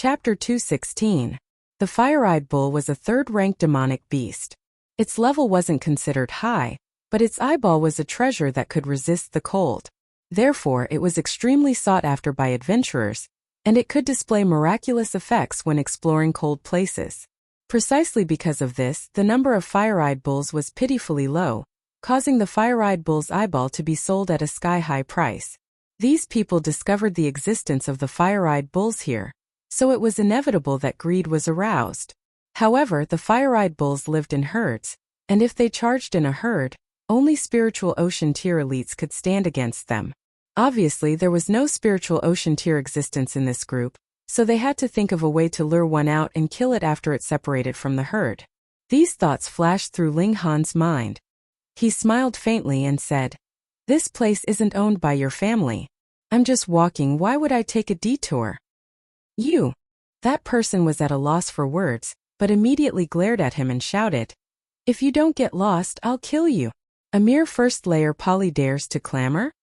Chapter 216. The Fire-Eyed Bull was a third-rank demonic beast. Its level wasn't considered high, but its eyeball was a treasure that could resist the cold. Therefore, it was extremely sought after by adventurers, and it could display miraculous effects when exploring cold places. Precisely because of this, the number of fire-eyed bulls was pitifully low, causing the fire-eyed bull's eyeball to be sold at a sky-high price. These people discovered the existence of the fire-eyed bulls here, so it was inevitable that greed was aroused. However, the fire-eyed bulls lived in herds, and if they charged in a herd, only spiritual ocean tier elites could stand against them. Obviously, there was no spiritual ocean tier existence in this group, so they had to think of a way to lure one out and kill it after it separated from the herd. These thoughts flashed through Ling Han's mind. He smiled faintly and said, "This place isn't owned by your family. I'm just walking, why would I take a detour?" "You!" That person was at a loss for words, but immediately glared at him and shouted, "If you don't get lost, I'll kill you. A mere first-layer poly dares to clamor?"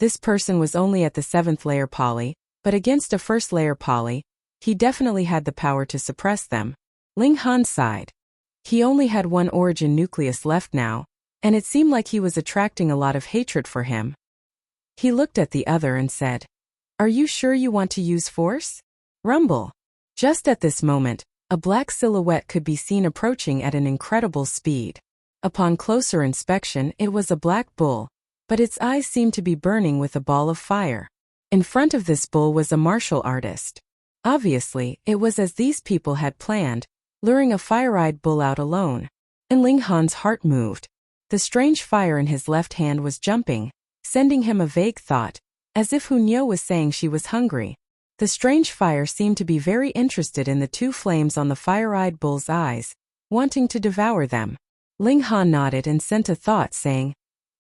This person was only at the 7th-layer poly, but against a first-layer poly, he definitely had the power to suppress them. Ling Han sighed. He only had one origin nucleus left now, and it seemed like he was attracting a lot of hatred for him. He looked at the other and said, "Are you sure you want to use force?" Rumble. Just at this moment, a black silhouette could be seen approaching at an incredible speed. Upon closer inspection, it was a black bull, but its eyes seemed to be burning with a ball of fire. In front of this bull was a martial artist. Obviously, it was as these people had planned, luring a fire-eyed bull out alone. And Ling Han's heart moved. The strange fire in his left hand was jumping, sending him a vague thought, as if Hunyeo was saying she was hungry. The strange fire seemed to be very interested in the two flames on the fire-eyed bull's eyes, wanting to devour them. Ling Han nodded and sent a thought saying,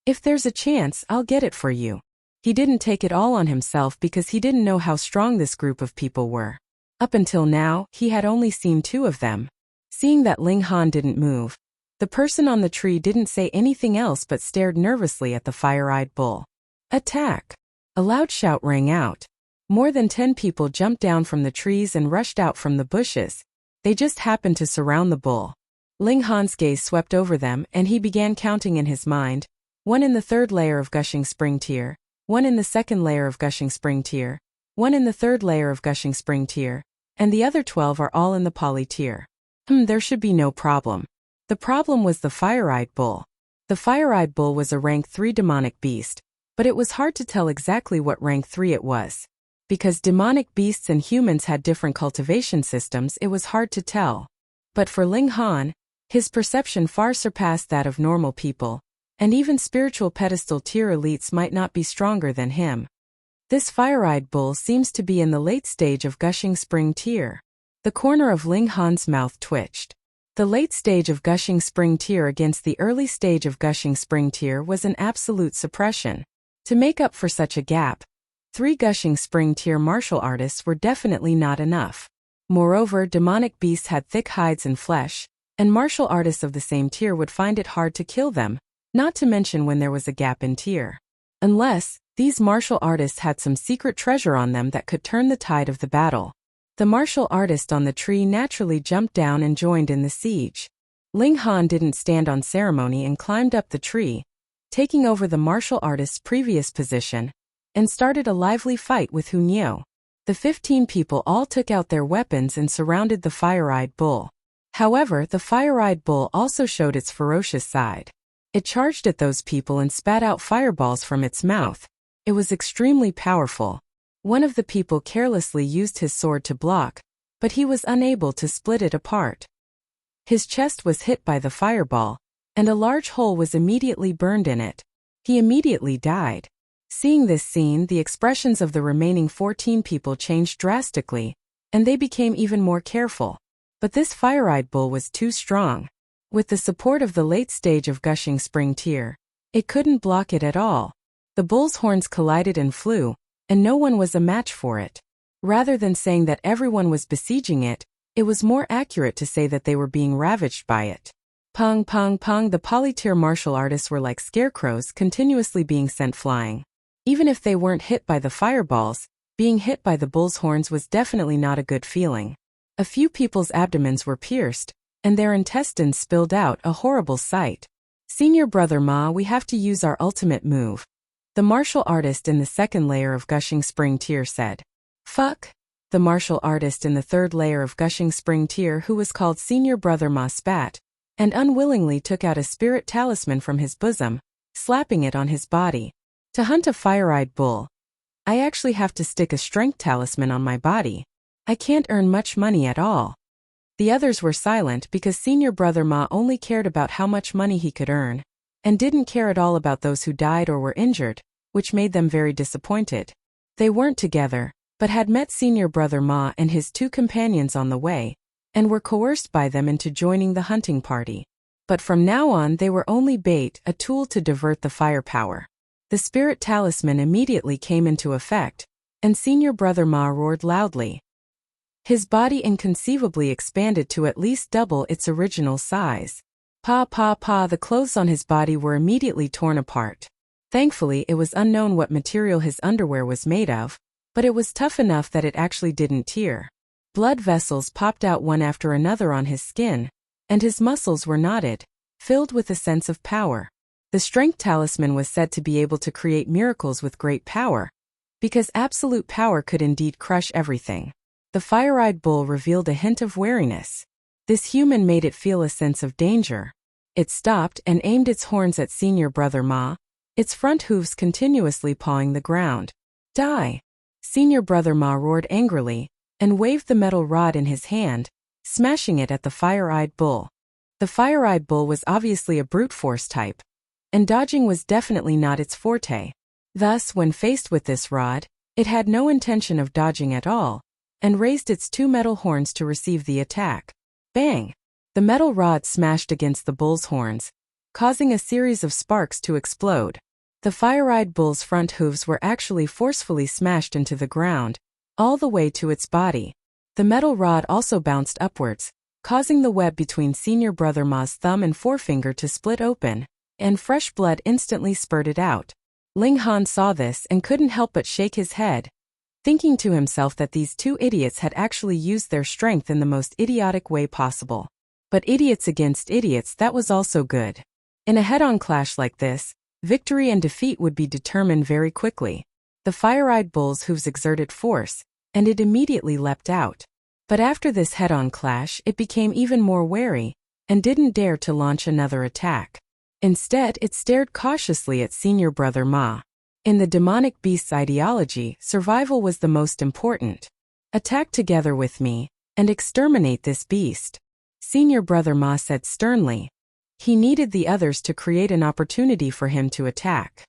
"If there's a chance, I'll get it for you." He didn't take it all on himself because he didn't know how strong this group of people were. Up until now, he had only seen 2 of them. Seeing that Ling Han didn't move, the person on the tree didn't say anything else but stared nervously at the fire-eyed bull. "Attack!" A loud shout rang out. More than 10 people jumped down from the trees and rushed out from the bushes. They just happened to surround the bull. Ling Han's gaze swept over them and he began counting in his mind, 1 in the 3rd layer of Gushing Spring tier, 1 in the 2nd layer of Gushing Spring tier, 1 in the 3rd layer of Gushing Spring tier, and the other 12 are all in the poly tier. There should be no problem. The problem was the fire-eyed bull. The fire-eyed bull was a rank 3 demonic beast, but it was hard to tell exactly what rank 3 it was. Because demonic beasts and humans had different cultivation systems, it was hard to tell. But for Ling Han, his perception far surpassed that of normal people, and even spiritual pedestal tier elites might not be stronger than him. This fire-eyed bull seems to be in the late stage of Gushing Spring tier. The corner of Ling Han's mouth twitched. The late stage of Gushing Spring tier against the early stage of Gushing Spring tier was an absolute suppression. To make up for such a gap, 3 Gushing Spring tier martial artists were definitely not enough. Moreover, demonic beasts had thick hides and flesh, and martial artists of the same tier would find it hard to kill them, not to mention when there was a gap in tier. Unless, these martial artists had some secret treasure on them that could turn the tide of the battle. The martial artist on the tree naturally jumped down and joined in the siege. Ling Han didn't stand on ceremony and climbed up the tree, taking over the martial artist's previous position, and started a lively fight with Hunyeo. The 15 people all took out their weapons and surrounded the fire-eyed bull. However, the fire-eyed bull also showed its ferocious side. It charged at those people and spat out fireballs from its mouth. It was extremely powerful. One of the people carelessly used his sword to block, but he was unable to split it apart. His chest was hit by the fireball, and a large hole was immediately burned in it. He immediately died. Seeing this scene, the expressions of the remaining 14 people changed drastically, and they became even more careful. But this fire-eyed bull was too strong. With the support of the late stage of Gushing Spring tier, it couldn't block it at all. The bull's horns collided and flew, and no one was a match for it. Rather than saying that everyone was besieging it, it was more accurate to say that they were being ravaged by it. Pong pong pong, the polytier martial artists were like scarecrows continuously being sent flying. Even if they weren't hit by the fireballs, Being hit by the bull's horns was definitely not a good feeling. A few people's abdomens were pierced, and their intestines spilled out, a horrible sight. Senior brother Ma, we have to use our ultimate move. The martial artist in the second layer of gushing spring tear said. Fuck. The martial artist in the third layer of gushing spring tear, who was called Senior Brother Ma, spat, and unwillingly took out a spirit talisman from his bosom, slapping it on his body. To hunt a fire-eyed bull, I actually have to stick a strength talisman on my body. I can't earn much money at all. The others were silent because Senior Brother Ma only cared about how much money he could earn, and didn't care at all about those who died or were injured, which made them very disappointed. They weren't together, but had met Senior Brother Ma and his two companions on the way, and were coerced by them into joining the hunting party. But from now on they were only bait, a tool to divert the firepower. The spirit talisman immediately came into effect, and Senior Brother Ma roared loudly. His body inconceivably expanded to at least double its original size. Pa pa pa, the clothes on his body were immediately torn apart. Thankfully, it was unknown what material his underwear was made of, but it was tough enough that it actually didn't tear. Blood vessels popped out one after another on his skin, and his muscles were knotted, filled with a sense of power. The strength talisman was said to be able to create miracles with great power, because absolute power could indeed crush everything. The fire-eyed bull revealed a hint of wariness. This human made it feel a sense of danger. It stopped and aimed its horns at Senior Brother Ma, its front hooves continuously pawing the ground. Die! Senior Brother Ma roared angrily, and waved the metal rod in his hand, smashing it at the fire-eyed bull. The fire-eyed bull was obviously a brute force type, and dodging was definitely not its forte. Thus, when faced with this rod, it had no intention of dodging at all, and raised its two metal horns to receive the attack. Bang! The metal rod smashed against the bull's horns, causing a series of sparks to explode. The fire-eyed bull's front hooves were actually forcefully smashed into the ground, all the way to its body. The metal rod also bounced upwards, causing the web between Senior Brother Ma's thumb and forefinger to split open, and fresh blood instantly spurted out. Ling Han saw this and couldn't help but shake his head, thinking to himself that these two idiots had actually used their strength in the most idiotic way possible. But idiots against idiots, that was also good. In a head-on clash like this, victory and defeat would be determined very quickly. The fire-eyed bull's hooves exerted force, and it immediately leapt out. But after this head-on clash, it became even more wary, and didn't dare to launch another attack. Instead, it stared cautiously at Senior Brother Ma. In the demonic beast's ideology, survival was the most important. Attack together with me, and exterminate this beast, Senior Brother Ma said sternly. He needed the others to create an opportunity for him to attack.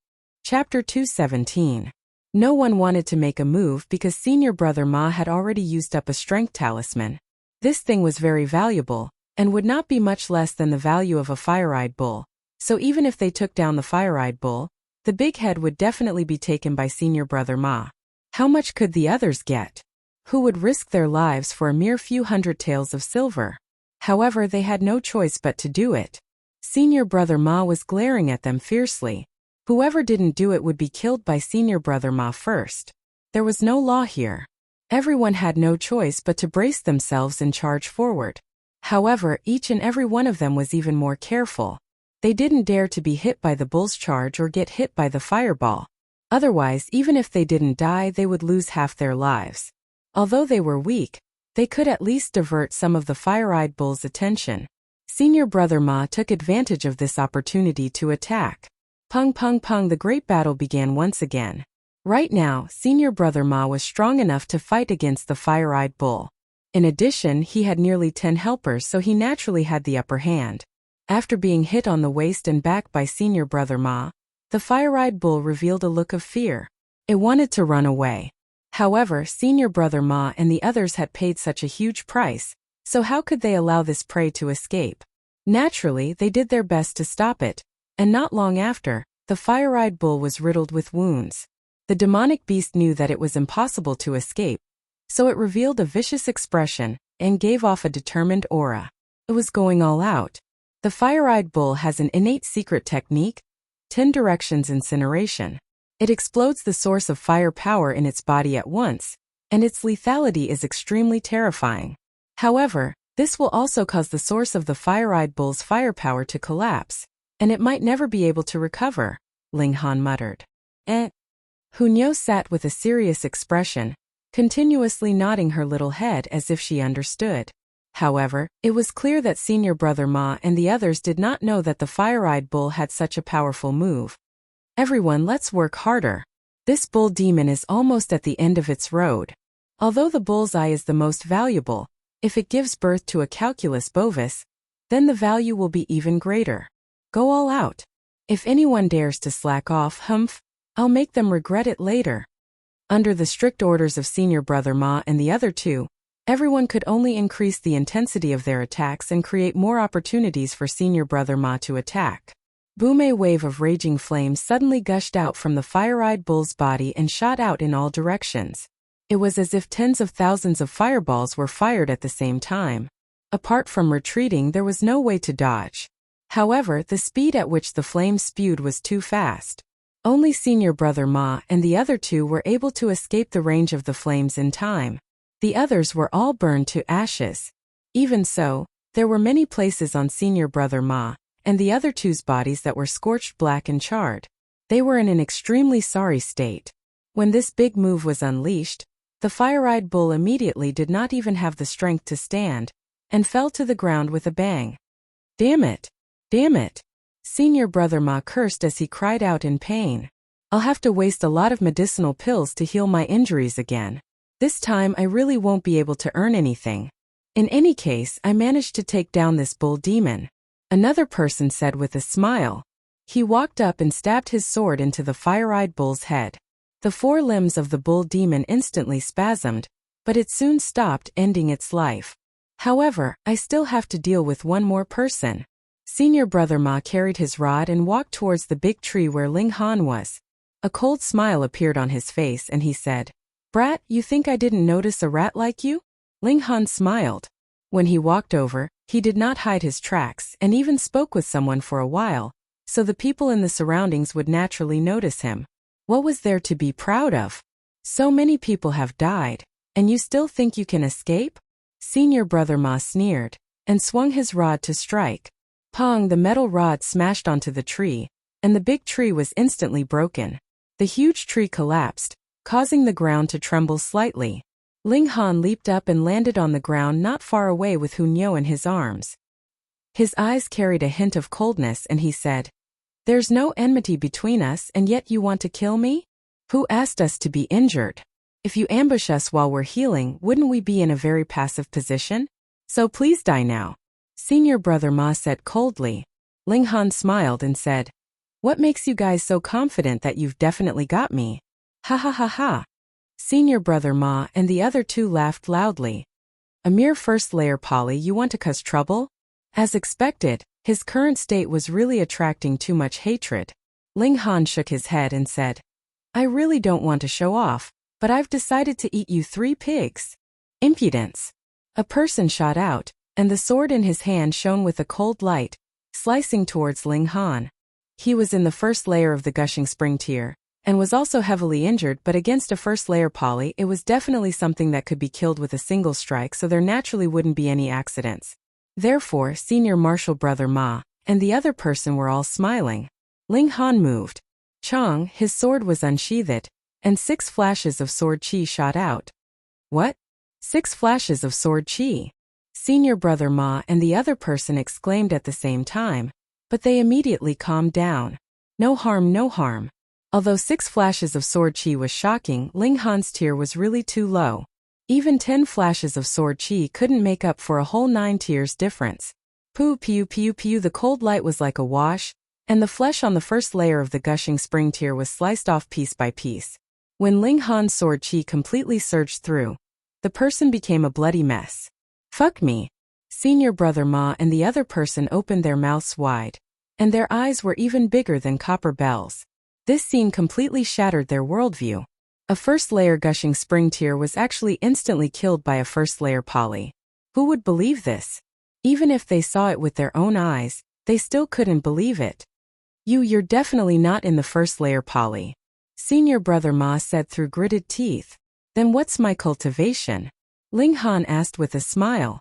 Chapter 217. No one wanted to make a move because Senior Brother Ma had already used up a strength talisman. This thing was very valuable, and would not be much less than the value of a fire-eyed bull, so even if they took down the fire-eyed bull, the big head would definitely be taken by Senior Brother Ma. How much could the others get? Who would risk their lives for a mere few hundred taels of silver? However, they had no choice but to do it. Senior Brother Ma was glaring at them fiercely. Whoever didn't do it would be killed by Senior Brother Ma first. There was no law here. Everyone had no choice but to brace themselves and charge forward. However, each and every one of them was even more careful. They didn't dare to be hit by the bull's charge or get hit by the fireball. Otherwise, even if they didn't die, they would lose half their lives. Although they were weak, they could at least divert some of the fire-eyed bull's attention. Senior Brother Ma took advantage of this opportunity to attack. Pung pung pung, the great battle began once again. Right now, Senior Brother Ma was strong enough to fight against the fire-eyed bull. In addition, he had nearly 10 helpers, so he naturally had the upper hand. After being hit on the waist and back by Senior Brother Ma, the fire-eyed bull revealed a look of fear. It wanted to run away. However, Senior Brother Ma and the others had paid such a huge price, so how could they allow this prey to escape? Naturally, they did their best to stop it, and not long after, the fire-eyed bull was riddled with wounds. The demonic beast knew that it was impossible to escape, so it revealed a vicious expression and gave off a determined aura. It was going all out. The fire-eyed bull has an innate secret technique, 10 directions incineration. It explodes the source of fire power in its body at once, and its lethality is extremely terrifying. However, this will also cause the source of the fire-eyed bull's firepower to collapse, and it might never be able to recover, Ling Han muttered. Hunyo sat with a serious expression, continuously nodding her little head as if she understood. However, it was clear that Senior Brother Ma and the others did not know that the fire-eyed bull had such a powerful move. Everyone, let's work harder. This bull demon is almost at the end of its road. Although the bull's eye is the most valuable, if it gives birth to a calculus bovis, then the value will be even greater. Go all out. If anyone dares to slack off, I'll make them regret it later. Under the strict orders of Senior Brother Ma and the other two, everyone could only increase the intensity of their attacks and create more opportunities for Senior Brother Ma to attack. Boom! A wave of raging flames suddenly gushed out from the fire-eyed bull's body and shot out in all directions. It was as if tens of thousands of fireballs were fired at the same time. Apart from retreating, there was no way to dodge. However, the speed at which the flames spewed was too fast. Only Senior Brother Ma and the other two were able to escape the range of the flames in time. The others were all burned to ashes. Even so, there were many places on Senior Brother Ma and the other two's bodies that were scorched black and charred. They were in an extremely sorry state. When this big move was unleashed, the fire-eyed bull immediately did not even have the strength to stand, and fell to the ground with a bang. Damn it! Damn it! Senior Brother Ma cursed as he cried out in pain. I'll have to waste a lot of medicinal pills to heal my injuries again. This time I really won't be able to earn anything. In any case, I managed to take down this bull demon. Another person said with a smile. He walked up and stabbed his sword into the fire-eyed bull's head. The four limbs of the bull demon instantly spasmed, but it soon stopped, ending its life. However, I still have to deal with one more person. Senior Brother Ma carried his rod and walked towards the big tree where Ling Han was. A cold smile appeared on his face and he said, "Brat, you think I didn't notice a rat like you?" Ling Han smiled. When he walked over, he did not hide his tracks and even spoke with someone for a while, so the people in the surroundings would naturally notice him. What was there to be proud of? So many people have died, and you still think you can escape? Senior Brother Ma sneered, and swung his rod to strike. Pong! The metal rod smashed onto the tree, and the big tree was instantly broken. The huge tree collapsed, causing the ground to tremble slightly. Ling Han leaped up and landed on the ground not far away with Hunyo in his arms. His eyes carried a hint of coldness and he said, "There's no enmity between us and yet you want to kill me? Who asked us to be injured? If you ambush us while we're healing, wouldn't we be in a very passive position? So please die now." Senior Brother Ma said coldly. Ling Han smiled and said, "What makes you guys so confident that you've definitely got me? Ha ha ha ha." Senior Brother Ma and the other two laughed loudly. "A mere first-layer poly, you want to cause trouble?" As expected, his current state was really attracting too much hatred. Ling Han shook his head and said, "I really don't want to show off, but I've decided to eat you 3 pigs." Impudence! A person shot out, and the sword in his hand shone with a cold light, slicing towards Ling Han. He was in the first layer of the gushing spring tier, and was also heavily injured, but against a first-layer poly it was definitely something that could be killed with a single strike, so there naturally wouldn't be any accidents. Therefore, Senior Martial Brother Ma and the other person were all smiling. Ling Han moved. Chong, his sword was unsheathed, and 6 flashes of sword chi shot out. What? 6 flashes of sword chi? Senior Brother Ma and the other person exclaimed at the same time, but they immediately calmed down. No harm, no harm. Although 6 flashes of sword chi was shocking, Ling Han's tier was really too low. Even 10 flashes of sword chi couldn't make up for a whole 9 tiers difference. Pew pew pew pew. The cold light was like a wash, and the flesh on the first layer of the gushing spring tier was sliced off piece by piece. When Ling Han's sword chi completely surged through, the person became a bloody mess. Fuck me. Senior Brother Ma and the other person opened their mouths wide, and their eyes were even bigger than copper bells. This scene completely shattered their worldview. A first-layer gushing spring tier was actually instantly killed by a first-layer poly. Who would believe this? Even if they saw it with their own eyes, they still couldn't believe it. You're definitely not in the first-layer poly. Senior brother Ma said through gritted teeth. Then what's my cultivation? Ling Han asked with a smile.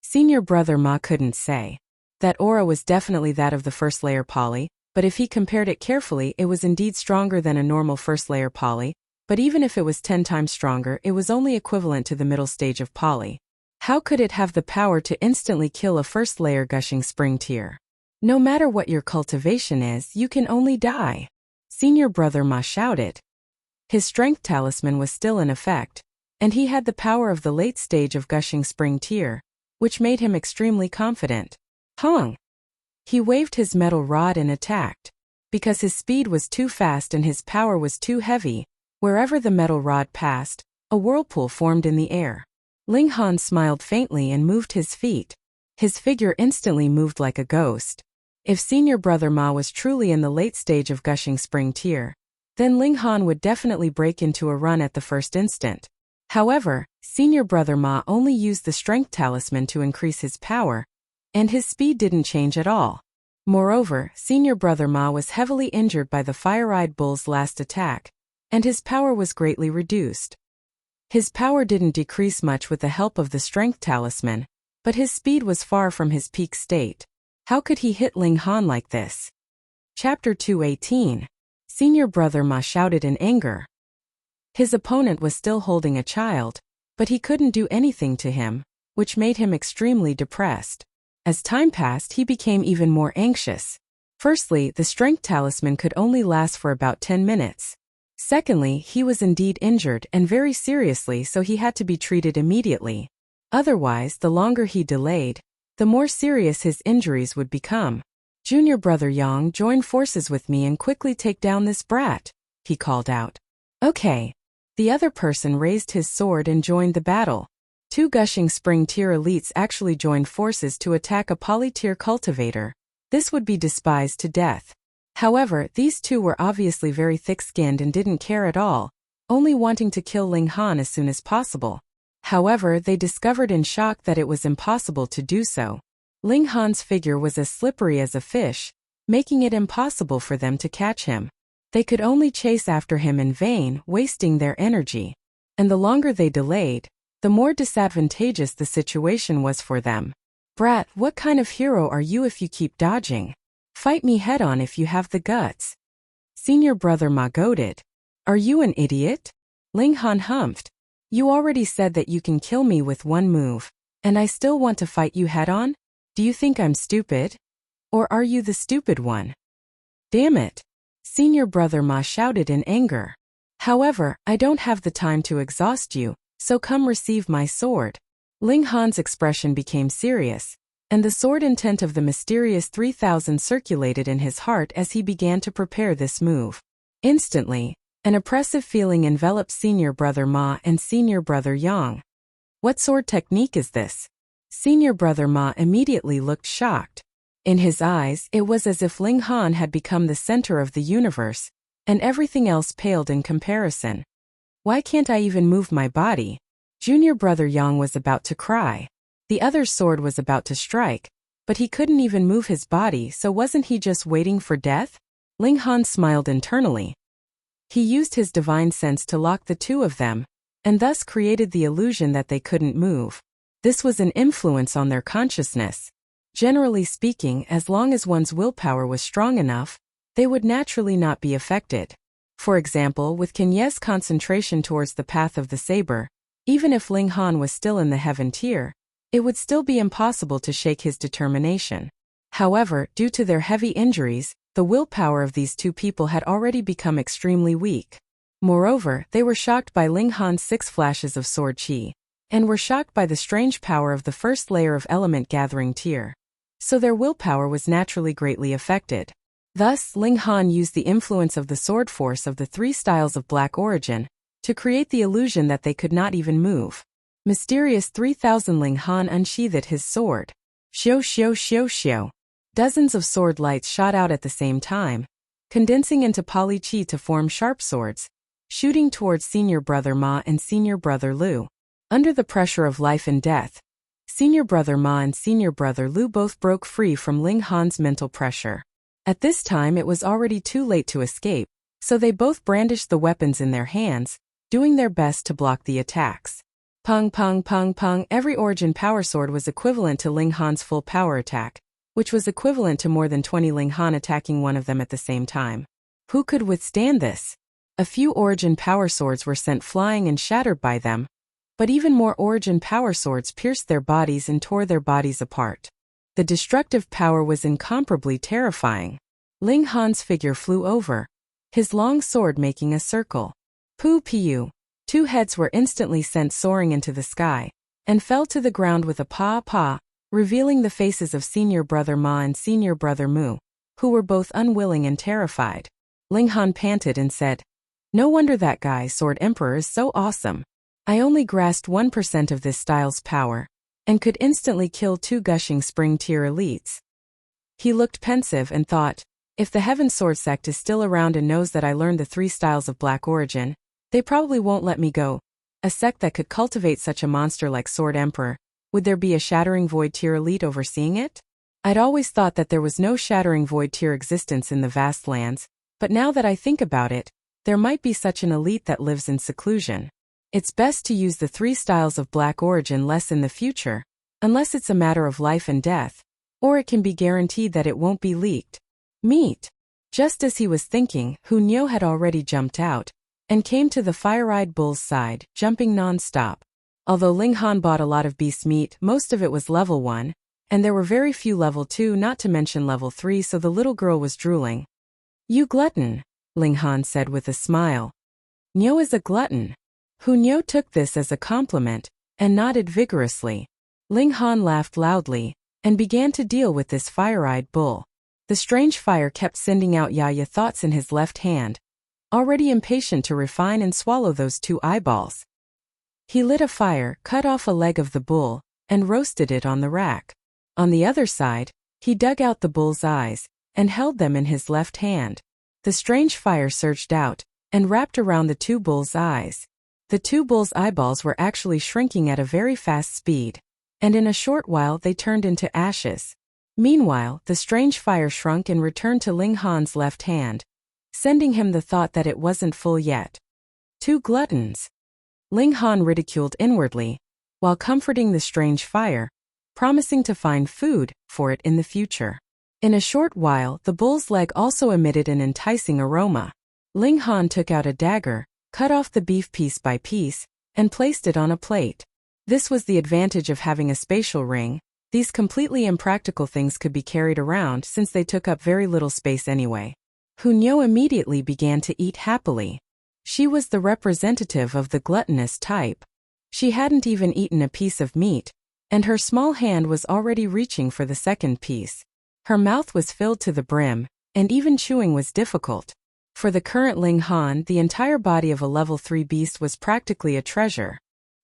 Senior brother Ma couldn't say. That aura was definitely that of the first layer poly, but if he compared it carefully, it was indeed stronger than a normal first layer poly, but even if it was 10 times stronger, it was only equivalent to the middle stage of poly. How could it have the power to instantly kill a first layer gushing spring tear? No matter what your cultivation is, you can only die. Senior brother Ma shouted. His strength talisman was still in effect, and he had the power of the late stage of gushing spring tear, which made him extremely confident. Hong! He waved his metal rod and attacked. Because his speed was too fast and his power was too heavy, wherever the metal rod passed, a whirlpool formed in the air. Ling Han smiled faintly and moved his feet. His figure instantly moved like a ghost. If Senior brother Ma was truly in the late stage of gushing spring tear, then Ling Han would definitely break into a run at the first instant. However, Senior brother Ma only used the strength talisman to increase his power, and his speed didn't change at all. Moreover, Senior brother Ma was heavily injured by the fire-eyed bull's last attack, and his power was greatly reduced. His power didn't decrease much with the help of the strength talisman, but his speed was far from his peak state. How could he hit Ling Han like this? Chapter 218. Senior brother Ma shouted in anger. His opponent was still holding a child, but he couldn't do anything to him, which made him extremely depressed. As time passed, he became even more anxious. Firstly, the strength talisman could only last for about 10 minutes. Secondly, he was indeed injured and very seriously, so he had to be treated immediately. Otherwise, the longer he delayed, the more serious his injuries would become. Junior brother Yang, join forces with me and quickly take down this brat, he called out. Okay. The other person raised his sword and joined the battle. 2 gushing spring tier elites actually joined forces to attack a poly-tier cultivator. This would be despised to death. However, these two were obviously very thick-skinned and didn't care at all, only wanting to kill Ling Han as soon as possible. However, they discovered in shock that it was impossible to do so. Ling Han's figure was as slippery as a fish, making it impossible for them to catch him. They could only chase after him in vain, wasting their energy. And the longer they delayed, the more disadvantageous the situation was for them. Brat, what kind of hero are you if you keep dodging? Fight me head-on if you have the guts. Senior brother Ma goaded. Are you an idiot? Ling Han humphed. You already said that you can kill me with one move, and I still want to fight you head-on? Do you think I'm stupid? Or are you the stupid one? Damn it! Senior brother Ma shouted in anger. However, I don't have the time to exhaust you, so come receive my sword. Ling Han's expression became serious, and the sword intent of the mysterious 3000 circulated in his heart as he began to prepare this move. Instantly, an oppressive feeling enveloped Senior brother Ma and Senior brother Yang. What sword technique is this? Senior brother Ma immediately looked shocked. In his eyes, it was as if Ling Han had become the center of the universe, and everything else paled in comparison. Why can't I even move my body? Junior brother Yang was about to cry. The other's sword was about to strike, but he couldn't even move his body, so wasn't he just waiting for death? Ling Han smiled internally. He used his divine sense to lock the two of them, and thus created the illusion that they couldn't move. This was an influence on their consciousness. Generally speaking, as long as one's willpower was strong enough, they would naturally not be affected. For example, with Kenye's concentration towards the path of the saber, even if Ling Han was still in the heaven tier, it would still be impossible to shake his determination. However, due to their heavy injuries, the willpower of these two people had already become extremely weak. Moreover, they were shocked by Ling Han's 6 flashes of sword chi, and were shocked by the strange power of the first layer of element gathering tier. So their willpower was naturally greatly affected. Thus, Ling Han used the influence of the sword force of the 3 styles of black origin to create the illusion that they could not even move. Mysterious 3000 Ling Han unsheathed his sword. Xiao xiao xiao xiao. Dozens of sword lights shot out at the same time, condensing into poly chi to form sharp swords, shooting towards Senior brother Ma and Senior brother Lu. Under the pressure of life and death, Senior brother Ma and Senior brother Lu both broke free from Ling Han's mental pressure. At this time it was already too late to escape, So they both brandished the weapons in their hands, doing their best to block the attacks. Pung pung pung pung. Every origin power sword was equivalent to Ling Han's full power attack, which was equivalent to more than 20 Ling Han attacking one of them at the same time. Who could withstand this? A few origin power swords were sent flying and shattered by them, but even more origin power swords pierced their bodies and tore their bodies apart. The destructive power was incomparably terrifying. Ling Han's figure flew over, his long sword making a circle. Pu piu. 2 heads were instantly sent soaring into the sky, and fell to the ground with a pa, revealing the faces of Senior Brother Ma and Senior Brother Mu, who were both unwilling and terrified. Ling Han panted and said, "No wonder that guy, Sword Emperor, is so awesome. I only grasped 1% of this style's power, and could instantly kill 2 gushing spring tier elites." He looked pensive and thought, if the Heaven Sword sect is still around and knows that I learned the 3 styles of black origin, they probably won't let me go. A sect that could cultivate such a monster like Sword Emperor, would there be a Shattering Void tier elite overseeing it? I'd always thought that there was no Shattering Void tier existence in the vast lands, but now that I think about it, there might be such an elite that lives in seclusion. It's best to use the 3 styles of black origin less in the future, unless it's a matter of life and death, or it can be guaranteed that it won't be leaked. Meat. Just as he was thinking, Hu Niu had already jumped out, and came to the fire-eyed bull's side, jumping non-stop. Although Ling Han bought a lot of beast meat, most of it was level 1, and there were very few level 2, not to mention level 3, so the little girl was drooling. "You glutton," Ling Han said with a smile. "Niu is a glutton." Hu Niu took this as a compliment, and nodded vigorously. Ling Han laughed loudly, and began to deal with this fire-eyed bull. The strange fire kept sending out Yaya thoughts in his left hand, already impatient to refine and swallow those 2 eyeballs. He lit a fire, cut off a leg of the bull, and roasted it on the rack. On the other side, he dug out the bull's eyes, and held them in his left hand. The strange fire surged out, and wrapped around the 2 bulls' eyes. The 2 bulls' eyeballs were actually shrinking at a very fast speed, and in a short while they turned into ashes. Meanwhile, the strange fire shrunk and returned to Ling Han's left hand, sending him the thought that it wasn't full yet. 2 gluttons. Ling Han ridiculed inwardly, while comforting the strange fire, promising to find food for it in the future. In a short while, the bull's leg also emitted an enticing aroma. Ling Han took out a dagger, cut off the beef piece by piece, and placed it on a plate. This was the advantage of having a spatial ring. These completely impractical things could be carried around since they took up very little space anyway. Hu Niu immediately began to eat happily. She was the representative of the gluttonous type. She hadn't even eaten a piece of meat, and her small hand was already reaching for the second piece. Her mouth was filled to the brim, and even chewing was difficult. For the current Ling Han, the entire body of a level 3 beast was practically a treasure.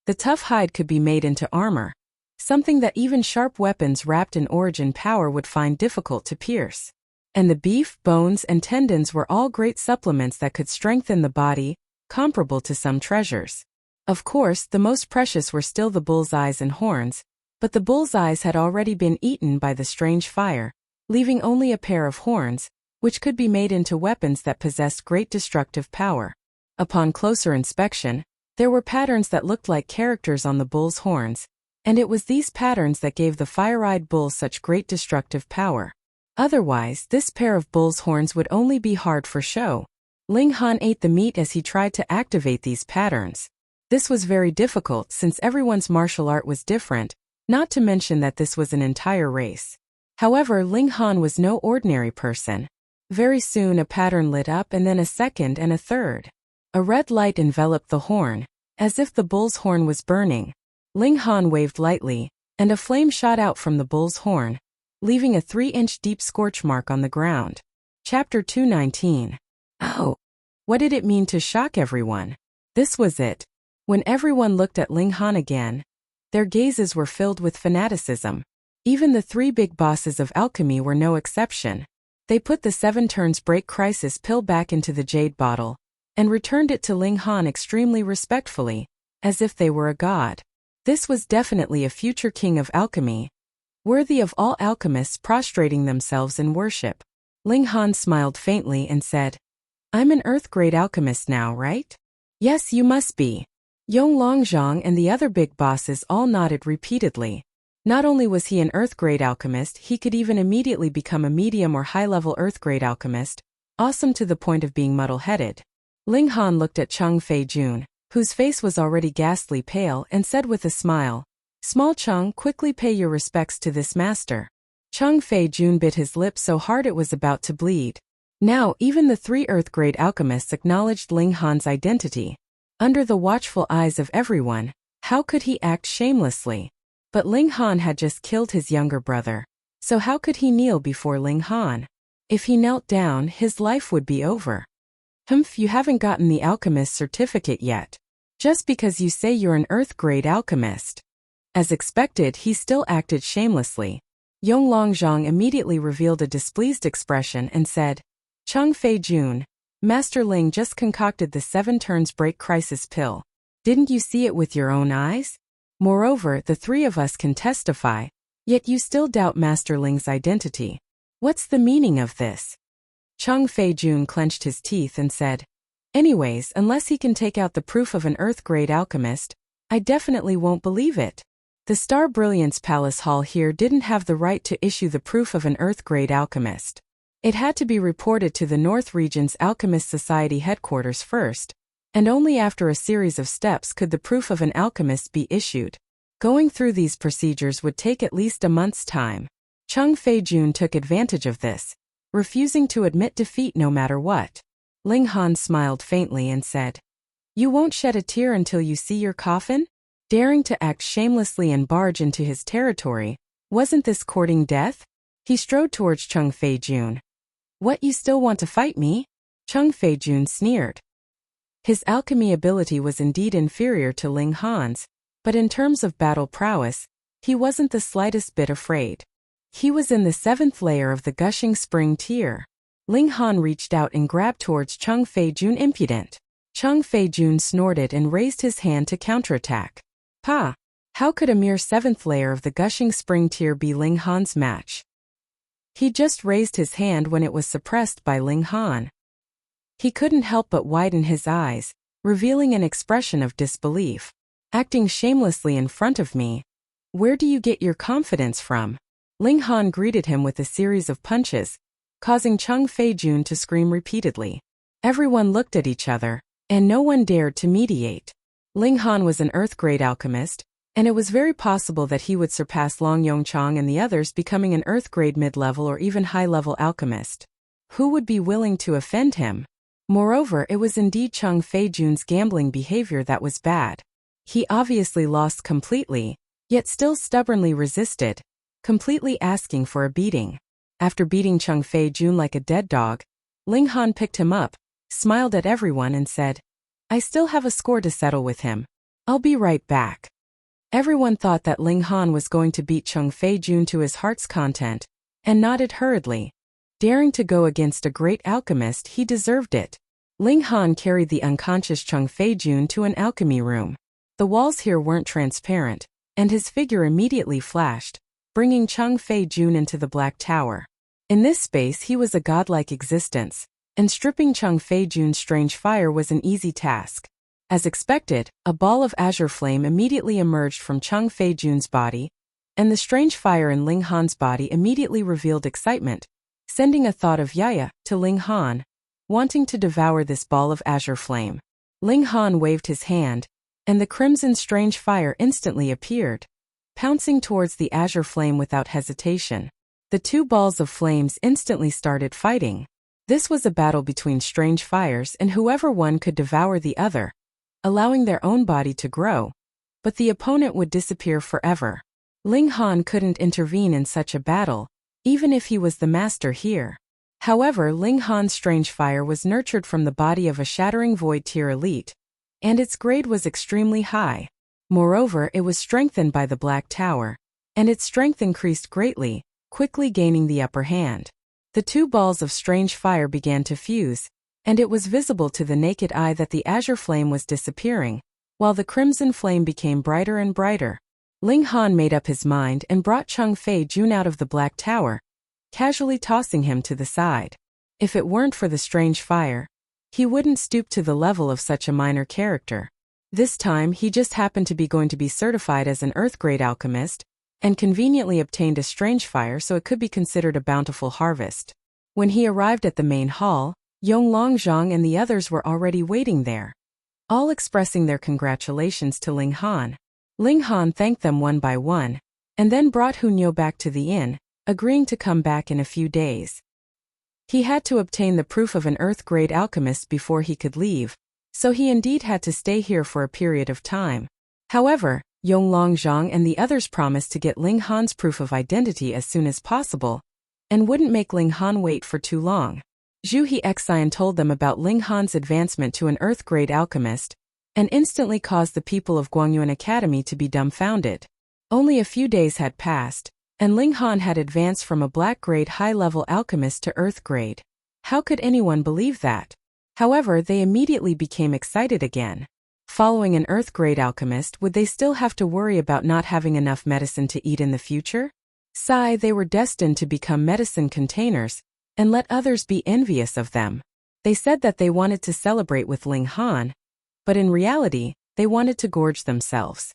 The tough hide could be made into armor, something that even sharp weapons wrapped in origin power would find difficult to pierce. And the beef, bones, and tendons were all great supplements that could strengthen the body, comparable to some treasures. Of course, the most precious were still the bull's eyes and horns, but the bull's eyes had already been eaten by the strange fire, leaving only a pair of horns, which could be made into weapons that possessed great destructive power. Upon closer inspection, there were patterns that looked like characters on the bull's horns, and it was these patterns that gave the fire-eyed bull such great destructive power. Otherwise, this pair of bull's horns would only be hard for show. Ling Han ate the meat as he tried to activate these patterns. This was very difficult since everyone's martial art was different, not to mention that this was an entire race. However, Ling Han was no ordinary person. Very soon a pattern lit up and then a second and a third. A red light enveloped the horn, as if the bull's horn was burning. Ling Han waved lightly, and a flame shot out from the bull's horn, leaving a 3-inch deep scorch mark on the ground. Chapter 219. Oh! What did it mean to shock everyone? This was it. When everyone looked at Ling Han again, their gazes were filled with fanaticism. Even the 3 big bosses of alchemy were no exception. They put the 7 turns break crisis pill back into the jade bottle, and returned it to Ling Han extremely respectfully, as if they were a god. This was definitely a future king of alchemy, worthy of all alchemists prostrating themselves in worship. Ling Han smiled faintly and said, I'm an Earth-grade alchemist now, right? Yes, you must be. Yong Longzhong and the other big bosses all nodded repeatedly. Not only was he an Earth-grade alchemist, he could even immediately become a medium or high-level Earth-grade alchemist, awesome to the point of being muddle-headed. Ling Han looked at Cheng Fei-jun, whose face was already ghastly pale, and said with a smile, "Small Cheng, quickly pay your respects to this master." Cheng Fei-jun bit his lip so hard it was about to bleed. Now, even the 3 Earth-grade alchemists acknowledged Ling Han's identity. Under the watchful eyes of everyone, how could he act shamelessly? But Ling Han had just killed his younger brother. So how could he kneel before Ling Han? If he knelt down, his life would be over. Humph, you haven't gotten the alchemist certificate yet. Just because you say you're an Earth-grade alchemist. As expected, he still acted shamelessly. Yong Longzhong immediately revealed a displeased expression and said, "Cheng Fei-jun, Master Ling just concocted the 7 turns break crisis pill. Didn't you see it with your own eyes? Moreover, the 3 of us can testify, yet you still doubt Master Ling's identity. What's the meaning of this?" Cheng Fei-jun clenched his teeth and said, "Anyways, unless he can take out the proof of an Earth-grade alchemist, I definitely won't believe it. The Star Brilliance Palace Hall here didn't have the right to issue the proof of an Earth-grade alchemist. It had to be reported to the North Region's Alchemist Society headquarters first, and only after a series of steps could the proof of an alchemist be issued. Going through these procedures would take at least a month's time. Cheng Fei-jun took advantage of this, refusing to admit defeat no matter what. Ling Han smiled faintly and said, "You won't shed a tear until you see your coffin?" Daring to act shamelessly and barge into his territory, wasn't this courting death? He strode towards Cheng Fei-jun. "What, you still want to fight me?" Cheng Fei-jun sneered. His alchemy ability was indeed inferior to Ling Han's, but in terms of battle prowess, he wasn't the slightest bit afraid. He was in the 7th layer of the Gushing Spring tier. Ling Han reached out and grabbed towards Cheng Fei-jun. Impudent. Cheng Fei-jun snorted and raised his hand to counterattack. Pa! How could a mere 7th layer of the Gushing Spring tier be Ling Han's match? He just raised his hand when it was suppressed by Ling Han. He couldn't help but widen his eyes, revealing an expression of disbelief. "Acting shamelessly in front of me? Where do you get your confidence from?" Ling Han greeted him with a series of punches, causing Cheng Fei-jun to scream repeatedly. Everyone looked at each other, and no one dared to mediate. Ling Han was an Earth-grade alchemist, and it was very possible that he would surpass Long Yongchang and the others, becoming an Earth-grade mid-level or even high-level alchemist. Who would be willing to offend him? Moreover, it was indeed Cheng Fei-jun's gambling behavior that was bad. He obviously lost completely, yet still stubbornly resisted, completely asking for a beating. After beating Cheng Fei-jun like a dead dog, Ling Han picked him up, smiled at everyone and said, "I still have a score to settle with him. I'll be right back." Everyone thought that Ling Han was going to beat Cheng Fei-jun to his heart's content, and nodded hurriedly. Daring to go against a great alchemist, he deserved it. Ling Han carried the unconscious Cheng Fei-jun to an alchemy room. The walls here weren't transparent, and his figure immediately flashed, bringing Cheng Fei-jun into the Black Tower. In this space he was a godlike existence, and stripping Cheng Fei-jun's strange fire was an easy task. As expected, a ball of azure flame immediately emerged from Cheng Fei-jun's body, and the strange fire in Ling Han's body immediately revealed excitement, sending a thought of Yaya to Ling Han, wanting to devour this ball of azure flame. Ling Han waved his hand, and the crimson strange fire instantly appeared, pouncing towards the azure flame without hesitation. The 2 balls of flames instantly started fighting. This was a battle between strange fires, and whoever won could devour the other, allowing their own body to grow, but the opponent would disappear forever. Ling Han couldn't intervene in such a battle, even if he was the master here. However, Ling Han's strange fire was nurtured from the body of a shattering void tier elite, and its grade was extremely high. Moreover, it was strengthened by the Black Tower, and its strength increased greatly, quickly gaining the upper hand. The 2 balls of strange fire began to fuse, and it was visible to the naked eye that the azure flame was disappearing, while the crimson flame became brighter and brighter. Ling Han made up his mind and brought Cheng Fei-jun out of the Black Tower, casually tossing him to the side. If it weren't for the strange fire, He wouldn't stoop to the level of such a minor character. This time he just happened to be going to be certified as an Earth-grade alchemist, and conveniently obtained a strange fire so it could be considered a bountiful harvest. When he arrived at the main hall, Yonglongzhang and the others were already waiting there, all expressing their congratulations to Ling Han. Ling Han thanked them one by one, and then brought Hunyo back to the inn, agreeing to come back in a few days. He had to obtain the proof of an Earth-grade alchemist before he could leave, so he indeed had to stay here for a period of time. However, Yonglongzhang and the others promised to get Ling Han's proof of identity as soon as possible, and wouldn't make Ling Han wait for too long. Zhu Hexian told them about Ling Han's advancement to an Earth-grade alchemist, and instantly caused the people of Guangyuan Academy to be dumbfounded. Only a few days had passed, and Ling Han had advanced from a black-grade high-level alchemist to Earth-grade. How could anyone believe that? However, they immediately became excited again. Following an Earth-grade alchemist, would they still have to worry about not having enough medicine to eat in the future? They were destined to become medicine containers, and let others be envious of them. They said that they wanted to celebrate with Ling Han, but in reality, they wanted to gorge themselves.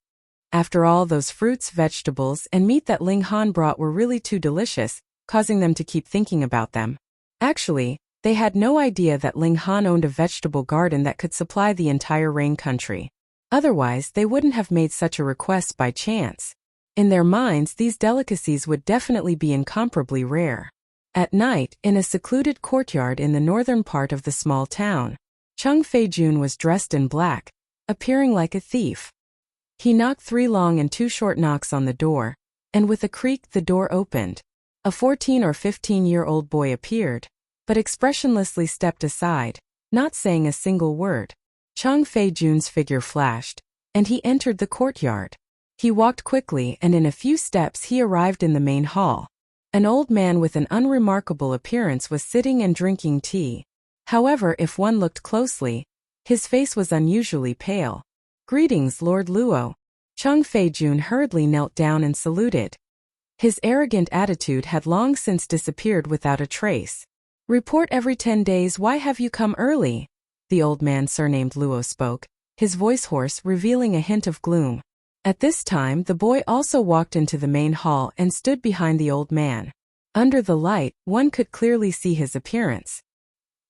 After all, those fruits, vegetables, and meat that Ling Han brought were really too delicious, causing them to keep thinking about them. Actually, they had no idea that Ling Han owned a vegetable garden that could supply the entire Rain country. Otherwise, they wouldn't have made such a request by chance. In their minds, these delicacies would definitely be incomparably rare. At night, in a secluded courtyard in the northern part of the small town, Cheng Feijun was dressed in black, appearing like a thief. He knocked 3 long and 2 short knocks on the door, and with a creak the door opened. A 14 or 15-year-old boy appeared, but expressionlessly stepped aside, not saying a single word. Cheng Feijun's figure flashed, and he entered the courtyard. He walked quickly, and in a few steps he arrived in the main hall. An old man with an unremarkable appearance was sitting and drinking tea. However, if one looked closely, his face was unusually pale. "Greetings, Lord Luo." Cheng Feijun hurriedly knelt down and saluted. His arrogant attitude had long since disappeared without a trace. "Report every 10 days. Why have you come early?" The old man surnamed Luo spoke, his voice hoarse, revealing a hint of gloom. At this time, the boy also walked into the main hall and stood behind the old man. Under the light, one could clearly see his appearance.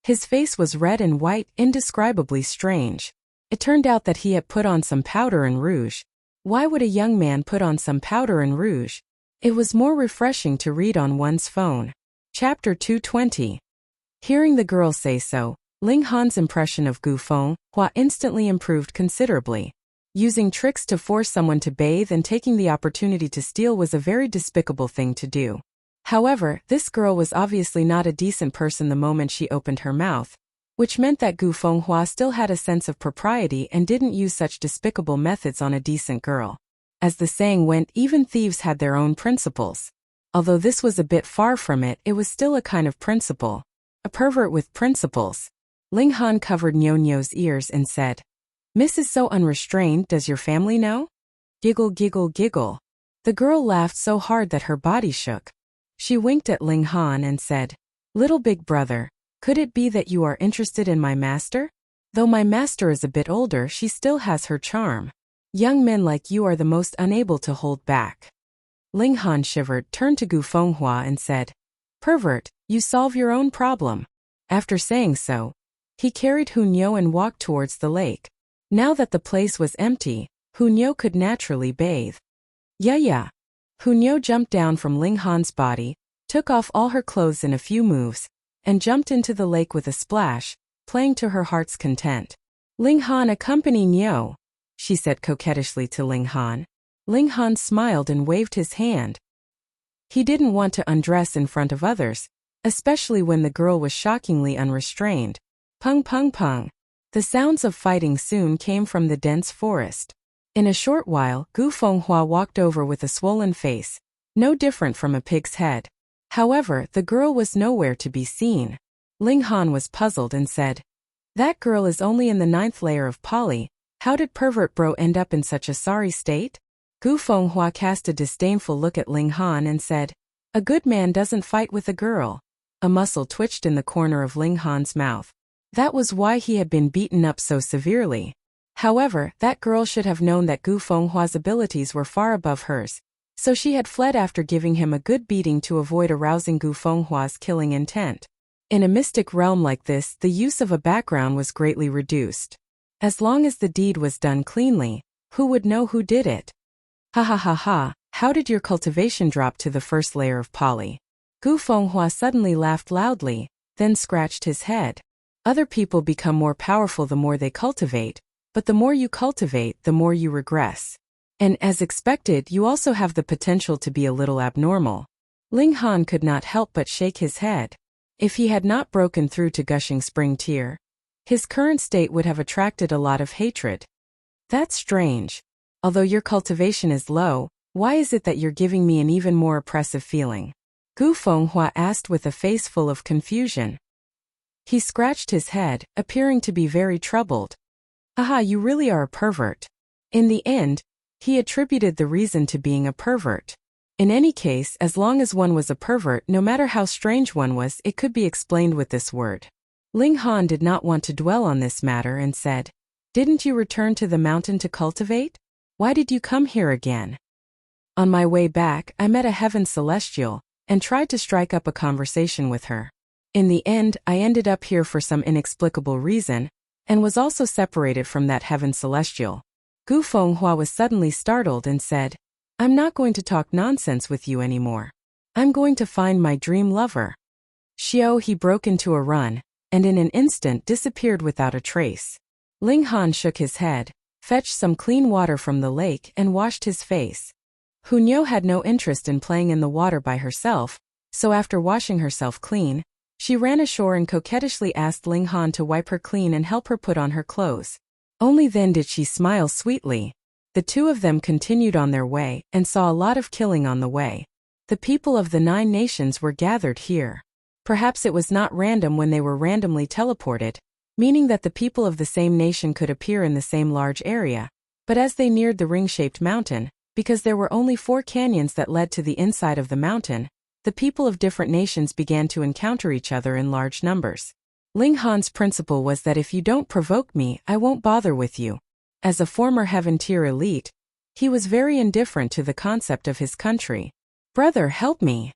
His face was red and white, indescribably strange. It turned out that he had put on some powder and rouge. Why would a young man put on some powder and rouge? It was more refreshing to read on one's phone. Chapter 220. Hearing the girl say so, Ling Han's impression of Gu Fenghua instantly improved considerably. Using tricks to force someone to bathe and taking the opportunity to steal was a very despicable thing to do. However, this girl was obviously not a decent person the moment she opened her mouth, which meant that Gu Fenghua still had a sense of propriety and didn't use such despicable methods on a decent girl. As the saying went, even thieves had their own principles. Although this was a bit far from it, it was still a kind of principle. A pervert with principles. Ling Han covered Nyo-Nyo's ears and said, "Miss is so unrestrained, does your family know?" Giggle, giggle, giggle. The girl laughed so hard that her body shook. She winked at Ling Han and said, "Little big brother, could it be that you are interested in my master? Though my master is a bit older, she still has her charm. Young men like you are the most unable to hold back." Ling Han shivered, turned to Gu Fenghua and said, "Pervert, you solve your own problem." After saying so, he carried Hunyo and walked towards the lake. Now that the place was empty, Hunyo could naturally bathe. Yeah. Hunyo jumped down from Ling Han's body, took off all her clothes in a few moves, and jumped into the lake with a splash, playing to her heart's content. "Ling Han, accompany Nyo," she said coquettishly to Ling Han. Ling Han smiled and waved his hand. He didn't want to undress in front of others, especially when the girl was shockingly unrestrained. Pung pung pung. The sounds of fighting soon came from the dense forest. In a short while, Gu Fenghua walked over with a swollen face, no different from a pig's head. However, the girl was nowhere to be seen. Ling Han was puzzled and said, "That girl is only in the 9th layer of Poly. How did pervert bro end up in such a sorry state?" Gu Fenghua cast a disdainful look at Ling Han and said, "A good man doesn't fight with a girl." A muscle twitched in the corner of Ling Han's mouth. That was why he had been beaten up so severely. However, that girl should have known that Gu Fenghua's abilities were far above hers, so she had fled after giving him a good beating to avoid arousing Gu Fenghua's killing intent. In a mystic realm like this, the use of a background was greatly reduced. As long as the deed was done cleanly, who would know who did it? Ha ha ha ha, how did your cultivation drop to the first layer of poly? Gu Fenghua suddenly laughed loudly, then scratched his head. Other people become more powerful the more they cultivate, but the more you cultivate, the more you regress. And as expected, you also have the potential to be a little abnormal. Ling Han could not help but shake his head. If he had not broken through to gushing spring tear, his current state would have attracted a lot of hatred. That's strange. Although your cultivation is low, why is it that you're giving me an even more oppressive feeling? Gu Fenghua asked with a face full of confusion. He scratched his head, appearing to be very troubled. Aha, you really are a pervert. In the end, he attributed the reason to being a pervert. In any case, as long as one was a pervert, no matter how strange one was, it could be explained with this word. Ling Han did not want to dwell on this matter and said, "Didn't you return to the mountain to cultivate? Why did you come here again?" On my way back, I met a heaven celestial, and tried to strike up a conversation with her. In the end, I ended up here for some inexplicable reason, and was also separated from that heaven celestial. Gu Fenghua was suddenly startled and said, "I'm not going to talk nonsense with you anymore. I'm going to find my dream lover." Xiao he broke into a run, and in an instant disappeared without a trace. Ling Han shook his head, fetched some clean water from the lake and washed his face. Hunyou had no interest in playing in the water by herself, so after washing herself clean, she ran ashore and coquettishly asked Ling Han to wipe her clean and help her put on her clothes. Only then did she smile sweetly. The two of them continued on their way and saw a lot of killing on the way. The people of the 9 nations were gathered here. Perhaps it was not random when they were randomly teleported, meaning that the people of the same nation could appear in the same large area, but as they neared the ring-shaped mountain, because there were only 4 canyons that led to the inside of the mountain, the people of different nations began to encounter each other in large numbers. Ling Han's principle was that if you don't provoke me, I won't bother with you. As a former heaven-tier elite, he was very indifferent to the concept of his country. Brother, help me.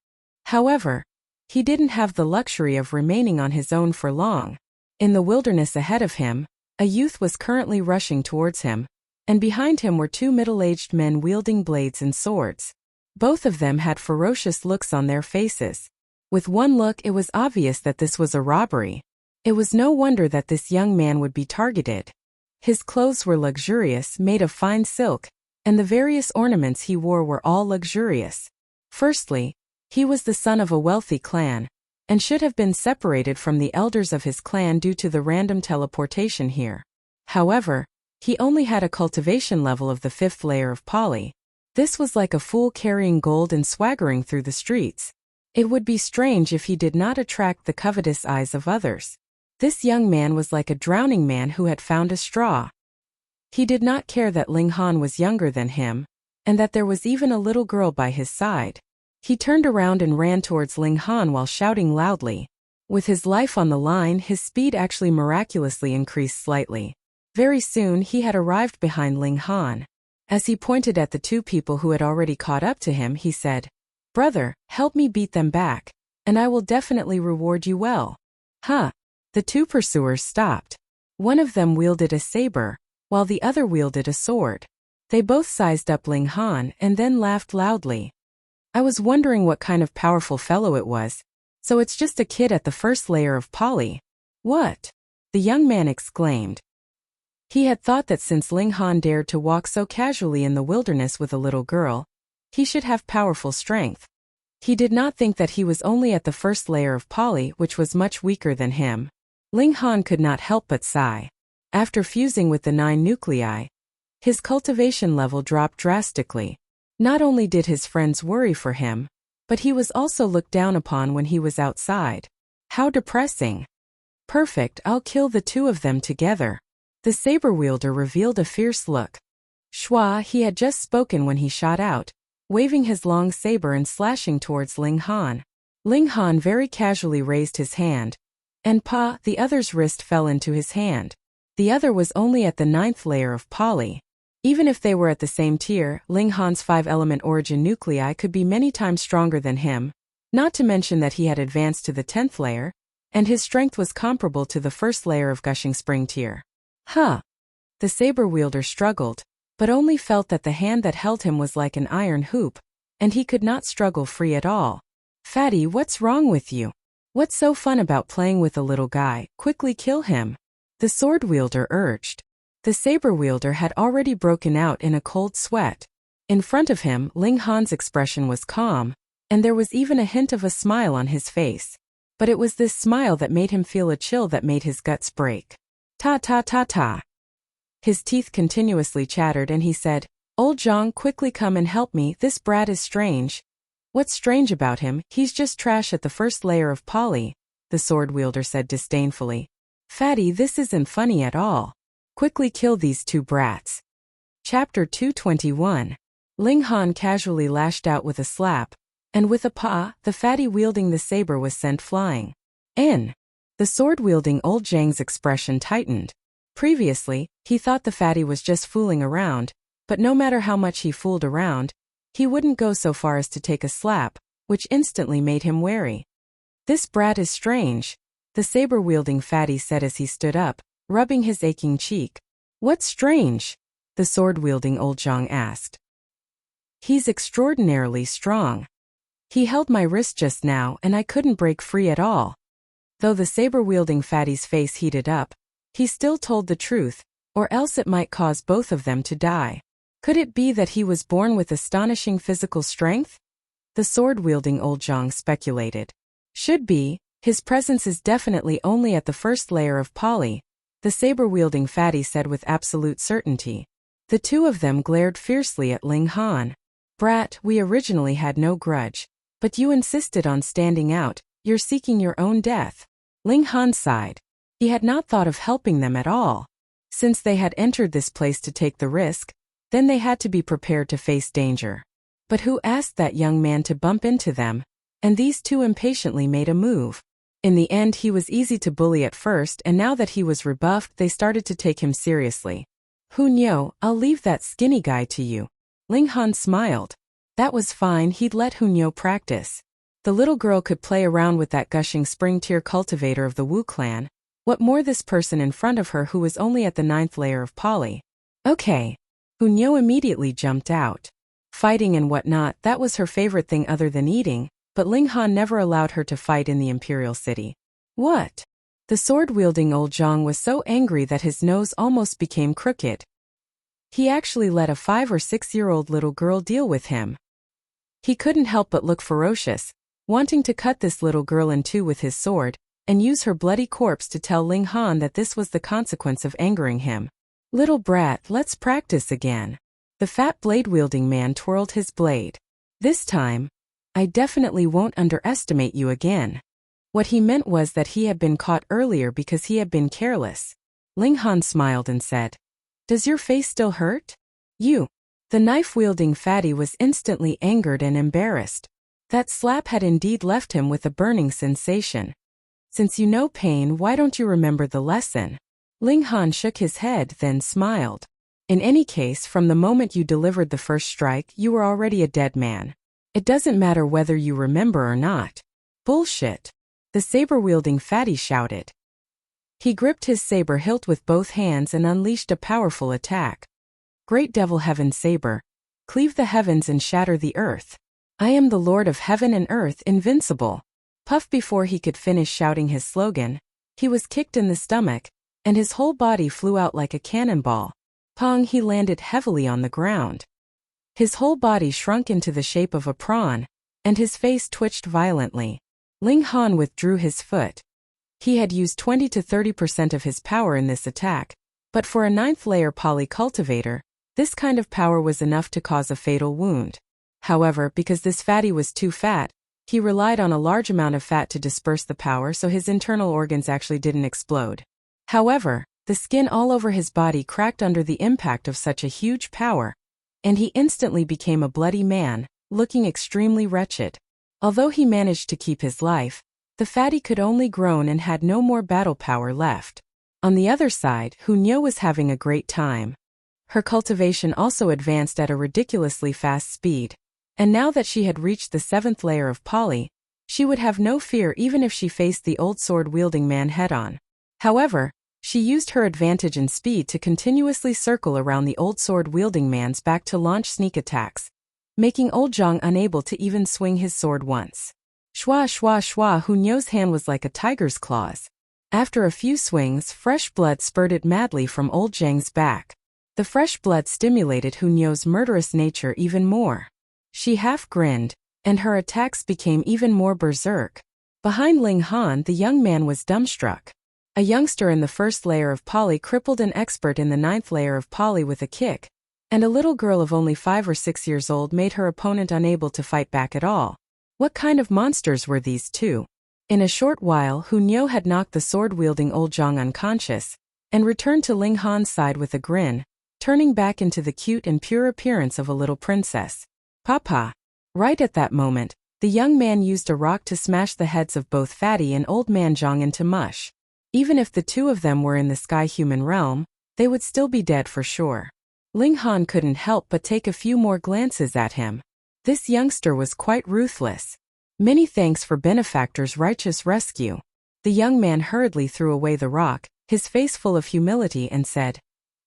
However, he didn't have the luxury of remaining on his own for long. In the wilderness ahead of him, a youth was currently rushing towards him, and behind him were 2 middle-aged men wielding blades and swords. Both of them had ferocious looks on their faces. With one look, it was obvious that this was a robbery. It was no wonder that this young man would be targeted. His clothes were luxurious, made of fine silk, and the various ornaments he wore were all luxurious. Firstly, he was the son of a wealthy clan, and should have been separated from the elders of his clan due to the random teleportation here. However, he only had a cultivation level of the 5th layer of poly. This was like a fool carrying gold and swaggering through the streets. It would be strange if he did not attract the covetous eyes of others. This young man was like a drowning man who had found a straw. He did not care that Ling Han was younger than him, and that there was even a little girl by his side. He turned around and ran towards Ling Han while shouting loudly. With his life on the line, his speed actually miraculously increased slightly. Very soon he had arrived behind Ling Han. As he pointed at the 2 people who had already caught up to him, he said, "Brother, help me beat them back, and I will definitely reward you well." Huh. The 2 pursuers stopped. One of them wielded a saber, while the other wielded a sword. They both sized up Ling Han and then laughed loudly. I was wondering what kind of powerful fellow it was. So it's just a kid at the 1st layer of poly. What? The young man exclaimed. He had thought that since Ling Han dared to walk so casually in the wilderness with a little girl, he should have powerful strength. He did not think that he was only at the 1st layer of poly, which was much weaker than him. Ling Han could not help but sigh. After fusing with the 9 nuclei, his cultivation level dropped drastically. Not only did his friends worry for him, but he was also looked down upon when he was outside. How depressing. Perfect, I'll kill the 2 of them together. The saber wielder revealed a fierce look. Shua, he had just spoken when he shot out, waving his long saber and slashing towards Ling Han. Ling Han very casually raised his hand, And pa, the other's wrist fell into his hand. The other was only at the 9th layer of poly. Even if they were at the same tier, Ling Han's 5-element origin nuclei could be many times stronger than him, not to mention that he had advanced to the 10th layer, and his strength was comparable to the 1st layer of gushing spring tier. Huh. The saber wielder struggled, but only felt that the hand that held him was like an iron hoop, and he could not struggle free at all. Fatty, what's wrong with you? What's so fun about playing with a little guy? Quickly kill him. The sword wielder urged. The saber wielder had already broken out in a cold sweat. In front of him, Ling Han's expression was calm, and there was even a hint of a smile on his face. But it was this smile that made him feel a chill that made his guts break. Ta ta ta ta. His teeth continuously chattered and he said, Old Zhang, quickly come and help me, this brat is strange. What's strange about him? He's just trash at the 1st layer of poly, the sword wielder said disdainfully. Fatty, this isn't funny at all. Quickly kill these 2 brats. Chapter 221. Ling Han casually lashed out with a slap, and with a paw, the fatty wielding the saber was sent flying. The sword-wielding old Zhang's expression tightened. Previously, he thought the fatty was just fooling around, but no matter how much he fooled around, he wouldn't go so far as to take a slap, which instantly made him wary. This brat is strange, the saber-wielding fatty said as he stood up, rubbing his aching cheek. What's strange? The sword-wielding old Zhang asked. He's extraordinarily strong. He held my wrist just now and I couldn't break free at all. Though the saber-wielding fatty's face heated up, he still told the truth, or else it might cause both of them to die. Could it be that he was born with astonishing physical strength? The sword-wielding old Zhang speculated. Should be, his presence is definitely only at the 1st layer of poly, the saber-wielding fatty said with absolute certainty. The 2 of them glared fiercely at Ling Han. Brat, we originally had no grudge, but you insisted on standing out, you're seeking your own death. Ling Han sighed. He had not thought of helping them at all. Since they had entered this place to take the risk, then they had to be prepared to face danger. But who asked that young man to bump into them? And these 2 impatiently made a move. In the end, he was easy to bully at first, and now that he was rebuffed, they started to take him seriously. Hunyo, I'll leave that skinny guy to you. Ling Han smiled. That was fine, he'd let Hunyo practice. The little girl could play around with that gushing spring tier cultivator of the Wu clan. What more this person in front of her who was only at the 9th layer of poly? Okay. Hunyo immediately jumped out. Fighting and whatnot, that was her favorite thing other than eating, but Ling Han never allowed her to fight in the imperial city. What? The sword-wielding old Zhang was so angry that his nose almost became crooked. He actually let a 5 or 6-year-old little girl deal with him. He couldn't help but look ferocious, wanting to cut this little girl in 2 with his sword, and use her bloody corpse to tell Ling Han that this was the consequence of angering him. Little brat, let's practice again. The fat blade-wielding man twirled his blade. This time, I definitely won't underestimate you again. What he meant was that he had been caught earlier because he had been careless. Ling Han smiled and said, Does your face still hurt? You. The knife-wielding fatty was instantly angered and embarrassed. That slap had indeed left him with a burning sensation. Since you know pain, why don't you remember the lesson? Ling Han shook his head, then smiled. In any case, from the moment you delivered the first strike, you were already a dead man. It doesn't matter whether you remember or not. Bullshit. The saber-wielding fatty shouted. He gripped his saber hilt with both hands and unleashed a powerful attack. Great Devil Heaven Saber, cleave the heavens and shatter the earth. I am the Lord of Heaven and Earth, invincible. Puff before he could finish shouting his slogan, he was kicked in the stomach, and his whole body flew out like a cannonball. Pong, he landed heavily on the ground. His whole body shrunk into the shape of a prawn, and his face twitched violently. Ling Han withdrew his foot. He had used 20 to 30% of his power in this attack, but for a 9th layer poly cultivator, this kind of power was enough to cause a fatal wound. However, because this fatty was too fat, he relied on a large amount of fat to disperse the power, so his internal organs actually didn't explode. However, the skin all over his body cracked under the impact of such a huge power, and he instantly became a bloody man, looking extremely wretched. Although he managed to keep his life, The fatty could only groan and had no more battle power left. On the other side, Wuxia was having a great time. Her cultivation also advanced at a ridiculously fast speed. And now that she had reached the 7th layer of poly, she would have no fear even if she faced the old sword-wielding man head-on. However, she used her advantage in speed to continuously circle around the old sword-wielding man's back to launch sneak attacks, making old Zhang unable to even swing his sword once. Shwa shwa shwa, Wuxia's hand was like a tiger's claws. After a few swings, fresh blood spurted madly from old Zhang's back. The fresh blood stimulated Wuxia's murderous nature even more. She half grinned, and her attacks became even more berserk. Behind Ling Han, the young man was dumbstruck. A youngster in the 1st layer of poly crippled an expert in the 9th layer of poly with a kick, and a little girl of only 5 or 6 years old made her opponent unable to fight back at all. What kind of monsters were these two? In a short while, Wuxia had knocked the sword-wielding old Zhang unconscious, and returned to Ling Han's side with a grin, turning back into the cute and pure appearance of a little princess. Papa. Right at that moment, the young man used a rock to smash the heads of both Fatty and Old Man Zhang into mush. Even if the two of them were in the sky-human realm, they would still be dead for sure. Ling Han couldn't help but take a few more glances at him. This youngster was quite ruthless. Many thanks for Benefactor's righteous rescue. The young man hurriedly threw away the rock, his face full of humility, and said,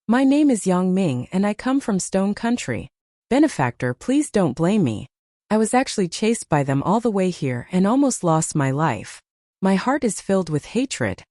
"My name is Yang Ming and I come from Stone Country. Benefactor, please don't blame me. I was actually chased by them all the way here and almost lost my life. My heart is filled with hatred.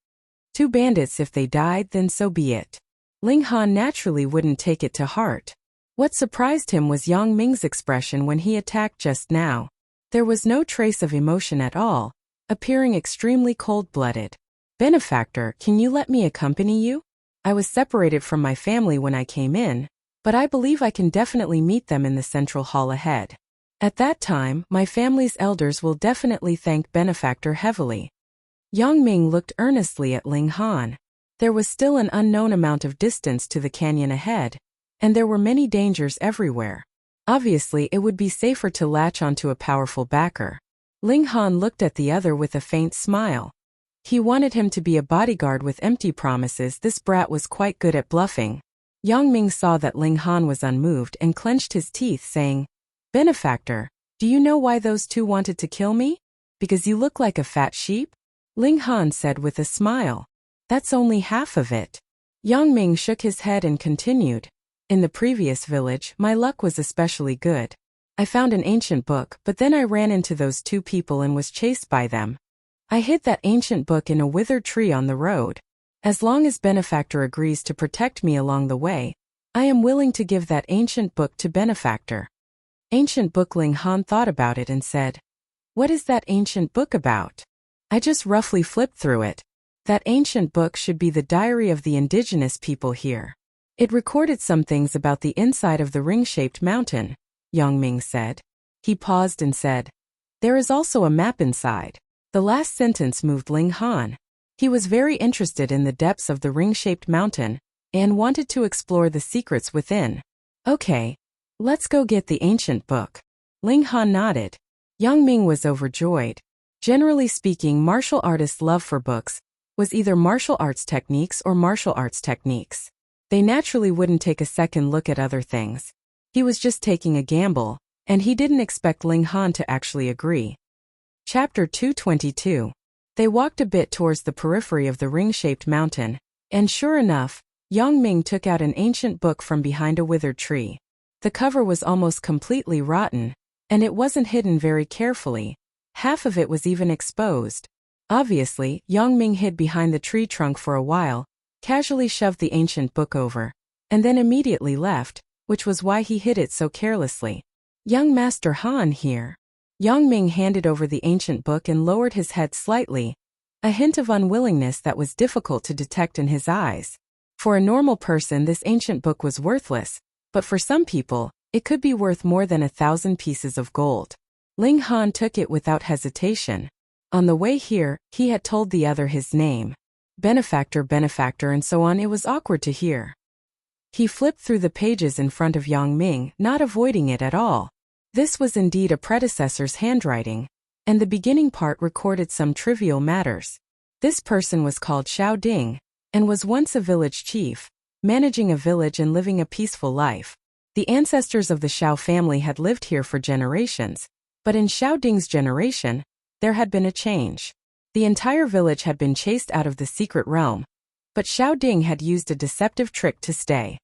2 bandits, if they died, then so be it." Ling Han naturally wouldn't take it to heart. What surprised him was Yang Ming's expression when he attacked just now. There was no trace of emotion at all, appearing extremely cold-blooded. "Benefactor, can you let me accompany you? I was separated from my family when I came in, but I believe I can definitely meet them in the central hall ahead. At that time, my family's elders will definitely thank Benefactor heavily." Yang Ming looked earnestly at Ling Han. There was still an unknown amount of distance to the canyon ahead, and there were many dangers everywhere. Obviously, it would be safer to latch onto a powerful backer. Ling Han looked at the other with a faint smile. He wanted him to be a bodyguard with empty promises. This brat was quite good at bluffing. Yang Ming saw that Ling Han was unmoved and clenched his teeth, saying, "Benefactor, do you know why those two wanted to kill me? Because you look like a fat sheep?" Ling Han said with a smile. "That's only half of it." Yang Ming shook his head and continued, "In the previous village, my luck was especially good. I found an ancient book, but then I ran into those 2 people and was chased by them. I hid that ancient book in a withered tree on the road. As long as Benefactor agrees to protect me along the way, I am willing to give that ancient book to Benefactor." Ancient book. Ling Han thought about it and said, "What is that ancient book about?" "I just roughly flipped through it. That ancient book should be the diary of the indigenous people here. It recorded some things about the inside of the ring-shaped mountain," Yang Ming said. He paused and said, "There is also a map inside." The last sentence moved Ling Han. He was very interested in the depths of the ring-shaped mountain and wanted to explore the secrets within. "Okay, let's go get the ancient book." Ling Han nodded. Yang Ming was overjoyed. Generally speaking, martial artists' love for books was either martial arts techniques or martial arts techniques. They naturally wouldn't take a second look at other things. He was just taking a gamble, and he didn't expect Ling Han to actually agree. Chapter 222. They walked a bit towards the periphery of the ring-shaped mountain, and sure enough, Yang Ming took out an ancient book from behind a withered tree. The cover was almost completely rotten, and it wasn't hidden very carefully. Half of it was even exposed. Obviously, Yang Ming hid behind the tree trunk for a while, casually shoved the ancient book over, and then immediately left, which was why he hid it so carelessly. "Young Master Han here." Yang Ming handed over the ancient book and lowered his head slightly, a hint of unwillingness that was difficult to detect in his eyes. For a normal person, this ancient book was worthless, but for some people, it could be worth more than 1,000 pieces of gold. Ling Han took it without hesitation. On the way here, he had told the other his name. Benefactor, Benefactor, and so on. It was awkward to hear. He flipped through the pages in front of Yang Ming, not avoiding it at all. This was indeed a predecessor's handwriting. and the beginning part recorded some trivial matters. This person was called Xiao Ding, and was once a village chief, managing a village and living a peaceful life. The ancestors of the Xiao family had lived here for generations, but in Xiao Ding's generation, there had been a change. The entire village had been chased out of the secret realm, but Xiao Ding had used a deceptive trick to stay.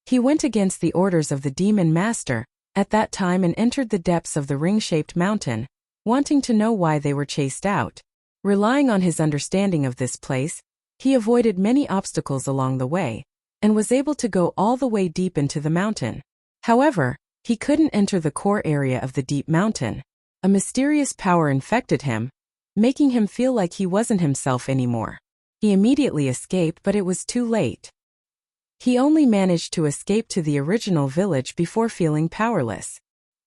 He went against the orders of the demon master at that time and entered the depths of the ring-shaped mountain, wanting to know why they were chased out. Relying on his understanding of this place, he avoided many obstacles along the way, and was able to go all the way deep into the mountain. However, he couldn't enter the core area of the deep mountain. A mysterious power infected him, making him feel like he wasn't himself anymore. He immediately escaped, but it was too late. He only managed to escape to the original village before feeling powerless.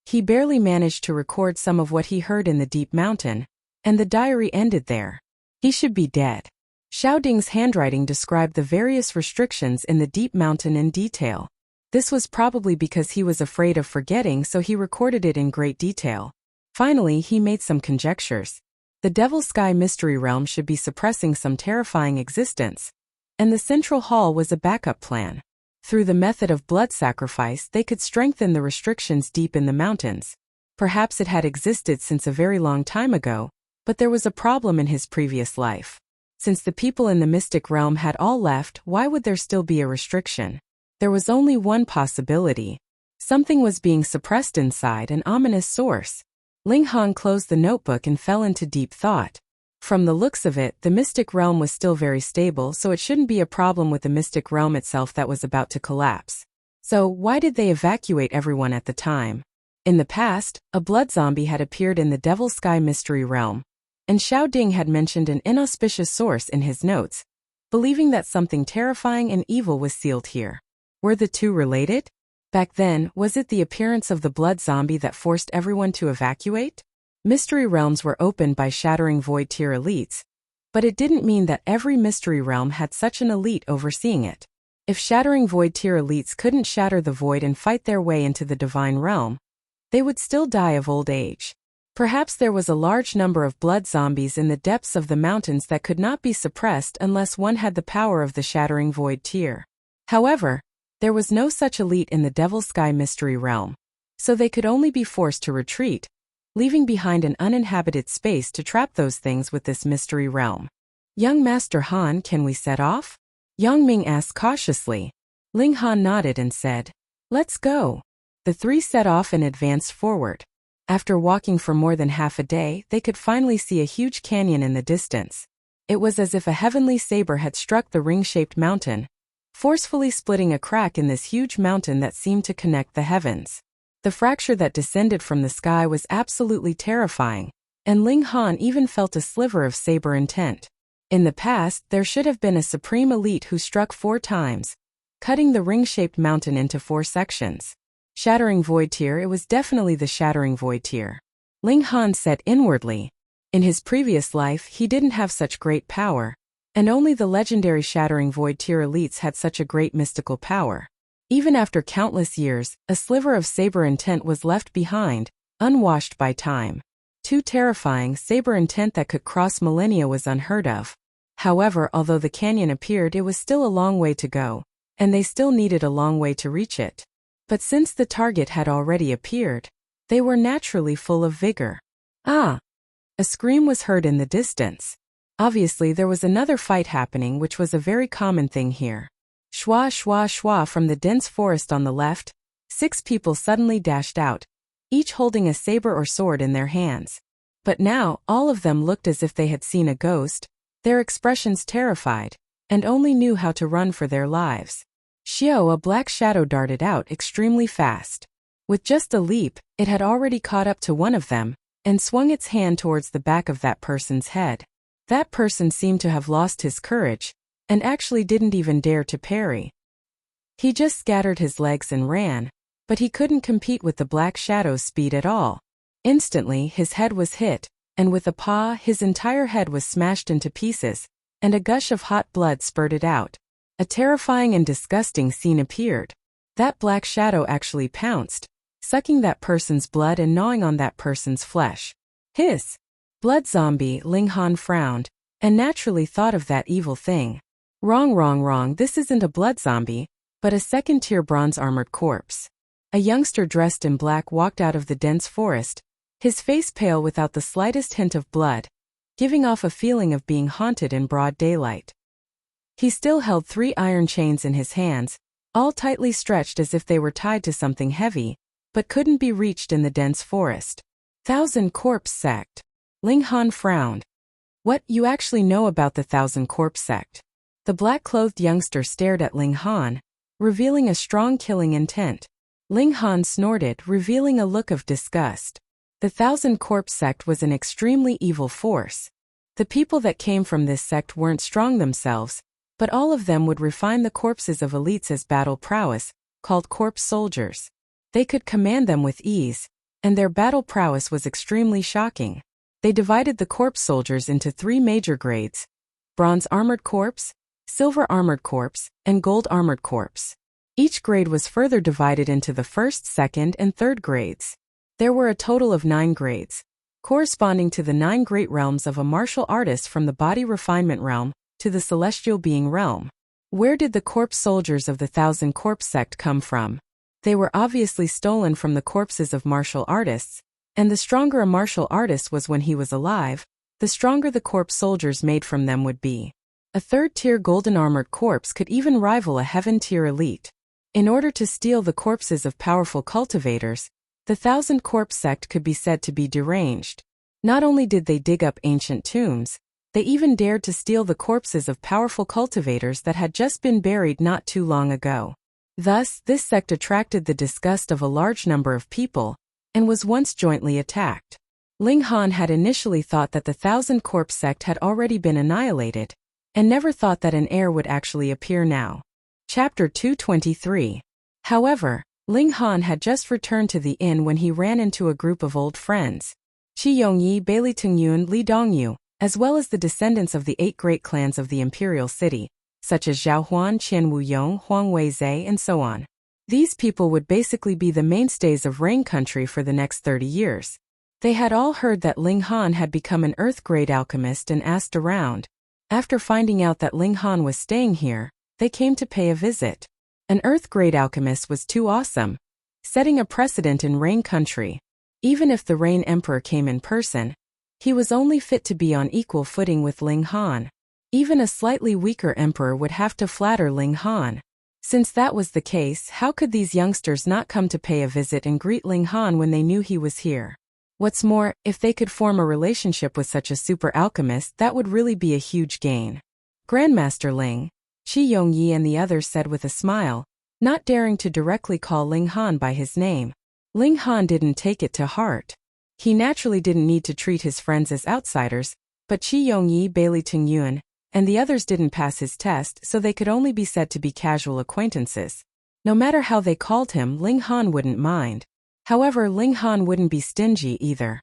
He barely managed to record some of what he heard in the deep mountain, and the diary ended there. He should be dead. Xiao Ding's handwriting described the various restrictions in the deep mountain in detail. This was probably because he was afraid of forgetting, so he recorded it in great detail. Finally, he made some conjectures. The Devil's Sky Mystery Realm should be suppressing some terrifying existence, and the Central Hall was a backup plan. Through the method of blood sacrifice, they could strengthen the restrictions deep in the mountains. Perhaps it had existed since a very long time ago, but there was a problem in his previous life. Since the people in the mystic realm had all left, why would there still be a restriction? There was only one possibility. Something was being suppressed inside, an ominous source. Ling Han closed the notebook and fell into deep thought. From the looks of it, the mystic realm was still very stable, so it shouldn't be a problem with the mystic realm itself that was about to collapse. So, why did they evacuate everyone at the time? In the past, a blood zombie had appeared in the Devil's Sky Mystery Realm, and Xiao Ding had mentioned an inauspicious source in his notes, believing that something terrifying and evil was sealed here. Were the two related? Back then, was it the appearance of the blood zombie that forced everyone to evacuate? Mystery realms were opened by shattering void tier elites, but it didn't mean that every mystery realm had such an elite overseeing it. If shattering void tier elites couldn't shatter the void and fight their way into the divine realm, they would still die of old age. Perhaps there was a large number of blood zombies in the depths of the mountains that could not be suppressed unless one had the power of the shattering void tier. However, there was no such elite in the Devil's Sky Mystery Realm, so they could only be forced to retreat, leaving behind an uninhabited space to trap those things with this mystery realm. Young Master Han, can we set off? Yang Ming asked cautiously. Ling Han nodded and said, "Let's go." The three set off and advanced forward. After walking for more than half a day, they could finally see a huge canyon in the distance. It was as if a heavenly saber had struck the ring-shaped mountain, forcefully splitting a crack in this huge mountain that seemed to connect the heavens. The fracture that descended from the sky was absolutely terrifying, and Ling Han even felt a sliver of saber intent. In the past, there should have been a supreme elite who struck 4 times, cutting the ring-shaped mountain into 4 sections. Shattering void tier, it was definitely the shattering void tier. Ling Han said inwardly. In his previous life, he didn't have such great power, and only the legendary shattering void tier elites had such a great mystical power. Even after countless years, a sliver of saber intent was left behind, unwashed by time. Too terrifying, saber intent that could cross millennia was unheard of. However, although the canyon appeared, it was still a long way to go, and they still needed a long way to reach it. But since the target had already appeared, they were naturally full of vigor. Ah! A scream was heard in the distance. Obviously, there was another fight happening, which was a very common thing here. Shwa shwa shwa from the dense forest on the left, 6 people suddenly dashed out, each holding a saber or sword in their hands. But now, all of them looked as if they had seen a ghost, their expressions terrified, and only knew how to run for their lives. Xiao, a black shadow, darted out extremely fast. With just a leap, it had already caught up to one of them, and swung its hand towards the back of that person's head. That person seemed to have lost his courage, and actually didn't even dare to parry. He just scattered his legs and ran, but he couldn't compete with the black shadow's speed at all. Instantly, his head was hit, and with a paw, his entire head was smashed into pieces, and a gush of hot blood spurted out. A terrifying and disgusting scene appeared. That black shadow actually pounced, sucking that person's blood and gnawing on that person's flesh. Hiss! Blood zombie, Ling Han frowned, and naturally thought of that evil thing. Wrong, this isn't a blood zombie, but a second-tier bronze-armored corpse. A youngster dressed in black walked out of the dense forest, his face pale without the slightest hint of blood, giving off a feeling of being haunted in broad daylight. He still held 3 iron chains in his hands, all tightly stretched as if they were tied to something heavy, but couldn't be reached in the dense forest. 1,000 Corpse Sect. Ling Han frowned. What, you actually know about the 1,000 Corpse Sect? The black-clothed youngster stared at Ling Han, revealing a strong killing intent. Ling Han snorted, revealing a look of disgust. The 1,000 Corpse Sect was an extremely evil force. The people that came from this sect weren't strong themselves, but all of them would refine the corpses of elites as battle prowess, called corpse soldiers. They could command them with ease, and their battle prowess was extremely shocking. They divided the corpse soldiers into 3 major grades: bronze armored corpse, silver armored corpse, and gold armored corpse. Each grade was further divided into the first, second, and third grades. There were a total of 9 grades, corresponding to the 9 great realms of a martial artist, from the body refinement realm to the celestial being realm. Where did the corpse soldiers of the 1,000 Corpse Sect come from? They were obviously stolen from the corpses of martial artists, and the stronger a martial artist was when he was alive, the stronger the corpse soldiers made from them would be. A third-tier golden armored corpse could even rival a heaven-tier elite. In order to steal the corpses of powerful cultivators, the 1,000 Corpse Sect could be said to be deranged. Not only did they dig up ancient tombs, they even dared to steal the corpses of powerful cultivators that had just been buried not too long ago. Thus, this sect attracted the disgust of a large number of people, and was once jointly attacked. Ling Han had initially thought that the 1,000 Corpse Sect had already been annihilated, and never thought that an heir would actually appear now. Chapter 223. However, Ling Han had just returned to the inn when he ran into a group of old friends. Qi Yongyi, Bailey Tingyun, Li Dongyu, as well as the descendants of the 8 great clans of the imperial city, such as Zhao Huan, Qian Wuyong, Huang Weizhe, and so on. These people would basically be the mainstays of Rain Country for the next 30 years. They had all heard that Ling Han had become an Earth-grade alchemist and asked around. After finding out that Ling Han was staying here, they came to pay a visit. An Earth-grade alchemist was too awesome, setting a precedent in Rain Country. Even if the Rain Emperor came in person, he was only fit to be on equal footing with Ling Han. Even a slightly weaker emperor would have to flatter Ling Han. Since that was the case, how could these youngsters not come to pay a visit and greet Ling Han when they knew he was here? What's more, if they could form a relationship with such a super alchemist, that would really be a huge gain. Grandmaster Ling, Qi Yongyi and the others said with a smile, not daring to directly call Ling Han by his name. Ling Han didn't take it to heart. He naturally didn't need to treat his friends as outsiders, but Qi Yongyi, Bailey Tingyun, and the others didn't pass his test, so they could only be said to be casual acquaintances. No matter how they called him, Ling Han wouldn't mind. However, Ling Han wouldn't be stingy either.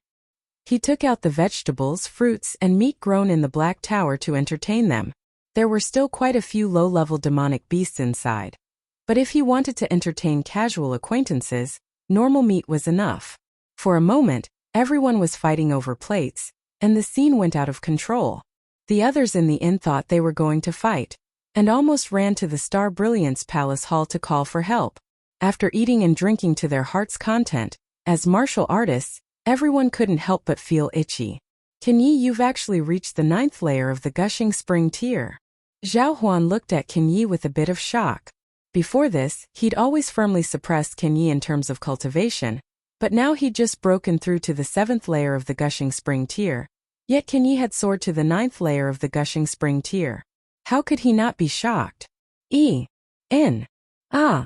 He took out the vegetables, fruits, and meat grown in the Black Tower to entertain them. There were still quite a few low-level demonic beasts inside. But if he wanted to entertain casual acquaintances, normal meat was enough. For a moment, everyone was fighting over plates, and the scene went out of control. The others in the inn thought they were going to fight, and almost ran to the Star Brilliance Palace Hall to call for help. After eating and drinking to their heart's content, as martial artists, everyone couldn't help but feel itchy. Qinyi, you've actually reached the 9th layer of the Gushing Spring tier. Zhao Huan looked at Qinyi with a bit of shock. Before this, he'd always firmly suppressed Qinyi in terms of cultivation, but now he'd just broken through to the 7th layer of the Gushing Spring tier. Yet Qinyi had soared to the 9th layer of the Gushing Spring tier. How could he not be shocked? Ah!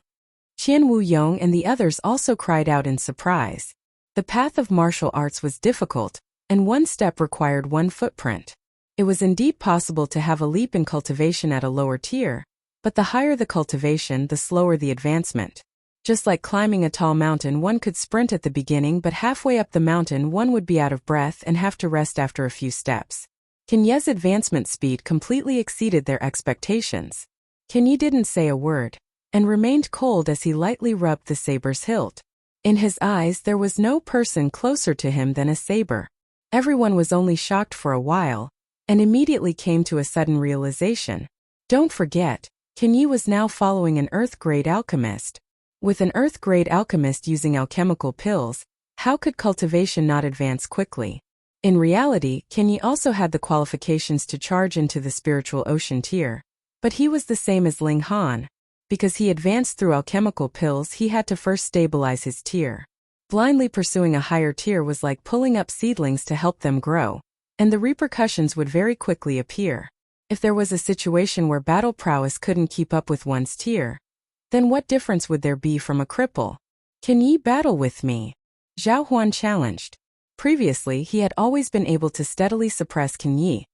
Qian Wuyong and the others also cried out in surprise. The path of martial arts was difficult, and one step required one footprint. It was indeed possible to have a leap in cultivation at a lower tier, but the higher the cultivation, the slower the advancement. Just like climbing a tall mountain, one could sprint at the beginning, but halfway up the mountain one would be out of breath and have to rest after a few steps. Qinyi's advancement speed completely exceeded their expectations. Qinyi didn't say a word, and remained cold as he lightly rubbed the saber's hilt. In his eyes there was no person closer to him than a saber. Everyone was only shocked for a while, and immediately came to a sudden realization. Don't forget, Qin Yi was now following an Earth-grade alchemist. With an Earth-grade alchemist using alchemical pills, how could cultivation not advance quickly? In reality, Qin Yi also had the qualifications to charge into the spiritual ocean tier. But he was the same as Ling Han. Because he advanced through alchemical pills, he had to first stabilize his tier. Blindly pursuing a higher tier was like pulling up seedlings to help them grow, and the repercussions would very quickly appear. If there was a situation where battle prowess couldn't keep up with one's tier, then what difference would there be from a cripple? Can ye battle with me? Zhao Huan challenged. Previously, he had always been able to steadily suppress Qin Yi,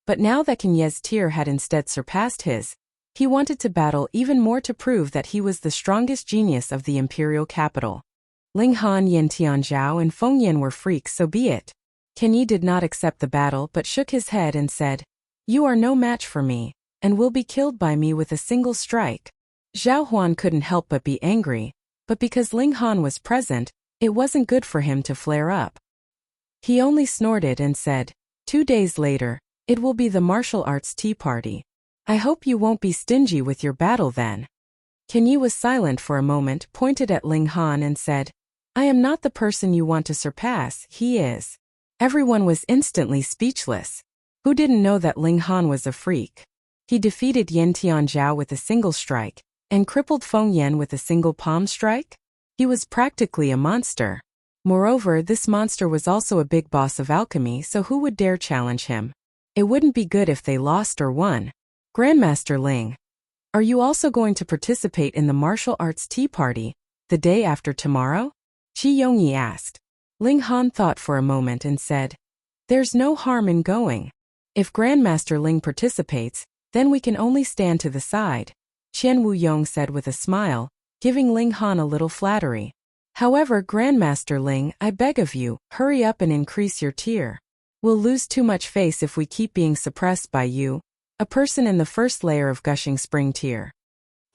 but now that Qin Yi's tier had instead surpassed his, he wanted to battle even more to prove that he was the strongest genius of the imperial capital. Ling Han, Yan Tianzhao, and Feng Yan were freaks, so be it. Qin Yi did not accept the battle but shook his head and said, "You are no match for me, and will be killed by me with a single strike." Zhao Huan couldn't help but be angry, but because Ling Han was present, it wasn't good for him to flare up. He only snorted and said, 2 days later, it will be the martial arts tea party. I hope you won't be stingy with your battle then. Qin Yi was silent for a moment, pointed at Ling Han and said, I am not the person you want to surpass, he is. Everyone was instantly speechless. Who didn't know that Ling Han was a freak? He defeated Yan Tianzhao with a single strike, and crippled Feng Yan with a single palm strike? He was practically a monster. Moreover, this monster was also a big boss of alchemy, so who would dare challenge him? It wouldn't be good if they lost or won. Grandmaster Ling, are you also going to participate in the martial arts tea party, the day after tomorrow? Qi Yongyi asked. Ling Han thought for a moment and said, There's no harm in going. If Grandmaster Ling participates, then we can only stand to the side, Qian Wuyong said with a smile, giving Ling Han a little flattery. However, Grandmaster Ling, I beg of you, hurry up and increase your tier. We'll lose too much face if we keep being suppressed by you, a person in the first layer of Gushing Spring tier.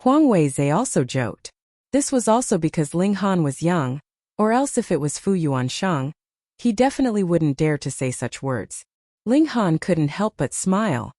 Huang Weizhe also joked. This was also because Ling Han was young, or else if it was Fu Yuansheng, he definitely wouldn't dare to say such words. Ling Han couldn't help but smile.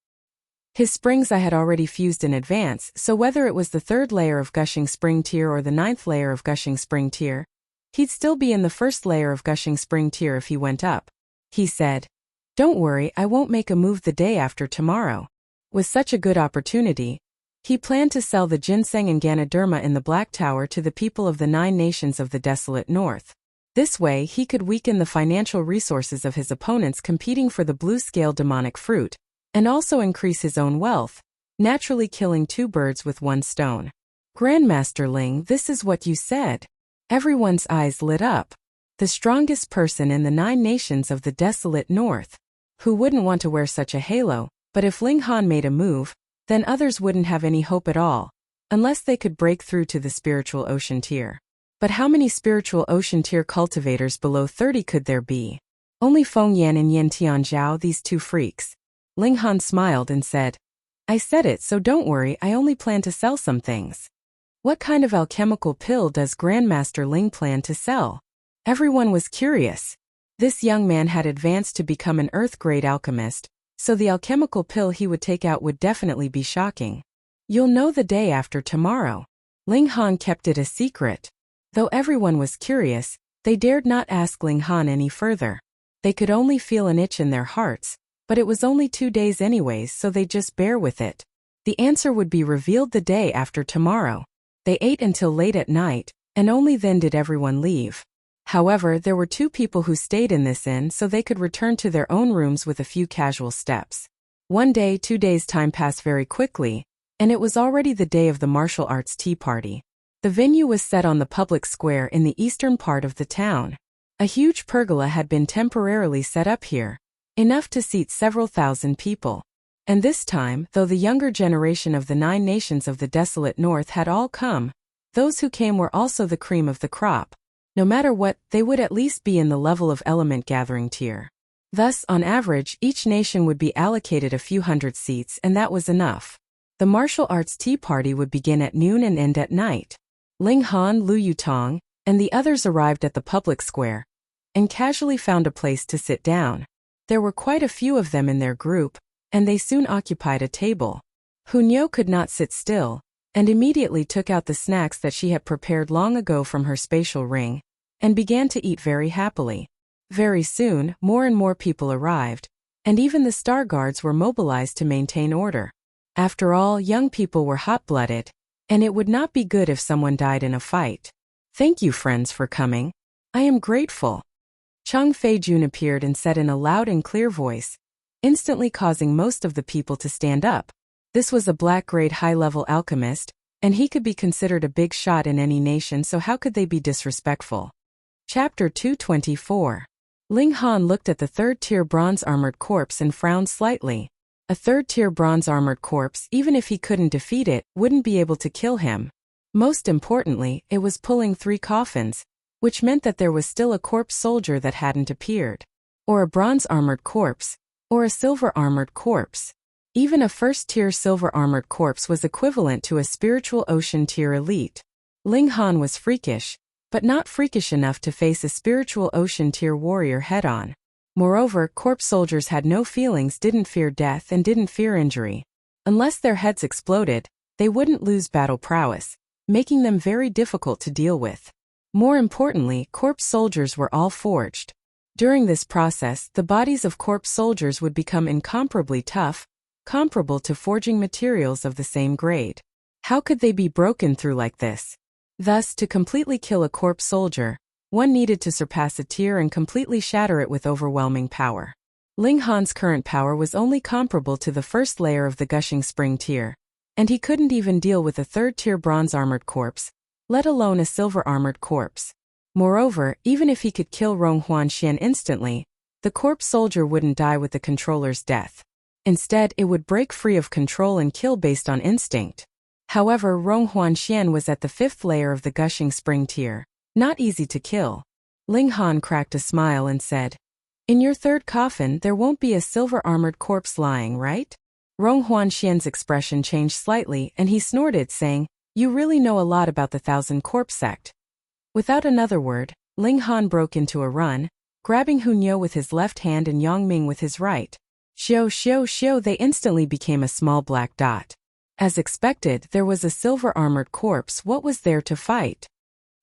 His springs I had already fused in advance, so whether it was the 3rd layer of Gushing Spring tier or the 9th layer of Gushing Spring tier, he'd still be in the 1st layer of Gushing Spring tier if he went up. He said, Don't worry, I won't make a move the day after tomorrow. With such a good opportunity, he planned to sell the ginseng and Ganoderma in the Black Tower to the people of the 9 nations of the desolate north. This way he could weaken the financial resources of his opponents competing for the blue-scale demonic fruit, and also increase his own wealth, naturally killing 2 birds with 1 stone. Grandmaster Ling, this is what you said. Everyone's eyes lit up. The strongest person in the 9 nations of the desolate north. Who wouldn't want to wear such a halo? But if Ling Han made a move, then others wouldn't have any hope at all, unless they could break through to the spiritual ocean tier. But how many spiritual ocean tier cultivators below 30 could there be? Only Feng Yan and Yan Tianzhao, these 2 freaks. Ling Han smiled and said, I said it, so don't worry, I only plan to sell some things. What kind of alchemical pill does Grandmaster Ling plan to sell? Everyone was curious. This young man had advanced to become an Earth-grade alchemist, so the alchemical pill he would take out would definitely be shocking. You'll know the day after tomorrow. Ling Han kept it a secret. Though everyone was curious, they dared not ask Ling Han any further. They could only feel an itch in their hearts, but it was only 2 days anyways, so they'd just bear with it. The answer would be revealed the day after tomorrow. They ate until late at night, and only then did everyone leave. However, there were 2 people who stayed in this inn so they could return to their own rooms with a few casual steps. 1 day, 2 days time passed very quickly, and it was already the day of the martial arts tea party. The venue was set on the public square in the eastern part of the town. A huge pergola had been temporarily set up here, enough to seat several thousand people. And this time, though the younger generation of the 9 nations of the desolate north had all come, those who came were also the cream of the crop. No matter what, they would at least be in the level of element gathering tier. Thus, on average, each nation would be allocated a few hundred seats, and that was enough. The martial arts tea party would begin at noon and end at night. Ling Han, Lu Yutong, and the others arrived at the public square, and casually found a place to sit down. There were quite a few of them in their group, and they soon occupied a table. Hunyo could not sit still, and immediately took out the snacks that she had prepared long ago from her spatial ring, and began to eat very happily. Very soon, more and more people arrived, and even the star guards were mobilized to maintain order. After all, young people were hot-blooded, and it would not be good if someone died in a fight. Thank you, friends, for coming. I am grateful. Chang Fei-jun appeared and said in a loud and clear voice, instantly causing most of the people to stand up. This was a black-grade high-level alchemist, and he could be considered a big shot in any nation, so how could they be disrespectful? Chapter 224. Ling Han looked at the third-tier bronze-armored corpse and frowned slightly. A third-tier bronze-armored corpse, even if he couldn't defeat it, wouldn't be able to kill him. Most importantly, it was pulling 3 coffins, which meant that there was still a corpse soldier that hadn't appeared. Or a bronze-armored corpse, or a silver-armored corpse. Even a first-tier silver-armored corpse was equivalent to a spiritual ocean tier elite. Ling Han was freakish, but not freakish enough to face a spiritual ocean tier warrior head-on. Moreover, corpse soldiers had no feelings, didn't fear death, and didn't fear injury. Unless their heads exploded, they wouldn't lose battle prowess, making them very difficult to deal with. More importantly, corpse soldiers were all forged. During this process, the bodies of corpse soldiers would become incomparably tough, comparable to forging materials of the same grade. How could they be broken through like this? Thus, to completely kill a corpse soldier, one needed to surpass a tier and completely shatter it with overwhelming power. Ling Han's current power was only comparable to the first layer of the gushing spring tier, and he couldn't even deal with a third-tier bronze-armored corpse, let alone a silver-armored corpse. Moreover, even if he could kill Rong Huanxian instantly, the corpse soldier wouldn't die with the controller's death. Instead, it would break free of control and kill based on instinct. However, Rong Huanxian was at the 5th layer of the gushing spring tier, not easy to kill. Ling Han cracked a smile and said, "In your 3rd coffin there won't be a silver-armored corpse lying, right?" Rong Huanxian's expression changed slightly and he snorted, saying, "You really know a lot about the Thousand Corpse sect." Without another word, Ling Han broke into a run, grabbing Hunyo with his left hand and Yang Ming with his right. Xiao xiao xiao, they instantly became a small black dot. As expected, there was a silver-armored corpse. What was there to fight?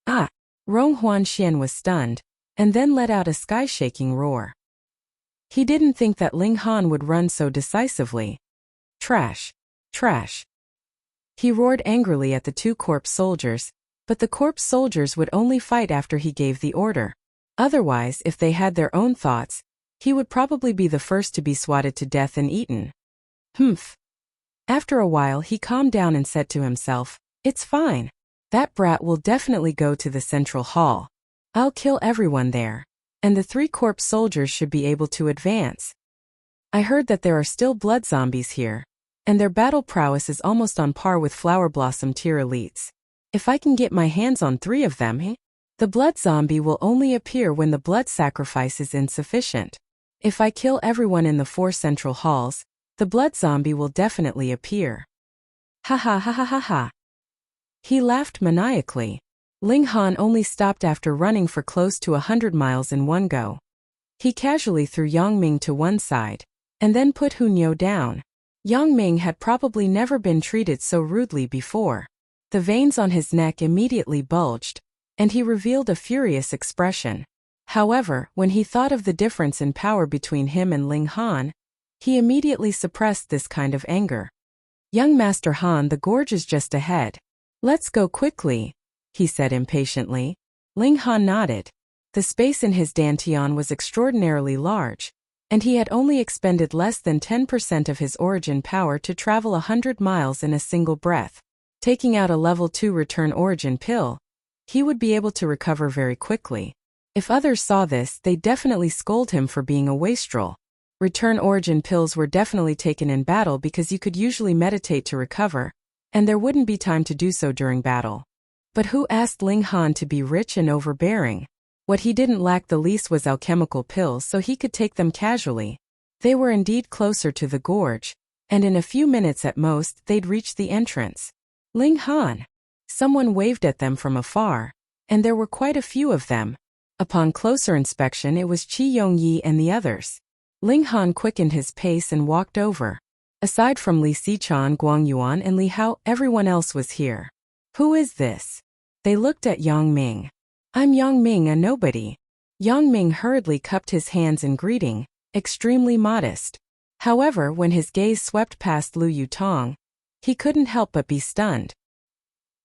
Ah! Rong Huanxian was stunned, and then let out a sky-shaking roar. He didn't think that Ling Han would run so decisively. Trash! Trash! He roared angrily at the 2 corpse soldiers, but the corpse soldiers would only fight after he gave the order. Otherwise, if they had their own thoughts, he would probably be the first to be swatted to death and eaten. Humph! After a while he calmed down and said to himself, "It's fine. That brat will definitely go to the central hall. I'll kill everyone there, and the 3 corpse soldiers should be able to advance. I heard that there are still blood zombies here, and their battle prowess is almost on par with flower blossom tier elites. If I can get my hands on 3 of them, the blood zombie will only appear when the blood sacrifice is insufficient. If I kill everyone in the 4 central halls, the blood zombie will definitely appear." Ha ha ha ha ha ha. He laughed maniacally. Ling Han only stopped after running for close to 100 miles in one go. He casually threw Yang Ming to one side, and then put Hunyo down. Yang Ming had probably never been treated so rudely before. The veins on his neck immediately bulged, and he revealed a furious expression. However, when he thought of the difference in power between him and Ling Han, he immediately suppressed this kind of anger. "Young Master Han, the gorge is just ahead. Let's go quickly," he said impatiently. Ling Han nodded. The space in his dantian was extraordinarily large, and he had only expended less than 10% of his origin power to travel 100 miles in a single breath. Taking out a level 2 return origin pill, he would be able to recover very quickly. If others saw this, they'd definitely scold him for being a wastrel. Return origin pills were definitely taken in battle because you could usually meditate to recover, and there wouldn't be time to do so during battle. But who asked Ling Han to be rich and overbearing? What he didn't lack the least was alchemical pills, so he could take them casually. They were indeed closer to the gorge, and in a few minutes at most, they'd reach the entrance. Ling Han! Someone waved at them from afar, and there were quite a few of them. Upon closer inspection, it was Qi Yongyi and the others. Ling Han quickened his pace and walked over. Aside from Li Sichuan, Guang Yuan, and Li Hao, everyone else was here. Who is this? They looked at Yang Ming. I'm Yang Ming, a nobody. Yang Ming hurriedly cupped his hands in greeting, extremely modest. However, when his gaze swept past Lu Yutong, he couldn't help but be stunned.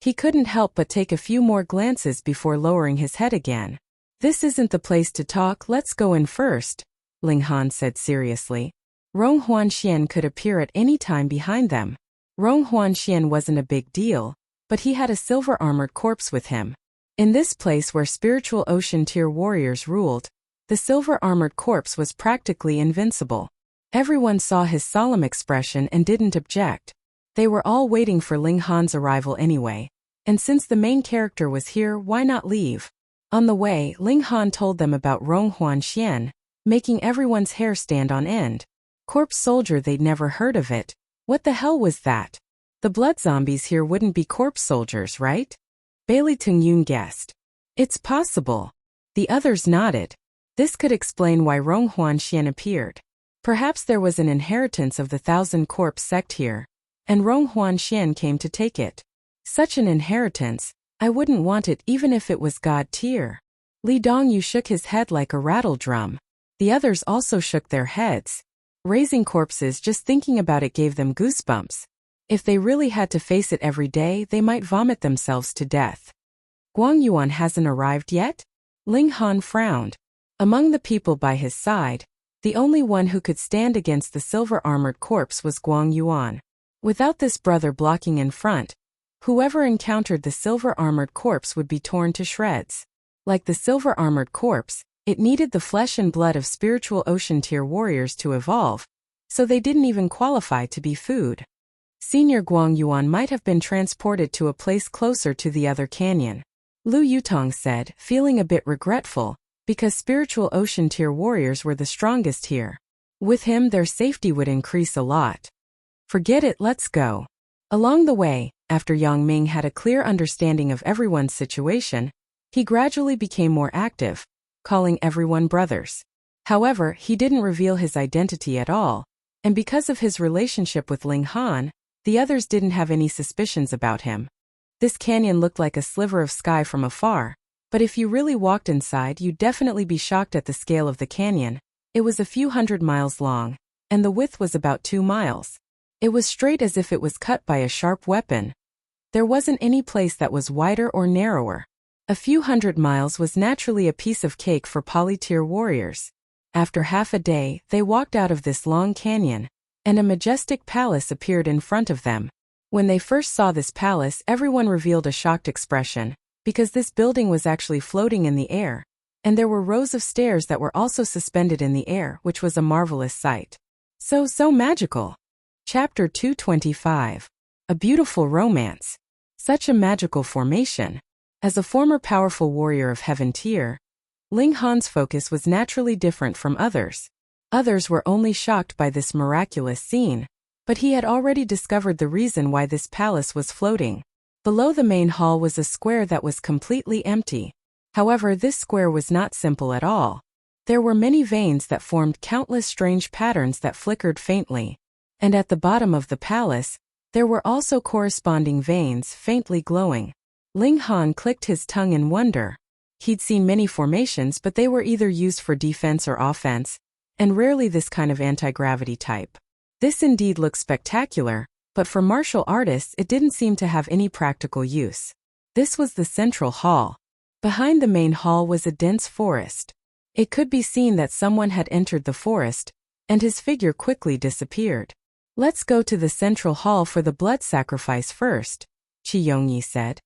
He couldn't help but take a few more glances before lowering his head again. This isn't the place to talk, let's go in first, Ling Han said seriously. Rong Huanxian could appear at any time behind them. Rong Huanxian wasn't a big deal, but he had a silver-armored corpse with him. In this place where spiritual ocean tier warriors ruled, the silver-armored corpse was practically invincible. Everyone saw his solemn expression and didn't object. They were all waiting for Ling Han's arrival anyway, and since the main character was here, why not leave? On the way, Ling Han told them about Rong Huanxian, making everyone's hair stand on end. Corpse soldier, they'd never heard of it. What the hell was that? The blood zombies here wouldn't be corpse soldiers, right? Bailey Tingyun guessed. It's possible. The others nodded. This could explain why Rong Huanxian appeared. Perhaps there was an inheritance of the Thousand Corpse sect here, and Rong Huanxian came to take it. Such an inheritance, I wouldn't want it even if it was God tier. Li Dongyu shook his head like a rattle drum. The others also shook their heads. Raising corpses, just thinking about it gave them goosebumps. If they really had to face it every day, they might vomit themselves to death. Guang Yuan hasn't arrived yet? Ling Han frowned. Among the people by his side, the only one who could stand against the silver-armored corpse was Guang Yuan. Without this brother blocking in front, whoever encountered the silver-armored corpse would be torn to shreds. Like the silver-armored corpse, it needed the flesh and blood of spiritual ocean tier warriors to evolve, so they didn't even qualify to be food. Senior Guang Yuan might have been transported to a place closer to the other canyon. Lu Yutong said, feeling a bit regretful, because spiritual ocean tier warriors were the strongest here. With him, their safety would increase a lot. Forget it, let's go. Along the way, after Yang Ming had a clear understanding of everyone's situation, he gradually became more active, calling everyone brothers. However, he didn't reveal his identity at all, and because of his relationship with Ling Han, the others didn't have any suspicions about him. This canyon looked like a sliver of sky from afar, but if you really walked inside, you'd definitely be shocked at the scale of the canyon. It was a few hundred miles long, and the width was about 2 miles. It was straight as if it was cut by a sharp weapon. There wasn't any place that was wider or narrower. A few hundred miles was naturally a piece of cake for polytier warriors. After half a day, they walked out of this long canyon, and a majestic palace appeared in front of them. When they first saw this palace, everyone revealed a shocked expression, because this building was actually floating in the air, and there were rows of stairs that were also suspended in the air, which was a marvelous sight. So magical. Chapter 225. A beautiful romance. Such a magical formation. As a former powerful warrior of heaven tier, Ling Han's focus was naturally different from others. Others were only shocked by this miraculous scene, but he had already discovered the reason why this palace was floating. Below the main hall was a square that was completely empty. However, this square was not simple at all. There were many veins that formed countless strange patterns that flickered faintly. And at the bottom of the palace, there were also corresponding veins faintly glowing. Ling Han clicked his tongue in wonder. He'd seen many formations, but they were either used for defense or offense, and rarely this kind of anti-gravity type. This indeed looked spectacular, but for martial artists it didn't seem to have any practical use. This was the central hall. Behind the main hall was a dense forest. It could be seen that someone had entered the forest, and his figure quickly disappeared. Let's go to the central hall for the blood sacrifice first, Qi Yongyi said.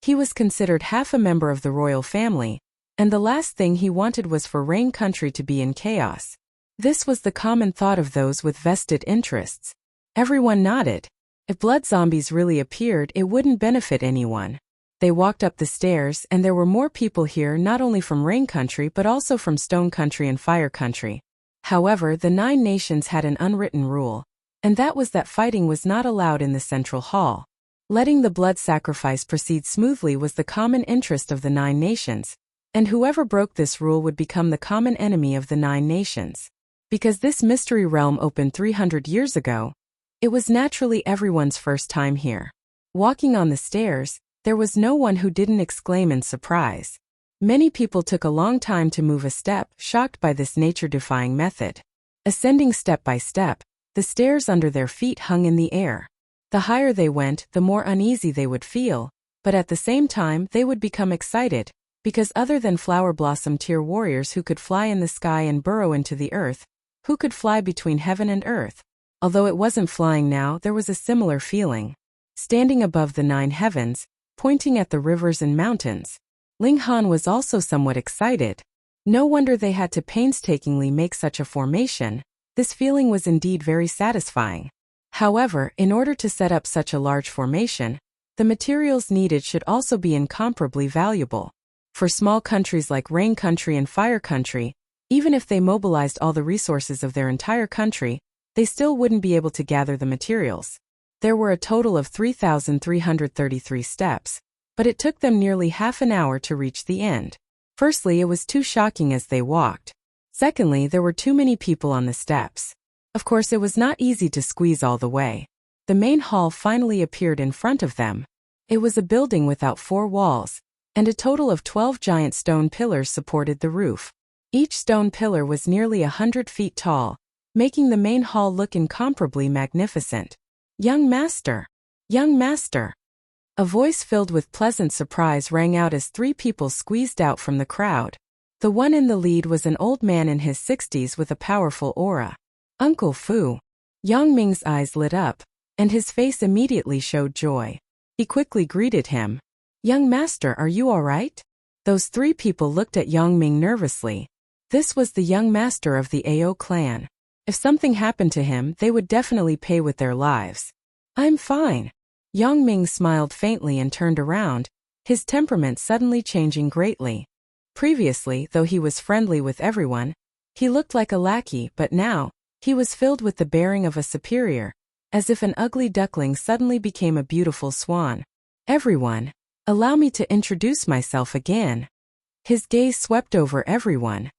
He was considered half a member of the royal family, and the last thing he wanted was for Rain Country to be in chaos. This was the common thought of those with vested interests. Everyone nodded. If blood zombies really appeared, it wouldn't benefit anyone. They walked up the stairs, and there were more people here, not only from Rain Country but also from Stone Country and Fire Country. However, the 9 nations had an unwritten rule, and that was that fighting was not allowed in the central hall. Letting the blood sacrifice proceed smoothly was the common interest of the 9 nations, and whoever broke this rule would become the common enemy of the 9 nations. Because this mystery realm opened 300 years ago, it was naturally everyone's first time here. Walking on the stairs, there was no one who didn't exclaim in surprise. Many people took a long time to move a step, shocked by this nature-defying method. Ascending step by step, the stairs under their feet hung in the air. The higher they went, the more uneasy they would feel, but at the same time they would become excited, because other than flower blossom tier warriors who could fly in the sky and burrow into the earth, who could fly between heaven and earth? Although it wasn't flying now, there was a similar feeling. Standing above the 9 heavens, pointing at the rivers and mountains, Ling Han was also somewhat excited. No wonder they had to painstakingly make such a formation. This feeling was indeed very satisfying. However, in order to set up such a large formation, the materials needed should also be incomparably valuable. For small countries like Rain Country and Fire Country, even if they mobilized all the resources of their entire country, they still wouldn't be able to gather the materials. There were a total of 3,333 steps, but it took them nearly half an hour to reach the end. Firstly, it was too shocking as they walked. Secondly, there were too many people on the steps. Of course, it was not easy to squeeze all the way. The main hall finally appeared in front of them. It was a building without 4 walls, and a total of 12 giant stone pillars supported the roof. Each stone pillar was nearly 100 feet tall, making the main hall look incomparably magnificent. "Young master! Young master!" A voice filled with pleasant surprise rang out as 3 people squeezed out from the crowd. The one in the lead was an old man in his 60s with a powerful aura. "Uncle Fu." Yang Ming's eyes lit up, and his face immediately showed joy. He quickly greeted him. "Young master, are you all right?" Those 3 people looked at Yang Ming nervously. This was the young master of the Ao clan. If something happened to him, they would definitely pay with their lives. "I'm fine." Yang Ming smiled faintly and turned around, his temperament suddenly changing greatly. Previously, though he was friendly with everyone, he looked like a lackey, but now, he was filled with the bearing of a superior, as if an ugly duckling suddenly became a beautiful swan. "Everyone, allow me to introduce myself again." His gaze swept over everyone.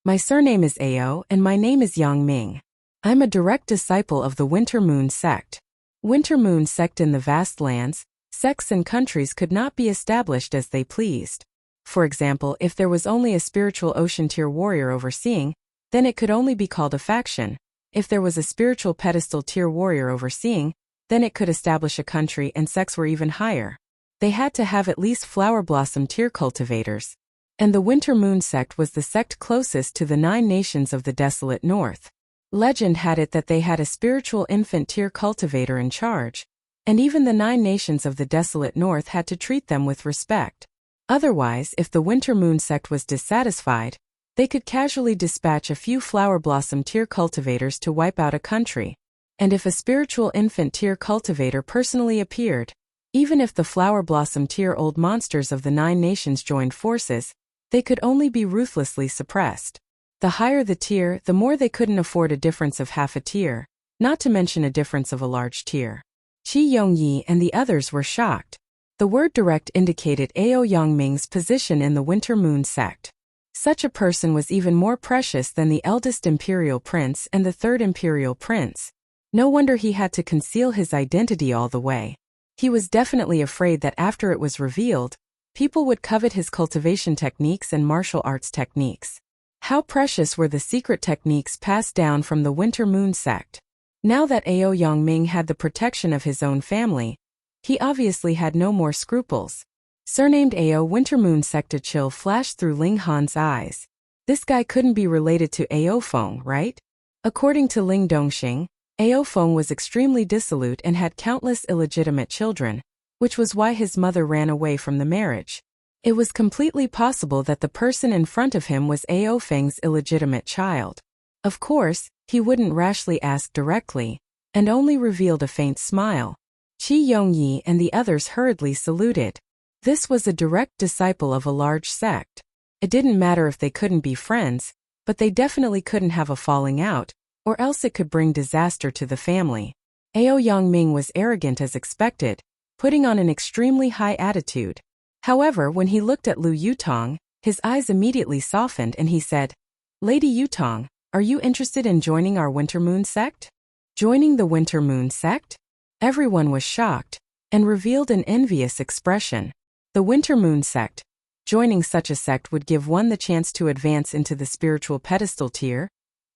"My surname is Ao, and my name is Yang Ming. I'm a direct disciple of the Winter Moon sect. Winter Moon sect in the vast lands, sects and countries could not be established as they pleased. For example, if there was only a spiritual ocean tier warrior overseeing, then it could only be called a faction. If there was a spiritual pedestal tier warrior overseeing, then it could establish a country, and sects were even higher. They had to have at least flower blossom tier cultivators. And the Winter Moon sect was the sect closest to the 9 nations of the desolate north. Legend had it that they had a spiritual infant tier cultivator in charge, and even the 9 nations of the desolate north had to treat them with respect. Otherwise, if the Winter Moon sect was dissatisfied, they could casually dispatch a few flower blossom tier cultivators to wipe out a country. And if a spiritual infant tier cultivator personally appeared, even if the flower blossom tier old monsters of the 9 nations joined forces, they could only be ruthlessly suppressed. The higher the tier, the more they couldn't afford a difference of half a tier, not to mention a difference of a large tier. Qi Yongyi and the others were shocked. The word direct indicated Ao Yang Ming's position in the Winter Moon sect. Such a person was even more precious than the eldest imperial prince and the 3rd imperial prince. No wonder he had to conceal his identity all the way. He was definitely afraid that after it was revealed, people would covet his cultivation techniques and martial arts techniques. How precious were the secret techniques passed down from the Winter Moon sect. Now that Ao Yang Ming had the protection of his own family, he obviously had no more scruples. Surnamed Ao Winter Moon sect, a chill flashed through Ling Han's eyes. This guy couldn't be related to Ao Feng, right? According to Ling Dongxing, Ao Feng was extremely dissolute and had countless illegitimate children, which was why his mother ran away from the marriage. It was completely possible that the person in front of him was Ao Feng's illegitimate child. Of course, he wouldn't rashly ask directly, and only revealed a faint smile. Qi Yongyi and the others hurriedly saluted. This was a direct disciple of a large sect. It didn't matter if they couldn't be friends, but they definitely couldn't have a falling out, or else it could bring disaster to the family. Ao Yang Ming was arrogant as expected, putting on an extremely high attitude. However, when he looked at Lu Yutong, his eyes immediately softened and he said, "Lady Yutong, are you interested in joining our Winter Moon sect? Joining the Winter Moon sect? Everyone was shocked and revealed an envious expression. The Winter Moon sect. Joining such a sect would give one the chance to advance into the spiritual pedestal tier,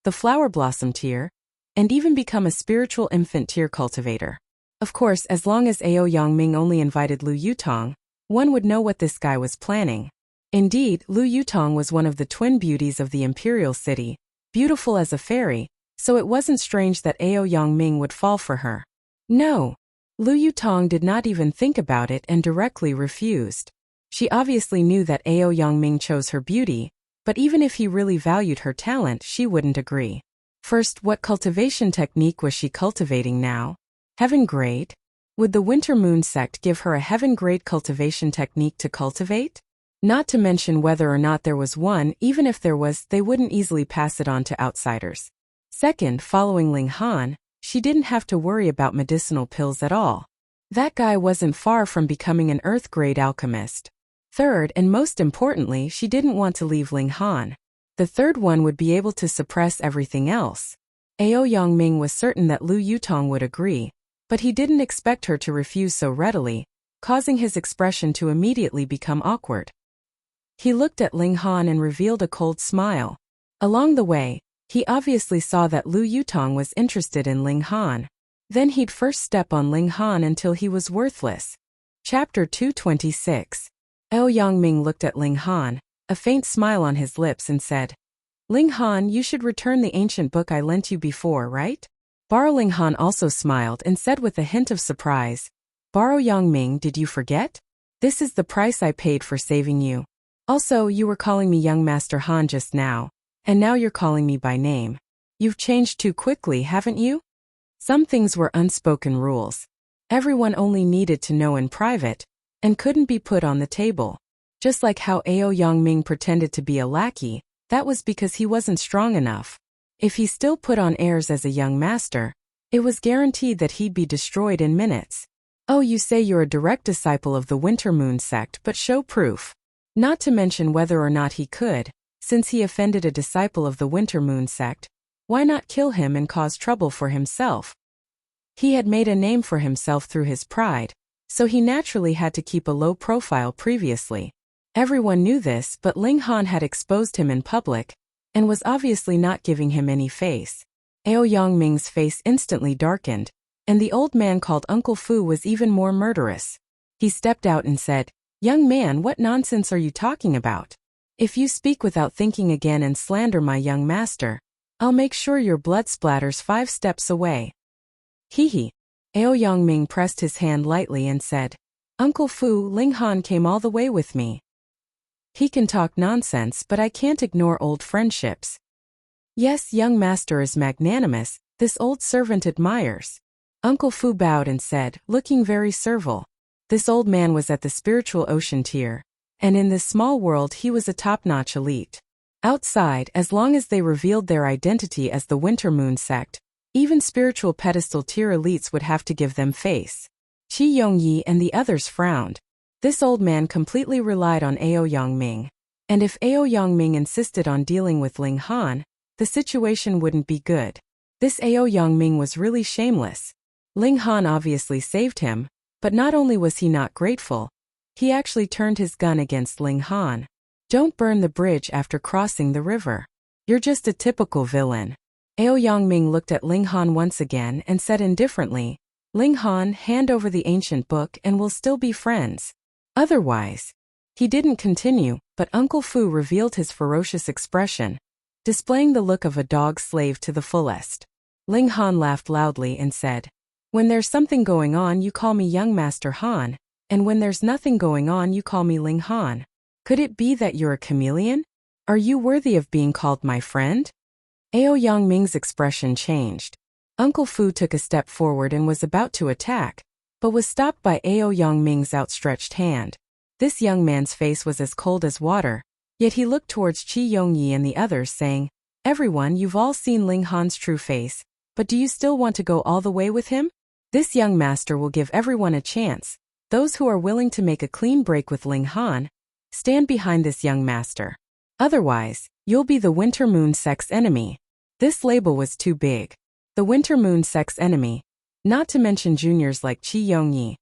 the flower blossom tier, and even become a spiritual infant tier cultivator. Of course, as long as Ao Yangming only invited Lu Yutong, one would know what this guy was planning. Indeed, Lu Yutong was one of the twin beauties of the imperial city, beautiful as a fairy, so it wasn't strange that Ao Yangming would fall for her. No. Lu Yutong did not even think about it and directly refused. She obviously knew that Ao Yangming chose her beauty, but even if he really valued her talent, she wouldn't agree. First, what cultivation technique was she cultivating now? Heaven grade? Would the Winter Moon sect give her a heaven grade cultivation technique to cultivate? Not to mention whether or not there was one, even if there was, they wouldn't easily pass it on to outsiders. Second, following Ling Han, she didn't have to worry about medicinal pills at all. That guy wasn't far from becoming an earth grade alchemist. Third, and most importantly, she didn't want to leave Ling Han. The third one would be able to suppress everything else. Ao Yangming was certain that Lu Yutong would agree, but he didn't expect her to refuse so readily, causing his expression to immediately become awkward. He looked at Ling Han and revealed a cold smile. Along the way, he obviously saw that Lu Yutong was interested in Ling Han. Then he'd first step on Ling Han until he was worthless. Chapter 226. Ao Yangming looked at Ling Han, a faint smile on his lips, and said, Ling Han, you should return the ancient book I lent you before, right? Ling Han also smiled and said with a hint of surprise, Ao Yangming, did you forget? This is the price I paid for saving you. Also, you were calling me young Master Han just now, and now you're calling me by name. You've changed too quickly, haven't you? Some things were unspoken rules. Everyone only needed to know in private, and couldn't be put on the table. Just like how Ao Yangming pretended to be a lackey, that was because he wasn't strong enough. If he still put on airs as a young master, it was guaranteed that he'd be destroyed in minutes. Oh, you say you're a direct disciple of the Winter Moon sect, but show proof. Not to mention whether or not he could, since he offended a disciple of the Winter Moon sect, why not kill him and cause trouble for himself? He had made a name for himself through his pride, so he naturally had to keep a low profile previously. Everyone knew this, but Ling Han had exposed him in public, and was obviously not giving him any face. Ao Yangming's face instantly darkened, and the old man called Uncle Fu was even more murderous. He stepped out and said, Young man, what nonsense are you talking about? If you speak without thinking again and slander my young master, I'll make sure your blood splatters 5 steps away. Hee. Ao Yangming pressed his hand lightly and said, Uncle Fu, Ling Han came all the way with me. He can talk nonsense, but I can't ignore old friendships. Yes, young master is magnanimous, this old servant admires. Uncle Fu bowed and said, looking very servile. This old man was at the spiritual ocean tier, and in this small world he was a top-notch elite. Outside, as long as they revealed their identity as the Winter Moon sect, even spiritual pedestal tier elites would have to give them face. Qi Yongyi and the others frowned. This old man completely relied on Ao Yangming, and if Ao Yangming insisted on dealing with Ling Han, the situation wouldn't be good. This Ao Yangming was really shameless. Ling Han obviously saved him, but not only was he not grateful, he actually turned his gun against Ling Han. Don't burn the bridge after crossing the river. You're just a typical villain. Ao Yangming looked at Ling Han once again and said indifferently, Ling Han, hand over the ancient book and we'll still be friends. Otherwise. He didn't continue, but Uncle Fu revealed his ferocious expression, displaying the look of a dog slave to the fullest. Ling Han laughed loudly and said, When there's something going on you call me young Master Han, and when there's nothing going on you call me Ling Han. Could it be that you're a chameleon? Are you worthy of being called my friend? Ao Yangming's expression changed. Uncle Fu took a step forward and was about to attack, but was stopped by Ao Yangming's outstretched hand. This young man's face was as cold as water, yet he looked towards Qi Yongyi and the others saying, Everyone, you've all seen Ling Han's true face, but do you still want to go all the way with him? This young master will give everyone a chance. Those who are willing to make a clean break with Ling Han, stand behind this young master. Otherwise, you'll be the Winter Moon sect's enemy. This label was too big. The Winter Moon sect's enemy, not to mention juniors like Qi Yongyi.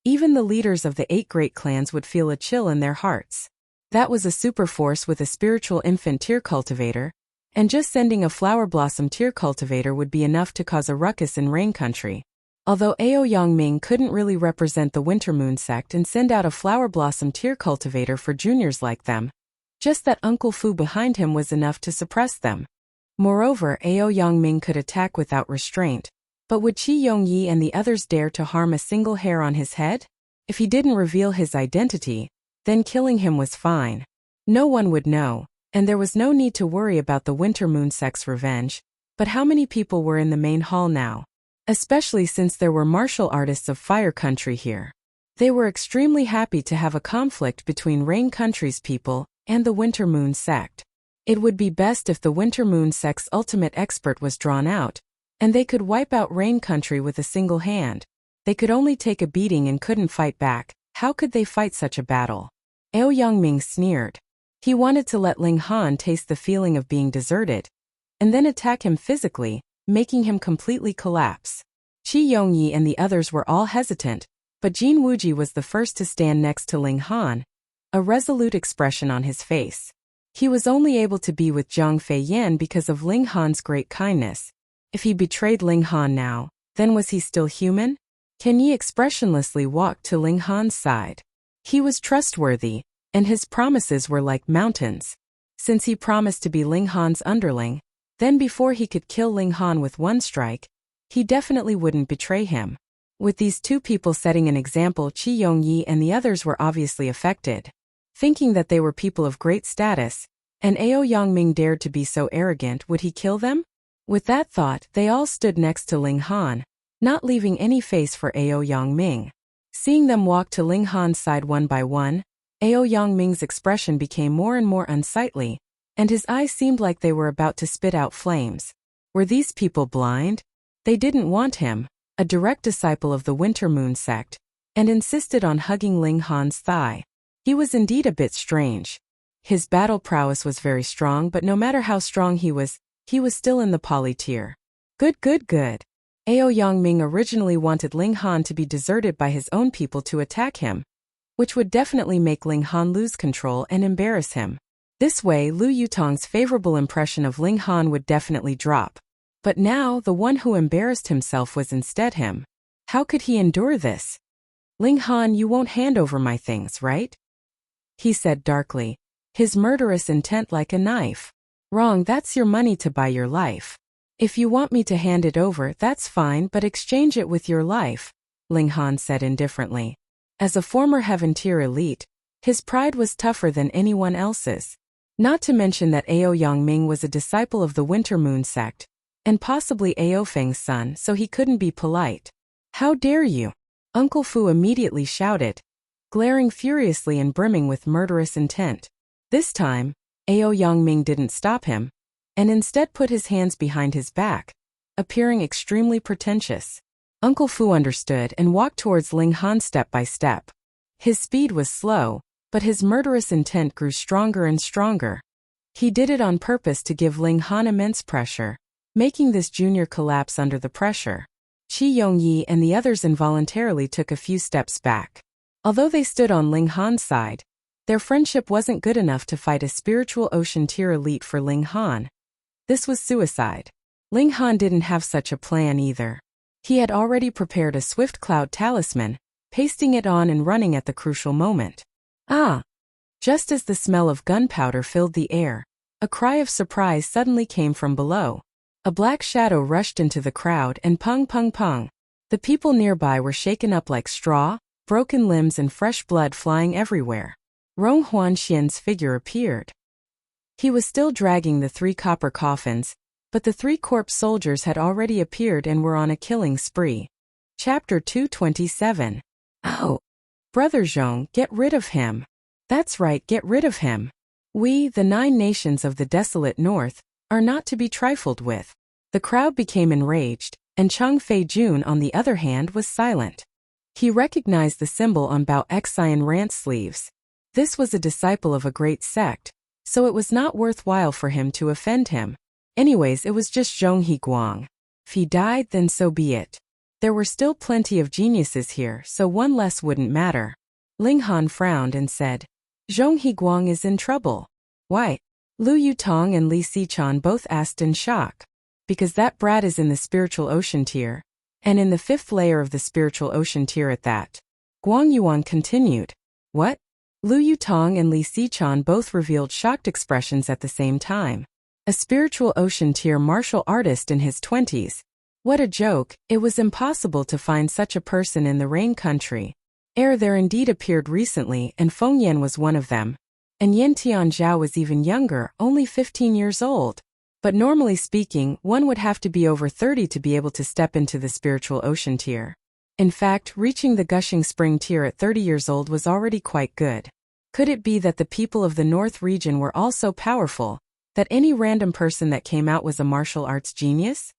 Even the leaders of the 8 great clans would feel a chill in their hearts. That was a superforce with a spiritual infant tear cultivator, and just sending a flower blossom tear cultivator would be enough to cause a ruckus in Rain Country. Although Ao Yangming couldn't really represent the Winter Moon sect and send out a flower blossom tear cultivator for juniors like them, just that Uncle Fu behind him was enough to suppress them. Moreover, Ao Yangming could attack without restraint. But would Qi Yongyi and the others dare to harm a single hair on his head? If he didn't reveal his identity, then killing him was fine. No one would know, and there was no need to worry about the Winter Moon sect's revenge. But how many people were in the main hall now? Especially since there were martial artists of Fire Country here. They were extremely happy to have a conflict between Rain Country's people and the Winter Moon sect. It would be best if the Winter Moon sect's ultimate expert was drawn out, and they could wipe out Rain Country with a single hand. They could only take a beating and couldn't fight back. How could they fight such a battle? Ao Yangming sneered. He wanted to let Ling Han taste the feeling of being deserted, and then attack him physically, making him completely collapse. Qi Yongyi and the others were all hesitant, but Jin Wuji was the first to stand next to Ling Han, a resolute expression on his face. He was only able to be with Zhang Feiyan because of Ling Han's great kindness. If he betrayed Ling Han now, then was he still human? Can Yi expressionlessly walked to Ling Han's side. He was trustworthy, and his promises were like mountains. Since he promised to be Ling Han's underling, then before he could kill Ling Han with one strike, he definitely wouldn't betray him. With these two people setting an example, Qi Yongyi and the others were obviously affected. Thinking that they were people of great status, and Ao Yangming dared to be so arrogant, would he kill them? With that thought, they all stood next to Ling Han, not leaving any face for Ao Yangming. Seeing them walk to Ling Han's side one by one, Ao Yangming's expression became more and more unsightly, and his eyes seemed like they were about to spit out flames. Were these people blind? They didn't want him, a direct disciple of the Winter Moon sect, and insisted on hugging Ling Han's thigh. He was indeed a bit strange. His battle prowess was very strong, but no matter how strong he was still in the poly tier. Good. Ao Yangming originally wanted Ling Han to be deserted by his own people to attack him, which would definitely make Ling Han lose control and embarrass him. This way, Lu Yutong's favorable impression of Ling Han would definitely drop. But now, the one who embarrassed himself was instead him. How could he endure this? Ling Han, you won't hand over my things, right? He said darkly, his murderous intent like a knife. Wrong, that's your money to buy your life. If you want me to hand it over, that's fine, but exchange it with your life, Ling Han said indifferently. As a former Heaven Tier elite, his pride was tougher than anyone else's. Not to mention that Ao Yangming was a disciple of the Winter Moon sect, and possibly Ao Feng's son, so he couldn't be polite. How dare you? Uncle Fu immediately shouted, glaring furiously and brimming with murderous intent. This time, Ao Yangming didn't stop him, and instead put his hands behind his back, appearing extremely pretentious. Uncle Fu understood and walked towards Ling Han step by step. His speed was slow, but his murderous intent grew stronger and stronger. He did it on purpose to give Ling Han immense pressure, making this junior collapse under the pressure. Qi Yongyi and the others involuntarily took a few steps back. Although they stood on Ling Han's side, their friendship wasn't good enough to fight a spiritual ocean tier elite for Ling Han. This was suicide. Ling Han didn't have such a plan either. He had already prepared a swift cloud talisman, pasting it on and running at the crucial moment. Ah! Just as the smell of gunpowder filled the air, a cry of surprise suddenly came from below. A black shadow rushed into the crowd and pung. The people nearby were shaken up like straw, broken limbs and fresh blood flying everywhere. Rong Huanxian's figure appeared. He was still dragging the 3 copper coffins, but the 3 corpse soldiers had already appeared and were on a killing spree. Chapter 227. Oh! Brother Zhong, get rid of him. That's right, get rid of him. We, the 9 nations of the desolate north, are not to be trifled with. The crowd became enraged, and Chang Fei-jun on the other hand was silent. He recognized the symbol on Bao Xian Rant's sleeves. This was a disciple of a great sect, so it was not worthwhile for him to offend him. Anyways, it was just Zhong Higuang. If he died, then so be it. There were still plenty of geniuses here, so one less wouldn't matter. Ling Han frowned and said, Zhong Higuang is in trouble. Why? Lu Yutong and Li Xichen both asked in shock. Because that brat is in the spiritual ocean tier, and in the 5th layer of the spiritual ocean tier at that. Guang Yuan continued. What? Lu Yutong and Li Xichen both revealed shocked expressions at the same time. A spiritual ocean tier martial artist in his 20s. What a joke, it was impossible to find such a person in the Rain country. There indeed appeared recently, and Feng Yan was one of them. And Yen Tianzhao was even younger, only 15 years old. But normally speaking, one would have to be over 30 to be able to step into the spiritual ocean tier. In fact, reaching the gushing spring tier at 30 years old was already quite good. Could it be that the people of the North region were all so powerful, that any random person that came out was a martial arts genius?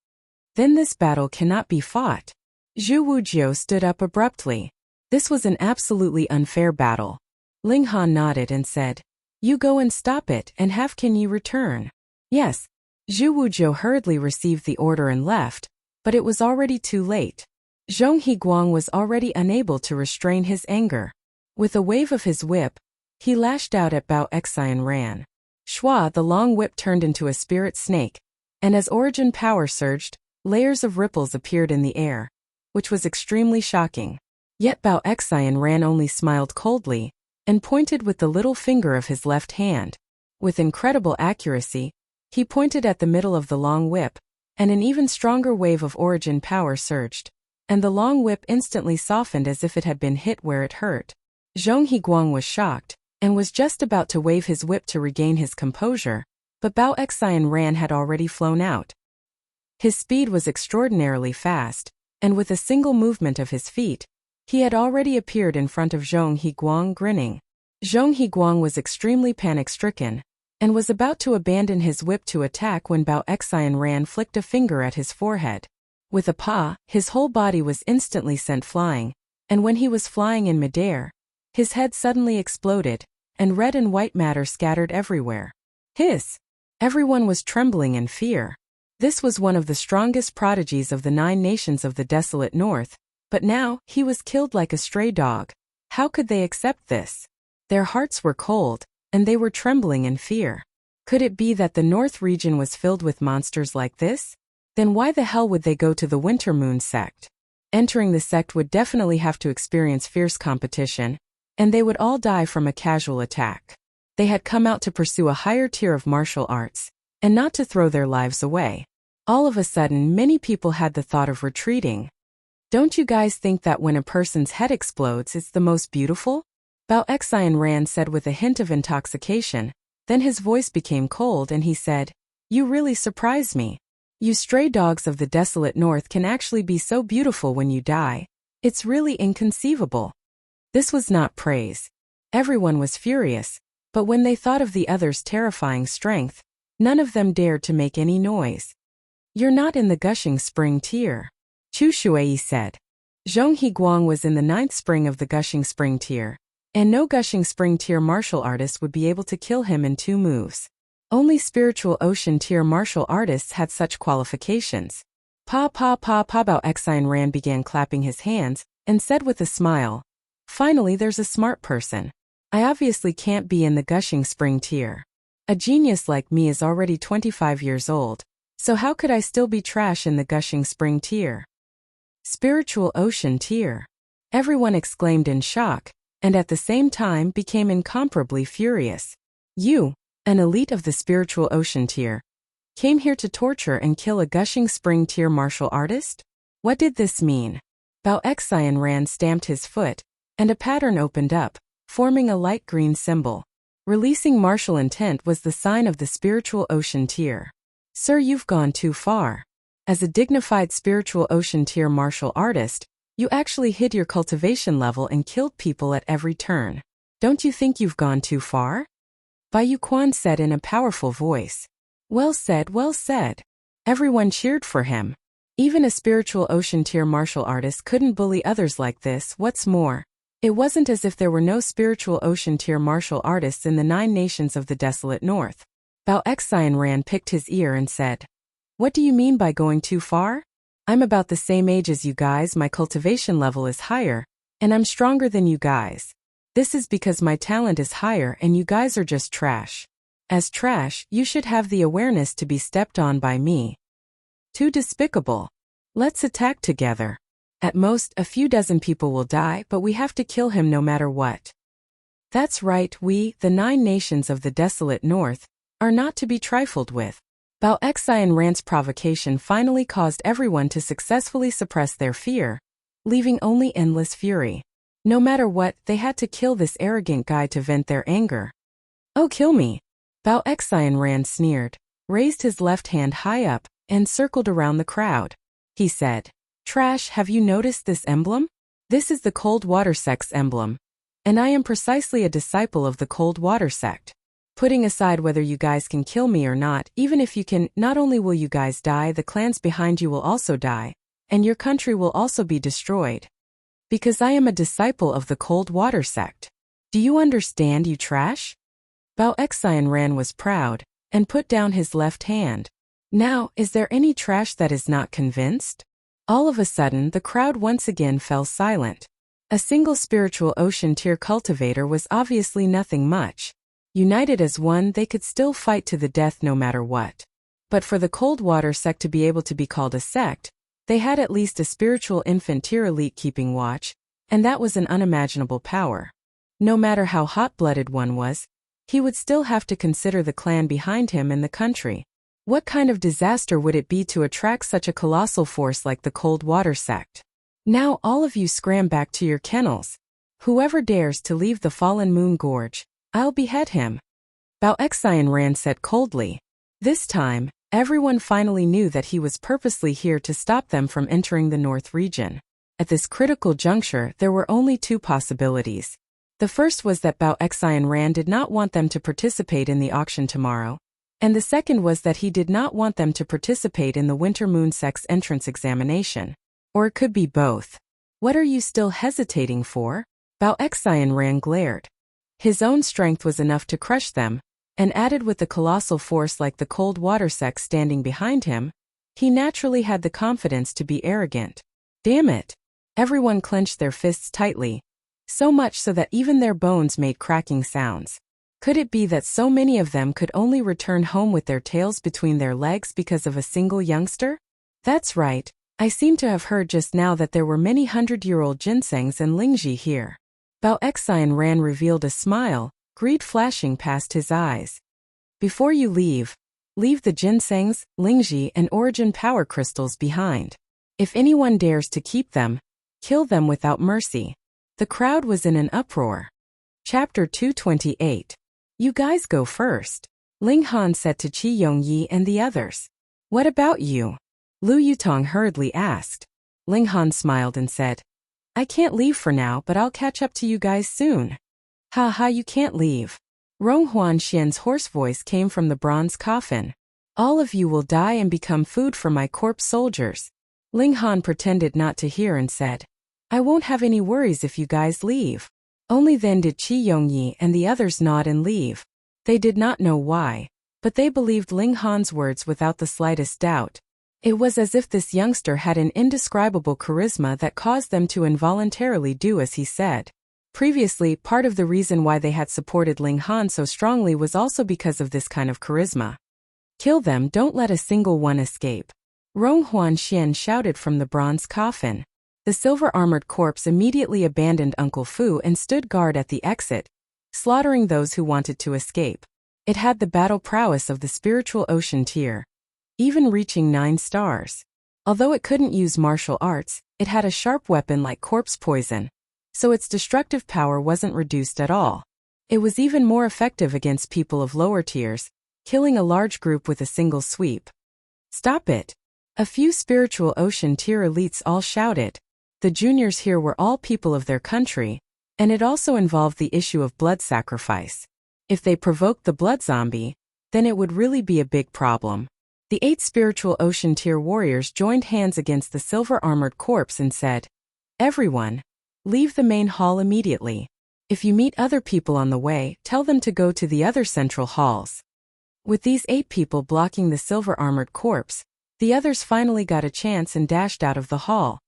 Then this battle cannot be fought. Zhu Wujiu stood up abruptly. This was an absolutely unfair battle. Ling Han nodded and said, You go and stop it, and have can you return? Yes. Zhu Wujiu hurriedly received the order and left, but it was already too late. Zhong Higuang was already unable to restrain his anger. With a wave of his whip, he lashed out at Bao Exai and ran. Shua, the long whip turned into a spirit snake, and as origin power surged, layers of ripples appeared in the air, which was extremely shocking. Yet Bao Exai ran only smiled coldly, and pointed with the little finger of his left hand. With incredible accuracy, he pointed at the middle of the long whip, and an even stronger wave of origin power surged, and the long whip instantly softened as if it had been hit where it hurt. Zhong Higuang was shocked, and was just about to wave his whip to regain his composure, but Bao Exai had already flown out. His speed was extraordinarily fast, and with a single movement of his feet, he had already appeared in front of Zhong Higuang grinning. Zhong Higuang was extremely panic-stricken, and was about to abandon his whip to attack when Bao Exai flicked a finger at his forehead. With a paw, his whole body was instantly sent flying, and when he was flying in midair, his head suddenly exploded, and red and white matter scattered everywhere. Hiss! Everyone was trembling in fear. This was one of the strongest prodigies of the 9 nations of the desolate north, but now, he was killed like a stray dog. How could they accept this? Their hearts were cold, and they were trembling in fear. Could it be that the North region was filled with monsters like this? Then why the hell would they go to the Winter Moon sect? Entering the sect would definitely have to experience fierce competition, and they would all die from a casual attack. They had come out to pursue a higher tier of martial arts, and not to throw their lives away. All of a sudden, many people had the thought of retreating. Don't you guys think that when a person's head explodes, it's the most beautiful? Bao Exai said with a hint of intoxication. Then his voice became cold and he said, You really surprise me. You stray dogs of the desolate north can actually be so beautiful when you die. It's really inconceivable. This was not praise. Everyone was furious, but when they thought of the other's terrifying strength, none of them dared to make any noise. You're not in the gushing spring tier, Chu Shuai said. Zhong Higuang was in the 9th spring of the gushing spring tier, and no gushing spring tier martial artist would be able to kill him in 2 moves. Only spiritual ocean tier martial artists had such qualifications. Bao Exai began clapping his hands, and said with a smile, Finally there's a smart person. I obviously can't be in the gushing spring tier. A genius like me is already 25 years old, so how could I still be trash in the gushing spring tier? Spiritual ocean tier. Everyone exclaimed in shock, and at the same time became incomparably furious. You, an elite of the spiritual ocean tier, came here to torture and kill a gushing spring tier martial artist? What did this mean? Bao Exai stamped his foot, and a pattern opened up, forming a light green symbol. Releasing martial intent was the sign of the spiritual ocean tier. Sir, you've gone too far. As a dignified spiritual ocean tier martial artist, you actually hid your cultivation level and killed people at every turn. Don't you think you've gone too far? Bai Yuquan said in a powerful voice. Well said, well said. Everyone cheered for him. Even a spiritual ocean tier martial artist couldn't bully others like this. What's more, it wasn't as if there were no spiritual ocean tier martial artists in the 9 nations of the desolate north. Bao Xian Ran picked his ear and said, "What do you mean by going too far? I'm about the same age as you guys, my cultivation level is higher, and I'm stronger than you guys. This is because my talent is higher and you guys are just trash. As trash, you should have the awareness to be stepped on by me. Too despicable. Let's attack together. At most, a few dozen people will die, but we have to kill him no matter what. That's right, we, the 9 nations of the desolate north, are not to be trifled with." Bao Xian Ran's provocation finally caused everyone to successfully suppress their fear, leaving only endless fury. No matter what, they had to kill this arrogant guy to vent their anger. "Oh, kill me!" Bao Xian Ran sneered, raised his left hand high up, and circled around the crowd. He said, "Trash, have you noticed this emblem? This is the Cold Water Sect's emblem. And I am precisely a disciple of the Cold Water Sect. Putting aside whether you guys can kill me or not, even if you can, not only will you guys die, the clans behind you will also die, and your country will also be destroyed. Because I am a disciple of the Cold Water Sect. Do you understand, you trash?" Bao Xian Ran was proud, and put down his left hand. Now, is there any trash that is not convinced? All of a sudden, the crowd once again fell silent. A single spiritual ocean tier cultivator was obviously nothing much. United as one, they could still fight to the death no matter what. But for the Cold Water Sect to be able to be called a sect, they had at least a spiritual infant tier elite keeping watch, and that was an unimaginable power. No matter how hot-blooded one was, he would still have to consider the clan behind him and the country. What kind of disaster would it be to attract such a colossal force like the Cold Water Sect? Now all of you scram back to your kennels. Whoever dares to leave the Fallen Moon Gorge, I'll behead him." Bao Xian Ran said coldly. This time, everyone finally knew that he was purposely here to stop them from entering the North region. At this critical juncture, there were only 2 possibilities. The first was that Bao Xian Ran did not want them to participate in the auction tomorrow, and the second was that he did not want them to participate in the Winter Moon Sect's entrance examination. Or it could be both. "What are you still hesitating for?" Bao Xian Ran glared. His own strength was enough to crush them, and added with a colossal force like the Cold Water Sect standing behind him, he naturally had the confidence to be arrogant. Damn it! Everyone clenched their fists tightly, so much so that even their bones made cracking sounds. Could it be that so many of them could only return home with their tails between their legs because of a single youngster? That's right, I seem to have heard just now that there were many 100-year-old ginsengs and Lingji here. Bao Xian Ran revealed a smile, greed flashing past his eyes. "Before you leave the ginsengs, Lingji, and origin power crystals behind. If anyone dares to keep them, kill them without mercy." The crowd was in an uproar. Chapter 228. "You guys go first," Ling Han said to Qi Yongyi and the others. "What about you?" Lu Yutong hurriedly asked. Ling Han smiled and said, "I can't leave for now, but I'll catch up to you guys soon." "Ha ha, you can't leave." Rong Huan Xian's hoarse voice came from the bronze coffin. "All of you will die and become food for my corpse soldiers." Ling Han pretended not to hear and said, "I won't have any worries if you guys leave." Only then did Qi Yongyi and the others nod and leave. They did not know why, but they believed Ling Han's words without the slightest doubt. It was as if this youngster had an indescribable charisma that caused them to involuntarily do as he said. Previously, part of the reason why they had supported Ling Han so strongly was also because of this kind of charisma. "Kill them, don't let a single one escape," Rong Huan Xian shouted from the bronze coffin. The silver-armored corpse immediately abandoned Uncle Fu and stood guard at the exit, slaughtering those who wanted to escape. It had the battle prowess of the spiritual ocean tier, even reaching 9 stars. Although it couldn't use martial arts, it had a sharp weapon like corpse poison, so its destructive power wasn't reduced at all. It was even more effective against people of lower tiers, killing a large group with a single sweep. "Stop it!" A few spiritual ocean tier elites all shouted. The juniors here were all people of their country, and it also involved the issue of blood sacrifice. If they provoked the blood zombie, then it would really be a big problem. The 8 spiritual ocean tier warriors joined hands against the silver-armored corpse and said, "Everyone, leave the main hall immediately. If you meet other people on the way, tell them to go to the other central halls." With these 8 people blocking the silver-armored corpse, the others finally got a chance and dashed out of the hall.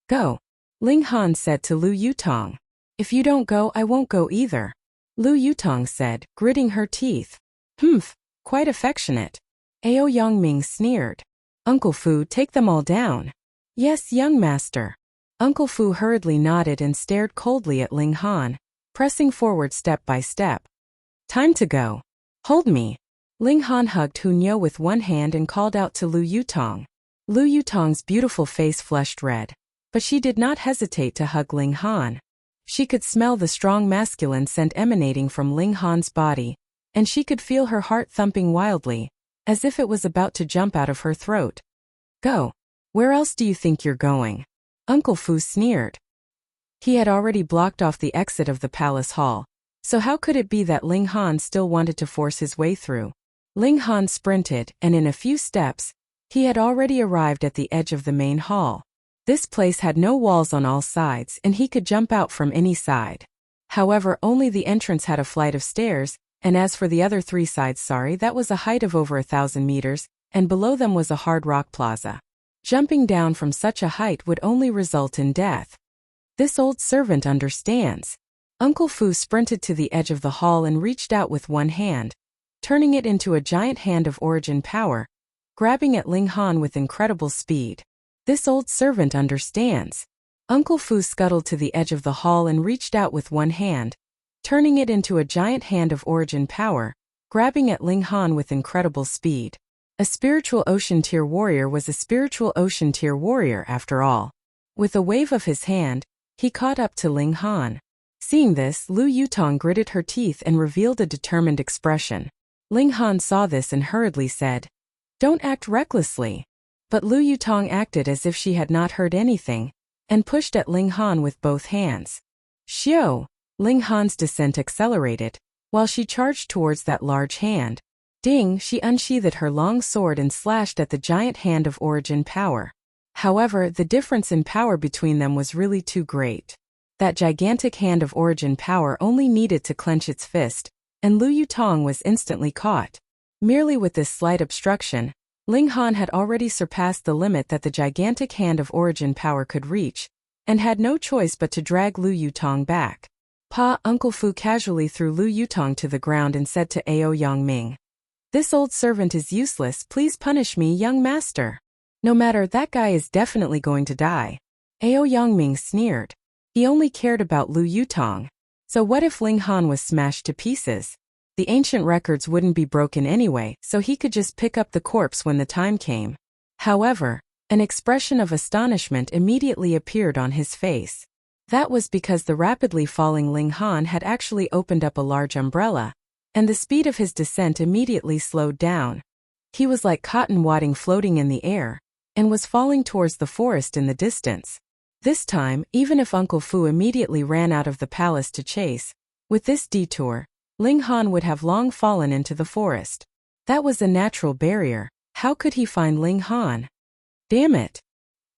Go, Ling Han said to Lu Yutong. If you don't go, I won't go either, Lu Yutong said, gritting her teeth. Humph, quite affectionate. Ao Yongming sneered. Uncle Fu, take them all down. Yes, young master. Uncle Fu hurriedly nodded and stared coldly at Ling Han, pressing forward step by step. Time to go. Hold me. Ling Han hugged Hunyo with one hand and called out to Lu Yutong. Lu Yutong's beautiful face flushed red, but she did not hesitate to hug Ling Han. She could smell the strong masculine scent emanating from Ling Han's body, and she could feel her heart thumping wildly, as if it was about to jump out of her throat. Go. Where else do you think you're going? Uncle Fu sneered. He had already blocked off the exit of the palace hall, so how could it be that Ling Han still wanted to force his way through? Ling Han sprinted, and in a few steps, he had already arrived at the edge of the main hall. This place had no walls on all sides and he could jump out from any side. However, only the entrance had a flight of stairs, and as for the other 3 sides, that was a height of over 1,000 meters, and below them was a hard rock plaza. Jumping down from such a height would only result in death. This old servant understands. Uncle Fu sprinted to the edge of the hall and reached out with one hand, turning it into a giant hand of origin power, grabbing at Ling Han with incredible speed. This old servant understands. Uncle Fu scuttled to the edge of the hall and reached out with one hand, turning it into a giant hand of origin power, grabbing at Ling Han with incredible speed. A spiritual ocean tier warrior was a spiritual ocean tier warrior after all. With a wave of his hand, he caught up to Ling Han. Seeing this, Lu Yutong gritted her teeth and revealed a determined expression. Ling Han saw this and hurriedly said, "Don't act recklessly." But Lu Yutong acted as if she had not heard anything, and pushed at Ling Han with both hands. Xiao! Ling Han's descent accelerated, while she charged towards that large hand. Ding! She unsheathed her long sword and slashed at the giant hand of origin power. However, the difference in power between them was really too great. That gigantic hand of origin power only needed to clench its fist, and Lu Yutong was instantly caught. Merely with this slight obstruction, Ling Han had already surpassed the limit that the gigantic hand of origin power could reach, and had no choice but to drag Lu Yutong back. Pa! Uncle Fu casually threw Lu Yutong to the ground and said to Ao Yongming, "This old servant is useless, please punish me, young master." No matter, that guy is definitely going to die. Ao Yongming sneered. He only cared about Lu Yutong. So what if Ling Han was smashed to pieces? The ancient records wouldn't be broken anyway, so he could just pick up the corpse when the time came. However, an expression of astonishment immediately appeared on his face. That was because the rapidly falling Ling Han had actually opened up a large umbrella, and the speed of his descent immediately slowed down. He was like cotton wadding floating in the air, and was falling towards the forest in the distance. This time, even if Uncle Fu immediately ran out of the palace to chase, with this detour, Ling Han would have long fallen into the forest. That was a natural barrier. How could he find Ling Han? Damn it!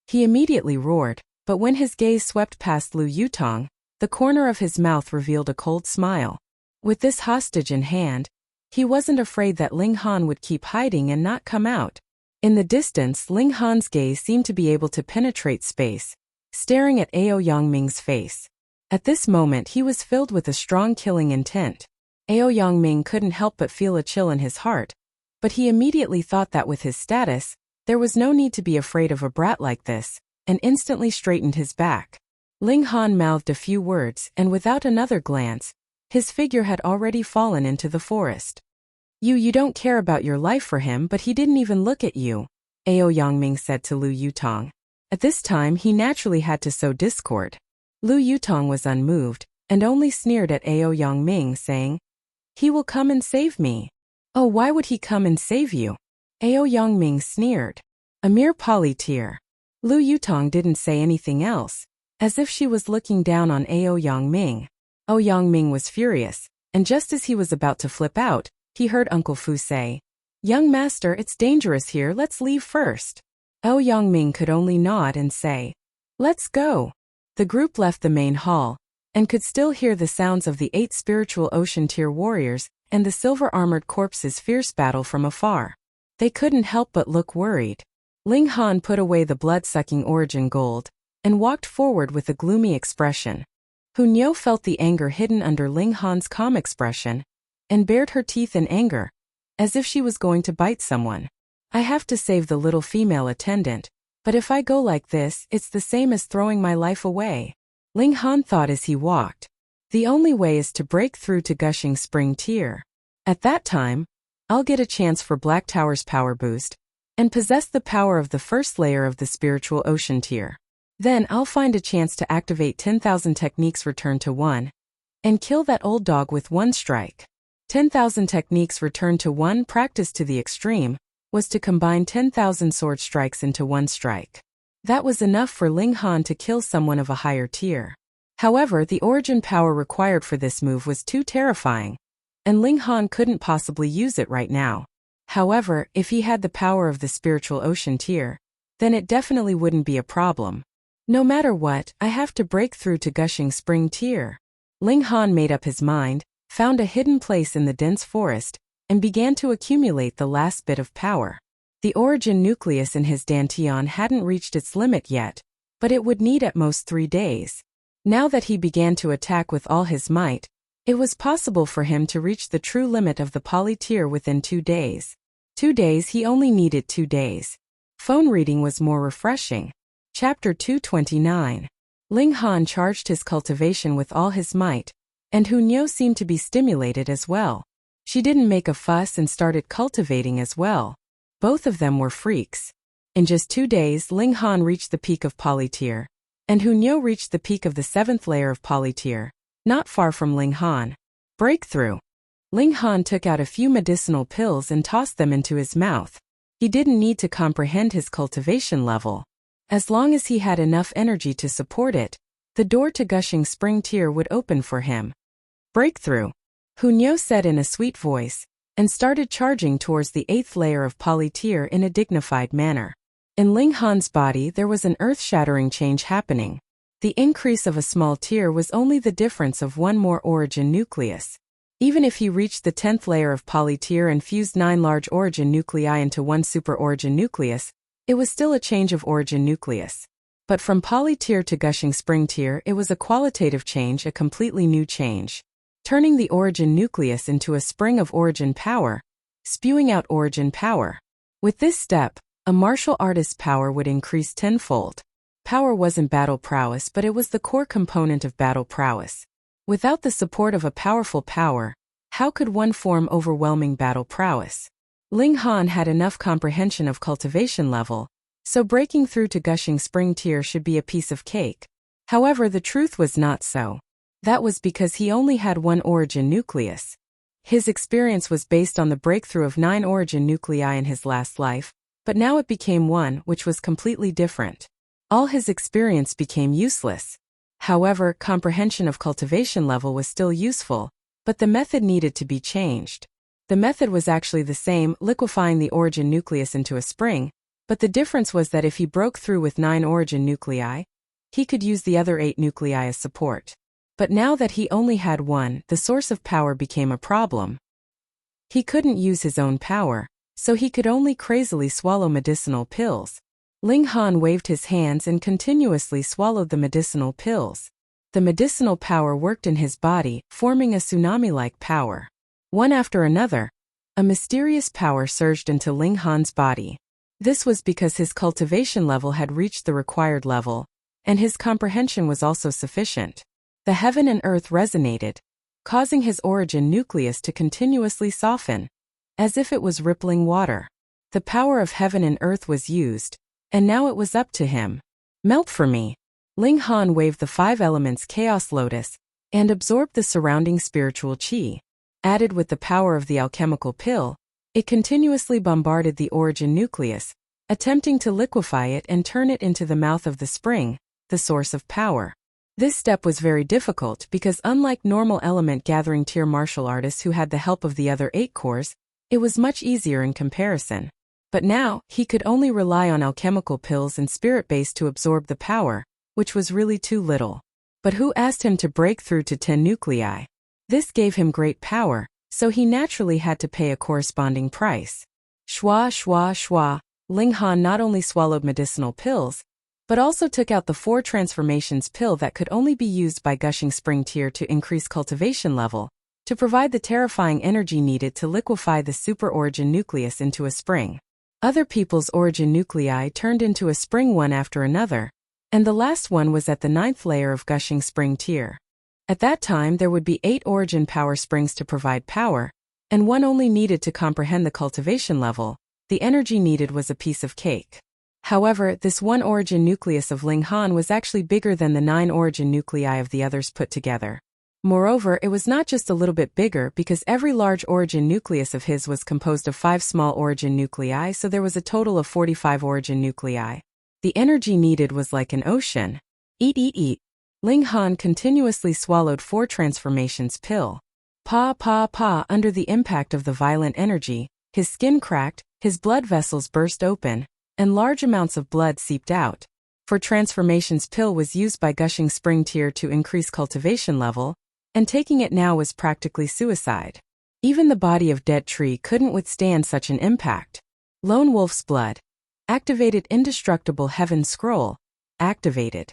He immediately roared, but when his gaze swept past Lu Yutong, the corner of his mouth revealed a cold smile. With this hostage in hand, he wasn't afraid that Ling Han would keep hiding and not come out. In the distance, Ling Han's gaze seemed to be able to penetrate space, staring at Ao Yongming's face. At this moment he was filled with a strong killing intent. Ao Yongming couldn't help but feel a chill in his heart, but he immediately thought that with his status, there was no need to be afraid of a brat like this, and instantly straightened his back. Ling Han mouthed a few words, and without another glance, his figure had already fallen into the forest. You don't care about your life for him, but he didn't even look at you, Ao Yongming said to Lu Yutong. At this time he naturally had to sow discord. Lu Yutong was unmoved, and only sneered at Ao Yongming, saying, "He will come and save me." "Oh, why would he come and save you?" Ao Yongming sneered. "A mere polyteer." Lu Yutong didn't say anything else, as if she was looking down on Ao Yongming. Ao Yongming was furious, and just as he was about to flip out, he heard Uncle Fu say, "Young master, it's dangerous here, let's leave first." Ao Yongming could only nod and say, "Let's go." The group left the main hall, and could still hear the sounds of the 8 spiritual ocean tier warriors and the silver-armored corpses' fierce battle from afar. They couldn't help but look worried. Ling Han put away the blood-sucking origin gold and walked forward with a gloomy expression. Hunyo felt the anger hidden under Ling Han's calm expression and bared her teeth in anger, as if she was going to bite someone. I have to save the little female attendant, but if I go like this, it's the same as throwing my life away. Ling Han thought as he walked. The only way is to break through to Gushing Spring Tier. At that time, I'll get a chance for Black Tower's power boost and possess the power of the first layer of the Spiritual Ocean Tier. Then I'll find a chance to activate 10,000 techniques return to 1 and kill that old dog with one strike. 10,000 techniques return to 1 practiced to the extreme was to combine 10,000 sword strikes into one strike. That was enough for Ling Han to kill someone of a higher tier. However, the origin power required for this move was too terrifying, and Ling Han couldn't possibly use it right now. However, if he had the power of the Spiritual Ocean Tier, then it definitely wouldn't be a problem. No matter what, I have to break through to Gushing Spring Tier. Ling Han made up his mind, found a hidden place in the dense forest, and began to accumulate the last bit of power. The origin nucleus in his dantian hadn't reached its limit yet, but it would need at most 3 days. Now that he began to attack with all his might, it was possible for him to reach the true limit of the poly tier within 2 days. 2 days, he only needed 2 days. Phone reading was more refreshing. Chapter 229. Ling Han charged his cultivation with all his might, and Hunyo seemed to be stimulated as well. She didn't make a fuss and started cultivating as well. Both of them were freaks. In just 2 days, Ling Han reached the peak of polytier, and Hunyo reached the peak of the 7th layer of polytier, not far from Ling Han. Breakthrough. Ling Han took out a few medicinal pills and tossed them into his mouth. He didn't need to comprehend his cultivation level. As long as he had enough energy to support it, the door to Gushing Spring Tier would open for him. Breakthrough. Hunyo said in a sweet voice, and started charging towards the 8th layer of poly tier in a dignified manner. In Ling Han's body there was an earth-shattering change happening. The increase of a small tier was only the difference of one more origin nucleus. Even if he reached the 10th layer of poly tier and fused 9 large origin nuclei into one super origin nucleus, it was still a change of origin nucleus. But from poly tier to Gushing Spring Tier, it was a qualitative change, a completely new change. Turning the origin nucleus into a spring of origin power, spewing out origin power. With this step, a martial artist's power would increase tenfold. Power wasn't battle prowess, but it was the core component of battle prowess. Without the support of a powerful power, how could one form overwhelming battle prowess? Ling Han had enough comprehension of cultivation level, so breaking through to Gushing Spring Tier should be a piece of cake. However, the truth was not so. That was because he only had one origin nucleus. His experience was based on the breakthrough of 9 origin nuclei in his last life, but now it became one which was completely different. All his experience became useless. However, comprehension of cultivation level was still useful, but the method needed to be changed. The method was actually the same, liquefying the origin nucleus into a spring, but the difference was that if he broke through with 9 origin nuclei, he could use the other 8 nuclei as support. But now that he only had one, the source of power became a problem. He couldn't use his own power, so he could only crazily swallow medicinal pills. Ling Han waved his hands and continuously swallowed the medicinal pills. The medicinal power worked in his body, forming a tsunami-like power. One after another, a mysterious power surged into Ling Han's body. This was because his cultivation level had reached the required level, and his comprehension was also sufficient. The heaven and earth resonated, causing his origin nucleus to continuously soften, as if it was rippling water. The power of heaven and earth was used, and now it was up to him. Melt for me. Ling Han waved the 5 elements Chaos Lotus, and absorbed the surrounding spiritual qi. Added with the power of the alchemical pill, it continuously bombarded the origin nucleus, attempting to liquefy it and turn it into the mouth of the spring, the source of power. This step was very difficult because unlike normal element gathering tier martial artists who had the help of the other 8 cores, it was much easier in comparison. But now, he could only rely on alchemical pills and spirit base to absorb the power, which was really too little. But who asked him to break through to 10 nuclei? This gave him great power, so he naturally had to pay a corresponding price. Shwa shwa shwa, Ling Han not only swallowed medicinal pills, but also took out the 4 transformations pill that could only be used by gushing spring tear to increase cultivation level, to provide the terrifying energy needed to liquefy the super origin nucleus into a spring. Other people's origin nuclei turned into a spring one after another, and the last one was at the 9th layer of gushing spring tear. At that time there would be 8 origin power springs to provide power, and one only needed to comprehend the cultivation level. The energy needed was a piece of cake. However, this one origin nucleus of Ling Han was actually bigger than the 9 origin nuclei of the others put together. Moreover, it was not just a little bit bigger because every large origin nucleus of his was composed of 5 small origin nuclei, so there was a total of 45 origin nuclei. The energy needed was like an ocean. Eat eat eat. Ling Han continuously swallowed 4 transformations pill. Pa pa pa. Under the impact of the violent energy, his skin cracked, his blood vessels burst open, and large amounts of blood seeped out. For transformations pill was used by gushing spring tear to increase cultivation level, and taking it now was practically suicide. Even the body of dead tree couldn't withstand such an impact. Lone wolf's blood. Activated indestructible heaven scroll. Activated.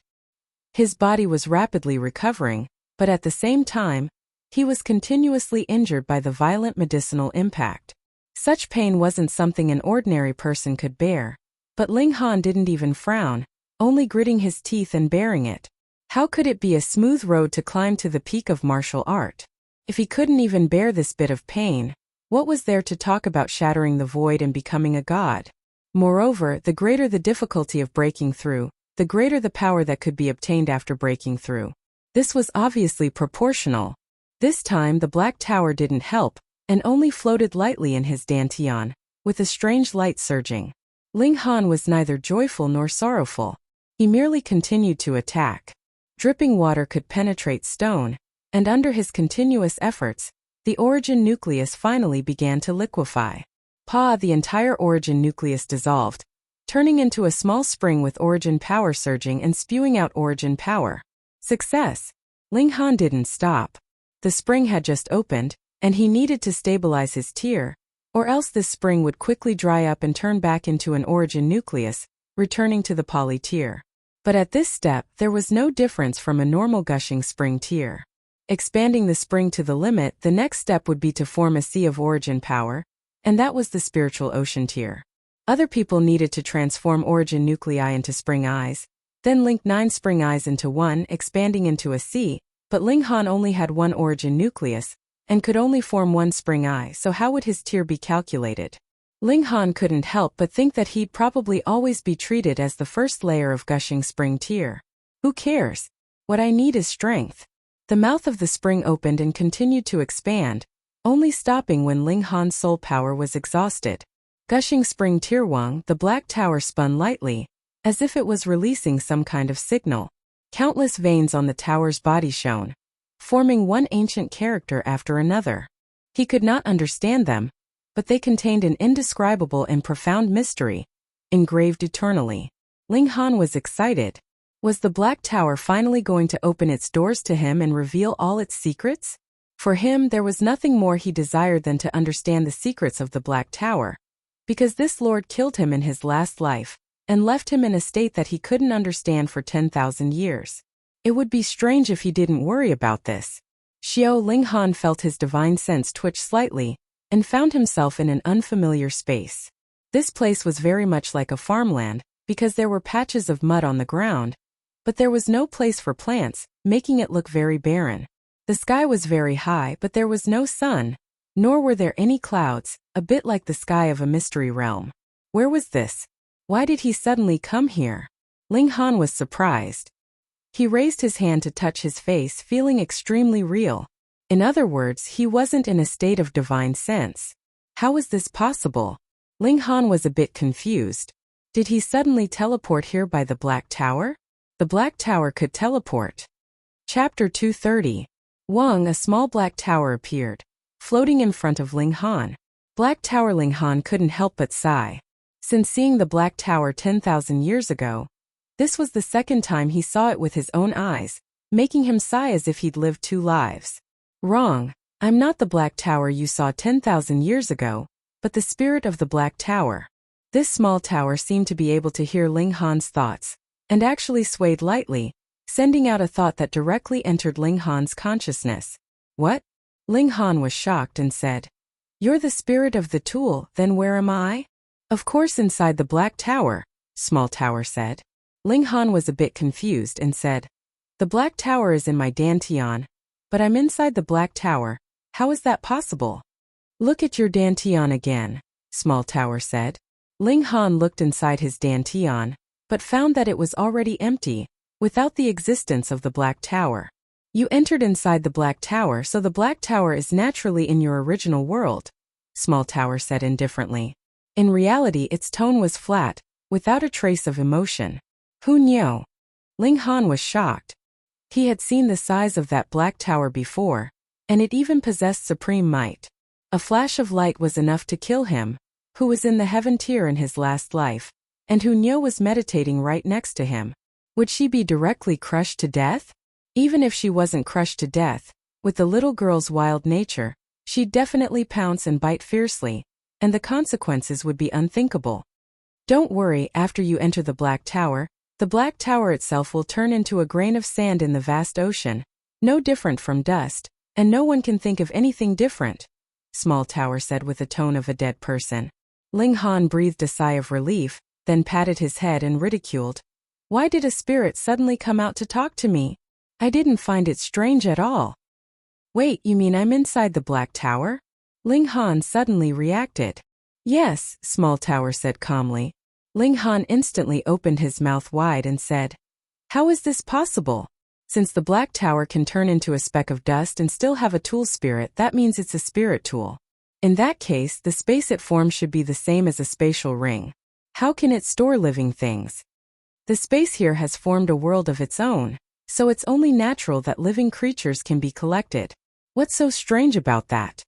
His body was rapidly recovering, but at the same time, he was continuously injured by the violent medicinal impact. Such pain wasn't something an ordinary person could bear. But Ling Han didn't even frown, only gritting his teeth and bearing it. How could it be a smooth road to climb to the peak of martial art? If he couldn't even bear this bit of pain, what was there to talk about shattering the void and becoming a god? Moreover, the greater the difficulty of breaking through, the greater the power that could be obtained after breaking through. This was obviously proportional. This time the Black Tower didn't help, and only floated lightly in his dantian, with a strange light surging. Ling Han was neither joyful nor sorrowful. He merely continued to attack. Dripping water could penetrate stone, and under his continuous efforts, the origin nucleus finally began to liquefy. The entire origin nucleus dissolved, turning into a small spring with origin power surging and spewing out origin power. Success! Ling Han didn't stop. The spring had just opened, and he needed to stabilize his tear, or else this spring would quickly dry up and turn back into an origin nucleus, returning to the poly tear. But at this step, there was no difference from a normal gushing spring tear. Expanding the spring to the limit, the next step would be to form a sea of origin power, and that was the spiritual ocean tear. Other people needed to transform origin nuclei into spring eyes, then link 9 spring eyes into one, expanding into a sea, but Ling Han only had 1 origin nucleus, and could only form 1 spring eye, so how would his tear be calculated? Ling Han couldn't help but think that he'd probably always be treated as the first layer of gushing spring tear. Who cares? What I need is strength. The mouth of the spring opened and continued to expand, only stopping when Ling Han's soul power was exhausted. Gushing spring tear Wang, the Black Tower spun lightly, as if it was releasing some kind of signal. Countless veins on the tower's body shone, forming one ancient character after another. He could not understand them, but they contained an indescribable and profound mystery, engraved eternally. Ling Han was excited. Was the Black Tower finally going to open its doors to him and reveal all its secrets? For him, there was nothing more he desired than to understand the secrets of the Black Tower, because this lord killed him in his last life, and left him in a state that he couldn't understand for 10,000 years. It would be strange if he didn't worry about this. Ling Han felt his divine sense twitch slightly, and found himself in an unfamiliar space. This place was very much like a farmland, because there were patches of mud on the ground, but there was no place for plants, making it look very barren. The sky was very high, but there was no sun, nor were there any clouds, a bit like the sky of a mystery realm. Where was this? Why did he suddenly come here? Ling Han was surprised. He raised his hand to touch his face, feeling extremely real. In other words, he wasn't in a state of divine sense. How was this possible? Ling Han was a bit confused. Did he suddenly teleport here by the Black Tower? The Black Tower could teleport. Chapter 230. Wang, a small black tower appeared, floating in front of Ling Han. Black Tower. Ling Han couldn't help but sigh. Since seeing the Black Tower 10,000 years ago, this was the second time he saw it with his own eyes, making him sigh as if he'd lived 2 lives. Wrong. I'm not the Black Tower you saw 10,000 years ago, but the spirit of the Black Tower. This small tower seemed to be able to hear Ling Han's thoughts, and actually swayed lightly, sending out a thought that directly entered Ling Han's consciousness. What? Ling Han was shocked and said, "You're the spirit of the tool, then where am I?" "Of course inside the Black Tower," Small Tower said. Ling Han was a bit confused and said, "The Black Tower is in my Dantian, but I'm inside the Black Tower. How is that possible?" "Look at your Dantian again," Small Tower said. Ling Han looked inside his Dantian, but found that it was already empty, without the existence of the Black Tower. "You entered inside the Black Tower, so the Black Tower is naturally in your original world," Small Tower said indifferently. In reality, its tone was flat, without a trace of emotion. "Who knew?" Ling Han was shocked. He had seen the size of that Black Tower before, and it even possessed supreme might. A flash of light was enough to kill him, who was in the heaven tier in his last life, and who Nyo was meditating right next to him. Would she be directly crushed to death? Even if she wasn't crushed to death, with the little girl's wild nature, she'd definitely pounce and bite fiercely, and the consequences would be unthinkable. "Don't worry, after you enter the Black Tower itself will turn into a grain of sand in the vast ocean, no different from dust, and no one can think of anything different," Small Tower said with the tone of a dead person. Ling Han breathed a sigh of relief, then patted his head and ridiculed, "Why did a spirit suddenly come out to talk to me? I didn't find it strange at all." "Wait, you mean I'm inside the Black Tower?" Ling Han suddenly reacted. "Yes," Small Tower said calmly. Ling Han instantly opened his mouth wide and said, "How is this possible? Since the Black Tower can turn into a speck of dust and still have a tool spirit, that means it's a spirit tool. In that case, the space it forms should be the same as a spatial ring. How can it store living things? The space here has formed a world of its own, so it's only natural that living creatures can be collected. What's so strange about that?"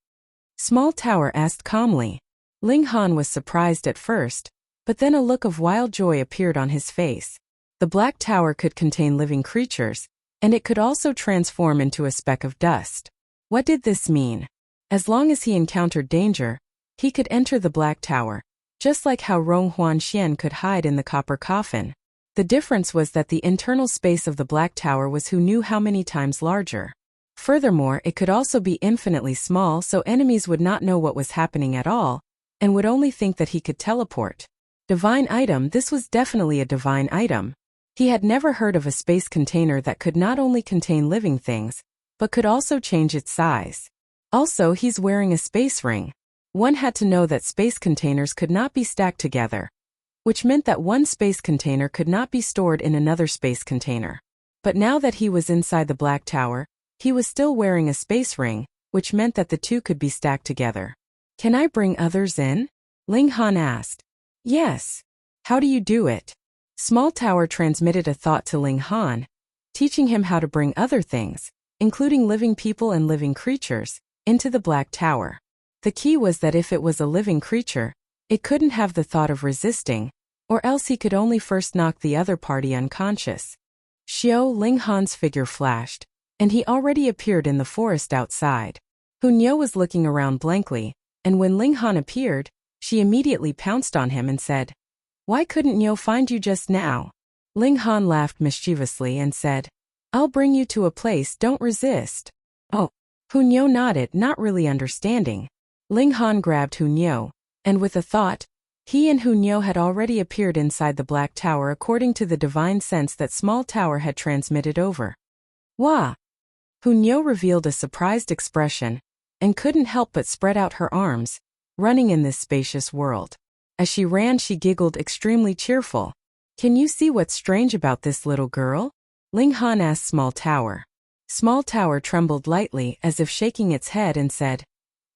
Small Tower asked calmly. Ling Han was surprised at first, but then a look of wild joy appeared on his face. The Black Tower could contain living creatures, and it could also transform into a speck of dust. What did this mean? As long as he encountered danger, he could enter the Black Tower, just like how Rong Huanxian could hide in the copper coffin. The difference was that the internal space of the Black Tower was who knew how many times larger. Furthermore, it could also be infinitely small, so enemies would not know what was happening at all, and would only think that he could teleport. Divine item. This was definitely a divine item. He had never heard of a space container that could not only contain living things, but could also change its size. Also, he's wearing a space ring. One had to know that space containers could not be stacked together, which meant that one space container could not be stored in another space container. But now that he was inside the Black Tower, he was still wearing a space ring, which meant that the two could be stacked together. "Can I bring others in?" Ling Han asked. "Yes." "How do you do it?" Small Tower transmitted a thought to Ling Han, teaching him how to bring other things, including living people and living creatures, into the Black Tower. The key was that if it was a living creature, it couldn't have the thought of resisting, or else he could only first knock the other party unconscious. Xiao Ling Han's figure flashed, and he already appeared in the forest outside. Hunyo was looking around blankly, and when Ling Han appeared, she immediately pounced on him and said, "Why couldn't Nyo find you just now?" Ling Han laughed mischievously and said, "I'll bring you to a place, don't resist." "Oh." Hunyo nodded, not really understanding. Ling Han grabbed Hunyo, and with a thought, he and Hunyo had already appeared inside the Black Tower according to the divine sense that Small Tower had transmitted over. "Wah!" Hunyo revealed a surprised expression, and couldn't help but spread out her arms, running in this spacious world. As she ran, she giggled extremely cheerful. "Can you see what's strange about this little girl?" Ling Han asked Small Tower. Small Tower trembled lightly as if shaking its head and said,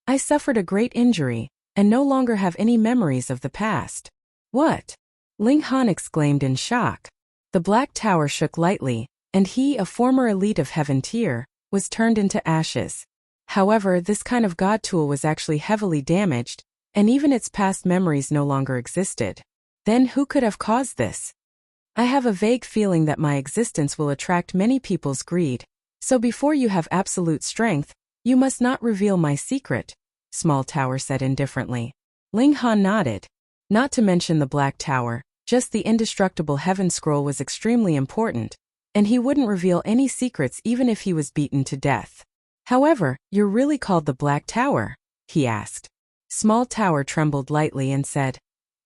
"I suffered a great injury, and no longer have any memories of the past." "What?" Ling Han exclaimed in shock. The Black Tower shook lightly, and he, a former elite of Heaven Tier, was turned into ashes. However, this kind of god tool was actually heavily damaged, and even its past memories no longer existed. Then who could have caused this? "I have a vague feeling that my existence will attract many people's greed, so before you have absolute strength, You must not reveal my secret, Small Tower said indifferently. Ling Han nodded. Not to mention the Black Tower, just the indestructible Heaven Scroll was extremely important, and he wouldn't reveal any secrets even if he was beaten to death. However, you're really called the Black Tower? He asked. Small Tower trembled lightly and said,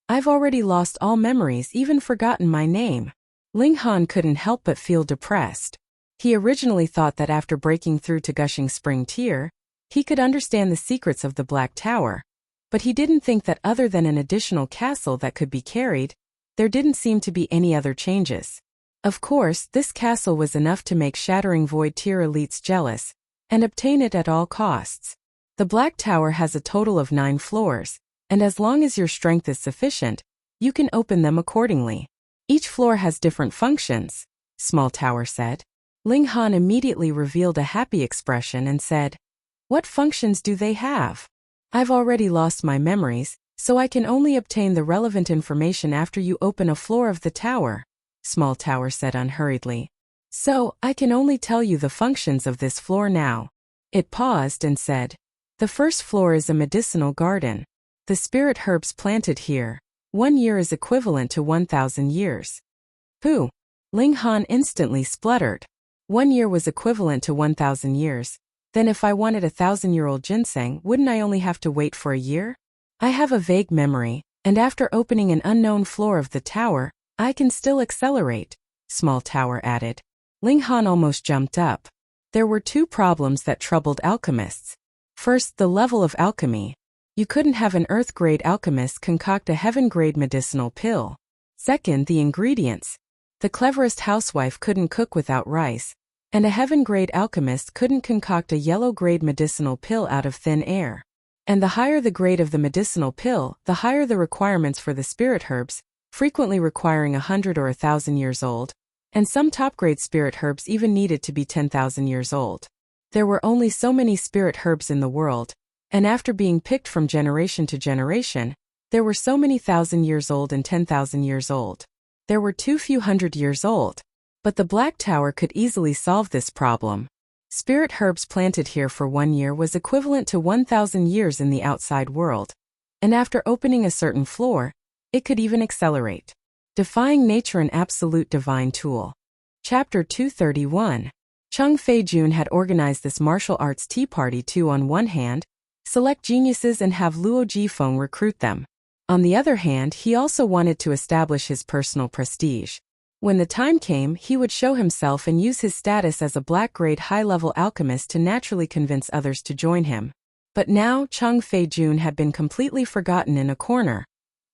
I've already lost all memories, even forgotten my name. Ling Han couldn't help but feel depressed. He originally thought that after breaking through to Gushing Spring Tier, he could understand the secrets of the Black Tower, but he didn't think that other than an additional castle that could be carried, there didn't seem to be any other changes. Of course, this castle was enough to make Shattering Void Tier elites jealous, and obtain it at all costs. The Black Tower has a total of 9 floors, and as long as your strength is sufficient, you can open them accordingly. Each floor has different functions, Small Tower said. Ling Han immediately revealed a happy expression and said, What functions do they have? I've already lost my memories, so I can only obtain the relevant information after you open a floor of the tower, Small Tower said unhurriedly. So, I can only tell you the functions of this floor now. It paused and said, The first floor is a medicinal garden. The spirit herbs planted here, 1 year is equivalent to 1,000 years. Pooh! Ling Han instantly spluttered. 1 year was equivalent to 1,000 years. Then if I wanted 1,000-year-old ginseng, wouldn't I only have to wait for a year? I have a vague memory, and after opening an unknown floor of the tower, I can still accelerate, Small Tower added. Ling Han almost jumped up. There were 2 problems that troubled alchemists. First, the level of alchemy. You couldn't have an earth-grade alchemist concoct a heaven-grade medicinal pill. Second, the ingredients. The cleverest housewife couldn't cook without rice, and a heaven-grade alchemist couldn't concoct a yellow-grade medicinal pill out of thin air. And the higher the grade of the medicinal pill, the higher the requirements for the spirit herbs, frequently requiring 100 or 1,000 years old, and some top-grade spirit herbs even needed to be 10,000 years old. There were only so many spirit herbs in the world, and after being picked from generation to generation, there were so many 1,000 years old and 10,000 years old. There were too few 100 years old. But the Black Tower could easily solve this problem. Spirit herbs planted here for 1 year was equivalent to 1,000 years in the outside world, and after opening a certain floor, it could even accelerate. Defying Nature, an absolute divine tool. Chapter 231. Chung Fei-jun had organized this martial arts tea party to, on one hand, select geniuses and have Luo Jifeng recruit them. On the other hand, he also wanted to establish his personal prestige. When the time came, he would show himself and use his status as a black-grade high-level alchemist to naturally convince others to join him. But now, Chung Fei-jun had been completely forgotten in a corner,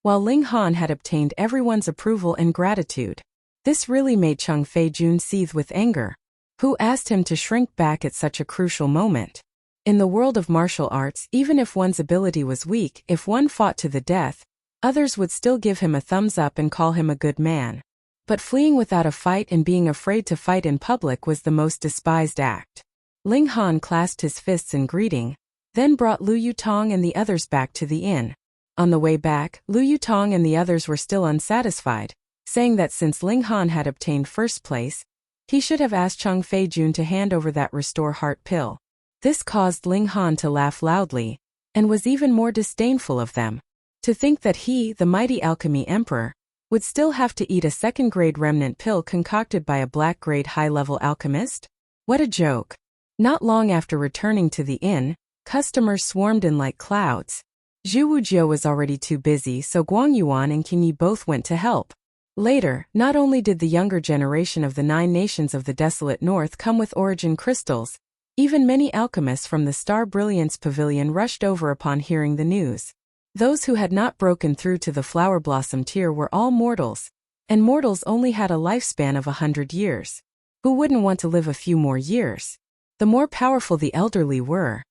while Ling Han had obtained everyone's approval and gratitude. This really made Chung Fei-jun seethe with anger. Who asked him to shrink back at such a crucial moment? In the world of martial arts, even if one's ability was weak, if one fought to the death, others would still give him a thumbs up and call him a good man. But fleeing without a fight and being afraid to fight in public was the most despised act. Ling Han clasped his fists in greeting, then brought Lu Yutong and the others back to the inn. On the way back, Lu Yutong and the others were still unsatisfied, saying that since Ling Han had obtained first place, he should have asked Chung Fei-jun to hand over that Restore Heart pill. This caused Ling Han to laugh loudly, and was even more disdainful of them. To think that he, the mighty alchemy emperor, would still have to eat a second-grade remnant pill concocted by a black-grade high-level alchemist? What a joke. Not long after returning to the inn, customers swarmed in like clouds. Zhu Wujiu was already too busy, so Guang Yuan and Qing Yi both went to help. Later, not only did the younger generation of the 9 nations of the desolate north come with origin crystals, even many alchemists from the Star Brilliance Pavilion rushed over upon hearing the news. Those who had not broken through to the Flower Blossom tier were all mortals, and mortals only had a lifespan of 100 years. Who wouldn't want to live a few more years? The more powerful the elderly were,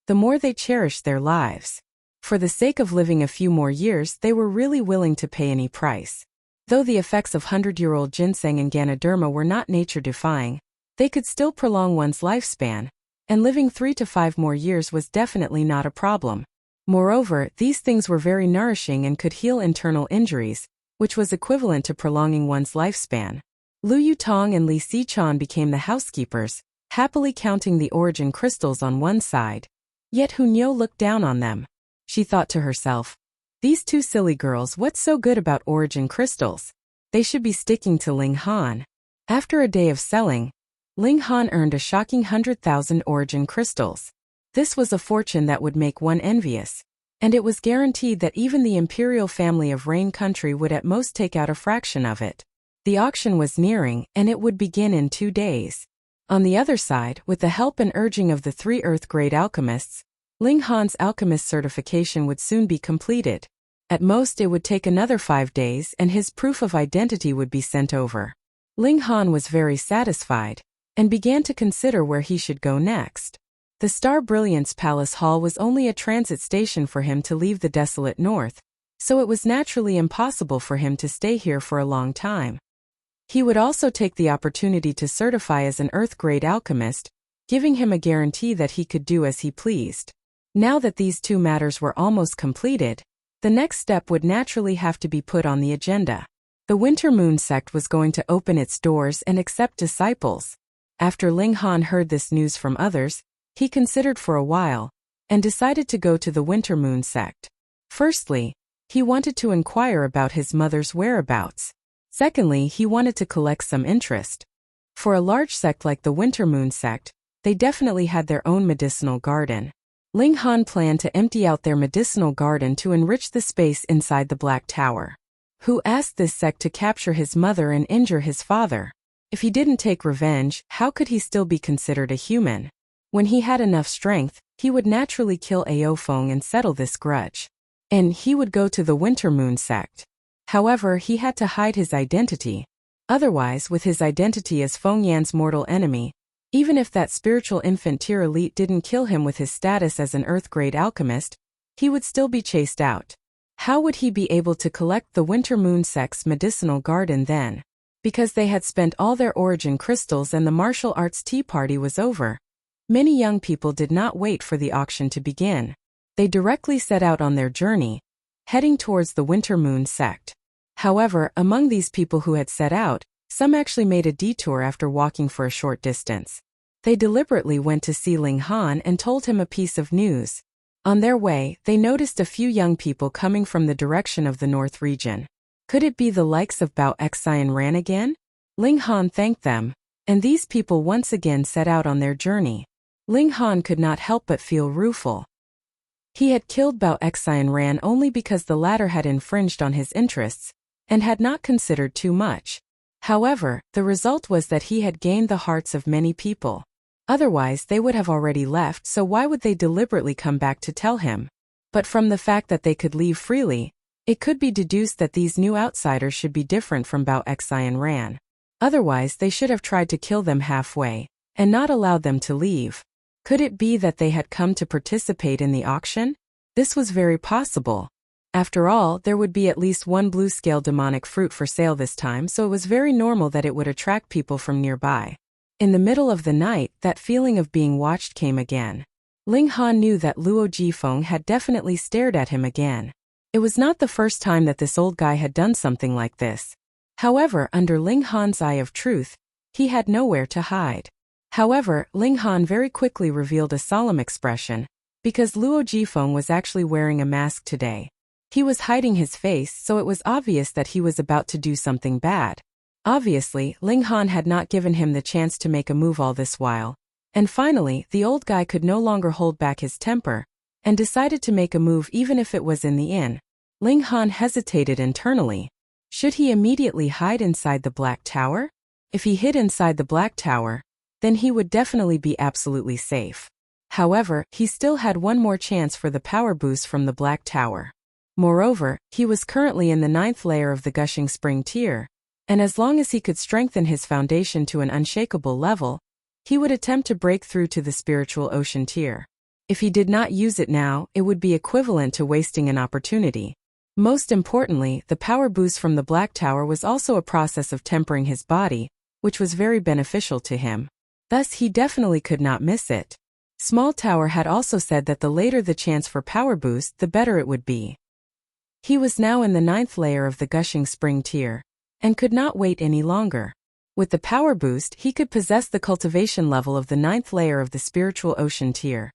the more they cherished their lives. For the sake of living a few more years, they were really willing to pay any price. Though the effects of 100-year-old ginseng and Ganoderma were not nature-defying, they could still prolong one's lifespan, and living 3 to 5 more years was definitely not a problem. Moreover, these things were very nourishing and could heal internal injuries, which was equivalent to prolonging one's lifespan. Lu Yutong and Li Sichuan became the housekeepers, happily counting the origin crystals on one side. Yet Hunyo looked down on them. She thought to herself, "These two silly girls, what's so good about origin crystals? They should be sticking to Ling Han." After a day of selling, Ling Han earned a shocking 100,000 origin crystals. This was a fortune that would make one envious, and it was guaranteed that even the imperial family of Rain Country would at most take out a fraction of it. The auction was nearing, and it would begin in 2 days. On the other side, with the help and urging of the 3 Earth-grade alchemists, Ling Han's alchemist certification would soon be completed. At most it would take another 5 days and his proof of identity would be sent over. Ling Han was very satisfied, and began to consider where he should go next. The Star Brilliance Palace Hall was only a transit station for him to leave the desolate north, so it was naturally impossible for him to stay here for a long time. He would also take the opportunity to certify as an Earth-grade alchemist, giving him a guarantee that he could do as he pleased. Now that these 2 matters were almost completed, the next step would naturally have to be put on the agenda. The Winter Moon sect was going to open its doors and accept disciples. After Ling Han heard this news from others, he considered for a while, and decided to go to the Winter Moon sect. Firstly, he wanted to inquire about his mother's whereabouts. Secondly, he wanted to collect some interest. For a large sect like the Winter Moon sect, they definitely had their own medicinal garden. Ling Han planned to empty out their medicinal garden to enrich the space inside the Black Tower. Who asked this sect to capture his mother and injure his father? If he didn't take revenge, how could he still be considered a human? When he had enough strength, he would naturally kill Ao Feng and settle this grudge. And he would go to the Winter Moon sect. However, he had to hide his identity. Otherwise, with his identity as Feng Yan's mortal enemy, even if that spiritual infant tier elite didn't kill him with his status as an Earth-grade alchemist, he would still be chased out. How would he be able to collect the Winter Moon sect's medicinal garden then? Because they had spent all their origin crystals and the martial arts tea party was over. Many young people did not wait for the auction to begin. They directly set out on their journey, heading towards the Winter Moon sect. However, among these people who had set out, some actually made a detour after walking for a short distance. They deliberately went to see Ling Han and told him a piece of news. On their way, they noticed a few young people coming from the direction of the north region. Could it be the likes of Bao Xi and Ran again? Ling Han thanked them, and these people once again set out on their journey. Ling Han could not help but feel rueful. He had killed Bao Xi and Ran only because the latter had infringed on his interests, and had not considered too much. However, the result was that he had gained the hearts of many people. Otherwise, they would have already left, so why would they deliberately come back to tell him? But from the fact that they could leave freely, it could be deduced that these new outsiders should be different from Bao Xi and Ran. Otherwise, they should have tried to kill them halfway, and not allowed them to leave. Could it be that they had come to participate in the auction? This was very possible. After all, there would be at least one blue-scale demonic fruit for sale this time, so it was very normal that it would attract people from nearby. In the middle of the night, that feeling of being watched came again. Ling Han knew that Luo Jifeng had definitely stared at him again. It was not the first time that this old guy had done something like this. However, under Ling Han's eye of truth, he had nowhere to hide. However, Ling Han very quickly revealed a solemn expression, because Luo Jifeng was actually wearing a mask today. He was hiding his face, so it was obvious that he was about to do something bad. Obviously, Ling Han had not given him the chance to make a move all this while. And finally, the old guy could no longer hold back his temper, and decided to make a move even if it was in the inn. Ling Han hesitated internally. Should he immediately hide inside the Black Tower? If he hid inside the Black Tower, then he would definitely be absolutely safe. However, he still had one more chance for the power boost from the Black Tower. Moreover, he was currently in the 9th layer of the Gushing Spring tier, and as long as he could strengthen his foundation to an unshakable level, he would attempt to break through to the spiritual ocean tier. If he did not use it now, it would be equivalent to wasting an opportunity. Most importantly, the power boost from the Black Tower was also a process of tempering his body, which was very beneficial to him. Thus, he definitely could not miss it. Small Tower had also said that the later the chance for power boost, the better it would be. He was now in the 9th layer of the Gushing Spring tier, and could not wait any longer. With the power boost, he could possess the cultivation level of the 9th layer of the spiritual ocean tier.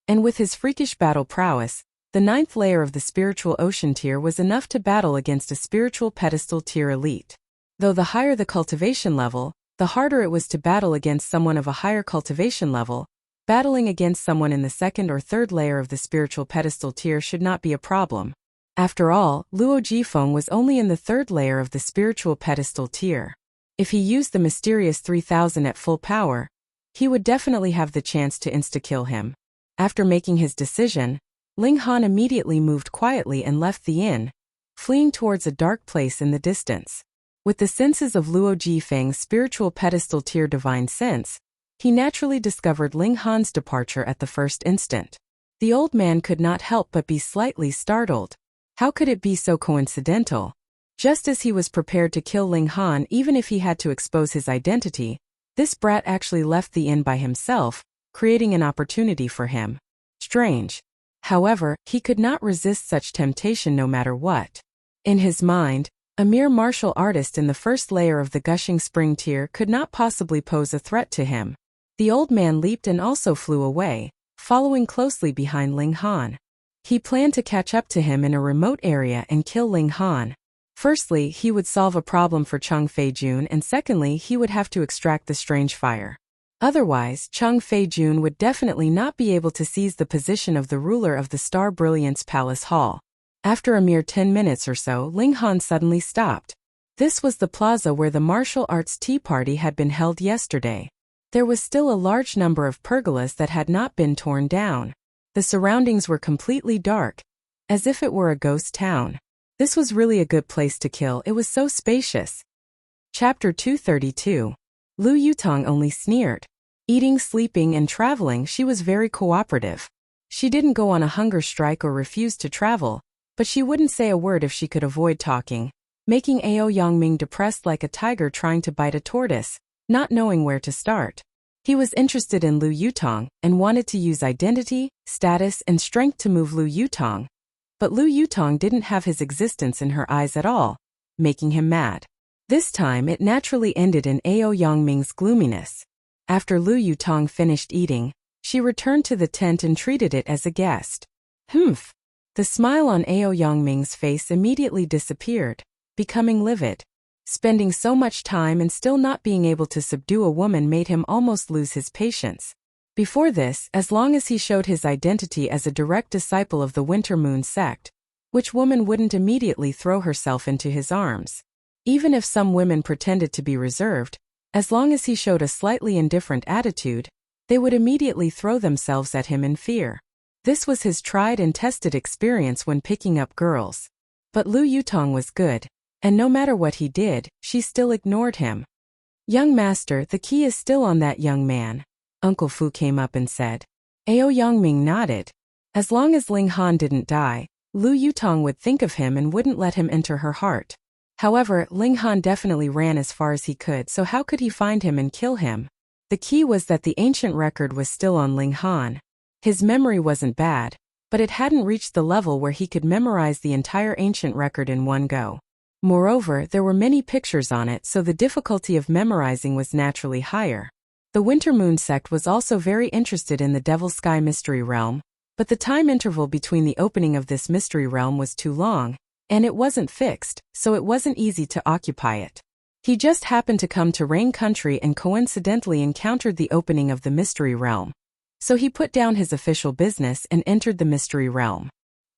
And with his freakish battle prowess, the 9th layer of the spiritual ocean tier was enough to battle against a spiritual pedestal tier elite. Though the higher the cultivation level, the harder it was to battle against someone of a higher cultivation level. Battling against someone in the 2nd or 3rd layer of the spiritual pedestal tier should not be a problem. After all, Luo Jifeng was only in the 3rd layer of the spiritual pedestal tier. If he used the mysterious 3000 at full power, he would definitely have the chance to insta-kill him. After making his decision, Ling Han immediately moved quietly and left the inn, fleeing towards a dark place in the distance. With the senses of Luo Jifeng's spiritual pedestal tier divine sense, he naturally discovered Ling Han's departure at the first instant. The old man could not help but be slightly startled. How could it be so coincidental? Just as he was prepared to kill Ling Han even if he had to expose his identity, this brat actually left the inn by himself, creating an opportunity for him. Strange. However, he could not resist such temptation no matter what. In his mind, a mere martial artist in the 1st layer of the gushing spring tier could not possibly pose a threat to him. The old man leaped and also flew away, following closely behind Ling Han. He planned to catch up to him in a remote area and kill Ling Han. Firstly, he would solve a problem for Cheng Feijun, and secondly, he would have to extract the strange fire. Otherwise, Cheng Feijun would definitely not be able to seize the position of the ruler of the Star Brilliance Palace Hall. After a mere 10 minutes or so, Ling Han suddenly stopped. This was the plaza where the martial arts tea party had been held yesterday. There was still a large number of pergolas that had not been torn down. The surroundings were completely dark, as if it were a ghost town. This was really a good place to kill, it was so spacious. Chapter 232. Lu Yutong only sneered. Eating, sleeping, and traveling, she was very cooperative. She didn't go on a hunger strike or refuse to travel, but she wouldn't say a word if she could avoid talking, making Ao Yongming depressed like a tiger trying to bite a tortoise, not knowing where to start. He was interested in Lu Yutong and wanted to use identity, status, and strength to move Lu Yutong. But Lu Yutong didn't have his existence in her eyes at all, making him mad. This time it naturally ended in Ao Yongming's gloominess. After Lu Yutong finished eating, she returned to the tent and treated it as a guest. Humph! The smile on Ao Yongming's face immediately disappeared, becoming livid. Spending so much time and still not being able to subdue a woman made him almost lose his patience. Before this, as long as he showed his identity as a direct disciple of the Winter Moon sect, which woman wouldn't immediately throw herself into his arms? Even if some women pretended to be reserved, as long as he showed a slightly indifferent attitude, they would immediately throw themselves at him in fear. This was his tried and tested experience when picking up girls. But Lu Yutong was good, and no matter what he did, she still ignored him. Young master, the key is still on that young man. Uncle Fu came up and said. Ao Yongming nodded. As long as Ling Han didn't die, Lu Yutong would think of him and wouldn't let him enter her heart. However, Ling Han definitely ran as far as he could, so how could he find him and kill him? The key was that the ancient record was still on Ling Han. His memory wasn't bad, but it hadn't reached the level where he could memorize the entire ancient record in one go. Moreover, there were many pictures on it, so the difficulty of memorizing was naturally higher. The Winter Moon sect was also very interested in the Devil Sky Mystery Realm, but the time interval between the opening of this mystery realm was too long, and it wasn't fixed, so it wasn't easy to occupy it. He just happened to come to Rain Country and coincidentally encountered the opening of the mystery realm. So he put down his official business and entered the mystery realm.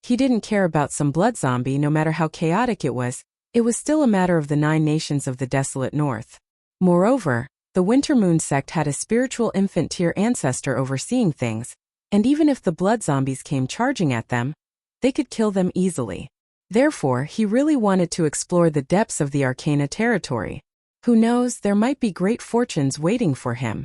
He didn't care about some blood zombie, no matter how chaotic it was still a matter of the 9 nations of the desolate north. Moreover, the Winter Moon sect had a spiritual infant tier ancestor overseeing things, and even if the blood zombies came charging at them, they could kill them easily. Therefore, he really wanted to explore the depths of the Arcana territory. Who knows, there might be great fortunes waiting for him.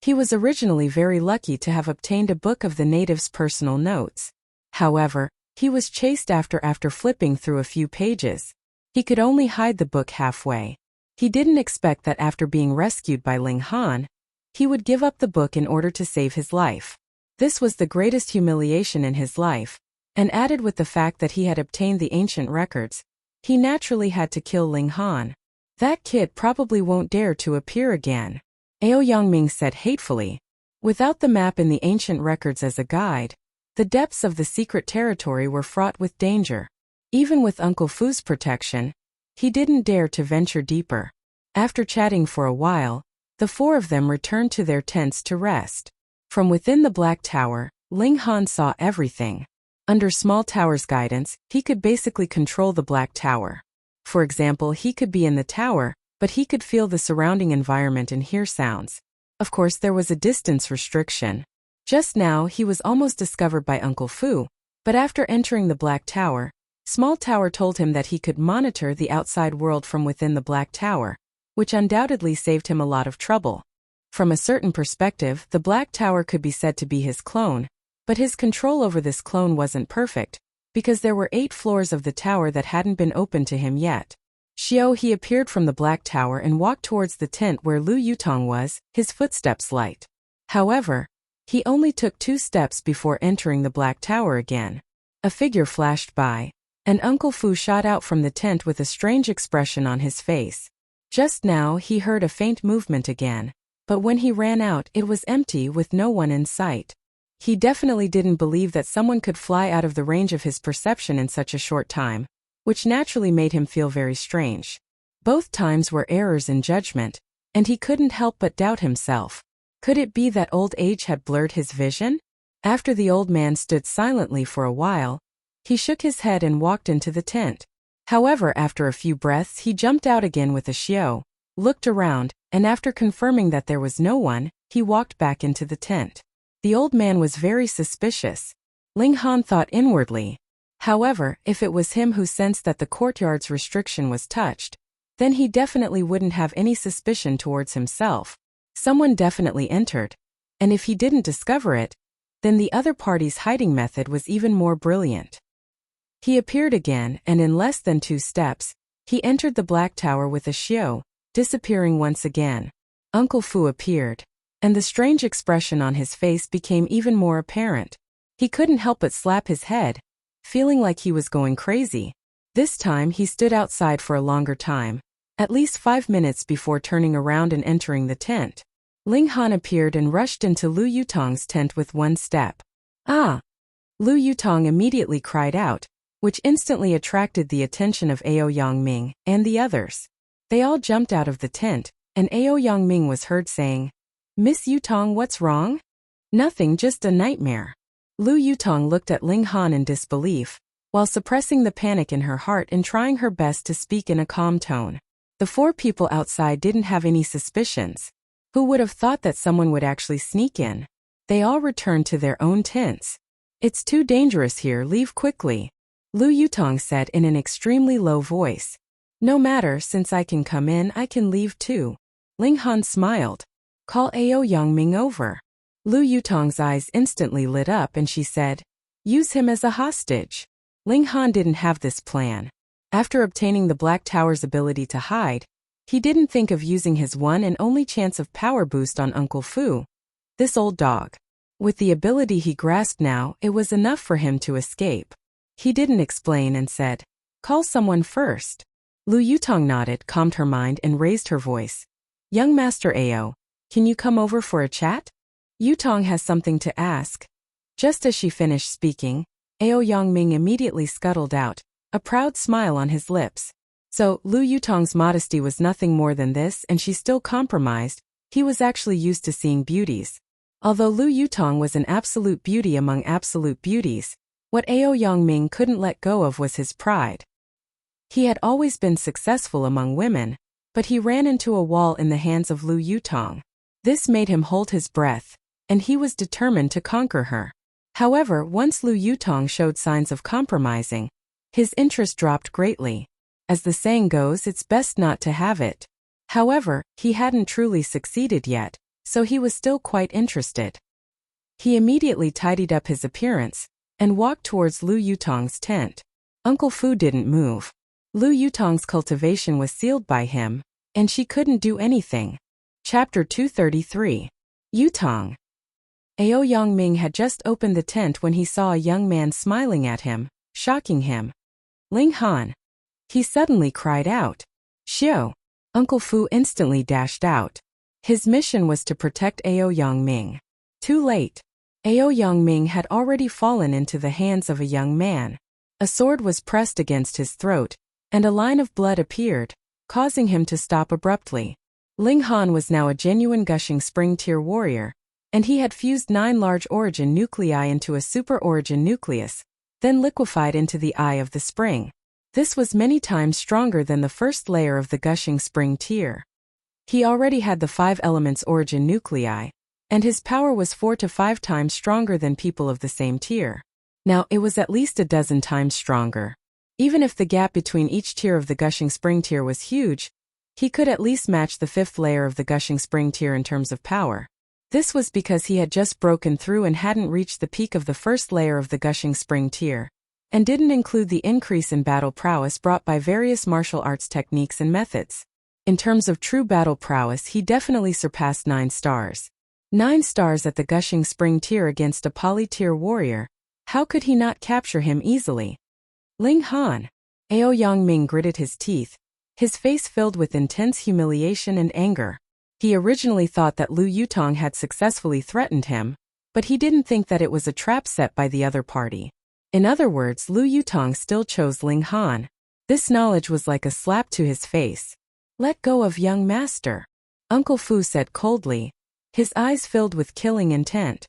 He was originally very lucky to have obtained a book of the natives' personal notes. However, he was chased after flipping through a few pages. He could only hide the book halfway. He didn't expect that after being rescued by Ling Han, he would give up the book in order to save his life. This was the greatest humiliation in his life, and added with the fact that he had obtained the ancient records, he naturally had to kill Ling Han. That kid probably won't dare to appear again, Ao Yangming said hatefully. Without the map in the ancient records as a guide, the depths of the secret territory were fraught with danger. Even with Uncle Fu's protection, he didn't dare to venture deeper. After chatting for a while, the four of them returned to their tents to rest. From within the Black Tower, Ling Han saw everything. Under Small Tower's guidance, he could basically control the Black Tower. For example, he could be in the tower, but he could feel the surrounding environment and hear sounds. Of course, there was a distance restriction. Just now, he was almost discovered by Uncle Fu, but after entering the Black Tower, Small Tower told him that he could monitor the outside world from within the Black Tower, which undoubtedly saved him a lot of trouble. From a certain perspective, the Black Tower could be said to be his clone, but his control over this clone wasn't perfect, because there were 8 floors of the tower that hadn't been opened to him yet. He appeared from the Black Tower and walked towards the tent where Lu Yutong was, his footsteps light. However, he only took 2 steps before entering the Black Tower again. A figure flashed by, and Uncle Fu shot out from the tent with a strange expression on his face. Just now he heard a faint movement again, but when he ran out it was empty with no one in sight. He definitely didn't believe that someone could fly out of the range of his perception in such a short time, which naturally made him feel very strange. Both times were errors in judgment, and he couldn't help but doubt himself. Could it be that old age had blurred his vision? After the old man stood silently for a while, he shook his head and walked into the tent. However, after a few breaths he jumped out again with a xiao, looked around, and after confirming that there was no one, he walked back into the tent. The old man was very suspicious. Ling Han thought inwardly. However, if it was him who sensed that the courtyard's restriction was touched, then he definitely wouldn't have any suspicion towards himself. Someone definitely entered. And if he didn't discover it, then the other party's hiding method was even more brilliant. He appeared again, and in less than 2 steps, he entered the Black Tower with a xiao, disappearing once again. Uncle Fu appeared, and the strange expression on his face became even more apparent. He couldn't help but slap his head, feeling like he was going crazy. This time he stood outside for a longer time, at least 5 minutes before turning around and entering the tent. Ling Han appeared and rushed into Lu Yutong's tent with 1 step. Ah! Lu Yutong immediately cried out, which instantly attracted the attention of Ao Yangming and the others. They all jumped out of the tent, and Ao Yangming was heard saying, "Miss Yutong, what's wrong?" "Nothing, just a nightmare." Lu Yutong looked at Ling Han in disbelief, while suppressing the panic in her heart and trying her best to speak in a calm tone. The 4 people outside didn't have any suspicions. Who would have thought that someone would actually sneak in? They all returned to their own tents. "It's too dangerous here, leave quickly," Lu Yutong said in an extremely low voice. "No matter, since I can come in, I can leave too." Ling Han smiled. "Call Ao Yangming over." Lu Yutong's eyes instantly lit up and she said, "Use him as a hostage." Ling Han didn't have this plan. After obtaining the Black Tower's ability to hide, he didn't think of using his one and only chance of power boost on Uncle Fu, this old dog. With the ability he grasped now, it was enough for him to escape. He didn't explain and said, "Call someone first." Lu Yutong nodded, calmed her mind and raised her voice. "Young Master Ao, can you come over for a chat? Yutong has something to ask." Just as she finished speaking, Ao Yangming immediately scuttled out, a proud smile on his lips. So, Lu Yutong's modesty was nothing more than this, and she still compromised. He was actually used to seeing beauties. Although Lu Yutong was an absolute beauty among absolute beauties, what Ao Yangming couldn't let go of was his pride. He had always been successful among women, but he ran into a wall in the hands of Lu Yutong. This made him hold his breath, and he was determined to conquer her. However, once Lu Yutong showed signs of compromising, his interest dropped greatly. As the saying goes, it's best not to have it. However, he hadn't truly succeeded yet, so he was still quite interested. He immediately tidied up his appearance and walked towards Lu Yutong's tent. Uncle Fu didn't move. Lu Yutong's cultivation was sealed by him, and she couldn't do anything. Chapter 233. Yutong. Ao Yangming had just opened the tent when he saw a young man smiling at him, shocking him. "Ling Han." He suddenly cried out. "Xiao." Uncle Fu instantly dashed out. His mission was to protect Aoyangming. Too late. Aoyangming had already fallen into the hands of a young man. A sword was pressed against his throat, and a line of blood appeared, causing him to stop abruptly. Ling Han was now a genuine gushing spring tier warrior, and he had fused 9 large origin nuclei into a super origin nucleus, then liquefied into the eye of the spring. This was many times stronger than the first layer of the gushing spring tier. He already had the 5 elements origin nuclei, and his power was 4 to 5 times stronger than people of the same tier. Now it was at least a dozen times stronger. Even if the gap between each tier of the gushing spring tier was huge, he could at least match the 5th layer of the gushing spring tier in terms of power. This was because he had just broken through and hadn't reached the peak of the first layer of the gushing spring tier, and didn't include the increase in battle prowess brought by various martial arts techniques and methods. In terms of true battle prowess, he definitely surpassed 9 stars. 9 stars at the gushing spring tier against a poly-tier warrior. How could he not capture him easily? Ling Han. Aoyangming gritted his teeth, his face filled with intense humiliation and anger. He originally thought that Lu Yutong had successfully threatened him, but he didn't think that it was a trap set by the other party. In other words, Lu Yutong still chose Ling Han. This knowledge was like a slap to his face. "Let go of young master," Uncle Fu said coldly, his eyes filled with killing intent.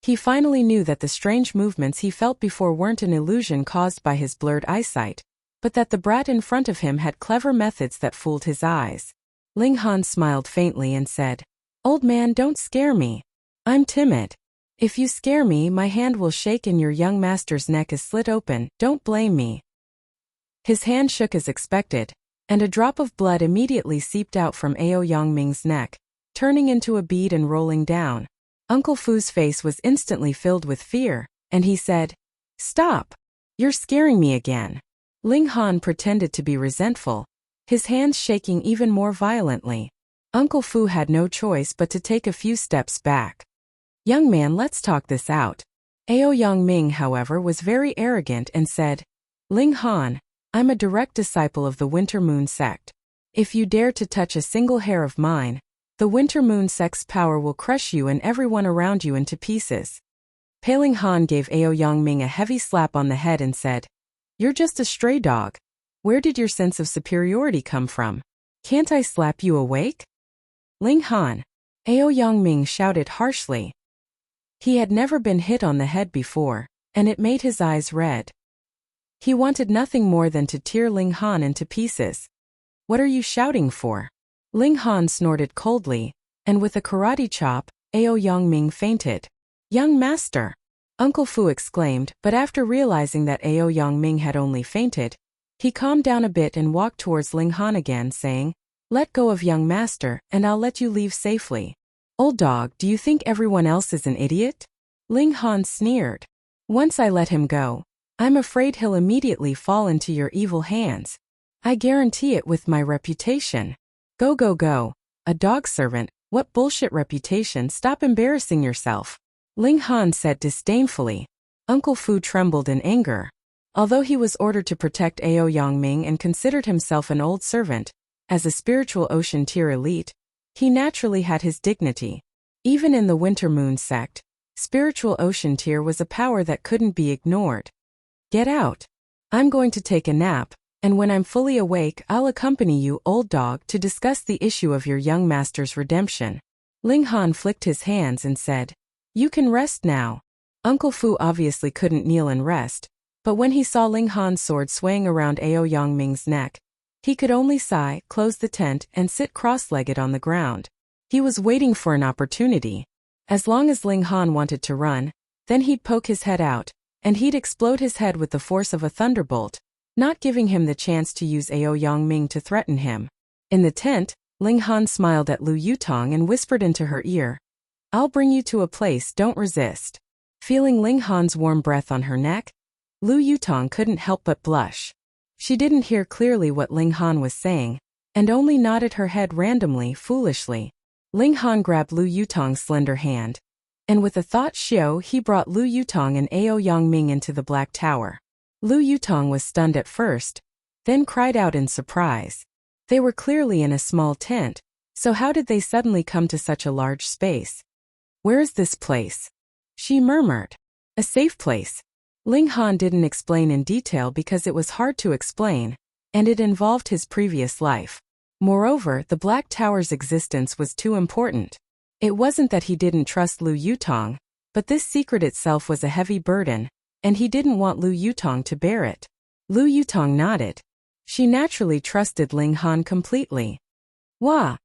He finally knew that the strange movements he felt before weren't an illusion caused by his blurred eyesight, but that the brat in front of him had clever methods that fooled his eyes. Ling Han smiled faintly and said, "Old man, don't scare me. I'm timid. If you scare me, my hand will shake and your young master's neck is slit open. Don't blame me." His hand shook as expected, and a drop of blood immediately seeped out from Aoyangming's neck, turning into a bead and rolling down. Uncle Fu's face was instantly filled with fear, and he said, "Stop! You're scaring me again." Ling Han pretended to be resentful, his hands shaking even more violently. Uncle Fu had no choice but to take a few steps back. "Young man, let's talk this out." Aoyangming, however, was very arrogant and said, "Ling Han, I'm a direct disciple of the Winter Moon sect. If you dare to touch a single hair of mine, the Winter Moon sect's power will crush you and everyone around you into pieces." Ling Han gave Aoyangming a heavy slap on the head and said, "You're just a stray dog. Where did your sense of superiority come from? Can't I slap you awake?" "Ling Han," Aoyangming shouted harshly. He had never been hit on the head before, and it made his eyes red. He wanted nothing more than to tear Ling Han into pieces. "What are you shouting for?" Ling Han snorted coldly, and with a karate chop, Aoyangming fainted. "Young master!" Uncle Fu exclaimed, but after realizing that Aoyangming had only fainted, he calmed down a bit and walked towards Ling Han again, saying, "Let go of young master, and I'll let you leave safely." "Old dog, do you think everyone else is an idiot?" Ling Han sneered. "Once I let him go, I'm afraid he'll immediately fall into your evil hands. I guarantee it with my reputation." Go, go, go. A dog servant, what bullshit reputation, stop embarrassing yourself," Ling Han said disdainfully. Uncle Fu trembled in anger. Although he was ordered to protect Aoyangming and considered himself an old servant, as a spiritual ocean tier elite, he naturally had his dignity. Even in the Winter Moon sect, spiritual ocean tier was a power that couldn't be ignored. "Get out. I'm going to take a nap, and when I'm fully awake, I'll accompany you, old dog, to discuss the issue of your young master's redemption." Ling Han flicked his hands and said, "You can rest now." Uncle Fu obviously couldn't kneel and rest, but when he saw Ling Han's sword swaying around Aoyangming's neck, he could only sigh, close the tent, and sit cross-legged on the ground. He was waiting for an opportunity. As long as Ling Han wanted to run, then he'd poke his head out, and he'd explode his head with the force of a thunderbolt, not giving him the chance to use Aoyangming to threaten him. In the tent, Ling Han smiled at Lu Yutong and whispered into her ear, "I'll bring you to a place, don't resist." Feeling Ling Han's warm breath on her neck, Lu Yutong couldn't help but blush. She didn't hear clearly what Ling Han was saying, and only nodded her head randomly, foolishly. Ling Han grabbed Lu Yutong's slender hand, and with a thought show he brought Lu Yutong and Aoyangming into the Black Tower. Lu Yutong was stunned at first, then cried out in surprise. They were clearly in a small tent, so how did they suddenly come to such a large space? Where is this place? She murmured. A safe place. Ling Han didn't explain in detail because it was hard to explain, and it involved his previous life. Moreover, the Black Tower's existence was too important. It wasn't that he didn't trust Lu Yutong, but this secret itself was a heavy burden, and he didn't want Lu Yutong to bear it. Lu Yutong nodded. She naturally trusted Ling Han completely. Wah!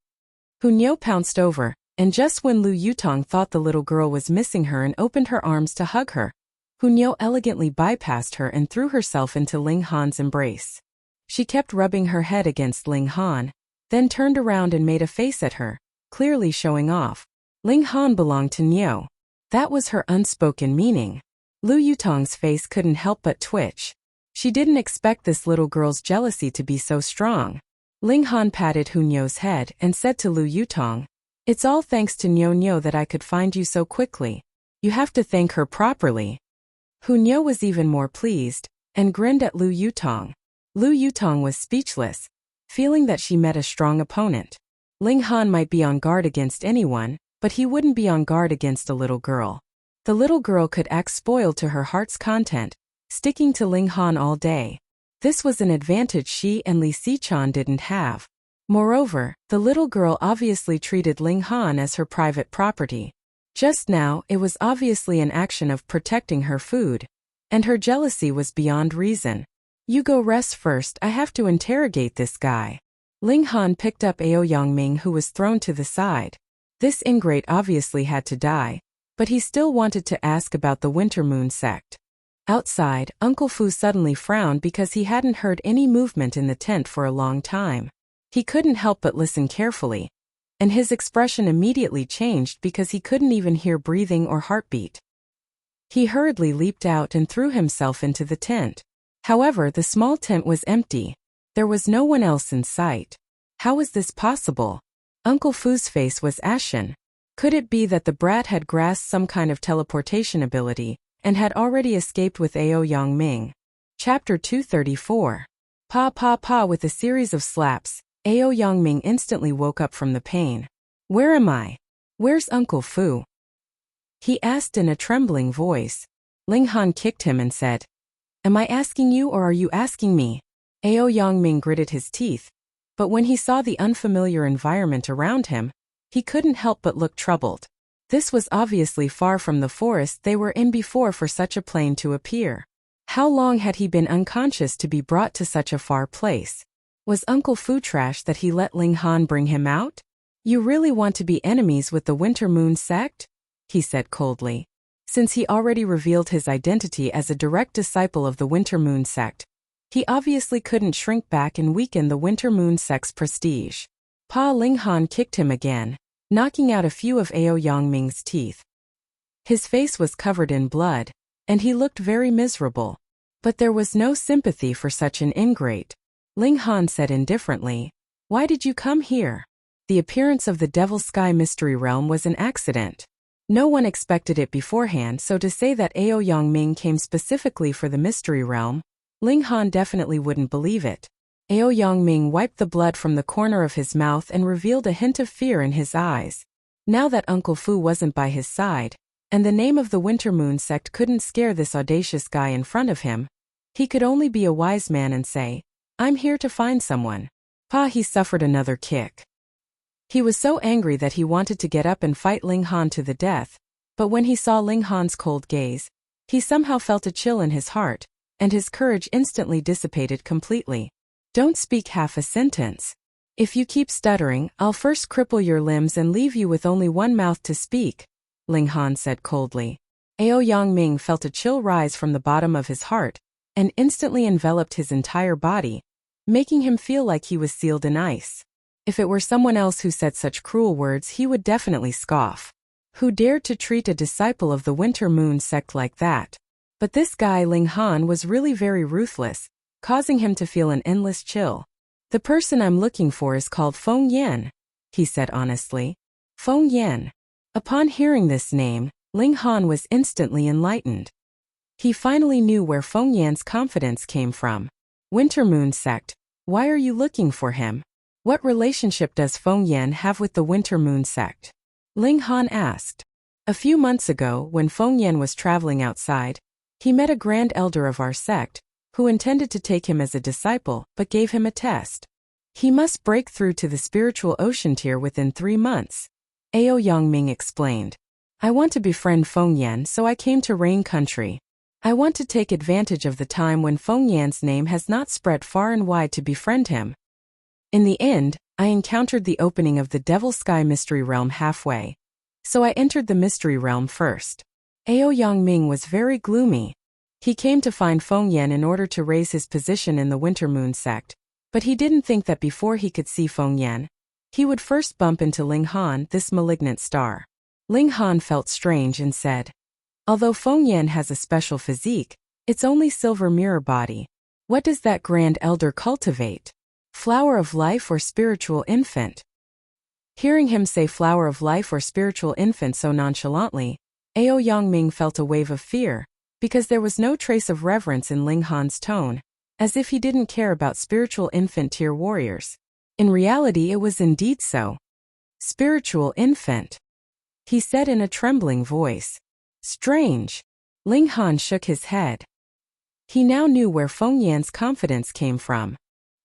Hunyo pounced over, and just when Lu Yutong thought the little girl was missing her and opened her arms to hug her, Hunyo elegantly bypassed her and threw herself into Ling Han's embrace. She kept rubbing her head against Ling Han, then turned around and made a face at her, clearly showing off. Ling Han belonged to Nyo. That was her unspoken meaning. Lu Yutong's face couldn't help but twitch. She didn't expect this little girl's jealousy to be so strong. Ling Han patted Hunyo's head and said to Lu Yutong, "It's all thanks to Nyo that I could find you so quickly. You have to thank her properly." Hunyo was even more pleased, and grinned at Lu Yutong. Lu Yutong was speechless, feeling that she met a strong opponent. Ling Han might be on guard against anyone, but he wouldn't be on guard against a little girl. The little girl could act spoiled to her heart's content, sticking to Ling Han all day. This was an advantage she and Li Sichan didn't have. Moreover, the little girl obviously treated Ling Han as her private property. Just now, it was obviously an action of protecting her food, and her jealousy was beyond reason. "You go rest first, I have to interrogate this guy." Ling Han picked up Aoyang Ming, who was thrown to the side. This ingrate obviously had to die, but he still wanted to ask about the Winter Moon sect. Outside, Uncle Fu suddenly frowned because he hadn't heard any movement in the tent for a long time. He couldn't help but listen carefully, and his expression immediately changed because he couldn't even hear breathing or heartbeat. He hurriedly leaped out and threw himself into the tent. However, the small tent was empty. There was no one else in sight. How was this possible? Uncle Fu's face was ashen. Could it be that the brat had grasped some kind of teleportation ability, and had already escaped with Aoyang Ming? Chapter 234. Pa pa pa. With a series of slaps, Aoyang Ming instantly woke up from the pain. "Where am I? Where's Uncle Fu?" he asked in a trembling voice. Ling Han kicked him and said, "Am I asking you or are you asking me?" Aoyang Ming gritted his teeth, but when he saw the unfamiliar environment around him, he couldn't help but look troubled. This was obviously far from the forest they were in before for such a plane to appear. How long had he been unconscious to be brought to such a far place? Was Uncle Fu trash that he let Ling Han bring him out? "You really want to be enemies with the Winter Moon sect?" he said coldly. Since he already revealed his identity as a direct disciple of the Winter Moon sect, he obviously couldn't shrink back and weaken the Winter Moon sect's prestige. Pa. Ling Han kicked him again, knocking out a few of Aoyang Ming's teeth. His face was covered in blood, and he looked very miserable. But there was no sympathy for such an ingrate. Ling Han said indifferently, "Why did you come here?" The appearance of the Devil Sky Mystery Realm was an accident. No one expected it beforehand, so to say that Aoyang Ming came specifically for the Mystery Realm, Ling Han definitely wouldn't believe it. Aoyang Ming wiped the blood from the corner of his mouth and revealed a hint of fear in his eyes. Now that Uncle Fu wasn't by his side, and the name of the Winter Moon sect couldn't scare this audacious guy in front of him, he could only be a wise man and say, "I'm here to find someone." Pa. He suffered another kick. He was so angry that he wanted to get up and fight Ling Han to the death, but when he saw Ling Han's cold gaze, he somehow felt a chill in his heart, and his courage instantly dissipated completely. "Don't speak half a sentence. If you keep stuttering, I'll first cripple your limbs and leave you with only one mouth to speak," Ling Han said coldly. Aoyang Ming felt a chill rise from the bottom of his heart, and instantly enveloped his entire body, making him feel like he was sealed in ice. If it were someone else who said such cruel words, he would definitely scoff. Who dared to treat a disciple of the Winter Moon sect like that? But this guy Ling Han was really very ruthless, causing him to feel an endless chill. "The person I'm looking for is called Feng Yan," he said honestly. Feng Yan. Upon hearing this name, Ling Han was instantly enlightened. He finally knew where Feng Yan's confidence came from. "Winter Moon sect, why are you looking for him?" What relationship does Feng Yan have with the Winter Moon sect? Ling Han asked. A few months ago, when Feng Yan was traveling outside, he met a grand elder of our sect, who intended to take him as a disciple, but gave him a test. He must break through to the spiritual ocean tier within 3 months. Ao Yangming explained. I want to befriend Feng Yan, so I came to Rain Country. I want to take advantage of the time when Feng Yan's name has not spread far and wide to befriend him. In the end, I encountered the opening of the Devil Sky Mystery Realm halfway, so I entered the Mystery Realm first. Ao Yangming was very gloomy. He came to find Feng Yan in order to raise his position in the Winter Moon sect, but he didn't think that before he could see Feng Yan, he would first bump into Ling Han, this malignant star. Ling Han felt strange and said, although Feng Yan has a special physique, it's only silver mirror body. What does that grand elder cultivate? Flower of life or spiritual infant? Hearing him say flower of life or spiritual infant so nonchalantly, Ao Yangming felt a wave of fear, because there was no trace of reverence in Ling Han's tone, as if he didn't care about spiritual infant tier warriors. In reality, it was indeed so. Spiritual infant, he said in a trembling voice. Strange. Ling Han shook his head. He now knew where Feng Yan's confidence came from.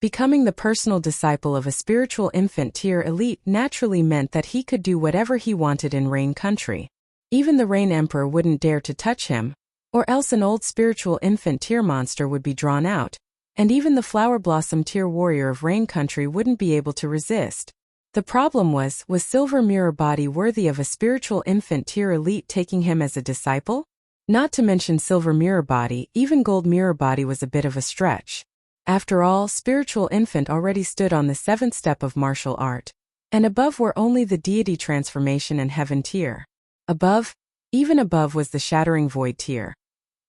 Becoming the personal disciple of a spiritual infant tier elite naturally meant that he could do whatever he wanted in Rain Country. Even the Rain Emperor wouldn't dare to touch him, or else an old spiritual infant tier monster would be drawn out, and even the Flower Blossom tier warrior of Rain Country wouldn't be able to resist. The problem was Silver Mirror Body worthy of a spiritual infant tier elite taking him as a disciple? Not to mention Silver Mirror Body, even Gold Mirror Body was a bit of a stretch. After all, spiritual infant already stood on the 7th step of martial art, and above were only the deity transformation and heaven tier. Above, even above was the shattering void tier,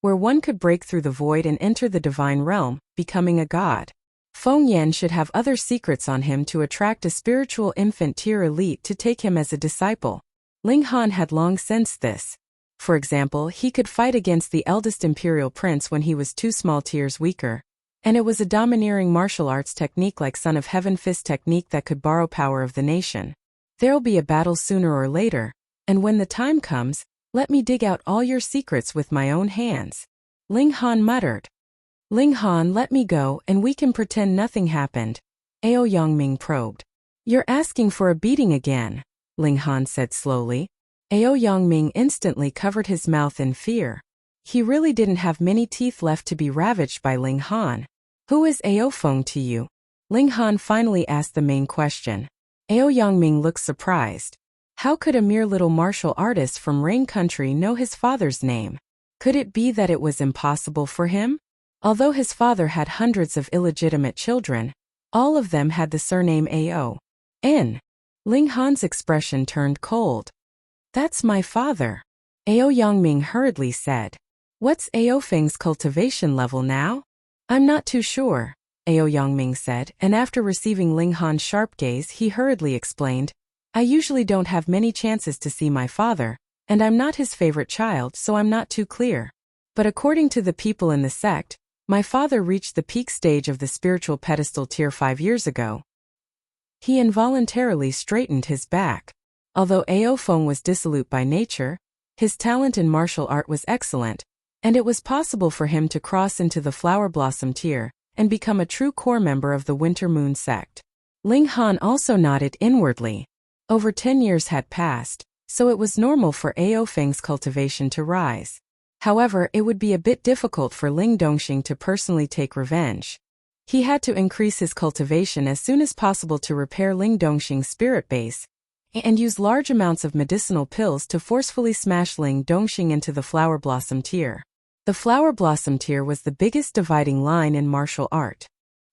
where one could break through the void and enter the divine realm, becoming a god. Feng Yan should have other secrets on him to attract a spiritual infant tier elite to take him as a disciple. Ling Han had long sensed this. For example, he could fight against the eldest imperial prince when he was 2 small tiers weaker, and it was a domineering martial arts technique like Son of Heaven Fist technique that could borrow power of the nation. There'll be a battle sooner or later, and when the time comes, let me dig out all your secrets with my own hands. Ling Han muttered. Ling Han, let me go and we can pretend nothing happened. Ao Yangming probed. You're asking for a beating again, Ling Han said slowly. Ao Yangming instantly covered his mouth in fear. He really didn't have many teeth left to be ravaged by Ling Han. Who is Ao Feng to you? Ling Han finally asked the main question. Ao Yangming looked surprised. How could a mere little martial artist from Rain Country know his father's name? Could it be that it was impossible for him? Although his father had hundreds of illegitimate children, all of them had the surname Ao. Ling Han's expression turned cold. That's my father, Ao Yangming hurriedly said. What's Ao Feng's cultivation level now? I'm not too sure, Ao Yangming said, and after receiving Ling Han's sharp gaze he hurriedly explained, I usually don't have many chances to see my father, and I'm not his favorite child, so I'm not too clear. But according to the people in the sect, my father reached the peak stage of the spiritual pedestal tier 5 years ago. He involuntarily straightened his back. Although Ao Feng was dissolute by nature, his talent in martial art was excellent, and it was possible for him to cross into the Flower Blossom tier and become a true core member of the Winter Moon sect. Ling Han also nodded inwardly. Over 10 years had passed, so it was normal for Ao Feng's cultivation to rise. However, it would be a bit difficult for Ling Dongxing to personally take revenge. He had to increase his cultivation as soon as possible to repair Ling Dongxing's spirit base, and use large amounts of medicinal pills to forcefully smash Ling Dongxing into the Flower Blossom tier. The Flower Blossom tier was the biggest dividing line in martial art.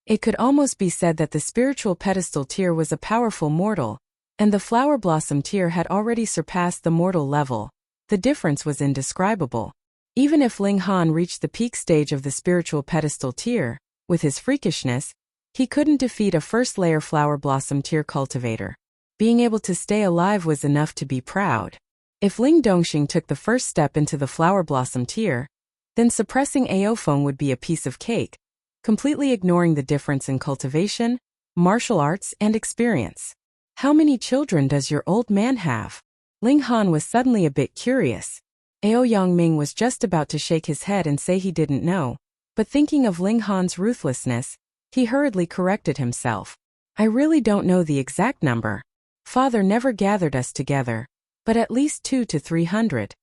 It could almost be said that the spiritual pedestal tier was a powerful mortal, and the Flower Blossom tier had already surpassed the mortal level. The difference was indescribable. Even if Ling Han reached the peak stage of the spiritual pedestal tier, with his freakishness, he couldn't defeat a first-layer Flower Blossom tier cultivator. Being able to stay alive was enough to be proud. If Ling Dongxing took the first step into the Flower Blossom tier, then suppressing Ao Feng would be a piece of cake, completely ignoring the difference in cultivation, martial arts, and experience. How many children does your old man have? Ling Han was suddenly a bit curious. Ao Yangming was just about to shake his head and say he didn't know, but thinking of Ling Han's ruthlessness, he hurriedly corrected himself. I really don't know the exact number. Father never gathered us together, but at least 200 to 300.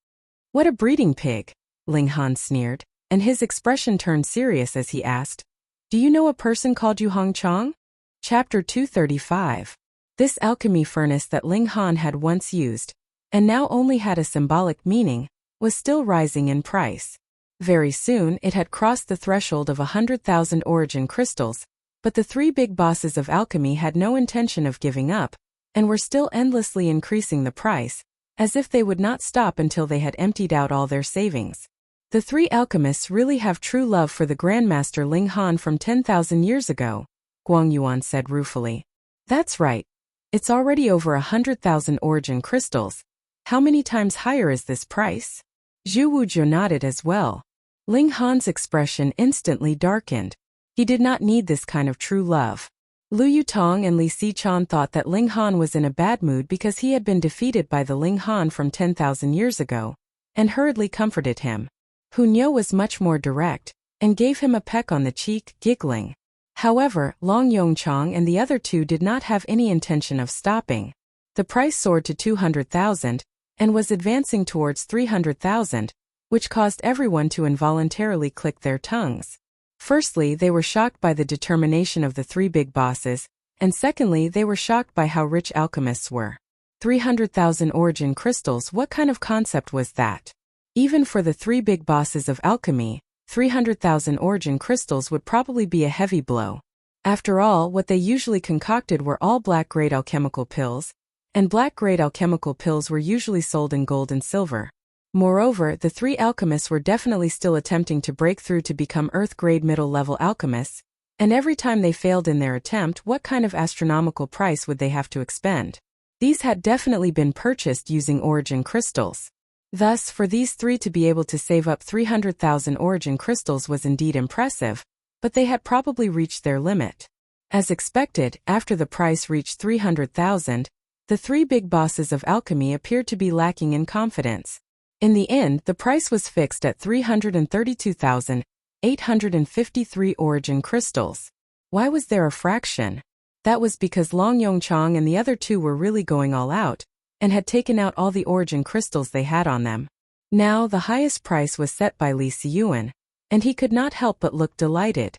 What a breeding pig, Ling Han sneered, and his expression turned serious as he asked, do you know a person called Yu Hongchang? Chapter 235. This alchemy furnace that Ling Han had once used, and now only had a symbolic meaning, was still rising in price. Very soon it had crossed the threshold of 100,000 origin crystals, but the three big bosses of alchemy had no intention of giving up, and were still endlessly increasing the price, as if they would not stop until they had emptied out all their savings. The three alchemists really have true love for the Grandmaster Ling Han from 10,000 years ago, Guang Yuan said ruefully. That's right. It's already over 100,000 origin crystals. How many times higher is this price? Zhu Wuzhou nodded as well. Ling Han's expression instantly darkened. He did not need this kind of true love. Lu Yutong and Li Sichan thought that Ling Han was in a bad mood because he had been defeated by the Ling Han from 10,000 years ago, and hurriedly comforted him. Hu Niu was much more direct, and gave him a peck on the cheek, giggling. However, Long Yongchang and the other two did not have any intention of stopping. The price soared to 200,000, and was advancing towards 300,000, which caused everyone to involuntarily click their tongues. Firstly, they were shocked by the determination of the three big bosses, and secondly, they were shocked by how rich alchemists were. 300,000 origin crystals, what kind of concept was that? Even for the three big bosses of alchemy, 300,000 origin crystals would probably be a heavy blow. After all, what they usually concocted were all black-grade alchemical pills, and black-grade alchemical pills were usually sold in gold and silver. Moreover, the three alchemists were definitely still attempting to break through to become Earth-grade middle-level alchemists, and every time they failed in their attempt, what kind of astronomical price would they have to expend? These had definitely been purchased using origin crystals. Thus, for these three to be able to save up 300,000 origin crystals was indeed impressive, but they had probably reached their limit. As expected, after the price reached 300,000, the three big bosses of alchemy appeared to be lacking in confidence. In the end, the price was fixed at 332,853 origin crystals. Why was there a fraction? That was because Long Yongchang and the other two were really going all out, and had taken out all the origin crystals they had on them. Now, the highest price was set by Li Siyuan, and he could not help but look delighted.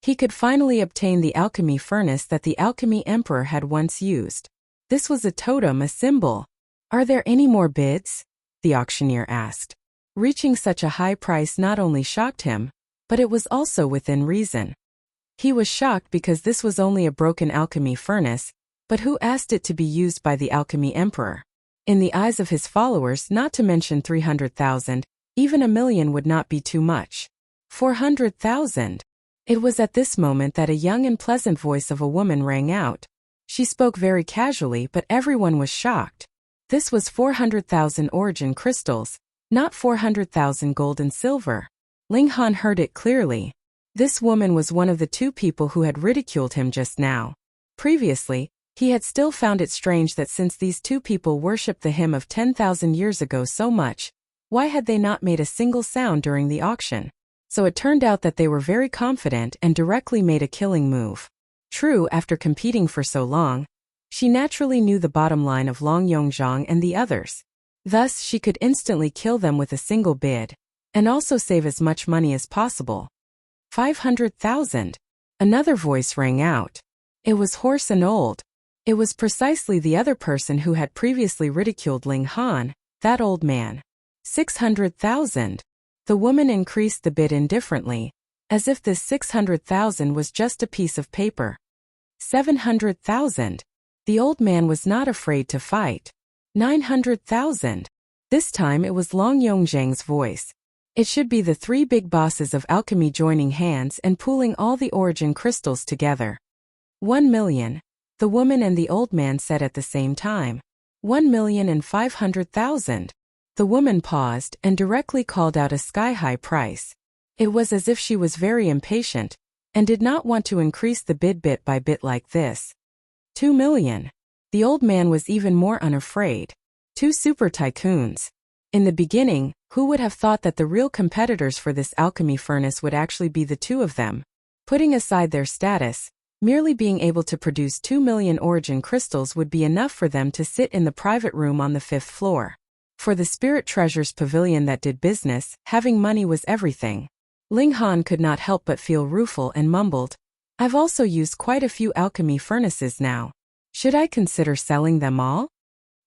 He could finally obtain the alchemy furnace that the alchemy emperor had once used. This was a totem, a symbol. Are there any more bids? The auctioneer asked. Reaching such a high price not only shocked him, but it was also within reason. He was shocked because this was only a broken alchemy furnace, but who asked it to be used by the alchemy emperor? In the eyes of his followers, not to mention 300,000, even 1,000,000 would not be too much. 400,000. It was at this moment that a young and pleasant voice of a woman rang out. She spoke very casually, but everyone was shocked. This was 400,000 origin crystals, not 400,000 gold and silver. Ling Han heard it clearly. This woman was one of the two people who had ridiculed him just now. Previously, he had still found it strange that since these two people worshipped the hymn of 10,000 years ago so much, why had they not made a single sound during the auction? So it turned out that they were very confident and directly made a killing move. True, after competing for so long, she naturally knew the bottom line of Long Yongzhang and the others. Thus, she could instantly kill them with a single bid, and also save as much money as possible. 500,000. Another voice rang out. It was hoarse and old. It was precisely the other person who had previously ridiculed Ling Han, that old man. 600,000. The woman increased the bid indifferently, as if this 600,000 was just a piece of paper. 700,000. The old man was not afraid to fight. 900,000. This time it was Long Yongzhang's voice. It should be the three big bosses of alchemy joining hands and pooling all the origin crystals together. 1,000,000. The woman and the old man said at the same time. 1,500,000. The woman paused and directly called out a sky-high price. It was as if she was very impatient, and did not want to increase the bid bit by bit like this. 2 million. The old man was even more unafraid. 2 super tycoons. In the beginning, who would have thought that the real competitors for this alchemy furnace would actually be the two of them? Putting aside their status, merely being able to produce 2 million origin crystals would be enough for them to sit in the private room on the 5th floor. For the Spirit Treasures Pavilion that did business, having money was everything. Ling Han could not help but feel rueful and mumbled, "I've also used quite a few alchemy furnaces now. Should I consider selling them all?"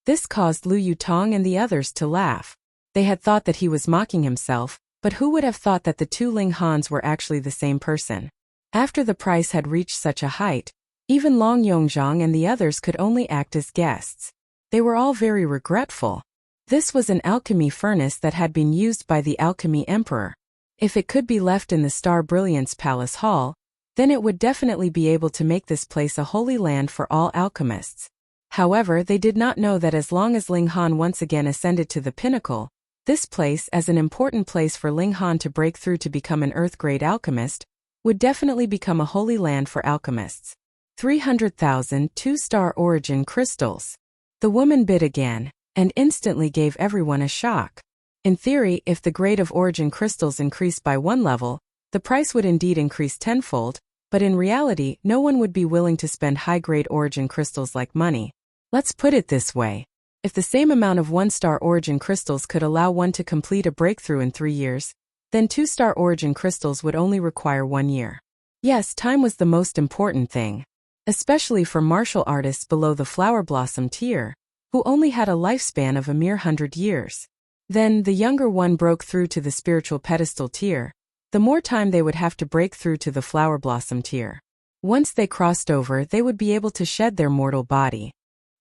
This caused Lu Yutong and the others to laugh. They had thought that he was mocking himself, but who would have thought that the two Ling Hans were actually the same person? After the price had reached such a height, even Long Yongzhang and the others could only act as guests. They were all very regretful. This was an alchemy furnace that had been used by the Alchemy Emperor. If it could be left in the Star Brilliance Palace Hall, then it would definitely be able to make this place a holy land for all alchemists. However, they did not know that as long as Ling Han once again ascended to the pinnacle, this place, as an important place for Ling Han to break through to become an Earth-grade alchemist, would definitely become a holy land for alchemists. 300,000 2-star origin crystals. The woman bid again, and instantly gave everyone a shock. In theory, if the grade of origin crystals increased by 1 level, the price would indeed increase tenfold, but in reality, no one would be willing to spend high-grade origin crystals like money. Let's put it this way. If the same amount of 1-star origin crystals could allow one to complete a breakthrough in 3 years, then 2-star origin crystals would only require 1 year. Yes, time was the most important thing, especially for martial artists below the flower blossom tier, who only had a lifespan of a mere 100 years. Then, the younger one broke through to the spiritual pedestal tier, the more time they would have to break through to the flower blossom tier. Once they crossed over, they would be able to shed their mortal body.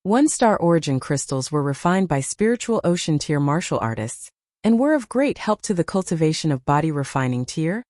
1-star origin crystals were refined by spiritual ocean tier martial artists, and were of great help to the cultivation of body refining tier,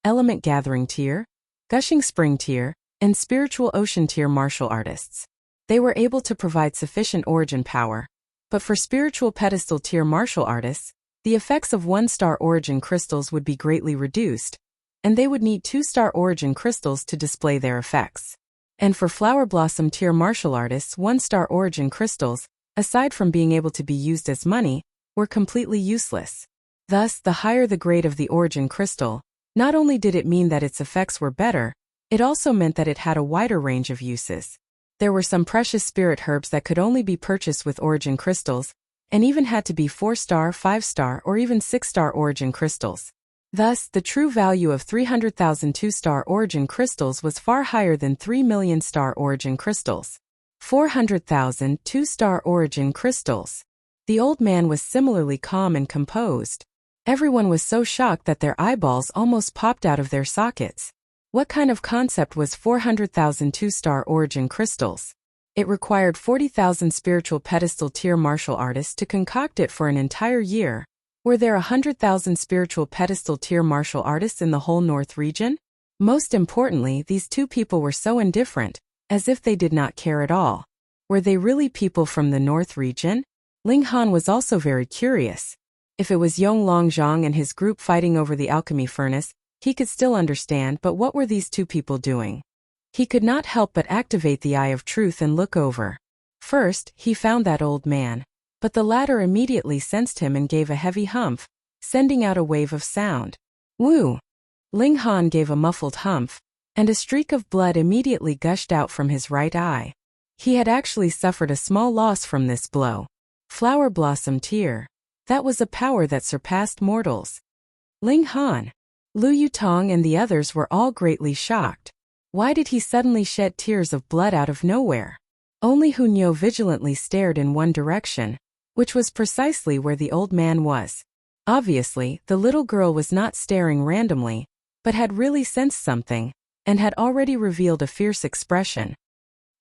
element gathering tier, gushing spring tier, and spiritual ocean tier martial artists. They were able to provide sufficient origin power. But for spiritual pedestal tier martial artists, the effects of 1-star origin crystals would be greatly reduced, and they would need 2-star origin crystals to display their effects. And for flower blossom tier martial artists, 1-star origin crystals, aside from being able to be used as money, were completely useless. Thus, the higher the grade of the origin crystal, not only did it mean that its effects were better, it also meant that it had a wider range of uses. There were some precious spirit herbs that could only be purchased with origin crystals, and even had to be 4-star, 5-star, or even 6-star origin crystals. Thus, the true value of 300,000 2-star origin crystals was far higher than 3 million star origin crystals. 400,000 2-star origin crystals. The old man was similarly calm and composed. Everyone was so shocked that their eyeballs almost popped out of their sockets. What kind of concept was 400,000 2-star origin crystals? It required 40,000 spiritual pedestal tier martial artists to concoct it for an entire year. Were there 100,000 spiritual pedestal tier martial artists in the whole North region? Most importantly, these two people were so indifferent, as if they did not care at all. Were they really people from the North region? Ling Han was also very curious. If it was Yong Longzhang and his group fighting over the alchemy furnace, he could still understand, but what were these two people doing? He could not help but activate the Eye of Truth and look over. First, he found that old man, but the latter immediately sensed him and gave a heavy humph, sending out a wave of sound. Woo! Ling Han gave a muffled humph, and a streak of blood immediately gushed out from his right eye. He had actually suffered a small loss from this blow. Flower blossom tear. That was a power that surpassed mortals. Ling Han, Lu Yutong and the others were all greatly shocked. Why did he suddenly shed tears of blood out of nowhere? Only Hunyo vigilantly stared in one direction, which was precisely where the old man was. Obviously, the little girl was not staring randomly, but had really sensed something, and had already revealed a fierce expression.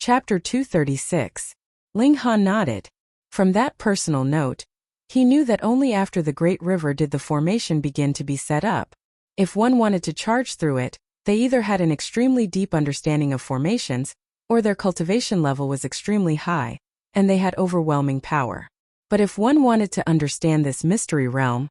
Chapter 236. Ling Han nodded. From that personal note, he knew that only after the Great River did the formation begin to be set up. If one wanted to charge through it, they either had an extremely deep understanding of formations, or their cultivation level was extremely high, and they had overwhelming power. But if one wanted to understand this mystery realm,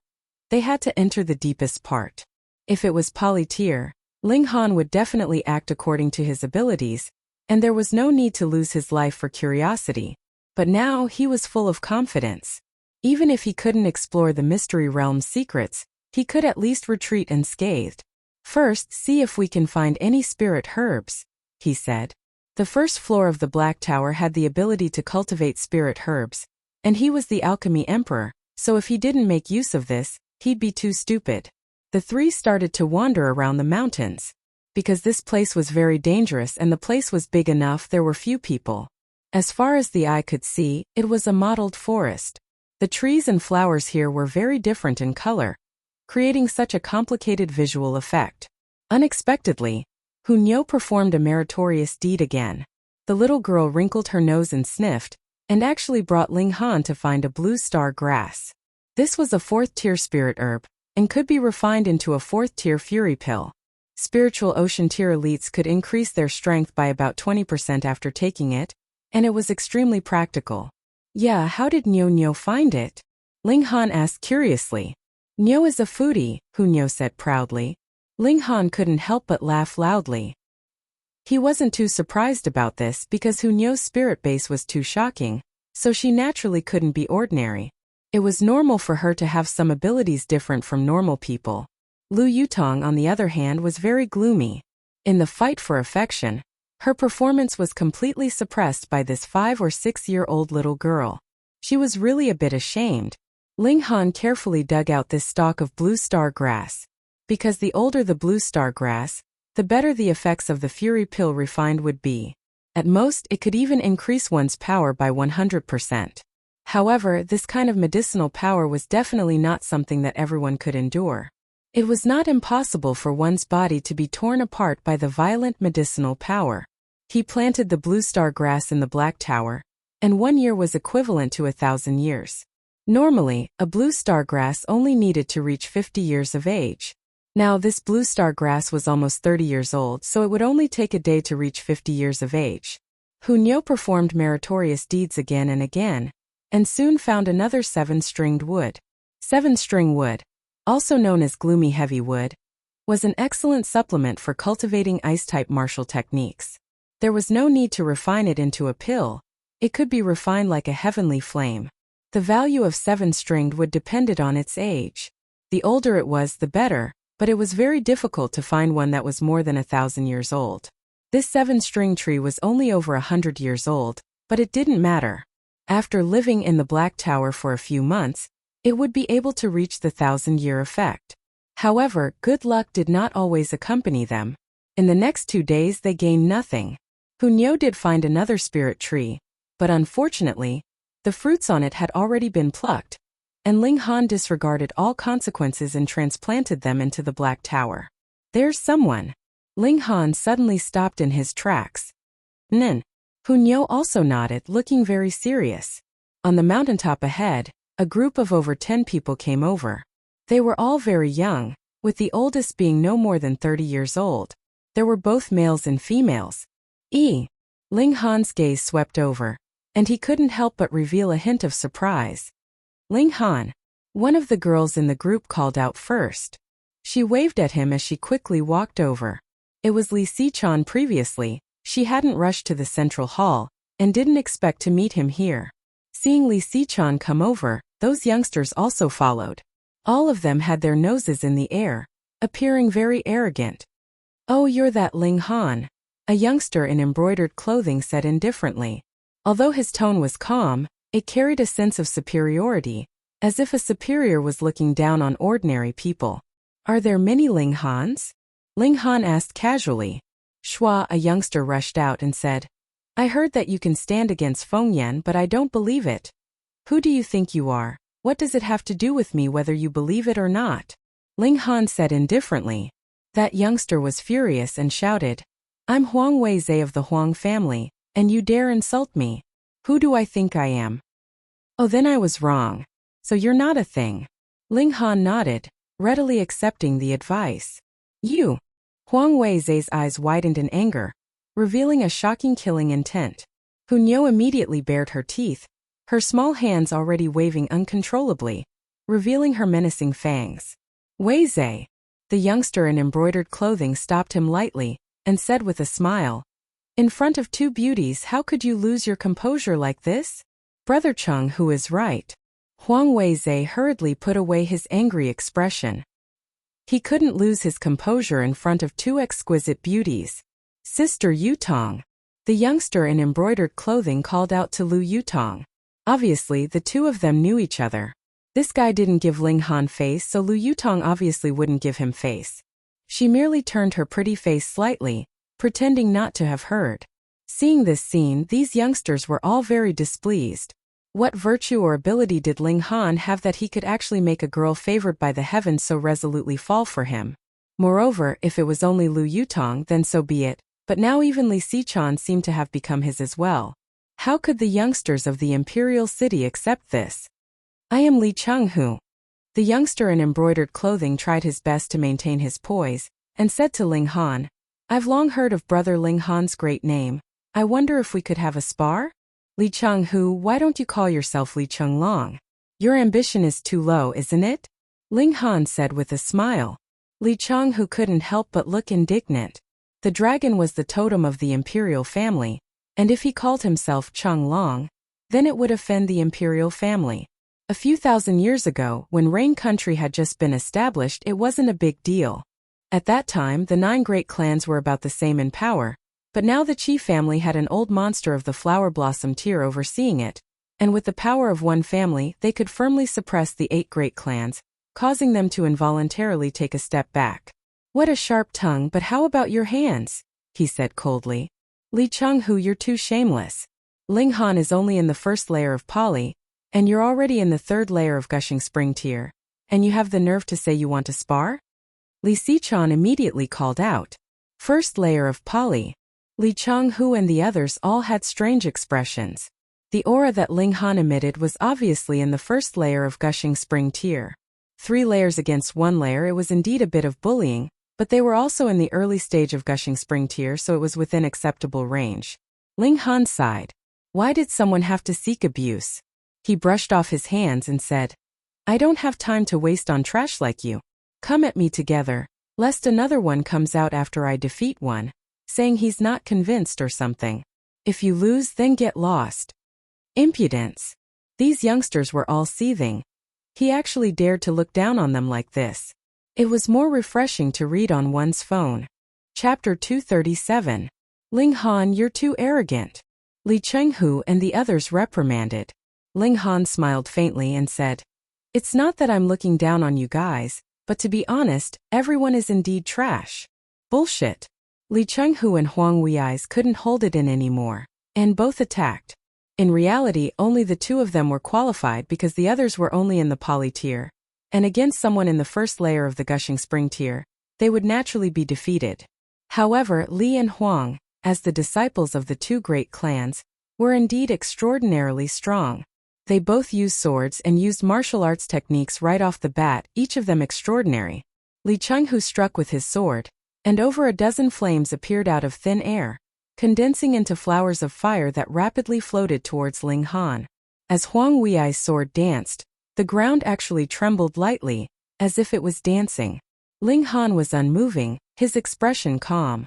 they had to enter the deepest part. If it was polytier, Ling Han would definitely act according to his abilities, and there was no need to lose his life for curiosity. But now he was full of confidence. Even if he couldn't explore the mystery realm's secrets, he could at least retreat unscathed. First, see if we can find any spirit herbs, he said. The first floor of the Black Tower had the ability to cultivate spirit herbs, and he was the alchemy emperor, so if he didn't make use of this, he'd be too stupid. The three started to wander around the mountains. Because this place was very dangerous and the place was big enough, there were few people. As far as the eye could see, it was a mottled forest. The trees and flowers here were very different in color, creating such a complicated visual effect. Unexpectedly, Hunyeo performed a meritorious deed again. The little girl wrinkled her nose and sniffed, and actually brought Ling Han to find a blue star grass. This was a 4th-tier spirit herb, and could be refined into a 4th-tier fury pill. Spiritual ocean tier elites could increase their strength by about 20% after taking it, and it was extremely practical. Yeah, how did Nyo find it? Ling Han asked curiously. Nyo is a foodie, Hunyeo said proudly. Ling Han couldn't help but laugh loudly. He wasn't too surprised about this because Hunyeo's spirit base was too shocking, so she naturally couldn't be ordinary. It was normal for her to have some abilities different from normal people. Lu Yutong, on the other hand, was very gloomy. In the fight for affection, her performance was completely suppressed by this 5 or 6-year-old little girl. She was really a bit ashamed. Ling Han carefully dug out this stalk of blue star grass. Because the older the blue star grass, the better the effects of the fury pill refined would be. At most, it could even increase one's power by 100%. However, this kind of medicinal power was definitely not something that everyone could endure. It was not impossible for one's body to be torn apart by the violent medicinal power. He planted the blue star grass in the Black Tower, and 1 year was equivalent to 1,000 years. Normally, a blue star grass only needed to reach 50 years of age. Now this blue star grass was almost 30 years old, so it would only take a day to reach 50 years of age. Hunyeo performed meritorious deeds again and again, and soon found another 7-stringed wood. 7-string wood, also known as gloomy heavy wood, was an excellent supplement for cultivating ice-type martial techniques. There was no need to refine it into a pill. It could be refined like a heavenly flame. The value of 7-stringed wood depended on its age. The older it was, the better, but it was very difficult to find one that was more than 1,000 years old. This 7-string tree was only over 100 years old, but it didn't matter. After living in the Black Tower for a few months, it would be able to reach the 1,000-year effect. However, good luck did not always accompany them. In the next 2 days they gained nothing. Hunyeo did find another spirit tree, but unfortunately, the fruits on it had already been plucked, and Ling Han disregarded all consequences and transplanted them into the Black Tower. There's someone. Ling Han suddenly stopped in his tracks. Nin. Hunyeo also nodded, looking very serious. On the mountaintop ahead, a group of over 10 people came over. They were all very young, with the oldest being no more than 30 years old. There were both males and females. Ling Han's gaze swept over, and he couldn't help but reveal a hint of surprise. Ling Han. One of the girls in the group called out first. She waved at him as she quickly walked over. It was Li Sichan previously. She hadn't rushed to the central hall, and didn't expect to meet him here. Seeing Li Sichan come over, those youngsters also followed. All of them had their noses in the air, appearing very arrogant. Oh, you're that Ling Han, a youngster in embroidered clothing said indifferently. Although his tone was calm, it carried a sense of superiority, as if a superior was looking down on ordinary people. Are there many Ling Hans? Ling Han asked casually. Shua, a youngster, rushed out and said, I heard that you can stand against Feng Yan, but I don't believe it. Who do you think you are? What does it have to do with me whether you believe it or not? Ling Han said indifferently. That youngster was furious and shouted, I'm Huang Weizhe of the Huang family, and you dare insult me. Who do I think I am? Oh, then I was wrong. So you're not a thing. Ling Han nodded, readily accepting the advice. You. Huang Weizhe's eyes widened in anger, revealing a shocking killing intent. Hunyeo immediately bared her teeth, her small hands already waving uncontrollably, revealing her menacing fangs. Weizhe. The youngster in embroidered clothing stopped him lightly, and said with a smile, "In front of two beauties, how could you lose your composure like this?" Brother Chung, who is right. Huang Weizhe hurriedly put away his angry expression. He couldn't lose his composure in front of two exquisite beauties. "Sister Yutong." The youngster in embroidered clothing called out to Lu Yutong. Obviously, the two of them knew each other. This guy didn't give Ling Han face, so Lu Yutong obviously wouldn't give him face. She merely turned her pretty face slightly, pretending not to have heard. Seeing this scene, these youngsters were all very displeased. What virtue or ability did Ling Han have that he could actually make a girl favored by the heavens so resolutely fall for him? Moreover, if it was only Lu Yutong, then so be it, but now even Li Xichen seemed to have become his as well. How could the youngsters of the imperial city accept this? "I am Li Chenghu." The youngster in embroidered clothing tried his best to maintain his poise, and said to Ling Han, "I've long heard of brother Ling Han's great name. I wonder if we could have a spar?" "Li Chenghu, why don't you call yourself Li Chenglong? Your ambition is too low, isn't it?" Ling Han said with a smile. Li Chenghu couldn't help but look indignant. The dragon was the totem of the imperial family, and if he called himself Chenglong, then it would offend the imperial family. A few thousand years ago, when Rain Country had just been established, it wasn't a big deal. At that time, the 9 great clans were about the same in power, but now the Qi family had an old monster of the flower blossom tier overseeing it, and with the power of one family, they could firmly suppress the 8 great clans, causing them to involuntarily take a step back. "What a sharp tongue, but how about your hands?" he said coldly. "Li Chenghu, you're too shameless. Ling Han is only in the first layer of Poly, and you're already in the 3rd layer of Gushing Spring tier, and you have the nerve to say you want to spar?" Li Xichen immediately called out. "First layer of Poly." Li Chenghu and the others all had strange expressions. The aura that Ling Han emitted was obviously in the 1st layer of Gushing Spring tier. 3 layers against 1 layer, it was indeed a bit of bullying, but they were also in the early stage of Gushing Spring tier, so it was within acceptable range. Ling Han sighed. Why did someone have to seek abuse? He brushed off his hands and said, "I don't have time to waste on trash like you. Come at me together, lest another one comes out after I defeat one, saying he's not convinced or something. If you lose, then get lost." Impudence. These youngsters were all seething. He actually dared to look down on them like this. It was more refreshing to read on one's phone. Chapter 237. Ling Han, you're too arrogant. Li Chenghu and the others reprimanded. Ling Han smiled faintly and said, "It's not that I'm looking down on you guys, but to be honest, everyone is indeed trash." Bullshit. Li Chenghu and Huang Weizhe couldn't hold it in anymore, and both attacked. In reality, only the 2 of them were qualified because the others were only in the Poly tier, and against someone in the 1st layer of the Gushing Spring tier, they would naturally be defeated. However, Li and Huang, as the disciples of the 2 great clans, were indeed extraordinarily strong. They both used swords and used martial arts techniques right off the bat, each of them extraordinary. Li Chenghu struck with his sword, and over a dozen flames appeared out of thin air, condensing into flowers of fire that rapidly floated towards Ling Han. As Huang Weizhe's sword danced, the ground actually trembled lightly, as if it was dancing. Ling Han was unmoving, his expression calm.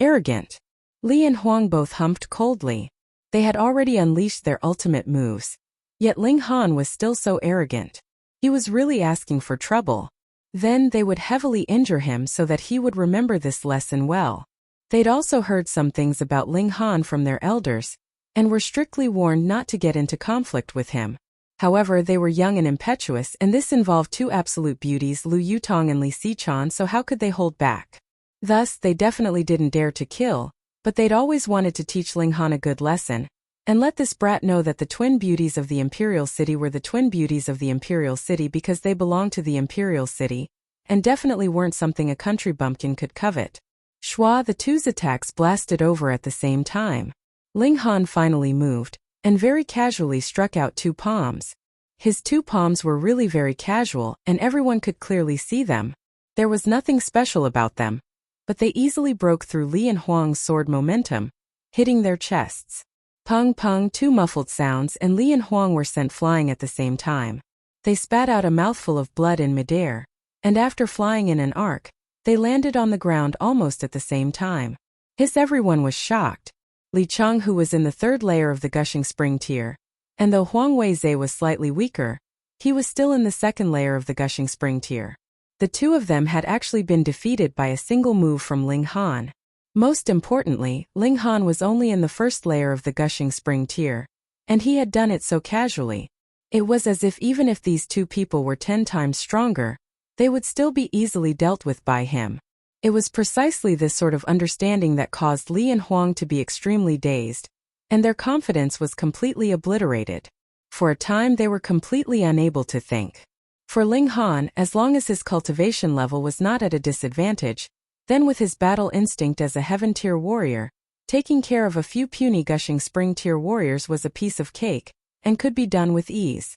Arrogant. Li and Huang both humped coldly. They had already unleashed their ultimate moves. Yet Ling Han was still so arrogant. He was really asking for trouble. Then they would heavily injure him so that he would remember this lesson well. They'd also heard some things about Ling Han from their elders, and were strictly warned not to get into conflict with him. However, they were young and impetuous, and this involved 2 absolute beauties, Lu Yutong and Li Xichen, so how could they hold back? Thus, they definitely didn't dare to kill, but they'd always wanted to teach Ling Han a good lesson, and let this brat know that the twin beauties of the Imperial City were the twin beauties of the Imperial City because they belonged to the Imperial City, and definitely weren't something a country bumpkin could covet. Shua, the 2's attacks blasted over at the same time. Ling Han finally moved, and very casually struck out 2 palms. His 2 palms were really very casual, and everyone could clearly see them. There was nothing special about them, but they easily broke through Li and Huang's sword momentum, hitting their chests. Pung pung, 2 muffled sounds, and Li and Huang were sent flying at the same time. They spat out a mouthful of blood in midair, and after flying in an arc, they landed on the ground almost at the same time. Everyone was shocked. Li Chang, who was in the third layer of the gushing spring tier, and though Huang Weizhe was slightly weaker, he was still in the second layer of the gushing spring tier. The two of them had actually been defeated by a single move from Ling Han. Most importantly, Ling Han was only in the first layer of the gushing spring tier, and he had done it so casually. It was as if even if these two people were 10 times stronger, they would still be easily dealt with by him. It was precisely this sort of understanding that caused Li and Huang to be extremely dazed, and their confidence was completely obliterated. For a time they were completely unable to think. For Ling Han, as long as his cultivation level was not at a disadvantage, then with his battle instinct as a heaven-tier warrior, taking care of a few puny gushing spring-tier warriors was a piece of cake, and could be done with ease.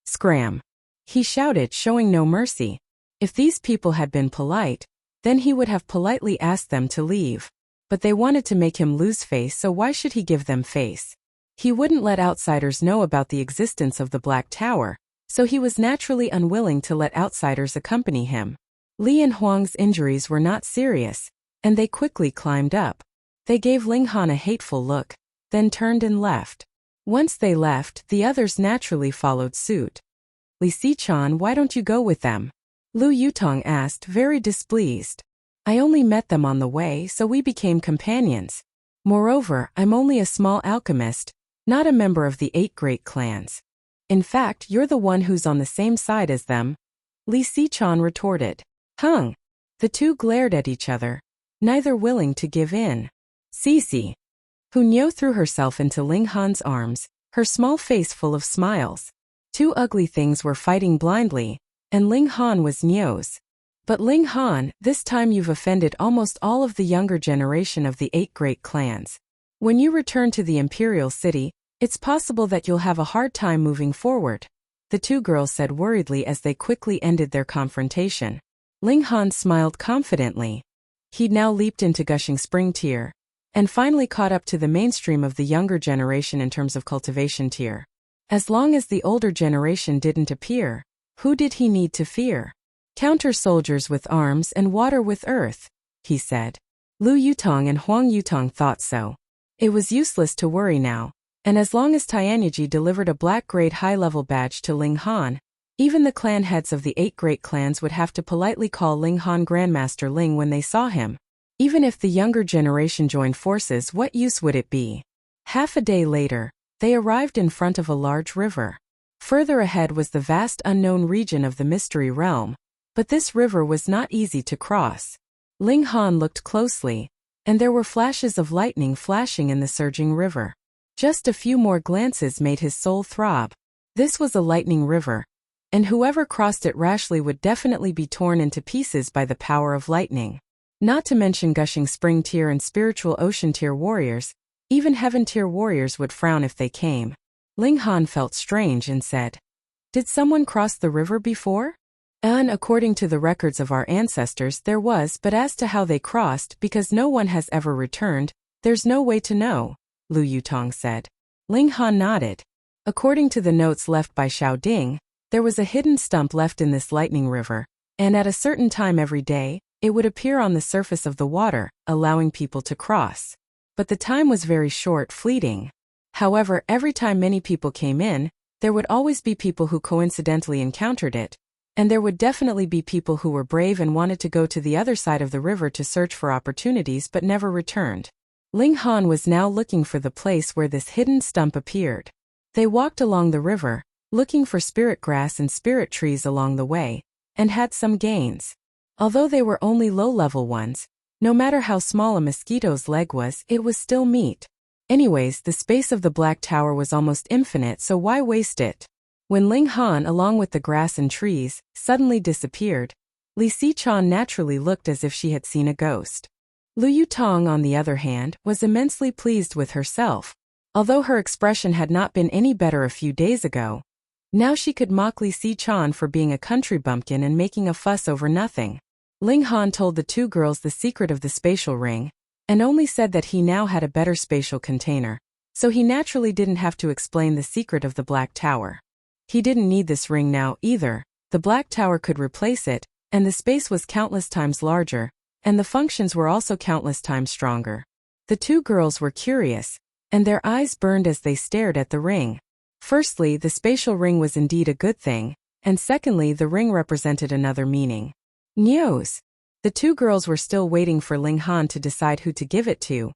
Scram! He shouted, showing no mercy. If these people had been polite, then he would have politely asked them to leave. But they wanted to make him lose face, so why should he give them face? He wouldn't let outsiders know about the existence of the Black Tower, so he was naturally unwilling to let outsiders accompany him. Li and Huang's injuries were not serious, and they quickly climbed up. They gave Ling Han a hateful look, then turned and left. Once they left, the others naturally followed suit. Li Xichan, why don't you go with them? Lu Yutong asked, very displeased. I only met them on the way, so we became companions. Moreover, I'm only a small alchemist, not a member of the 8 great clans. In fact, you're the one who's on the same side as them, Li Xichan retorted. Hung. The two glared at each other, neither willing to give in. Cece. Hunyo threw herself into Ling Han's arms, her small face full of smiles. Two ugly things were fighting blindly, and Ling Han was Nyo's. But Ling Han, this time you've offended almost all of the younger generation of the 8 great clans. When you return to the Imperial City, it's possible that you'll have a hard time moving forward, the two girls said worriedly as they quickly ended their confrontation. Ling Han smiled confidently. He'd now leaped into gushing spring tier, and finally caught up to the mainstream of the younger generation in terms of cultivation tier. As long as the older generation didn't appear, who did he need to fear? Counter soldiers with arms and water with earth, he said. Lu Yutong and Huang Yutong thought so. It was useless to worry now, and as long as Tianyi delivered a black-grade high-level badge to Ling Han, even the clan heads of the 8 great clans would have to politely call Ling Han Grandmaster Ling when they saw him. Even if the younger generation joined forces, what use would it be? Half a day later, they arrived in front of a large river. Further ahead was the vast unknown region of the Mystery Realm, but this river was not easy to cross. Ling Han looked closely, and there were flashes of lightning flashing in the surging river. Just a few more glances made his soul throb. This was a lightning river, and whoever crossed it rashly would definitely be torn into pieces by the power of lightning. Not to mention gushing spring tier and spiritual ocean tier warriors, even heaven tier warriors would frown if they came. Ling Han felt strange and said, "Did someone cross the river before?" And according to the records of our ancestors there was, but as to how they crossed, because no one has ever returned, there's no way to know, Lu Yutong said. Ling Han nodded. According to the notes left by Xiao Ding, there was a hidden stump left in this lightning river, and at a certain time every day, it would appear on the surface of the water, allowing people to cross. But the time was very short, fleeting. However, every time many people came in, there would always be people who coincidentally encountered it, and there would definitely be people who were brave and wanted to go to the other side of the river to search for opportunities but never returned. Ling Han was now looking for the place where this hidden stump appeared. They walked along the river, looking for spirit grass and spirit trees along the way, and had some gains. Although they were only low-level ones, no matter how small a mosquito's leg was, it was still meat. Anyways, the space of the Black Tower was almost infinite, so why waste it? When Ling Han, along with the grass and trees, suddenly disappeared, Li Xichan naturally looked as if she had seen a ghost. Lu Yutong, on the other hand, was immensely pleased with herself. Although her expression had not been any better a few days ago, now she could mock Li Xichan for being a country bumpkin and making a fuss over nothing. Ling Han told the two girls the secret of the spatial ring, and only said that he now had a better spatial container, so he naturally didn't have to explain the secret of the Black Tower. He didn't need this ring now either, the Black Tower could replace it, and the space was countless times larger, and the functions were also countless times stronger. The two girls were curious, and their eyes burned as they stared at the ring. Firstly, the spatial ring was indeed a good thing, and secondly, the ring represented another meaning. News. The two girls were still waiting for Ling Han to decide who to give it to,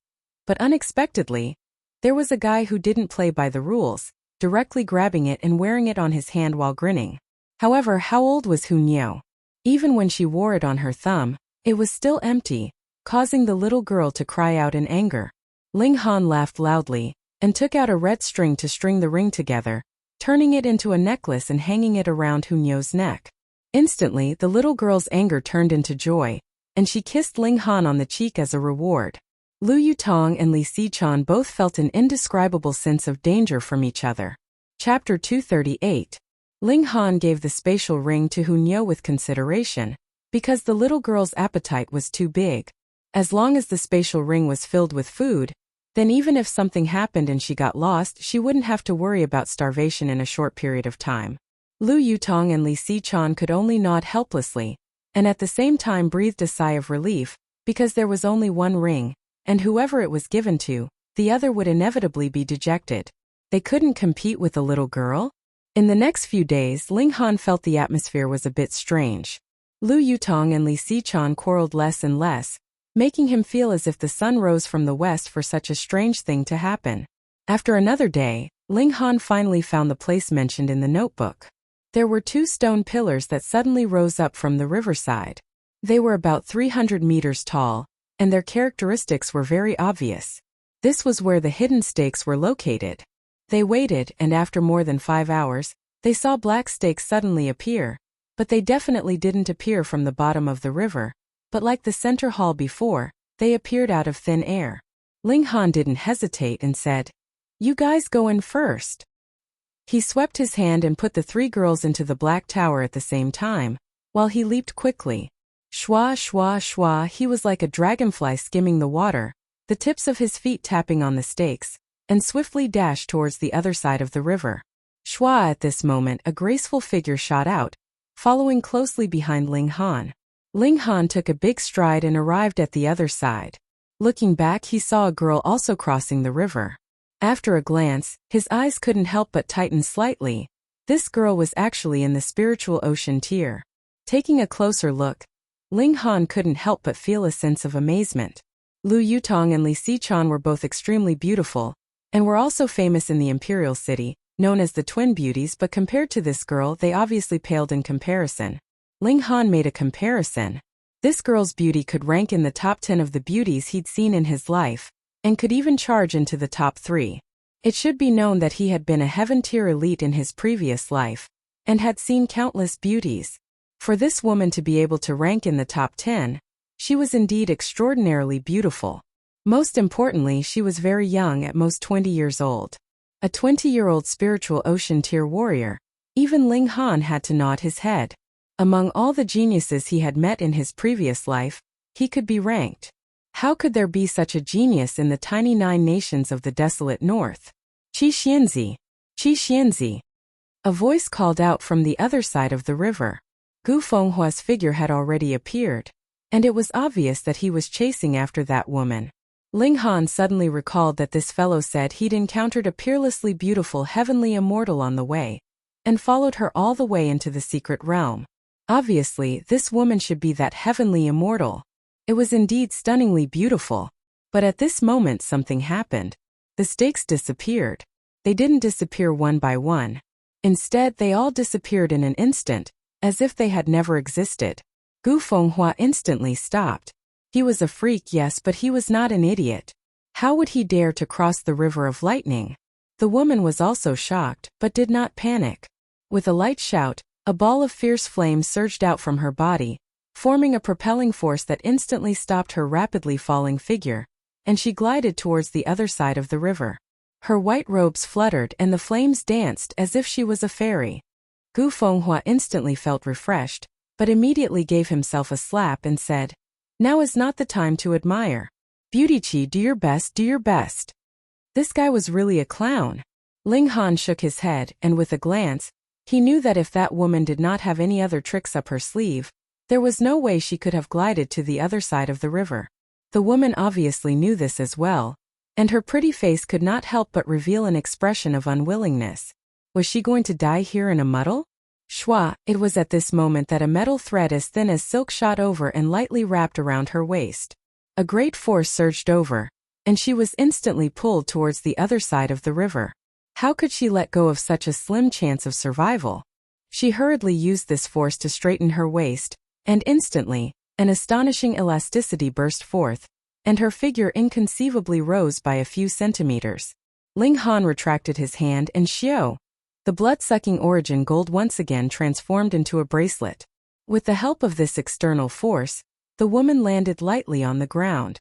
but unexpectedly, there was a guy who didn't play by the rules, directly grabbing it and wearing it on his hand while grinning. However, how old was Hu Niu? Even when she wore it on her thumb, it was still empty, causing the little girl to cry out in anger. Ling Han laughed loudly, and took out a red string to string the ring together, turning it into a necklace and hanging it around Hu Niu's neck. Instantly, the little girl's anger turned into joy, and she kissed Ling Han on the cheek as a reward. Lu Yutong and Li Sichuan both felt an indescribable sense of danger from each other. Chapter 238. Ling Han gave the spatial ring to Hu Niu with consideration, because the little girl's appetite was too big. As long as the spatial ring was filled with food, then even if something happened and she got lost, she wouldn't have to worry about starvation in a short period of time. Lu Yutong and Li Sichuan could only nod helplessly, and at the same time breathed a sigh of relief, because there was only one ring, and whoever it was given to, the other would inevitably be dejected. They couldn't compete with the little girl? In the next few days, Ling Han felt the atmosphere was a bit strange. Lu Yutong and Li Sichuan quarreled less and less, making him feel as if the sun rose from the west for such a strange thing to happen. After another day, Ling Han finally found the place mentioned in the notebook. There were two stone pillars that suddenly rose up from the riverside. They were about 300 meters tall, and their characteristics were very obvious. This was where the hidden stakes were located. They waited, and after more than 5 hours, they saw black stakes suddenly appear, but they definitely didn't appear from the bottom of the river, but like the center hall before, they appeared out of thin air. Ling Han didn't hesitate and said, "You guys go in first." He swept his hand and put the three girls into the black tower at the same time, while he leaped quickly. Shwa shwa shwa, he was like a dragonfly skimming the water, the tips of his feet tapping on the stakes, and swiftly dashed towards the other side of the river. Shwa, at this moment a graceful figure shot out, following closely behind Ling Han. Ling Han took a big stride and arrived at the other side. Looking back, he saw a girl also crossing the river. After a glance, his eyes couldn't help but tighten slightly. This girl was actually in the spiritual ocean tier. Taking a closer look, Ling Han couldn't help but feel a sense of amazement. Lu Yutong and Li Sichuan were both extremely beautiful, and were also famous in the imperial city, known as the twin beauties, but compared to this girl, they obviously paled in comparison. Ling Han made a comparison. This girl's beauty could rank in the top 10 of the beauties he'd seen in his life, and could even charge into the top 3. It should be known that he had been a heaven-tier elite in his previous life, and had seen countless beauties. For this woman to be able to rank in the top 10, she was indeed extraordinarily beautiful. Most importantly, she was very young, at most 20 years old. A 20-year-old spiritual ocean tier warrior. Even Ling Han had to nod his head. Among all the geniuses he had met in his previous life, he could be ranked. How could there be such a genius in the tiny 9 nations of the desolate north? Qi Xianzi! Qi Xianzi! A voice called out from the other side of the river. Gu Fenghua's figure had already appeared, and it was obvious that he was chasing after that woman. Ling Han suddenly recalled that this fellow said he'd encountered a peerlessly beautiful heavenly immortal on the way, and followed her all the way into the secret realm. Obviously, this woman should be that heavenly immortal. It was indeed stunningly beautiful. But at this moment something happened. The stakes disappeared. They didn't disappear one by one. Instead, they all disappeared in an instant, as if they had never existed. Gu Fenghua instantly stopped. He was a freak, yes, but he was not an idiot. How would he dare to cross the river of lightning? The woman was also shocked, but did not panic. With a light shout, a ball of fierce flame surged out from her body, forming a propelling force that instantly stopped her rapidly falling figure, and she glided towards the other side of the river. Her white robes fluttered and the flames danced as if she was a fairy. Gu Fenghua instantly felt refreshed, but immediately gave himself a slap and said, "Now is not the time to admire. Beauty Chi, do your best, do your best." This guy was really a clown. Ling Han shook his head, and with a glance, he knew that if that woman did not have any other tricks up her sleeve, There was no way she could have glided to the other side of the river. The woman obviously knew this as well, and her pretty face could not help but reveal an expression of unwillingness. Was she going to die here in a muddle? Shwa, it was at this moment that a metal thread as thin as silk shot over and lightly wrapped around her waist. A great force surged over, and she was instantly pulled towards the other side of the river. How could she let go of such a slim chance of survival? She hurriedly used this force to straighten her waist, and instantly, an astonishing elasticity burst forth, and her figure inconceivably rose by a few centimeters. Ling Han retracted his hand and Xiao. The blood-sucking origin gold once again transformed into a bracelet. With the help of this external force, the woman landed lightly on the ground.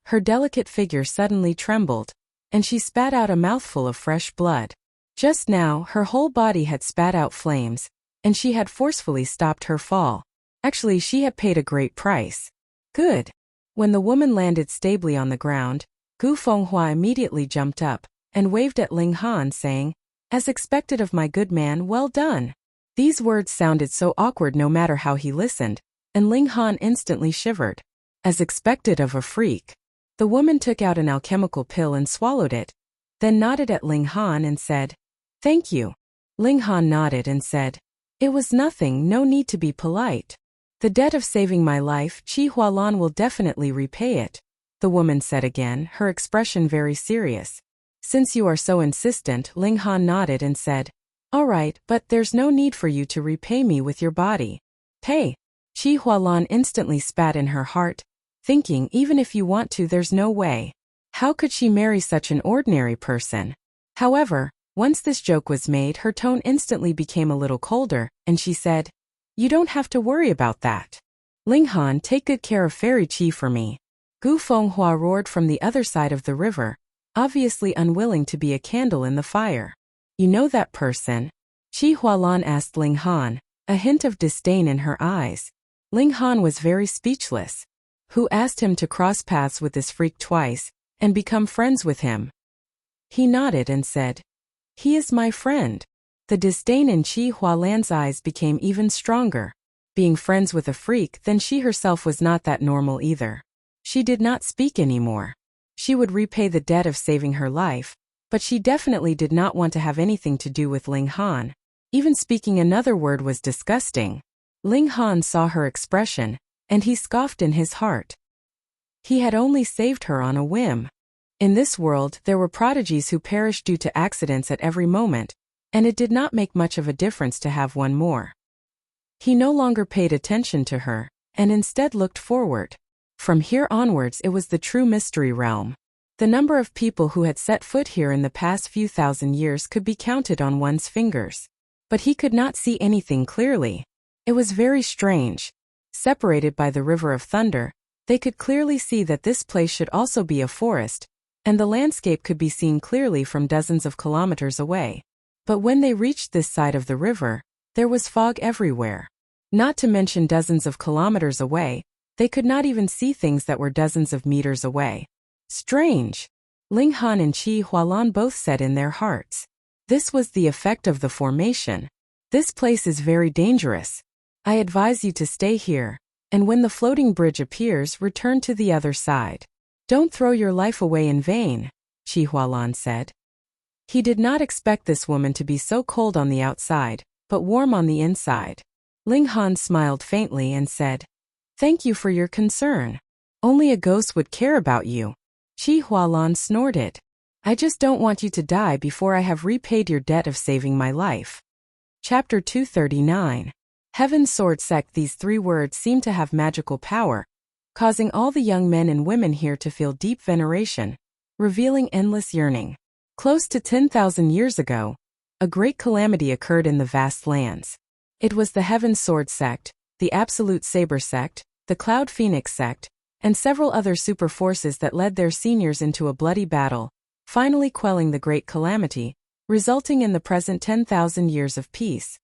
Her delicate figure suddenly trembled, and she spat out a mouthful of fresh blood. Just now, her whole body had spat out flames, and she had forcefully stopped her fall. Actually, she had paid a great price. Good. When the woman landed stably on the ground, Gu Fenghua immediately jumped up and waved at Ling Han, saying, "As expected of my good man, well done." These words sounded so awkward no matter how he listened, and Ling Han instantly shivered. As expected of a freak. The woman took out an alchemical pill and swallowed it, then nodded at Ling Han and said, "Thank you." Ling Han nodded and said, "It was nothing, no need to be polite. The debt of saving my life, Qi Hualan will definitely repay it," the woman said again, her expression very serious. "Since you are so insistent," Ling Han nodded and said, "All right, but there's no need for you to repay me with your body." "Pay." Qi Hualan instantly spat in her heart, thinking even if you want to there's no way. How could she marry such an ordinary person? However, once this joke was made, her tone instantly became a little colder, and she said, "You don't have to worry about that. Ling Han, take good care of Fairy Qi for me." Gu Fenghua roared from the other side of the river, obviously unwilling to be a candle in the fire. "You know that person?" Qi Hualan asked Ling Han, a hint of disdain in her eyes. Ling Han was very speechless. Who asked him to cross paths with this freak twice, and become friends with him? He nodded and said, "He is my friend." The disdain in Qi Hualan's eyes became even stronger. Being friends with a freak, then she herself was not that normal either. She did not speak anymore. She would repay the debt of saving her life, but she definitely did not want to have anything to do with Ling Han. Even speaking another word was disgusting. Ling Han saw her expression, and he scoffed in his heart. He had only saved her on a whim. In this world, there were prodigies who perished due to accidents at every moment, and it did not make much of a difference to have one more. He no longer paid attention to her, and instead looked forward. From here onwards it was the true mystery realm. The number of people who had set foot here in the past few thousand years could be counted on one's fingers. But he could not see anything clearly. It was very strange. Separated by the River of Thunder, they could clearly see that this place should also be a forest, and the landscape could be seen clearly from dozens of kilometers away. But when they reached this side of the river, there was fog everywhere. Not to mention dozens of kilometers away, they could not even see things that were dozens of meters away. Strange. Ling Han and Qi Hualan both said in their hearts. This was the effect of the formation. This place is very dangerous. I advise you to stay here, and when the floating bridge appears, return to the other side. Don't throw your life away in vain, Qi Hualan said. He did not expect this woman to be so cold on the outside, but warm on the inside. Ling Han smiled faintly and said, "Thank you for your concern. Only a ghost would care about you." Qi Hualan snorted. "I just don't want you to die before I have repaid your debt of saving my life." Chapter 239. Heaven's Sword Sect. These three words seem to have magical power, causing all the young men and women here to feel deep veneration, revealing endless yearning. Close to 10,000 years ago, a great calamity occurred in the vast lands. It was the Heaven's Sword Sect, the Absolute Saber Sect, the Cloud Phoenix Sect, and several other super forces that led their seniors into a bloody battle, finally quelling the great calamity, resulting in the present 10,000 years of peace.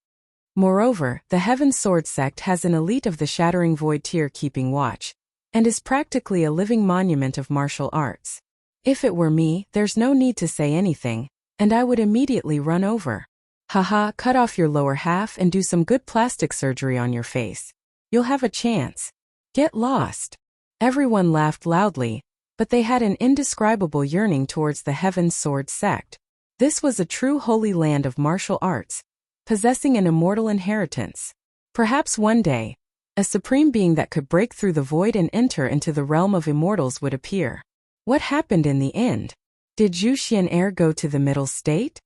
Moreover, the Heaven's Sword Sect has an elite of the Shattering Void tier keeping watch, and is practically a living monument of martial arts. If it were me, there's no need to say anything, and I would immediately run over. Haha, cut off your lower half and do some good plastic surgery on your face. You'll have a chance. Get lost. Everyone laughed loudly, but they had an indescribable yearning towards the Heaven's Sword sect. This was a true holy land of martial arts, possessing an immortal inheritance. Perhaps one day, a supreme being that could break through the void and enter into the realm of immortals would appear. What happened in the end? Did Zhu Xian'er go to the middle state?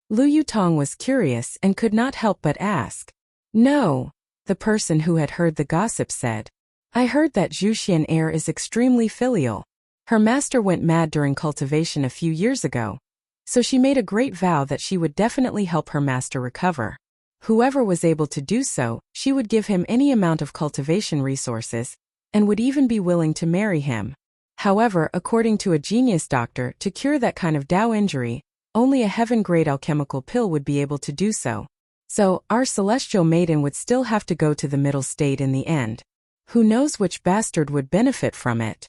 Lu Yutong was curious and could not help but ask. No, the person who had heard the gossip said. I heard that Zhu Xian'er is extremely filial. Her master went mad during cultivation a few years ago, so she made a great vow that she would definitely help her master recover. Whoever was able to do so, she would give him any amount of cultivation resources, and would even be willing to marry him. However, according to a genius doctor, to cure that kind of Dao injury, only a heaven-grade alchemical pill would be able to do so. So, our celestial maiden would still have to go to the middle state in the end. Who knows which bastard would benefit from it?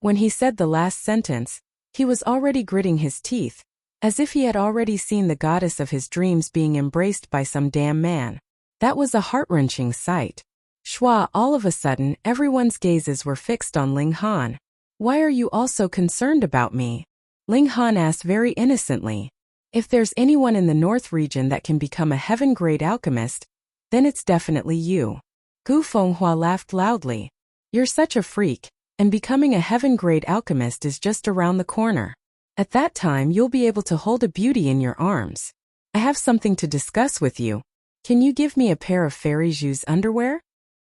When he said the last sentence, he was already gritting his teeth, as if he had already seen the goddess of his dreams being embraced by some damn man. That was a heart-wrenching sight. Shua, all of a sudden, everyone's gazes were fixed on Ling Han. Why are you all so concerned about me? Ling Han asked very innocently. If there's anyone in the North region that can become a heaven-grade alchemist, then it's definitely you. Gu Fenghua laughed loudly. You're such a freak, and becoming a heaven-grade alchemist is just around the corner. At that time you'll be able to hold a beauty in your arms. I have something to discuss with you. Can you give me a pair of Fairy Zhu's underwear?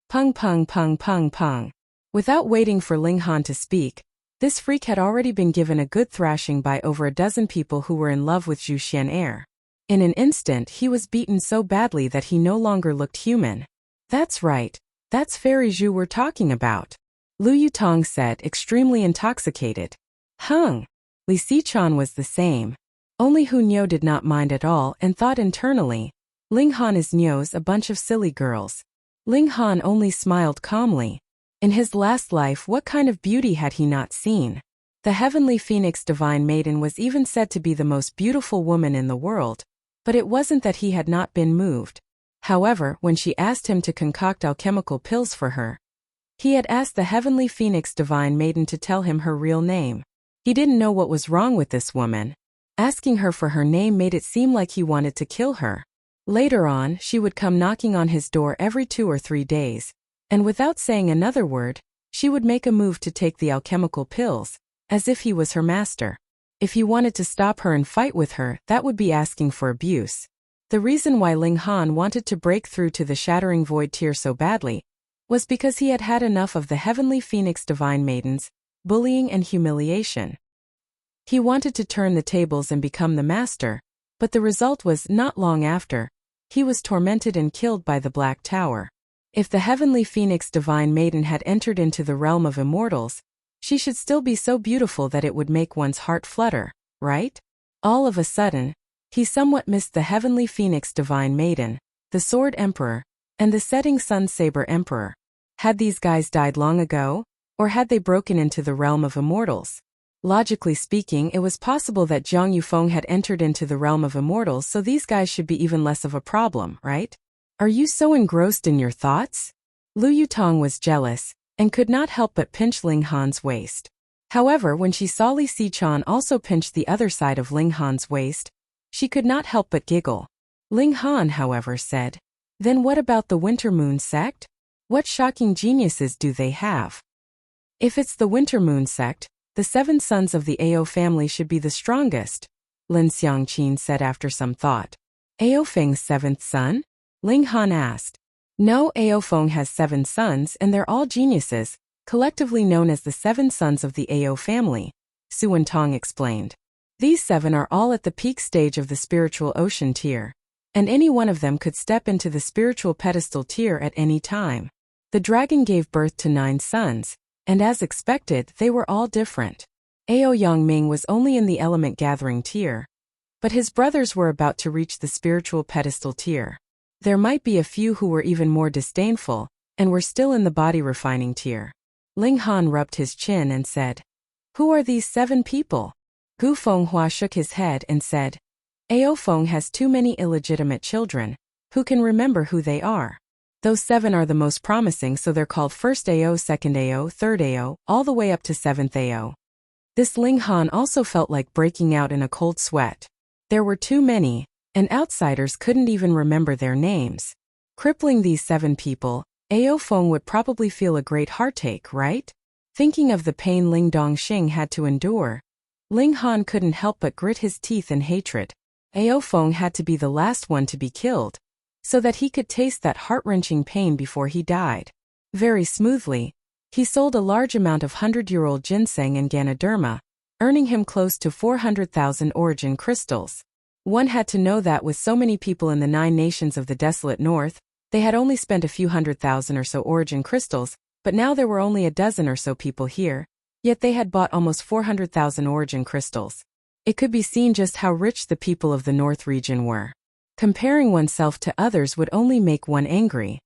Pung pung pung pung pung. Without waiting for Ling Han to speak, this freak had already been given a good thrashing by over a dozen people who were in love with Zhu Xian'er. In an instant he was beaten so badly that he no longer looked human. That's right, that's Fairy Zhu we're talking about. Lu Yutong said, extremely intoxicated. Hung. Li Sichan was the same. Only Hu Niu did not mind at all and thought internally, Ling Han is Niu's a bunch of silly girls. Ling Han only smiled calmly. In his last life, what kind of beauty had he not seen? The heavenly phoenix divine maiden was even said to be the most beautiful woman in the world, but it wasn't that he had not been moved. However, when she asked him to concoct alchemical pills for her, he had asked the heavenly phoenix divine maiden to tell him her real name. He didn't know what was wrong with this woman. Asking her for her name made it seem like he wanted to kill her. Later on, she would come knocking on his door every 2 or 3 days, and without saying another word, she would make a move to take the alchemical pills, as if he was her master. If he wanted to stop her and fight with her, that would be asking for abuse. The reason why Ling Han wanted to break through to the shattering void tier so badly was because he had had enough of the heavenly phoenix divine maidens, bullying and humiliation. He wanted to turn the tables and become the master, but the result was, not long after, he was tormented and killed by the Black Tower. If the heavenly phoenix divine maiden had entered into the realm of immortals, she should still be so beautiful that it would make one's heart flutter, right? All of a sudden, he somewhat missed the heavenly phoenix divine maiden, the Sword Emperor, and the setting sun saber emperor. Had these guys died long ago, or had they broken into the realm of immortals? Logically speaking, it was possible that Zhang Yufeng had entered into the realm of immortals, so these guys should be even less of a problem, right? Are you so engrossed in your thoughts? Lu Yutong was jealous, and could not help but pinch Ling Han's waist. However, when she saw Li Sichan also pinch the other side of Ling Han's waist, she could not help but giggle. Ling Han, however, said, "Then what about the Winter Moon sect? What shocking geniuses do they have?" If it's the Winter Moon sect, the 7 sons of the Ao family should be the strongest, Lin Xiangqin said after some thought. Ao Feng's 7th son? Ling Han asked. No, Ao Feng has 7 sons and they're all geniuses, collectively known as the 7 sons of the Ao family, Su Wentong explained. These 7 are all at the peak stage of the spiritual ocean tier, and any one of them could step into the spiritual pedestal tier at any time. The dragon gave birth to 9 sons, and as expected, they were all different. Ao Yangming was only in the element gathering tier, but his brothers were about to reach the spiritual pedestal tier. There might be a few who were even more disdainful, and were still in the body refining tier. Ling Han rubbed his chin and said, "Who are these 7 people?" Gu Fenghua shook his head and said, "Ao Feng has too many illegitimate children. Who can remember who they are?" Those 7 are the most promising, so they're called first AO, second AO, third AO, all the way up to 7th AO. This Ling Han also felt like breaking out in a cold sweat. There were too many, and outsiders couldn't even remember their names. Crippling these 7 people, Ao Feng would probably feel a great heartache, right? Thinking of the pain Ling Dongxing had to endure, Ling Han couldn't help but grit his teeth in hatred. Ao Feng had to be the last one to be killed, so that he could taste that heart-wrenching pain before he died. Very smoothly, he sold a large amount of 100-year-old ginseng and Ganoderma, earning him close to 400,000 origin crystals. One had to know that with so many people in the 9 nations of the desolate north, they had only spent a few 100,000 or so origin crystals, but now there were only a dozen or so people here, yet they had bought almost 400,000 origin crystals. It could be seen just how rich the people of the north region were. Comparing oneself to others would only make one angry.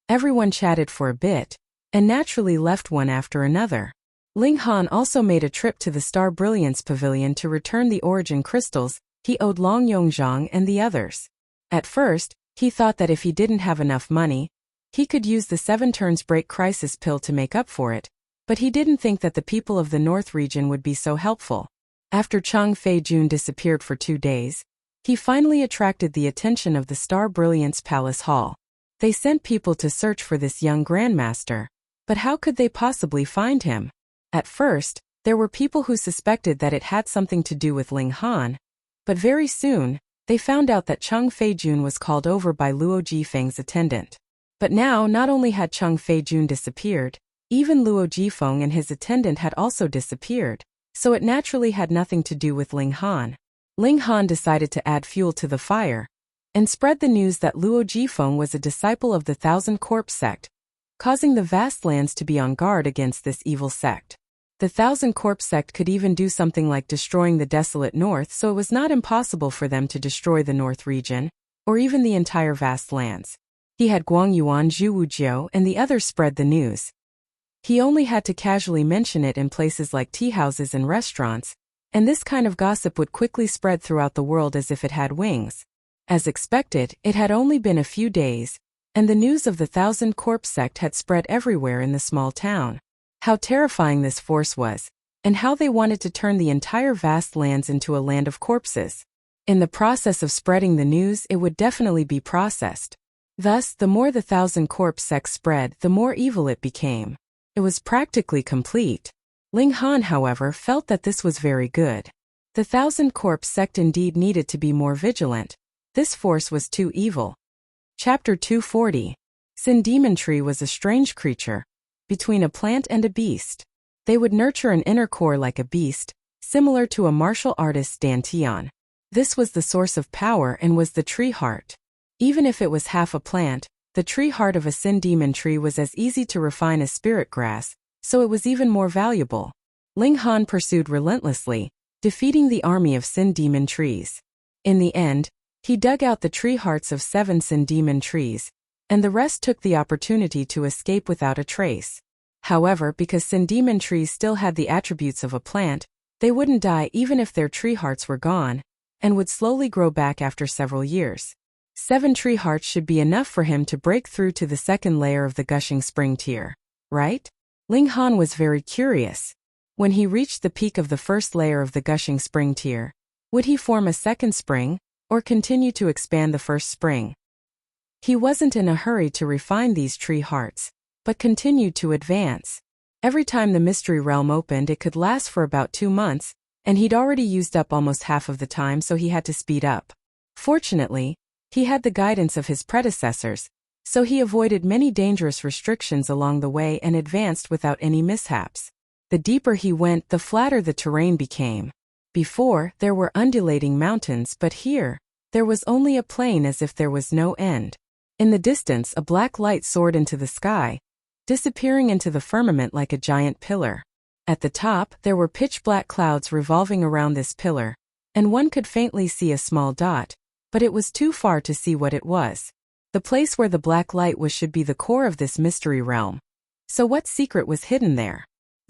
Everyone chatted for a bit, and naturally left one after another. Ling Han also made a trip to the Star Brilliance Pavilion to return the origin crystals he owed Long Yongzhang and the others. At first, he thought that if he didn't have enough money, he could use the 7 turns break crisis pill to make up for it, but he didn't think that the people of the north region would be so helpful. After Chang Fei-jun disappeared for 2 days, he finally attracted the attention of the Star Brilliance Palace Hall. They sent people to search for this young grandmaster, but how could they possibly find him? At first, there were people who suspected that it had something to do with Ling Han, but very soon, they found out that Chang Fei-jun was called over by Luo Jifeng's attendant. But now not only had Chang Fei-jun disappeared, even Luo Jifeng and his attendant had also disappeared, so it naturally had nothing to do with Ling Han. Ling Han decided to add fuel to the fire, and spread the news that Luo Jifeng was a disciple of the Thousand Corpse sect, causing the vast lands to be on guard against this evil sect. The Thousand Corpse sect could even do something like destroying the desolate north, so it was not impossible for them to destroy the north region, or even the entire vast lands. He had Guang Yuan, Zhu Wujiao, and the others spread the news. He only had to casually mention it in places like tea houses and restaurants, and this kind of gossip would quickly spread throughout the world as if it had wings. As expected, it had only been a few days, and the news of the Thousand Corpse sect had spread everywhere in the small town. How terrifying this force was, and how they wanted to turn the entire vast lands into a land of corpses. In the process of spreading the news, it would definitely be processed. Thus, the more the Thousand Corpse sect spread, the more evil it became. It was practically complete. Ling Han, however, felt that this was very good. The Thousand Corpse sect indeed needed to be more vigilant. This force was too evil. Chapter 240. Sin Demon Tree was a strange creature, between a plant and a beast. They would nurture an inner core like a beast, similar to a martial artist's dantian. This was the source of power and was the tree heart. Even if it was half a plant, the tree heart of a Sin Demon tree was as easy to refine as spirit grass, so it was even more valuable. Ling Han pursued relentlessly, defeating the army of Sin Demon trees. In the end, he dug out the tree hearts of 7 Sin Demon trees, and the rest took the opportunity to escape without a trace. However, because Sin Demon trees still had the attributes of a plant, they wouldn't die even if their tree hearts were gone, and would slowly grow back after several years. 7 tree hearts should be enough for him to break through to the second layer of the Gushing Spring tier, right? Ling Han was very curious. When he reached the peak of the first layer of the Gushing Spring tier, would he form a second spring, or continue to expand the first spring? He wasn't in a hurry to refine these tree hearts, but continued to advance. Every time the mystery realm opened, it could last for about 2 months, and he'd already used up almost half of the time, so he had to speed up. Fortunately, he had the guidance of his predecessors, so he avoided many dangerous restrictions along the way and advanced without any mishaps. The deeper he went, the flatter the terrain became. Before, there were undulating mountains, but here, there was only a plain as if there was no end. In the distance, a black light soared into the sky, disappearing into the firmament like a giant pillar. At the top, there were pitch-black clouds revolving around this pillar, and one could faintly see a small dot, but it was too far to see what it was. The place where the black light was should be the core of this mystery realm. So what secret was hidden there?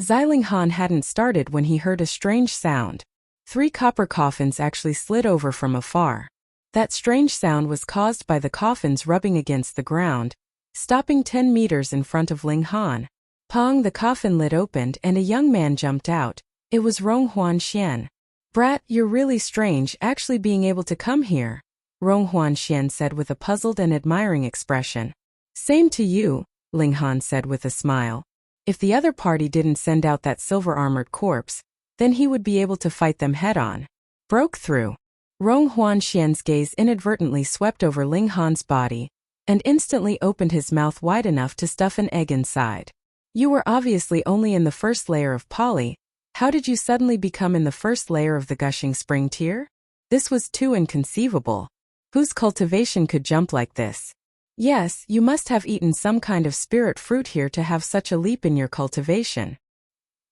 Ling Han hadn't started when he heard a strange sound. 3 copper coffins actually slid over from afar. That strange sound was caused by the coffins rubbing against the ground, stopping 10 meters in front of Ling Han. Pong, the coffin lid opened and a young man jumped out. It was Rong Huanxian. Brat, you're really strange actually being able to come here, Rong Huanxian said with a puzzled and admiring expression. Same to you, Ling Han said with a smile. If the other party didn't send out that silver-armored corpse, then he would be able to fight them head-on. Broke through. Rong Huanxian's gaze inadvertently swept over Ling Han's body and instantly opened his mouth wide enough to stuff an egg inside. You were obviously only in the first layer of poly. How did you suddenly become in the first layer of the gushing spring tier? This was too inconceivable. Whose cultivation could jump like this? Yes, you must have eaten some kind of spirit fruit here to have such a leap in your cultivation.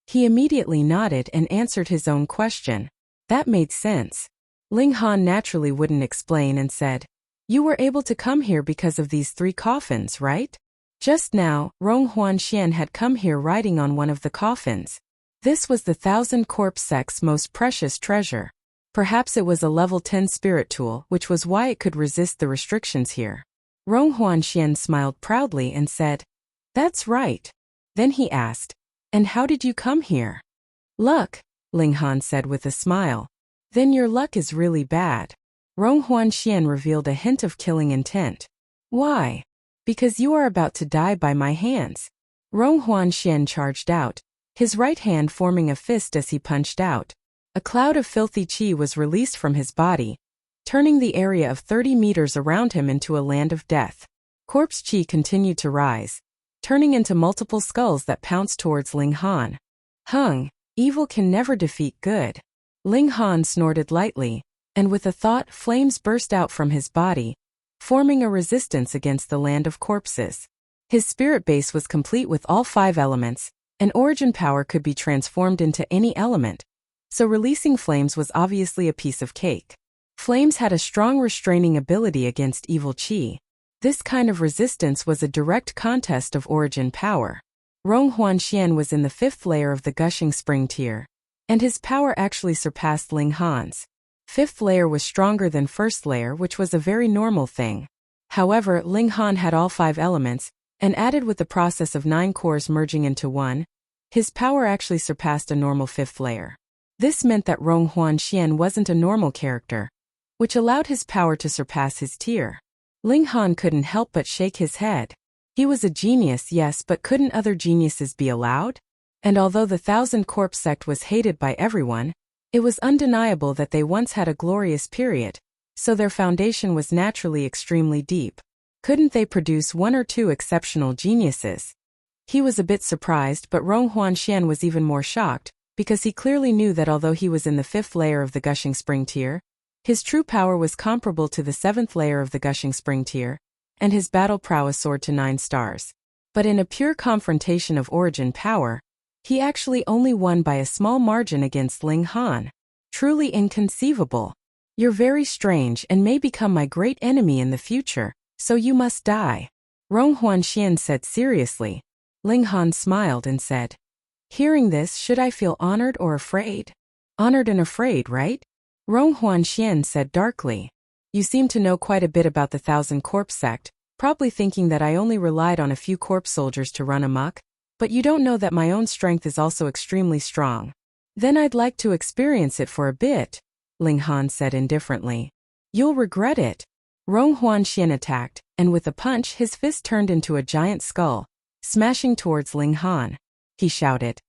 He immediately nodded and answered his own question. That made sense. Ling Han naturally wouldn't explain and said, You were able to come here because of these 3 coffins, right? Just now, Rong Huanxian had come here riding on one of the coffins. This was the 1,000 corpse sect's most precious treasure. Perhaps it was a level 10 spirit tool, which was why it could resist the restrictions here. Rong Huanxian smiled proudly and said, That's right. Then he asked, And how did you come here? Luck, Ling Han said with a smile. Then your luck is really bad. Rong Huanxian revealed a hint of killing intent. Why? Because you are about to die by my hands. Rong Huanxian charged out, his right hand forming a fist as he punched out. A cloud of filthy qi was released from his body, turning the area of 30 meters around him into a land of death. Corpse qi continued to rise, turning into multiple skulls that pounced towards Ling Han. Hung, evil can never defeat good. Ling Han snorted lightly, and with a thought, flames burst out from his body, forming a resistance against the land of corpses. His spirit base was complete with all 5 elements, and origin power could be transformed into any element, so releasing flames was obviously a piece of cake. Flames had a strong restraining ability against evil qi. This kind of resistance was a direct contest of origin power. Rong Huanxian was in the 5th layer of the gushing spring tier, and his power actually surpassed Ling Han's. 5th layer was stronger than 1st layer, which was a very normal thing. However, Ling Han had all 5 elements, and added with the process of 9 cores merging into one, his power actually surpassed a normal 5th layer. This meant that Rong Huanxian wasn't a normal character, which allowed his power to surpass his tier. Ling Han couldn't help but shake his head. He was a genius, yes, but couldn't other geniuses be allowed? And although the 1,000 Corpse sect was hated by everyone, it was undeniable that they once had a glorious period, so their foundation was naturally extremely deep. Couldn't they produce 1 or 2 exceptional geniuses? He was a bit surprised, but Rong Huanxian was even more shocked, because he clearly knew that although he was in the 5th layer of the gushing spring tier, his true power was comparable to the 7th layer of the gushing spring tier, and his battle prowess soared to 9 stars. But in a pure confrontation of origin power, he actually only won by a small margin against Ling Han. Truly inconceivable. You're very strange and may become my great enemy in the future, so you must die, Rong Huanxian said seriously. Ling Han smiled and said, Hearing this, should I feel honored or afraid? Honored and afraid, right? Rong Huanxian said darkly. You seem to know quite a bit about the 1,000 Corpse sect, probably thinking that I only relied on a few corpse soldiers to run amok, but you don't know that my own strength is also extremely strong. Then I'd like to experience it for a bit, Ling Han said indifferently. You'll regret it. Rong Huanxian attacked, and with a punch his fist turned into a giant skull, smashing towards Ling Han. He shouted,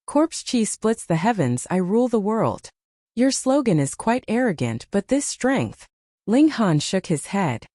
Corpse Chi splits the heavens, I rule the world. Your slogan is quite arrogant, but this strength. Ling Han shook his head.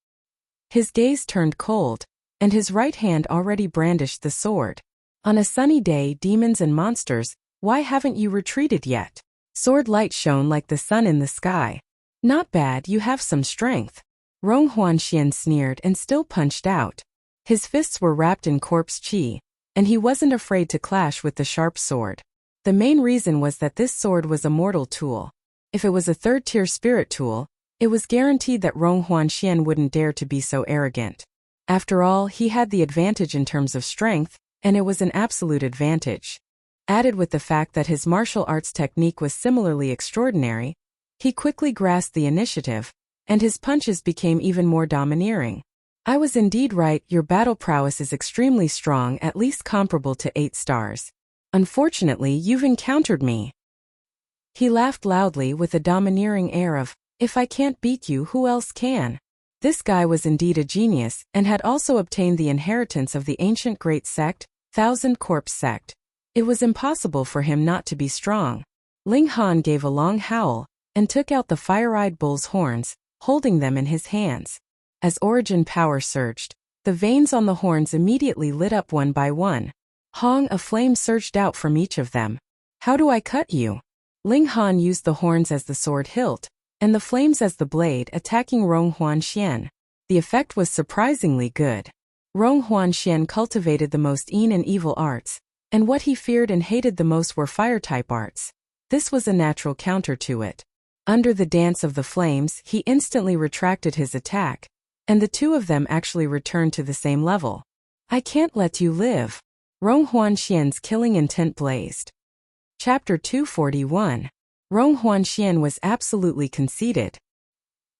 His gaze turned cold, and his right hand already brandished the sword. On a sunny day, demons and monsters, why haven't you retreated yet? Sword light shone like the sun in the sky. Not bad, you have some strength. Rong Huanxian sneered and still punched out. His fists were wrapped in corpse qi, and he wasn't afraid to clash with the sharp sword. The main reason was that this sword was a mortal tool. If it was a 3rd-tier spirit tool, it was guaranteed that Rong Huanxian wouldn't dare to be so arrogant. After all, he had the advantage in terms of strength, and it was an absolute advantage. Added with the fact that his martial arts technique was similarly extraordinary, he quickly grasped the initiative, and his punches became even more domineering. I was indeed right, your battle prowess is extremely strong, at least comparable to 8 stars. Unfortunately, you've encountered me. He laughed loudly with a domineering air of, if I can't beat you, who else can? This guy was indeed a genius, and had also obtained the inheritance of the ancient great sect, Thousand Corpse sect. It was impossible for him not to be strong. Ling Han gave a long howl, and took out the fire-eyed bull's horns, holding them in his hands. As origin power surged, the veins on the horns immediately lit up one by one. Hong, a flame surged out from each of them. How do I cut you? Ling Han used the horns as the sword hilt, and the flames as the blade, attacking Rong Huanxian. The effect was surprisingly good. Rong Huanxian cultivated the most and evil arts, and what he feared and hated the most were fire-type arts. This was a natural counter to it. Under the dance of the flames, he instantly retracted his attack, and the two of them actually returned to the same level. I can't let you live. Rong Huanxian's killing intent blazed. Chapter 241. Rong Huanxian was absolutely conceited.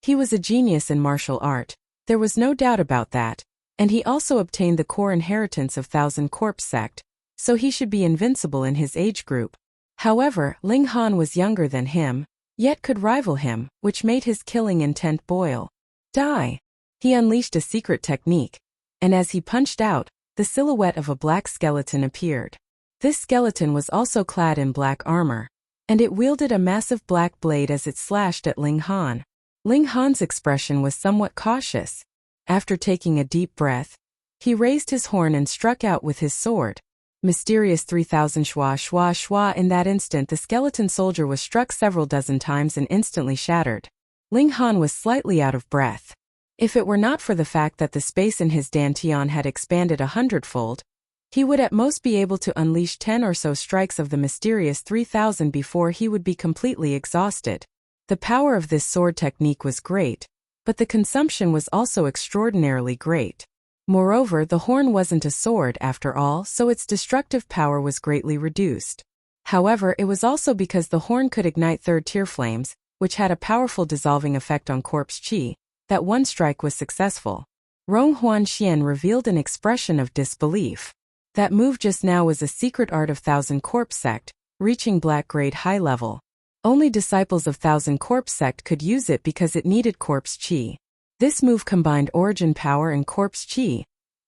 He was a genius in martial art, there was no doubt about that, and he also obtained the core inheritance of Thousand Corpse sect, so he should be invincible in his age group. However, Ling Han was younger than him, yet could rival him, which made his killing intent boil. Die! He unleashed a secret technique, and as he punched out, the silhouette of a black skeleton appeared. This skeleton was also clad in black armor, and it wielded a massive black blade as it slashed at Ling Han. Ling Han's expression was somewhat cautious. After taking a deep breath, he raised his horn and struck out with his sword. Mysterious 3000 shua shua shua. In that instant the skeleton soldier was struck several dozen times and instantly shattered. Ling Han was slightly out of breath. If it were not for the fact that the space in his dantian had expanded 100-fold, he would at most be able to unleash 10 or so strikes of the mysterious 3000 before he would be completely exhausted. The power of this sword technique was great, but the consumption was also extraordinarily great. Moreover, the horn wasn't a sword after all, so its destructive power was greatly reduced. However, it was also because the horn could ignite third-tier flames, which had a powerful dissolving effect on corpse chi, that one strike was successful. Rong Huanxian revealed an expression of disbelief. That move just now was a secret art of Thousand Corpse sect, reaching black grade high level. Only disciples of Thousand Corpse sect could use it because it needed corpse chi. This move combined origin power and corpse chi,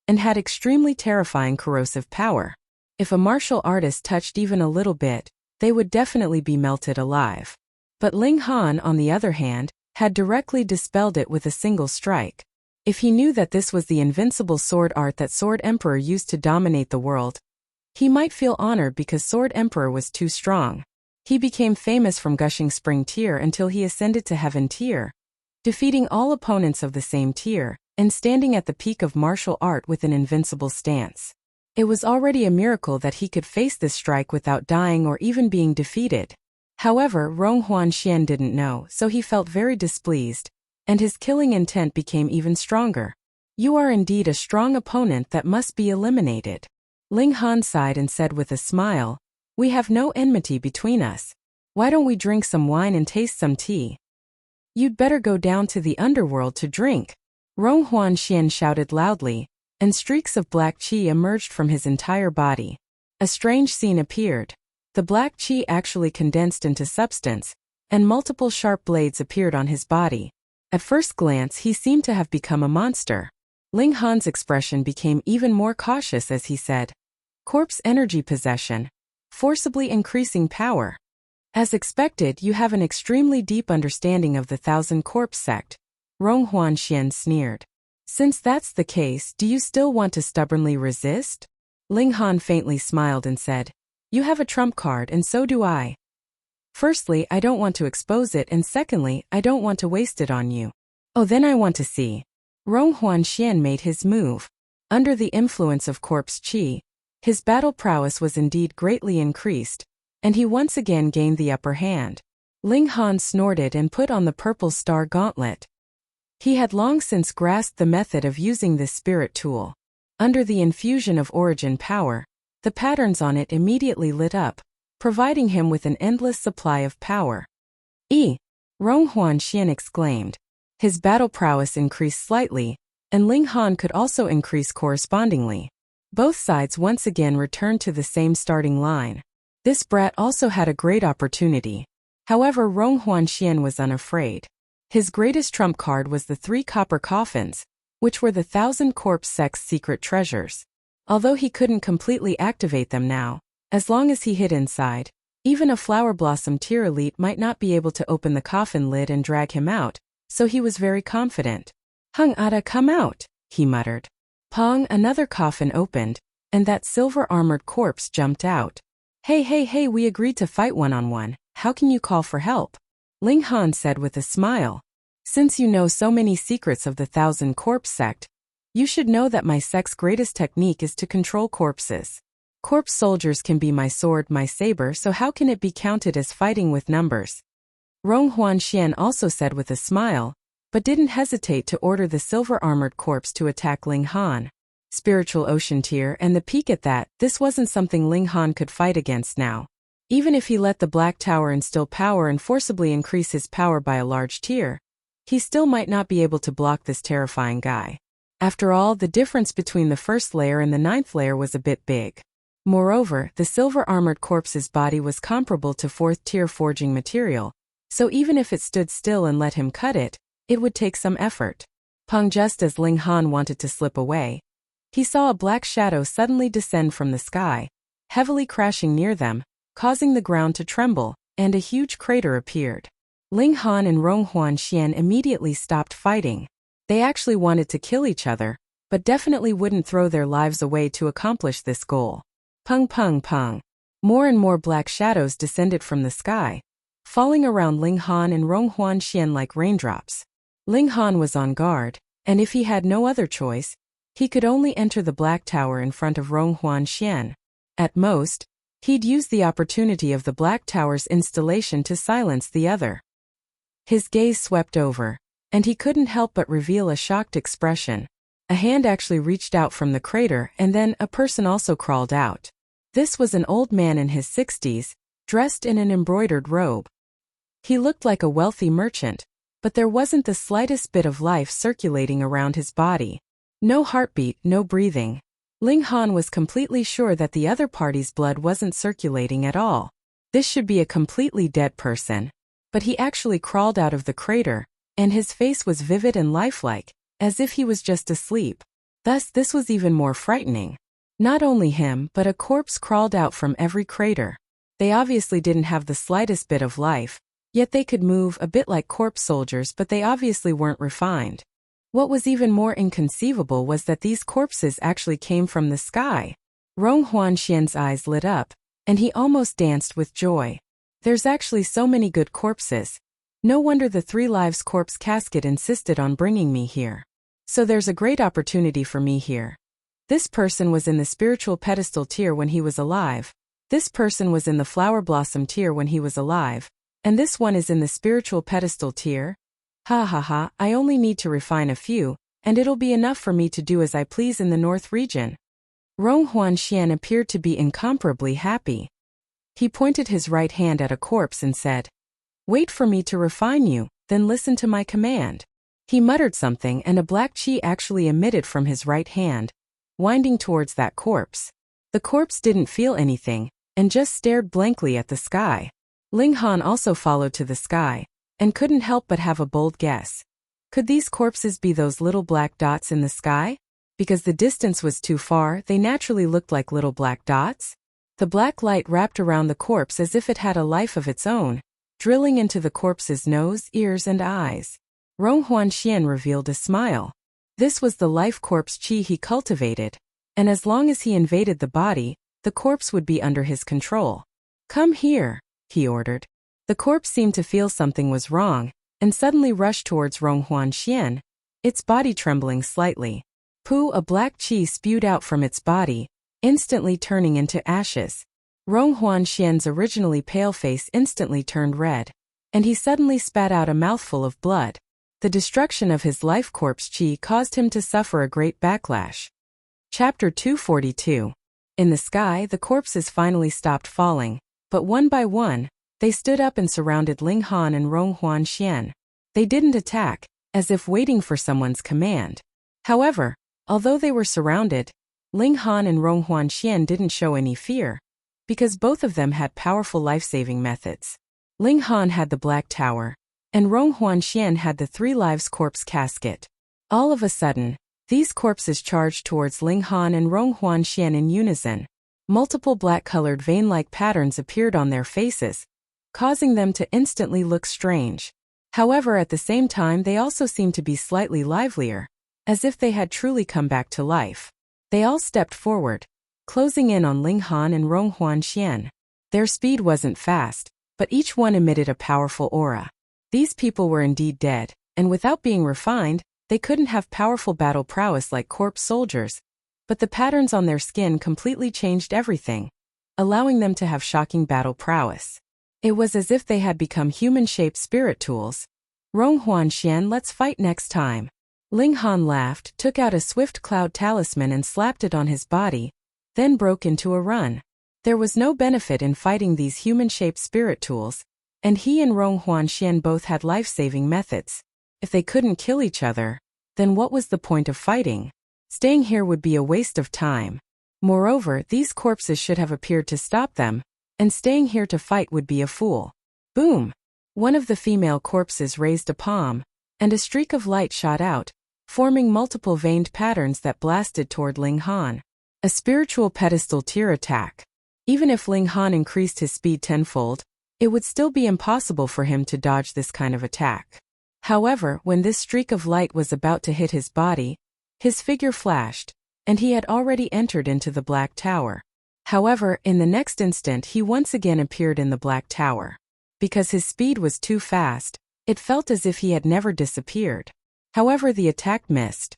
and had extremely terrifying corrosive power. If a martial artist touched even a little bit, they would definitely be melted alive. But Ling Han, on the other hand, had directly dispelled it with a single strike. If he knew that this was the invincible sword art that Sword Emperor used to dominate the world, he might feel honored because Sword Emperor was too strong. He became famous from Gushing Spring tier until he ascended to Heaven tier, defeating all opponents of the same tier, and standing at the peak of martial art with an invincible stance. It was already a miracle that he could face this strike without dying or even being defeated. However, Rong Huanxian didn't know, so he felt very displeased, and his killing intent became even stronger. You are indeed a strong opponent that must be eliminated. Ling Han sighed and said with a smile, we have no enmity between us. Why don't we drink some wine and taste some tea? You'd better go down to the underworld to drink. Rong Huanxian shouted loudly, and streaks of black qi emerged from his entire body. A strange scene appeared. The black qi actually condensed into substance, and multiple sharp blades appeared on his body. At first glance he seemed to have become a monster. Ling Han's expression became even more cautious as he said, corpse energy possession, forcibly increasing power. As expected, you have an extremely deep understanding of the Thousand Corpse sect, Rong Huanxian sneered. Since that's the case, do you still want to stubbornly resist? Ling Han faintly smiled and said, you have a trump card and so do I. Firstly, I don't want to expose it, and secondly, I don't want to waste it on you. Oh, then I want to see. Rong Huanxian made his move. Under the influence of corpse chi, his battle prowess was indeed greatly increased, and he once again gained the upper hand. Ling Han snorted and put on the purple star gauntlet. He had long since grasped the method of using this spirit tool. Under the infusion of origin power, the patterns on it immediately lit up, providing him with an endless supply of power. Rong Huanxian exclaimed. His battle prowess increased slightly, and Ling Han could also increase correspondingly. Both sides once again returned to the same starting line. This brat also had a great opportunity. However, Rong Huanxian was unafraid. His greatest trump card was the 3 copper coffins, which were the 1,000 corpse sect's secret treasures. Although he couldn't completely activate them now, as long as he hid inside, even a flower blossom tier elite might not be able to open the coffin lid and drag him out, so he was very confident. "Hung Ada, come out," he muttered. Pong, another coffin opened, and that silver-armored corpse jumped out. Hey, we agreed to fight one-on-one, how can you call for help?" Ling Han said with a smile. "Since you know so many secrets of the 1,000 corpse sect, you should know that my sect's greatest technique is to control corpses. Corpse soldiers can be my sword, my saber, so how can it be counted as fighting with numbers?" Rong Huanxian also said with a smile, but didn't hesitate to order the silver-armored corpse to attack Ling Han. Spiritual ocean tier, and the peak at that, this wasn't something Ling Han could fight against now. Even if he let the Black Tower instill power and forcibly increase his power by a large tier, he still might not be able to block this terrifying guy. After all, the difference between the first layer and the 9th layer was a bit big. Moreover, the silver-armored corpse's body was comparable to 4th-tier forging material, so even if it stood still and let him cut it, it would take some effort. Peng, just as Ling Han wanted to slip away, he saw a black shadow suddenly descend from the sky, heavily crashing near them, causing the ground to tremble, and a huge crater appeared. Ling Han and Rong Huanxian immediately stopped fighting. They actually wanted to kill each other, but definitely wouldn't throw their lives away to accomplish this goal. Peng. More and more black shadows descended from the sky, falling around Ling Han and Rong Huanxian like raindrops. Ling Han was on guard, and if he had no other choice, he could only enter the Black Tower in front of Rong Huanxian. At most, he'd use the opportunity of the Black Tower's installation to silence the other. His gaze swept over, and he couldn't help but reveal a shocked expression. A hand actually reached out from the crater, and then a person also crawled out. This was an old man in his 60s, dressed in an embroidered robe. He looked like a wealthy merchant, but there wasn't the slightest bit of life circulating around his body. No heartbeat, no breathing. Ling Han was completely sure that the other party's blood wasn't circulating at all. This should be a completely dead person. But he actually crawled out of the crater, and his face was vivid and lifelike, as if he was just asleep. Thus, this was even more frightening. Not only him, but a corpse crawled out from every crater. They obviously didn't have the slightest bit of life, yet they could move a bit like corpse soldiers, but they obviously weren't refined. What was even more inconceivable was that these corpses actually came from the sky. Rong Huanxian's eyes lit up, and he almost danced with joy. There's actually so many good corpses. No wonder the 3 Lives corpse casket insisted on bringing me here. So there's a great opportunity for me here. This person was in the spiritual pedestal tier when he was alive. This person was in the flower blossom tier when he was alive. And this one is in the spiritual pedestal tier. Ha, I only need to refine a few, and it'll be enough for me to do as I please in the North region. Rong Huanxian appeared to be incomparably happy. He pointed his right hand at a corpse and said, "Wait for me to refine you, then listen to my command." He muttered something, and a black chi actually emitted from his right hand, winding towards that corpse. The corpse didn't feel anything, and just stared blankly at the sky. Ling Han also followed to the sky, and couldn't help but have a bold guess. Could these corpses be those little black dots in the sky? Because the distance was too far, they naturally looked like little black dots. The black light wrapped around the corpse as if it had a life of its own, drilling into the corpse's nose, ears, and eyes. Rong Huanxian revealed a smile. This was the life corpse chi he cultivated, and as long as he invaded the body, the corpse would be under his control. "Come here," he ordered. The corpse seemed to feel something was wrong, and suddenly rushed towards Rong Huanxian, its body trembling slightly. Pooh, a black chi spewed out from its body, instantly turning into ashes. Rong Huanxian's originally pale face instantly turned red, and he suddenly spat out a mouthful of blood. The destruction of his life corpse chi caused him to suffer a great backlash. Chapter 242. In the sky, the corpses finally stopped falling, but one by one, they stood up and surrounded Ling Han and Rong Huanxian. They didn't attack, as if waiting for someone's command. However, although they were surrounded, Ling Han and Rong Huanxian didn't show any fear, because both of them had powerful life-saving methods. Ling Han had the Black Tower, and Rong Huanxian had the 3 Lives Corpse Casket. All of a sudden, these corpses charged towards Ling Han and Rong Huanxian in unison. Multiple black-colored vein-like patterns appeared on their faces, causing them to instantly look strange. However, at the same time they also seemed to be slightly livelier, as if they had truly come back to life. They all stepped forward, closing in on Ling Han and Rong Huanxian. Their speed wasn't fast, but each one emitted a powerful aura. These people were indeed dead, and without being refined, they couldn't have powerful battle prowess like corpse soldiers, but the patterns on their skin completely changed everything, allowing them to have shocking battle prowess. It was as if they had become human-shaped spirit tools. Rong Huanxian, let's fight next time. Ling Han laughed, took out a swift cloud talisman and slapped it on his body, then broke into a run. There was no benefit in fighting these human-shaped spirit tools, and he and Rong Huanxian both had life-saving methods. If they couldn't kill each other, then what was the point of fighting? Staying here would be a waste of time. Moreover, these corpses should have appeared to stop them, and staying here to fight would be a fool. Boom! One of the female corpses raised a palm, and a streak of light shot out, forming multiple veined patterns that blasted toward Ling Han. A spiritual pedestal tier attack. Even if Ling Han increased his speed tenfold, it would still be impossible for him to dodge this kind of attack. However, when this streak of light was about to hit his body, his figure flashed, and he had already entered into the Black Tower. However, in the next instant he once again appeared in the Black Tower. Because his speed was too fast, it felt as if he had never disappeared. However, the attack missed.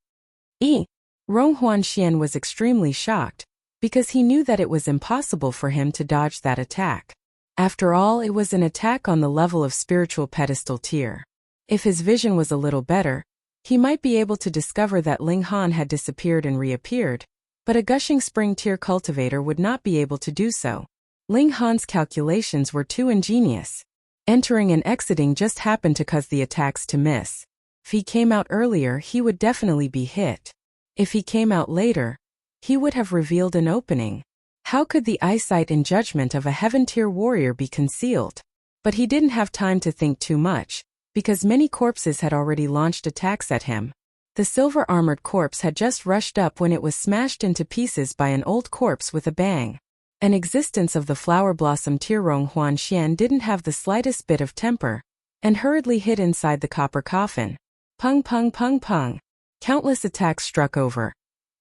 Rong Huanxian was extremely shocked, because he knew that it was impossible for him to dodge that attack. After all, it was an attack on the level of spiritual pedestal tier. If his vision was a little better, he might be able to discover that Ling Han had disappeared and reappeared, but a gushing spring tier cultivator would not be able to do so. Ling Han's calculations were too ingenious. Entering and exiting just happened to cause the attacks to miss. If he came out earlier, he would definitely be hit. If he came out later, he would have revealed an opening. How could the eyesight and judgment of a heaven-tier warrior be concealed? But he didn't have time to think too much, because many corpses had already launched attacks at him. The silver-armored corpse had just rushed up when it was smashed into pieces by an old corpse with a bang. An existence of the flower blossom tier. Rong Huanxian didn't have the slightest bit of temper, and hurriedly hid inside the copper coffin. Pung pung pung pung. Countless attacks struck over,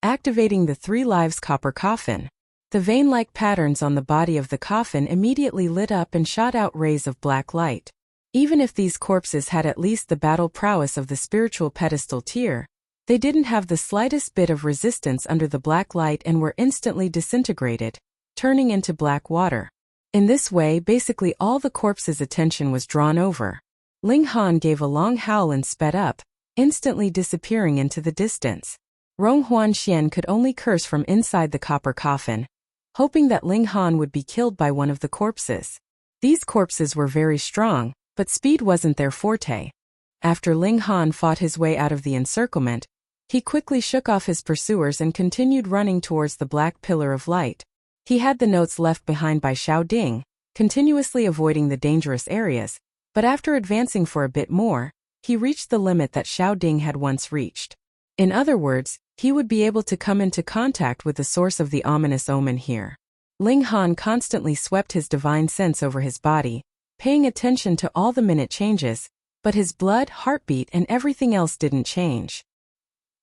activating the 3 Lives copper coffin. The vein-like patterns on the body of the coffin immediately lit up and shot out rays of black light. Even if these corpses had at least the battle prowess of the spiritual pedestal tier, they didn't have the slightest bit of resistance under the black light and were instantly disintegrated, turning into black water. In this way, basically all the corpses' attention was drawn over. Ling Han gave a long howl and sped up, instantly disappearing into the distance. Rong Huanxian could only curse from inside the copper coffin, hoping that Ling Han would be killed by one of the corpses. These corpses were very strong, but speed wasn't their forte. After Ling Han fought his way out of the encirclement, he quickly shook off his pursuers and continued running towards the black pillar of light. He had the notes left behind by Xiao Ding, continuously avoiding the dangerous areas, but after advancing for a bit more, he reached the limit that Xiao Ding had once reached. In other words, he would be able to come into contact with the source of the ominous omen here. Ling Han constantly swept his divine sense over his body, paying attention to all the minute changes, but his blood, heartbeat, and everything else didn't change.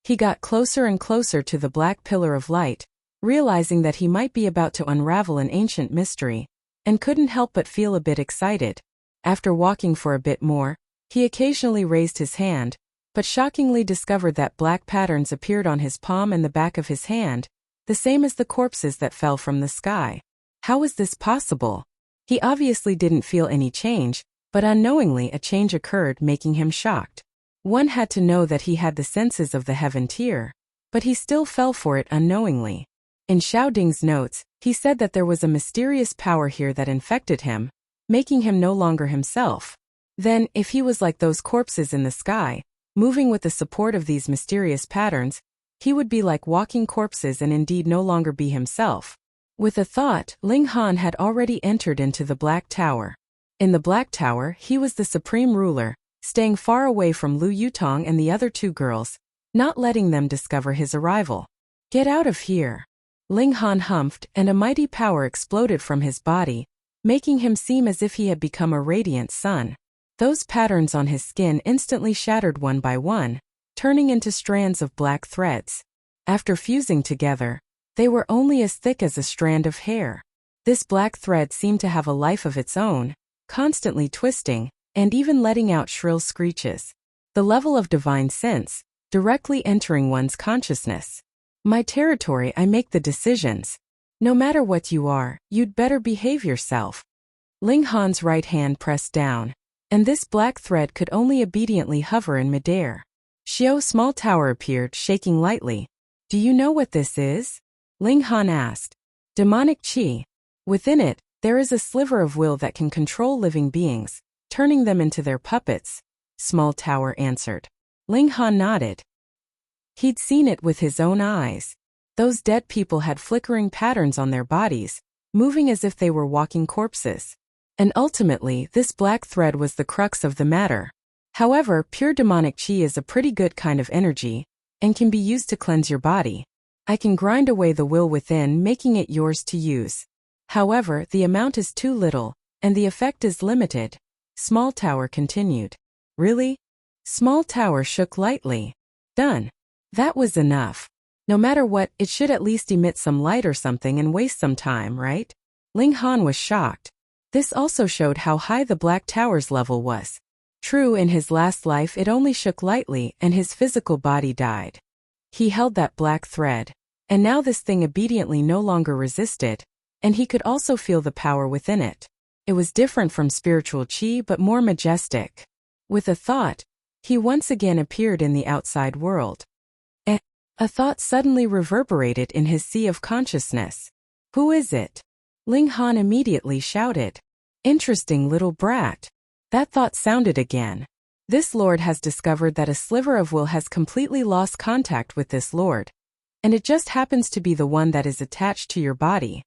He got closer and closer to the black pillar of light, realizing that he might be about to unravel an ancient mystery, and couldn't help but feel a bit excited. After walking for a bit more, he occasionally raised his hand, but shockingly discovered that black patterns appeared on his palm and the back of his hand, the same as the corpses that fell from the sky. How was this possible? He obviously didn't feel any change, but unknowingly a change occurred, making him shocked. One had to know that he had the senses of the heaven tier, but he still fell for it unknowingly. In Xiao Ding's notes, he said that there was a mysterious power here that infected him, making him no longer himself. Then, if he was like those corpses in the sky, moving with the support of these mysterious patterns, He would be like walking corpses and indeed no longer be himself. With a thought, Ling Han had already entered into the Black Tower. In the Black Tower, he was the supreme ruler, staying far away from Lu Yutong and the other two girls, not letting them discover his arrival. Get out of here. Ling Han humphed, and a mighty power exploded from his body, making him seem as if he had become a radiant sun. Those patterns on his skin instantly shattered one by one, turning into strands of black threads. After fusing together, they were only as thick as a strand of hair. This black thread seemed to have a life of its own, constantly twisting, and even letting out shrill screeches. The level of divine sense, directly entering one's consciousness. My territory, I make the decisions. No matter what you are, you'd better behave yourself. Ling Han's right hand pressed down, and this black thread could only obediently hover in midair. Xiao's small tower appeared, shaking lightly. Do you know what this is? Ling Han asked. Demonic qi. Within it, there is a sliver of will that can control living beings, turning them into their puppets. Small tower answered. Ling Han nodded. He'd seen it with his own eyes. Those dead people had flickering patterns on their bodies, moving as if they were walking corpses. And ultimately, this black thread was the crux of the matter. However, pure demonic qi is a pretty good kind of energy, and can be used to cleanse your body. I can grind away the will within, making it yours to use. However, the amount is too little, and the effect is limited. Small Tower continued. Really? Small Tower shook lightly. Done. That was enough. No matter what, it should at least emit some light or something and waste some time, right? Ling Han was shocked. This also showed how high the Black Tower's level was. True, in his last life it only shook lightly and his physical body died. He held that black thread, and now this thing obediently no longer resisted, and he could also feel the power within it. It was different from spiritual qi but more majestic. With a thought, he once again appeared in the outside world. A thought suddenly reverberated in his sea of consciousness. Who is it? Ling Han immediately shouted. Interesting little brat. That thought sounded again. This lord has discovered that a sliver of will has completely lost contact with this lord. And it just happens to be the one that is attached to your body.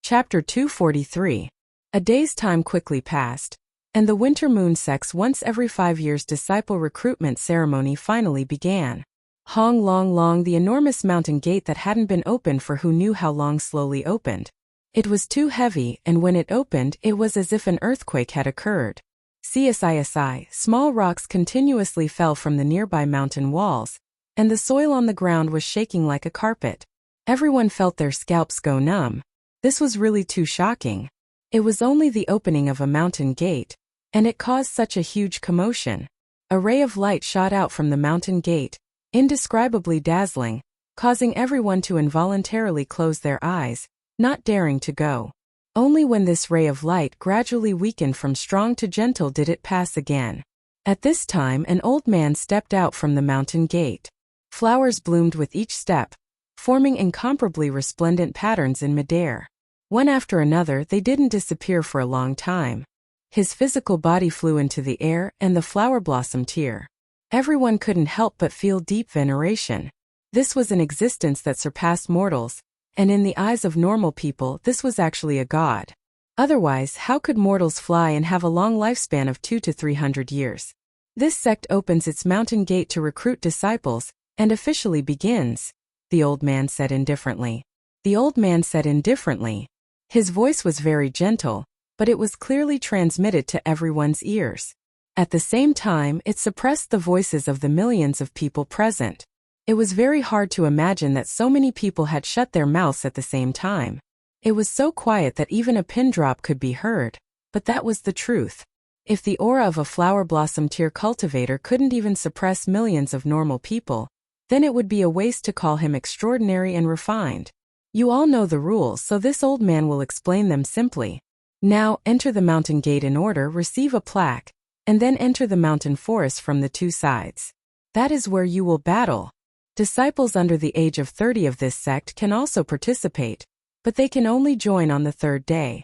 Chapter 243. A day's time quickly passed, and the Winter Moon Sect's once every 5 years disciple recruitment ceremony finally began. Hong Long Long, the enormous mountain gate that hadn't been opened for who knew how long, slowly opened. It was too heavy, and when it opened, it was as if an earthquake had occurred. CSISI, small rocks continuously fell from the nearby mountain walls, and the soil on the ground was shaking like a carpet. Everyone felt their scalps go numb. This was really too shocking. It was only the opening of a mountain gate, and it caused such a huge commotion. A ray of light shot out from the mountain gate, indescribably dazzling, causing everyone to involuntarily close their eyes, not daring to go. Only when this ray of light gradually weakened from strong to gentle did it pass again. At this time, an old man stepped out from the mountain gate. Flowers bloomed with each step, forming incomparably resplendent patterns in midair. One after another, they didn't disappear for a long time. His physical body flew into the air, and the flower blossomed here. Everyone couldn't help but feel deep veneration. This was an existence that surpassed mortals, and in the eyes of normal people, this was actually a god. Otherwise, how could mortals fly and have a long lifespan of 200 to 300 years? This sect opens its mountain gate to recruit disciples, and officially begins, the old man said indifferently. The old man said indifferently. His voice was very gentle, but it was clearly transmitted to everyone's ears. At the same time, it suppressed the voices of the millions of people present. It was very hard to imagine that so many people had shut their mouths at the same time. It was so quiet that even a pin drop could be heard, but that was the truth. If the aura of a flower blossom tier cultivator couldn't even suppress millions of normal people, then it would be a waste to call him extraordinary and refined. You all know the rules, so this old man will explain them simply. Now, enter the mountain gate in order, receive a plaque, and then enter the mountain forest from the two sides. That is where you will battle. Disciples under the age of 30 of this sect can also participate, but they can only join on the third day.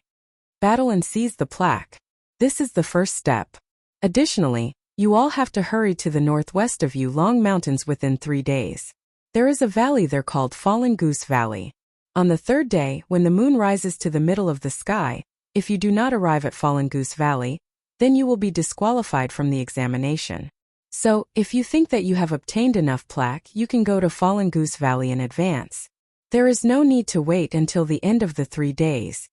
Battle and seize the plaque. This is the first step. Additionally, you all have to hurry to the northwest of Long Mountains within 3 days. There is a valley there called Fallen Goose Valley. On the third day, when the moon rises to the middle of the sky, if you do not arrive at Fallen Goose Valley, then you will be disqualified from the examination. So, if you think that you have obtained enough plaque, you can go to Fallen Goose Valley in advance. There is no need to wait until the end of the 3 days.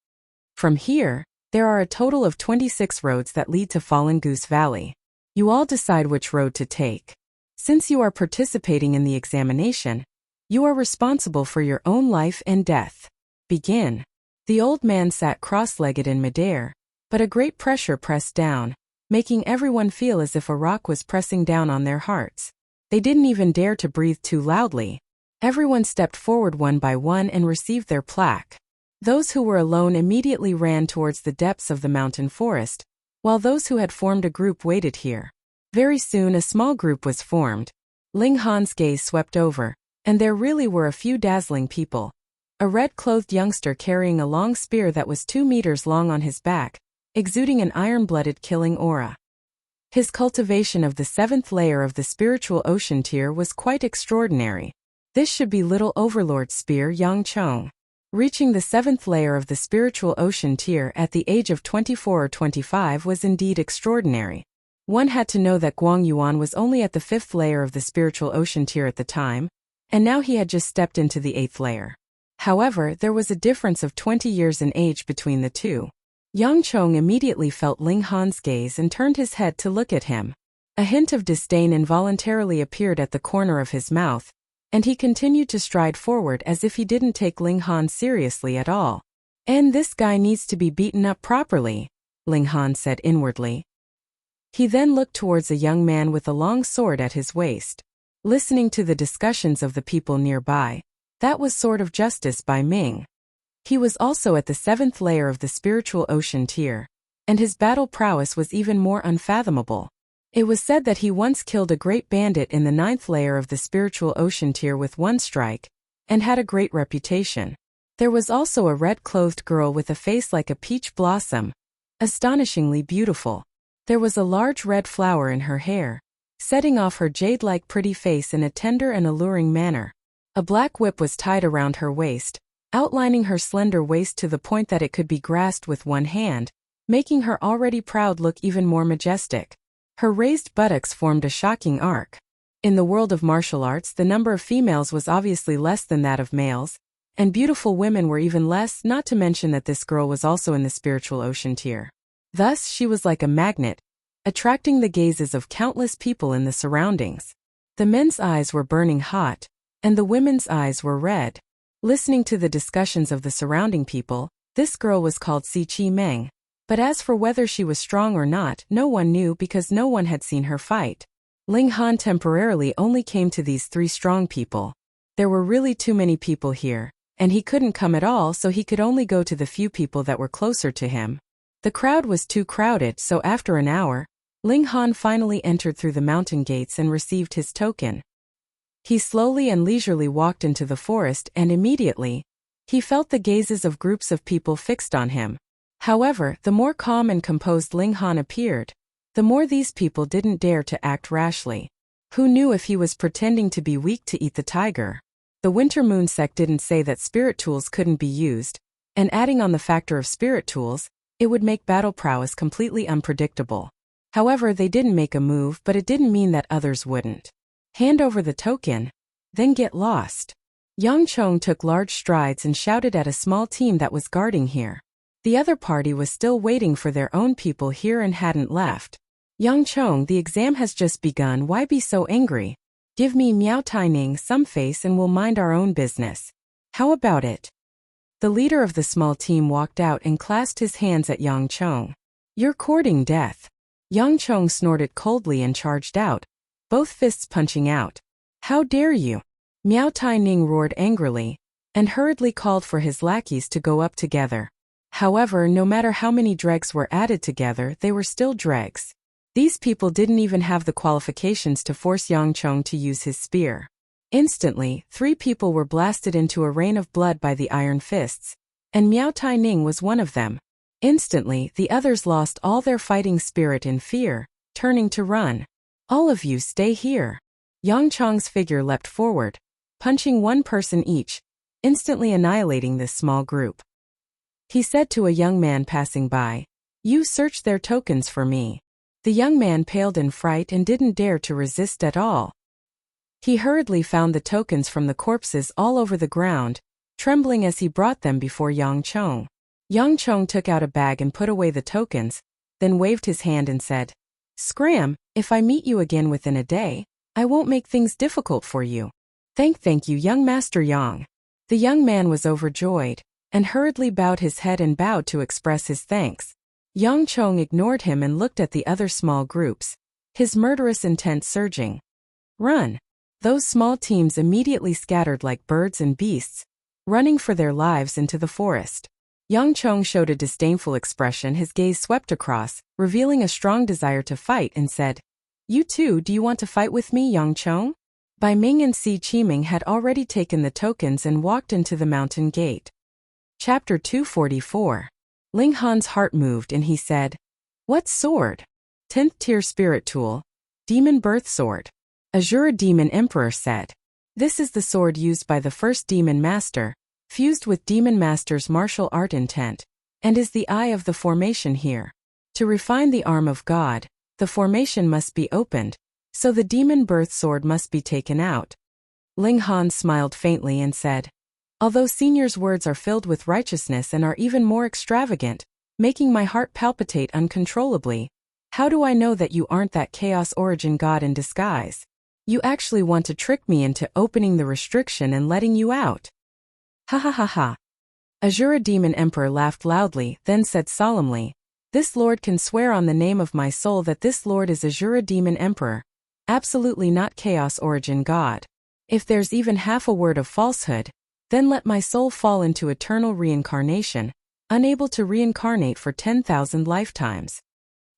From here, there are a total of 26 roads that lead to Fallen Goose Valley. You all decide which road to take. Since you are participating in the examination, you are responsible for your own life and death. Begin. The old man sat cross-legged in midair, but a great pressure pressed down, making everyone feel as if a rock was pressing down on their hearts. They didn't even dare to breathe too loudly. Everyone stepped forward one by one and received their plaque. Those who were alone immediately ran towards the depths of the mountain forest, while those who had formed a group waited here. Very soon a small group was formed. Ling Han's gaze swept over, and there really were a few dazzling people. A red-clothed youngster carrying a long spear that was 2 meters long on his back, exuding an iron-blooded killing aura. His cultivation of the 7th layer of the spiritual ocean tier was quite extraordinary. This should be Little Overlord's spear Yang Chong. Reaching the 7th layer of the spiritual ocean tier at the age of 24 or 25 was indeed extraordinary. One had to know that Guang Yuan was only at the 5th layer of the spiritual ocean tier at the time, and now he had just stepped into the 8th layer. However, there was a difference of 20 years in age between the two. Yang Chong immediately felt Ling Han's gaze and turned his head to look at him. A hint of disdain involuntarily appeared at the corner of his mouth, and he continued to stride forward as if he didn't take Ling Han seriously at all. "And this guy needs to be beaten up properly," Ling Han said inwardly. He then looked towards a young man with a long sword at his waist. Listening to the discussions of the people nearby, that was Sword of Justice by Ming. He was also at the 7th layer of the spiritual ocean tier, and his battle prowess was even more unfathomable. It was said that he once killed a great bandit in the 9th layer of the spiritual ocean tier with one strike, and had a great reputation. There was also a red-clothed girl with a face like a peach blossom, astonishingly beautiful. There was a large red flower in her hair, setting off her jade-like pretty face in a tender and alluring manner. A black whip was tied around her waist, outlining her slender waist to the point that it could be grasped with one hand, making her already proud look even more majestic. Her raised buttocks formed a shocking arc. In the world of martial arts, the number of females was obviously less than that of males, and beautiful women were even less, not to mention that this girl was also in the spiritual ocean tier. Thus, she was like a magnet, attracting the gazes of countless people in the surroundings. The men's eyes were burning hot, and the women's eyes were red. Listening to the discussions of the surrounding people, this girl was called Si Chi Meng. But as for whether she was strong or not, no one knew because no one had seen her fight. Ling Han temporarily only came to these 3 strong people. There were really too many people here, and he couldn't come at all, so he could only go to the few people that were closer to him. The crowd was too crowded, so after an hour, Ling Han finally entered through the mountain gates and received his token. He slowly and leisurely walked into the forest, and immediately, he felt the gazes of groups of people fixed on him. However, the more calm and composed Ling Han appeared, the more these people didn't dare to act rashly. Who knew if he was pretending to be weak to eat the tiger? The Winter Moon sect didn't say that spirit tools couldn't be used, and adding on the factor of spirit tools, it would make battle prowess completely unpredictable. However, they didn't make a move, but it didn't mean that others wouldn't. Hand over the token, then get lost. Yang Chong took large strides and shouted at a small team that was guarding here. The other party was still waiting for their own people here and hadn't left. "Yang Chong, the exam has just begun, why be so angry? Give me Miao Taining some face and we'll mind our own business. How about it?" The leader of the small team walked out and clasped his hands at Yang Chong. "You're courting death." Yang Chong snorted coldly and charged out, both fists punching out. "How dare you?" Miao Taining roared angrily, and hurriedly called for his lackeys to go up together. However, no matter how many dregs were added together, they were still dregs. These people didn't even have the qualifications to force Yang Chong to use his spear. Instantly, 3 people were blasted into a rain of blood by the iron fists, and Miao Taining was one of them. Instantly, the others lost all their fighting spirit in fear, turning to run. "All of you stay here." Yang Chong's figure leapt forward, punching one person each, instantly annihilating this small group. He said to a young man passing by, "You search their tokens for me." The young man paled in fright and didn't dare to resist at all. He hurriedly found the tokens from the corpses all over the ground, trembling as he brought them before Yang Chong. Yang Chong took out a bag and put away the tokens, then waved his hand and said, "Scram, if I meet you again within a day, I won't make things difficult for you." Thank you, young Master Yang." The young man was overjoyed, and hurriedly bowed his head and bowed to express his thanks. Yang Chong ignored him and looked at the other small groups, his murderous intent surging. "Run!" Those small teams immediately scattered like birds and beasts, running for their lives into the forest. Yang Chong showed a disdainful expression. His gaze swept across, revealing a strong desire to fight, and said, "You too, do you want to fight with me, Yang Chong?" Bai Ming and Si Qiming had already taken the tokens and walked into the mountain gate. Chapter 244. Ling Han's heart moved and he said, "What sword?" 10th tier spirit tool. Demon birth sword. Azura Demon Emperor said. This is the sword used by the first demon master, fused with demon master's martial art intent, and is the eye of the formation here. To refine the arm of God, the formation must be opened, so the demon birth sword must be taken out. Ling Han smiled faintly and said, "Although Senior's words are filled with righteousness and are even more extravagant, making my heart palpitate uncontrollably, how do I know that you aren't that chaos origin god in disguise? You actually want to trick me into opening the restriction and letting you out." Ha ha ha ha. Azura Demon Emperor laughed loudly, then said solemnly, "This lord can swear on the name of my soul that this lord is Azura Demon Emperor, absolutely not Chaos Origin God. If there's even half a word of falsehood, then let my soul fall into eternal reincarnation, unable to reincarnate for 10,000 lifetimes."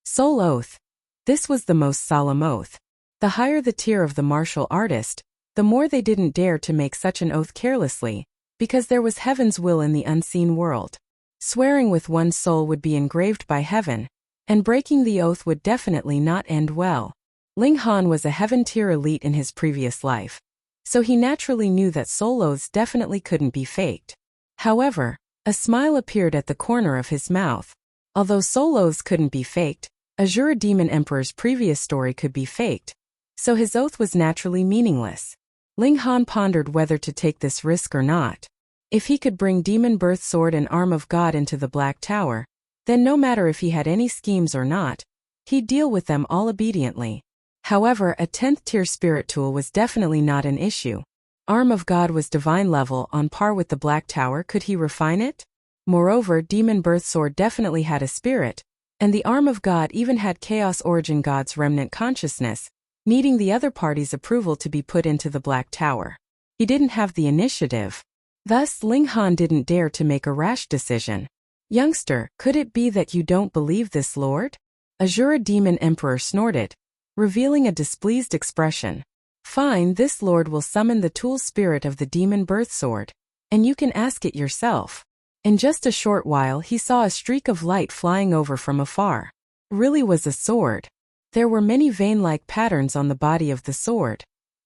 Soul oath. This was the most solemn oath. The higher the tier of the martial artist, the more they didn't dare to make such an oath carelessly, because there was heaven's will in the unseen world. Swearing with one's soul would be engraved by heaven, and breaking the oath would definitely not end well. Ling Han was a heaven-tier elite in his previous life, so he naturally knew that soul oaths definitely couldn't be faked. However, a smile appeared at the corner of his mouth. Although soul oaths couldn't be faked, Azura Demon Emperor's previous story could be faked, so his oath was naturally meaningless. Ling Han pondered whether to take this risk or not. If he could bring Demon Birth Sword and Arm of God into the Black Tower, then no matter if he had any schemes or not, he'd deal with them all obediently. However, a 10th tier spirit tool was definitely not an issue. Arm of God was divine level on par with the Black Tower. Could he refine it? Moreover, Demon Birth Sword definitely had a spirit, and the Arm of God even had Chaos Origin God's remnant consciousness, needing the other party's approval to be put into the Black Tower. He didn't have the initiative. Thus, Ling Han didn't dare to make a rash decision. "Youngster, could it be that you don't believe this lord?" Azura Demon Emperor snorted, revealing a displeased expression. "Fine, this lord will summon the tool spirit of the Demon Birth Sword, and you can ask it yourself." In just a short while he saw a streak of light flying over from afar. Really was a sword. There were many vein-like patterns on the body of the sword,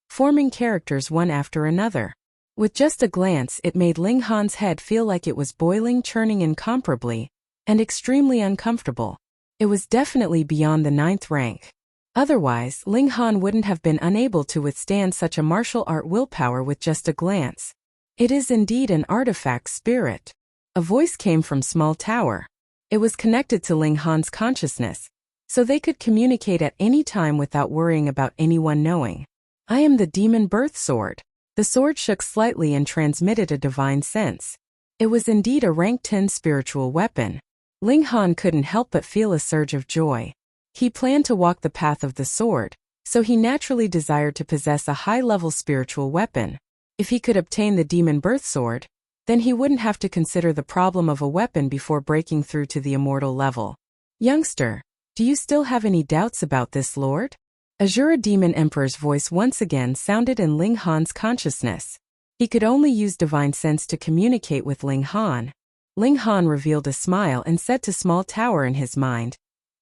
forming characters one after another. With just a glance it made Ling Han's head feel like it was boiling, churning incomparably, and extremely uncomfortable. It was definitely beyond the 9th rank. Otherwise, Ling Han wouldn't have been unable to withstand such a martial art willpower with just a glance. "It is indeed an artifact spirit." A voice came from Small Tower. It was connected to Ling Han's consciousness, so they could communicate at any time without worrying about anyone knowing. "I am the Demon Birth Sword." The sword shook slightly and transmitted a divine sense. It was indeed a rank 10 spiritual weapon. Ling Han couldn't help but feel a surge of joy. He planned to walk the path of the sword, so he naturally desired to possess a high-level spiritual weapon. If he could obtain the Demon Birth Sword, then he wouldn't have to consider the problem of a weapon before breaking through to the immortal level. "Youngster, do you still have any doubts about this lord?" Azura Demon Emperor's voice once again sounded in Ling Han's consciousness. He could only use divine sense to communicate with Ling Han. Ling Han revealed a smile and said to Small Tower in his mind,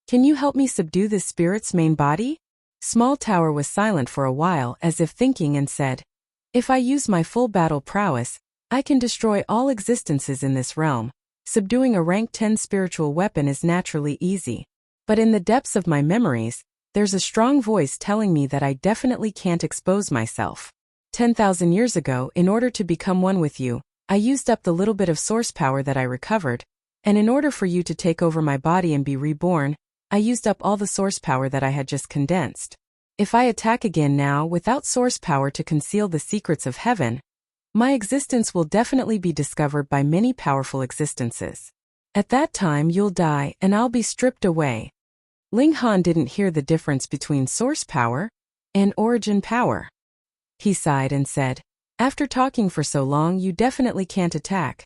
"Can you help me subdue this spirit's main body?" Small Tower was silent for a while as if thinking and said, If I use my full battle prowess, I can destroy all existences in this realm. Subduing a rank 10 spiritual weapon is naturally easy. But in the depths of my memories, there's a strong voice telling me that I definitely can't expose myself. 10,000 years ago, in order to become one with you, I used up the little bit of source power that I recovered, and in order for you to take over my body and be reborn, I used up all the source power that I had just condensed. If I attack again now without source power to conceal the secrets of heaven, my existence will definitely be discovered by many powerful existences. At that time you'll die and I'll be stripped away. Ling Han didn't hear the difference between source power and origin power. He sighed and said, "After talking for so long, you definitely can't attack.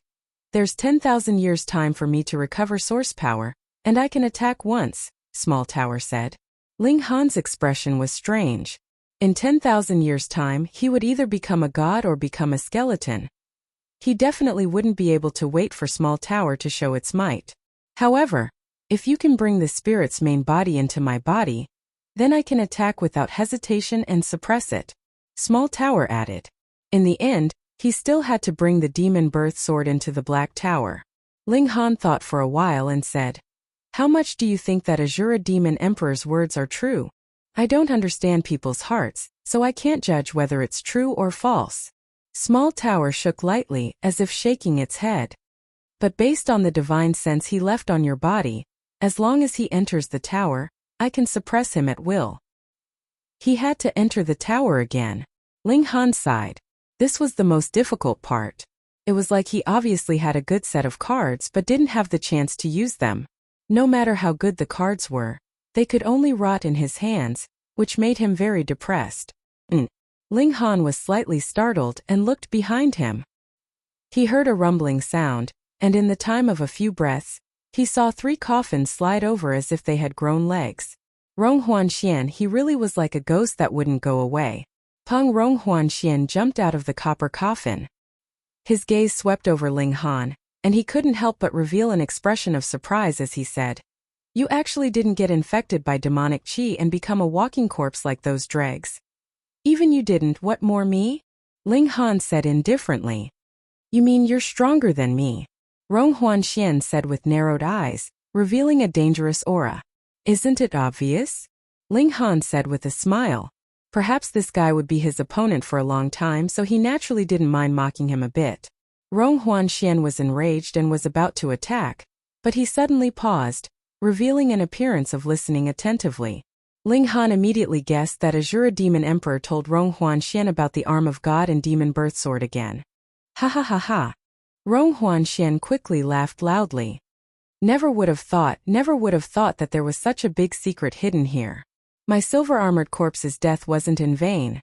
There's 10,000 years time for me to recover source power, and I can attack once," Small Tower said. Ling Han's expression was strange. In 10,000 years' time, he would either become a god or become a skeleton. He definitely wouldn't be able to wait for Small Tower to show its might. However, if you can bring the spirit's main body into my body, then I can attack without hesitation and suppress it, Small Tower added. In the end, he still had to bring the demon birth sword into the Black Tower. Ling Han thought for a while and said, "How much do you think that Azura Demon Emperor's words are true? I don't understand people's hearts, so I can't judge whether it's true or false." Small Tower shook lightly, as if shaking its head. "But based on the divine sense he left on your body, as long as he enters the tower, I can suppress him at will." He had to enter the tower again. Ling Han sighed. This was the most difficult part. It was like he obviously had a good set of cards but didn't have the chance to use them. No matter how good the cards were, they could only rot in his hands, which made him very depressed. Ling Han was slightly startled and looked behind him. He heard a rumbling sound, and in the time of a few breaths, he saw 3 coffins slide over as if they had grown legs. Ronghuan Xian, he really was like a ghost that wouldn't go away. Peng Ronghuan Xian jumped out of the copper coffin. His gaze swept over Ling Han, and he couldn't help but reveal an expression of surprise as he said, "You actually didn't get infected by demonic qi and become a walking corpse like those dregs." "Even you didn't, what more me?" Ling Han said indifferently. "You mean you're stronger than me?" Ronghuan Xian said with narrowed eyes, revealing a dangerous aura. "Isn't it obvious?" Ling Han said with a smile. Perhaps this guy would be his opponent for a long time, so he naturally didn't mind mocking him a bit. Ronghuan Xian was enraged and was about to attack, but he suddenly paused, revealing an appearance of listening attentively. Ling Han immediately guessed that Azura Demon Emperor told Ronghuan Xian about the Arm of God and Demon Birth Sword again. "Ha ha ha ha." Ronghuan Xian quickly laughed loudly. Never would have thought that there was such a big secret hidden here. My silver-armored corpse's death wasn't in vain.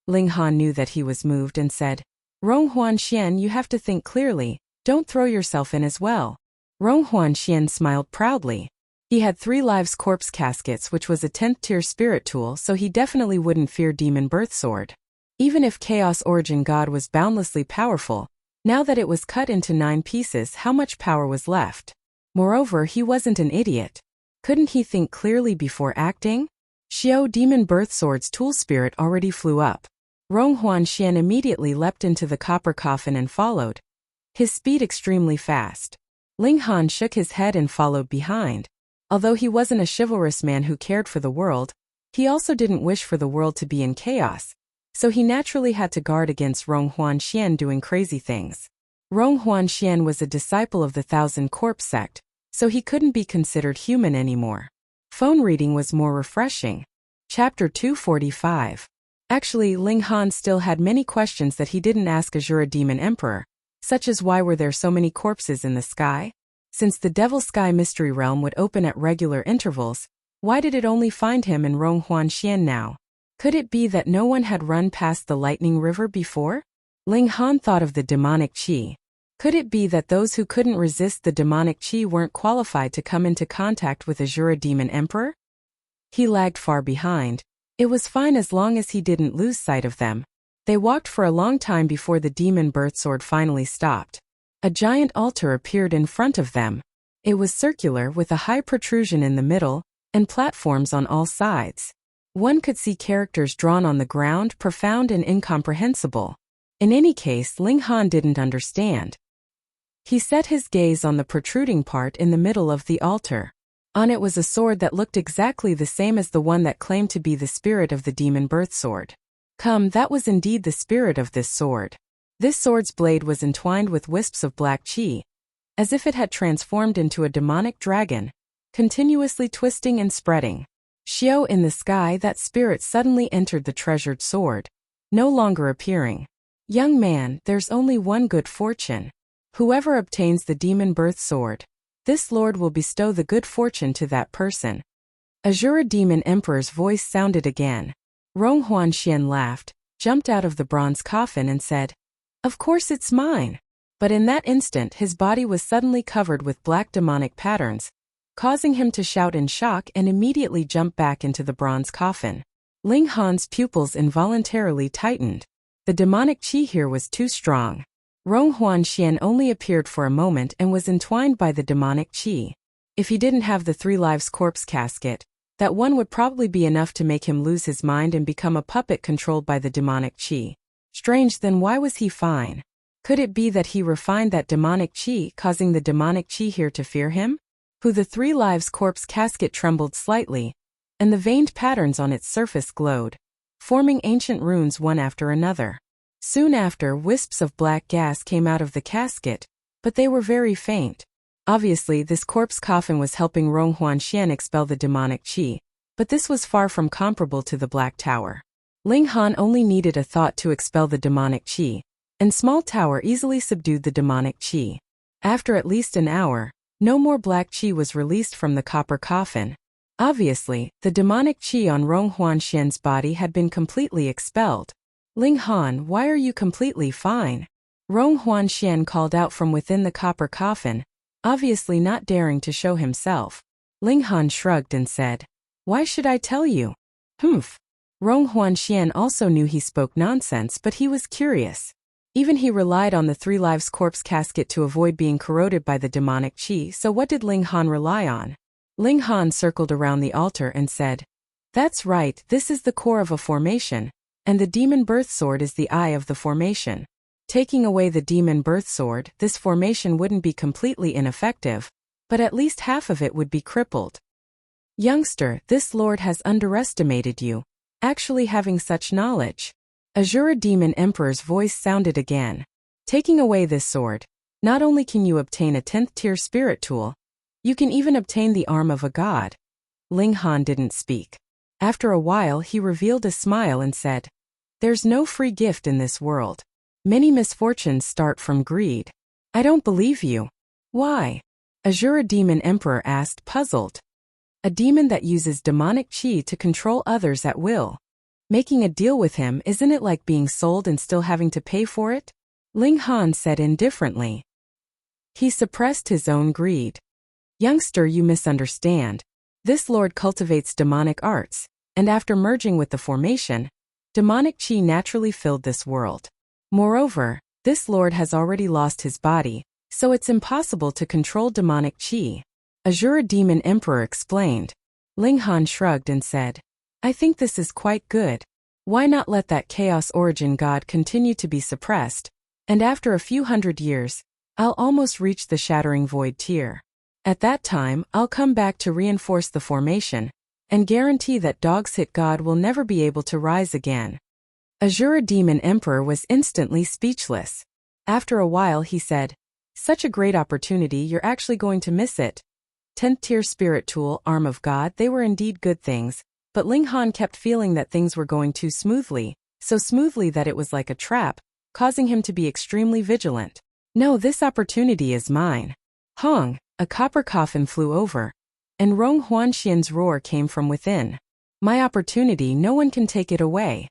Ling Han knew that he was moved and said, "Ronghuan Xian, you have to think clearly, don't throw yourself in as well." Ronghuan Xian smiled proudly. He had 3 lives corpse caskets, which was a 10th tier spirit tool, so he definitely wouldn't fear Demon Birth Sword. Even if Chaos Origin God was boundlessly powerful, now that it was cut into 9 pieces, how much power was left? Moreover, he wasn't an idiot. Couldn't he think clearly before acting? Xiao Demon Birth Sword's tool spirit already flew up. Ronghuan Xian immediately leapt into the copper coffin and followed, his speed extremely fast. Ling Han shook his head and followed behind. Although he wasn't a chivalrous man who cared for the world, he also didn't wish for the world to be in chaos, so he naturally had to guard against Ronghuan Xian doing crazy things. Ronghuan Xian was a disciple of the Thousand Corpse sect, so he couldn't be considered human anymore. Phone reading was more refreshing. Chapter 245. Actually, Ling Han still had many questions that he didn't ask Azura Demon Emperor, such as why were there so many corpses in the sky? Since the Devil Sky Mystery Realm would open at regular intervals, why did it only find him and Ronghuan Xian now? Could it be that no one had run past the Lightning River before? Ling Han thought of the demonic qi. Could it be that those who couldn't resist the demonic qi weren't qualified to come into contact with Azura Demon Emperor? He lagged far behind. It was fine as long as he didn't lose sight of them. They walked for a long time before the Demon Birth Sword finally stopped. A giant altar appeared in front of them. It was circular with a high protrusion in the middle, and platforms on all sides. One could see characters drawn on the ground, profound and incomprehensible. In any case, Ling Han didn't understand. He set his gaze on the protruding part in the middle of the altar. On it was a sword that looked exactly the same as the one that claimed to be the spirit of the demon birth sword. Come, that was indeed the spirit of this sword. This sword's blade was entwined with wisps of black qi, as if it had transformed into a demonic dragon, continuously twisting and spreading. Xiao, in the sky, that spirit suddenly entered the treasured sword, no longer appearing. Young man, there's only one good fortune. Whoever obtains the demon birth sword, this lord will bestow the good fortune to that person. Azure Demon Emperor's voice sounded again. Rong Huanxian laughed, jumped out of the bronze coffin and said, "Of course it's mine." But in that instant his body was suddenly covered with black demonic patterns, causing him to shout in shock and immediately jump back into the bronze coffin. Ling Han's pupils involuntarily tightened. The demonic qi here was too strong. Rong Huanxian only appeared for a moment and was entwined by the demonic qi. If he didn't have the 3 lives corpse casket, that one would probably be enough to make him lose his mind and become a puppet controlled by the demonic qi. Strange, then why was he fine? Could it be that he refined that demonic qi, causing the demonic qi here to fear him? The 3 lives corpse casket trembled slightly, and the veined patterns on its surface glowed, forming ancient runes one after another. Soon after, wisps of black gas came out of the casket, but they were very faint. Obviously, this corpse coffin was helping Rong Huanxian expel the demonic qi, but this was far from comparable to the Black Tower. Ling Han only needed a thought to expel the demonic qi, and Small Tower easily subdued the demonic qi. After at least an hour, no more black qi was released from the copper coffin. Obviously, the demonic qi on Rong Huanxian's body had been completely expelled. "Ling Han, why are you completely fine?" Rong Huanxian called out from within the copper coffin, obviously not daring to show himself. Ling Han shrugged and said, "Why should I tell you?" Humph. Rong Huanxian also knew he spoke nonsense, but he was curious. Even he relied on the 3 lives corpse casket to avoid being corroded by the demonic qi, so what did Ling Han rely on? Ling Han circled around the altar and said, "That's right, this is the core of a formation, and the demon birth sword is the eye of the formation. Taking away the demon birth sword, this formation wouldn't be completely ineffective, but at least half of it would be crippled. Youngster, this lord has underestimated you, actually having such knowledge." Azure Demon Emperor's voice sounded again. "Taking away this sword, not only can you obtain a 10th tier spirit tool, you can even obtain the arm of a god." Ling Han didn't speak. After a while he revealed a smile and said, "There's no free gift in this world. Many misfortunes start from greed." "I don't believe you." "Why?" Azure Demon Emperor asked, puzzled. "A demon that uses demonic qi to control others at will. Making a deal with him, isn't it like being sold and still having to pay for it?" Ling Han said indifferently. He suppressed his own greed. "Youngster, you misunderstand. This lord cultivates demonic arts, and after merging with the formation, demonic qi naturally filled this world. Moreover, this lord has already lost his body, so it's impossible to control demonic qi." Azure Demon Emperor explained. Ling Han shrugged and said, "I think this is quite good. Why not let that Chaos Origin God continue to be suppressed, and after a few hundred years, I'll almost reach the Shattering Void tier. At that time, I'll come back to reinforce the formation, and guarantee that Dog's Hit God will never be able to rise again." Azure Demon Emperor was instantly speechless. After a while he said, "Such a great opportunity, you're actually going to miss it." 10th tier spirit tool, arm of God, they were indeed good things, but Ling Han kept feeling that things were going too smoothly, so smoothly that it was like a trap, causing him to be extremely vigilant. "No, this opportunity is mine." Hong, a copper coffin flew over, and Rong Huanxian's roar came from within. "My opportunity, no one can take it away."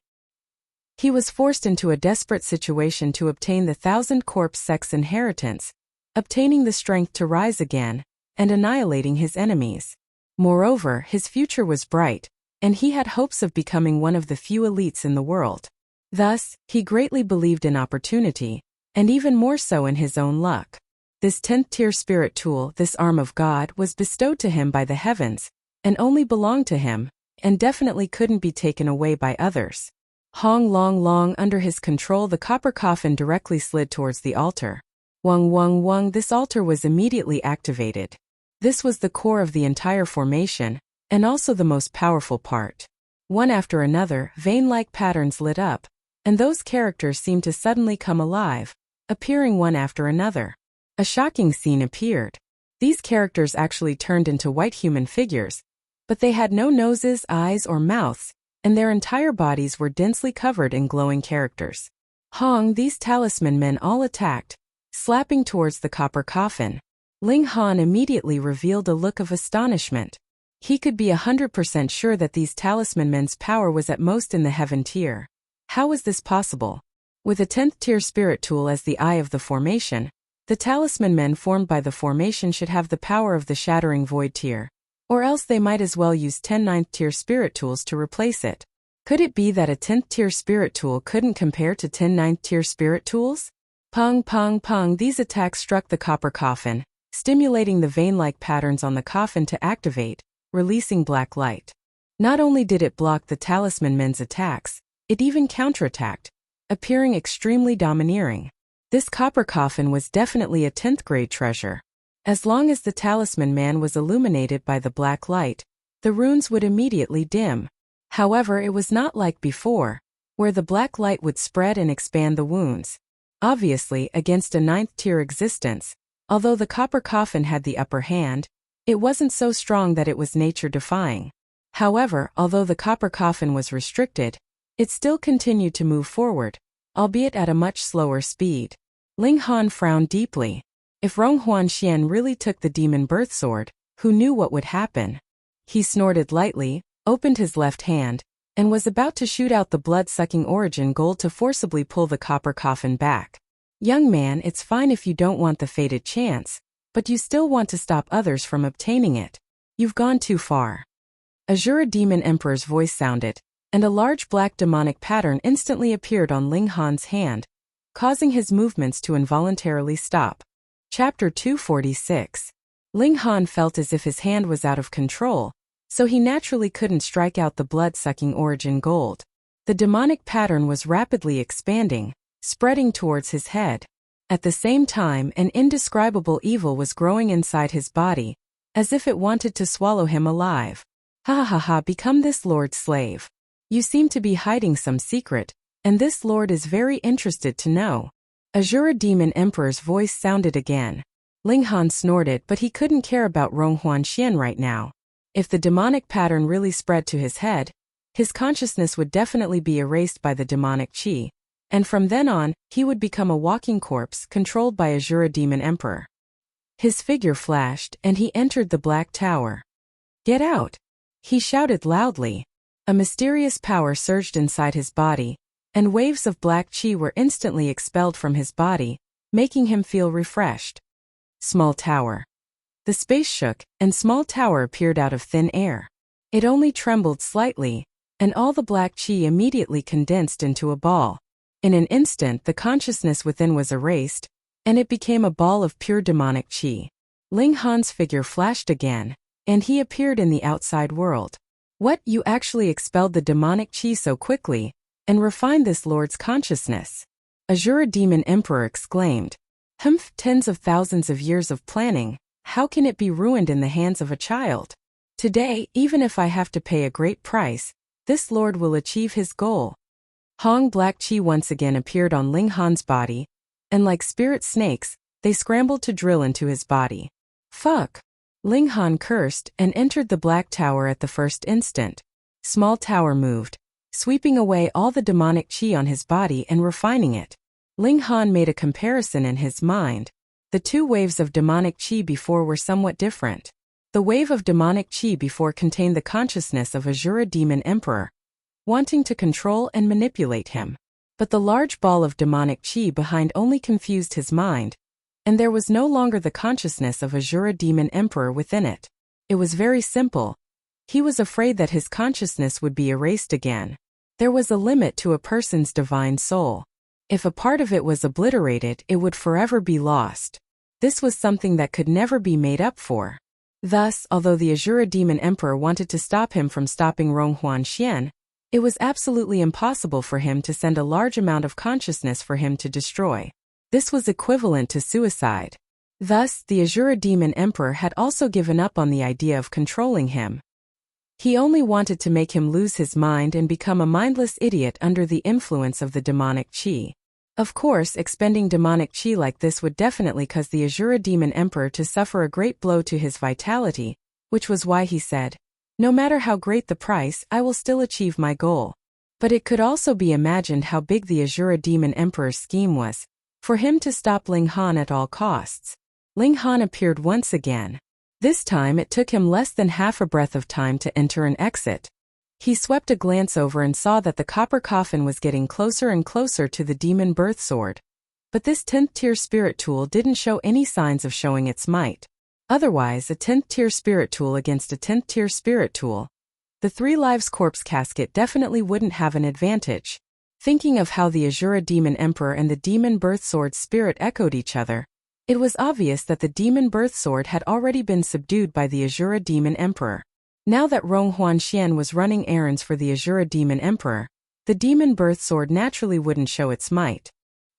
He was forced into a desperate situation to obtain the 1000 corpse sex inheritance, obtaining the strength to rise again, and annihilating his enemies. Moreover, his future was bright, and he had hopes of becoming one of the few elites in the world. Thus, he greatly believed in opportunity, and even more so in his own luck. This 10th tier spirit tool, this arm of God, was bestowed to him by the heavens, and only belonged to him, and definitely couldn't be taken away by others. Hong long under his control, the copper coffin directly slid towards the altar. Wung, this altar was immediately activated. This was the core of the entire formation, and also the most powerful part. One after another, vein-like patterns lit up, and those characters seemed to suddenly come alive, appearing one after another. A shocking scene appeared. These characters actually turned into white human figures, but they had no noses, eyes, or mouths, and their entire bodies were densely covered in glowing characters. Hong, these talisman men all attacked, slapping towards the copper coffin. Ling Han immediately revealed a look of astonishment. He could be 100% sure that these talisman men's power was at most in the heaven tier. How was this possible? With a 10th tier spirit tool as the eye of the formation, the talisman men formed by the formation should have the power of the shattering void tier. Or else they might as well use 10 9th tier spirit tools to replace it. Could it be that a 10th tier spirit tool couldn't compare to 10 9th tier spirit tools? Pung, these attacks struck the copper coffin, stimulating the vein-like patterns on the coffin to activate, releasing black light. Not only did it block the talisman men's attacks, it even counterattacked, appearing extremely domineering. This copper coffin was definitely a 10th grade treasure. As long as the talisman man was illuminated by the black light, the runes would immediately dim. However, it was not like before, where the black light would spread and expand the wounds. Obviously, against a 9th tier existence, although the copper coffin had the upper hand, it wasn't so strong that it was nature-defying. However, although the copper coffin was restricted, it still continued to move forward, albeit at a much slower speed. Ling Han frowned deeply. If Rong Huanxian really took the demon birth sword, who knew what would happen? He snorted lightly, opened his left hand, and was about to shoot out the blood-sucking origin gold to forcibly pull the copper coffin back. Young man, it's fine if you don't want the fated chance, but you still want to stop others from obtaining it. You've gone too far. Azura Demon Emperor's voice sounded, and a large black demonic pattern instantly appeared on Ling Han's hand, causing his movements to involuntarily stop. Chapter 246. Ling Han felt as if his hand was out of control, so he naturally couldn't strike out the blood-sucking origin gold. The demonic pattern was rapidly expanding, spreading towards his head. At the same time, an indescribable evil was growing inside his body, as if it wanted to swallow him alive. Ha, become this lord's slave. You seem to be hiding some secret, and this lord is very interested to know. Azura Demon Emperor's voice sounded again. Ling Han snorted, but he couldn't care about Rong Huanxian right now. If the demonic pattern really spread to his head, his consciousness would definitely be erased by the demonic qi, and from then on, he would become a walking corpse controlled by Azura Demon Emperor. His figure flashed, and he entered the Black Tower. Get out! He shouted loudly. A mysterious power surged inside his body, and waves of black qi were instantly expelled from his body, making him feel refreshed. Small tower. The space shook, and small tower appeared out of thin air. It only trembled slightly, and all the black qi immediately condensed into a ball. In an instant, the consciousness within was erased, and it became a ball of pure demonic qi. Ling Han's figure flashed again, and he appeared in the outside world. What, you actually expelled the demonic qi so quickly, and refined this lord's consciousness? Azura Demon Emperor exclaimed. Tens of thousands of years of planning, how can it be ruined in the hands of a child? Today, even if I have to pay a great price, this lord will achieve his goal. Hong black qi once again appeared on Ling Han's body, and like spirit snakes, they scrambled to drill into his body. Fuck! Ling Han cursed and entered the Black Tower at the first instant. Small tower moved, sweeping away all the demonic qi on his body and refining it. Ling Han made a comparison in his mind. The two waves of demonic qi before were somewhat different. The wave of demonic qi before contained the consciousness of Azura Demon Emperor, wanting to control and manipulate him. But the large ball of demonic qi behind only confused his mind, and there was no longer the consciousness of Azura Demon Emperor within it. It was very simple. He was afraid that his consciousness would be erased again. There was a limit to a person's divine soul. If a part of it was obliterated, it would forever be lost. This was something that could never be made up for. Thus, although the Azura Demon Emperor wanted to stop him from stopping Rong Huanxian, It was absolutely impossible for him to send a large amount of consciousness for him to destroy. This was equivalent to suicide. Thus, the Azura Demon Emperor had also given up on the idea of controlling him. He only wanted to make him lose his mind and become a mindless idiot under the influence of the demonic chi. Of course, expending demonic chi like this would definitely cause the Azura Demon Emperor to suffer a great blow to his vitality, which was why he said, "No matter how great the price, I will still achieve my goal." But it could also be imagined how big the Azura Demon Emperor's scheme was, for him to stop Ling Han at all costs. Ling Han appeared once again. This time it took him less than half a breath of time to enter and exit. He swept a glance over and saw that the copper coffin was getting closer and closer to the demon birth sword. But this 10th tier spirit tool didn't show any signs of showing its might. Otherwise, a 10th tier spirit tool against a 10th tier spirit tool, the 3 lives corpse casket definitely wouldn't have an advantage. Thinking of how the Azura Demon Emperor and the demon birth sword spirit echoed each other, it was obvious that the demon birth sword had already been subdued by the Azura Demon Emperor. Now that Rong Huanxian was running errands for the Azura Demon Emperor, the demon birth sword naturally wouldn't show its might.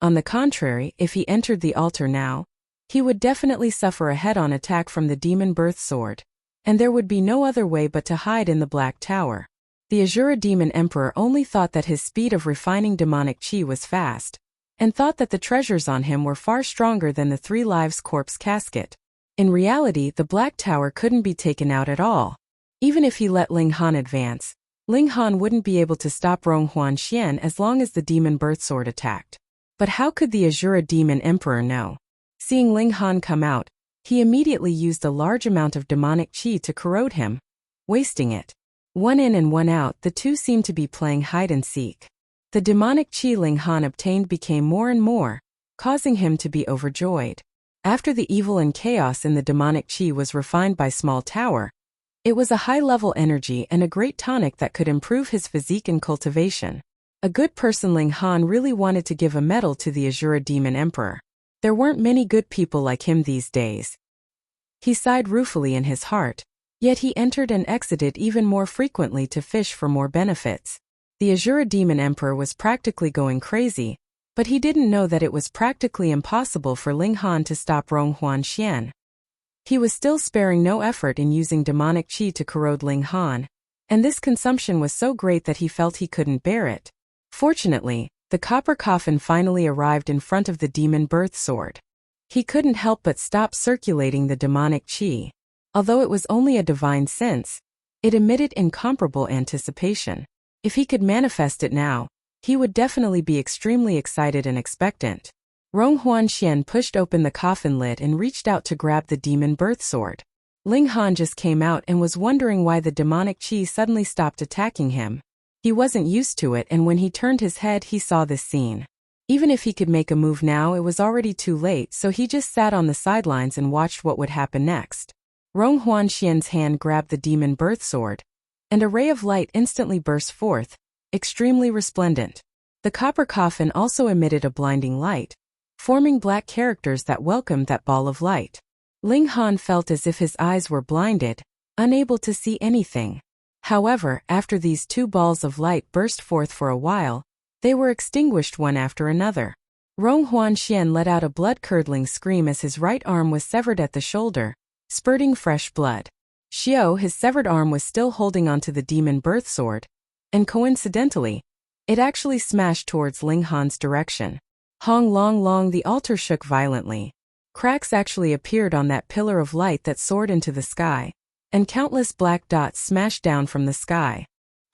On the contrary, if he entered the altar now, he would definitely suffer a head-on attack from the demon birth sword, and there would be no other way but to hide in the Black Tower. The Azura Demon Emperor only thought that his speed of refining demonic chi was fast, and thought that the treasures on him were far stronger than the 3 lives corpse casket. In reality, the Black Tower couldn't be taken out at all. Even if he let Ling Han advance, Ling Han wouldn't be able to stop Rong Huanxian as long as the demon birth sword attacked. But how could the Azura Demon Emperor know? Seeing Ling Han come out, he immediately used a large amount of demonic chi to corrode him, wasting it. One in and one out, the two seemed to be playing hide and seek. The demonic chi Ling Han obtained became more and more, causing him to be overjoyed. After the evil and chaos in the demonic chi was refined by Small Tower, it was a high-level energy and a great tonic that could improve his physique and cultivation. A good person. Ling Han really wanted to give a medal to the Azura Demon Emperor. There weren't many good people like him these days. He sighed ruefully in his heart, yet he entered and exited even more frequently to fish for more benefits. The Azura Demon Emperor was practically going crazy, but he didn't know that it was practically impossible for Ling Han to stop Rong Huanxian. He was still sparing no effort in using demonic chi to corrode Ling Han, and this consumption was so great that he felt he couldn't bear it. Fortunately, the copper coffin finally arrived in front of the demon birth sword. He couldn't help but stop circulating the demonic chi. Although it was only a divine sense, it emitted incomparable anticipation. If he could manifest it now, he would definitely be extremely excited and expectant. Rong Huanxian pushed open the coffin lid and reached out to grab the demon birth sword. Ling Han just came out and was wondering why the demonic chi suddenly stopped attacking him. He wasn't used to it, and when he turned his head he saw this scene. Even if he could make a move now, it was already too late, so he just sat on the sidelines and watched what would happen next. Rong Huanxian's hand grabbed the demon birth sword, and a ray of light instantly burst forth, extremely resplendent. The copper coffin also emitted a blinding light, forming black characters that welcomed that ball of light. Ling Han felt as if his eyes were blinded, unable to see anything. However, after these 2 balls of light burst forth for a while, they were extinguished one after another. Rong Huanxian let out a blood-curdling scream as his right arm was severed at the shoulder, spurting fresh blood. Xiao, his severed arm, was still holding onto the demon birth sword, and coincidentally, it actually smashed towards Ling Han's direction. Hong long long, the altar shook violently. Cracks actually appeared on that pillar of light that soared into the sky, and countless black dots smashed down from the sky.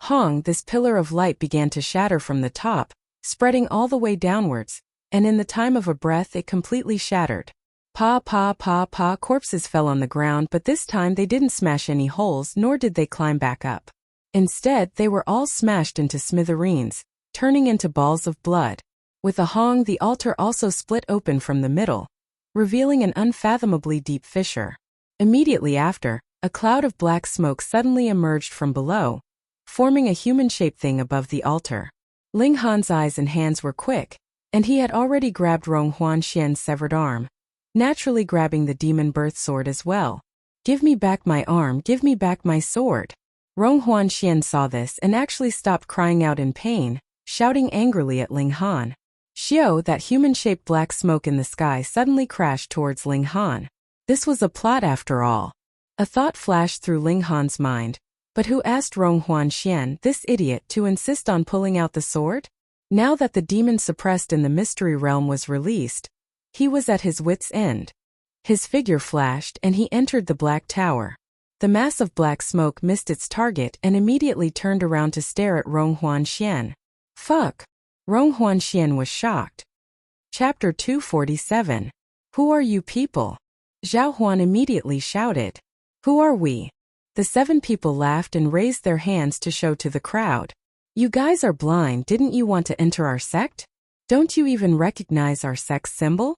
Hong, this pillar of light began to shatter from the top, spreading all the way downwards, and in the time of a breath it completely shattered. Pa pa pa pa, corpses fell on the ground, but this time they didn't smash any holes, nor did they climb back up. Instead, they were all smashed into smithereens, turning into balls of blood. With a hong, the altar also split open from the middle, revealing an unfathomably deep fissure. Immediately after, a cloud of black smoke suddenly emerged from below, forming a human-shaped thing above the altar. Ling Han's eyes and hands were quick, and he had already grabbed Rong Huanxian's severed arm, naturally grabbing the demon birth sword as well. "Give me back my arm, give me back my sword." Rong Huanxian saw this and actually stopped crying out in pain, shouting angrily at Ling Han. Xiao, that human-shaped black smoke in the sky suddenly crashed towards Ling Han. This was a plot after all. A thought flashed through Ling Han's mind. But who asked Rong Huanxian, this idiot, to insist on pulling out the sword? Now that the demon suppressed in the mystery realm was released, he was at his wits' end. His figure flashed and he entered the black tower. The mass of black smoke missed its target and immediately turned around to stare at Rong Huanxian. Fuck! Rong Huanxian was shocked. Chapter 247. Who are you people? Zhao Huan immediately shouted. Who are we? The 7 people laughed and raised their hands to show to the crowd. You guys are blind, didn't you want to enter our sect? Don't you even recognize our sect's symbol?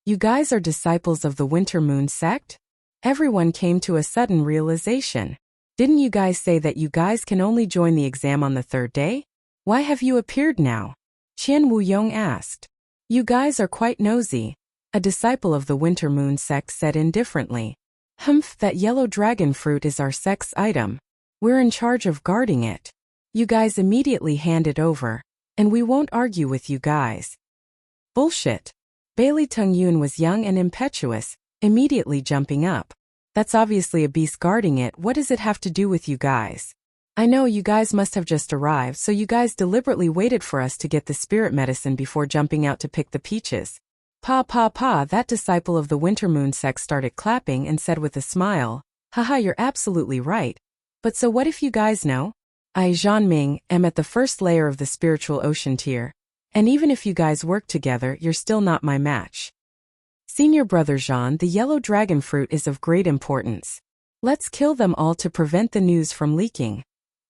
You guys are disciples of the Winter Moon sect? Everyone came to a sudden realization. Didn't you guys say that you guys can only join the exam on the 3rd day? Why have you appeared now? Qian Wuyong asked. You guys are quite nosy, a disciple of the Winter Moon sect said indifferently. Humph, that yellow dragon fruit is our sect's item. We're in charge of guarding it. You guys immediately hand it over, and we won't argue with you guys. Bullshit. Bailey Tongyun was young and impetuous, immediately jumping up. That's obviously a beast guarding it, what does it have to do with you guys? I know you guys must have just arrived, so you guys deliberately waited for us to get the spirit medicine before jumping out to pick the peaches. That disciple of the Winter Moon sect started clapping and said with a smile, haha, you're absolutely right. But so what if you guys know? I, Zhan Ming, am at the first layer of the spiritual ocean tier, and even if you guys work together, you're still not my match. Senior brother Zhan, the yellow dragon fruit is of great importance. Let's kill them all to prevent the news from leaking.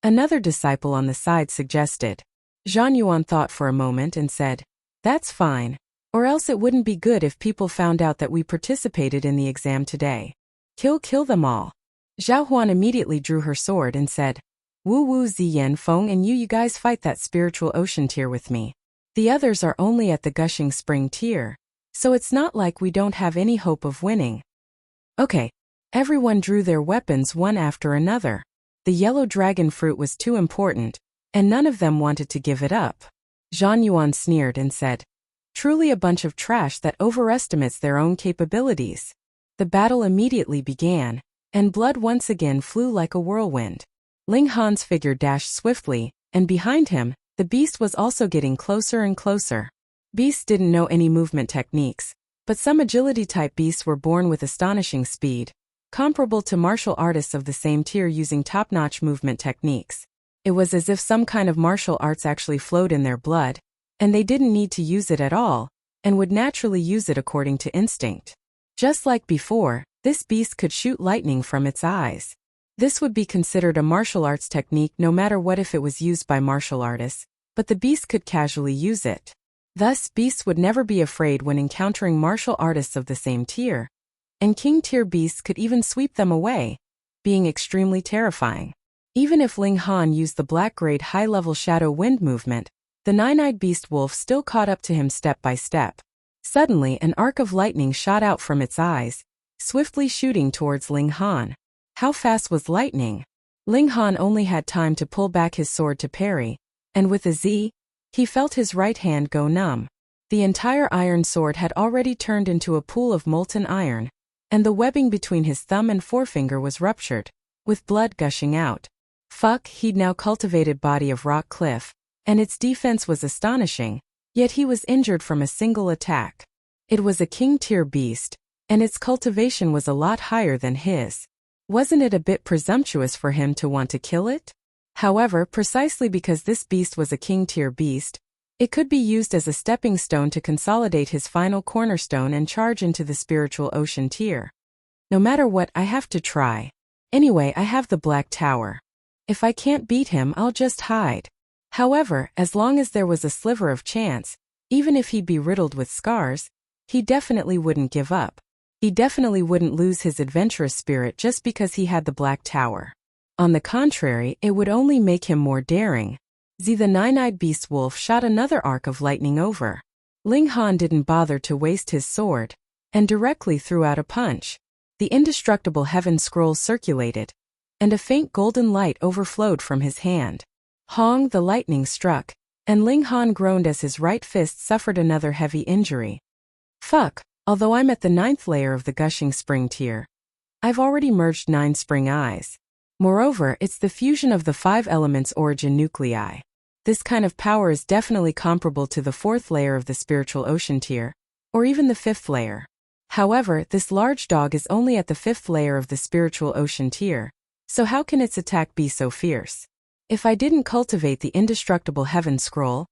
Another disciple on the side suggested. Zhan Yuan thought for a moment and said, that's fine. Or else it wouldn't be good if people found out that we participated in the exam today. Kill them all. Zhao Huan immediately drew her sword and said, Wu Ziyan Feng and you guys fight that spiritual ocean tier with me. The others are only at the gushing spring tier. So it's not like we don't have any hope of winning. Okay. Everyone drew their weapons one after another. The yellow dragon fruit was too important, and none of them wanted to give it up. Zhan Yuan sneered and said, truly a bunch of trash that overestimates their own capabilities. The battle immediately began, and blood once again flew like a whirlwind. Ling Han's figure dashed swiftly, and behind him, the beast was also getting closer and closer. Beasts didn't know any movement techniques, but some agility-type beasts were born with astonishing speed, comparable to martial artists of the same tier using top-notch movement techniques. It was as if some kind of martial arts actually flowed in their blood, and they didn't need to use it at all, and would naturally use it according to instinct. Just like before, this beast could shoot lightning from its eyes. This would be considered a martial arts technique no matter what if it was used by martial artists, but the beast could casually use it. Thus, beasts would never be afraid when encountering martial artists of the same tier, and king-tier beasts could even sweep them away, being extremely terrifying. Even if Ling Han used the black-grade high-level shadow wind movement, the nine-eyed beast wolf still caught up to him step by step. Suddenly, an arc of lightning shot out from its eyes, swiftly shooting towards Ling Han. How fast was lightning? Ling Han only had time to pull back his sword to parry, and with a Z, he felt his right hand go numb. The entire iron sword had already turned into a pool of molten iron, and the webbing between his thumb and forefinger was ruptured, with blood gushing out. Fuck, he'd now cultivated body of rock cliff, and its defense was astonishing, yet he was injured from a single attack. It was a king-tier beast, and its cultivation was a lot higher than his. Wasn't it a bit presumptuous for him to want to kill it? However, precisely because this beast was a king-tier beast, it could be used as a stepping stone to consolidate his final cornerstone and charge into the spiritual ocean tier. No matter what, I have to try. Anyway, I have the Black Tower. If I can't beat him, I'll just hide. However, as long as there was a sliver of chance, even if he'd be riddled with scars, he definitely wouldn't give up. He definitely wouldn't lose his adventurous spirit just because he had the Black Tower. On the contrary, it would only make him more daring. The nine-eyed beast wolf shot another arc of lightning over. Ling Han didn't bother to waste his sword, and directly threw out a punch. The indestructible heaven scroll circulated, and a faint golden light overflowed from his hand. Hong, the lightning struck, and Ling Han groaned as his right fist suffered another heavy injury. Fuck, although I'm at the 9th layer of the gushing spring tier, I've already merged 9 spring eyes. Moreover, it's the fusion of the 5 elements origin nuclei. This kind of power is definitely comparable to the 4th layer of the spiritual ocean tier, or even the 5th layer. However, this large dog is only at the 5th layer of the spiritual ocean tier, so how can its attack be so fierce? If I didn't cultivate the indestructible heaven scroll,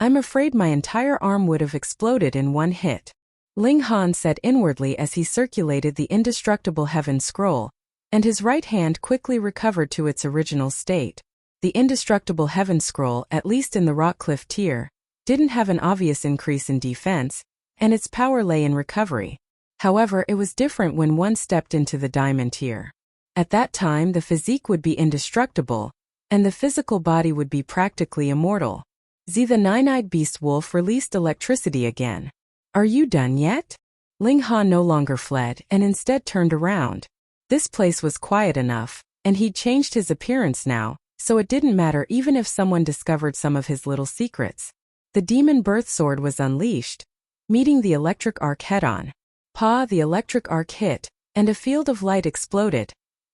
I'm afraid my entire arm would have exploded in one hit. Ling Han said inwardly as he circulated the indestructible heaven scroll, and his right hand quickly recovered to its original state. The indestructible heaven scroll, at least in the Rockcliffe tier, didn't have an obvious increase in defense, and its power lay in recovery. However, it was different when one stepped into the diamond tier. At that time, the physique would be indestructible, and the physical body would be practically immortal. Z, the nine-eyed beast wolf, released electricity again. Are you done yet? Ling Han no longer fled and instead turned around. This place was quiet enough, and he'd changed his appearance now, so it didn't matter even if someone discovered some of his little secrets. The demon birth sword was unleashed, meeting the electric arc head-on. Pa, the electric arc hit, and a field of light exploded,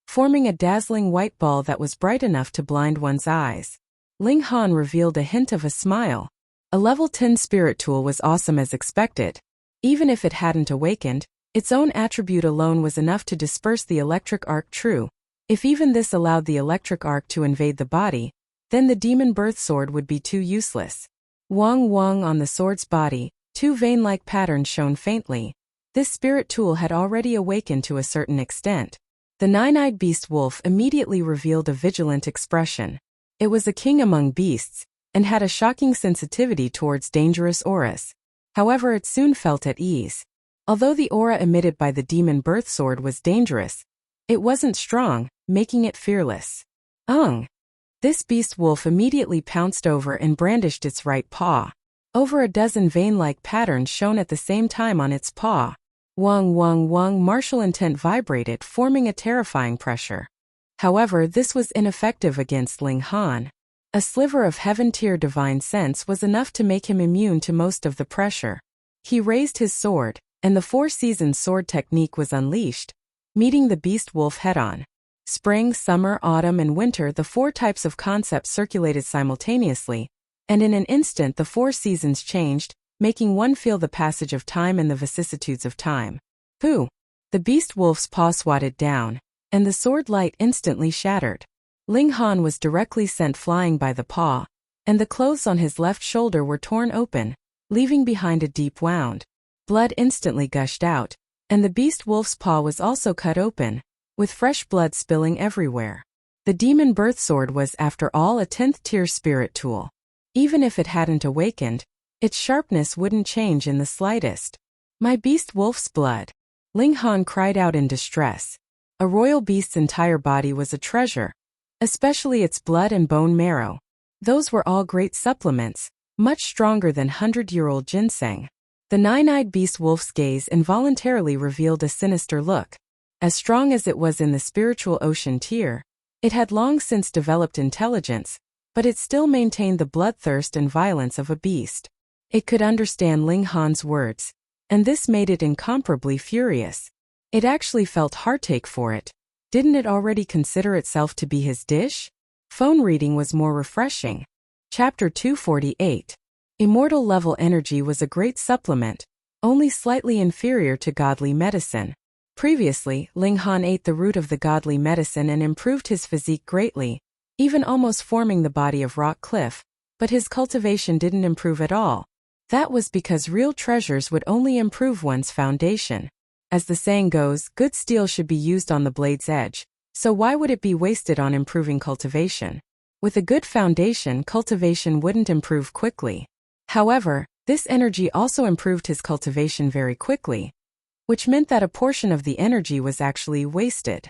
forming a dazzling white ball that was bright enough to blind one's eyes. Ling Han revealed a hint of a smile. A level 10 spirit tool was awesome as expected. Even if it hadn't awakened, its own attribute alone was enough to disperse the electric arc. True, if even this allowed the electric arc to invade the body, then the demon birth sword would be too useless. Wang Wang on the sword's body, 2 vein-like patterns shone faintly. This spirit tool had already awakened to a certain extent. The nine-eyed beast wolf immediately revealed a vigilant expression. It was a king among beasts, and had a shocking sensitivity towards dangerous auras. However, it soon felt at ease. Although the aura emitted by the demon birth sword was dangerous, it wasn't strong, making it fearless. This beast wolf immediately pounced over and brandished its right paw. Over a dozen vein-like patterns shone at the same time on its paw. Wang Wang Wang, martial intent vibrated, forming a terrifying pressure. However, this was ineffective against Ling Han. A sliver of heaven-tier divine sense was enough to make him immune to most of the pressure. He raised his sword, and the 4 seasons sword technique was unleashed, meeting the beast wolf head-on. Spring, summer, autumn, and winter, the 4 types of concepts circulated simultaneously, and in an instant the 4 seasons changed, making one feel the passage of time and the vicissitudes of time. Pooh! The beast wolf's paw swatted down, and the sword light instantly shattered. Ling Han was directly sent flying by the paw, and the clothes on his left shoulder were torn open, leaving behind a deep wound. Blood instantly gushed out, and the beast wolf's paw was also cut open, with fresh blood spilling everywhere. The demon birth sword was, after all, a 10th tier spirit tool. Even if it hadn't awakened, its sharpness wouldn't change in the slightest. My beast wolf's blood! Ling Han cried out in distress. A royal beast's entire body was a treasure, especially its blood and bone marrow. Those were all great supplements, much stronger than 100-year-old ginseng. The nine-eyed beast wolf's gaze involuntarily revealed a sinister look. As strong as it was in the spiritual ocean tier, it had long since developed intelligence, but it still maintained the bloodthirst and violence of a beast. It could understand Ling Han's words, and this made it incomparably furious. It actually felt heartache for it. Didn't it already consider itself to be his dish? Phone reading was more refreshing. Chapter 248. Immortal level energy was a great supplement, only slightly inferior to godly medicine. Previously, Ling Han ate the root of the godly medicine and improved his physique greatly, even almost forming the body of Rockcliffe, but his cultivation didn't improve at all. That was because real treasures would only improve one's foundation. As the saying goes, good steel should be used on the blade's edge, so why would it be wasted on improving cultivation? With a good foundation, cultivation wouldn't improve quickly. However, this energy also improved his cultivation very quickly, which meant that a portion of the energy was actually wasted.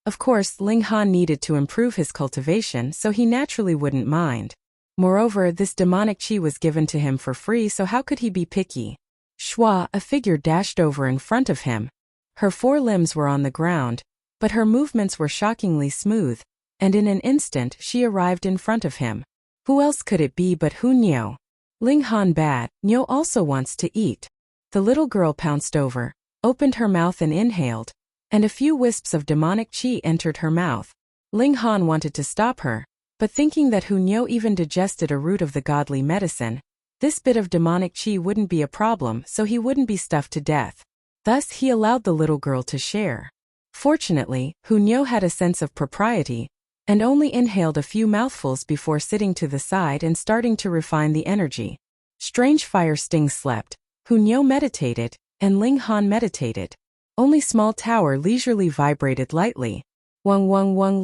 Of course, Ling Han needed to improve his cultivation, so he naturally wouldn't mind. Moreover, this demonic chi was given to him for free, so how could he be picky? Shua, a figure dashed over in front of him. Her 4 limbs were on the ground, but her movements were shockingly smooth, and in an instant she arrived in front of him. Who else could it be but Hu Niu? Ling Han bad, Niu also wants to eat. The little girl pounced over, opened her mouth and inhaled, and a few wisps of demonic qi entered her mouth. Ling Han wanted to stop her, but thinking that Hu Niu even digested a root of the godly medicine, this bit of demonic qi wouldn't be a problem, so he wouldn't be stuffed to death. Thus he allowed the little girl to share. Fortunately, Hu Niu had a sense of propriety, and only inhaled a few mouthfuls before sitting to the side and starting to refine the energy. Strange fire stings slept. Hu Niu meditated, and Ling Han meditated. Only small tower leisurely vibrated lightly. Wang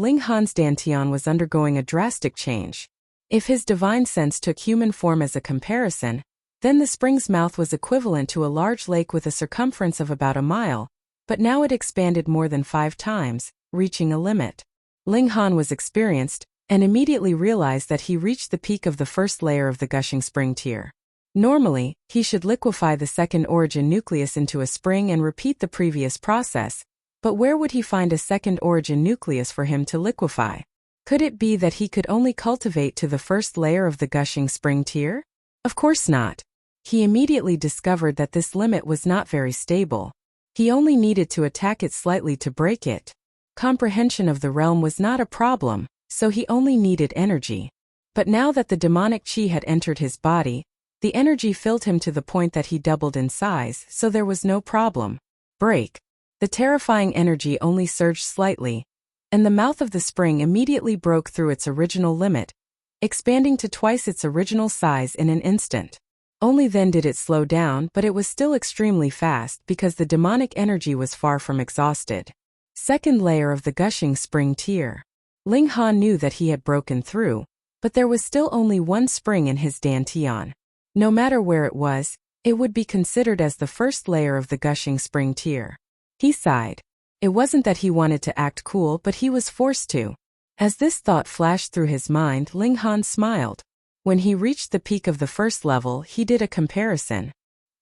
Ling Han's dantian was undergoing a drastic change. If his divine sense took human form as a comparison, then the spring's mouth was equivalent to a large lake with a circumference of about a mile, but now it expanded more than 5 times, reaching a limit. Ling Han was experienced, and immediately realized that he reached the peak of the first layer of the gushing spring tier. Normally, he should liquefy the second origin nucleus into a spring and repeat the previous process, but where would he find a second origin nucleus for him to liquefy? Could it be that he could only cultivate to the first layer of the gushing spring tier? Of course not. He immediately discovered that this limit was not very stable. He only needed to attack it slightly to break it. Comprehension of the realm was not a problem, so he only needed energy. But now that the demonic qi had entered his body, the energy filled him to the point that he doubled in size, so there was no problem. Break. The terrifying energy only surged slightly, and the mouth of the spring immediately broke through its original limit, expanding to twice its original size in an instant. Only then did it slow down, but it was still extremely fast because the demonic energy was far from exhausted. Second layer of the gushing spring tier. Ling Han knew that he had broken through, but there was still only one spring in his dantian. No matter where it was, it would be considered as the first layer of the gushing spring tier. He sighed. It wasn't that he wanted to act cool, but he was forced to. As this thought flashed through his mind, Ling Han smiled. When he reached the peak of the first level, he did a comparison.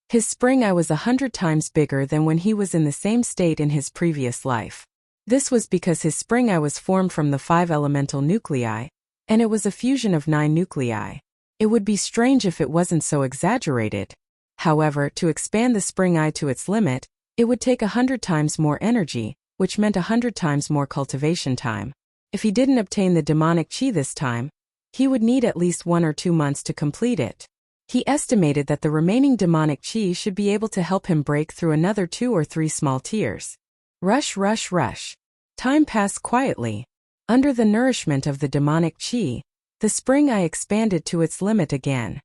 His spring eye was 100 times bigger than when he was in the same state in his previous life. This was because his spring eye was formed from the 5 elemental nuclei, and it was a fusion of 9 nuclei. It would be strange if it wasn't so exaggerated. However, to expand the spring eye to its limit, it would take 100 times more energy, which meant 100 times more cultivation time. If he didn't obtain the demonic qi this time, he would need at least 1 or 2 months to complete it. He estimated that the remaining demonic qi should be able to help him break through another 2 or 3 small tiers. Rush. Time passed quietly. Under the nourishment of the demonic qi, the spring eye expanded to its limit again.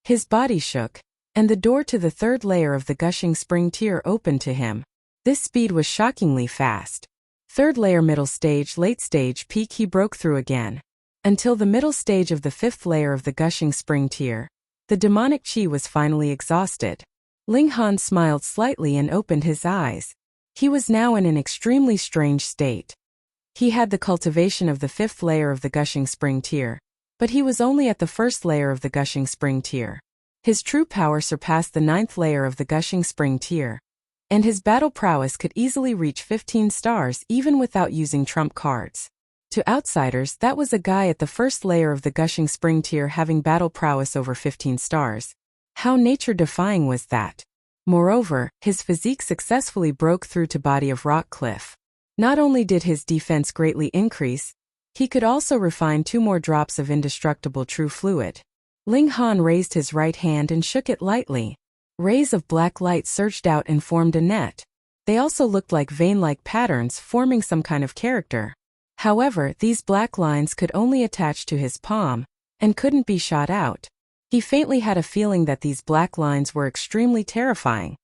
His body shook, and the door to the third layer of the gushing spring tier opened to him. This speed was shockingly fast. Third layer, middle stage, late stage, peak. He broke through again. Until the middle stage of the 5th layer of the gushing spring tier, the demonic qi was finally exhausted. Ling Han smiled slightly and opened his eyes. He was now in an extremely strange state. He had the cultivation of the 5th layer of the gushing spring tier, but he was only at the 1st layer of the gushing spring tier. His true power surpassed the 9th layer of the gushing spring tier, and his battle prowess could easily reach 15 stars even without using trump cards. To outsiders, that was a guy at the 1st layer of the gushing spring tier having battle prowess over 15 stars. How nature-defying was that? Moreover, his physique successfully broke through to body of rock cliff. Not only did his defense greatly increase, he could also refine 2 more drops of indestructible true fluid. Ling Han raised his right hand and shook it lightly. Rays of black light surged out and formed a net. They also looked like vein-like patterns forming some kind of character. However, these black lines could only attach to his palm, and couldn't be shot out. He faintly had a feeling that these black lines were extremely terrifying,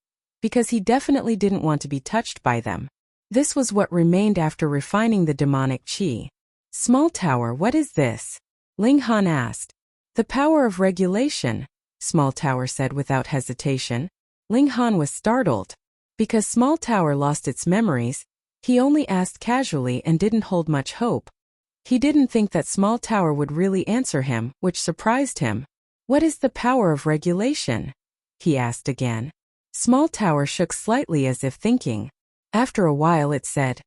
because he definitely didn't want to be touched by them. This was what remained after refining the demonic qi. Small tower, what is this? Ling Han asked. The power of regulation, Small Tower said without hesitation. Ling Han was startled. Because Small Tower lost its memories, he only asked casually and didn't hold much hope. He didn't think that Small Tower would really answer him, which surprised him. What is the power of regulation? He asked again. Small Tower shook slightly as if thinking. After a while it said,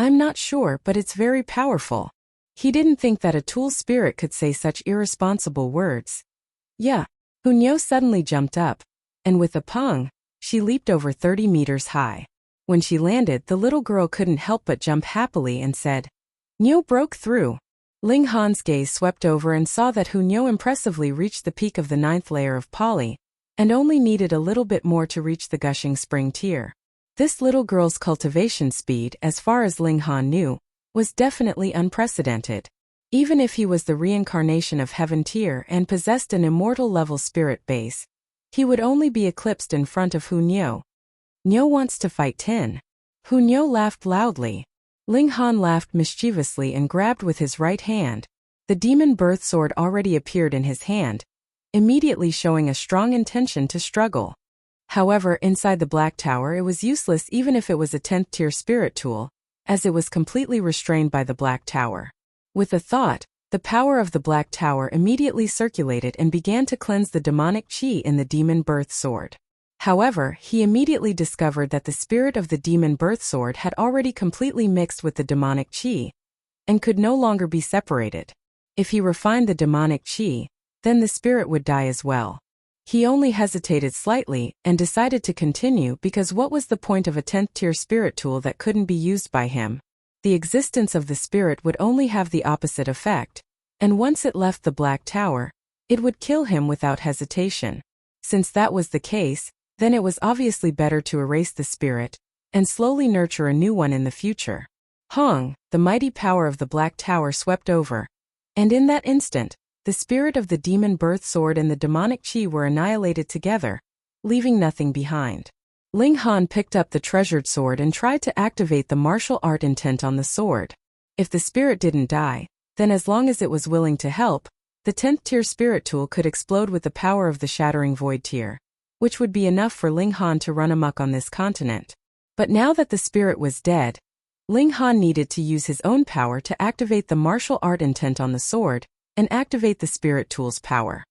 I'm not sure, but it's very powerful. He didn't think that a tool spirit could say such irresponsible words. Yeah. Hunyo suddenly jumped up, and with a pong, she leaped over 30 meters high. When she landed, the little girl couldn't help but jump happily and said, Nyo broke through. Ling Han's gaze swept over and saw that Hunyo impressively reached the peak of the 9th layer of poly, and only needed a little bit more to reach the gushing spring tier. This little girl's cultivation speed, as far as Ling Han knew, was definitely unprecedented. Even if he was the reincarnation of Heaven tier and possessed an immortal level spirit base, he would only be eclipsed in front of Hunyo. Nyo wants to fight Tin. Hunyo laughed loudly. Ling Han laughed mischievously and grabbed with his right hand. The demon birth sword already appeared in his hand, immediately showing a strong intention to struggle. However, inside the Black Tower it was useless even if it was a 10th tier spirit tool, as it was completely restrained by the Black Tower. With a thought, the power of the Black Tower immediately circulated and began to cleanse the demonic chi in the demon birth sword. However, he immediately discovered that the spirit of the demon birth sword had already completely mixed with the demonic chi, and could no longer be separated. If he refined the demonic chi, then the spirit would die as well. He only hesitated slightly and decided to continue because what was the point of a 10th tier spirit tool that couldn't be used by him? The existence of the spirit would only have the opposite effect, and once it left the Black Tower, it would kill him without hesitation. Since that was the case, then it was obviously better to erase the spirit and slowly nurture a new one in the future. Hong, the mighty power of the Black Tower swept over, and in that instant, the spirit of the demon birth sword and the demonic chi were annihilated together, leaving nothing behind. Ling Han picked up the treasured sword and tried to activate the martial art intent on the sword. If the spirit didn't die, then as long as it was willing to help, the 10th tier spirit tool could explode with the power of the shattering void tier, which would be enough for Ling Han to run amok on this continent. But now that the spirit was dead, Ling Han needed to use his own power to activate the martial art intent on the sword, and activate the spirit tool's power.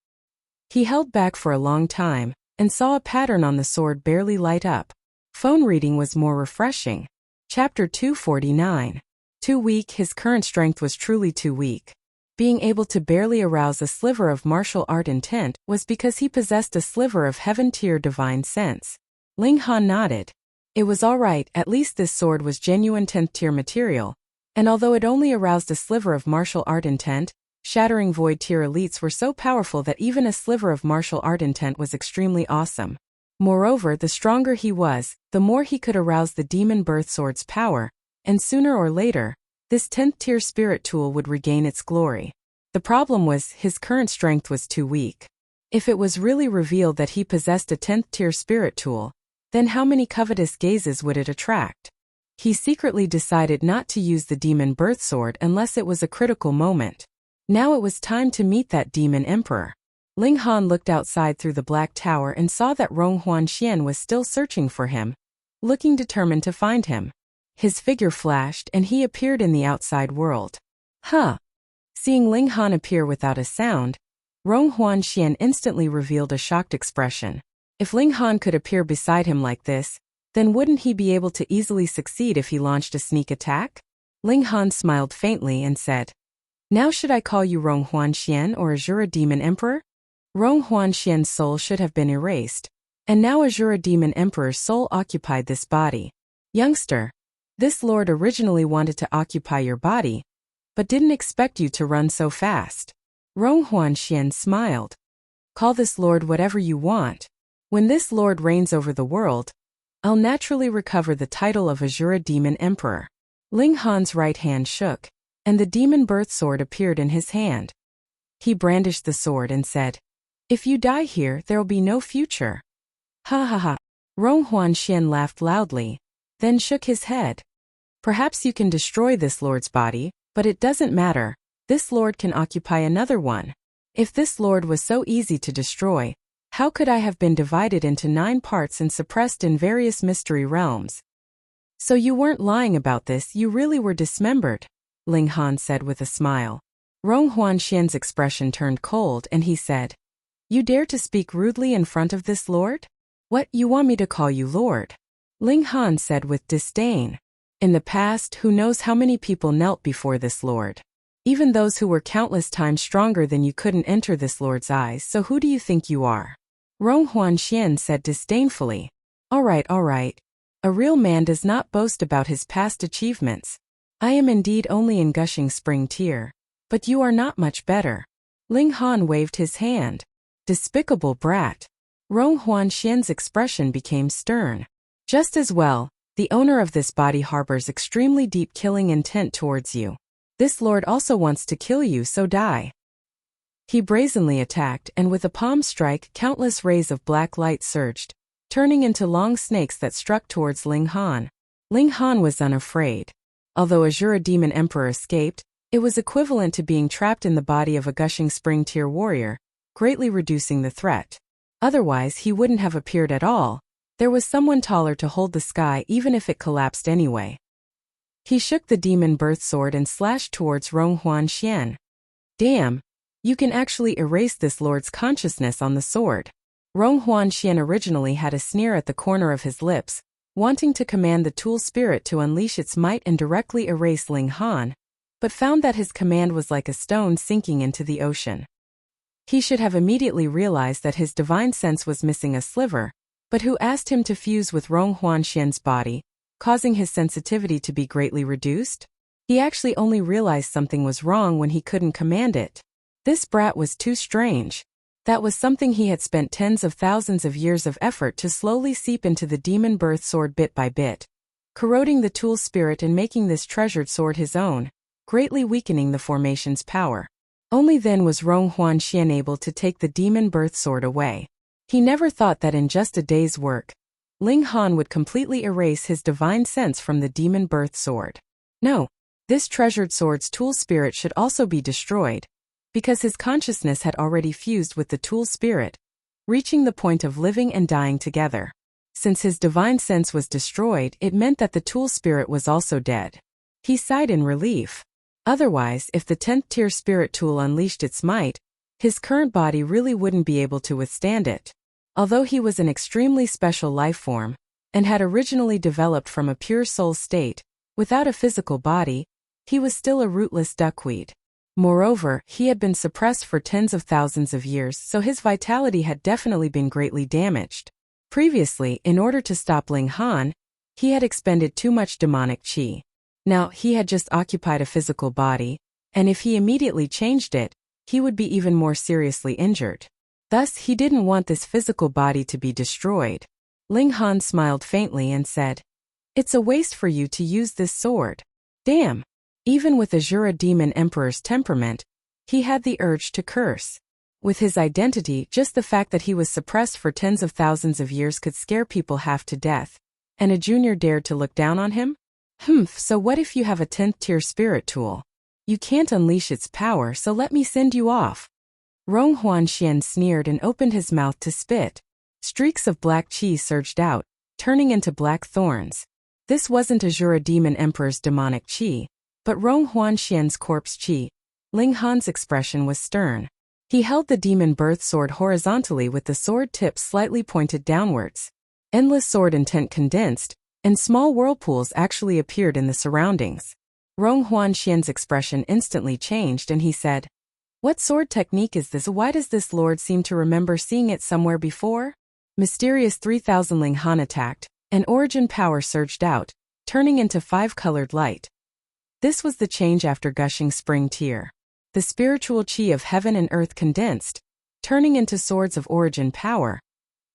He held back for a long time, and saw a pattern on the sword barely light up. Phone reading was more refreshing. Chapter 249. Too weak. His current strength was truly too weak. Being able to barely arouse a sliver of martial art intent was because he possessed a sliver of heaven tier divine sense. Ling Han nodded. It was alright, at least this sword was genuine 10th tier material, and although it only aroused a sliver of martial art intent, shattering void tier elites were so powerful that even a sliver of martial art intent was extremely awesome. Moreover, the stronger he was, the more he could arouse the demon birth sword's power, and sooner or later, this 10th tier spirit tool would regain its glory. The problem was, his current strength was too weak. If it was really revealed that he possessed a 10th tier spirit tool, then how many covetous gazes would it attract? He secretly decided not to use the demon birth sword unless it was a critical moment. Now it was time to meet that demon emperor. Ling Han looked outside through the Black Tower and saw that Rong Huanxian was still searching for him, looking determined to find him. His figure flashed and he appeared in the outside world. Huh. Seeing Ling Han appear without a sound, Rong Huanxian instantly revealed a shocked expression. If Ling Han could appear beside him like this, then wouldn't he be able to easily succeed if he launched a sneak attack? Ling Han smiled faintly and said, Now should I call you Rong Huanxian or Azura Demon Emperor? Rong Huanxian's soul should have been erased, and now Azura Demon Emperor's soul occupied this body. Youngster, this lord originally wanted to occupy your body, but didn't expect you to run so fast. Rong Huanxian smiled. Call this lord whatever you want. When this lord reigns over the world, I'll naturally recover the title of Azura Demon Emperor. Ling Han's right hand shook, and the demon birth sword appeared in his hand. He brandished the sword and said, If you die here, there'll be no future. Ha ha ha. Rong Huanxian laughed loudly, then shook his head. Perhaps you can destroy this lord's body, but it doesn't matter. This lord can occupy another one. If this lord was so easy to destroy, how could I have been divided into 9 parts and suppressed in various mystery realms? So you weren't lying about this, you really were dismembered, Ling Han said with a smile. Rong Huanxian's expression turned cold and he said, You dare to speak rudely in front of this lord? What, you want me to call you lord? Ling Han said with disdain. In the past, who knows how many people knelt before this lord. Even those who were countless times stronger than you couldn't enter this lord's eyes, so who do you think you are? Rong Huanxian said disdainfully. All right. A real man does not boast about his past achievements. I am indeed only in gushing spring tier. But you are not much better. Ling Han waved his hand. Despicable brat. Rong Huanxian's expression became stern. Just as well, the owner of this body harbors extremely deep killing intent towards you. This lord also wants to kill you, so die. He brazenly attacked, and with a palm strike, countless rays of black light surged, turning into long snakes that struck towards Ling Han. Ling Han was unafraid. Although Azura Demon Emperor escaped, it was equivalent to being trapped in the body of a gushing spring tier warrior, greatly reducing the threat. Otherwise, he wouldn't have appeared at all. There was someone taller to hold the sky even if it collapsed anyway. He shook the demon birth sword and slashed towards Rong Huanxian. Damn! You can actually erase this lord's consciousness on the sword. Rong Huanxian originally had a sneer at the corner of his lips, wanting to command the tool spirit to unleash its might and directly erase Ling Han, but found that his command was like a stone sinking into the ocean. He should have immediately realized that his divine sense was missing a sliver, but who asked him to fuse with Rong Huanxian's body, causing his sensitivity to be greatly reduced? He actually only realized something was wrong when he couldn't command it. This brat was too strange. That was something he had spent tens of thousands of years of effort to slowly seep into the demon birth sword bit by bit, corroding the tool spirit and making this treasured sword his own, greatly weakening the formation's power. Only then was Rong Huanxian able to take the demon birth sword away. He never thought that in just a day's work, Ling Han would completely erase his divine sense from the demon birth sword. No, this treasured sword's tool spirit should also be destroyed, because his consciousness had already fused with the tool spirit, reaching the point of living and dying together. Since his divine sense was destroyed, it meant that the tool spirit was also dead. He sighed in relief. Otherwise, if the 10th tier spirit tool unleashed its might, his current body really wouldn't be able to withstand it. Although he was an extremely special life form, and had originally developed from a pure soul state, without a physical body, he was still a rootless duckweed. Moreover, he had been suppressed for tens of thousands of years, so his vitality had definitely been greatly damaged. Previously, in order to stop Ling Han, he had expended too much demonic qi. Now, he had just occupied a physical body, and if he immediately changed it, he would be even more seriously injured. Thus, he didn't want this physical body to be destroyed. Ling Han smiled faintly and said, "It's a waste for you to use this sword." Damn! Even with Azura Demon Emperor's temperament, he had the urge to curse. With his identity, just the fact that he was suppressed for tens of thousands of years could scare people half to death, and a junior dared to look down on him? So what if you have a 10th tier spirit tool? You can't unleash its power, so let me send you off. Rong Huanxian sneered and opened his mouth to spit. Streaks of black qi surged out, turning into black thorns. This wasn't Azura Demon Emperor's demonic qi, but Rong Huanxian's corpse qi. Ling Han's expression was stern. He held the demon birth sword horizontally with the sword tip slightly pointed downwards. Endless sword intent condensed, and small whirlpools actually appeared in the surroundings. Rong Huanxian's expression instantly changed and he said, "What sword technique is this? Why does this lord seem to remember seeing it somewhere before?" Mysterious 3000 Ling Han attacked, and origin power surged out, turning into 5-colored light. This was the change after gushing spring tier. The spiritual qi of heaven and earth condensed, turning into swords of origin power.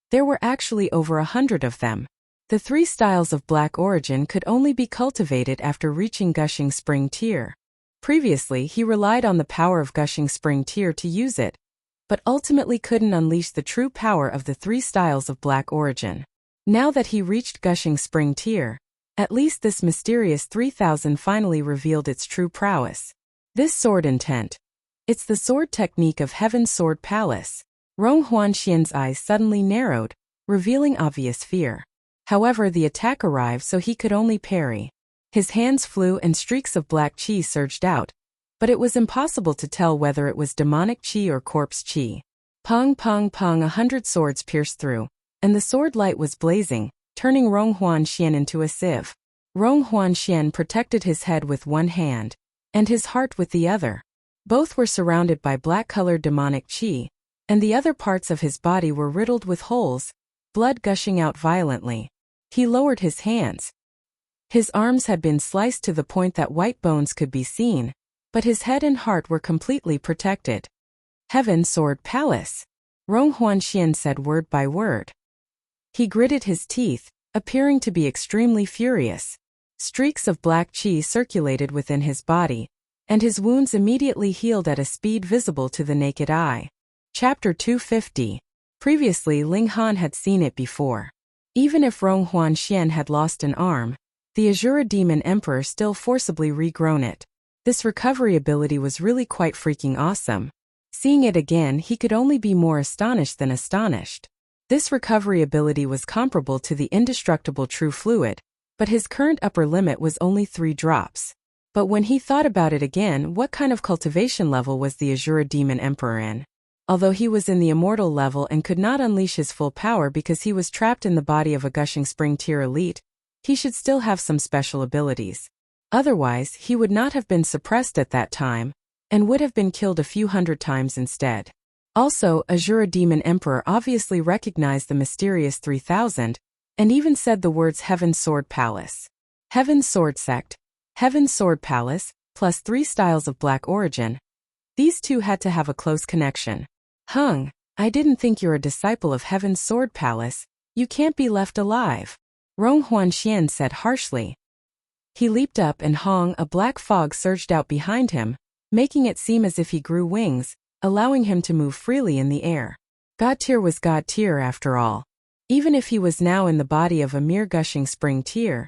There were actually over 100 of them. The 3 styles of black origin could only be cultivated after reaching gushing spring tier. Previously, he relied on the power of gushing spring tier to use it, but ultimately couldn't unleash the true power of the 3 styles of black origin. Now that he reached gushing spring tier, at least this mysterious 3000 finally revealed its true prowess. This sword intent. It's the sword technique of Heaven's Sword Palace. Rong Huanxian's eyes suddenly narrowed, revealing obvious fear. However, the attack arrived so he could only parry. His hands flew and streaks of black qi surged out, but it was impossible to tell whether it was demonic qi or corpse qi. Pong pong pong, 100 swords pierced through, and the sword light was blazing, turning Rong Huanxian into a sieve. Rong Huanxian protected his head with one hand, and his heart with the other. Both were surrounded by black-colored demonic qi, and the other parts of his body were riddled with holes, blood gushing out violently. He lowered his hands. His arms had been sliced to the point that white bones could be seen, but his head and heart were completely protected. Heaven Sword Palace. Rong Huanxian said word by word. He gritted his teeth, appearing to be extremely furious. Streaks of black qi circulated within his body, and his wounds immediately healed at a speed visible to the naked eye. Chapter 250. Previously Ling Han had seen it before. Even if Rong Huanxian had lost an arm, the Azura Demon Emperor still forcibly regrown it. This recovery ability was really quite freaking awesome. Seeing it again, he could only be more astonished than astonished. This recovery ability was comparable to the indestructible true fluid, but his current upper limit was only 3 drops. But when he thought about it again, what kind of cultivation level was the Azura Demon Emperor in? Although he was in the immortal level and could not unleash his full power because he was trapped in the body of a gushing spring tier elite, he should still have some special abilities. Otherwise, he would not have been suppressed at that time, and would have been killed a few hundred times instead. Also, Azura Demon Emperor obviously recognized the mysterious 3000, and even said the words Heaven Sword Palace. Heaven Sword Sect, Heaven Sword Palace, plus 3 styles of black origin. These two had to have a close connection. Hung, I didn't think you're a disciple of Heaven's Sword Palace. You can't be left alive. Rong Huanxian said harshly. He leaped up and Hong, a black fog surged out behind him, making it seem as if he grew wings, allowing him to move freely in the air. God tier was God tier after all. Even if he was now in the body of a mere gushing spring tier,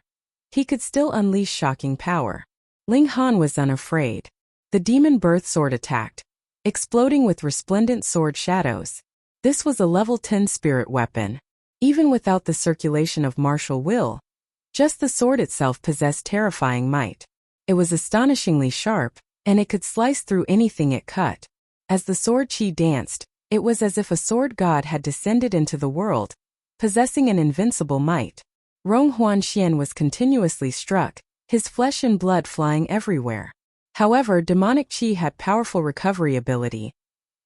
he could still unleash shocking power. Ling Han was unafraid. The demon birth sword attacked, exploding with resplendent sword shadows. This was a level 10 spirit weapon. Even without the circulation of martial will, just the sword itself possessed terrifying might. It was astonishingly sharp, and it could slice through anything it cut. As the sword chi danced, it was as if a sword god had descended into the world, possessing an invincible might. Rong Huanxian was continuously struck, his flesh and blood flying everywhere. However, demonic qi had powerful recovery ability,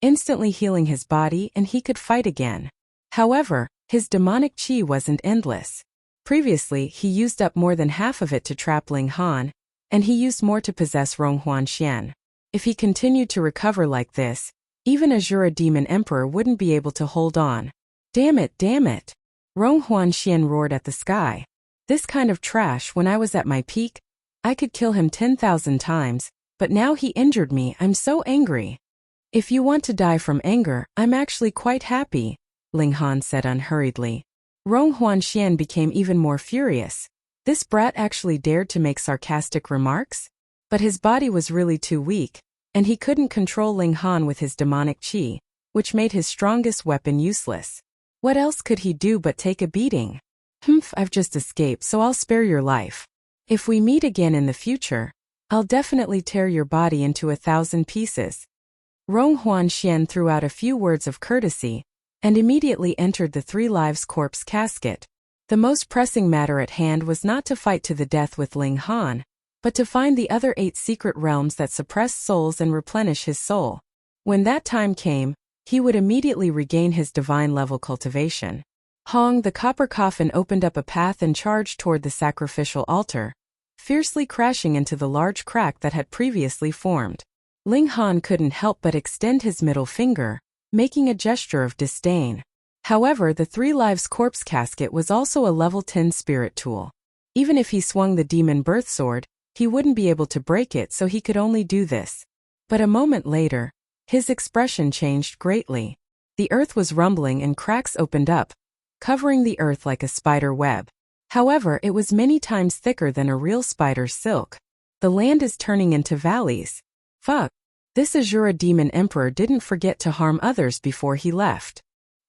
instantly healing his body and he could fight again. However, his demonic qi wasn't endless. Previously, he used up more than half of it to trap Ling Han, and he used more to possess Rong Huanxian. If he continued to recover like this, even Azura Demon Emperor wouldn't be able to hold on. Damn it, damn it. Rong Huanxian roared at the sky. This kind of trash, when I was at my peak, I could kill him 10,000 times, but now he injured me. I'm so angry. If you want to die from anger, I'm actually quite happy, Ling Han said unhurriedly. Rong Huanxian became even more furious. This brat actually dared to make sarcastic remarks? But his body was really too weak, and he couldn't control Ling Han with his demonic qi, which made his strongest weapon useless. What else could he do but take a beating? I've just escaped, so I'll spare your life. If we meet again in the future, I'll definitely tear your body into 1,000 pieces. Rong Huanxian threw out a few words of courtesy, and immediately entered the 3 Lives corpse casket. The most pressing matter at hand was not to fight to the death with Ling Han, but to find the other 8 secret realms that suppress souls and replenish his soul. When that time came, he would immediately regain his divine level cultivation. Hong, the copper coffin, opened up a path and charged toward the sacrificial altar, fiercely crashing into the large crack that had previously formed. Ling Han couldn't help but extend his middle finger, making a gesture of disdain. However, the 3 Lives corpse casket was also a level 10 spirit tool. Even if he swung the demon birth sword, he wouldn't be able to break it, so he could only do this. But a moment later, his expression changed greatly. The earth was rumbling and cracks opened up, covering the earth like a spider web. However, it was many times thicker than a real spider's silk. The land is turning into valleys. Fuck. This Azura Demon Emperor didn't forget to harm others before he left.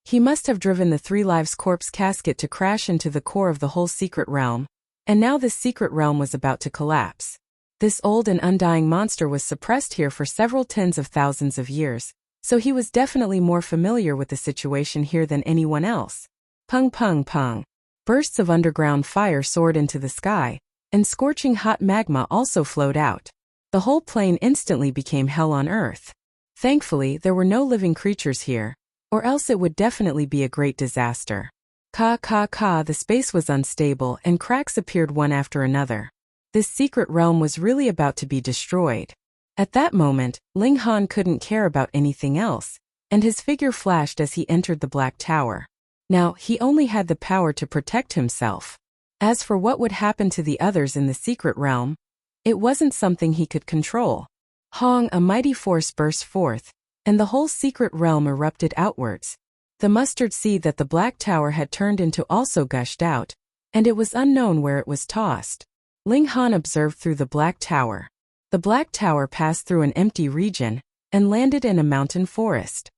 He must have driven the 3 Lives corpse casket to crash into the core of the whole secret realm, and now this secret realm was about to collapse. This old and undying monster was suppressed here for several tens of thousands of years, so he was definitely more familiar with the situation here than anyone else. Pung pung pung. Bursts of underground fire soared into the sky, and scorching hot magma also flowed out. The whole plane instantly became hell on earth. Thankfully, there were no living creatures here, or else it would definitely be a great disaster. The space was unstable and cracks appeared one after another. This secret realm was really about to be destroyed. At that moment, Ling Han couldn't care about anything else, and his figure flashed as he entered the Black Tower. Now, he only had the power to protect himself. As for what would happen to the others in the secret realm, it wasn't something he could control. Hong, a mighty force burst forth, and the whole secret realm erupted outwards. The mustard seed that the Black Tower had turned into also gushed out, and it was unknown where it was tossed. Ling Han observed through the Black Tower. The Black Tower passed through an empty region and landed in a mountain forest.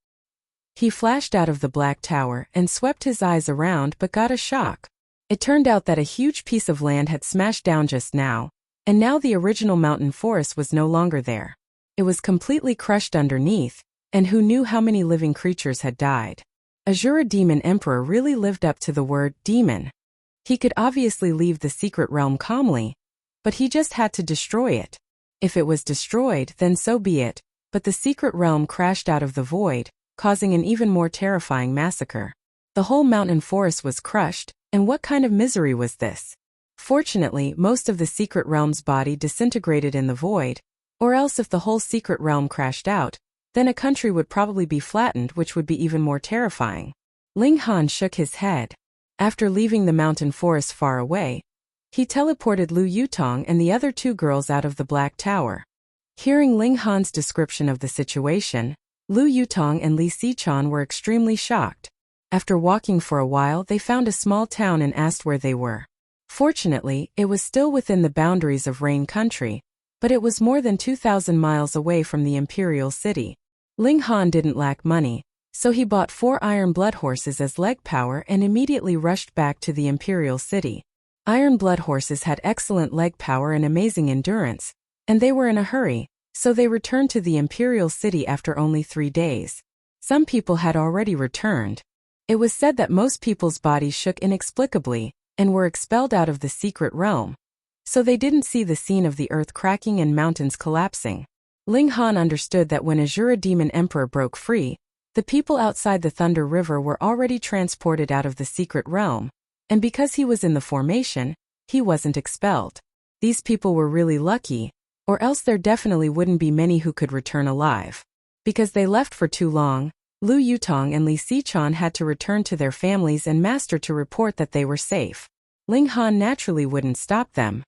He flashed out of the Black Tower and swept his eyes around but got a shock. It turned out that a huge piece of land had smashed down just now, and now the original mountain forest was no longer there. It was completely crushed underneath, and who knew how many living creatures had died. Azura Demon Emperor really lived up to the word demon. He could obviously leave the secret realm calmly, but he just had to destroy it. If it was destroyed, then so be it, but the secret realm crashed out of the void, causing an even more terrifying massacre. The whole mountain forest was crushed, and what kind of misery was this? Fortunately, most of the secret realm's body disintegrated in the void, or else if the whole secret realm crashed out, then a country would probably be flattened, which would be even more terrifying. Ling Han shook his head. After leaving the mountain forest far away, he teleported Lu Yutong and the other two girls out of the Black Tower. Hearing Ling Han's description of the situation, Lu Yutong and Li Sichuan were extremely shocked. After walking for a while, they found a small town and asked where they were. Fortunately, it was still within the boundaries of Rain Country, but it was more than 2,000 miles away from the imperial city. Ling Han didn't lack money, so he bought 4 iron blood horses as leg power and immediately rushed back to the imperial city. Iron blood horses had excellent leg power and amazing endurance, and they were in a hurry, so they returned to the imperial city after only 3 days. Some people had already returned. It was said that most people's bodies shook inexplicably and were expelled out of the secret realm, so they didn't see the scene of the earth cracking and mountains collapsing. Ling Han understood that when Azura Demon Emperor broke free, the people outside the Thunder River were already transported out of the secret realm, and because he was in the formation, he wasn't expelled. These people were really lucky, or else there definitely wouldn't be many who could return alive. Because they left for too long, Lu Yutong and Li Sichuan had to return to their families and master to report that they were safe. Ling Han naturally wouldn't stop them.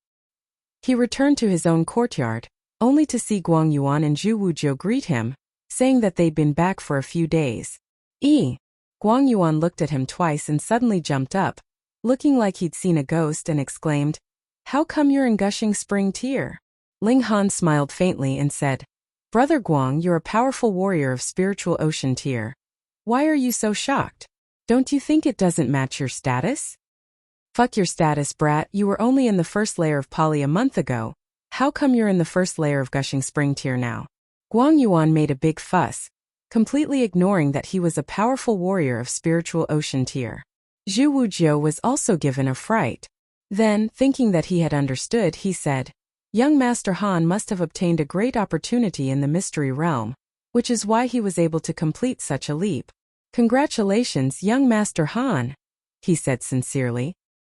He returned to his own courtyard, only to see Guang Yuan and Zhu Wujiu greet him, saying that they'd been back for a few days. Guang Yuan looked at him twice and suddenly jumped up, looking like he'd seen a ghost, and exclaimed, "How come you're in gushing spring tear?" Ling Han smiled faintly and said, "Brother Guang, you're a powerful warrior of spiritual ocean tier. Why are you so shocked? Don't you think it doesn't match your status?" "Fuck your status, brat, you were only in the first layer of Poly a month ago. How come you're in the first layer of gushing spring tier now?" Guang Yuan made a big fuss, completely ignoring that he was a powerful warrior of spiritual ocean tier. Zhu Wujiu was also given a fright. Then, thinking that he had understood, he said, "Young Master Han must have obtained a great opportunity in the mystery realm, which is why he was able to complete such a leap. Congratulations, young Master Han," he said sincerely.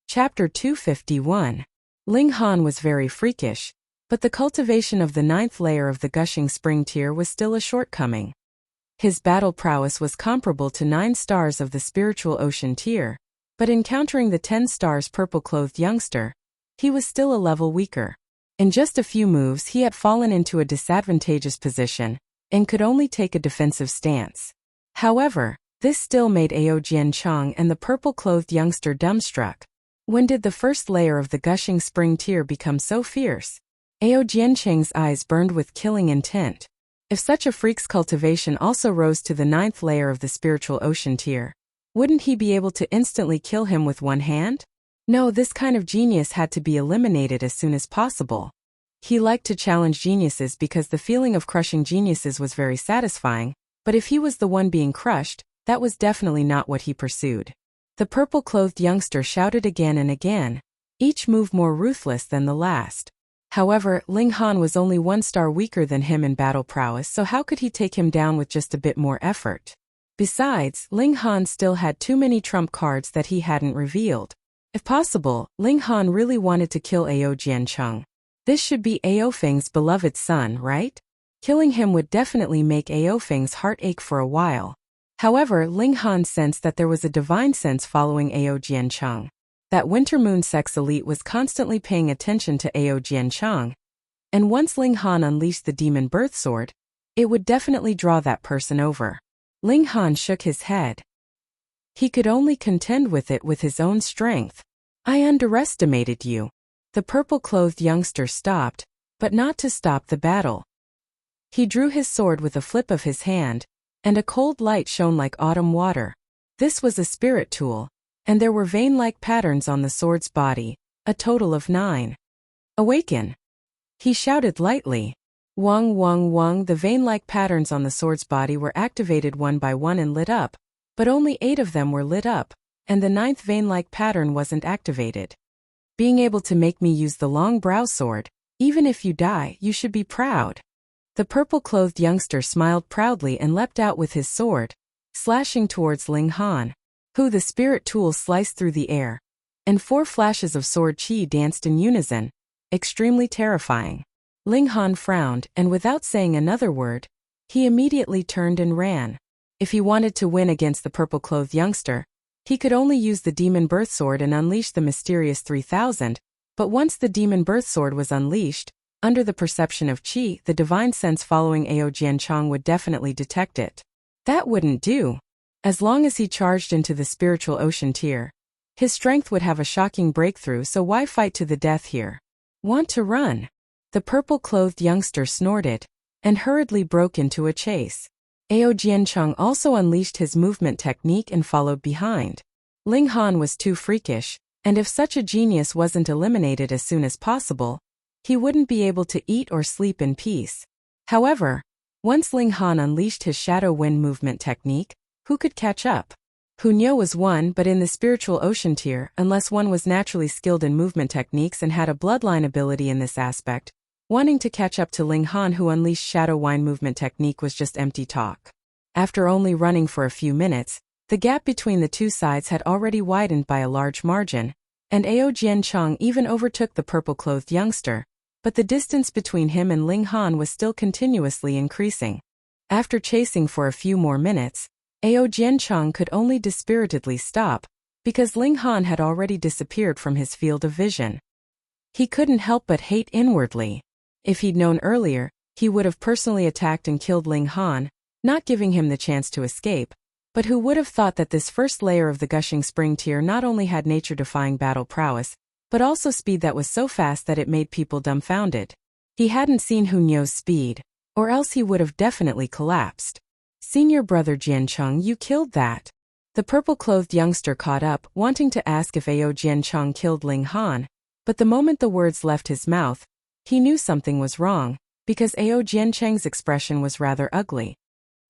Chapter 251. Ling Han was very freakish, but the cultivation of the 9th layer of the gushing spring tier was still a shortcoming. His battle prowess was comparable to 9 stars of the spiritual ocean tier, but encountering the 10 stars purple-clothed youngster, he was still a level weaker. In just a few moves he had fallen into a disadvantageous position, and could only take a defensive stance. However, this still made Ao Jiancheng and the purple-clothed youngster dumbstruck. When did the first layer of the gushing spring tier become so fierce? Ao Jiancheng's eyes burned with killing intent. If such a freak's cultivation also rose to the 9th layer of the spiritual ocean tier, wouldn't he be able to instantly kill him with one hand? No, this kind of genius had to be eliminated as soon as possible. He liked to challenge geniuses because the feeling of crushing geniuses was very satisfying, but if he was the one being crushed, that was definitely not what he pursued. The purple-clothed youngster shouted again and again, each move more ruthless than the last. However, Ling Han was only 1 star weaker than him in battle prowess, so how could he take him down with just a bit more effort? Besides, Ling Han still had too many trump cards that he hadn't revealed. If possible, Ling Han really wanted to kill Ao Jiancheng. This should be Ao Feng's beloved son, right? Killing him would definitely make Ao Feng's heart ache for a while. However, Ling Han sensed that there was a divine sense following Ao Jiancheng. That Winter Moon sex elite was constantly paying attention to Ao Jiancheng, and once Ling Han unleashed the demon birth sword, it would definitely draw that person over. Ling Han shook his head. He could only contend with it with his own strength. I underestimated you. The purple-clothed youngster stopped, but not to stop the battle. He drew his sword with a flip of his hand, and a cold light shone like autumn water. This was a spirit tool, and there were vein-like patterns on the sword's body, a total of 9. Awaken! He shouted lightly. Wang wang wang. The vein-like patterns on the sword's body were activated one by one and lit up, but only 8 of them were lit up, and the 9th vein-like pattern wasn't activated. Being able to make me use the long brow sword, even if you die, you should be proud. The purple-clothed youngster smiled proudly and leapt out with his sword, slashing towards Ling Han, who the spirit tool sliced through the air, and 4 flashes of sword chi danced in unison, extremely terrifying. Ling Han frowned, and without saying another word, he immediately turned and ran. If he wanted to win against the purple-clothed youngster, he could only use the demon birth sword and unleash the mysterious 3000, but once the demon birth sword was unleashed, under the perception of chi, the divine sense following Ao Jiancheng would definitely detect it. That wouldn't do. As long as he charged into the spiritual ocean tier, his strength would have a shocking breakthrough, so why fight to the death here? Want to run? The purple-clothed youngster snorted, and hurriedly broke into a chase. Ao Jiancheng also unleashed his movement technique and followed behind. Ling Han was too freakish, and if such a genius wasn't eliminated as soon as possible, he wouldn't be able to eat or sleep in peace. However, once Ling Han unleashed his shadow wind movement technique, who could catch up? Hunyo was one, but in the spiritual ocean tier, unless one was naturally skilled in movement techniques and had a bloodline ability in this aspect, wanting to catch up to Ling Han who unleashed shadow wind movement technique was just empty talk. After only running for a few minutes, the gap between the two sides had already widened by a large margin, and Ao Jiancheng even overtook the purple-clothed youngster, but the distance between him and Ling Han was still continuously increasing. After chasing for a few more minutes, Ao Jiancheng could only dispiritedly stop, because Ling Han had already disappeared from his field of vision. He couldn't help but hate inwardly. If he'd known earlier, he would have personally attacked and killed Ling Han, not giving him the chance to escape, but who would have thought that this first layer of the Gushing Spring tier not only had nature-defying battle prowess, but also speed that was so fast that it made people dumbfounded. He hadn't seen Hunyo's speed, or else he would have definitely collapsed. Senior brother Jiancheng, you killed that. The purple-clothed youngster caught up, wanting to ask if Ao Jiancheng killed Ling Han, but the moment the words left his mouth, he knew something was wrong, because Ao Jiancheng's expression was rather ugly.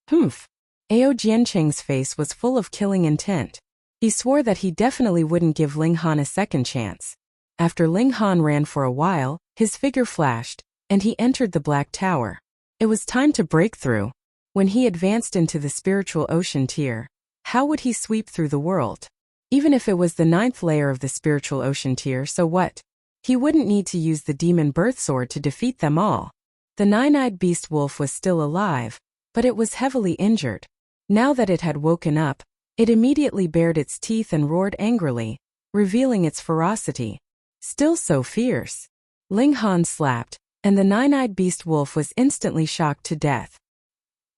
Humph. Ao Jiancheng's face was full of killing intent. He swore that he definitely wouldn't give Ling Han a second chance. After Ling Han ran for a while, his figure flashed, and he entered the Black Tower. It was time to break through. When he advanced into the spiritual ocean tier, how would he sweep through the world? Even if it was the 9th layer of the spiritual ocean tier, so what? He wouldn't need to use the demon birth sword to defeat them all. The 9-eyed beast wolf was still alive, but it was heavily injured. Now that it had woken up, it immediately bared its teeth and roared angrily, revealing its ferocity. Still so fierce. Ling Han slapped, and the 9-eyed beast wolf was instantly shocked to death.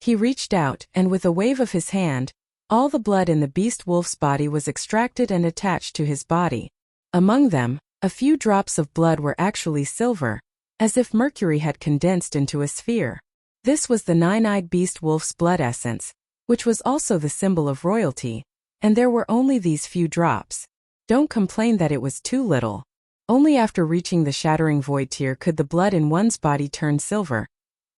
He reached out, and with a wave of his hand, all the blood in the beast wolf's body was extracted and attached to his body. Among them, a few drops of blood were actually silver, as if mercury had condensed into a sphere. This was the 9-eyed beast wolf's blood essence, which was also the symbol of royalty, and there were only these few drops. Don't complain that it was too little. Only after reaching the shattering void tier could the blood in one's body turn silver,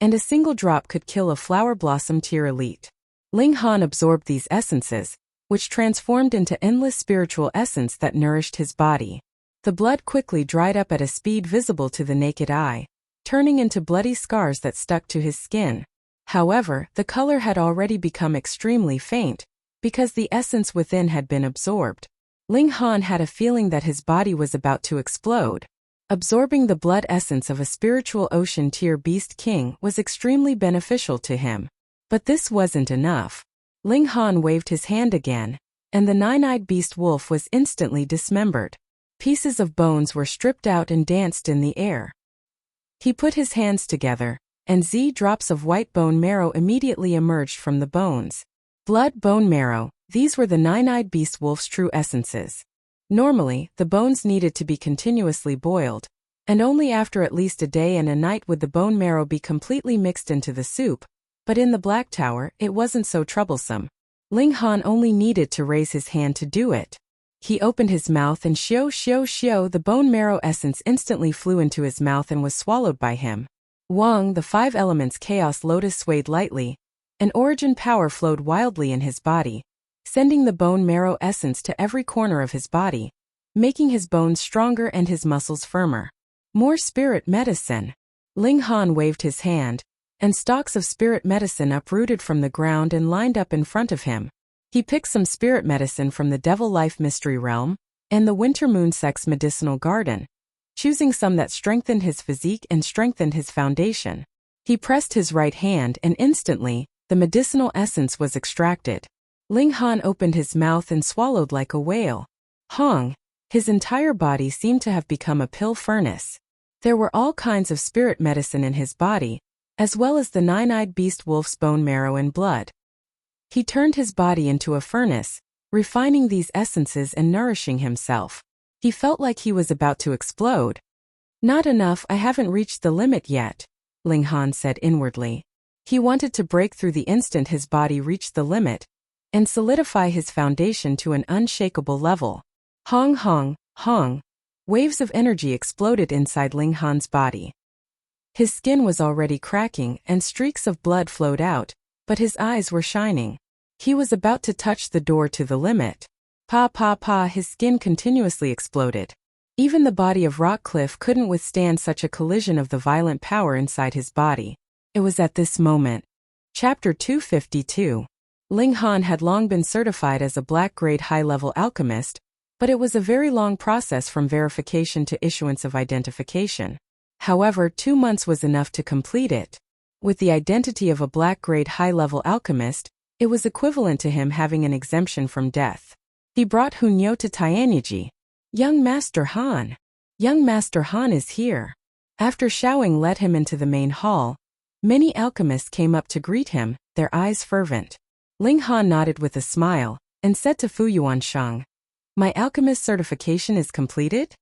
and a single drop could kill a flower blossom tier elite. Ling Han absorbed these essences, which transformed into endless spiritual essence that nourished his body. The blood quickly dried up at a speed visible to the naked eye, turning into bloody scars that stuck to his skin. However, the color had already become extremely faint, because the essence within had been absorbed. Ling Han had a feeling that his body was about to explode. Absorbing the blood essence of a spiritual ocean-tier beast king was extremely beneficial to him. But this wasn't enough. Ling Han waved his hand again, and the nine-eyed beast wolf was instantly dismembered. Pieces of bones were stripped out and danced in the air. He put his hands together, and drops of white bone marrow immediately emerged from the bones. Blood, bone marrow, these were the nine-eyed beast wolf's true essences. Normally, the bones needed to be continuously boiled, and only after at least a day and a night would the bone marrow be completely mixed into the soup, but in the Black Tower, it wasn't so troublesome. Ling Han only needed to raise his hand to do it. He opened his mouth and the bone marrow essence instantly flew into his mouth and was swallowed by him. Wang, the five elements chaos lotus swayed lightly, and origin power flowed wildly in his body, sending the bone marrow essence to every corner of his body, making his bones stronger and his muscles firmer. More spirit medicine. Ling Han waved his hand, and stalks of spirit medicine uprooted from the ground and lined up in front of him. He picked some spirit medicine from the Devil Life Mystery Realm and the Winter Moon Sex Medicinal Garden, choosing some that strengthened his physique and strengthened his foundation. He pressed his right hand and instantly, the medicinal essence was extracted. Ling Han opened his mouth and swallowed like a whale. Hong, his entire body seemed to have become a pill furnace. There were all kinds of spirit medicine in his body, as well as the nine-eyed beast wolf's bone marrow and blood. He turned his body into a furnace, refining these essences and nourishing himself. He felt like he was about to explode. Not enough, I haven't reached the limit yet, Ling Han said inwardly. He wanted to break through the instant his body reached the limit, and solidify his foundation to an unshakable level. Hong hong, hong. Waves of energy exploded inside Ling Han's body. His skin was already cracking and streaks of blood flowed out, but his eyes were shining. He was about to touch the door to the limit. His skin continuously exploded. Even the body of rock cliff couldn't withstand such a collision of the violent power inside his body. It was at this moment. Chapter 252. Ling Han had long been certified as a black-grade high-level alchemist, but it was a very long process from verification to issuance of identification. However, 2 months was enough to complete it. With the identity of a black-grade high-level alchemist, it was equivalent to him having an exemption from death. He brought Hunyo to Tianyi. Young Master Han. Young Master Han is here. After Xiaoying led him into the main hall, many alchemists came up to greet him, their eyes fervent. Ling Han nodded with a smile, and said to Fu Yuanshang, "My alchemist certification is completed?"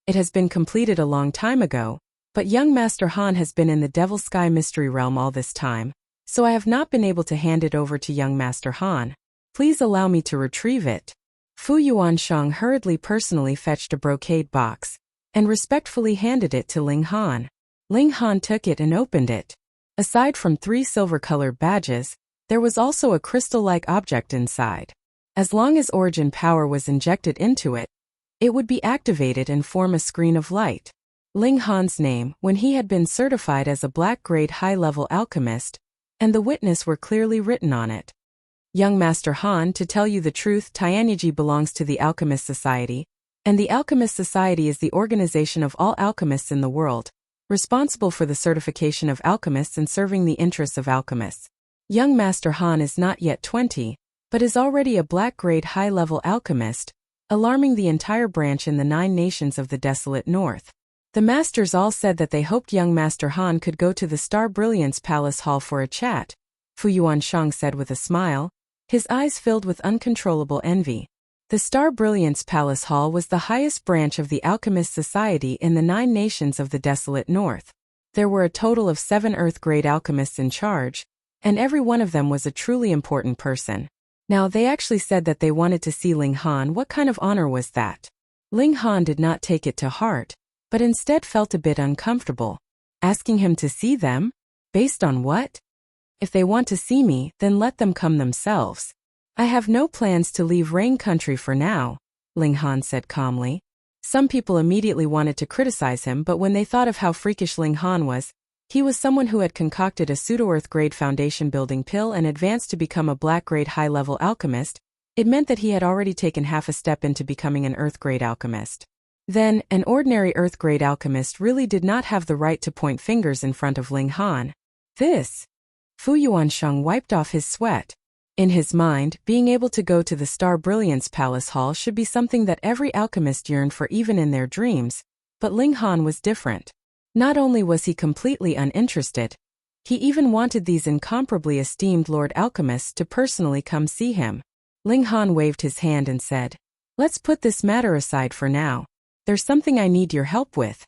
"It has been completed a long time ago, but young Master Han has been in the Devil Sky Mystery Realm all this time, so I have not been able to hand it over to young Master Han. Please allow me to retrieve it." Fu Yuanshang hurriedly personally fetched a brocade box, and respectfully handed it to Ling Han. Ling Han took it and opened it. Aside from 3 silver-colored badges, there was also a crystal-like object inside. As long as origin power was injected into it, it would be activated and form a screen of light. Ling Han's name, when he had been certified as a black-grade high-level alchemist, and the witness were clearly written on it. Young Master Han, to tell you the truth, Tianyi belongs to the Alchemist Society, and the Alchemist Society is the organization of all alchemists in the world, responsible for the certification of alchemists and serving the interests of alchemists. Young Master Han is not yet 20, but is already a black-grade high-level alchemist, alarming the entire branch in the 9 nations of the desolate north. The masters all said that they hoped young Master Han could go to the Star Brilliance Palace Hall for a chat, Fu Yuanshang said with a smile, his eyes filled with uncontrollable envy. The Star Brilliance Palace Hall was the highest branch of the Alchemist Society in the 9 nations of the desolate north. There were a total of 7 Earth-grade alchemists in charge, and every one of them was a truly important person. Now they actually said that they wanted to see Ling Han. What kind of honor was that? Ling Han did not take it to heart, but instead felt a bit uncomfortable. Asking him to see them? Based on what? If they want to see me, then let them come themselves. I have no plans to leave Rain Country for now, Ling Han said calmly. Some people immediately wanted to criticize him, but when they thought of how freakish Ling Han was, he was someone who had concocted a pseudo-Earth-grade foundation-building pill and advanced to become a black-grade high-level alchemist. It meant that he had already taken half a step into becoming an Earth-grade alchemist. Then, an ordinary Earth-grade alchemist really did not have the right to point fingers in front of Ling Han. This. Fu Yuansheng wiped off his sweat. In his mind, being able to go to the Star Brilliance Palace Hall should be something that every alchemist yearned for even in their dreams, but Ling Han was different. Not only was he completely uninterested, he even wanted these incomparably esteemed Lord Alchemists to personally come see him. Ling Han waved his hand and said, "Let's put this matter aside for now. There's something I need your help with."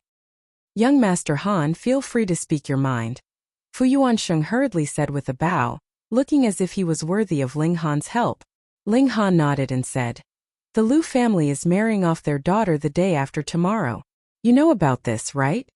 "Young Master Han, feel free to speak your mind," Fu Yuansheng hurriedly said with a bow, looking as if he was worthy of Ling Han's help. Ling Han nodded and said, "The Lu family is marrying off their daughter the day after tomorrow. You know about this, right?"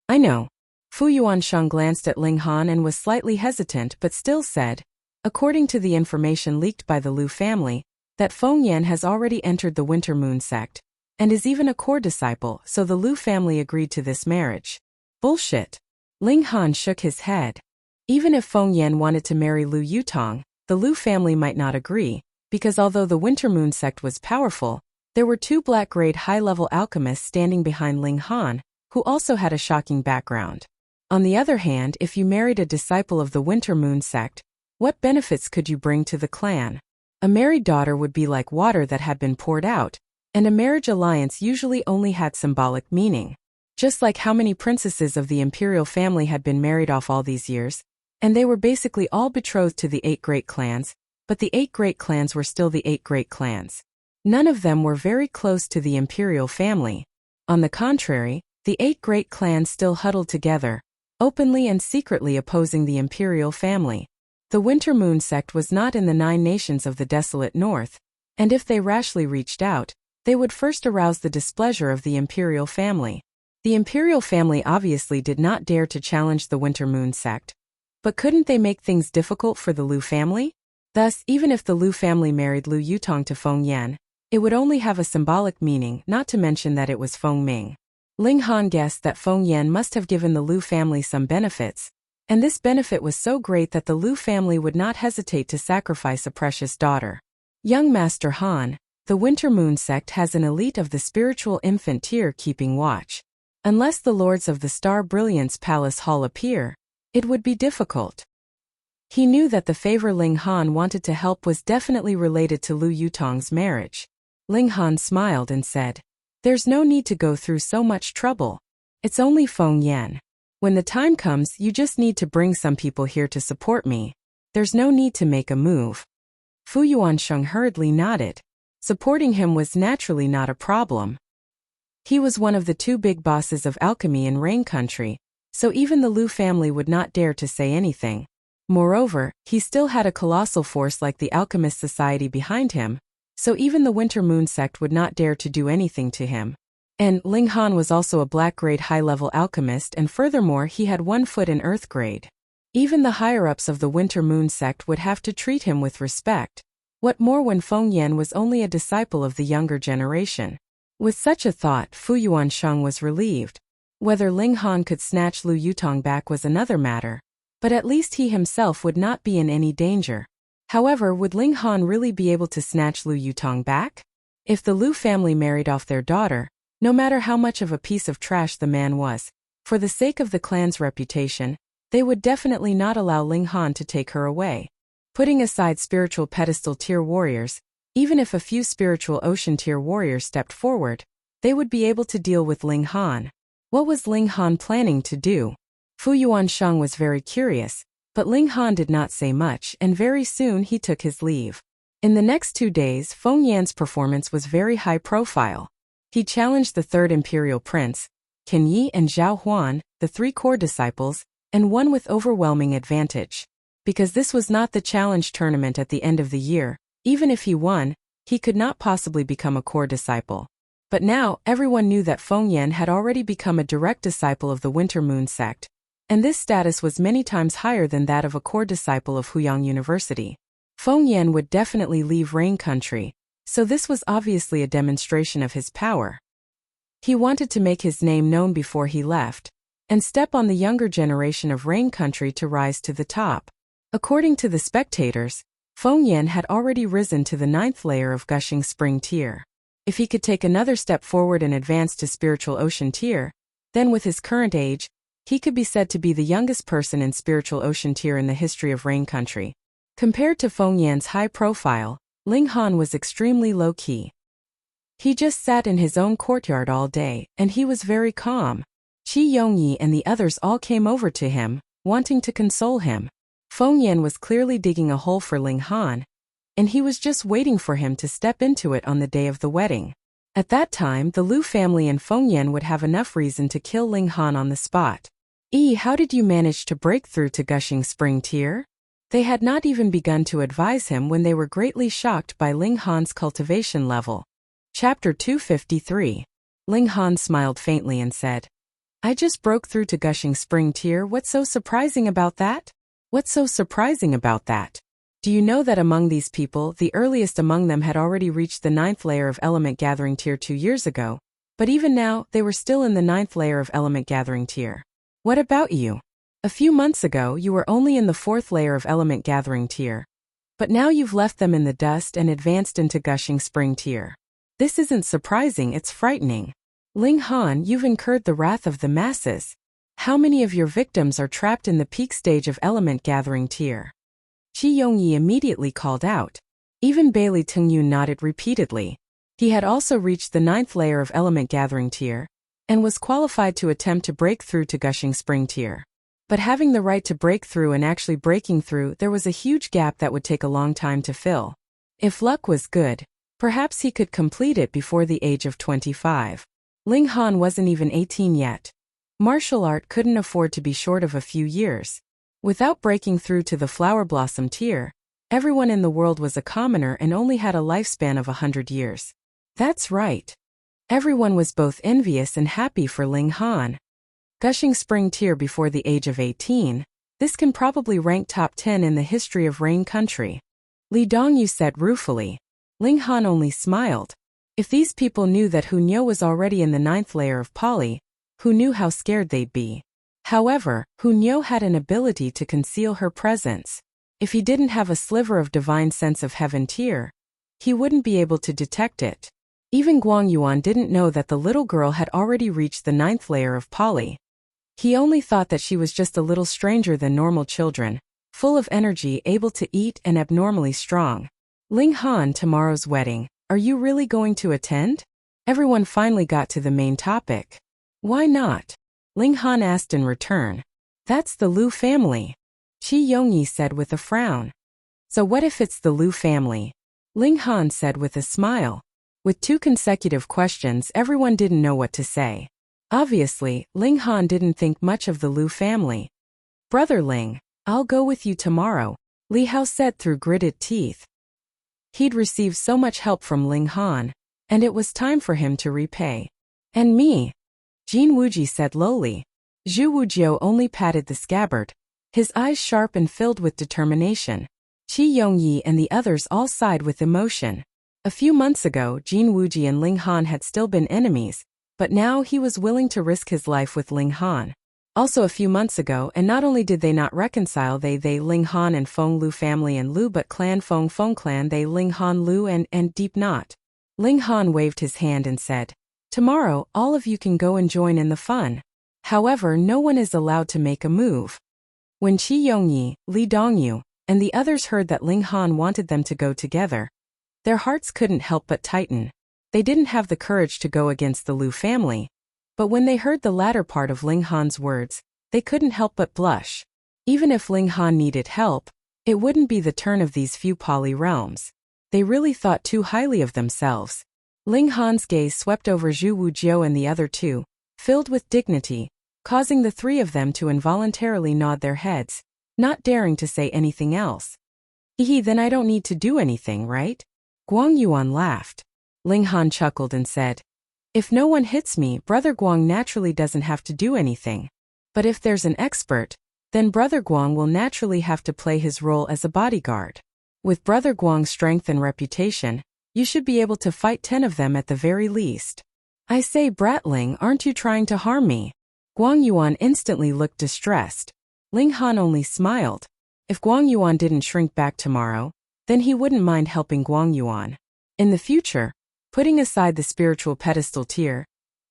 "I know." Fu Yuansheng glanced at Ling Han and was slightly hesitant but still said, "According to the information leaked by the Lu family, that Feng Yan has already entered the Winter Moon sect, and is even a core disciple, so the Lu family agreed to this marriage." "Bullshit." Ling Han shook his head. Even if Feng Yan wanted to marry Lu Yutong, the Lu family might not agree, because although the Winter Moon sect was powerful, there were two black-grade high-level alchemists standing behind Ling Han, who also had a shocking background. On the other hand, if you married a disciple of the Winter Moon sect, what benefits could you bring to the clan? A married daughter would be like water that had been poured out, and a marriage alliance usually only had symbolic meaning. Just like how many princesses of the imperial family had been married off all these years, and they were basically all betrothed to the 8 great clans, but the 8 great clans were still the 8 great clans. None of them were very close to the imperial family. On the contrary, the 8 great clans still huddled together, openly and secretly opposing the imperial family. The Winter Moon sect was not in the 9 nations of the desolate north, and if they rashly reached out, they would first arouse the displeasure of the imperial family. The imperial family obviously did not dare to challenge the Winter Moon sect. But couldn't they make things difficult for the Lu family? Thus, even if the Lu family married Lu Yutong to Feng Yan, it would only have a symbolic meaning, not to mention that it was Feng Ming. Ling Han guessed that Feng Yan must have given the Lu family some benefits, and this benefit was so great that the Lu family would not hesitate to sacrifice a precious daughter. "Young Master Han, the Winter Moon sect has an elite of the spiritual infant tier keeping watch. Unless the lords of the Star Brilliance Palace Hall appear, it would be difficult." He knew that the favor Ling Han wanted to help was definitely related to Lu Yutong's marriage. Ling Han smiled and said, "There's no need to go through so much trouble. It's only Feng Yan. When the time comes, you just need to bring some people here to support me. There's no need to make a move." Fu Yuansheng hurriedly nodded. Supporting him was naturally not a problem. He was one of the 2 big bosses of alchemy in Rain Country, so even the Lu family would not dare to say anything. Moreover, he still had a colossal force like the Alchemist Society behind him, so even the Winter Moon sect would not dare to do anything to him. And Ling Han was also a black-grade high-level alchemist, and furthermore he had 1 foot in Earth grade. Even the higher-ups of the Winter Moon sect would have to treat him with respect. What more when Feng Yan was only a disciple of the younger generation? With such a thought, Fu Yuansheng was relieved. Whether Ling Han could snatch Lu Yutong back was another matter, but at least he himself would not be in any danger. However, would Ling Han really be able to snatch Lu Yutong back? If the Lu family married off their daughter, no matter how much of a piece of trash the man was, for the sake of the clan's reputation, they would definitely not allow Ling Han to take her away. Putting aside spiritual pedestal tier warriors, even if a few spiritual ocean tier warriors stepped forward, they would be able to deal with Ling Han. What was Ling Han planning to do? Fu Yuansheng was very curious, but Ling Han did not say much, and very soon he took his leave. In the next 2 days, Feng Yan's performance was very high profile. He challenged the 3rd Imperial Prince, Qin Yi and Zhao Huan, the 3 core disciples, and won with overwhelming advantage. Because this was not the challenge tournament at the end of the year, even if he won, he could not possibly become a core disciple. But now, everyone knew that Feng Yan had already become a direct disciple of the Winter Moon sect, and this status was many times higher than that of a core disciple of Huyang University. Feng Yan would definitely leave Rain Country, so this was obviously a demonstration of his power. He wanted to make his name known before he left, and step on the younger generation of Rain Country to rise to the top. According to the spectators, Feng Yan had already risen to the 9th layer of Gushing Spring tier. If he could take another step forward and advance to Spiritual Ocean tier, then with his current age, he could be said to be the youngest person in Spiritual Ocean tier in the history of Rain Country. Compared to Feng Yan's high profile, Ling Han was extremely low-key. He just sat in his own courtyard all day, and he was very calm. Qi Yongyi and the others all came over to him, wanting to console him. Feng Yan was clearly digging a hole for Ling Han, and he was just waiting for him to step into it on the day of the wedding. At that time, the Lu family and Feng Yan would have enough reason to kill Ling Han on the spot. How did you manage to break through to Gushing Spring tier? They had not even begun to advise him when they were greatly shocked by Ling Han's cultivation level. Chapter 253. Ling Han smiled faintly and said, I just broke through to Gushing Spring tier. What's so surprising about that? What's so surprising about that? Do you know that among these people, the earliest among them had already reached the 9th layer of Element Gathering tier 2 years ago, but even now, they were still in the 9th layer of Element Gathering tier. What about you? A few months ago, you were only in the 4th layer of Element Gathering tier, but now you've left them in the dust and advanced into Gushing Spring tier. This isn't surprising, it's frightening. Ling Han, you've incurred the wrath of the masses. How many of your victims are trapped in the peak stage of Element Gathering tier? Qi Yongyi immediately called out. Even Bailey Tingyun nodded repeatedly. He had also reached the 9th layer of Element Gathering tier, and was qualified to attempt to break through to Gushing Spring tier. But having the right to break through and actually breaking through, there was a huge gap that would take a long time to fill. If luck was good, perhaps he could complete it before the age of 25. Ling Han wasn't even 18 yet. Martial art couldn't afford to be short of a few years. Without breaking through to the Flower Blossom tier, everyone in the world was a commoner and only had a lifespan of 100 years. That's right. Everyone was both envious and happy for Ling Han. Gushing Spring tier before the age of 18, this can probably rank top 10 in the history of Rain Country. Li Dongyu said ruefully. Ling Han only smiled. If these people knew that Hu Niu was already in the 9th layer of Poly, who knew how scared they'd be. However, Hu Niu had an ability to conceal her presence. If he didn't have a sliver of divine sense of heaven tier, he wouldn't be able to detect it. Even Guang Yuan didn't know that the little girl had already reached the 9th layer of Poly. He only thought that she was just a little stranger than normal children, full of energy, able to eat, and abnormally strong. Ling Han, tomorrow's wedding, are you really going to attend? Everyone finally got to the main topic. Why not? Ling Han asked in return. That's the Lu family. Qi Yongyi said with a frown. So what if it's the Lu family? Ling Han said with a smile. With 2 consecutive questions, everyone didn't know what to say. Obviously, Ling Han didn't think much of the Lu family. Brother Ling, I'll go with you tomorrow, Li Hao said through gritted teeth. He'd received so much help from Ling Han, and it was time for him to repay. And me? Jin Wuji said lowly. Zhu Wujiu only patted the scabbard, his eyes sharp and filled with determination. Qi Yongyi and the others all sighed with emotion. A few months ago, Jin Wuji and Ling Han had still been enemies, but now he was willing to risk his life with Ling Han. Also a few months ago, and not only did they not reconcile they Ling Han and Feng Lu family and Lu but clan Feng clan they Ling Han Lu and deep knot. Ling Han waved his hand and said, tomorrow all of you can go and join in the fun. However, no one is allowed to make a move. When Qi Yongyi, Li Dongyu, and the others heard that Ling Han wanted them to go together, their hearts couldn't help but tighten. They didn't have the courage to go against the Lu family, but when they heard the latter part of Ling Han's words, they couldn't help but blush. Even if Ling Han needed help, it wouldn't be the turn of these few Poly realms. They really thought too highly of themselves. Ling Han's gaze swept over Zhu Wujiu and the other 2, filled with dignity, causing the 3 of them to involuntarily nod their heads, not daring to say anything else. Then I don't need to do anything, right? Guang Yuan laughed. Ling Han chuckled and said, if no one hits me, Brother Guang naturally doesn't have to do anything. But if there's an expert, then Brother Guang will naturally have to play his role as a bodyguard. With Brother Guang's strength and reputation, you should be able to fight 10 of them at the very least. I say, Bratling, aren't you trying to harm me? Guang Yuan instantly looked distressed. Ling Han only smiled. If Guang Yuan didn't shrink back tomorrow, then he wouldn't mind helping Guang Yuan. In the future, putting aside the spiritual pedestal tier,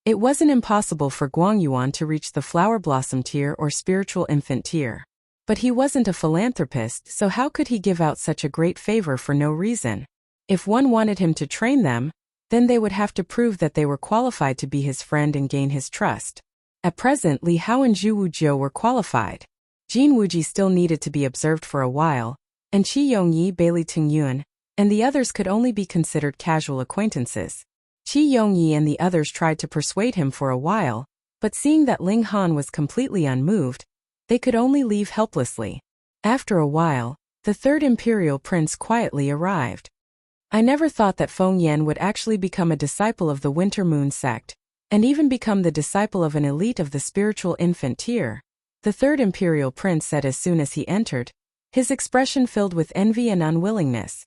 it wasn't impossible for Guang Yuan to reach the flower blossom tier or spiritual infant tier. But he wasn't a philanthropist, so how could he give out such a great favor for no reason? If one wanted him to train them, then they would have to prove that they were qualified to be his friend and gain his trust. At present, Li Hao and Zhu Wujiu were qualified. Jin Wuji still needed to be observed for a while, and Qi Yongyi, Bailey Tingyuan, and the others could only be considered casual acquaintances. Qi Yongyi and the others tried to persuade him for a while, but seeing that Ling Han was completely unmoved, they could only leave helplessly. After a while, the third imperial prince quietly arrived. I never thought that Feng Yan would actually become a disciple of the Winter Moon sect, and even become the disciple of an elite of the spiritual infant tier, the third imperial prince said as soon as he entered, his expression filled with envy and unwillingness.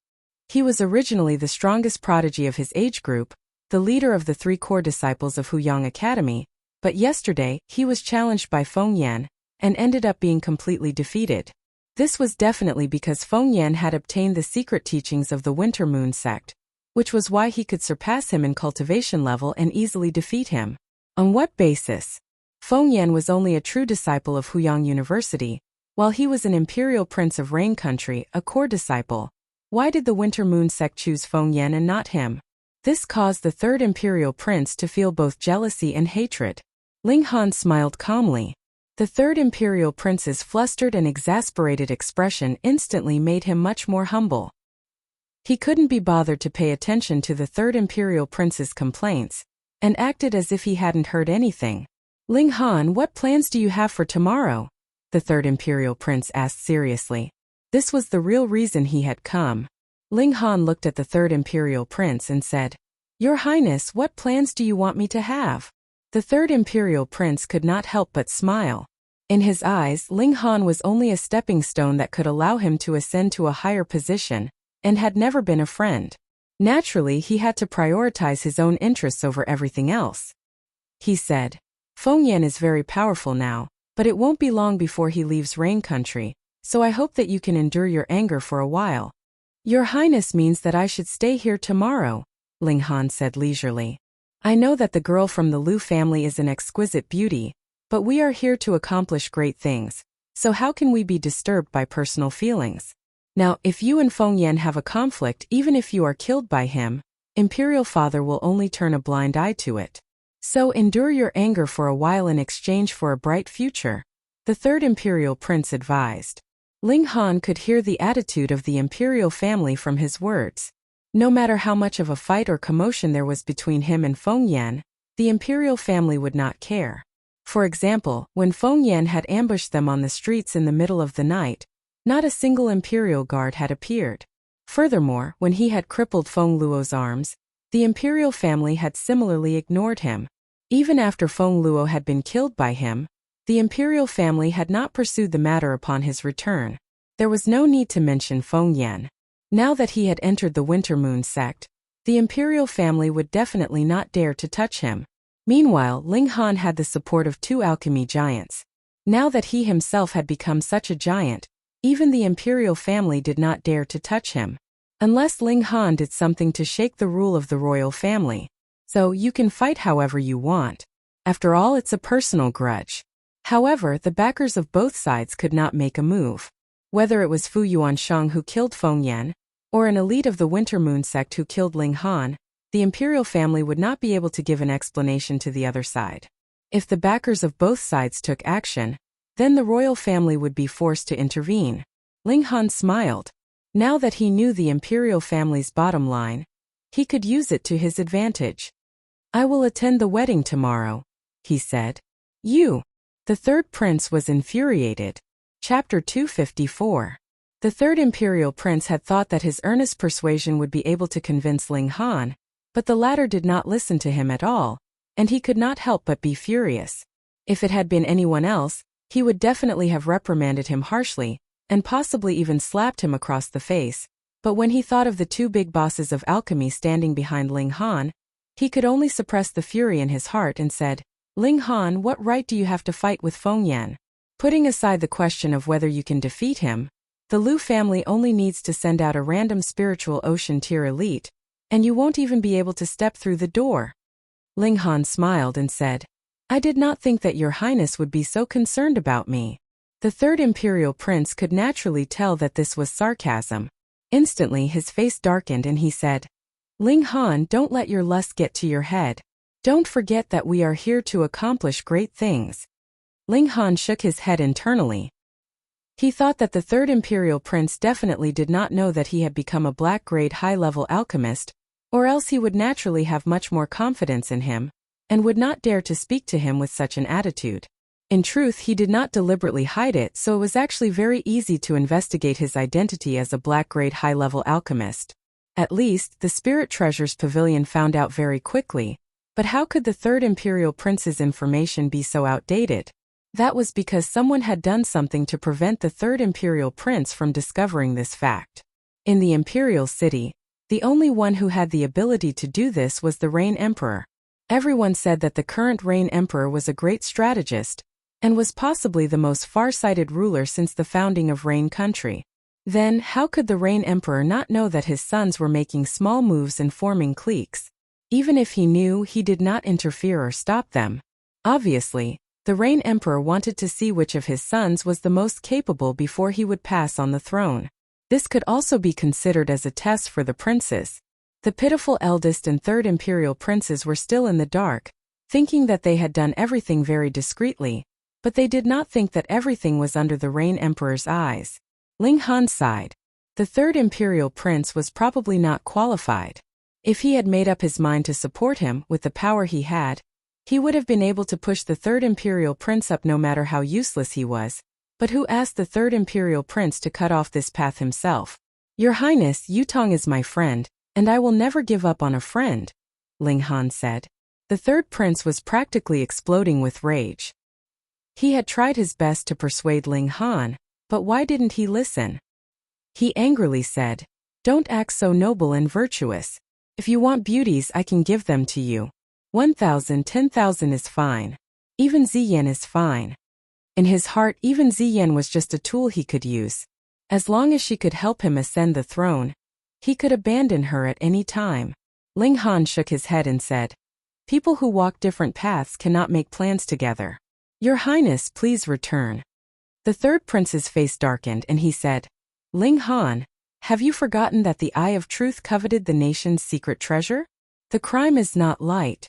He was originally the strongest prodigy of his age group, the leader of the 3 core disciples of Huyang Academy, but yesterday he was challenged by Feng Yan, and ended up being completely defeated. This was definitely because Feng Yan had obtained the secret teachings of the Winter Moon sect, which was why he could surpass him in cultivation level and easily defeat him. On what basis? Feng Yan was only a true disciple of Huyang University, while he was an imperial prince of Rain Country, a core disciple. Why did the Winter Moon sect choose Feng Yan and not him? This caused the third imperial prince to feel both jealousy and hatred. Ling Han smiled calmly. The third imperial prince's flustered and exasperated expression instantly made him much more humble. He couldn't be bothered to pay attention to the third imperial prince's complaints, and acted as if he hadn't heard anything. Ling Han, what plans do you have for tomorrow? The third imperial prince asked seriously. This was the real reason he had come. Ling Han looked at the third imperial prince and said, Your Highness, what plans do you want me to have? The third imperial prince could not help but smile. In his eyes, Ling Han was only a stepping stone that could allow him to ascend to a higher position, and had never been a friend. Naturally, he had to prioritize his own interests over everything else. He said, Feng Yan is very powerful now, but it won't be long before he leaves Rain Country, so I hope that you can endure your anger for a while. Your Highness means that I should stay here tomorrow, Ling Han said leisurely. I know that the girl from the Liu family is an exquisite beauty, but we are here to accomplish great things, so how can we be disturbed by personal feelings? Now, if you and Feng Yan have a conflict, even if you are killed by him, Imperial Father will only turn a blind eye to it. So endure your anger for a while in exchange for a bright future, the third Imperial Prince advised. Ling Han could hear the attitude of the Imperial family from his words. No matter how much of a fight or commotion there was between him and Feng Yan, the Imperial family would not care. For example, when Feng Yan had ambushed them on the streets in the middle of the night, not a single Imperial guard had appeared. Furthermore, when he had crippled Feng Luo's arms, the Imperial family had similarly ignored him. Even after Feng Luo had been killed by him, the Imperial family had not pursued the matter upon his return. There was no need to mention Feng Yan. Now that he had entered the Winter Moon sect, the Imperial family would definitely not dare to touch him. Meanwhile, Ling Han had the support of 2 alchemy giants. Now that he himself had become such a giant, even the Imperial family did not dare to touch him. Unless Ling Han did something to shake the rule of the royal family. So, you can fight however you want. After all, it's a personal grudge. However, the backers of both sides could not make a move. Whether it was Fu Yuansheng who killed Feng Yan, or an elite of the Winter Moon sect who killed Ling Han, the Imperial family would not be able to give an explanation to the other side. If the backers of both sides took action, then the royal family would be forced to intervene. Ling Han smiled. Now that he knew the Imperial family's bottom line, he could use it to his advantage. I will attend the wedding tomorrow, he said. You. The third prince was infuriated. Chapter 254. The third imperial prince had thought that his earnest persuasion would be able to convince Ling Han, but the latter did not listen to him at all, and he could not help but be furious. If it had been anyone else, he would definitely have reprimanded him harshly, and possibly even slapped him across the face, but when he thought of the 2 big bosses of alchemy standing behind Ling Han, He could only suppress the fury in his heart and said, Ling Han, what right do you have to fight with Feng Yan? Putting aside the question of whether you can defeat him, the Liu family only needs to send out a random spiritual ocean tier elite, and you won't even be able to step through the door. Ling Han smiled and said, I did not think that your highness would be so concerned about me. The third imperial prince could naturally tell that this was sarcasm. Instantly his face darkened and he said, Ling Han, don't let your lust get to your head. Don't forget that we are here to accomplish great things. Ling Han shook his head internally. He thought that the third imperial prince definitely did not know that he had become a black-grade high-level alchemist, or else he would naturally have much more confidence in him, and would not dare to speak to him with such an attitude. In truth, he did not deliberately hide it, so it was actually very easy to investigate his identity as a black-grade high-level alchemist. At least, the Spirit Treasures Pavilion found out very quickly, but how could the third imperial prince's information be so outdated? That was because someone had done something to prevent the third imperial prince from discovering this fact. In the imperial city, the only one who had the ability to do this was the Rain Emperor. Everyone said that the current Rain Emperor was a great strategist, and was possibly the most far-sighted ruler since the founding of Rain Country. Then, how could the Rain Emperor not know that his sons were making small moves and forming cliques? Even if he knew, he did not interfere or stop them. Obviously, the Rain Emperor wanted to see which of his sons was the most capable before he would pass on the throne. This could also be considered as a test for the princes. The pitiful eldest and third imperial princes were still in the dark, thinking that they had done everything very discreetly, but they did not think that everything was under the Rain Emperor's eyes. Ling Han sighed. The third imperial prince was probably not qualified. If he had made up his mind to support him with the power he had, he would have been able to push the third imperial prince up no matter how useless he was. But who asked the third imperial prince to cut off this path himself? Your Highness, Yutong is my friend, and I will never give up on a friend, Ling Han said. The third prince was practically exploding with rage. He had tried his best to persuade Ling Han, but why didn't he listen? He angrily said, Don't act so noble and virtuous. If you want beauties, I can give them to you. 1,000, 10,000 is fine. Even Ziyan is fine. In his heart, even Ziyan was just a tool he could use. As long as she could help him ascend the throne, he could abandon her at any time. Ling Han shook his head and said, People who walk different paths cannot make plans together. Your Highness, please return. The third prince's face darkened and he said, Ling Han, have you forgotten that the Eye of Truth coveted the nation's secret treasure? The crime is not light.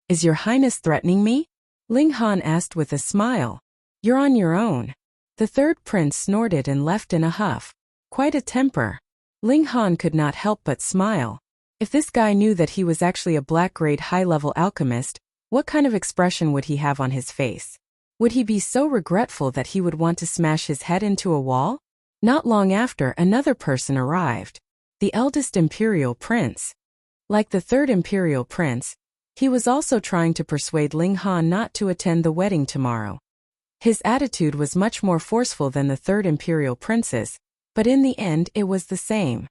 Is your Highness threatening me? Ling Han asked with a smile. You're on your own. The third prince snorted and left in a huff. Quite a temper. Ling Han could not help but smile. If this guy knew that he was actually a black-grade high-level alchemist, what kind of expression would he have on his face? Would he be so regretful that he would want to smash his head into a wall? Not long after, another person arrived. The eldest imperial prince. Like the third imperial prince, he was also trying to persuade Ling Han not to attend the wedding tomorrow. His attitude was much more forceful than the third imperial prince's, but in the end it was the same.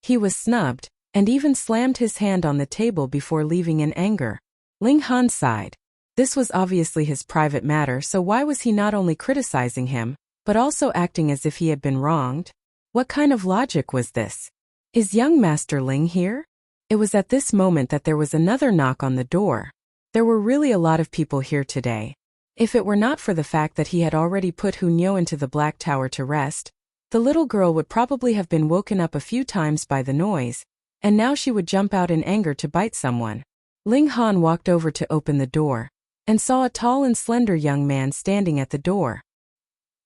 He was snubbed, and even slammed his hand on the table before leaving in anger. Ling Han sighed. This was obviously his private matter, so why was he not only criticizing him, but also acting as if he had been wronged? What kind of logic was this? Is young Master Ling here? It was at this moment that there was another knock on the door. There were really a lot of people here today. If it were not for the fact that he had already put Hunyo into the Black Tower to rest, the little girl would probably have been woken up a few times by the noise, and now she would jump out in anger to bite someone. Ling Han walked over to open the door, and saw a tall and slender young man standing at the door.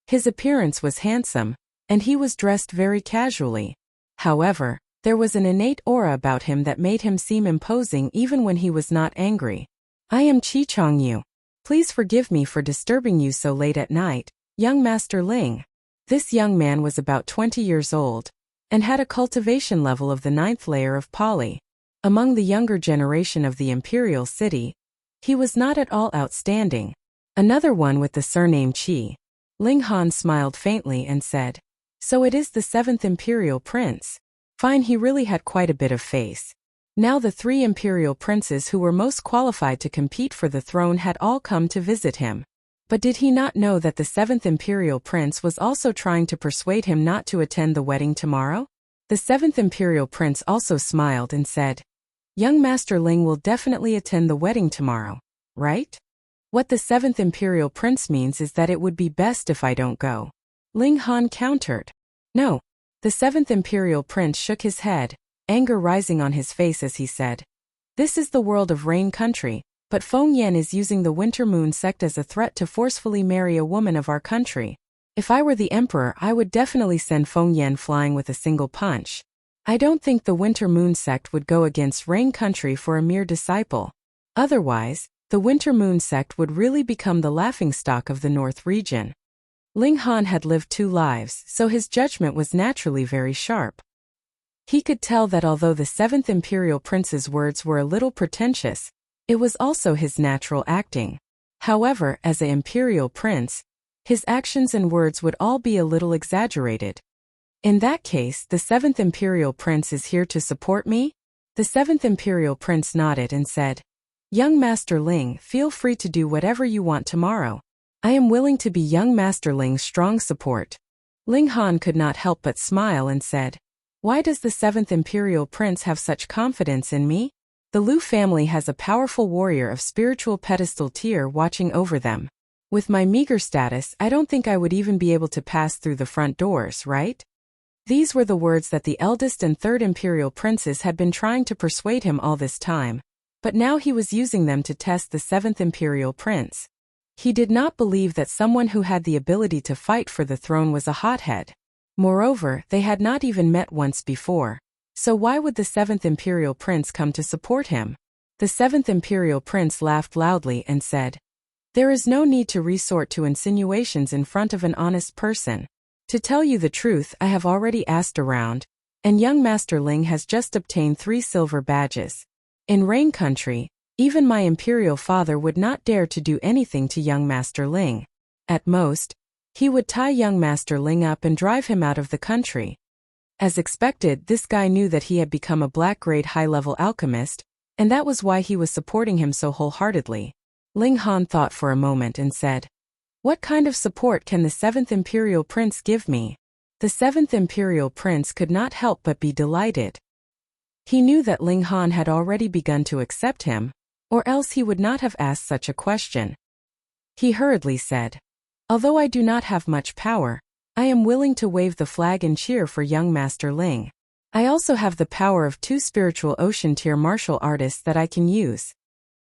His appearance was handsome, and he was dressed very casually. However, there was an innate aura about him that made him seem imposing even when he was not angry. I am Chi Chongyu. Please forgive me for disturbing you so late at night, young Master Ling. This young man was about 20 years old, and had a cultivation level of the 9th layer of Poly. Among the younger generation of the Imperial City, he was not at all outstanding. Another one with the surname Qi. Ling Han smiled faintly and said, So it is the 7th Imperial Prince. Fine, he really had quite a bit of face. Now the three imperial princes who were most qualified to compete for the throne had all come to visit him. But did he not know that the seventh imperial prince was also trying to persuade him not to attend the wedding tomorrow? The seventh imperial prince also smiled and said, "Young Master Ling will definitely attend the wedding tomorrow, right?" What the seventh imperial prince means is that it would be best if I don't go. Ling Han countered. No. The seventh imperial prince shook his head, anger rising on his face as he said, "This is the world of Rain Country, but Feng Yan is using the Winter Moon sect as a threat to forcefully marry a woman of our country. If I were the emperor, I would definitely send Feng Yan flying with a single punch. I don't think the Winter Moon sect would go against Rain Country for a mere disciple. Otherwise, the Winter Moon sect would really become the laughingstock of the North region." Ling Han had lived 2 lives, so his judgment was naturally very sharp. He could tell that although the seventh imperial prince's words were a little pretentious, it was also his natural acting. However, as an imperial prince, his actions and words would all be a little exaggerated. In that case, the seventh imperial prince is here to support me? The seventh imperial prince nodded and said, "Young Master Ling, feel free to do whatever you want tomorrow. I am willing to be young Master Ling's strong support." Ling Han could not help but smile and said, "Why does the seventh imperial prince have such confidence in me? The Lu family has a powerful warrior of spiritual pedestal tier watching over them. With my meager status, I don't think I would even be able to pass through the front doors, right?" These were the words that the eldest and third imperial princes had been trying to persuade him all this time, but now he was using them to test the seventh imperial prince. He did not believe that someone who had the ability to fight for the throne was a hothead. Moreover, they had not even met once before. So why would the seventh imperial prince come to support him? The seventh imperial prince laughed loudly and said, "There is no need to resort to insinuations in front of an honest person. To tell you the truth, I have already asked around, and young Master Ling has just obtained 3 silver badges. In Rain Country, even my imperial father would not dare to do anything to young Master Ling. At most, he would tie young Master Ling up and drive him out of the country." As expected, this guy knew that he had become a black-grade high-level alchemist, and that was why he was supporting him so wholeheartedly. Ling Han thought for a moment and said, "What kind of support can the seventh imperial prince give me?" The seventh imperial prince could not help but be delighted. He knew that Ling Han had already begun to accept him, or else he would not have asked such a question. He hurriedly said, "Although I do not have much power, I am willing to wave the flag and cheer for young Master Ling. I also have the power of 2 spiritual ocean tier martial artists that I can use."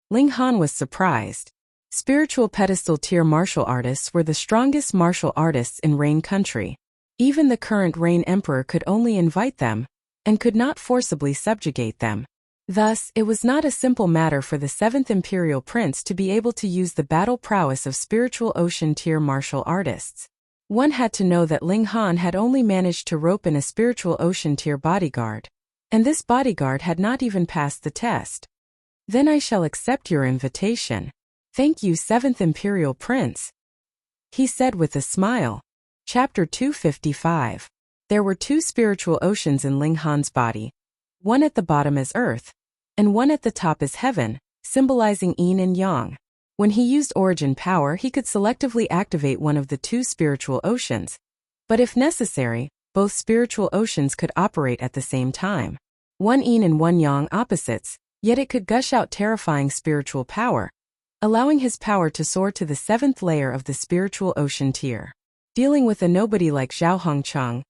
Ling Han was surprised. Spiritual pedestal tier martial artists were the strongest martial artists in Rain Country. Even the current Rain Emperor could only invite them, and could not forcibly subjugate them. Thus, it was not a simple matter for the seventh imperial prince to be able to use the battle prowess of spiritual ocean tier martial artists. One had to know that Ling Han had only managed to rope in a spiritual ocean tier bodyguard, and this bodyguard had not even passed the test. "Then I shall accept your invitation. Thank you, seventh imperial prince," he said with a smile. Chapter 255. There were 2 spiritual oceans in Ling Han's body, one at the bottom as earth, and one at the top as heaven, symbolizing yin and yang. When he used origin power, he could selectively activate one of the 2 spiritual oceans. But if necessary, both spiritual oceans could operate at the same time. One yin and one yang opposites, yet it could gush out terrifying spiritual power, allowing his power to soar to the 7th layer of the spiritual ocean tier. Dealing with a nobody like Zhao Hongcheng,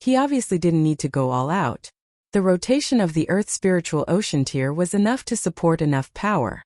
he obviously didn't need to go all out. The rotation of the Earth spiritual ocean tier was enough to support enough power.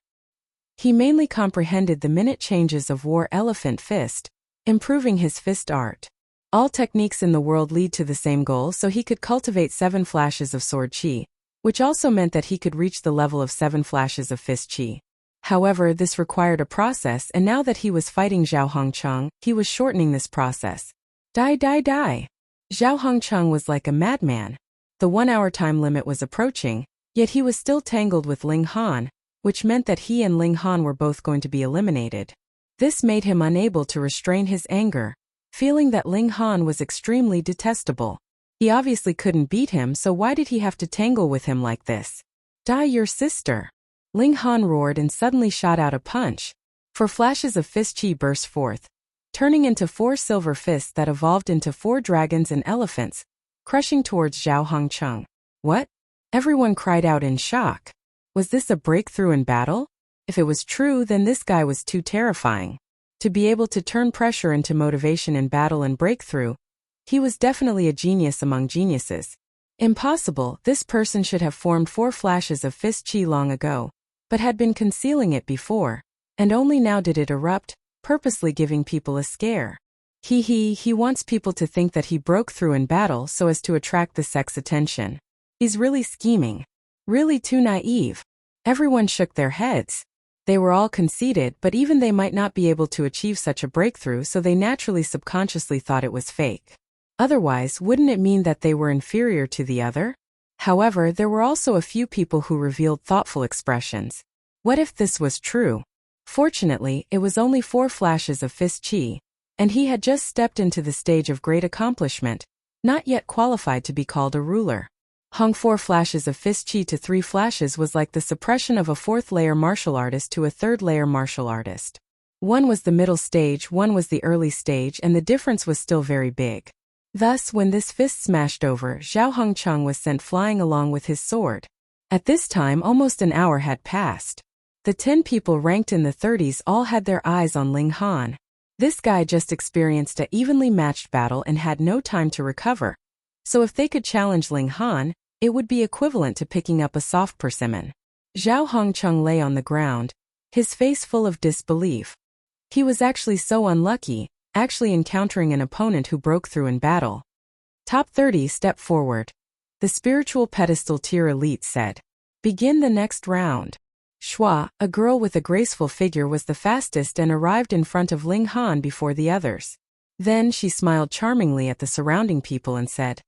He mainly comprehended the minute changes of War Elephant Fist, improving his fist art. All techniques in the world lead to the same goal, so he could cultivate 7 flashes of sword chi, which also meant that he could reach the level of 7 flashes of fist chi. However, this required a process, and now that he was fighting Zhao Hongcheng, he was shortening this process. Die die die! Zhao Hongcheng was like a madman. The 1-hour time limit was approaching, yet he was still tangled with Ling Han, which meant that he and Ling Han were both going to be eliminated. This made him unable to restrain his anger, feeling that Ling Han was extremely detestable. He obviously couldn't beat him, so why did he have to tangle with him like this? Die your sister. Ling Han roared and suddenly shot out a punch. 4 flashes of fist chi burst forth, turning into 4 silver fists that evolved into 4 dragons and elephants, crushing towards Zhao Hongcheng. What? Everyone cried out in shock. Was this a breakthrough in battle? If it was true, then this guy was too terrifying. To be able to turn pressure into motivation in battle and breakthrough, he was definitely a genius among geniuses. Impossible, this person should have formed 4 flashes of fist chi long ago, but had been concealing it before, and only now did it erupt, purposely giving people a scare. He wants people to think that he broke through in battle so as to attract the sect's attention. He's really scheming. Really too naive. Everyone shook their heads. They were all conceited, but even they might not be able to achieve such a breakthrough, so they naturally subconsciously thought it was fake. Otherwise, wouldn't it mean that they were inferior to the other? However, there were also a few people who revealed thoughtful expressions. What if this was true? Fortunately, it was only 4 flashes of fist chi, and he had just stepped into the stage of great accomplishment, not yet qualified to be called a ruler. 4 flashes of fist chi to 3 flashes was like the suppression of a 4th-layer martial artist to a 3rd-layer martial artist. One was the middle stage, one was the early stage, and the difference was still very big. Thus, when this fist smashed over, Zhao Hongcheng was sent flying along with his sword. At this time, almost an hour had passed. The 10 people ranked in the 30s all had their eyes on Ling Han. This guy just experienced a evenly matched battle and had no time to recover. So if they could challenge Ling Han, it would be equivalent to picking up a soft persimmon. Zhao Hongcheng lay on the ground, his face full of disbelief. He was actually so unlucky, actually encountering an opponent who broke through in battle. Top 30 step forward. The spiritual pedestal tier elite said. Begin the next round. Shua, a girl with a graceful figure, was the fastest and arrived in front of Ling Han before the others. Then she smiled charmingly at the surrounding people and said,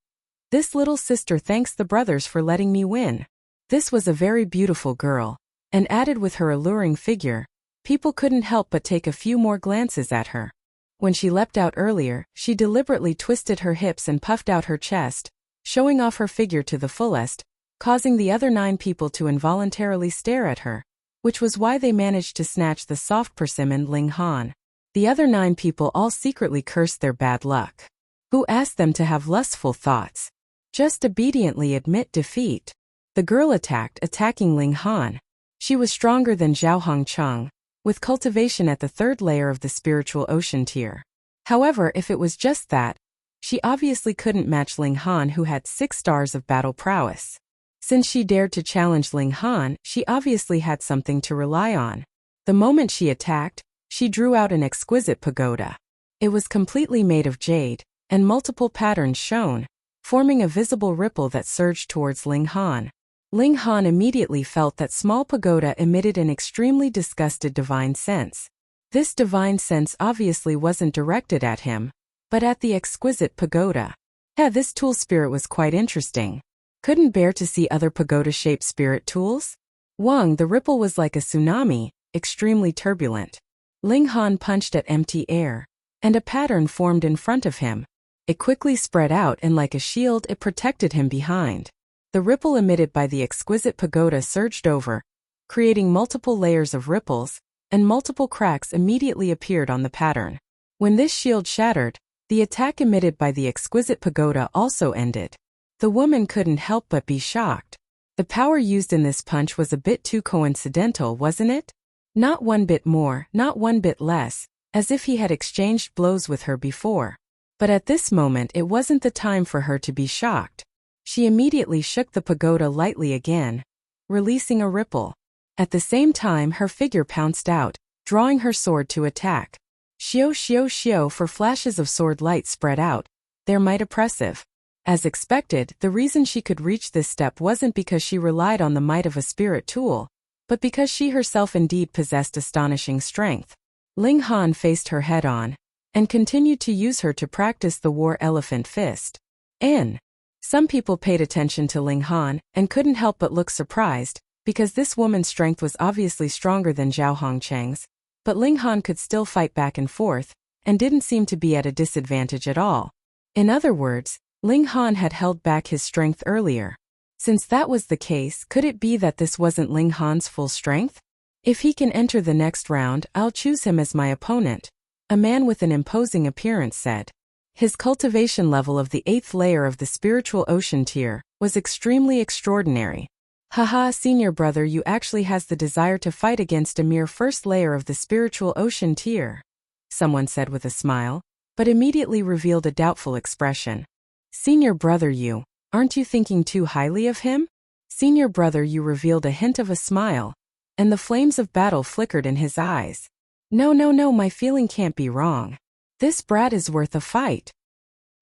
"This little sister thanks the brothers for letting me win." This was a very beautiful girl, and added with her alluring figure, people couldn't help but take a few more glances at her. When she leapt out earlier, she deliberately twisted her hips and puffed out her chest, showing off her figure to the fullest, causing the other 9 people to involuntarily stare at her, which was why they managed to snatch the soft persimmon Ling Han. The other 9 people all secretly cursed their bad luck. Who asked them to have lustful thoughts? Just obediently admit defeat. The girl attacking Ling Han. She was stronger than Zhao Hongcheng, with cultivation at the 3rd layer of the spiritual ocean tier. However, if it was just that, she obviously couldn't match Ling Han, who had 6 stars of battle prowess. Since she dared to challenge Ling Han, she obviously had something to rely on. The moment she attacked, she drew out an exquisite pagoda. It was completely made of jade, and multiple patterns shone, forming a visible ripple that surged towards Ling Han. Ling Han immediately felt that small pagoda emitted an extremely disgusted divine sense. This divine sense obviously wasn't directed at him, but at the exquisite pagoda. This tool spirit was quite interesting. Couldn't bear to see other pagoda-shaped spirit tools? The ripple was like a tsunami, extremely turbulent. Ling Han punched at empty air, and a pattern formed in front of him. It quickly spread out, and like a shield it protected him behind. The ripple emitted by the exquisite pagoda surged over, creating multiple layers of ripples, and multiple cracks immediately appeared on the pattern. When this shield shattered, the attack emitted by the exquisite pagoda also ended. The woman couldn't help but be shocked. The power used in this punch was a bit too coincidental, wasn't it? Not one bit more, not one bit less, as if he had exchanged blows with her before. But at this moment it wasn't the time for her to be shocked. She immediately shook the pagoda lightly again, releasing a ripple. At the same time her figure pounced out, drawing her sword to attack. Xiao xiao xiao, for flashes of sword light spread out, their might oppressive. As expected, the reason she could reach this step wasn't because she relied on the might of a spirit tool, but because she herself indeed possessed astonishing strength. Ling Han faced her head-on, and continued to use her to practice the war elephant fist. Some people paid attention to Ling Han, and couldn't help but look surprised, because this woman's strength was obviously stronger than Zhao Hongcheng's, but Ling Han could still fight back and forth, and didn't seem to be at a disadvantage at all. In other words, Ling Han had held back his strength earlier. Since that was the case, could it be that this wasn't Ling Han's full strength? If he can enter the next round, I'll choose him as my opponent, a man with an imposing appearance said. His cultivation level of the 8th layer of the spiritual ocean tier was extremely extraordinary. Haha, senior brother, you actually has the desire to fight against a mere 1st layer of the spiritual ocean tier, someone said with a smile, but immediately revealed a doubtful expression. Senior brother, aren't you thinking too highly of him? Senior brother, you revealed a hint of a smile, and the flames of battle flickered in his eyes. No, my feeling can't be wrong. This brat is worth a fight.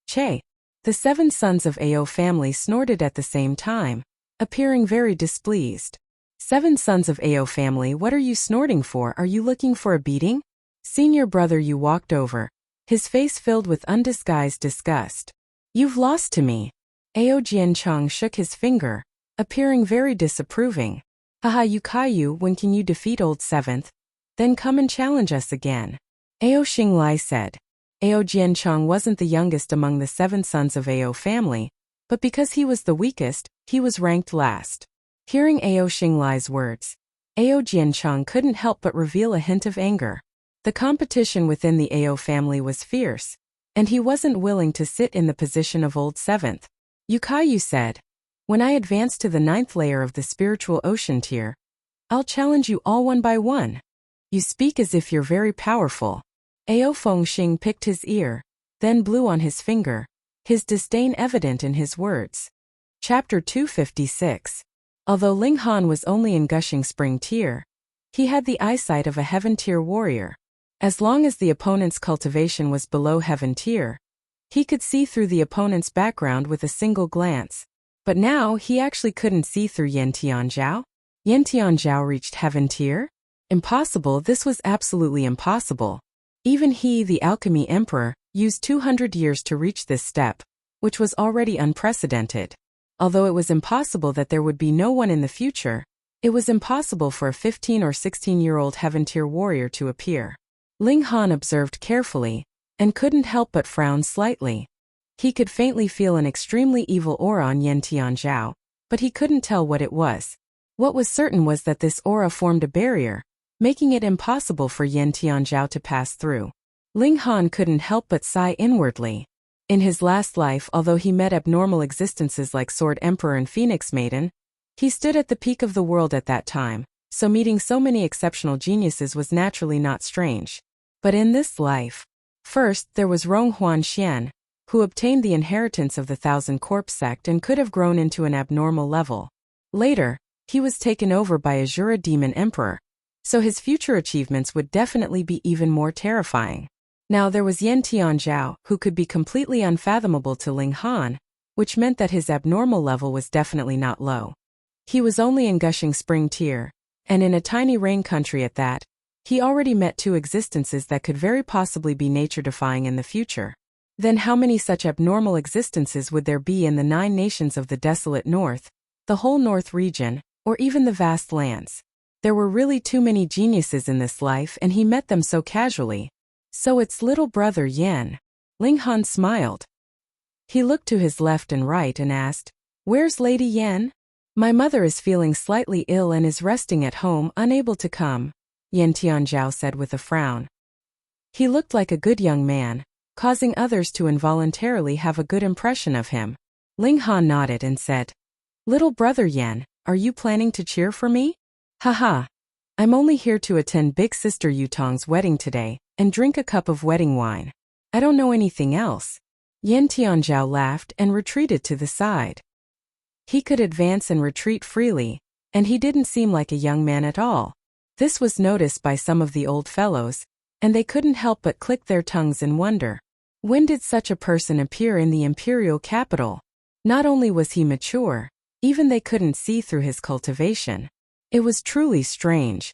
Che. The 7 sons of Ao family snorted at the same time, appearing very displeased. 7 sons of Ao family, what are you snorting for? Are you looking for a beating? Senior brother, you walked over, his face filled with undisguised disgust. You've lost to me. Ao Jianchong shook his finger, appearing very disapproving. Haha, you Caillou, when can you defeat old 7th? Then come and challenge us again. Ao Xinglai said. Ao Jianchong wasn't the youngest among the 7 sons of Ao family, but because he was the weakest, he was ranked last. Hearing Ao Xinglai's words, Ao Jianchong couldn't help but reveal a hint of anger. The competition within the Ao family was fierce, and he wasn't willing to sit in the position of old 7th. Yukayu said, when I advance to the 9th layer of the spiritual ocean tier, I'll challenge you all one by one. You speak as if you're very powerful. Ao Fengxing picked his ear, then blew on his finger, his disdain evident in his words. Chapter 256. Although Ling Han was only in Gushing Spring tier, he had the eyesight of a heaven tier warrior. As long as the opponent's cultivation was below heaven tier, he could see through the opponent's background with a single glance. But now he actually couldn't see through Yan Tianzhao. Yan Tianzhao reached heaven tier? Impossible, this was absolutely impossible. Even he, the Alchemy Emperor, used 200 years to reach this step, which was already unprecedented. Although it was impossible that there would be no one in the future, it was impossible for a 15 or 16-year-old heaven tier warrior to appear. Ling Han observed carefully, and couldn't help but frown slightly. He could faintly feel an extremely evil aura on Yan Tianzhao, but he couldn't tell what it was. What was certain was that this aura formed a barrier, making it impossible for Yan Tianzhao to pass through. Ling Han couldn't help but sigh inwardly. In his last life, although he met abnormal existences like Sword Emperor and Phoenix Maiden, he stood at the peak of the world at that time, so meeting so many exceptional geniuses was naturally not strange. But in this life, first there was Rong Huanxian, who obtained the inheritance of the Thousand Corpse sect and could have grown into an abnormal level. Later, he was taken over by Azura Demon Emperor, so his future achievements would definitely be even more terrifying. Now there was Yan Tianzhao, who could be completely unfathomable to Ling Han, which meant that his abnormal level was definitely not low. He was only in Gushing Spring tier, and in a tiny rain country at that. He already met 2 existences that could very possibly be nature-defying in the future. Then how many such abnormal existences would there be in the 9 nations of the desolate north, the whole north region, or even the vast lands? There were really too many geniuses in this life, and he met them so casually. So it's little brother Yan. Ling Han smiled. He looked to his left and right and asked, "Where's Lady Yan?" "My mother is feeling slightly ill and is resting at home, unable to come," Yan Tianzhao said with a frown. He looked like a good young man, causing others to involuntarily have a good impression of him. Ling Han nodded and said, "Little brother Yan, are you planning to cheer for me?" "Haha. I'm only here to attend big sister Yutong's wedding today, and drink a cup of wedding wine. I don't know anything else." Yan Tianzhao laughed and retreated to the side. He could advance and retreat freely, and he didn't seem like a young man at all. This was noticed by some of the old fellows, and they couldn't help but click their tongues in wonder. When did such a person appear in the imperial capital? Not only was he mature, even they couldn't see through his cultivation. It was truly strange.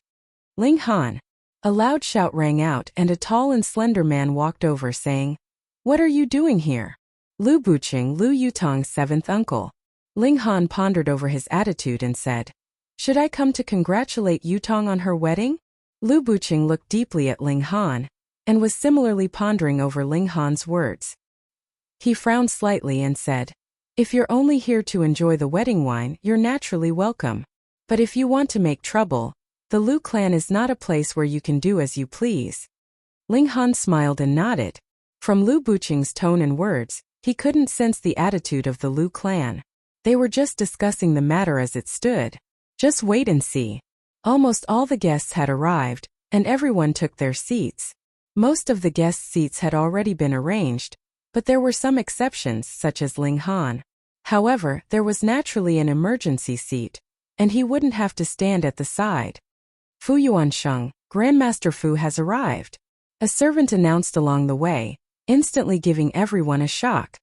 "Ling Han!" A loud shout rang out and a tall and slender man walked over saying, "What are you doing here?" Lu Buqing, Lu Yutong's 7th uncle. Ling Han pondered over his attitude and said, "Should I come to congratulate Yutong on her wedding?" Lu Buqing looked deeply at Ling Han, and was similarly pondering over Ling Han's words. He frowned slightly and said, If you're only here to enjoy the wedding wine, you're naturally welcome. But if you want to make trouble, the Lu clan is not a place where you can do as you please." Ling Han smiled and nodded. From Lu Buqing's tone and words, he couldn't sense the attitude of the Lu clan. They were just discussing the matter as it stood. Just wait and see. Almost all the guests had arrived, and everyone took their seats. Most of the guests' seats had already been arranged, but there were some exceptions, such as Ling Han. However, there was naturally an emergency seat, and he wouldn't have to stand at the side. "Fu Yuansheng, Grandmaster Fu has arrived," a servant announced along the way, instantly giving everyone a shock.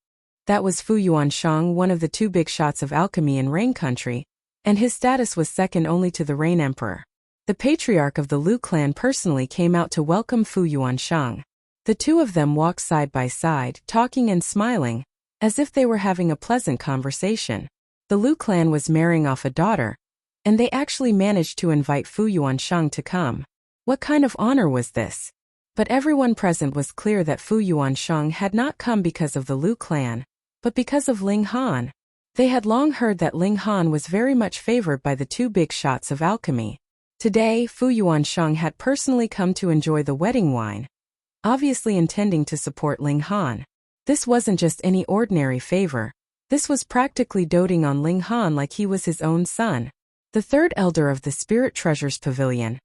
That was Fu Yuansheng, one of the two big shots of alchemy in Rain Country, and his status was second only to the Rain Emperor. The patriarch of the Lu clan personally came out to welcome Fu Yuansheng. The two of them walked side by side, talking and smiling, as if they were having a pleasant conversation. The Lu clan was marrying off a daughter, and they actually managed to invite Fu Yuansheng to come. What kind of honor was this? But everyone present was clear that Fu Yuansheng had not come because of the Lu clan, but because of Ling Han. They had long heard that Ling Han was very much favored by the two big shots of alchemy. Today, Fu Yuansheng had personally come to enjoy the wedding wine, obviously intending to support Ling Han. This wasn't just any ordinary favor. This was practically doting on Ling Han like he was his own son. The third elder of the Spirit Treasures Pavilion,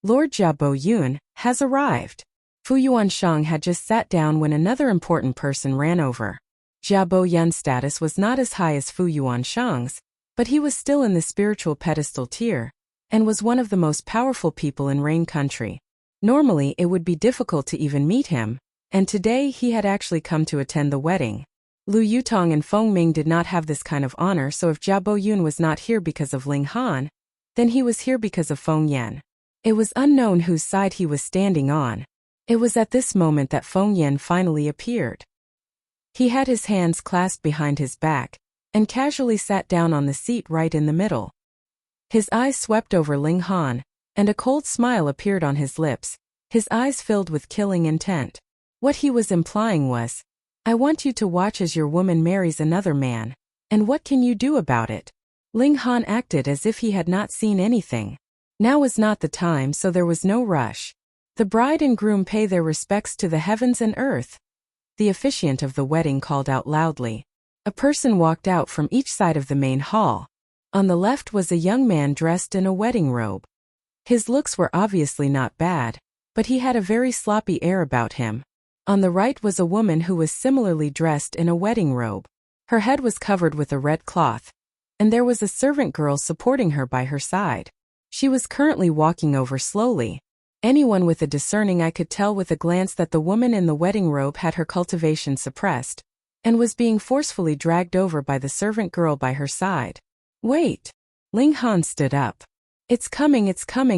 Lord Jia Boyun, has arrived. Fu Yuansheng had just sat down when another important person ran over. Jia Boyun's status was not as high as Fu Yuansheng's, but he was still in the spiritual pedestal tier, and was one of the most powerful people in Rain Country. Normally it would be difficult to even meet him, and today he had actually come to attend the wedding. Lu Yutong and Feng Ming did not have this kind of honor, so if Jia Boyun was not here because of Ling Han, then he was here because of Feng Yan. It was unknown whose side he was standing on. It was at this moment that Feng Yan finally appeared. He had his hands clasped behind his back, and casually sat down on the seat right in the middle. His eyes swept over Ling Han, and a cold smile appeared on his lips, his eyes filled with killing intent. What he was implying was, "I want you to watch as your woman marries another man, and what can you do about it?" Ling Han acted as if he had not seen anything. Now was not the time, so there was no rush. The bride and groom pay their respects to the heavens and earth. The officiant of the wedding called out loudly. A person walked out from each side of the main hall. On the left was a young man dressed in a wedding robe. His looks were obviously not bad, but he had a very sloppy air about him. On the right was a woman who was similarly dressed in a wedding robe. Her head was covered with a red cloth, and there was a servant girl supporting her by her side. She was currently walking over slowly. Anyone with a discerning eye could tell with a glance that the woman in the wedding robe had her cultivation suppressed, and was being forcefully dragged over by the servant girl by her side. "Wait!" Ling Han stood up. It's coming,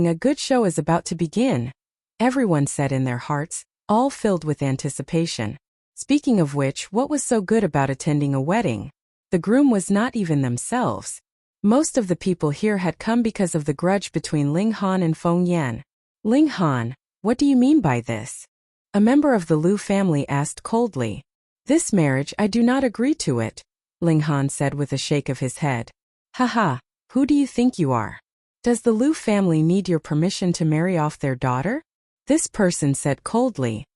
a good show is about to begin," everyone said in their hearts, all filled with anticipation. Speaking of which, what was so good about attending a wedding? The groom was not even themselves. Most of the people here had come because of the grudge between Ling Han and Feng Yan. "Ling Han, what do you mean by this?" a member of the Lu family asked coldly. "This marriage, I do not agree to it," Ling Han said with a shake of his head. "Haha, who do you think you are? Does the Lu family need your permission to marry off their daughter?" this person said coldly.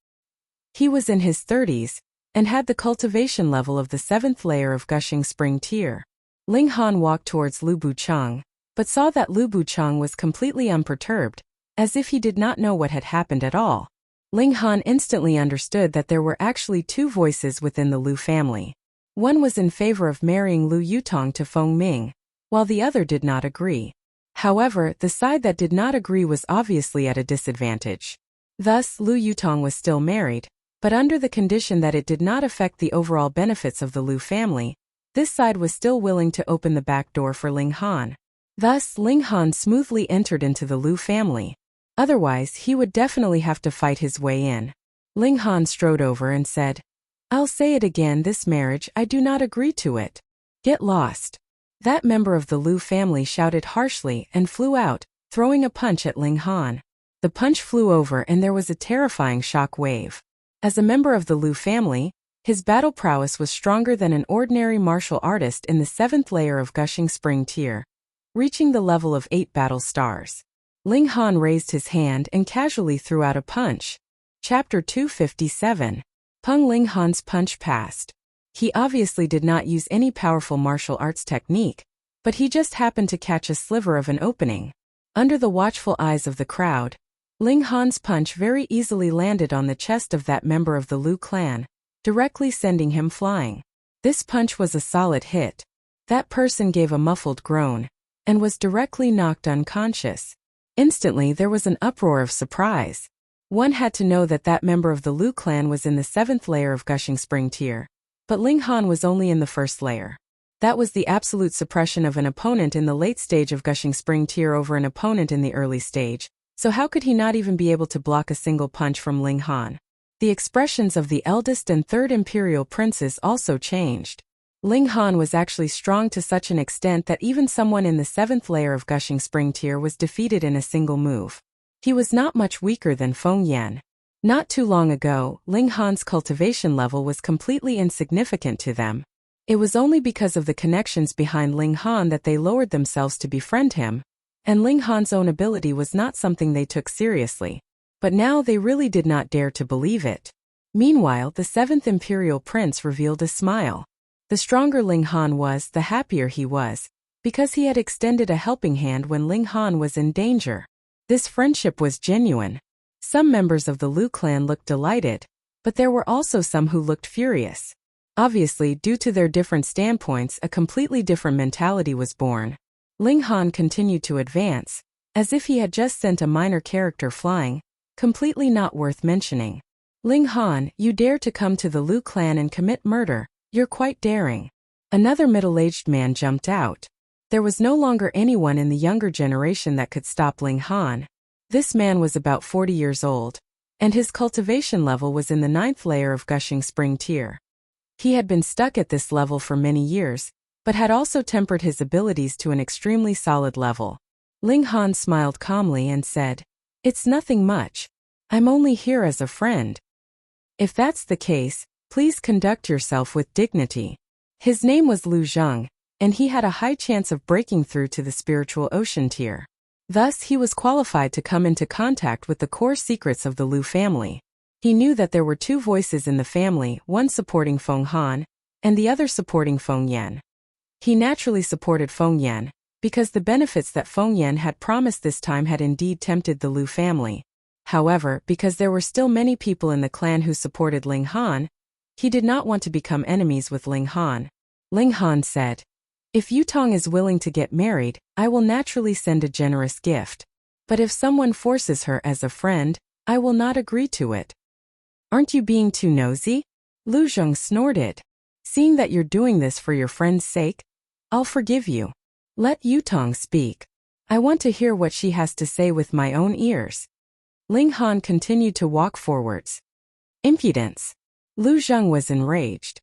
He was in his 30s, and had the cultivation level of the 7th layer of Gushing Spring tier. Ling Han walked towards Lu Buchang, but saw that Lu Buchang was completely unperturbed, as if he did not know what had happened at all. Ling Han instantly understood that there were actually two voices within the Lu family. One was in favor of marrying Lu Yutong to Feng Ming, while the other did not agree. However, the side that did not agree was obviously at a disadvantage. Thus, Lu Yutong was still married, but under the condition that it did not affect the overall benefits of the Lu family. This side was still willing to open the back door for Ling Han. Thus, Ling Han smoothly entered into the Lu family. Otherwise, he would definitely have to fight his way in. Ling Han strode over and said, "I'll say it again, this marriage, I do not agree to it. Get lost." That member of the Lu family shouted harshly and flew out, throwing a punch at Ling Han. The punch flew over and there was a terrifying shock wave. As a member of the Lu family, His battle prowess was stronger than an ordinary martial artist in the 7th layer of Gushing Spring tier, reaching the level of 8 battle stars. Ling Han raised his hand and casually threw out a punch. Chapter 257. Peng Ling Han's punch passed. He obviously did not use any powerful martial arts technique, but he just happened to catch a sliver of an opening. Under the watchful eyes of the crowd, Ling Han's punch very easily landed on the chest of that member of the Lu clan, directly sending him flying. This punch was a solid hit. That person gave a muffled groan and was directly knocked unconscious. Instantly there was an uproar of surprise. One had to know that that member of the Lu clan was in the 7th layer of Gushing Spring tier, but Ling Han was only in the 1st layer. That was the absolute suppression of an opponent in the late stage of Gushing Spring tier over an opponent in the early stage, so how could he not even be able to block a single punch from Ling Han? The expressions of the eldest and 3rd imperial princes also changed. Ling Han was actually strong to such an extent that even someone in the 7th layer of Gushing Spring tier was defeated in a single move. He was not much weaker than Feng Yan. Not too long ago, Ling Han's cultivation level was completely insignificant to them. It was only because of the connections behind Ling Han that they lowered themselves to befriend him, and Ling Han's own ability was not something they took seriously. But now they really did not dare to believe it. Meanwhile, the 7th imperial prince revealed a smile. The stronger Ling Han was, the happier he was, because he had extended a helping hand when Ling Han was in danger. This friendship was genuine. Some members of the Lu clan looked delighted, but there were also some who looked furious. Obviously, due to their different standpoints, a completely different mentality was born. Ling Han continued to advance, as if he had just sent a minor character flying, completely not worth mentioning. Ling Han, you dare to come to the Lu clan and commit murder. You're quite daring. Another middle-aged man jumped out. There was no longer anyone in the younger generation that could stop Ling Han. This man was about 40 years old, and his cultivation level was in the 9th layer of Gushing Spring tier. He had been stuck at this level for many years, but had also tempered his abilities to an extremely solid level. Ling Han smiled calmly and said, "It's nothing much. I'm only here as a friend." "If that's the case, please conduct yourself with dignity." His name was Lu Zheng, and he had a high chance of breaking through to the spiritual ocean tier. Thus, he was qualified to come into contact with the core secrets of the Lu family. He knew that there were 2 voices in the family, one supporting Feng Han, and the other supporting Feng Yan. He naturally supported Feng Yan, because the benefits that Feng Yan had promised this time had indeed tempted the Lu family. However, because there were still many people in the clan who supported Ling Han, he did not want to become enemies with Ling Han. Ling Han said, "If Yutong is willing to get married, I will naturally send a generous gift. But if someone forces her as a friend, I will not agree to it." "Aren't you being too nosy?" Lu Zheng snorted. "Seeing that you're doing this for your friend's sake, I'll forgive you. Let Yutong speak. I want to hear what she has to say with my own ears." Ling Han continued to walk forwards. Impudence. Lu Zheng was enraged.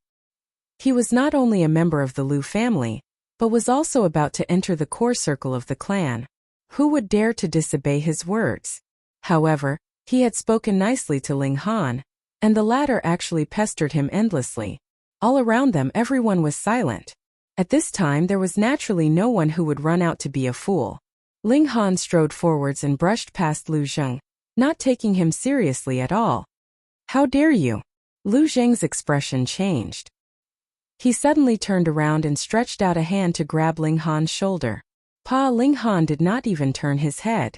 He was not only a member of the Lu family, but was also about to enter the core circle of the clan. Who would dare to disobey his words? However, he had spoken nicely to Ling Han, and the latter actually pestered him endlessly. All around them everyone was silent. At this time there was naturally no one who would run out to be a fool. Ling Han strode forwards and brushed past Lu Zheng, not taking him seriously at all. "How dare you?" Lu Zheng's expression changed. He suddenly turned around and stretched out a hand to grab Ling Han's shoulder. Ling Han did not even turn his head.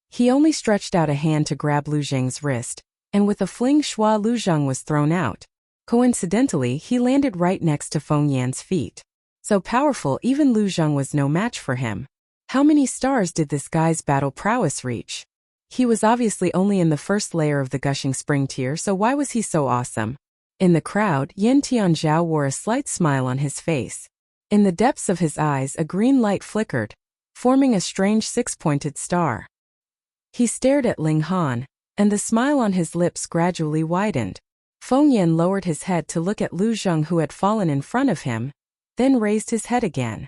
He only stretched out a hand to grab Lu Zheng's wrist, and with a fling Shua Lu Zheng was thrown out. Coincidentally, he landed right next to Feng Yan's feet. So powerful, even Lu Zheng was no match for him. How many stars did this guy's battle prowess reach? He was obviously only in the 1st layer of the Gushing Spring tier, so why was he so awesome? In the crowd, Yen Tianzhao wore a slight smile on his face. In the depths of his eyes a green light flickered, forming a strange 6-pointed star. He stared at Ling Han, and the smile on his lips gradually widened. Feng Yan lowered his head to look at Lu Zheng, who had fallen in front of him, then raised his head again.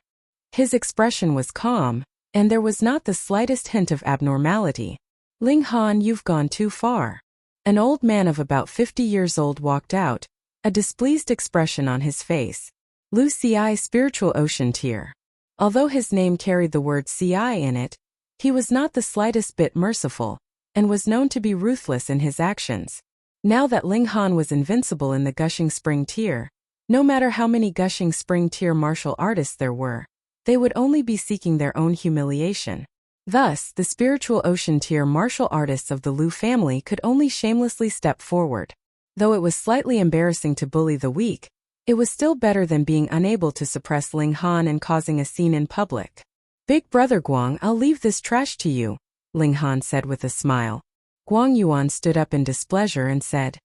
His expression was calm, and there was not the slightest hint of abnormality. "Ling Han, you've gone too far." An old man of about 50 years old walked out, a displeased expression on his face. Lu Ci, spiritual ocean tear. Although his name carried the word Ci in it, he was not the slightest bit merciful, and was known to be ruthless in his actions. Now that Ling Han was invincible in the Gushing Spring tier, no matter how many Gushing Spring tier martial artists there were, they would only be seeking their own humiliation. Thus, the spiritual ocean tier martial artists of the Lu family could only shamelessly step forward. Though it was slightly embarrassing to bully the weak, it was still better than being unable to suppress Ling Han and causing a scene in public. "Big brother Guang, I'll leave this trash to you," Ling Han said with a smile. Guang Yuan stood up in displeasure and said,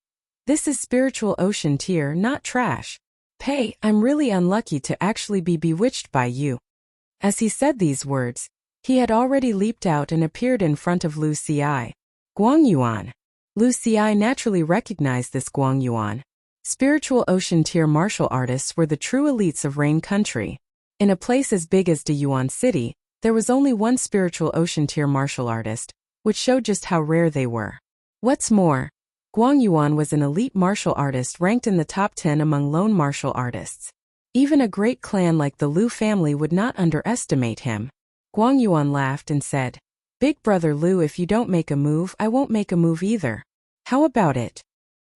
"This is spiritual ocean tier, not trash. Pei, I'm really unlucky to actually be bewitched by you." As he said these words, he had already leaped out and appeared in front of Lu Ci. Guang Yuan. Lu Ci naturally recognized this Guang Yuan. Spiritual ocean tier martial artists were the true elites of Rain Country. In a place as big as Deyuan City, there was only one spiritual ocean tier martial artist, which showed just how rare they were. What's more, Guang Yuan was an elite martial artist ranked in the top 10 among lone martial artists. Even a great clan like the Lu family would not underestimate him. Guang Yuan laughed and said, "Big brother Lu, if you don't make a move, I won't make a move either. How about it?"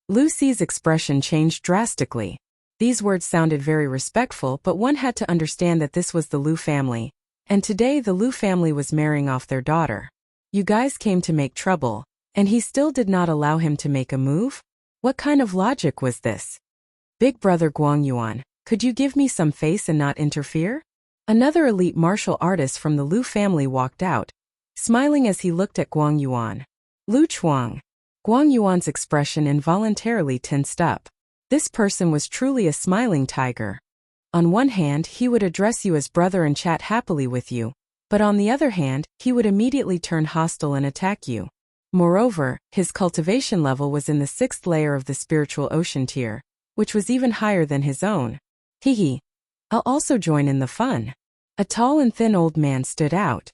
Lu Ci's expression changed drastically. These words sounded very respectful, but one had to understand that this was the Lu family, and today the Lu family was marrying off their daughter. You guys came to make trouble, and he still did not allow him to make a move? What kind of logic was this? "Big brother Guang Yuan, could you give me some face and not interfere?" Another elite martial artist from the Lu family walked out, smiling as he looked at Guang Yuan. "Lu Chuang." Guang Yuan's expression involuntarily tensed up. This person was truly a smiling tiger. On one hand, he would address you as brother and chat happily with you, but on the other hand, he would immediately turn hostile and attack you. Moreover, his cultivation level was in the 6th layer of the spiritual ocean tier, which was even higher than his own. Hee. I'll also join in the fun. A tall and thin old man stood out.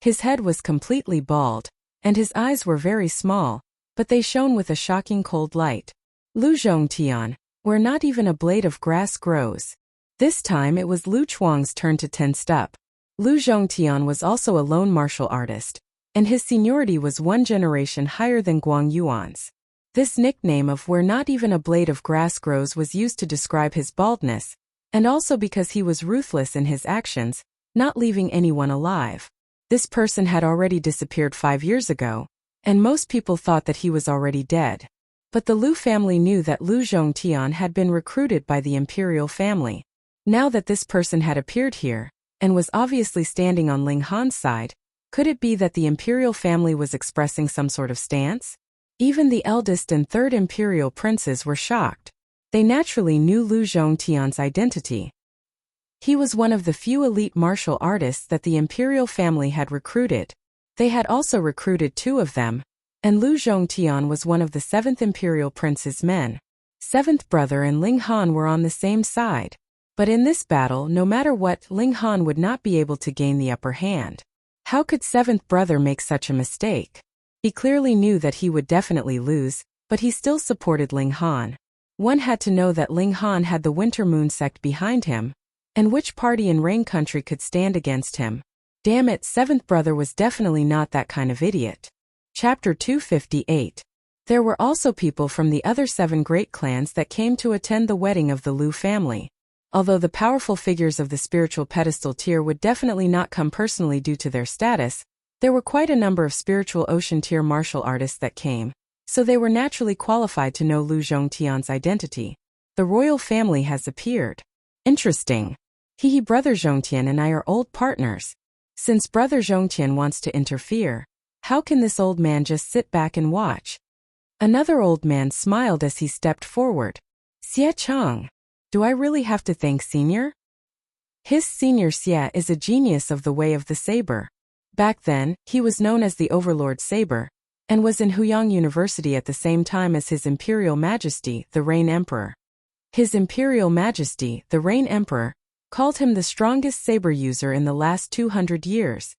His head was completely bald, and his eyes were very small, but they shone with a shocking cold light. "Lu Zhongtian, where not even a blade of grass grows." This time it was Lu Chuang's turn to tense up. Lu Zhongtian was also a lone martial artist, and his seniority was one generation higher than Guang Yuan's. This nickname of "where not even a blade of grass grows" was used to describe his baldness, and also because he was ruthless in his actions, not leaving anyone alive. This person had already disappeared 5 years ago, and most people thought that he was already dead. But the Lu family knew that Lu Zhongtian had been recruited by the imperial family. Now that this person had appeared here, and was obviously standing on Ling Han's side, could it be that the imperial family was expressing some sort of stance? Even the eldest and third imperial princes were shocked. They naturally knew Lu Zhongtian's identity. He was one of the few elite martial artists that the imperial family had recruited. They had also recruited 2 of them, and Lu Zhongtian was one of the 7th imperial prince's men. 7th brother and Ling Han were on the same side. But in this battle, no matter what, Ling Han would not be able to gain the upper hand. How could 7th brother make such a mistake? He clearly knew that he would definitely lose, but he still supported Ling Han. One had to know that Ling Han had the Winter Moon sect behind him, and which party in Rain Country could stand against him? Damn it, 7th brother was definitely not that kind of idiot. Chapter 258. There were also people from the other 7 great clans that came to attend the wedding of the Lu family. Although the powerful figures of the spiritual pedestal tier would definitely not come personally due to their status, there were quite a number of spiritual ocean tier martial artists that came, so they were naturally qualified to know Lu Zhongtian's identity. The royal family has appeared. Interesting. Brother Zhongtian and I are old partners. Since brother Zhongtian wants to interfere, how can this old man just sit back and watch? Another old man smiled as he stepped forward. Xie Chang. Do I really have to thank Senior? His Senior Xie is a genius of the way of the saber. Back then, he was known as the Overlord Saber, and was in Huyang University at the same time as His Imperial Majesty, the Rain Emperor. His Imperial Majesty, the Rain Emperor, called him the strongest saber user in the last 200 years.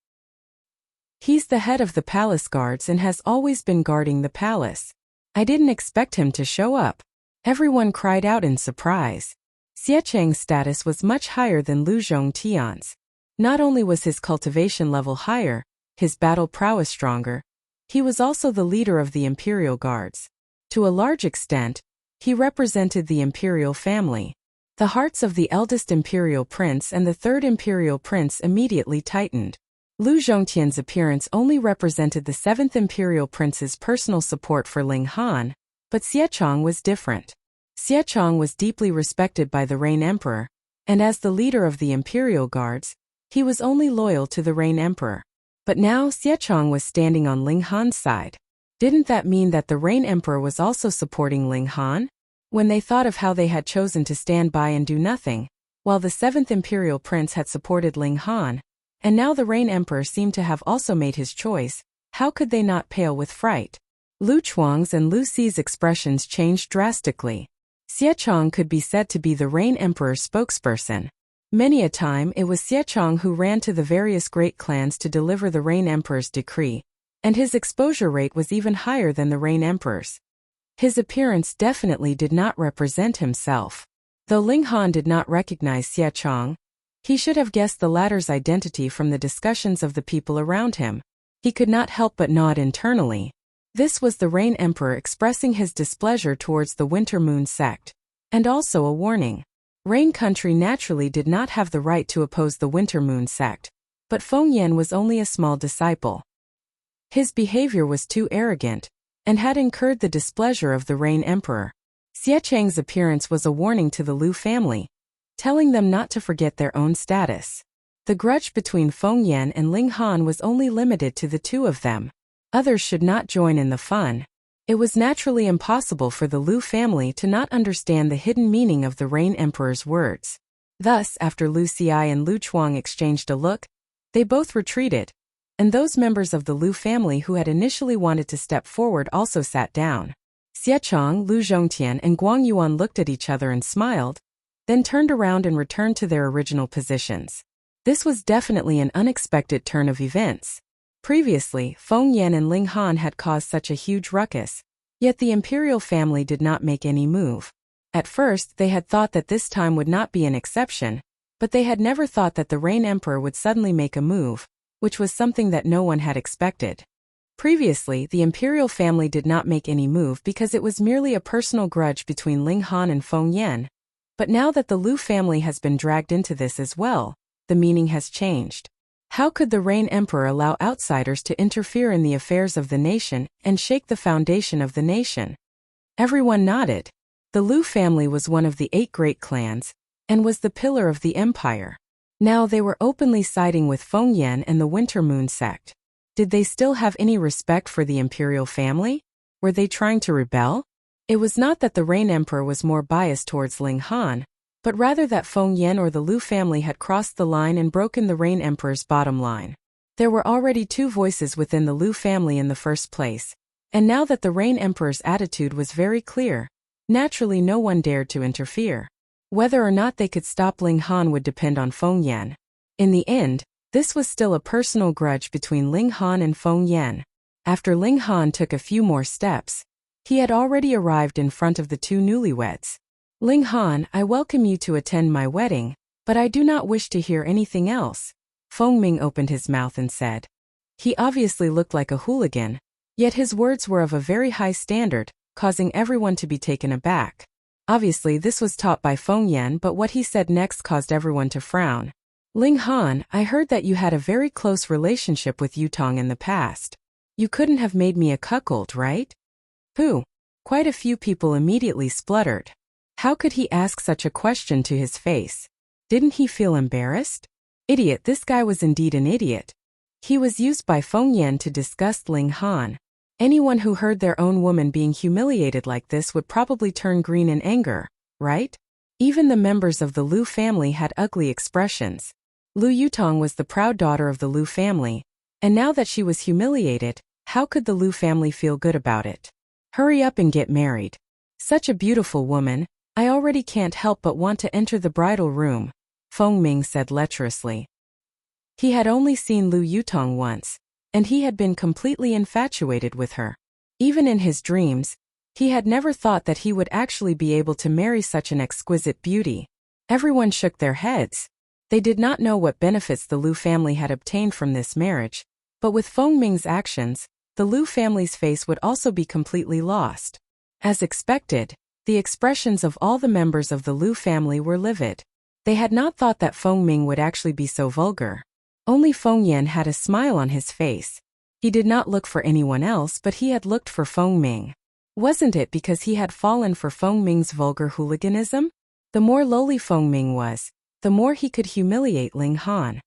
He's the head of the palace guards and has always been guarding the palace. I didn't expect him to show up. Everyone cried out in surprise. Xie Chang's status was much higher than Lu Zhongtian's. Not only was his cultivation level higher, his battle prowess stronger, he was also the leader of the imperial guards. To a large extent, he represented the imperial family. The hearts of the eldest imperial prince and the third imperial prince immediately tightened. Lu Zhongtian's appearance only represented the seventh imperial prince's personal support for Ling Han, but Xie Chang was different. Xie Chang was deeply respected by the Reign Emperor, and as the leader of the imperial guards, he was only loyal to the Reign Emperor. But now Xie Chang was standing on Ling Han's side. Didn't that mean that the Reign Emperor was also supporting Ling Han? When they thought of how they had chosen to stand by and do nothing, while the seventh imperial prince had supported Ling Han, and now the Reign Emperor seemed to have also made his choice, how could they not pale with fright? Lu Chuang's and Lu Xi's expressions changed drastically. Xie Chang could be said to be the Reign Emperor's spokesperson. Many a time it was Xie Chang who ran to the various great clans to deliver the Reign Emperor's decree, and his exposure rate was even higher than the Reign Emperor's. His appearance definitely did not represent himself. Though Ling Han did not recognize Xie Chang, he should have guessed the latter's identity from the discussions of the people around him. He could not help but nod internally. This was the Reign Emperor expressing his displeasure towards the Winter Moon sect, and also a warning. Rain Country naturally did not have the right to oppose the Winter Moon sect, but Feng Yan was only a small disciple. His behavior was too arrogant, and had incurred the displeasure of the Reign Emperor. Xie Chang's appearance was a warning to the Lu family, telling them not to forget their own status. The grudge between Feng Yan and Ling Han was only limited to the two of them. Others should not join in the fun. It was naturally impossible for the Lu family to not understand the hidden meaning of the Reign Emperor's words. Thus, after Lu Xi and Lu Chuang exchanged a look, they both retreated, and those members of the Lu family who had initially wanted to step forward also sat down. Xie Chang, Lu Zhongtian, and Guang Yuan looked at each other and smiled, then turned around and returned to their original positions. This was definitely an unexpected turn of events. Previously, Feng Yan and Ling Han had caused such a huge ruckus, yet the imperial family did not make any move. At first, they had thought that this time would not be an exception, but they had never thought that the Reign Emperor would suddenly make a move, which was something that no one had expected. Previously, the imperial family did not make any move because it was merely a personal grudge between Ling Han and Feng Yan. But now that the Lu family has been dragged into this as well, the meaning has changed. How could the Reign Emperor allow outsiders to interfere in the affairs of the nation and shake the foundation of the nation? Everyone nodded. The Lu family was one of the 8 great clans, and was the pillar of the empire. Now they were openly siding with Feng Yan and the Winter Moon sect. Did they still have any respect for the imperial family? Were they trying to rebel? It was not that the Reign Emperor was more biased towards Ling Han, but rather that Feng Yan or the Lu family had crossed the line and broken the Reign Emperor's bottom line. There were already 2 voices within the Lu family in the first place, and now that the Reign Emperor's attitude was very clear, naturally no one dared to interfere. Whether or not they could stop Ling Han would depend on Feng Yan. In the end, this was still a personal grudge between Ling Han and Feng Yan. After Ling Han took a few more steps, he had already arrived in front of the 2 newlyweds. Ling Han, I welcome you to attend my wedding, but I do not wish to hear anything else. Feng Ming opened his mouth and said. He obviously looked like a hooligan, yet his words were of a very high standard, causing everyone to be taken aback. Obviously this was taught by Feng Yan, but what he said next caused everyone to frown. Ling Han, I heard that you had a very close relationship with Yutong in the past. You couldn't have made me a cuckold, right? Who? Quite a few people immediately spluttered. How could he ask such a question to his face? Didn't he feel embarrassed? Idiot, this guy was indeed an idiot. He was used by Feng Yan to disgust Ling Han. Anyone who heard their own woman being humiliated like this would probably turn green in anger, right? Even the members of the Lu family had ugly expressions. Lu Yutong was the proud daughter of the Lu family, and now that she was humiliated, how could the Lu family feel good about it? Hurry up and get married. Such a beautiful woman, I already can't help but want to enter the bridal room, Feng Ming said lecherously. He had only seen Lu Yutong once, and he had been completely infatuated with her. Even in his dreams, He had never thought that he would actually be able to marry such an exquisite beauty. Everyone shook their heads. They did not know what benefits the Liu family had obtained from this marriage, but with Feng Ming's actions, the Liu family's face would also be completely lost. As expected, the expressions of all the members of the Liu family were livid. They had not thought that Feng Ming would actually be so vulgar. Only Feng Yan had a smile on his face. He did not look for anyone else, but he had looked for Feng Ming. Wasn't it because he had fallen for Feng Ming's vulgar hooliganism? The more lowly Feng Ming was, the more he could humiliate Ling Han.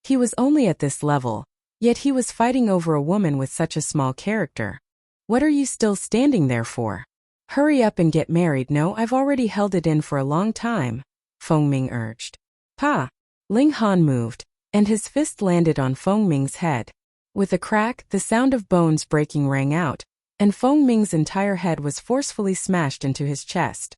He was only at this level, yet he was fighting over a woman with such a small character. What are you still standing there for? Hurry up and get married. No, I've already held it in for a long time, Feng Ming urged. Pa! Ling Han moved, and his fist landed on Feng Ming's head. With a crack, the sound of bones breaking rang out, and Feng Ming's entire head was forcefully smashed into his chest.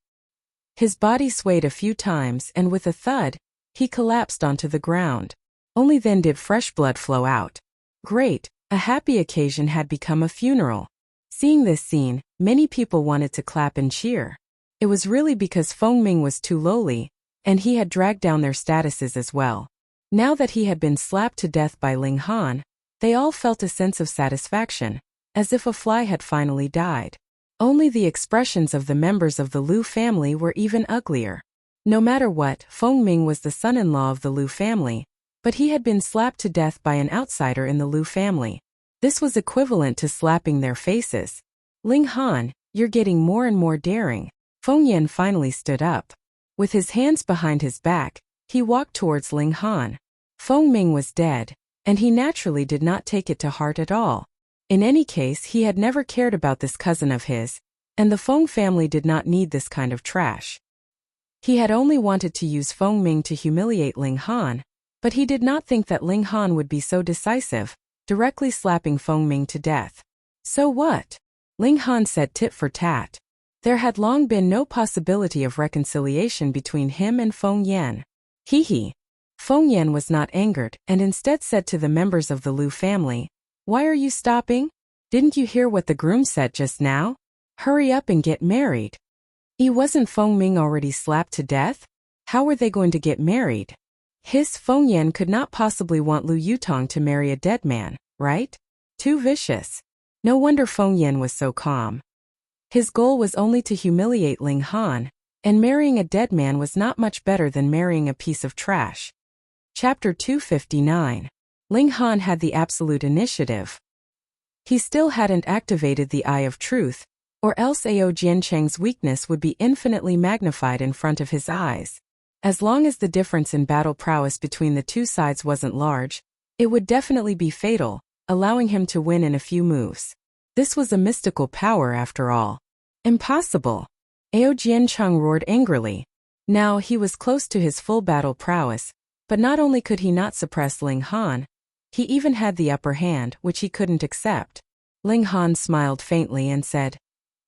His body swayed a few times, and with a thud, he collapsed onto the ground. Only then did fresh blood flow out. Great, a happy occasion had become a funeral. Seeing this scene, many people wanted to clap and cheer. It was really because Feng Ming was too lowly, and he had dragged down their statuses as well. Now that he had been slapped to death by Ling Han, they all felt a sense of satisfaction, as if a fly had finally died. Only the expressions of the members of the Liu family were even uglier. No matter what, Feng Ming was the son-in-law of the Liu family, but he had been slapped to death by an outsider in the Liu family. This was equivalent to slapping their faces. Ling Han, you're getting more and more daring. Feng Yan finally stood up. With his hands behind his back, he walked towards Ling Han. Feng Ming was dead, and he naturally did not take it to heart at all. In any case, he had never cared about this cousin of his, and the Feng family did not need this kind of trash. He had only wanted to use Feng Ming to humiliate Ling Han, but he did not think that Ling Han would be so decisive, directly slapping Feng Ming to death. So what? Ling Han said tit for tat. There had long been no possibility of reconciliation between him and Feng Yan. Hee. Feng Yan was not angered and instead said to the members of the Liu family, "Why are you stopping? Didn't you hear what the groom said just now? Hurry up and get married." Wasn't Feng Ming already slapped to death? How were they going to get married? Feng Yan could not possibly want Liu Yutong to marry a dead man, right? Too vicious. No wonder Feng Yan was so calm. His goal was only to humiliate Ling Han, and marrying a dead man was not much better than marrying a piece of trash. Chapter 259. Ling Han had the absolute initiative. He still hadn't activated the Eye of Truth, or else Ao Jiancheng's weakness would be infinitely magnified in front of his eyes. As long as the difference in battle prowess between the two sides wasn't large, it would definitely be fatal, allowing him to win in a few moves. This was a mystical power after all. Impossible! Ao Jiancheng roared angrily. Now he was close to his full battle prowess, but not only could he not suppress Ling Han, he even had the upper hand, which he couldn't accept. Ling Han smiled faintly and said,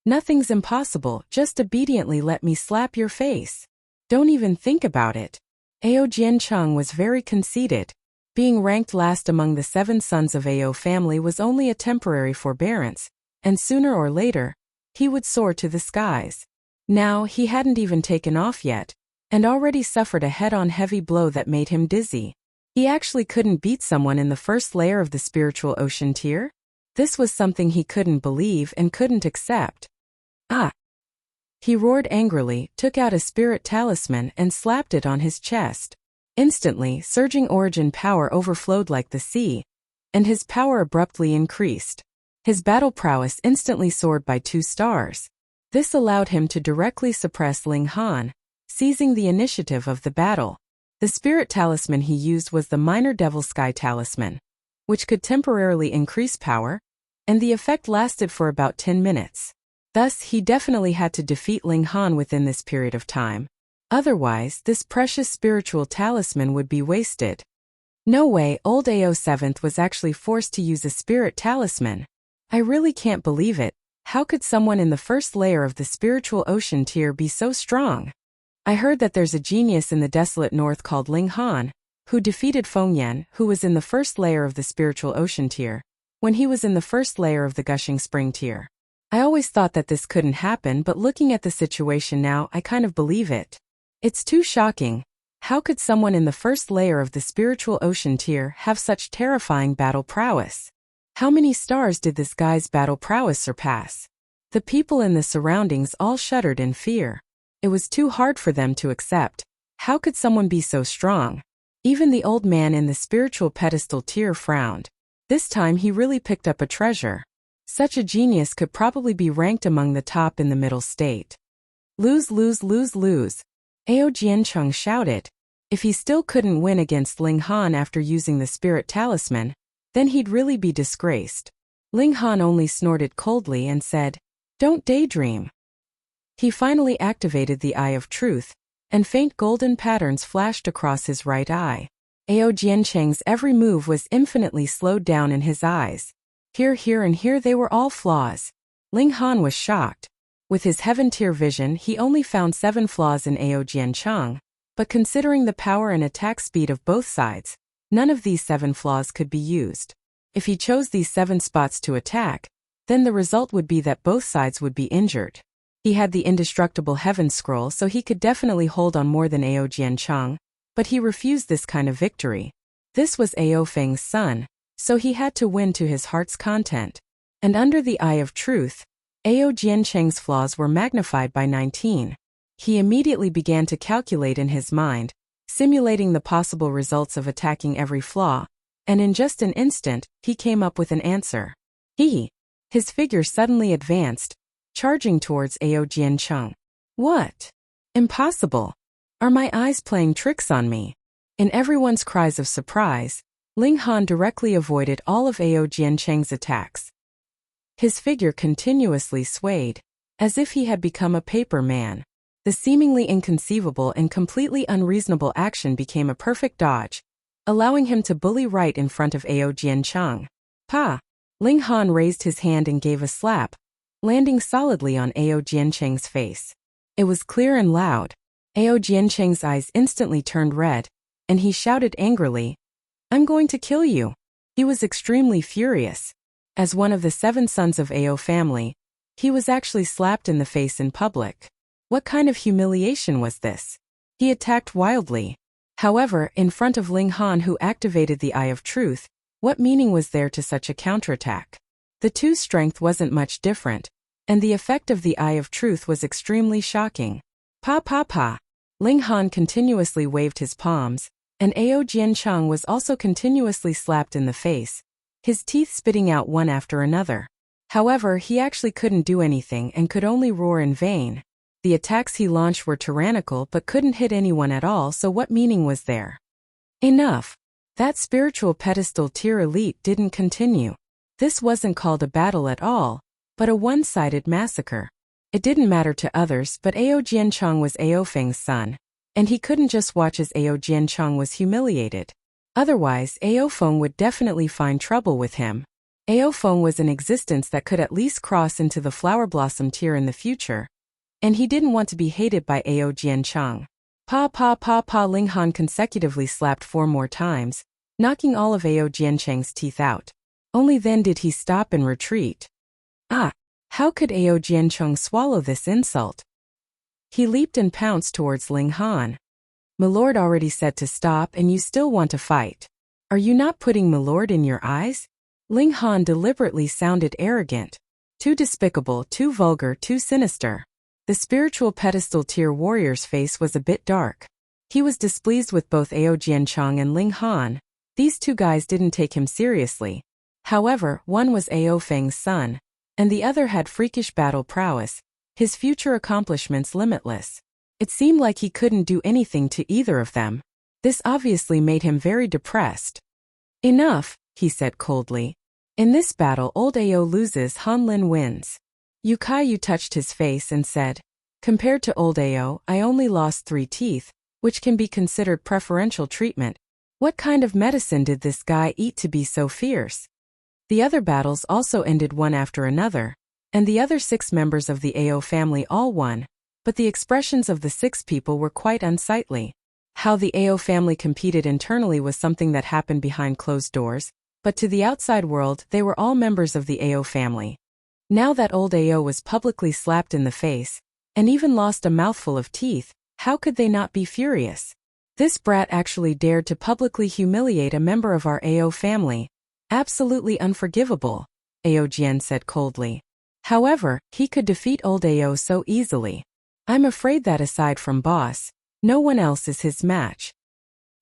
"Nothing's impossible, just obediently let me slap your face. Don't even think about it." Ao Jiancheng was very conceited. Being ranked last among the 7 sons of Ao family was only a temporary forbearance, and sooner or later, he would soar to the skies. Now he hadn't even taken off yet, and already suffered a head-on heavy blow that made him dizzy. He actually couldn't beat someone in the first layer of the spiritual ocean tier? This was something he couldn't believe and couldn't accept. Ah! He roared angrily, took out a spirit talisman and slapped it on his chest. Instantly, surging origin power overflowed like the sea, and his power abruptly increased. His battle prowess instantly soared by 2 stars. This allowed him to directly suppress Ling Han, seizing the initiative of the battle. The spirit talisman he used was the Minor Devil Sky Talisman, which could temporarily increase power, and the effect lasted for about 10 minutes. Thus, he definitely had to defeat Ling Han within this period of time. Otherwise, this precious spiritual talisman would be wasted. No way, old Ao 7th was actually forced to use a spirit talisman. I really can't believe it. How could someone in the first layer of the spiritual ocean tier be so strong? I heard that there's a genius in the desolate north called Ling Han, who defeated Feng Yan, who was in the first layer of the spiritual ocean tier, when he was in the first layer of the gushing spring tier. I always thought that this couldn't happen, but looking at the situation now, I kind of believe it. It's too shocking. How could someone in the first layer of the spiritual ocean tier have such terrifying battle prowess? How many stars did this guy's battle prowess surpass? The people in the surroundings all shuddered in fear. It was too hard for them to accept. How could someone be so strong? Even the old man in the spiritual pedestal tier frowned. This time he really picked up a treasure. Such a genius could probably be ranked among the top in the middle state. Lose, lose, lose, lose. Ao Jiancheng shouted. If he still couldn't win against Ling Han after using the spirit talisman, then he'd really be disgraced. Ling Han only snorted coldly and said, "Don't daydream." He finally activated the Eye of Truth, and faint golden patterns flashed across his right eye. Ao Jiancheng's every move was infinitely slowed down in his eyes. Here, and here they were all flaws. Ling Han was shocked. With his heaven-tier vision, he only found 7 flaws in Ao Jiancheng, but considering the power and attack speed of both sides, none of these 7 flaws could be used. If he chose these 7 spots to attack, then the result would be that both sides would be injured. He had the indestructible heaven scroll, so he could definitely hold on more than Ao Jiancheng, but he refused this kind of victory. This was Ao Feng's son, so he had to win to his heart's content. And under the Eye of Truth, Ao Jiancheng's flaws were magnified by 19. He immediately began to calculate in his mind, simulating the possible results of attacking every flaw, and in just an instant, he came up with an answer. His figure suddenly advanced, charging towards Ao Jiancheng. What? Impossible. Are my eyes playing tricks on me? In everyone's cries of surprise, Ling Han directly avoided all of Ao Jiancheng's attacks. His figure continuously swayed, as if he had become a paper man. The seemingly inconceivable and completely unreasonable action became a perfect dodge, allowing him to bully right in front of Ao Jiancheng. Pa! Ling Han raised his hand and gave a slap, landing solidly on Ao Jiancheng's face. It was clear and loud. Ao Jiancheng's eyes instantly turned red, and he shouted angrily, "I'm going to kill you." He was extremely furious. As one of the 7 sons of Ao family, he was actually slapped in the face in public. What kind of humiliation was this? He attacked wildly. However, in front of Ling Han, who activated the Eye of Truth, what meaning was there to such a counterattack? The two's strength wasn't much different, and the effect of the Eye of Truth was extremely shocking. Pa pa pa! Ling Han continuously waved his palms, and Ao Jiancheng was also continuously slapped in the face, his teeth spitting out one after another. However, he actually couldn't do anything and could only roar in vain. The attacks he launched were tyrannical but couldn't hit anyone at all, so what meaning was there? Enough! That spiritual pedestal tier elite didn't continue. This wasn't called a battle at all, but a one-sided massacre. It didn't matter to others, but Ao Jiancheng was Ao Feng's son, and he couldn't just watch as Ao Jiancheng was humiliated. Otherwise, Ao Feng would definitely find trouble with him. Ao Feng was an existence that could at least cross into the flower blossom tier in the future, and he didn't want to be hated by Ao Jiancheng. Pa pa pa pa! Ling Han consecutively slapped 4 more times, knocking all of Ao Jiancheng's teeth out. Only then did he stop and retreat. How could Ao Jiancheng swallow this insult? He leaped and pounced towards Ling Han. "Milord already said to stop and you still want to fight. Are you not putting Milord in your eyes?" Ling Han deliberately sounded arrogant. Too despicable, too vulgar, too sinister. The spiritual pedestal tier warrior's face was a bit dark. He was displeased with both Ao Jiancheng and Ling Han. These 2 guys didn't take him seriously. However, one was Ao Feng's son, and the other had freakish battle prowess, his future accomplishments limitless. It seemed like he couldn't do anything to either of them. This obviously made him very depressed. "Enough," he said coldly. "In this battle, old Ao loses, Han Lin wins." Yu Kaiyu touched his face and said, "Compared to old Ao, I only lost 3 teeth, which can be considered preferential treatment. What kind of medicine did this guy eat to be so fierce?" The other battles also ended one after another, and the other 6 members of the Ao family all won, but the expressions of the 6 people were quite unsightly. How the Ao family competed internally was something that happened behind closed doors, but to the outside world they were all members of the Ao family. Now that old Ao was publicly slapped in the face, and even lost a mouthful of teeth, how could they not be furious? This brat actually dared to publicly humiliate a member of our Ao family. Absolutely unforgivable, Ao Jian said coldly. However, he could defeat old Ao so easily. I'm afraid that aside from boss, no one else is his match.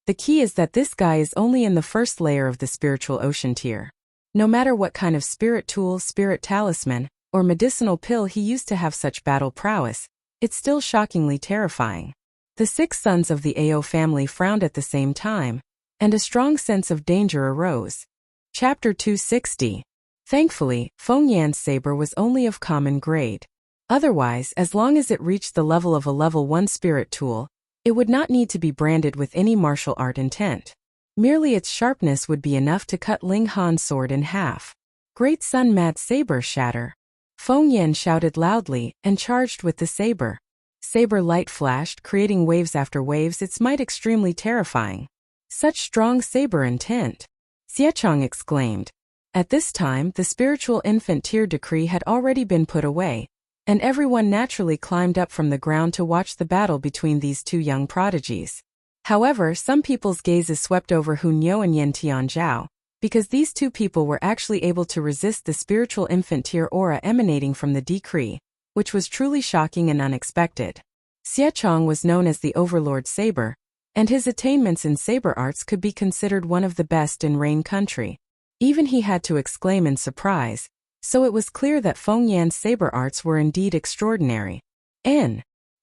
The key is that this guy is only in the first layer of the spiritual ocean tier. No matter what kind of spirit tool, spirit talisman, or medicinal pill he used to have such battle prowess, it's still shockingly terrifying. The 6 sons of the Ao family frowned at the same time, and a strong sense of danger arose. Chapter 260. Thankfully, Feng Yan's saber was only of common grade. Otherwise, as long as it reached the level of a level 1 spirit tool, it would not need to be branded with any martial art intent. Merely its sharpness would be enough to cut Ling Han's sword in half. Great Sun Mad Saber Shatter! Feng Yan shouted loudly and charged with the saber. Saber light flashed, creating waves after waves, its might extremely terrifying. Such strong saber intent! Xiechong exclaimed. At this time, the spiritual infant tier decree had already been put away, and everyone naturally climbed up from the ground to watch the battle between these two young prodigies. However, some people's gazes swept over Hu Niu and Yen Tianzhao, because these two people were actually able to resist the spiritual infant tier aura emanating from the decree, which was truly shocking and unexpected. Xiechong was known as the Overlord Saber, and his attainments in saber arts could be considered one of the best in Rain Country. Even he had to exclaim in surprise, so it was clear that Feng Yan's saber arts were indeed extraordinary.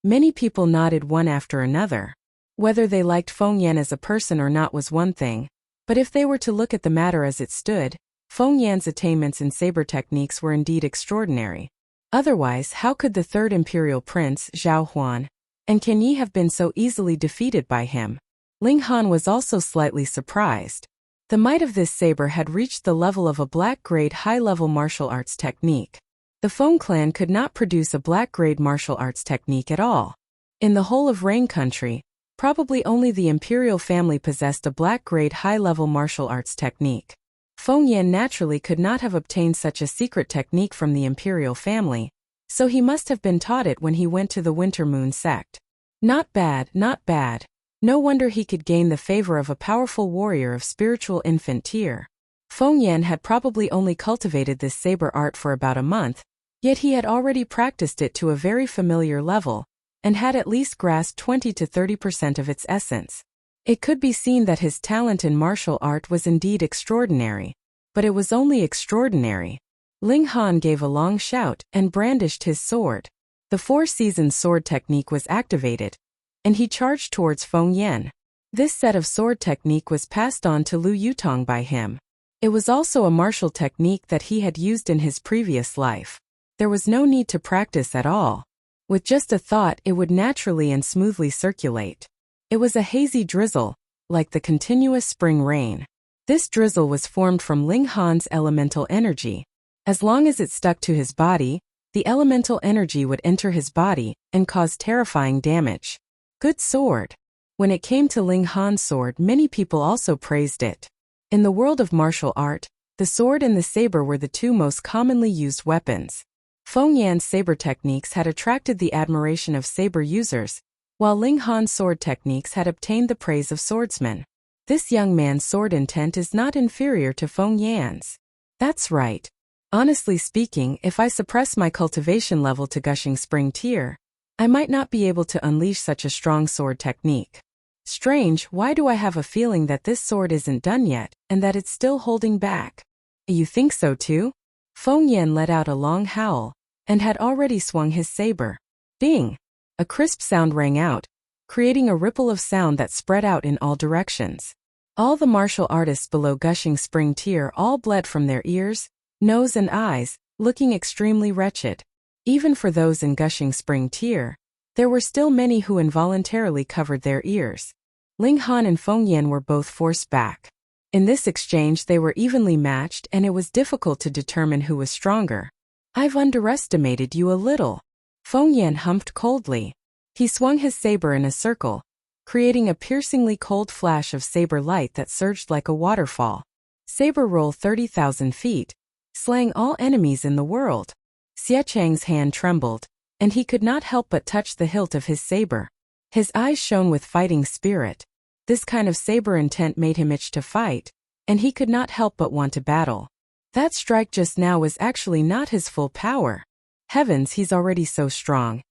Many people nodded one after another. Whether they liked Feng Yan as a person or not was one thing, but if they were to look at the matter as it stood, Feng Yan's attainments in saber techniques were indeed extraordinary. Otherwise, how could the third imperial prince, Zhao Huan, and Ken Yi have been so easily defeated by him? Ling Han was also slightly surprised. The might of this saber had reached the level of a black-grade high-level martial arts technique. The Feng clan could not produce a black-grade martial arts technique at all. In the whole of Rain Country, probably only the imperial family possessed a black-grade high-level martial arts technique. Feng Yan naturally could not have obtained such a secret technique from the imperial family, so he must have been taught it when he went to the Winter Moon sect. Not bad, not bad. No wonder he could gain the favor of a powerful warrior of spiritual infant tier. Feng Yan had probably only cultivated this saber art for about a month, yet he had already practiced it to a very familiar level, and had at least grasped 20 to 30% of its essence. It could be seen that his talent in martial art was indeed extraordinary, but it was only extraordinary. Ling Han gave a long shout and brandished his sword. The 4-season sword technique was activated, and he charged towards Feng Yan. This set of sword technique was passed on to Lu Yutong by him. It was also a martial technique that he had used in his previous life. There was no need to practice at all. With just a thought, it would naturally and smoothly circulate. It was a hazy drizzle, like the continuous spring rain. This drizzle was formed from Ling Han's elemental energy. As long as it stuck to his body, the elemental energy would enter his body and cause terrifying damage. Good sword. When it came to Ling Han's sword, many people also praised it. In the world of martial art, the sword and the saber were the two most commonly used weapons. Feng Yan's saber techniques had attracted the admiration of saber users, while Ling Han's sword techniques had obtained the praise of swordsmen. This young man's sword intent is not inferior to Feng Yan's. That's right. Honestly speaking, if I suppress my cultivation level to Gushing Spring tier, I might not be able to unleash such a strong sword technique. Strange, why do I have a feeling that this sword isn't done yet, and that it's still holding back? You think so too? Feng Yan let out a long howl, and had already swung his saber. Ding! A crisp sound rang out, creating a ripple of sound that spread out in all directions. All the martial artists below Gushing Spring tier all bled from their ears, nose and eyes, looking extremely wretched. Even for those in Gushing Spring tier, there were still many who involuntarily covered their ears. Ling Han and Feng Yan were both forced back. In this exchange they were evenly matched and it was difficult to determine who was stronger. I've underestimated you a little. Feng Yan humphed coldly. He swung his saber in a circle, creating a piercingly cold flash of saber light that surged like a waterfall. Saber roll 30,000 feet, slaying all enemies in the world. Xie Chang's hand trembled, and he could not help but touch the hilt of his saber. His eyes shone with fighting spirit. This kind of saber intent made him itch to fight, and he could not help but want to battle. That strike just now was actually not his full power. Heavens, he's already so strong.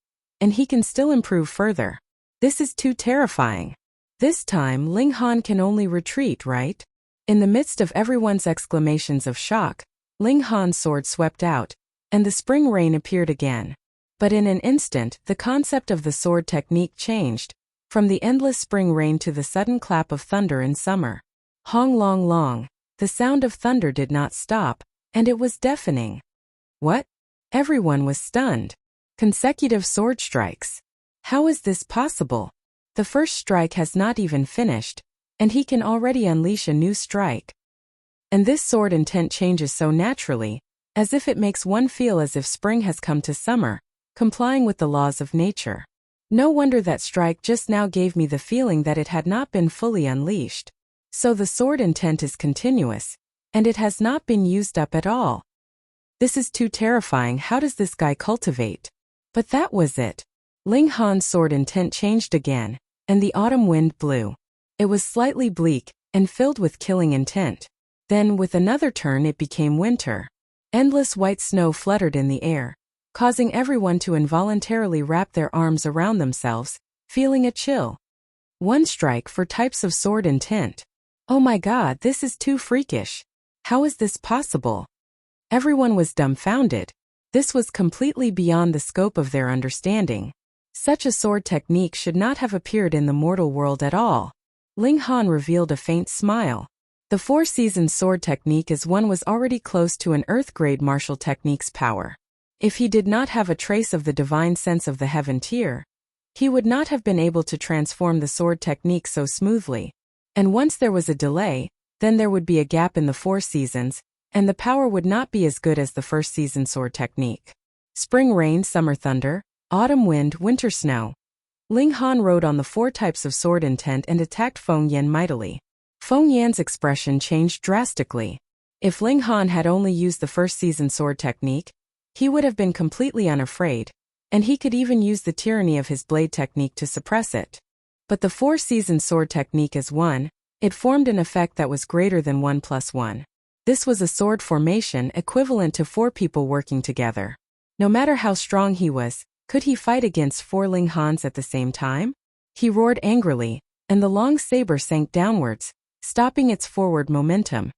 And he can still improve further. This is too terrifying. This time Ling Han can only retreat, right? In the midst of everyone's exclamations of shock, Ling Han's sword swept out, and the spring rain appeared again. But in an instant, the concept of the sword technique changed, from the endless spring rain to the sudden clap of thunder in summer. Hong long long, the sound of thunder did not stop, and it was deafening. What? Everyone was stunned. Consecutive sword strikes. How is this possible? The first strike has not even finished, and he can already unleash a new strike. And this sword intent changes so naturally, as if it makes one feel as if spring has come to summer, complying with the laws of nature. No wonder that strike just now gave me the feeling that it had not been fully unleashed. So the sword intent is continuous, and it has not been used up at all. This is too terrifying. How does this guy cultivate? But that was it. Ling Han's sword intent changed again, and the autumn wind blew. It was slightly bleak, and filled with killing intent. Then, with another turn, it became winter. Endless white snow fluttered in the air, causing everyone to involuntarily wrap their arms around themselves, feeling a chill. One strike for types of sword intent. Oh my god, this is too freakish. How is this possible? Everyone was dumbfounded. This was completely beyond the scope of their understanding. Such a sword technique should not have appeared in the mortal world at all. Ling Han revealed a faint smile. The four-season sword technique as one was already close to an earth-grade martial technique's power. If he did not have a trace of the divine sense of the heaven tier, he would not have been able to transform the sword technique so smoothly. And once there was a delay, then there would be a gap in the four seasons, and the power would not be as good as the first-season sword technique. Spring rain, summer thunder, autumn wind, winter snow. Ling Han rode on the four types of sword intent and attacked Feng Yan mightily. Feng Yan's expression changed drastically. If Ling Han had only used the first-season sword technique, he would have been completely unafraid, and he could even use the tyranny of his blade technique to suppress it. But the four-season sword technique as one, it formed an effect that was greater than 1 + 1. This was a sword formation equivalent to 4 people working together. No matter how strong he was, could he fight against 4 Ling Hans at the same time? He roared angrily, and the long saber sank downwards, stopping its forward momentum.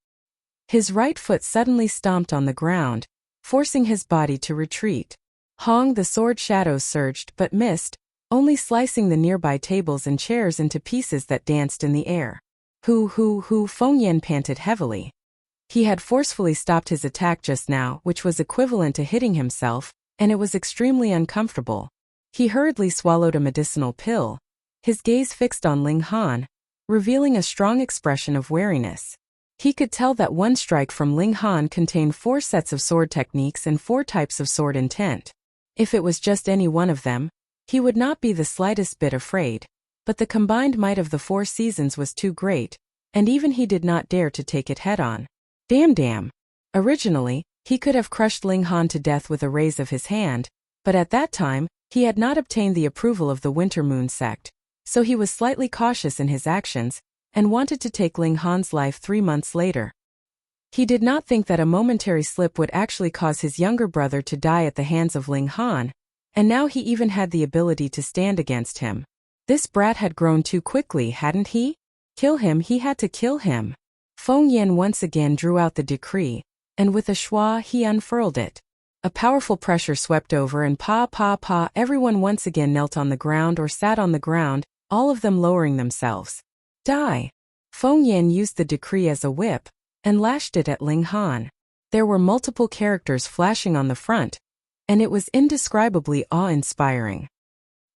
His right foot suddenly stomped on the ground, forcing his body to retreat. Hong, the sword shadows surged but missed, only slicing the nearby tables and chairs into pieces that danced in the air. Feng Yan panted heavily. He had forcefully stopped his attack just now, which was equivalent to hitting himself, and it was extremely uncomfortable. He hurriedly swallowed a medicinal pill, his gaze fixed on Ling Han, revealing a strong expression of wariness. He could tell that one strike from Ling Han contained 4 sets of sword techniques and 4 types of sword intent. If it was just any one of them, he would not be the slightest bit afraid, but the combined might of the 4 seasons was too great, and even he did not dare to take it head-on. Damn. Originally, he could have crushed Ling Han to death with a raise of his hand, but at that time, he had not obtained the approval of the Winter Moon sect, so he was slightly cautious in his actions, and wanted to take Ling Han's life 3 months later. He did not think that a momentary slip would actually cause his younger brother to die at the hands of Ling Han, and now he even had the ability to stand against him. This brat had grown too quickly, hadn't he? Kill him, he had to kill him. Feng Yan once again drew out the decree, and with a schwa he unfurled it. A powerful pressure swept over and everyone once again knelt on the ground or sat on the ground, all of them lowering themselves. Die! Feng Yan used the decree as a whip, and lashed it at Ling Han. There were multiple characters flashing on the front, and it was indescribably awe-inspiring.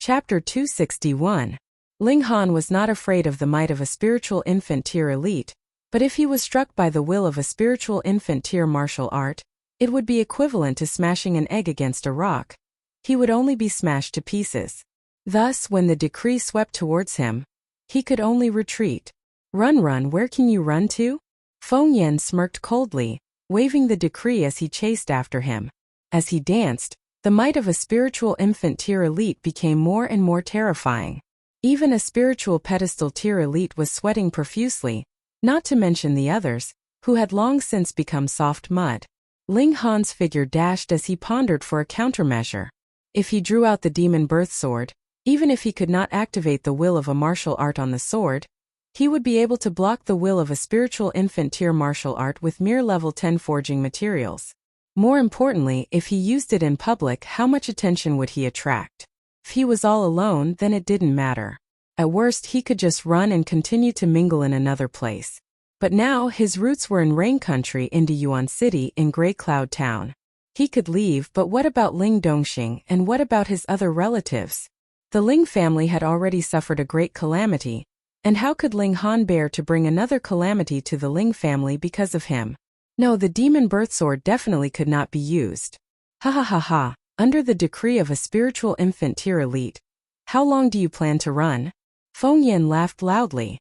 Chapter 261. Ling Han was not afraid of the might of a spiritual infant tier elite, but if he was struck by the will of a spiritual infant tier martial art, it would be equivalent to smashing an egg against a rock. He would only be smashed to pieces. Thus, when the decree swept towards him, he could only retreat. Run, where can you run to? Feng Yan smirked coldly, waving the decree as he chased after him. As he danced, the might of a spiritual infant tier elite became more and more terrifying. Even a spiritual pedestal tier elite was sweating profusely, not to mention the others, who had long since become soft mud. Ling Han's figure dashed as he pondered for a countermeasure. If he drew out the demon birth sword, even if he could not activate the will of a martial art on the sword, he would be able to block the will of a spiritual infant tier martial art with mere level 10 forging materials. More importantly, if he used it in public, how much attention would he attract? If he was all alone, then it didn't matter. At worst, he could just run and continue to mingle in another place. But now, his roots were in Rain Country into Yuan City in Grey Cloud Town. He could leave, but what about Ling Dongxing, and what about his other relatives? The Ling family had already suffered a great calamity, and how could Ling Han bear to bring another calamity to the Ling family because of him? No, the demon birth sword definitely could not be used. Ha ha ha ha, under the decree of a spiritual infant tier elite. How long do you plan to run? Feng Yan laughed loudly.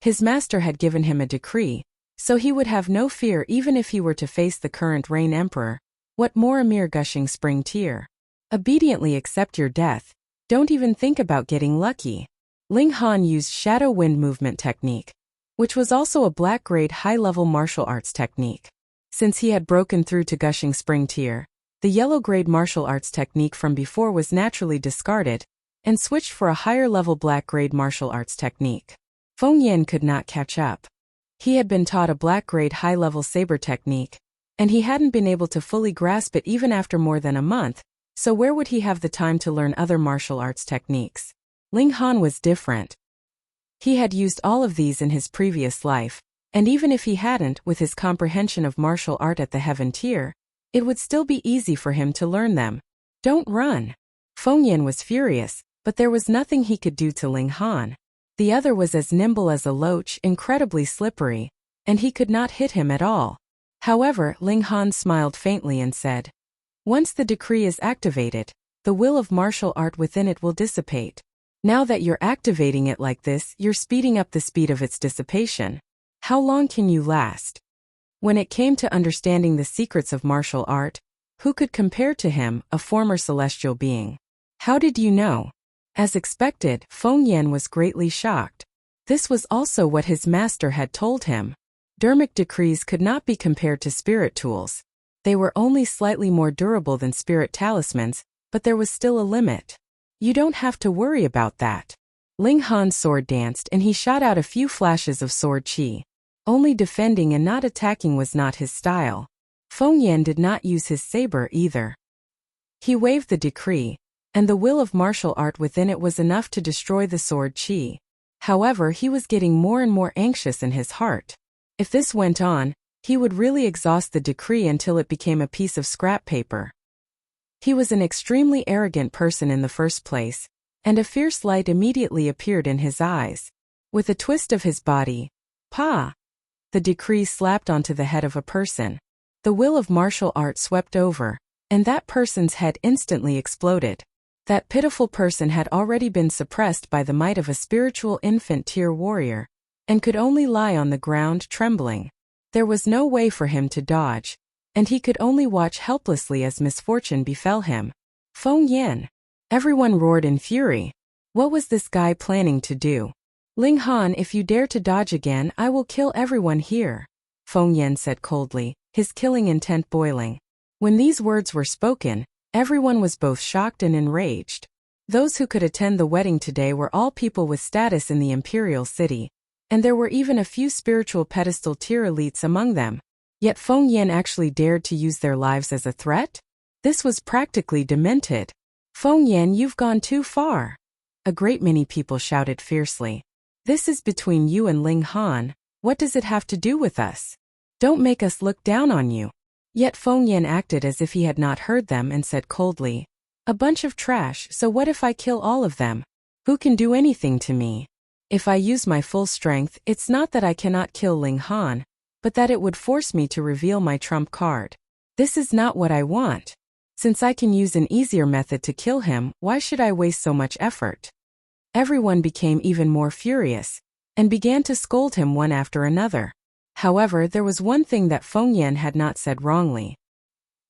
His master had given him a decree, so he would have no fear even if he were to face the current Rain Emperor. What more, a mere gushing spring tier? Obediently accept your death. Don't even think about getting lucky. Ling Han used Shadow Wind movement technique, which was also a black-grade high-level martial arts technique. Since he had broken through to gushing spring tier, the yellow-grade martial arts technique from before was naturally discarded and switched for a higher-level black-grade martial arts technique. Feng Yan could not catch up. He had been taught a black-grade high-level saber technique, and he hadn't been able to fully grasp it even after more than a month, so where would he have the time to learn other martial arts techniques? Ling Han was different. He had used all of these in his previous life, and even if he hadn't, with his comprehension of martial art at the heaven tier, it would still be easy for him to learn them. Don't run. Feng Yan was furious, but there was nothing he could do to Ling Han. The other was as nimble as a loach, incredibly slippery, and he could not hit him at all. However, Ling Han smiled faintly and said, "Once the decree is activated, the will of martial art within it will dissipate. Now that you're activating it like this, you're speeding up the speed of its dissipation. How long can you last?" When it came to understanding the secrets of martial art, who could compare to him, a former celestial being? How did you know? As expected, Feng Yan was greatly shocked. This was also what his master had told him. Dermic decrees could not be compared to spirit tools. They were only slightly more durable than spirit talismans, but there was still a limit. You don't have to worry about that. Ling Han's sword danced and he shot out a few flashes of sword chi. Only defending and not attacking was not his style. Feng Yan did not use his saber either. He waved the decree, and the will of martial art within it was enough to destroy the sword chi. However, he was getting more and more anxious in his heart. If this went on, he would really exhaust the decree until it became a piece of scrap paper. He was an extremely arrogant person in the first place, and a fierce light immediately appeared in his eyes. With a twist of his body, "Pa!" the decree slapped onto the head of a person. The will of martial art swept over, and that person's head instantly exploded. That pitiful person had already been suppressed by the might of a spiritual infant tier warrior, and could only lie on the ground trembling. There was no way for him to dodge, and he could only watch helplessly as misfortune befell him. Feng Yan! Everyone roared in fury. What was this guy planning to do? "Ling Han, if you dare to dodge again, I will kill everyone here," Feng Yan said coldly, his killing intent boiling. When these words were spoken, everyone was both shocked and enraged. Those who could attend the wedding today were all people with status in the imperial city, and there were even a few spiritual pedestal tier elites among them. Yet Feng Yan actually dared to use their lives as a threat? This was practically demented. "Feng Yan, you've gone too far!" A great many people shouted fiercely. "This is between you and Ling Han. What does it have to do with us? Don't make us look down on you." Yet Feng Yan acted as if he had not heard them and said coldly, "A bunch of trash, so what if I kill all of them? Who can do anything to me? If I use my full strength, it's not that I cannot kill Ling Han, but that it would force me to reveal my trump card. This is not what I want. Since I can use an easier method to kill him, why should I waste so much effort?" Everyone became even more furious, and began to scold him one after another. However, there was one thing that Feng Yan had not said wrongly.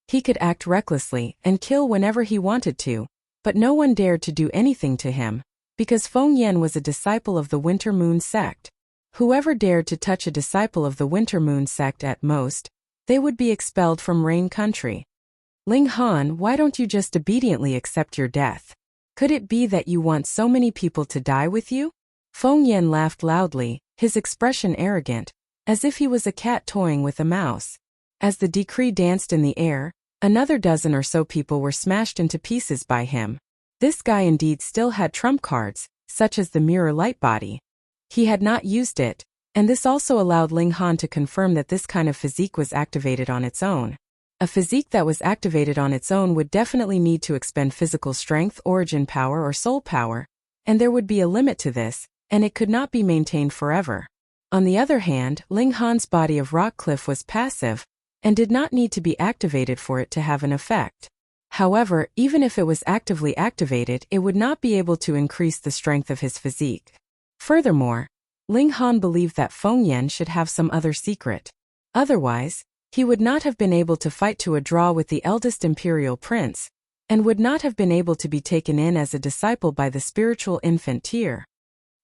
He could act recklessly and kill whenever he wanted to, but no one dared to do anything to him, because Feng Yan was a disciple of the Winter Moon sect. Whoever dared to touch a disciple of the Winter Moon sect at most, they would be expelled from Rain Country. Ling Han, why don't you just obediently accept your death? Could it be that you want so many people to die with you? Feng Yan laughed loudly, his expression arrogant, as if he was a cat toying with a mouse. As the decree danced in the air, another dozen or so people were smashed into pieces by him. This guy indeed still had trump cards, such as the mirror light body. He had not used it, and this also allowed Ling Han to confirm that this kind of physique was activated on its own. A physique that was activated on its own would definitely need to expend physical strength, origin power, or soul power, and there would be a limit to this, and it could not be maintained forever. On the other hand, Ling Han's body of rock cliff was passive, and did not need to be activated for it to have an effect. However, even if it was actively activated, it would not be able to increase the strength of his physique. Furthermore, Ling Han believed that Feng Yan should have some other secret. Otherwise, he would not have been able to fight to a draw with the eldest imperial prince, and would not have been able to be taken in as a disciple by the spiritual infant tier.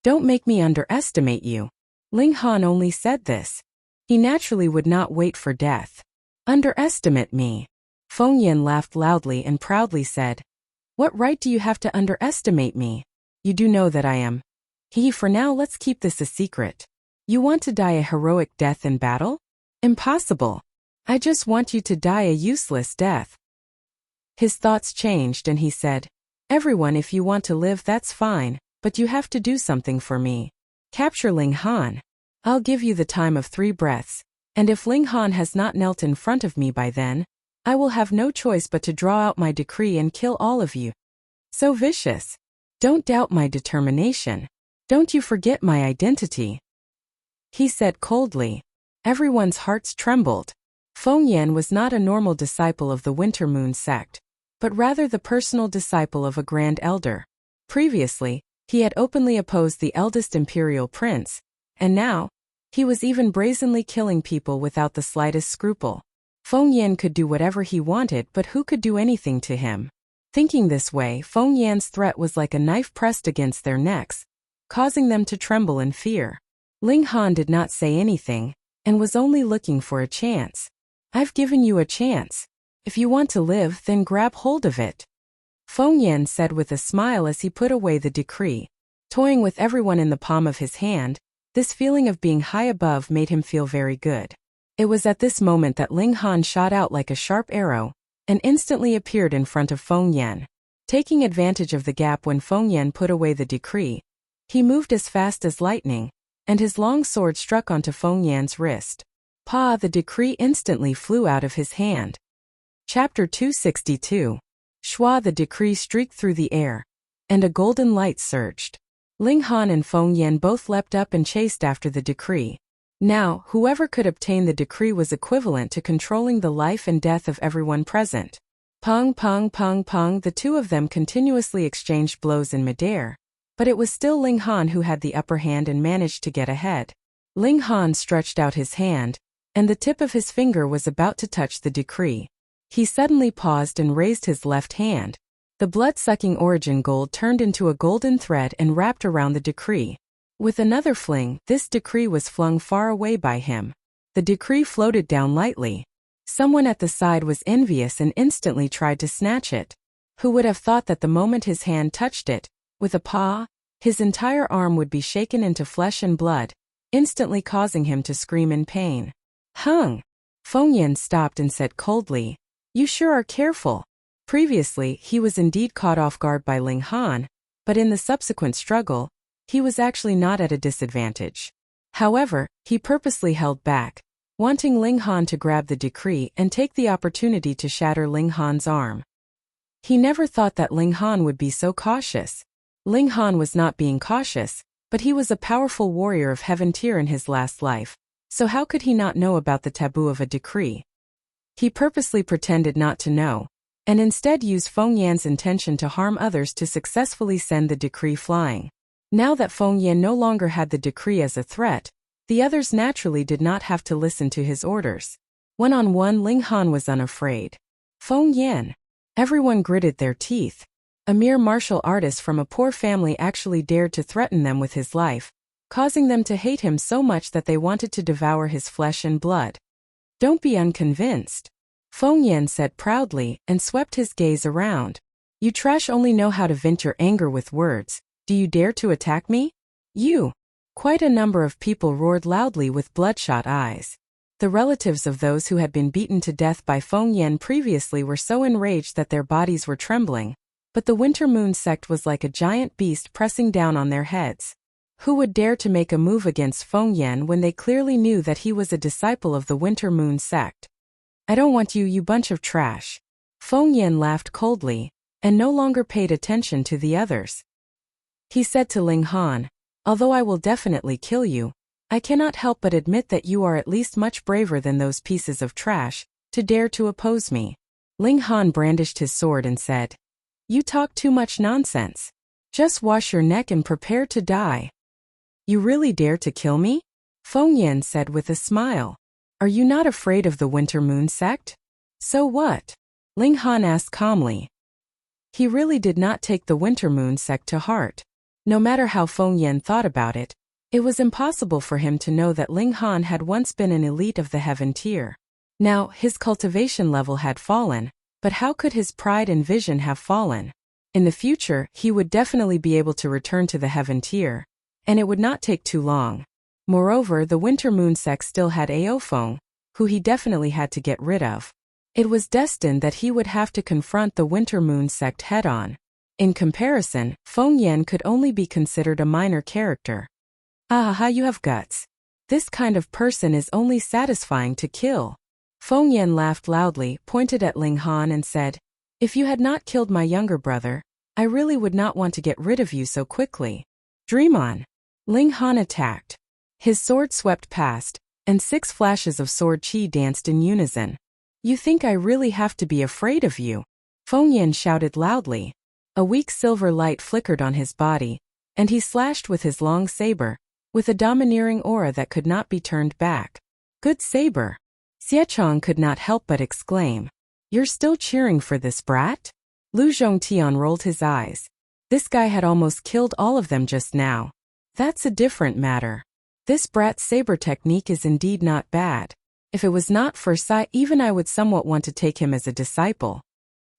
Don't make me underestimate you. Ling Han only said this. He naturally would not wait for death. Underestimate me. Feng Yan laughed loudly and proudly said, "What right do you have to underestimate me? You do know that I am." For now let's keep this a secret. You want to die a heroic death in battle? Impossible. I just want you to die a useless death. His thoughts changed and he said, "Everyone, if you want to live, that's fine, but you have to do something for me. Capture Ling Han. I'll give you the time of 3 breaths, and if Ling Han has not knelt in front of me by then, I will have no choice but to draw out my decree and kill all of you." So vicious. Don't doubt my determination. Don't you forget my identity. He said coldly. Everyone's hearts trembled. Feng Yan was not a normal disciple of the Winter Moon sect, but rather the personal disciple of a grand elder. Previously, he had openly opposed the eldest imperial prince, and now, he was even brazenly killing people without the slightest scruple. Feng Yan could do whatever he wanted, but who could do anything to him? Thinking this way, Feng Yan's threat was like a knife pressed against their necks, causing them to tremble in fear. Ling Han did not say anything, and was only looking for a chance. I've given you a chance. If you want to live, then grab hold of it. Feng Yan said with a smile as he put away the decree. Toying with everyone in the palm of his hand, this feeling of being high above made him feel very good. It was at this moment that Ling Han shot out like a sharp arrow, and instantly appeared in front of Feng Yan. Taking advantage of the gap when Feng Yan put away the decree, he moved as fast as lightning, and his long sword struck onto Feng Yan's wrist. Pa! The decree instantly flew out of his hand. Chapter 262. Shua! The decree streaked through the air, and a golden light surged. Ling Han and Feng Yan both leapt up and chased after the decree. Now, whoever could obtain the decree was equivalent to controlling the life and death of everyone present. Pung, pung, pung, pung, the two of them continuously exchanged blows in midair. But it was still Ling Han who had the upper hand and managed to get ahead. Ling Han stretched out his hand, and the tip of his finger was about to touch the decree. He suddenly paused and raised his left hand. The blood-sucking origin gold turned into a golden thread and wrapped around the decree. With another fling, this decree was flung far away by him. The decree floated down lightly. Someone at the side was envious and instantly tried to snatch it. Who would have thought that the moment his hand touched it, with a paw, his entire arm would be shaken into flesh and blood, instantly causing him to scream in pain. Hung! Feng Yan stopped and said coldly, "You sure are careful." Previously, he was indeed caught off guard by Ling Han, but in the subsequent struggle, he was actually not at a disadvantage. However, he purposely held back, wanting Ling Han to grab the decree and take the opportunity to shatter Ling Han's arm. He never thought that Ling Han would be so cautious. Ling Han was not being cautious, but he was a powerful warrior of heaven tier in his last life, so how could he not know about the taboo of a decree? He purposely pretended not to know, and instead used Feng Yan's intention to harm others to successfully send the decree flying. Now that Feng Yan no longer had the decree as a threat, the others naturally did not have to listen to his orders. One-on-one, Ling Han was unafraid. Feng Yan. Everyone gritted their teeth. A mere martial artist from a poor family actually dared to threaten them with his life, causing them to hate him so much that they wanted to devour his flesh and blood. Don't be unconvinced, Feng Yan said proudly and swept his gaze around. You trash only know how to vent your anger with words. Do you dare to attack me? You! Quite a number of people roared loudly with bloodshot eyes. The relatives of those who had been beaten to death by Feng Yan previously were so enraged that their bodies were trembling, but the Winter Moon sect was like a giant beast pressing down on their heads. Who would dare to make a move against Feng Yan when they clearly knew that he was a disciple of the Winter Moon sect? I don't want you, you bunch of trash. Feng Yan laughed coldly, and no longer paid attention to the others. He said to Ling Han, although I will definitely kill you, I cannot help but admit that you are at least much braver than those pieces of trash, to dare to oppose me. Ling Han brandished his sword and said, You talk too much nonsense. Just wash your neck and prepare to die. You really dare to kill me? Feng Yan said with a smile. Are you not afraid of the Winter Moon sect? So what? Ling Han asked calmly. He really did not take the Winter Moon sect to heart. No matter how Feng Yan thought about it, it was impossible for him to know that Ling Han had once been an elite of the heaven tier. Now, his cultivation level had fallen, but how could his pride and vision have fallen? In the future, he would definitely be able to return to the heaven tier, and it would not take too long. Moreover, the Winter Moon sect still had Ao Feng, who he definitely had to get rid of. It was destined that he would have to confront the Winter Moon sect head-on. In comparison, Feng Yan could only be considered a minor character. Ah, you have guts. This kind of person is only satisfying to kill. Feng Yan laughed loudly, pointed at Ling Han and said, If you had not killed my younger brother, I really would not want to get rid of you so quickly. Dream on. Ling Han attacked. His sword swept past, and 6 flashes of sword chi danced in unison. You think I really have to be afraid of you? Feng Yan shouted loudly. A weak silver light flickered on his body, and he slashed with his long saber, with a domineering aura that could not be turned back. Good saber. Xiechong could not help but exclaim. You're still cheering for this brat? Lu Zhongtian rolled his eyes. This guy had almost killed all of them just now. That's a different matter. This brat's saber technique is indeed not bad. If it was not for Sai, even I would somewhat want to take him as a disciple.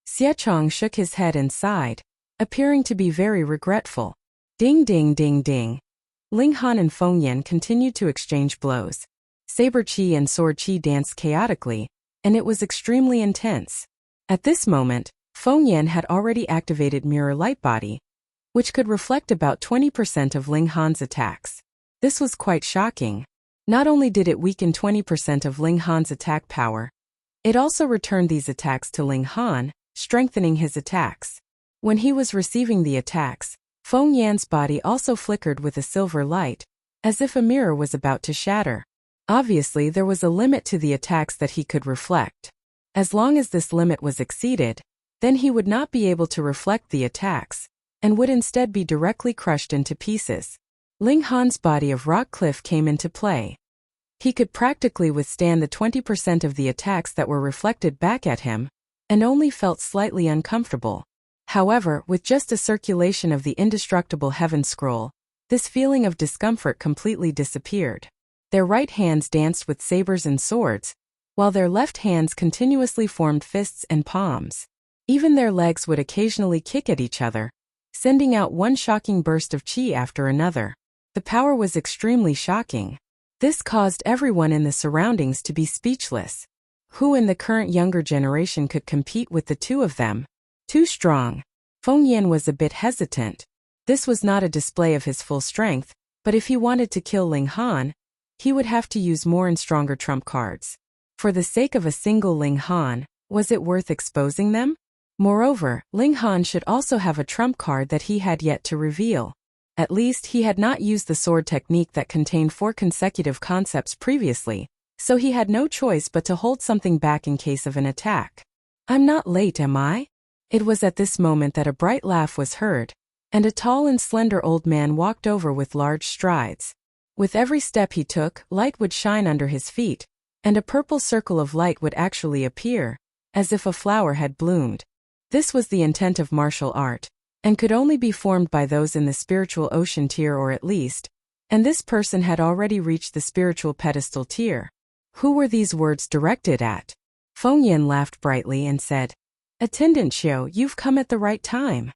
Xiechong shook his head and sighed, appearing to be very regretful. Ding ding ding ding. Ling Han and Feng Yan continued to exchange blows. Saber chi and sword chi danced chaotically, and it was extremely intense. At this moment, Feng Yan had already activated Mirror Light Body, which could reflect about 20% of Ling Han's attacks. This was quite shocking. Not only did it weaken 20% of Ling Han's attack power, it also returned these attacks to Ling Han, strengthening his attacks. When he was receiving the attacks, Feng Yan's body also flickered with a silver light, as if a mirror was about to shatter. Obviously, there was a limit to the attacks that he could reflect. As long as this limit was exceeded, then he would not be able to reflect the attacks, and would instead be directly crushed into pieces. Ling Han's body of rock cliff came into play. He could practically withstand the 20% of the attacks that were reflected back at him, and only felt slightly uncomfortable. However, with just a circulation of the indestructible heaven scroll, this feeling of discomfort completely disappeared. Their right hands danced with sabers and swords, while their left hands continuously formed fists and palms. Even their legs would occasionally kick at each other, sending out one shocking burst of chi after another. The power was extremely shocking. This caused everyone in the surroundings to be speechless. Who in the current younger generation could compete with the two of them? Too strong. Feng Yan was a bit hesitant. This was not a display of his full strength, but if he wanted to kill Ling Han, he would have to use more and stronger trump cards. For the sake of a single Ling Han, was it worth exposing them? Moreover, Ling Han should also have a trump card that he had yet to reveal. At least he had not used the sword technique that contained 4 consecutive concepts previously, so he had no choice but to hold something back in case of an attack. I'm not late, am I? It was at this moment that a bright laugh was heard, and a tall and slender old man walked over with large strides. With every step he took, light would shine under his feet, and a purple circle of light would actually appear, as if a flower had bloomed. This was the intent of martial art, and could only be formed by those in the spiritual ocean tier or at least, and this person had already reached the spiritual pedestal tier. Who were these words directed at? Feng Yan laughed brightly and said, Attendant Qiu, you've come at the right time.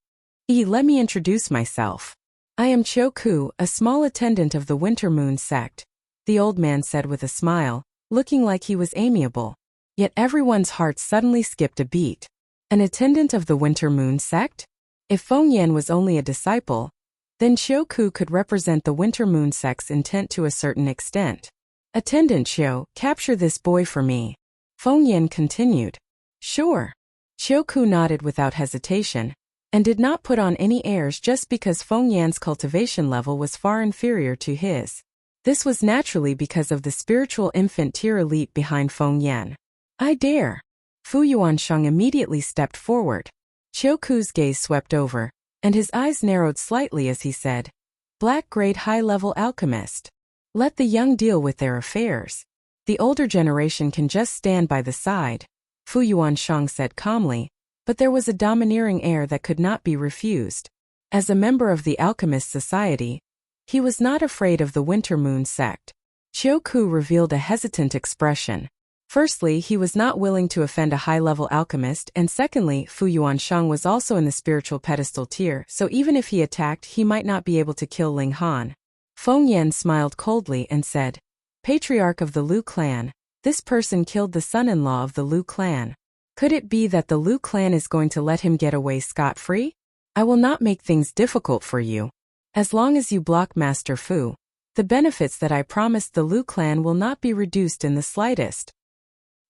Let me introduce myself. I am Qiu Ku, a small attendant of the Winter Moon sect, the old man said with a smile, looking like he was amiable. Yet everyone's hearts suddenly skipped a beat. An attendant of the Winter Moon sect? If Feng Yan was only a disciple, then Qiu Ku could represent the Winter Moon sect's intent to a certain extent. Attendant Qiu, capture this boy for me. Feng Yan continued. Sure. Qiu Ku nodded without hesitation, and did not put on any airs just because Feng Yan's cultivation level was far inferior to his. This was naturally because of the spiritual infant tier elite behind Feng Yan. I dare. Fu Yuansheng immediately stepped forward. Qiu Ku's gaze swept over, and his eyes narrowed slightly as he said, Black-grade high-level alchemist. Let the young deal with their affairs. The older generation can just stand by the side, Fu Yuansheng said calmly, but there was a domineering air that could not be refused. As a member of the Alchemist Society, he was not afraid of the Winter Moon sect. Qiu Ku revealed a hesitant expression. Firstly, he was not willing to offend a high-level alchemist, and secondly, Fu Yuansheng was also in the spiritual pedestal tier, so even if he attacked, he might not be able to kill Ling Han. Feng Yan smiled coldly and said, Patriarch of the Lu clan, this person killed the son-in-law of the Lu clan. Could it be that the Lu clan is going to let him get away scot-free? I will not make things difficult for you. As long as you block Master Fu, the benefits that I promised the Lu clan will not be reduced in the slightest.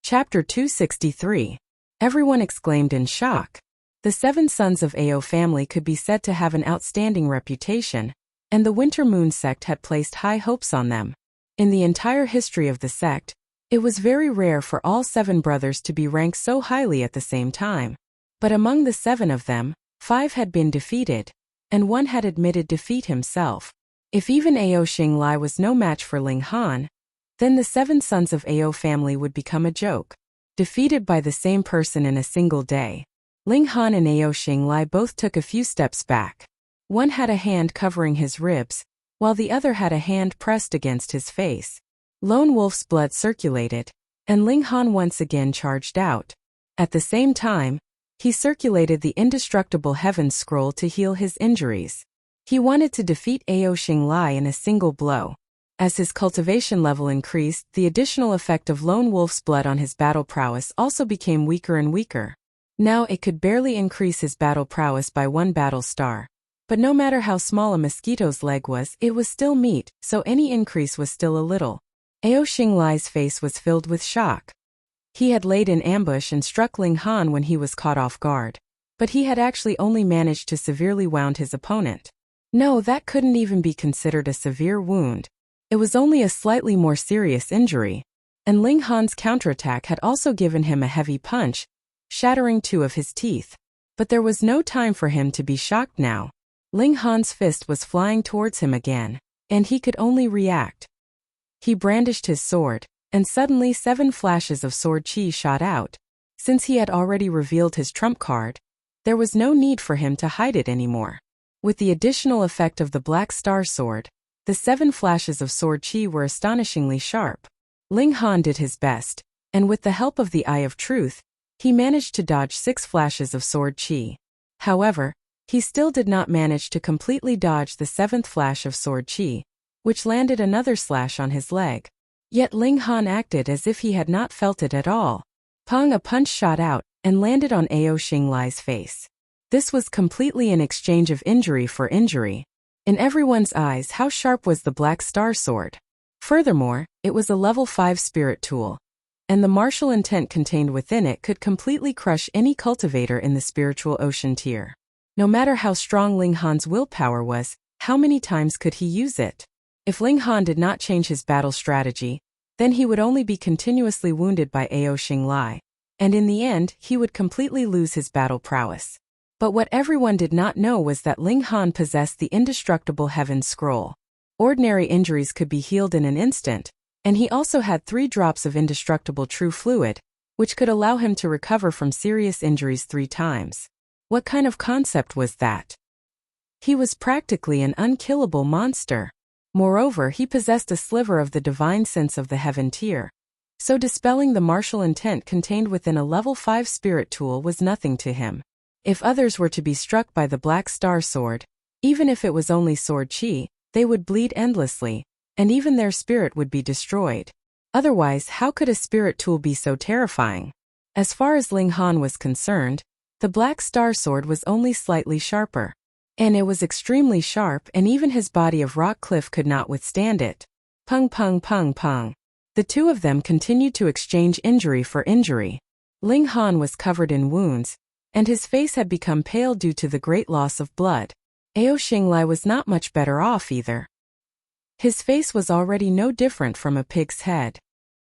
Chapter 263. Everyone exclaimed in shock. The 7 sons of Ao family could be said to have an outstanding reputation, and the Winter Moon sect had placed high hopes on them. In the entire history of the sect, it was very rare for all 7 brothers to be ranked so highly at the same time. But among the 7 of them, 5 had been defeated, and 1 had admitted defeat himself. If even Ao Xinglai was no match for Ling Han, then the 7 sons of Ao family would become a joke. Defeated by the same person in a single day, Ling Han and Ao Xinglai both took a few steps back. One had a hand covering his ribs, while the other had a hand pressed against his face. Lone Wolf's blood circulated, and Ling Han once again charged out. At the same time, he circulated the indestructible Heaven's Scroll to heal his injuries. He wanted to defeat Ao Xinglai in a single blow. As his cultivation level increased, the additional effect of Lone Wolf's blood on his battle prowess also became weaker and weaker. Now it could barely increase his battle prowess by 1 battle star. But no matter how small a mosquito's leg was, it was still meat, so any increase was still a little. Ao Xinglai's face was filled with shock. He had laid in ambush and struck Ling Han when he was caught off guard. But he had actually only managed to severely wound his opponent. No, that couldn't even be considered a severe wound. It was only a slightly more serious injury. And Ling Han's counterattack had also given him a heavy punch, shattering 2 of his teeth. But there was no time for him to be shocked now. Ling Han's fist was flying towards him again, and he could only react. He brandished his sword, and suddenly 7 flashes of sword chi shot out. Since he had already revealed his trump card, there was no need for him to hide it anymore. With the additional effect of the Black Star Sword, the 7 flashes of sword chi were astonishingly sharp. Ling Han did his best, and with the help of the Eye of Truth, he managed to dodge 6 flashes of sword chi. However, he still did not manage to completely dodge the 7th flash of sword chi, which landed another slash on his leg. Yet Ling Han acted as if he had not felt it at all. Pung! A punch shot out, and landed on Ao Xinglai's face. This was completely an exchange of injury for injury. In everyone's eyes, how sharp was the Black Star Sword? Furthermore, it was a level 5 spirit tool, and the martial intent contained within it could completely crush any cultivator in the spiritual ocean tier. No matter how strong Ling Han's willpower was, how many times could he use it? If Ling Han did not change his battle strategy, then he would only be continuously wounded by Ao Xinglai, and in the end, he would completely lose his battle prowess. But what everyone did not know was that Ling Han possessed the indestructible Heaven's Scroll. Ordinary injuries could be healed in an instant, and he also had 3 drops of indestructible true fluid, which could allow him to recover from serious injuries 3 times. What kind of concept was that? He was practically an unkillable monster. Moreover, he possessed a sliver of the divine sense of the heaven tier. So dispelling the martial intent contained within a level 5 spirit tool was nothing to him. If others were to be struck by the Black Star Sword, even if it was only sword chi, they would bleed endlessly, and even their spirit would be destroyed. Otherwise, how could a spirit tool be so terrifying? As far as Ling Han was concerned, the Black Star Sword was only slightly sharper. And it was extremely sharp, and even his body of rock cliff could not withstand it. Pung pung pung pung. The two of them continued to exchange injury for injury. Ling Han was covered in wounds, and his face had become pale due to the great loss of blood. Ao Xinglai was not much better off either. His face was already no different from a pig's head.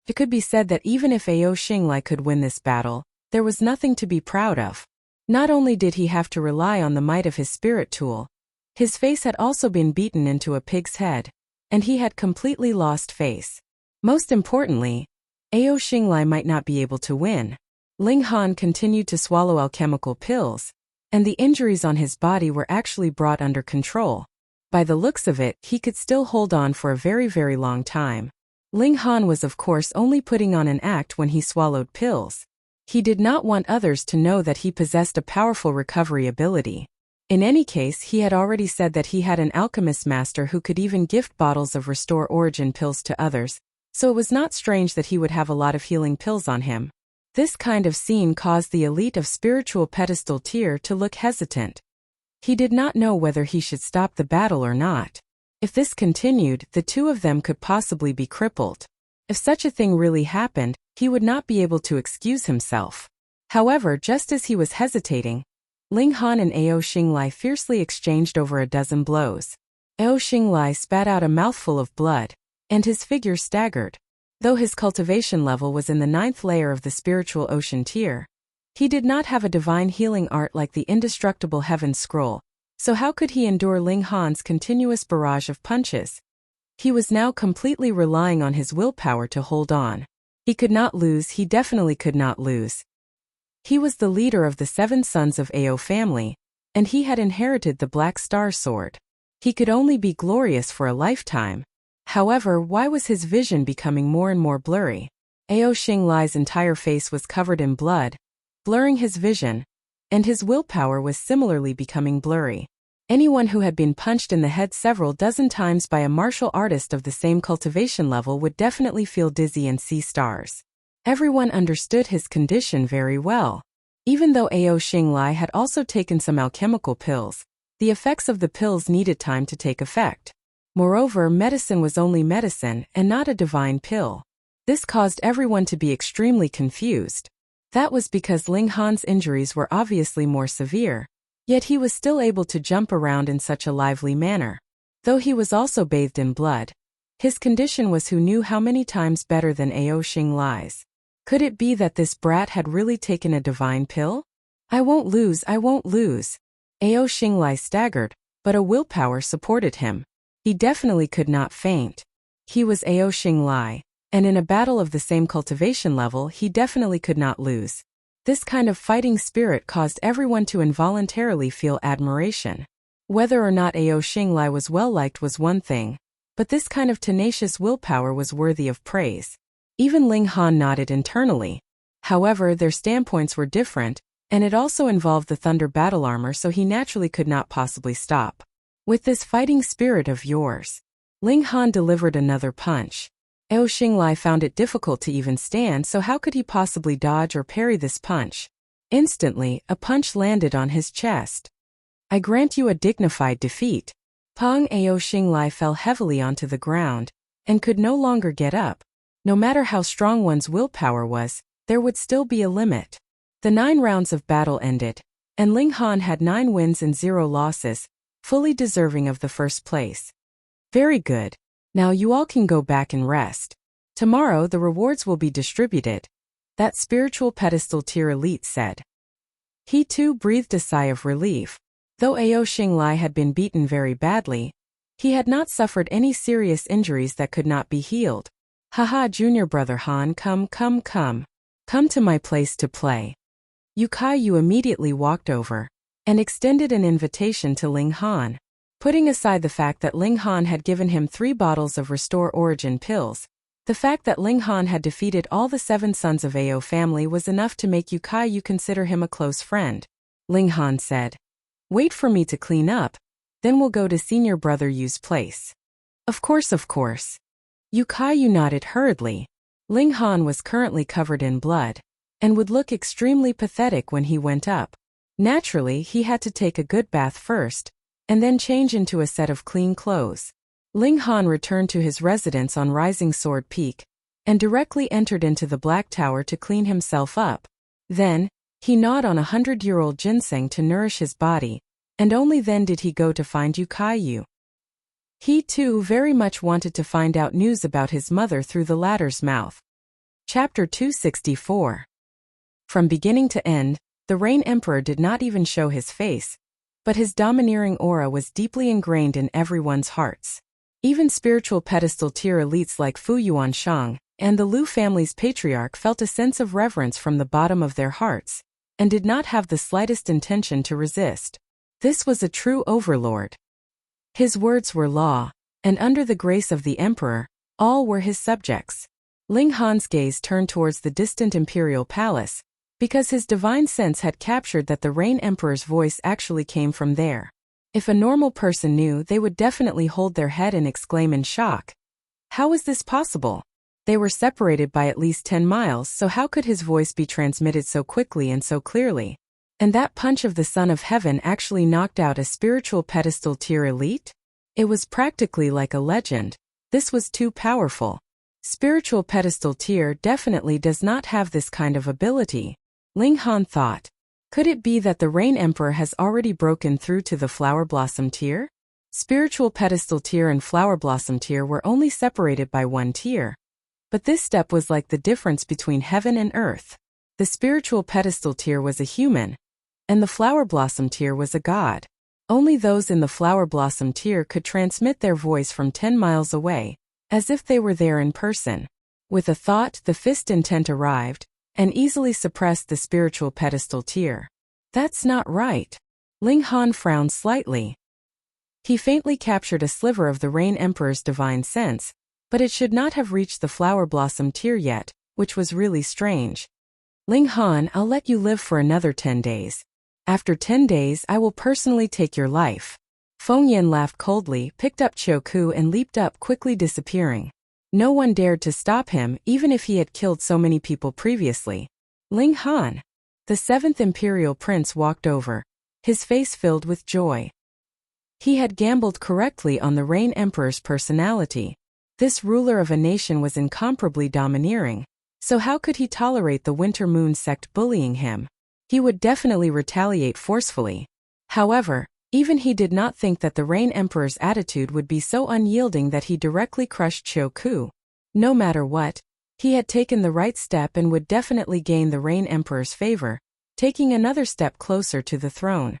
It could be said that even if Ao Xinglai could win this battle, there was nothing to be proud of. Not only did he have to rely on the might of his spirit tool, his face had also been beaten into a pig's head, and he had completely lost face. Most importantly, Ao Xinglai might not be able to win. Ling Han continued to swallow alchemical pills, and the injuries on his body were actually brought under control. By the looks of it, he could still hold on for a very, very long time. Ling Han was of course only putting on an act when he swallowed pills. He did not want others to know that he possessed a powerful recovery ability. In any case, he had already said that he had an alchemist master who could even gift bottles of Restore Origin pills to others, so it was not strange that he would have a lot of healing pills on him. This kind of scene caused the elite of spiritual pedestal tier to look hesitant. He did not know whether he should stop the battle or not. If this continued, the two of them could possibly be crippled. If such a thing really happened, he would not be able to excuse himself. However, just as he was hesitating, Ling Han and Ao Xinglai fiercely exchanged over a dozen blows. Ao Xinglai spat out a mouthful of blood, and his figure staggered. Though his cultivation level was in the 9th layer of the spiritual ocean tier, he did not have a divine healing art like the indestructible heaven scroll, so how could he endure Ling Han's continuous barrage of punches? He was now completely relying on his willpower to hold on. He could not lose, he definitely could not lose. He was the leader of the 7 sons of Ao family, and he had inherited the Black Star Sword. He could only be glorious for a lifetime. However, why was his vision becoming more and more blurry? Ao Xinglai's entire face was covered in blood, blurring his vision, and his willpower was similarly becoming blurry. Anyone who had been punched in the head several dozen times by a martial artist of the same cultivation level would definitely feel dizzy and see stars. Everyone understood his condition very well. Even though Ao Xinglai had also taken some alchemical pills, the effects of the pills needed time to take effect. Moreover, medicine was only medicine and not a divine pill. This caused everyone to be extremely confused. That was because Ling Han's injuries were obviously more severe, yet he was still able to jump around in such a lively manner. Though he was also bathed in blood, his condition was who knew how many times better than Ao Xinglai's. Could it be that this brat had really taken a divine pill? I won't lose, I won't lose. Ao Xinglai staggered, but a willpower supported him. He definitely could not faint. He was Ao Xinglai, and in a battle of the same cultivation level he definitely could not lose. This kind of fighting spirit caused everyone to involuntarily feel admiration. Whether or not Ao Xinglai was well liked was one thing, but this kind of tenacious willpower was worthy of praise. Even Ling Han nodded internally. However, their standpoints were different, and it also involved the thunder battle armor, so he naturally could not possibly stop. With this fighting spirit of yours. Ling Han delivered another punch. Ao Xinglai found it difficult to even stand, so how could he possibly dodge or parry this punch? Instantly, a punch landed on his chest. I grant you a dignified defeat. Pang. Ao Xinglai fell heavily onto the ground, and could no longer get up. No matter how strong one's willpower was, there would still be a limit. The 9 rounds of battle ended, and Ling Han had 9 wins and 0 losses, fully deserving of the first place. Very good. Now you all can go back and rest. Tomorrow the rewards will be distributed, that spiritual pedestal tier elite said. He too breathed a sigh of relief. Though Ao Xinglai had been beaten very badly, he had not suffered any serious injuries that could not be healed. Haha, junior brother Han, come. Come to my place to play. Yu Kaiyu immediately walked over and extended an invitation to Ling Han. Putting aside the fact that Ling Han had given him 3 bottles of Restore Origin pills, the fact that Ling Han had defeated all the 7 sons of Ao family was enough to make Yu Kaiyu consider him a close friend. Ling Han said, "Wait for me to clean up, then we'll go to senior brother Yu's place." Of course. Yu Kaiyu nodded hurriedly. Ling Han was currently covered in blood and would look extremely pathetic when he went up. Naturally, he had to take a good bath first and then change into a set of clean clothes. Ling Han returned to his residence on Rising Sword Peak and directly entered into the Black Tower to clean himself up. Then, he gnawed on 100-year-old ginseng to nourish his body, and only then did he go to find Yu Kaiyu. He too very much wanted to find out news about his mother through the latter's mouth. Chapter 264. From beginning to end, the Rain Emperor did not even show his face, but his domineering aura was deeply ingrained in everyone's hearts. Even spiritual pedestal tier elites like Fu Yuanshang and the Lu family's patriarch felt a sense of reverence from the bottom of their hearts, and did not have the slightest intention to resist. This was a true overlord. His words were law, and under the grace of the emperor, all were his subjects. Ling Han's gaze turned towards the distant imperial palace, because his divine sense had captured that the Rain Emperor's voice actually came from there. If a normal person knew, they would definitely hold their head and exclaim in shock. How is this possible? They were separated by at least 10 miles, so how could his voice be transmitted so quickly and so clearly? And that punch of the Son of Heaven actually knocked out a spiritual pedestal tier elite? It was practically like a legend. This was too powerful. Spiritual pedestal tier definitely does not have this kind of ability. Ling Han thought. Could it be that the Rain Emperor has already broken through to the Flower Blossom tier? Spiritual pedestal tier and Flower Blossom tier were only separated by 1 tier. But this step was like the difference between heaven and earth. The spiritual pedestal tier was a human, and the Flower Blossom tier was a god. Only those in the Flower Blossom tier could transmit their voice from 10 miles away, as if they were there in person. With a thought, the fist intent arrived, and easily suppressed the spiritual pedestal tier. That's not right. Ling Han frowned slightly. He faintly captured a sliver of the Rain Emperor's divine sense, but it should not have reached the Flower Blossom tier yet, which was really strange. Ling Han, I'll let you live for another 10 days. After 10 days, I will personally take your life. Feng Yan laughed coldly, picked up Choku and leaped up, quickly disappearing. No one dared to stop him, even if he had killed so many people previously. Ling Han. The 7th Imperial Prince walked over, his face filled with joy. He had gambled correctly on the Rain Emperor's personality. This ruler of a nation was incomparably domineering, so how could he tolerate the Winter Moon sect bullying him? He would definitely retaliate forcefully. However, even he did not think that the Rain Emperor's attitude would be so unyielding that he directly crushed Choku. No matter what, he had taken the right step and would definitely gain the Rain Emperor's favor, taking another step closer to the throne.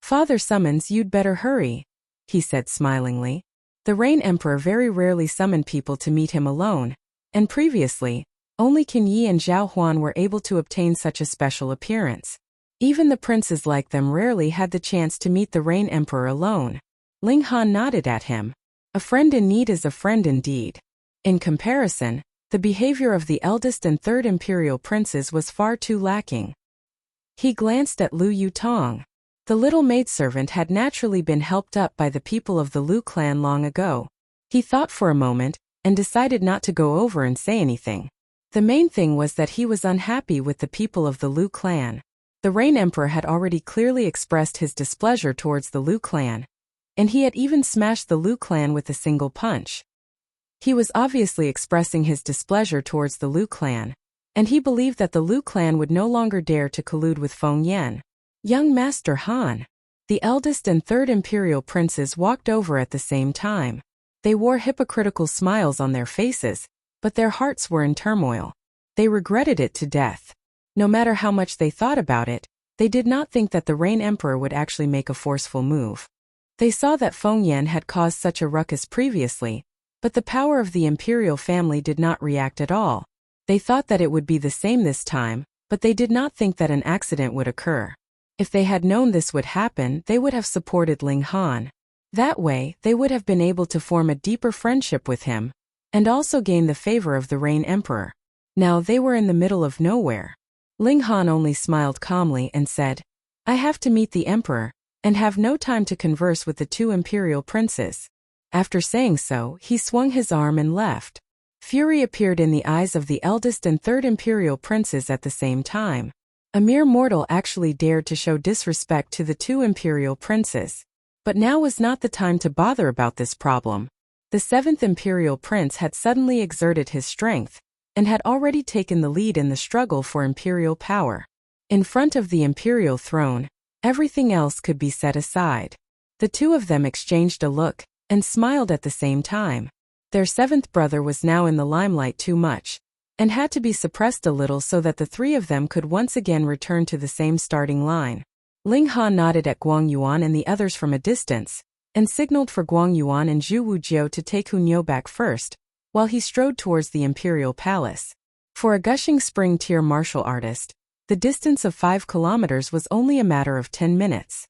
Father summons, you'd better hurry, he said smilingly. The Rain Emperor very rarely summoned people to meet him alone, and previously, only Qin Yi and Zhao Huan were able to obtain such a special appearance. Even the princes like them rarely had the chance to meet the Rain Emperor alone. Ling Han nodded at him. A friend in need is a friend indeed. In comparison, the behavior of the eldest and 3rd imperial princes was far too lacking. He glanced at Lu Yutong. The little maidservant had naturally been helped up by the people of the Lu clan long ago. He thought for a moment, and decided not to go over and say anything. The main thing was that he was unhappy with the people of the Lu clan. The Rain Emperor had already clearly expressed his displeasure towards the Lu clan, and he had even smashed the Lu clan with a single punch. He was obviously expressing his displeasure towards the Lu clan, and he believed that the Lu clan would no longer dare to collude with Feng Yan. Young Master Han. The eldest and 3rd imperial princes walked over at the same time. They wore hypocritical smiles on their faces, but their hearts were in turmoil. They regretted it to death. No matter how much they thought about it, they did not think that the Rain Emperor would actually make a forceful move. They saw that Feng Yan had caused such a ruckus previously, but the power of the imperial family did not react at all. They thought that it would be the same this time, but they did not think that an accident would occur. If they had known this would happen, they would have supported Ling Han. That way, they would have been able to form a deeper friendship with him, and also gain the favor of the Rain Emperor. Now they were in the middle of nowhere. Ling Han only smiled calmly and said, "I have to meet the Emperor, and have no time to converse with the two imperial princes." After saying so, he swung his arm and left. Fury appeared in the eyes of the eldest and third imperial princes at the same time. A mere mortal actually dared to show disrespect to the two imperial princes. But now was not the time to bother about this problem. The seventh imperial prince had suddenly exerted his strength, and had already taken the lead in the struggle for imperial power. In front of the imperial throne, everything else could be set aside. The two of them exchanged a look, and smiled at the same time. Their seventh brother was now in the limelight too much, and had to be suppressed a little so that the three of them could once again return to the same starting line. Ling Han nodded at Guang Yuan and the others from a distance, and signaled for Guang Yuan and Zhu Wujiao to take Hunyo back first, while he strode towards the imperial palace. For a gushing spring-tier martial artist, the distance of 5 kilometers was only a matter of 10 minutes.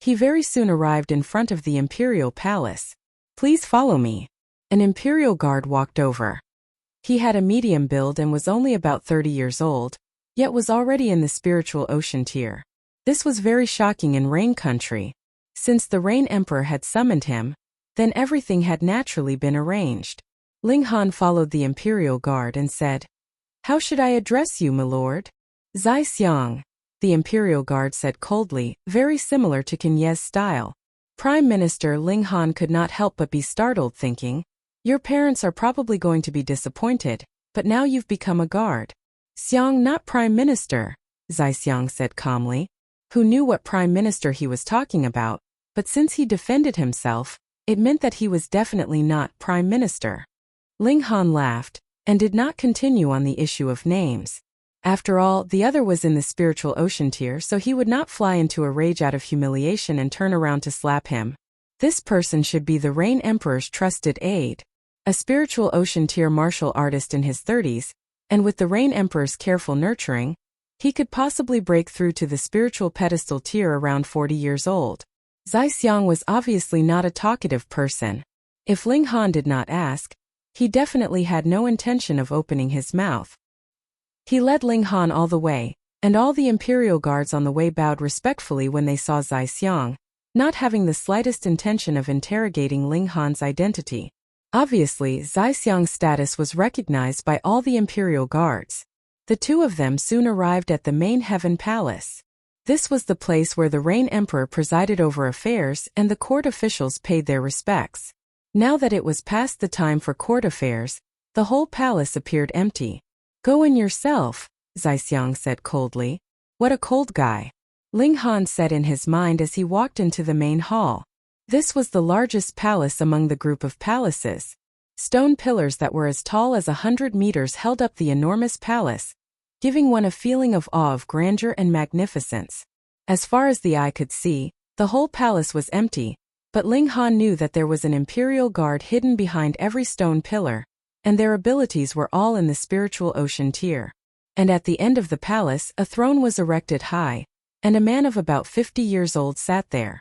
He very soon arrived in front of the imperial palace. "Please follow me." An imperial guard walked over. He had a medium build and was only about 30 years old, yet was already in the spiritual ocean tier. This was very shocking in Rain Country. Since the Rain Emperor had summoned him, then everything had naturally been arranged. Ling Han followed the imperial guard and said, "How should I address you, my lord?" "Zai Xiang," the imperial guard said coldly, very similar to Kenye's style. Prime Minister Ling Han could not help but be startled, thinking, "Your parents are probably going to be disappointed, but now you've become a guard." "Xiang, not Prime Minister," Zai Xiang said calmly, who knew what Prime Minister he was talking about, but since he defended himself, it meant that he was definitely not Prime Minister. Ling Han laughed, and did not continue on the issue of names. After all, the other was in the spiritual ocean tier, so he would not fly into a rage out of humiliation and turn around to slap him. This person should be the Rain Emperor's trusted aide. A spiritual ocean tier martial artist in his 30s, and with the Rain Emperor's careful nurturing, he could possibly break through to the spiritual pedestal tier around 40 years old. Zai Xiang was obviously not a talkative person. If Ling Han did not ask, he definitely had no intention of opening his mouth. He led Ling Han all the way, and all the imperial guards on the way bowed respectfully when they saw Zai Xiang, not having the slightest intention of interrogating Ling Han's identity. Obviously, Zai Xiang's status was recognized by all the imperial guards. The two of them soon arrived at the main Heaven Palace. This was the place where the Rain Emperor presided over affairs and the court officials paid their respects. Now that it was past the time for court affairs, the whole palace appeared empty. "Go in yourself," Zai Xiang said coldly. "What a cold guy," Ling Han said in his mind as he walked into the main hall. This was the largest palace among the group of palaces. Stone pillars that were as tall as 100 meters held up the enormous palace, giving one a feeling of awe of grandeur and magnificence. As far as the eye could see, the whole palace was empty, but Ling Han knew that there was an imperial guard hidden behind every stone pillar, and their abilities were all in the spiritual ocean tier. And at the end of the palace, a throne was erected high, and a man of about 50 years old sat there.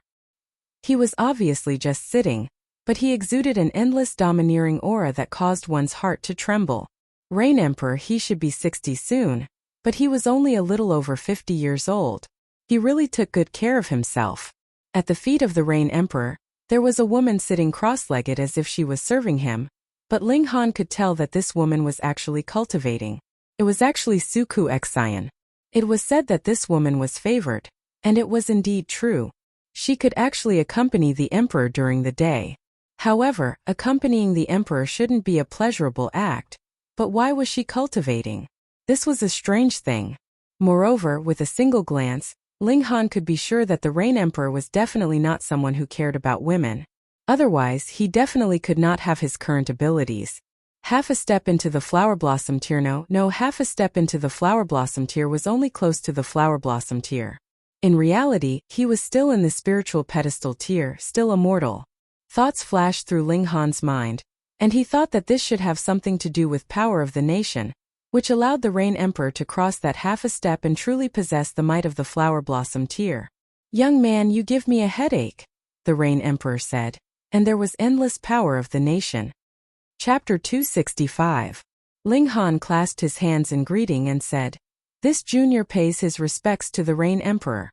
He was obviously just sitting, but he exuded an endless domineering aura that caused one's heart to tremble. Rain Emperor, he should be 60 soon, but he was only a little over 50 years old. He really took good care of himself. At the feet of the Rain Emperor, there was a woman sitting cross-legged as if she was serving him, but Ling Han could tell that this woman was actually cultivating. It was actually Suku Xian. It was said that this woman was favored, and it was indeed true. She could actually accompany the emperor during the day. However, accompanying the emperor shouldn't be a pleasurable act. But why was she cultivating? This was a strange thing. Moreover, with a single glance, Ling Han could be sure that the Rain Emperor was definitely not someone who cared about women. Otherwise, he definitely could not have his current abilities. Half a step into the flower blossom tier. No, half a step into the flower blossom tier was only close to the flower blossom tier. In reality, he was still in the spiritual pedestal tier, still immortal. Thoughts flashed through Ling Han's mind, and he thought that this should have something to do with power of the nation, which allowed the Rain Emperor to cross that half a step and truly possess the might of the flower blossom tear. "Young man, you give me a headache," the Rain Emperor said, and there was endless power of the nation. Chapter 265. Ling Han clasped his hands in greeting and said, "This junior pays his respects to the Rain Emperor."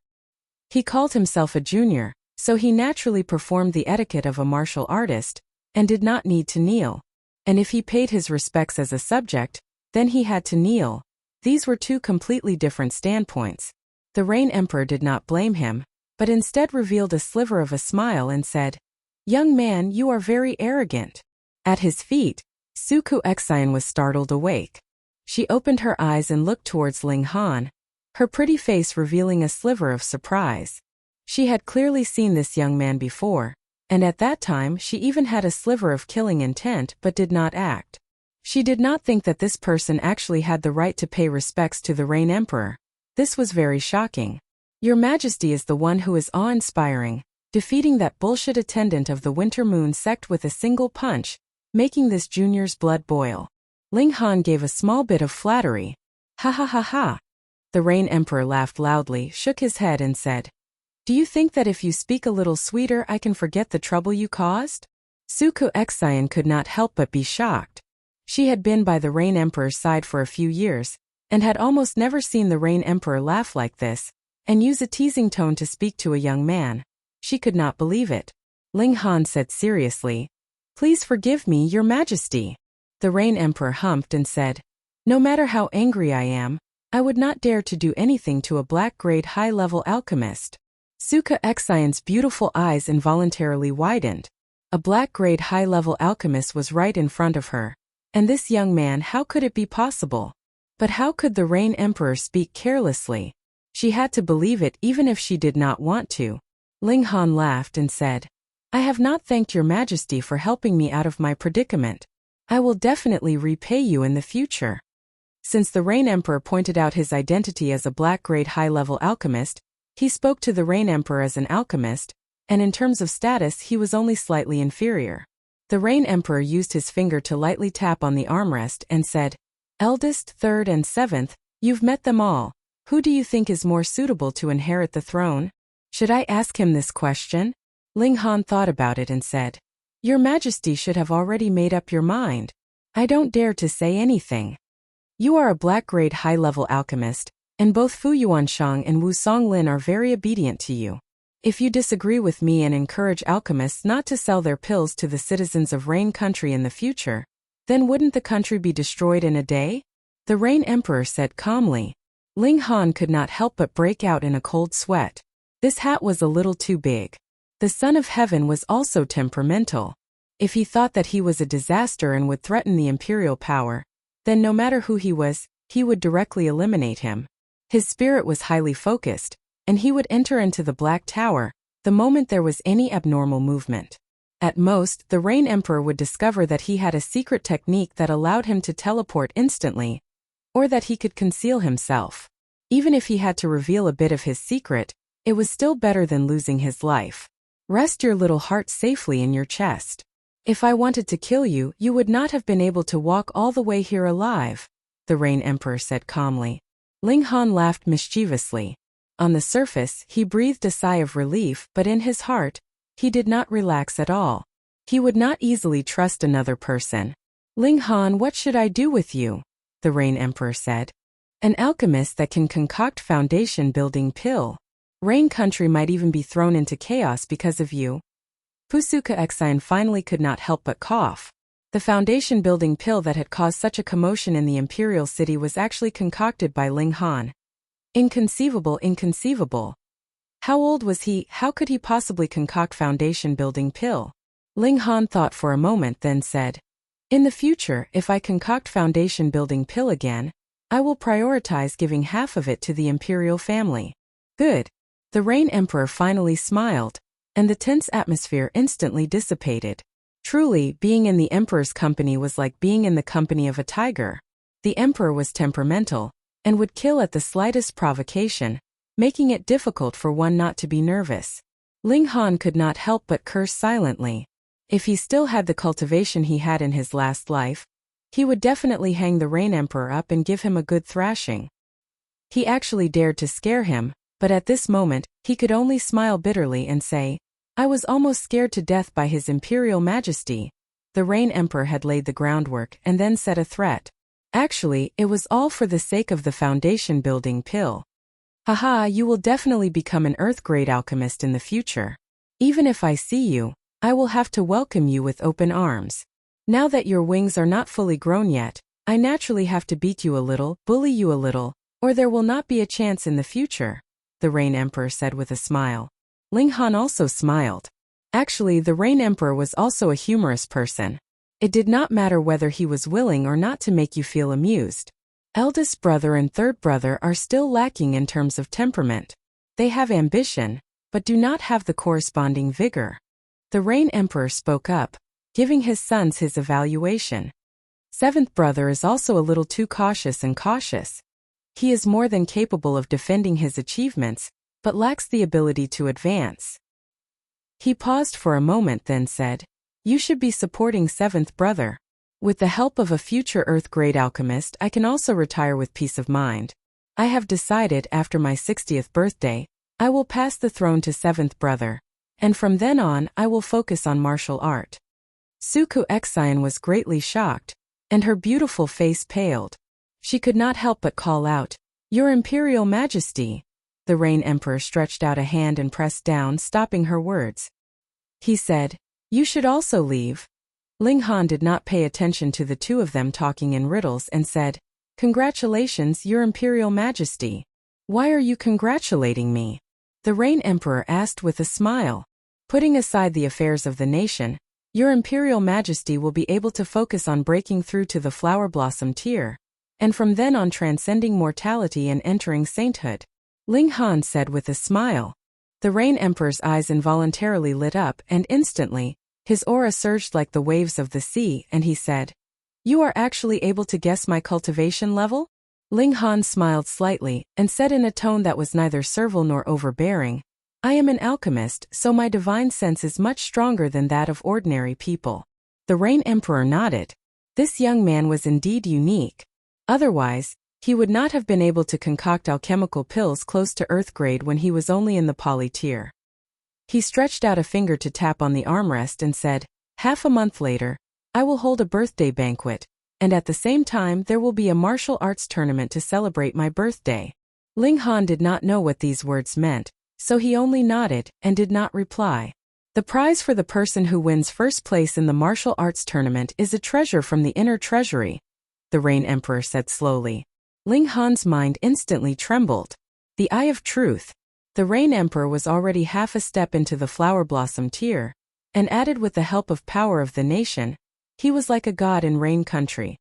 He called himself a junior, so he naturally performed the etiquette of a martial artist, and did not need to kneel. And if he paid his respects as a subject, then he had to kneel. These were two completely different standpoints. The Rain Emperor did not blame him, but instead revealed a sliver of a smile and said, "Young man, you are very arrogant." At his feet, Suku Exian was startled awake. She opened her eyes and looked towards Ling Han, her pretty face revealing a sliver of surprise. She had clearly seen this young man before, and at that time she even had a sliver of killing intent but did not act. She did not think that this person actually had the right to pay respects to the Rain Emperor. This was very shocking. "Your Majesty is the one who is awe-inspiring, defeating that bullshit attendant of the Winter Moon sect with a single punch, making this junior's blood boil." Ling Han gave a small bit of flattery. "Ha ha ha ha." The Rain Emperor laughed loudly, shook his head and said, "Do you think that if you speak a little sweeter I can forget the trouble you caused?" Suku Exian could not help but be shocked. She had been by the Rain Emperor's side for a few years, and had almost never seen the Rain Emperor laugh like this, and use a teasing tone to speak to a young man. She could not believe it. Ling Han said seriously, "Please forgive me, Your Majesty." The Rain Emperor humped and said, "No matter how angry I am, I would not dare to do anything to a black-grade high-level alchemist." Suku Exian's beautiful eyes involuntarily widened. A black-grade high-level alchemist was right in front of her. And this young man, how could it be possible? But how could the Rain Emperor speak carelessly? She had to believe it even if she did not want to. Ling Han laughed and said, "I have not thanked Your Majesty for helping me out of my predicament. I will definitely repay you in the future." Since the Rain Emperor pointed out his identity as a black-grade high-level alchemist, he spoke to the Rain Emperor as an alchemist, and in terms of status he was only slightly inferior. The Rain Emperor used his finger to lightly tap on the armrest and said, "Eldest, third and seventh, you've met them all. Who do you think is more suitable to inherit the throne?" "Should I ask him this question?" Ling Han thought about it and said, "Your Majesty should have already made up your mind. I don't dare to say anything. You are a black-grade high-level alchemist, and both Fu Yuanshang and Wu Songlin are very obedient to you. If you disagree with me and encourage alchemists not to sell their pills to the citizens of Rain Country in the future, then wouldn't the country be destroyed in a day?" the Rain Emperor said calmly. Ling Han could not help but break out in a cold sweat. This hat was a little too big. The Son of Heaven was also temperamental. If he thought that he was a disaster and would threaten the imperial power, then no matter who he was, he would directly eliminate him. His spirit was highly focused, and he would enter into the Black Tower the moment there was any abnormal movement. At most, the Rain Emperor would discover that he had a secret technique that allowed him to teleport instantly, or that he could conceal himself. Even if he had to reveal a bit of his secret, it was still better than losing his life. "Rest your little heart safely in your chest. If I wanted to kill you, you would not have been able to walk all the way here alive," the Rain Emperor said calmly. Ling Han laughed mischievously. On the surface, he breathed a sigh of relief, but in his heart, he did not relax at all. He would not easily trust another person. "Ling Han, what should I do with you?" the Rain Emperor said. "An alchemist that can concoct foundation-building pill. Rain Country might even be thrown into chaos because of you." Fusuka Exian finally could not help but cough. The foundation-building pill that had caused such a commotion in the imperial city was actually concocted by Ling Han. Inconceivable, inconceivable. How old was he? How could he possibly concoct foundation-building pill? Ling Han thought for a moment, then said, "In the future, if I concoct foundation-building pill again, I will prioritize giving half of it to the imperial family." "Good." The Rain Emperor finally smiled, and the tense atmosphere instantly dissipated. Truly, being in the Emperor's company was like being in the company of a tiger. The Emperor was temperamental, and would kill at the slightest provocation, making it difficult for one not to be nervous. Ling Han could not help but curse silently. If he still had the cultivation he had in his last life, He would definitely hang the Rain Emperor up and give him a good thrashing. He actually dared to scare him, but at this moment, he could only smile bitterly and say, "I was almost scared to death by His Imperial Majesty." The Rain Emperor had laid the groundwork and then set a threat. Actually, it was all for the sake of the foundation building pill. Haha, you will definitely become an Earth-grade alchemist in the future. Even if I see you, I will have to welcome you with open arms. Now that your wings are not fully grown yet, I naturally have to beat you a little, bully you a little, or there will not be a chance in the future, the Rain Emperor said with a smile. Ling Han also smiled. Actually, the Rain Emperor was also a humorous person. It did not matter whether he was willing or not to make you feel amused. Eldest brother and third brother are still lacking in terms of temperament. They have ambition, but do not have the corresponding vigor. The Rain Emperor spoke up, giving his sons his evaluation. Seventh brother is also a little too cautious and cautious. He is more than capable of defending his achievements, but lacks the ability to advance. He paused for a moment then said, "You should be supporting seventh brother. With the help of a future Earth-grade alchemist, I can also retire with peace of mind. I have decided after my 60th birthday, I will pass the throne to seventh brother, and from then on I will focus on martial art." Suku Exian was greatly shocked, and her beautiful face paled. She could not help but call out, "Your Imperial Majesty!" The Rain Emperor stretched out a hand and pressed down, stopping her words. He said, "You should also leave." Ling Han did not pay attention to the two of them talking in riddles and said, "Congratulations, Your Imperial Majesty. Why are you congratulating me?" The Rain Emperor asked with a smile. "Putting aside the affairs of the nation, Your Imperial Majesty will be able to focus on breaking through to the Flower Blossom tier, and from then on transcending mortality and entering sainthood," Ling Han said with a smile. The Rain Emperor's eyes involuntarily lit up and instantly, his aura surged like the waves of the sea and he said, "You are actually able to guess my cultivation level?" Ling Han smiled slightly and said in a tone that was neither servile nor overbearing, "I am an alchemist, so my divine sense is much stronger than that of ordinary people." The Rain Emperor nodded. This young man was indeed unique. Otherwise, he would not have been able to concoct alchemical pills close to Earth grade when he was only in the poly tier. He stretched out a finger to tap on the armrest and said, "Half a month later, I will hold a birthday banquet, and at the same time there will be a martial arts tournament to celebrate my birthday." Ling Han did not know what these words meant, so he only nodded and did not reply. The prize for the person who wins first place in the martial arts tournament is a treasure from the inner treasury, the Rain Emperor said slowly. Ling Han's mind instantly trembled. The Eye of Truth. The Rain Emperor was already half a step into the Flower Blossom tier, and added with the help of power of the nation, he was like a god in Rain Country.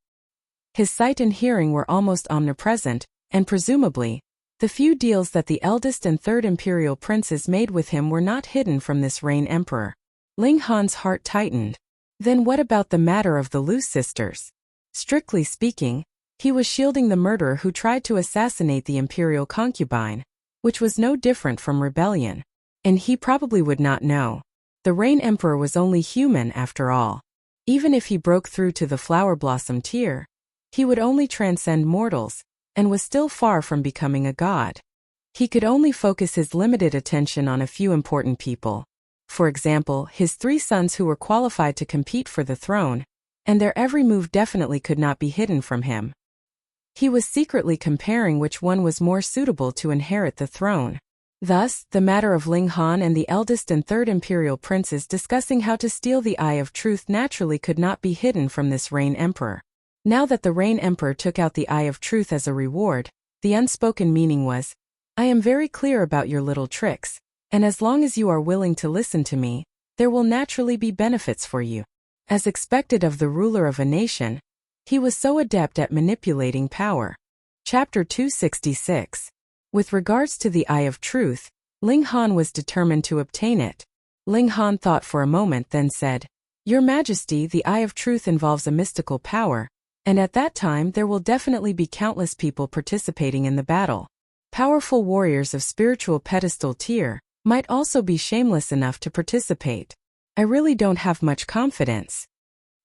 His sight and hearing were almost omnipresent, and presumably, the few deals that the eldest and third imperial princes made with him were not hidden from this Rain Emperor. Ling Han's heart tightened. Then what about the matter of the Lu sisters? Strictly speaking, he was shielding the murderer who tried to assassinate the imperial concubine, which was no different from rebellion. And he probably would not know. The Rain Emperor was only human after all. Even if he broke through to the Flower Blossom tier, he would only transcend mortals, and was still far from becoming a god. He could only focus his limited attention on a few important people. For example, his 3 sons who were qualified to compete for the throne, and their every move definitely could not be hidden from him. He was secretly comparing which one was more suitable to inherit the throne. Thus, the matter of Ling Han and the eldest and third imperial princes discussing how to steal the Eye of Truth naturally could not be hidden from this Rain Emperor. Now that the Rain Emperor took out the Eye of Truth as a reward, the unspoken meaning was, "I am very clear about your little tricks, and as long as you are willing to listen to me, there will naturally be benefits for you." As expected of the ruler of a nation, he was so adept at manipulating power. Chapter 266. With regards to the Eye of Truth, Ling Han was determined to obtain it. Ling Han thought for a moment then said, "Your Majesty, the Eye of Truth involves a mystical power, and at that time there will definitely be countless people participating in the battle. Powerful warriors of spiritual pedestal tier might also be shameless enough to participate. I really don't have much confidence."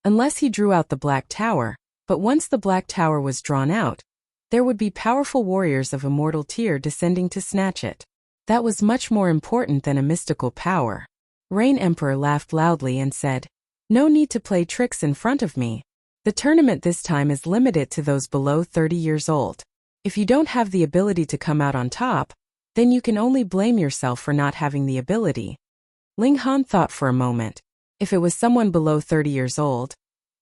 Unless he drew out the Black Tower, But once the Black Tower was drawn out, there would be powerful warriors of immortal tier descending to snatch it. That was much more important than a mystical power. Rain Emperor laughed loudly and said, "No need to play tricks in front of me. The tournament this time is limited to those below 30 years old. If you don't have the ability to come out on top, then you can only blame yourself for not having the ability." Ling Han thought for a moment. If it was someone below 30 years old,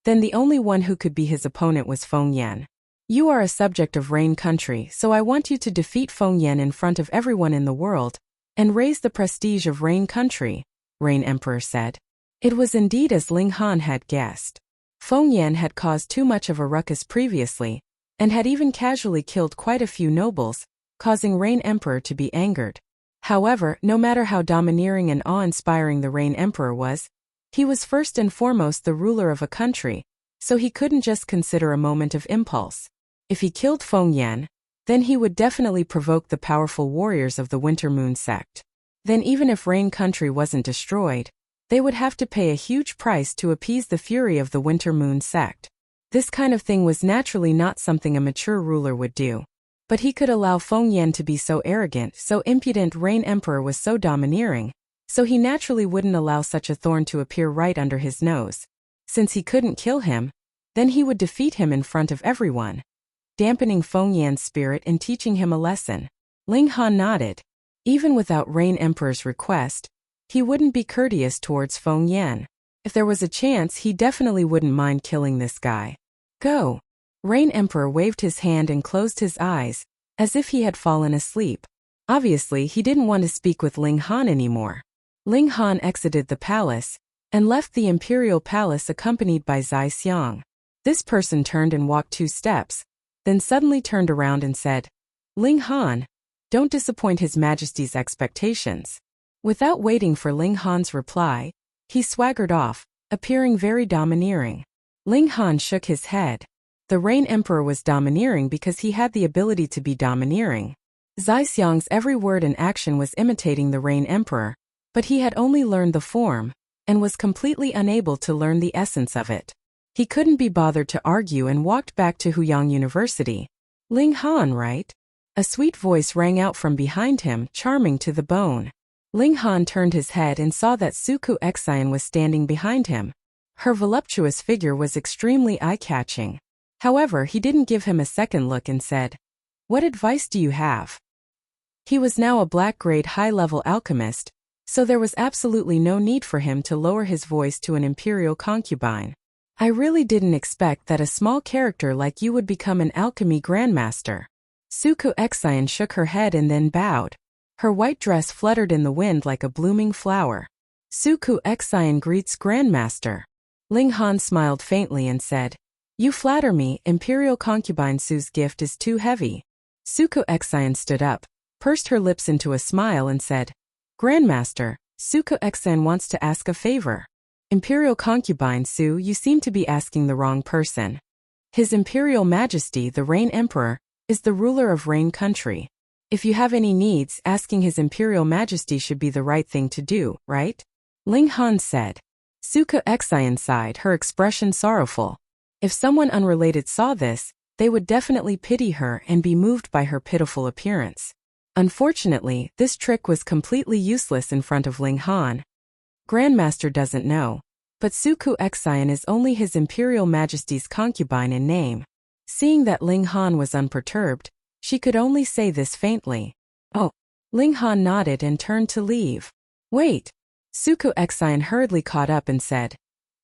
then the only one who could be his opponent was Feng Yan. "You are a subject of Rain Country, so I want you to defeat Feng Yan in front of everyone in the world and raise the prestige of Rain Country," Rain Emperor said. It was indeed as Ling Han had guessed. Feng Yan had caused too much of a ruckus previously, and had even casually killed quite a few nobles, causing Rain Emperor to be angered. However, no matter how domineering and awe-inspiring the Rain Emperor was, he was first and foremost the ruler of a country, so he couldn't just consider a moment of impulse. If he killed Feng Yan, then he would definitely provoke the powerful warriors of the Winter Moon sect. Then even if Rain Country wasn't destroyed, they would have to pay a huge price to appease the fury of the Winter Moon sect. This kind of thing was naturally not something a mature ruler would do. But he could allow Feng Yan to be so arrogant, so impudent. Rain Emperor was so domineering, so he naturally wouldn't allow such a thorn to appear right under his nose. Since he couldn't kill him, then he would defeat him in front of everyone, dampening Feng Yan's spirit and teaching him a lesson. Ling Han nodded. Even without Rain Emperor's request, he wouldn't be courteous towards Feng Yan. If there was a chance, he definitely wouldn't mind killing this guy. "Go." Rain Emperor waved his hand and closed his eyes, as if he had fallen asleep. Obviously, he didn't want to speak with Ling Han anymore. Ling Han exited the palace, and left the imperial palace accompanied by Zai Xiang. This person turned and walked 2 steps, then suddenly turned around and said, "Ling Han, don't disappoint His Majesty's expectations." Without waiting for Ling Han's reply, he swaggered off, appearing very domineering. Ling Han shook his head. The Rain Emperor was domineering because he had the ability to be domineering. Zai Xiang's every word and action was imitating the Rain Emperor, but he had only learned the form, and was completely unable to learn the essence of it. He couldn't be bothered to argue and walked back to Huyang University. "Ling Han, right?" A sweet voice rang out from behind him, charming to the bone. Ling Han turned his head and saw that Suku Xian was standing behind him. Her voluptuous figure was extremely eye-catching. However, he didn't give him a second look and said, "What advice do you have?" He was now a black-grade high-level alchemist, so there was absolutely no need for him to lower his voice to an imperial concubine. "I really didn't expect that a small character like you would become an alchemy grandmaster." Suku Xian shook her head and then bowed. Her white dress fluttered in the wind like a blooming flower. "Suku Xian greets Grandmaster." Ling Han smiled faintly and said, "You flatter me. Imperial concubine Su's gift is too heavy." Suku Xian stood up, pursed her lips into a smile and said, "Grandmaster, Suku Xian wants to ask a favor." "Imperial concubine Su, you seem to be asking the wrong person. His Imperial Majesty, the Rain Emperor, is the ruler of Rain Country. If you have any needs, asking His Imperial Majesty should be the right thing to do, right?" Ling Han said. Suku Xian sighed, her expression sorrowful. If someone unrelated saw this, they would definitely pity her and be moved by her pitiful appearance. Unfortunately, this trick was completely useless in front of Ling Han. Grandmaster doesn't know, but Suku Xian is only His Imperial Majesty's concubine in name. Seeing that Ling Han was unperturbed, she could only say this faintly. "Oh." Ling Han nodded and turned to leave. "Wait." Suku Xian hurriedly caught up and said,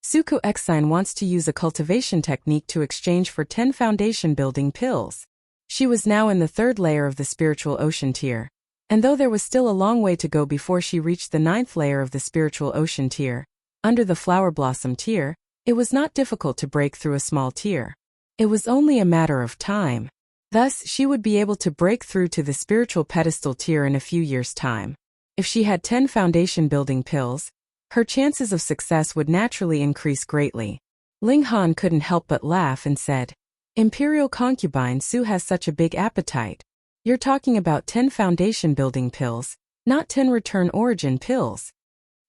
"Suku Xian wants to use a cultivation technique to exchange for 10 foundation building pills." She was now in the 3rd layer of the spiritual ocean tier, and though there was still a long way to go before she reached the 9th layer of the spiritual ocean tier, under the flower blossom tier, it was not difficult to break through a small tier. It was only a matter of time. Thus, she would be able to break through to the spiritual pedestal tier in a few years' time. If she had 10 foundation building pills, her chances of success would naturally increase greatly. Ling Han couldn't help but laugh and said, "Imperial concubine Su has such a big appetite. You're talking about 10 foundation building pills, not 10 return origin pills."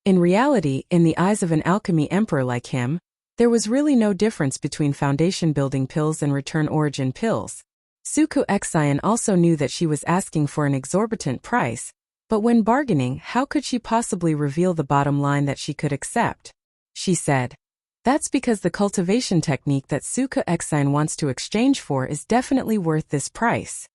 In reality, in the eyes of an alchemy emperor like him, There was really no difference between foundation-building pills and return-origin pills. Suku Exian also knew that she was asking for an exorbitant price, but when bargaining, how could she possibly reveal the bottom line that she could accept? She said, "That's because the cultivation technique that Suku Exian wants to exchange for is definitely worth this price."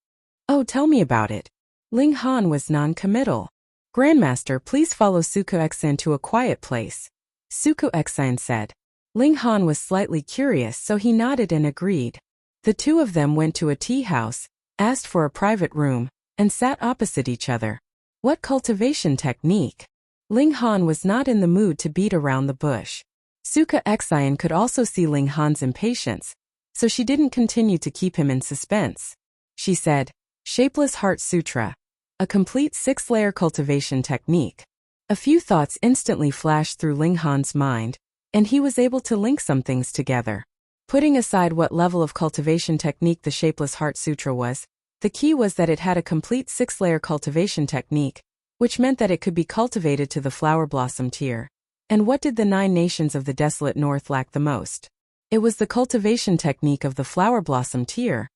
"Oh, tell me about it." Ling Han was non-committal. "Grandmaster, please follow Suku Exian to a quiet place," Suku Exian said. Ling Han was slightly curious, so he nodded and agreed. The two of them went to a tea house, asked for a private room, and sat opposite each other. What cultivation technique? Ling Han was not in the mood to beat around the bush. Suku Exian could also see Ling Han's impatience, so she didn't continue to keep him in suspense. She said, "Shapeless Heart Sutra. A complete 6-layer cultivation technique." A few thoughts instantly flashed through Ling Han's mind, and he was able to link some things together. Putting aside what level of cultivation technique the Shapeless Heart Sutra was, the key was that it had a complete 6-layer cultivation technique, which meant that it could be cultivated to the flower blossom tier. And what did the 9 nations of the desolate north lack the most? It was the cultivation technique of the flower blossom tier,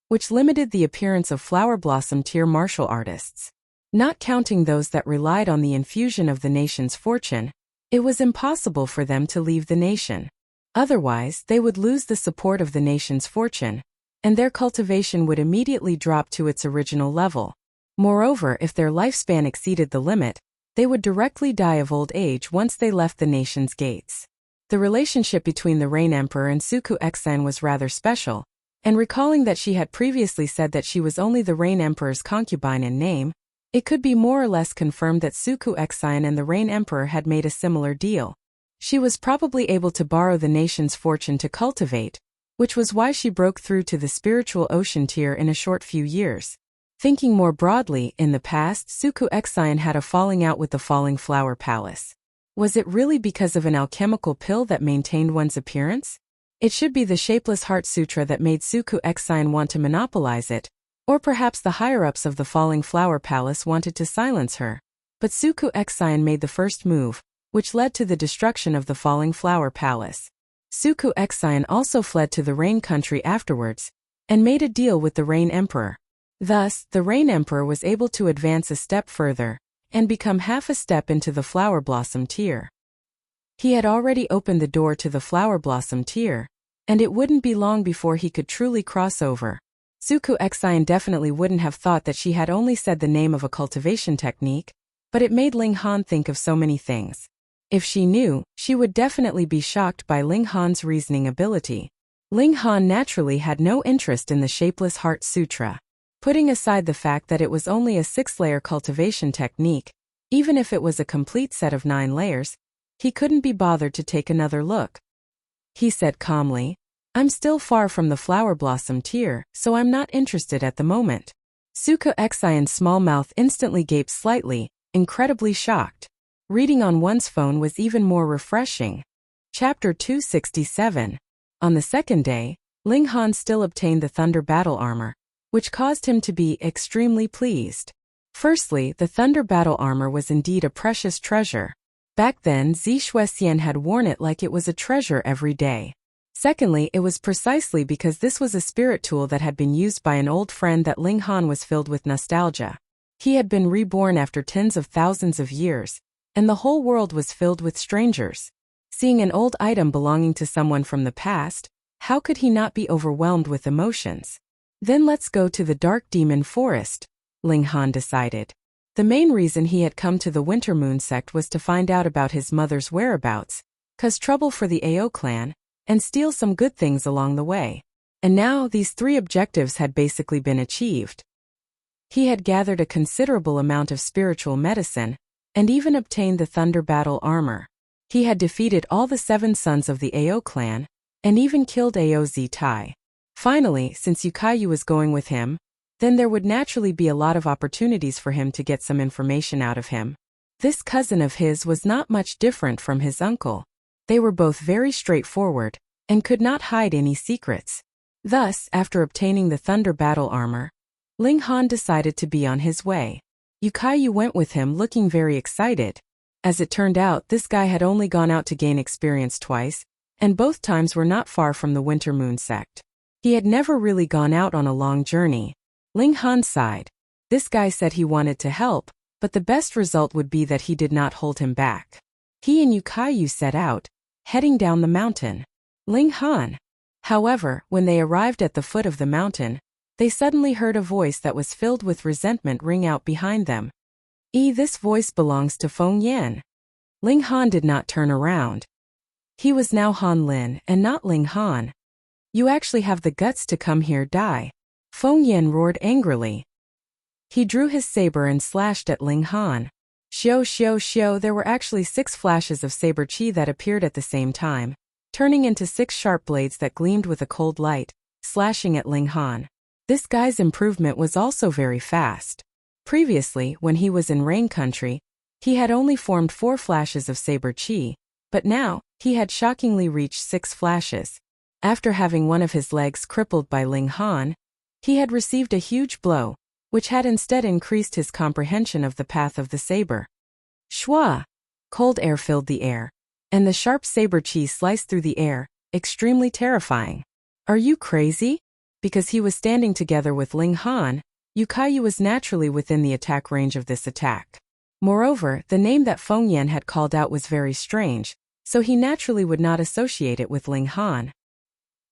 which limited the appearance of flower blossom tier martial artists. Not counting those that relied on the infusion of the nation's fortune, it was impossible for them to leave the nation. Otherwise, they would lose the support of the nation's fortune, and their cultivation would immediately drop to its original level. Moreover, if their lifespan exceeded the limit, they would directly die of old age once they left the nation's gates. The relationship between the Rain Emperor and Suku Exian was rather special, and recalling that she had previously said that she was only the Rain Emperor's concubine in name, it could be more or less confirmed that Suku Exian and the Rain Emperor had made a similar deal. She was probably able to borrow the nation's fortune to cultivate, which was why she broke through to the spiritual ocean tier in a short few years. Thinking more broadly, in the past, Suku Exian had a falling out with the Falling Flower Palace. Was it really because of an alchemical pill that maintained one's appearance? It should be the Shapeless Heart Sutra that made Suku Exian want to monopolize it, or perhaps the higher-ups of the Falling Flower Palace wanted to silence her. But Suku Exian made the first move, which led to the destruction of the Falling Flower Palace. Suku Exian also fled to the Rain Country afterwards, and made a deal with the Rain Emperor. Thus, the Rain Emperor was able to advance a step further, and become half a step into the Flower Blossom tier. He had already opened the door to the Flower Blossom tier, and it wouldn't be long before he could truly cross over. Suku Exian definitely wouldn't have thought that she had only said the name of a cultivation technique, but it made Ling Han think of so many things. If she knew, she would definitely be shocked by Ling Han's reasoning ability. Ling Han naturally had no interest in the Shapeless Heart Sutra. Putting aside the fact that it was only a 6-layer cultivation technique, even if it was a complete set of 9 layers, he couldn't be bothered to take another look. He said calmly, "I'm still far from the flower blossom tier, so I'm not interested at the moment." Suku Exian's small mouth instantly gaped slightly, incredibly shocked. Reading on one's phone was even more refreshing. Chapter 267. On the second day, Ling Han still obtained the Thunder Battle Armor, which caused him to be extremely pleased. Firstly, the Thunder Battle Armor was indeed a precious treasure. Back then, Zi Shuexian had worn it like it was a treasure every day. Secondly, it was precisely because this was a spirit tool that had been used by an old friend that Ling Han was filled with nostalgia. He had been reborn after tens of thousands of years, and the whole world was filled with strangers. Seeing an old item belonging to someone from the past, how could he not be overwhelmed with emotions? Then let's go to the Dark Demon Forest, Ling Han decided. The main reason he had come to the Winter Moon sect was to find out about his mother's whereabouts, cause trouble for the Ao clan, and steal some good things along the way. And now these 3 objectives had basically been achieved. He had gathered a considerable amount of spiritual medicine, and even obtained the Thunder Battle Armor. He had defeated all the 7 sons of the Ao clan, and even killed Ao Zitai. Finally, since Yukayu was going with him, then there would naturally be a lot of opportunities for him to get some information out of him. This cousin of his was not much different from his uncle. They were both very straightforward, and could not hide any secrets. Thus, after obtaining the Thunder Battle Armor, Ling Han decided to be on his way. Yukayu went with him looking very excited. As it turned out, this guy had only gone out to gain experience twice, and both times were not far from the Winter Moon sect. He had never really gone out on a long journey. Ling Han sighed. This guy said he wanted to help, but the best result would be that he did not hold him back. He and Yu Kaiyu set out, heading down the mountain. Ling Han. However, when they arrived at the foot of the mountain, they suddenly heard a voice that was filled with resentment ring out behind them. This voice belongs to Feng Yan. Ling Han did not turn around. He was now Han Lin and not Ling Han. You actually have the guts to come here die. Feng Yan roared angrily. He drew his saber and slashed at Ling Han. Shio. There were actually 6 flashes of saber chi that appeared at the same time, turning into 6 sharp blades that gleamed with a cold light, slashing at Ling Han. This guy's improvement was also very fast. Previously, when he was in Rain Country, he had only formed 4 flashes of saber chi, but now, he had shockingly reached 6 flashes. After having one of his legs crippled by Ling Han, he had received a huge blow, which had instead increased his comprehension of the path of the saber. Shwa! Cold air filled the air, and the sharp saber chi sliced through the air, extremely terrifying. Are you crazy? Because he was standing together with Ling Han, Yu Kaiyu was naturally within the attack range of this attack. Moreover, the name that Feng Yan had called out was very strange, so he naturally would not associate it with Ling Han.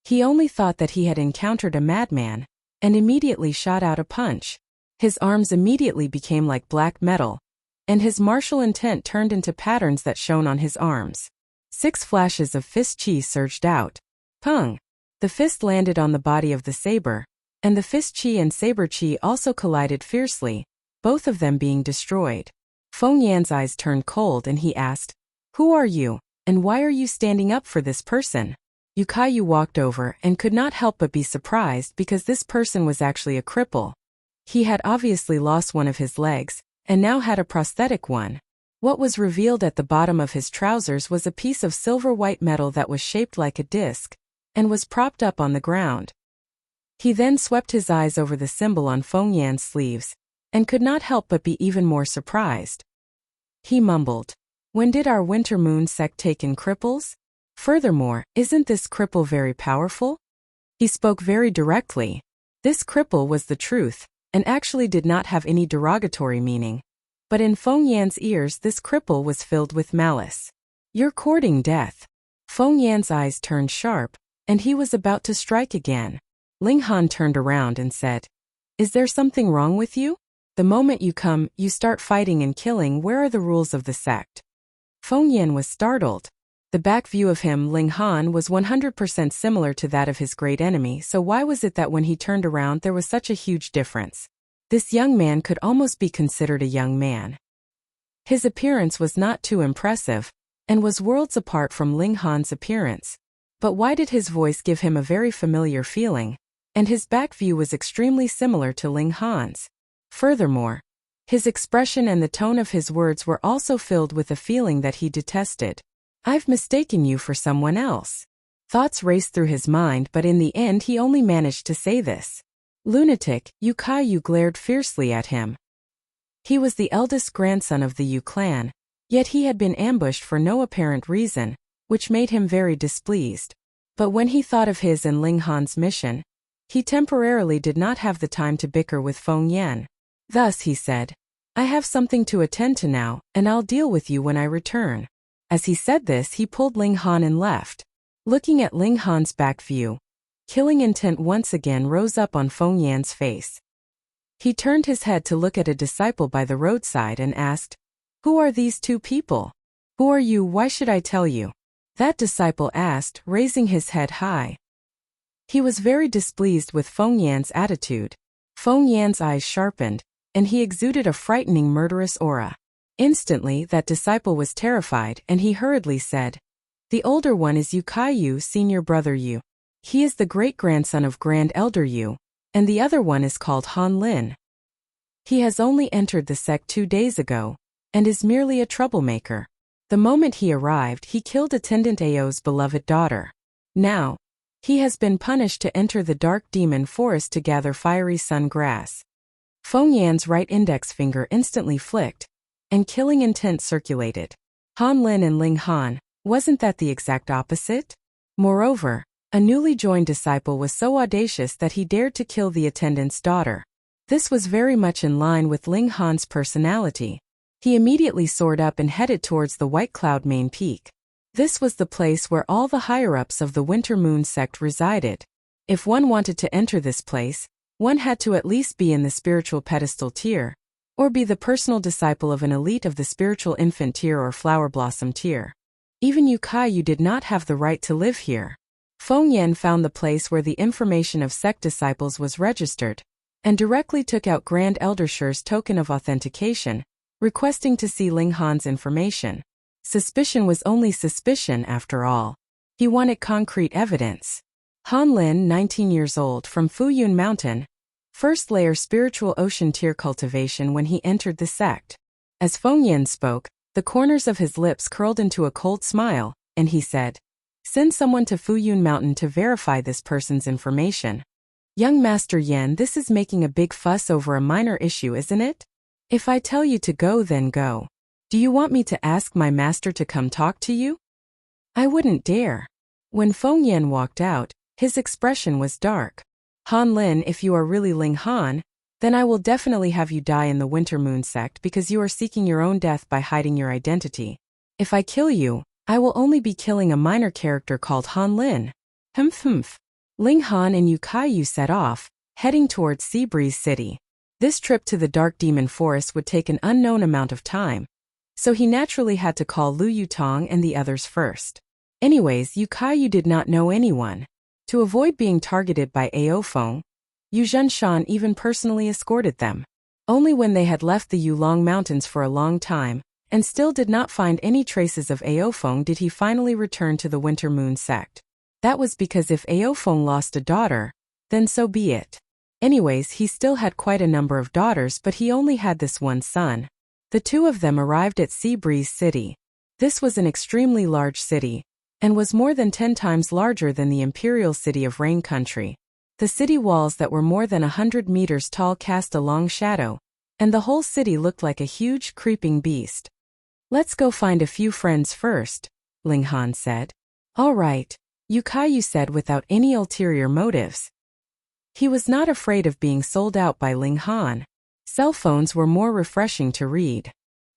He only thought that he had encountered a madman, and immediately shot out a punch. His arms immediately became like black metal, and his martial intent turned into patterns that shone on his arms. 6 flashes of fist chi surged out. Pung! The fist landed on the body of the saber, and the fist chi and saber chi also collided fiercely, both of them being destroyed. Feng Yan's eyes turned cold and he asked, "Who are you, and why are you standing up for this person?" Yu Kaiyu walked over and could not help but be surprised because this person was actually a cripple. He had obviously lost one of his legs, and now had a prosthetic one. What was revealed at the bottom of his trousers was a piece of silver-white metal that was shaped like a disc, and was propped up on the ground. He then swept his eyes over the symbol on Feng Yan's sleeves, and could not help but be even more surprised. He mumbled, "When did our Winter Moon sect take in cripples? Furthermore, isn't this cripple very powerful?" He spoke very directly. This cripple was the truth, and actually did not have any derogatory meaning. But in Feng Yan's ears this cripple was filled with malice. "You're courting death." Feng Yan's eyes turned sharp, and he was about to strike again. Ling Han turned around and said, "Is there something wrong with you? The moment you come, you start fighting and killing. Where are the rules of the sect?" Feng Yan was startled. The back view of him, Ling Han, was 100% similar to that of his great enemy, so why was it that when he turned around there was such a huge difference? This young man could almost be considered a young man. His appearance was not too impressive, and was worlds apart from Ling Han's appearance. But why did his voice give him a very familiar feeling? And his back view was extremely similar to Ling Han's. Furthermore, his expression and the tone of his words were also filled with a feeling that he detested. "I've mistaken you for someone else." Thoughts raced through his mind, but in the end he only managed to say this. "Lunatic," Yu Kaiyu glared fiercely at him. He was the eldest grandson of the Yu clan, yet he had been ambushed for no apparent reason, which made him very displeased. But when he thought of his and Ling Han's mission, he temporarily did not have the time to bicker with Feng Yan. Thus he said, "I have something to attend to now, and I'll deal with you when I return." As he said this, he pulled Ling Han and left. Looking at Ling Han's back view, killing intent once again rose up on Feng Yan's face. He turned his head to look at a disciple by the roadside and asked, "Who are these 2 people? Who are you? Why should I tell you?" That disciple asked, raising his head high. He was very displeased with Feng Yan's attitude. Feng Yan's eyes sharpened, and he exuded a frightening murderous aura. Instantly, that disciple was terrified, and he hurriedly said, "The older one is Yu Kaiyu, senior brother Yu. He is the great-grandson of Grand Elder Yu, and the other one is called Han Lin. He has only entered the sect 2 days ago, and is merely a troublemaker. The moment he arrived, he killed Attendant Ao's beloved daughter. Now, he has been punished to enter the dark demon forest to gather fiery sun grass." Feng Yan's right index finger instantly flicked, and killing intent circulated. Han Lin and Ling Han, wasn't that the exact opposite? Moreover, a newly joined disciple was so audacious that he dared to kill the attendant's daughter. This was very much in line with Ling Han's personality. He immediately soared up and headed towards the White Cloud main peak. This was the place where all the higher-ups of the Winter Moon sect resided. If one wanted to enter this place, one had to at least be in the spiritual pedestal tier, or be the personal disciple of an elite of the spiritual infant tier or flower blossom tier. Even Yukayu did not have the right to live here. Feng Yan found the place where the information of sect disciples was registered, and directly took out Grand Elder Shi's token of authentication, requesting to see Ling Han's information. Suspicion was only suspicion after all. He wanted concrete evidence. Han Lin, 19 years old, from Fuyun Mountain, first layer spiritual ocean tier cultivation when he entered the sect. As Feng Yan spoke, the corners of his lips curled into a cold smile, and he said, "Send someone to Fuyun Mountain to verify this person's information." Young Master Yan, this is making a big fuss over a minor issue, isn't it? If I tell you to go, then go. Do you want me to ask my master to come talk to you? I wouldn't dare. When Feng Yan walked out, his expression was dark. Han Lin, if you are really Ling Han, then I will definitely have you die in the Winter Moon sect because you are seeking your own death by hiding your identity. If I kill you, I will only be killing a minor character called Han Lin. Humph. Ling Han and Yukayu set off, heading towards Seabreeze City. This trip to the Dark Demon Forest would take an unknown amount of time, so he naturally had to call Lu Yutong and the others first. Anyways, Yukayu did not know anyone. To avoid being targeted by Aofeng, Yu Zhenshan even personally escorted them. Only when they had left the Yulong Mountains for a long time, and still did not find any traces of Aofeng, did he finally return to the Winter Moon sect. That was because if Aofeng lost a daughter, then so be it. Anyways, he still had quite a number of daughters, but he only had this one son. The two of them arrived at Seabreeze City. This was an extremely large city, and was more than 10 times larger than the imperial city of Rain Country. The city walls that were more than 100 meters tall cast a long shadow, and the whole city looked like a huge, creeping beast. Let's go find a few friends first, Ling Han said. All right, Yukayu said without any ulterior motives. He was not afraid of being sold out by Ling Han. Cell phones were more refreshing to read.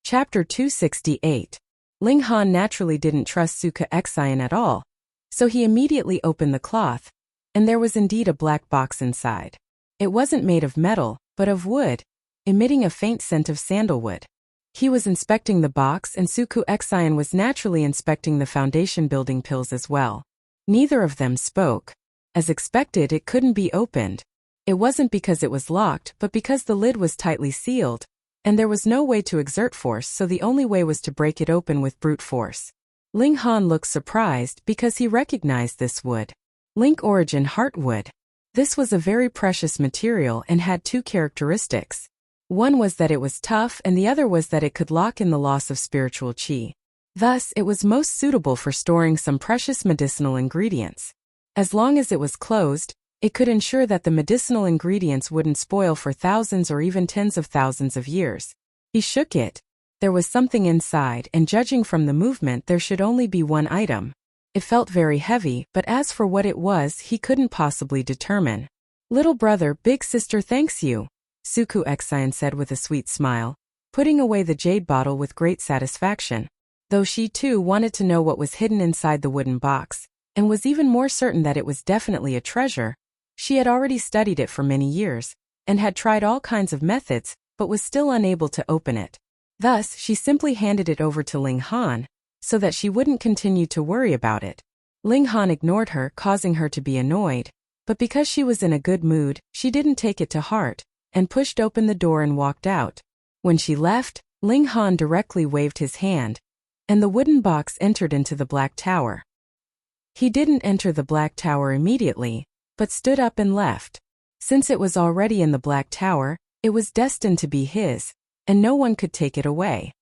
Chapter 268. Ling Han naturally didn't trust Suka Xian at all, so he immediately opened the cloth, and there was indeed a black box inside. It wasn't made of metal, but of wood, emitting a faint scent of sandalwood. He was inspecting the box, and Suku Xian was naturally inspecting the foundation building pills as well. Neither of them spoke. As expected, it couldn't be opened. It wasn't because it was locked, but because the lid was tightly sealed, and there was no way to exert force, so the only way was to break it open with brute force. Ling Han looked surprised because he recognized this wood. Link Origin Heartwood. This was a very precious material and had two characteristics. One was that it was tough, and the other was that it could lock in the loss of spiritual qi. Thus, it was most suitable for storing some precious medicinal ingredients. As long as it was closed, it could ensure that the medicinal ingredients wouldn't spoil for thousands or even tens of thousands of years. He shook it. There was something inside, and judging from the movement, there should only be one item. It felt very heavy, but as for what it was, he couldn't possibly determine. Little brother, big sister thanks you, Suku Xian said with a sweet smile, putting away the jade bottle with great satisfaction. Though she too wanted to know what was hidden inside the wooden box, and was even more certain that it was definitely a treasure. She had already studied it for many years, and had tried all kinds of methods, but was still unable to open it. Thus, she simply handed it over to Ling Han, so that she wouldn't continue to worry about it. Ling Han ignored her, causing her to be annoyed, but because she was in a good mood, she didn't take it to heart, and pushed open the door and walked out. When she left, Ling Han directly waved his hand, and the wooden box entered into the Black Tower. He didn't enter the Black Tower immediately, but stood up and left. Since it was already in the Black Tower, it was destined to be his, and no one could take it away.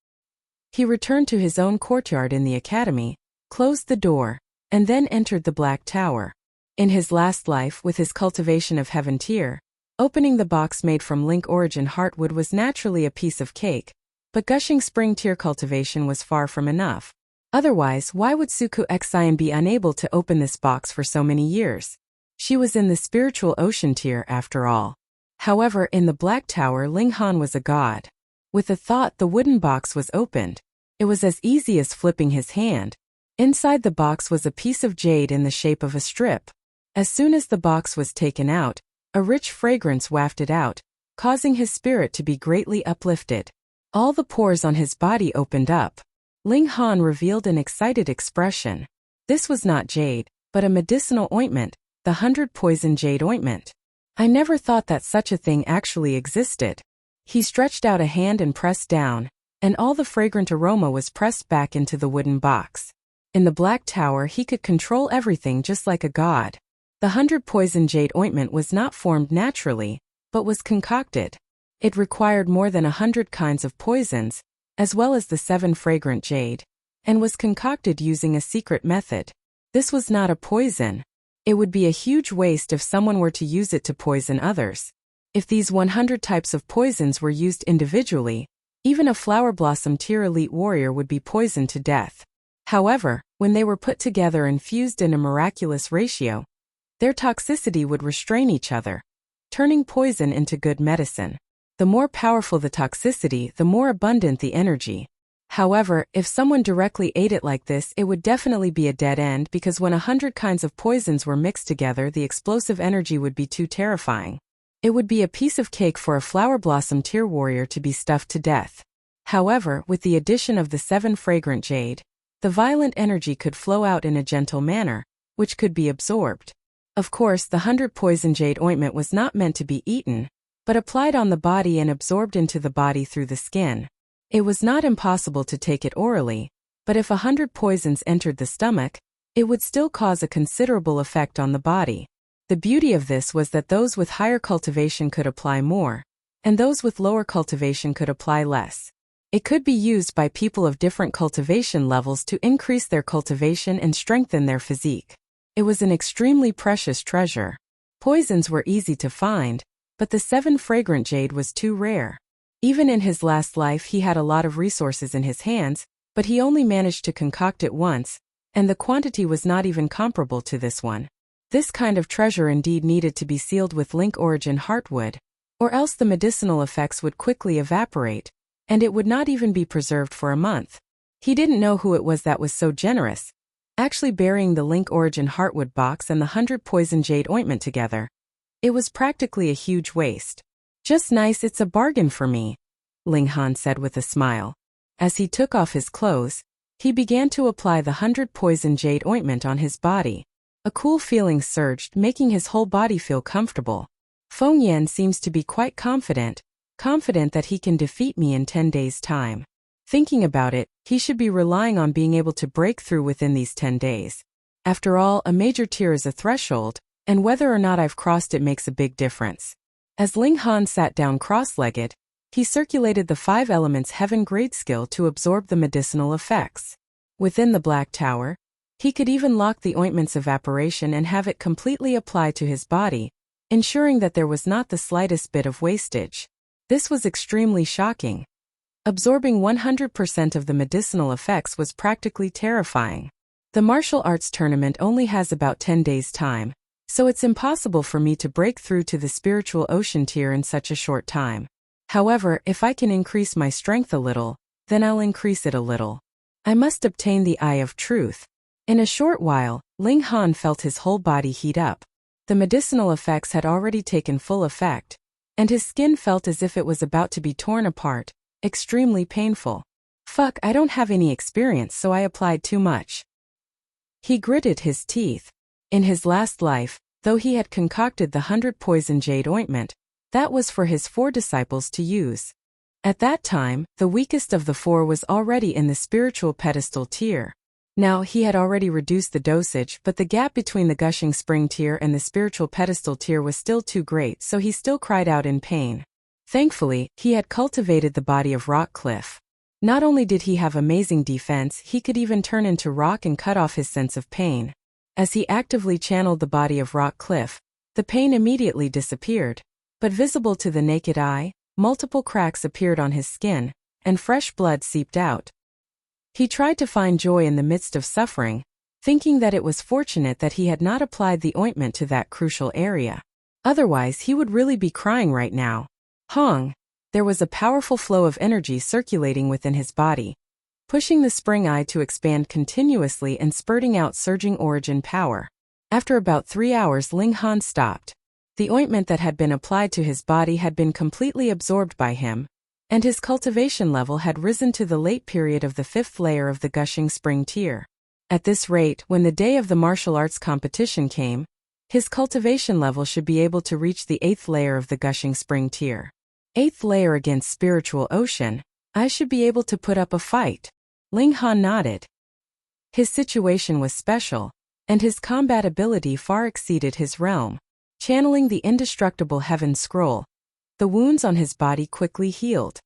He returned to his own courtyard in the academy, closed the door, and then entered the Black Tower. In his last life, with his cultivation of Heaven Tier, opening the box made from Link Origin Heartwood was naturally a piece of cake, but gushing Spring Tier cultivation was far from enough. Otherwise, why would Suku Xian be unable to open this box for so many years? She was in the spiritual ocean tier after all. However, in the Black Tower, Ling Han was a god. With a thought, the wooden box was opened. It was as easy as flipping his hand. Inside the box was a piece of jade in the shape of a strip. As soon as the box was taken out, a rich fragrance wafted out, causing his spirit to be greatly uplifted. All the pores on his body opened up. Ling Han revealed an excited expression. This was not jade, but a medicinal ointment, the 100 poison jade ointment. I never thought that such a thing actually existed. He stretched out a hand and pressed down, and all the fragrant aroma was pressed back into the wooden box. In the Black Tower, he could control everything just like a god. The 100 poison jade ointment was not formed naturally, but was concocted. It required more than 100 kinds of poisons, as well as the 7 fragrant jade, and was concocted using a secret method. This was not a poison. It would be a huge waste if someone were to use it to poison others. If these 100 types of poisons were used individually, even a flower blossom tier elite warrior would be poisoned to death. However, when they were put together and fused in a miraculous ratio, their toxicity would restrain each other, turning poison into good medicine. The more powerful the toxicity, the more abundant the energy. However, if someone directly ate it like this, it would definitely be a dead end because when 100 kinds of poisons were mixed together, the explosive energy would be too terrifying. It would be a piece of cake for a flower blossom tier warrior to be stuffed to death. However, with the addition of the 7 fragrant jade, the violent energy could flow out in a gentle manner, which could be absorbed. Of course, the 100 poison jade ointment was not meant to be eaten, but applied on the body and absorbed into the body through the skin. It was not impossible to take it orally, but if 100 poisons entered the stomach, it would still cause a considerable effect on the body. The beauty of this was that those with higher cultivation could apply more, and those with lower cultivation could apply less. It could be used by people of different cultivation levels to increase their cultivation and strengthen their physique. It was an extremely precious treasure. Poisons were easy to find, but the 7 fragrant jade was too rare. Even in his last life he had a lot of resources in his hands, but he only managed to concoct it once, and the quantity was not even comparable to this one. This kind of treasure indeed needed to be sealed with link origin heartwood, or else the medicinal effects would quickly evaporate, and it would not even be preserved for a month. He didn't know who it was that was so generous, actually burying the link origin heartwood box and the 100 poison jade ointment together. It was practically a huge waste. Just nice, it's a bargain for me, Ling Han said with a smile. As he took off his clothes, he began to apply the 100 poison jade ointment on his body. A cool feeling surged, making his whole body feel comfortable. Feng Yan seems to be quite confident that he can defeat me in 10 days' time. Thinking about it, he should be relying on being able to break through within these 10 days. After all, a major tier is a threshold, and whether or not I've crossed it makes a big difference. As Ling Han sat down cross-legged, he circulated the 5 elements heaven grade skill to absorb the medicinal effects. Within the Black Tower, he could even lock the ointment's evaporation and have it completely apply to his body, ensuring that there was not the slightest bit of wastage. This was extremely shocking. Absorbing 100% of the medicinal effects was practically terrifying. The martial arts tournament only has about 10 days' time, so it's impossible for me to break through to the spiritual ocean tier in such a short time. However, if I can increase my strength a little, then I'll increase it a little. I must obtain the Eye of Truth. In a short while, Ling Han felt his whole body heat up. The medicinal effects had already taken full effect, and his skin felt as if it was about to be torn apart, extremely painful. Fuck, I don't have any experience, so I applied too much. He gritted his teeth. In his last life, though he had concocted the 100 poison jade ointment, that was for his 4 disciples to use. At that time, the weakest of the 4 was already in the spiritual pedestal tier. Now, he had already reduced the dosage, but the gap between the gushing spring tier and the spiritual pedestal tier was still too great, so he still cried out in pain. Thankfully, he had cultivated the body of rock cliff. Not only did he have amazing defense, he could even turn into rock and cut off his sense of pain. As he actively channeled the body of rock cliff, the pain immediately disappeared. But visible to the naked eye, multiple cracks appeared on his skin, and fresh blood seeped out. He tried to find joy in the midst of suffering, thinking that it was fortunate that he had not applied the ointment to that crucial area. Otherwise, he would really be crying right now. Hong! There was a powerful flow of energy circulating within his body, pushing the spring eye to expand continuously and spurting out surging origin power. After about 3 hours, Ling Han stopped. The ointment that had been applied to his body had been completely absorbed by him, and his cultivation level had risen to the late period of the 5th layer of the gushing spring tier. At this rate, when the day of the martial arts competition came, his cultivation level should be able to reach the 8th layer of the gushing spring tier. 8th layer against spiritual ocean, I should be able to put up a fight. Ling Han nodded. His situation was special, and his combat ability far exceeded his realm. Channeling the indestructible heaven scroll, the wounds on his body quickly healed.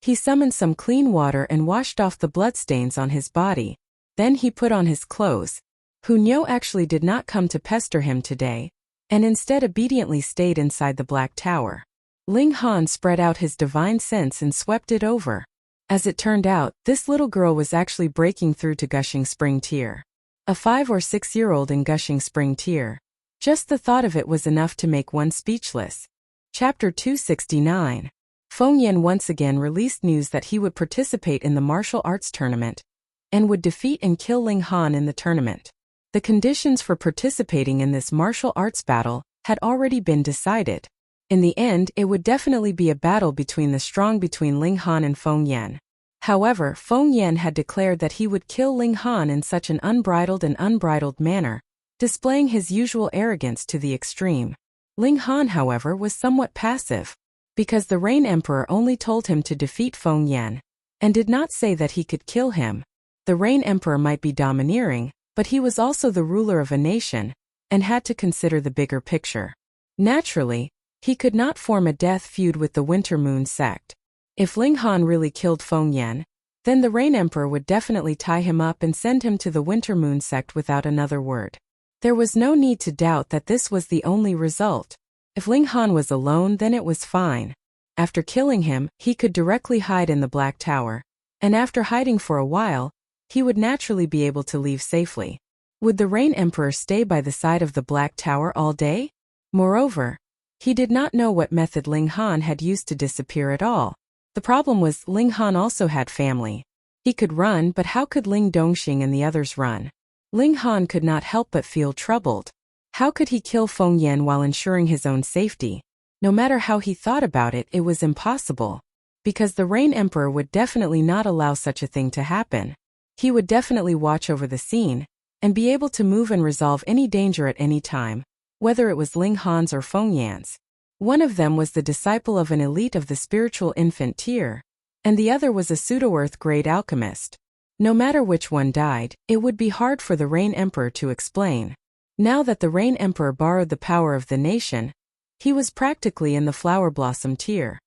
He summoned some clean water and washed off the bloodstains on his body. Then he put on his clothes. Hunyo actually did not come to pester him today, and instead obediently stayed inside the Black Tower. Ling Han spread out his divine sense and swept it over. As it turned out, this little girl was actually breaking through to Gushing Spring Tier. A 5 or 6-year-old in Gushing Spring Tier. Just the thought of it was enough to make one speechless. Chapter 269. Feng Yan once again released news that he would participate in the martial arts tournament, and would defeat and kill Ling Han in the tournament. The conditions for participating in this martial arts battle had already been decided. In the end, it would definitely be a battle between the strong between Ling Han and Feng Yan. However, Feng Yan had declared that he would kill Ling Han in such an unbridled manner, displaying his usual arrogance to the extreme. Ling Han, however, was somewhat passive, because the Rain Emperor only told him to defeat Feng Yan, and did not say that he could kill him. The Rain Emperor might be domineering, but he was also the ruler of a nation, and had to consider the bigger picture. Naturally, he could not form a death feud with the Winter Moon sect. If Ling Han really killed Feng Yan, then the Rain Emperor would definitely tie him up and send him to the Winter Moon sect without another word. There was no need to doubt that this was the only result. If Ling Han was alone, then it was fine. After killing him, he could directly hide in the Black Tower, and after hiding for a while, he would naturally be able to leave safely. Would the Rain Emperor stay by the side of the Black Tower all day? Moreover, he did not know what method Ling Han had used to disappear at all. The problem was Ling Han also had family. He could run, but how could Ling Dongxing and the others run? Ling Han could not help but feel troubled. How could he kill Feng Yan while ensuring his own safety? No matter how he thought about it, it was impossible. Because the Rain Emperor would definitely not allow such a thing to happen. He would definitely watch over the scene, and be able to move and resolve any danger at any time, whether it was Ling Han's or Feng Yan's. One of them was the disciple of an elite of the spiritual infant tier, and the other was a pseudo-earth grade alchemist. No matter which one died, it would be hard for the Rain Emperor to explain. Now that the Rain Emperor borrowed the power of the nation, he was practically in the flower blossom tier.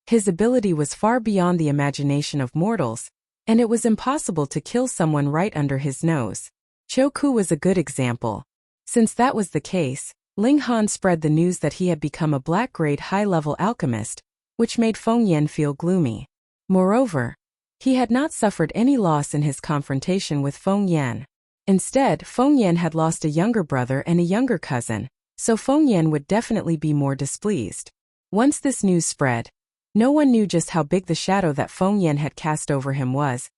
His ability was far beyond the imagination of mortals, and it was impossible to kill someone right under his nose. Choku was a good example. Since that was the case, Ling Han spread the news that he had become a black-grade high-level alchemist, which made Feng Yan feel gloomy. Moreover, he had not suffered any loss in his confrontation with Feng Yan. Instead, Feng Yan had lost a younger brother and a younger cousin, so Feng Yan would definitely be more displeased. Once this news spread, no one knew just how big the shadow that Feng Yan had cast over him was,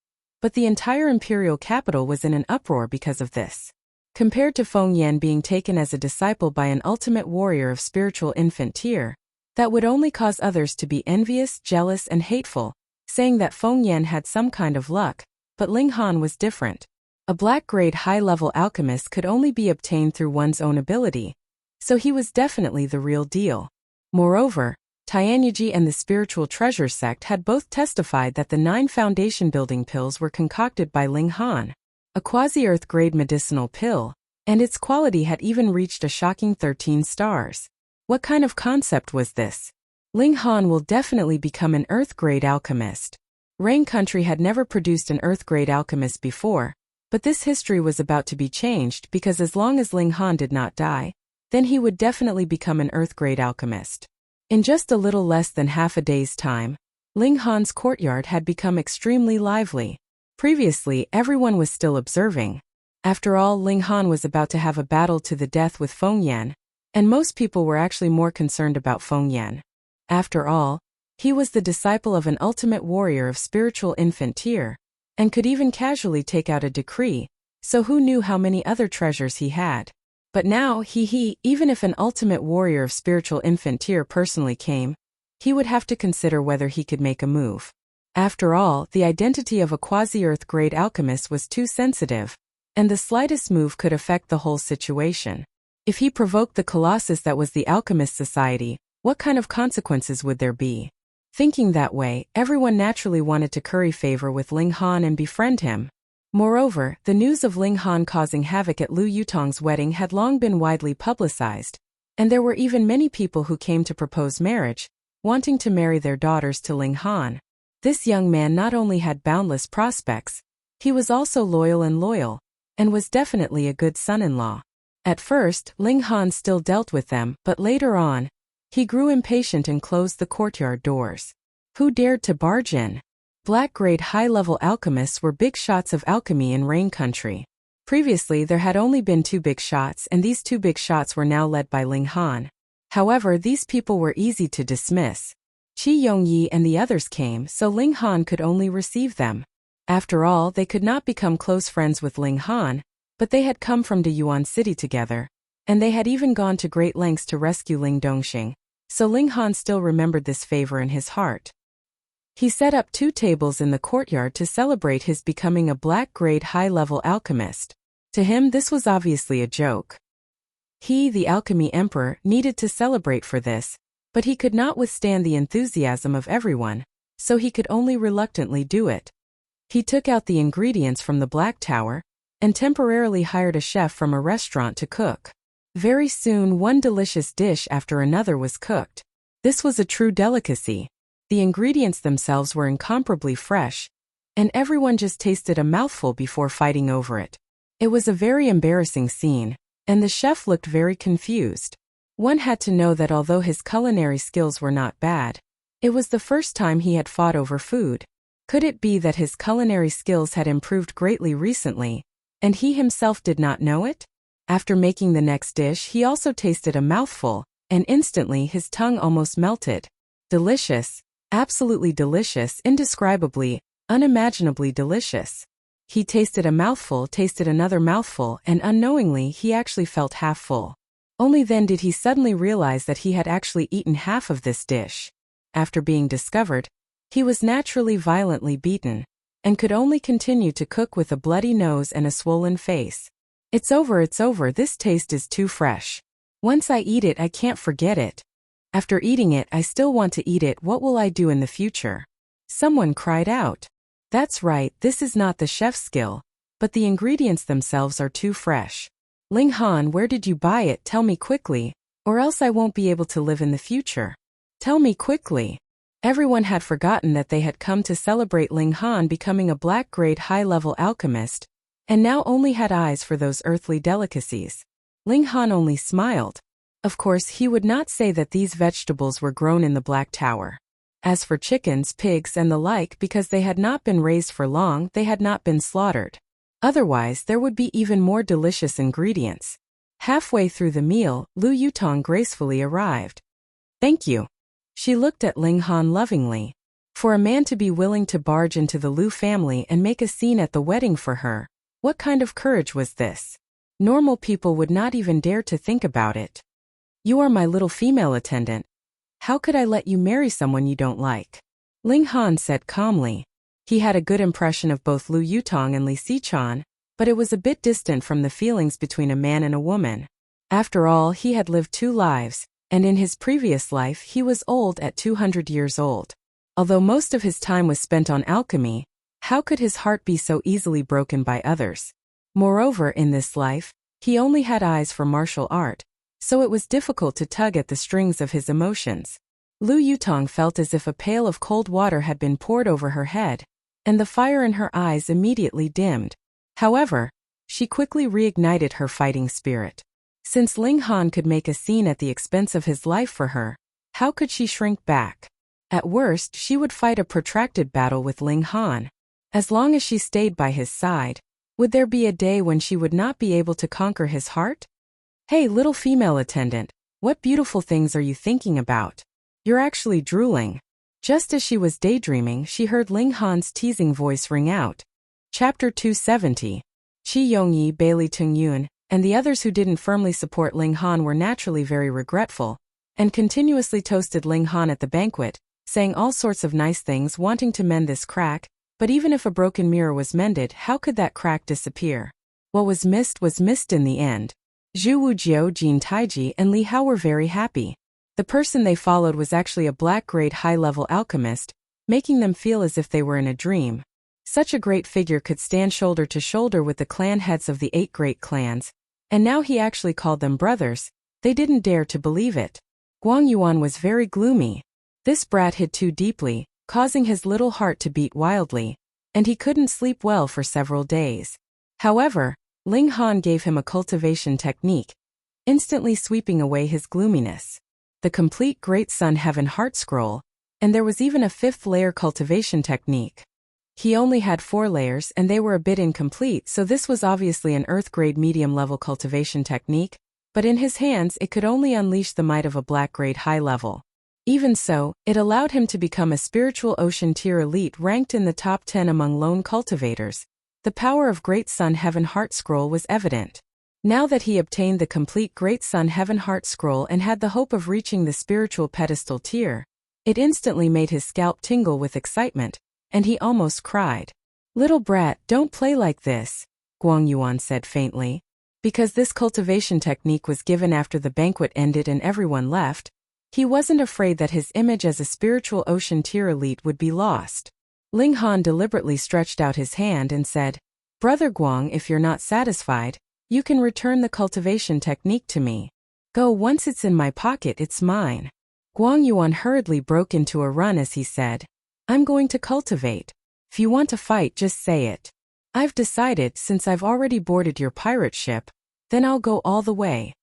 but the entire imperial capital was in an uproar because of this. Compared to Feng Yan being taken as a disciple by an ultimate warrior of spiritual infant tier, that would only cause others to be envious, jealous, and hateful, saying that Feng Yan had some kind of luck, but Ling Han was different. A black-grade high-level alchemist could only be obtained through one's own ability, so he was definitely the real deal. Moreover, Tianyiji and the Spiritual Treasure sect had both testified that the 9 foundation building pills were concocted by Ling Han, a quasi-earth grade medicinal pill, and its quality had even reached a shocking 13 stars. What kind of concept was this? Ling Han will definitely become an earth-grade alchemist. Rain Country had never produced an earth-grade alchemist before, but this history was about to be changed because as long as Ling Han did not die, then he would definitely become an earth-grade alchemist. In just a little less than half a day's time, Ling Han's courtyard had become extremely lively. Previously, everyone was still observing. After all, Ling Han was about to have a battle to the death with Feng Yan, and most people were actually more concerned about Feng Yan. After all, he was the disciple of an ultimate warrior of spiritual infant tier, and could even casually take out a decree, so who knew how many other treasures he had. But now, even if an ultimate warrior of spiritual infant tier personally came, he would have to consider whether he could make a move. After all, the identity of a quasi-Earth grade alchemist was too sensitive, and the slightest move could affect the whole situation. If he provoked the colossus that was the Alchemist Society, what kind of consequences would there be? Thinking that way, everyone naturally wanted to curry favor with Ling Han and befriend him. Moreover, the news of Ling Han causing havoc at Lu Yutong's wedding had long been widely publicized, and there were even many people who came to propose marriage, wanting to marry their daughters to Ling Han. This young man not only had boundless prospects, he was also loyal, and was definitely a good son-in-law. At first, Ling Han still dealt with them, but later on, he grew impatient and closed the courtyard doors. Who dared to barge in? Black-grade high-level alchemists were big shots of alchemy in Rain Country. Previously there had only been 2 big shots, and these 2 big shots were now led by Ling Han. However, these people were easy to dismiss. Qi Yongyi and the others came, so Ling Han could only receive them. After all, they could not become close friends with Ling Han, but they had come from Deyuan City together, and they had even gone to great lengths to rescue Ling Dongxing, so Ling Han still remembered this favor in his heart. He set up 2 tables in the courtyard to celebrate his becoming a black-grade high-level alchemist. To him this was obviously a joke. He, the Alchemy Emperor, needed to celebrate for this, but he could not withstand the enthusiasm of everyone, so he could only reluctantly do it. He took out the ingredients from the Black Tower, and temporarily hired a chef from a restaurant to cook. Very soon one delicious dish after another was cooked. This was a true delicacy. The ingredients themselves were incomparably fresh, and everyone just tasted a mouthful before fighting over it. It was a very embarrassing scene, and the chef looked very confused. One had to know that although his culinary skills were not bad, it was the first time he had fought over food. Could it be that his culinary skills had improved greatly recently, and he himself did not know it? After making the next dish, he also tasted a mouthful, and instantly his tongue almost melted. Delicious, absolutely delicious, indescribably, unimaginably delicious. He tasted a mouthful, tasted another mouthful, and unknowingly he actually felt half full. Only then did he suddenly realize that he had actually eaten half of this dish. After being discovered, he was naturally violently beaten, and could only continue to cook with a bloody nose and a swollen face. It's over, this taste is too fresh. Once I eat it, I can't forget it. After eating it, I still want to eat it. What will I do in the future? Someone cried out. That's right, this is not the chef's skill, but the ingredients themselves are too fresh. Ling Han, where did you buy it? Tell me quickly, or else I won't be able to live in the future. Tell me quickly. Everyone had forgotten that they had come to celebrate Ling Han becoming a black-grade high-level alchemist, and now only had eyes for those earthly delicacies. Ling Han only smiled. Of course, he would not say that these vegetables were grown in the Black Tower. As for chickens, pigs, and the like, because they had not been raised for long, they had not been slaughtered. Otherwise, there would be even more delicious ingredients. Halfway through the meal, Lu Yutong gracefully arrived. Thank you. She looked at Ling Han lovingly. For a man to be willing to barge into the Lu family and make a scene at the wedding for her, what kind of courage was this? Normal people would not even dare to think about it. You are my little female attendant. How could I let you marry someone you don't like? Ling Han said calmly. He had a good impression of both Lu Yutong and Li Xichan, but it was a bit distant from the feelings between a man and a woman. After all, he had lived 2 lives, and in his previous life he was old at 200 years old. Although most of his time was spent on alchemy, how could his heart be so easily broken by others? Moreover, in this life, he only had eyes for martial art, so it was difficult to tug at the strings of his emotions. Lu Yutong felt as if a pail of cold water had been poured over her head, and the fire in her eyes immediately dimmed. However, she quickly reignited her fighting spirit. Since Ling Han could make a scene at the expense of his life for her, how could she shrink back? At worst, she would fight a protracted battle with Ling Han. As long as she stayed by his side, would there be a day when she would not be able to conquer his heart? Hey, little female attendant, what beautiful things are you thinking about? You're actually drooling. Just as she was daydreaming, she heard Ling Han's teasing voice ring out. Chapter 270. Qi Yongyi, Bailey Tungyun, and the others who didn't firmly support Ling Han were naturally very regretful, and continuously toasted Ling Han at the banquet, saying all sorts of nice things wanting to mend this crack, but even if a broken mirror was mended, how could that crack disappear? What was missed in the end. Zhu Wujiu, Jin Taiji, and Li Hao were very happy. The person they followed was actually a black-grade high-level alchemist, making them feel as if they were in a dream. Such a great figure could stand shoulder to shoulder with the clan heads of the 8 great clans, and now he actually called them brothers. They didn't dare to believe it. Guang Yuan was very gloomy. This brat hid too deeply, causing his little heart to beat wildly, and he couldn't sleep well for several days. However, Ling Han gave him a cultivation technique, instantly sweeping away his gloominess. The complete Great Sun Heaven Heart Scroll, and there was even a 5th layer cultivation technique. He only had 4 layers and they were a bit incomplete, so this was obviously an earth-grade medium-level cultivation technique, but in his hands it could only unleash the might of a black-grade high-level. Even so, it allowed him to become a spiritual ocean tier elite ranked in the top 10 among lone cultivators. The power of Great Sun Heaven Heart Scroll was evident. Now that he obtained the complete Great Sun Heaven Heart Scroll and had the hope of reaching the spiritual pedestal tier, it instantly made his scalp tingle with excitement, and he almost cried. Little brat, don't play like this, Guang Yuan said faintly. Because this cultivation technique was given after the banquet ended and everyone left, he wasn't afraid that his image as a spiritual ocean tier elite would be lost. Ling Han deliberately stretched out his hand and said, Brother Guang, if you're not satisfied, you can return the cultivation technique to me. Go, once it's in my pocket, it's mine. Guang Yuan hurriedly broke into a run as he said, I'm going to cultivate. If you want to fight, just say it. I've decided, since I've already boarded your pirate ship, then I'll go all the way.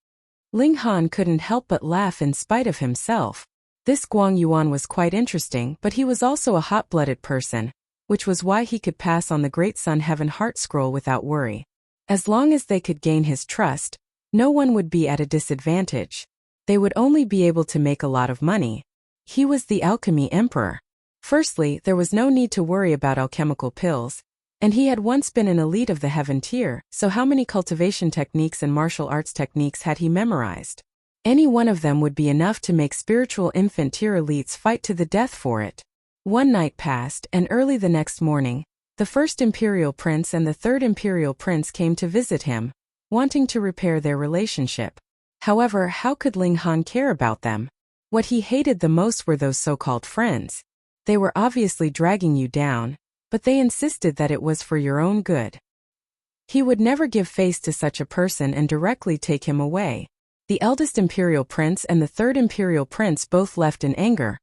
Ling Han couldn't help but laugh in spite of himself. This Guang Yuan was quite interesting, but he was also a hot-blooded person, which was why he could pass on the Great Sun Heaven Heart Scroll without worry. As long as they could gain his trust, no one would be at a disadvantage. They would only be able to make a lot of money. He was the Alchemy Emperor. Firstly, there was no need to worry about alchemical pills, and he had once been an elite of the heaven tier, so how many cultivation techniques and martial arts techniques had he memorized? Any one of them would be enough to make spiritual infant tier elites fight to the death for it. One night passed, and early the next morning, the first Imperial Prince and the third Imperial Prince came to visit him, wanting to repair their relationship. However, how could Ling Han care about them? What he hated the most were those so-called friends. They were obviously dragging you down, but they insisted that it was for your own good. He would never give face to such a person and directly take him away. The eldest Imperial Prince and the third Imperial Prince both left in anger,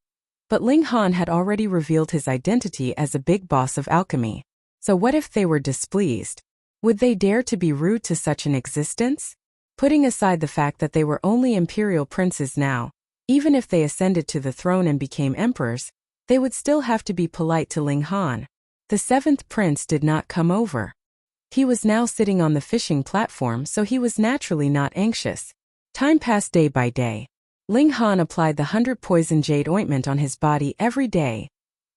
but Ling Han had already revealed his identity as a big boss of alchemy. So what if they were displeased? Would they dare to be rude to such an existence? Putting aside the fact that they were only Imperial Princes now, even if they ascended to the throne and became emperors, they would still have to be polite to Ling Han. The 7th prince did not come over. He was now sitting on the fishing platform, so he was naturally not anxious. Time passed day by day. Ling Han applied the 100 poison jade ointment on his body every day,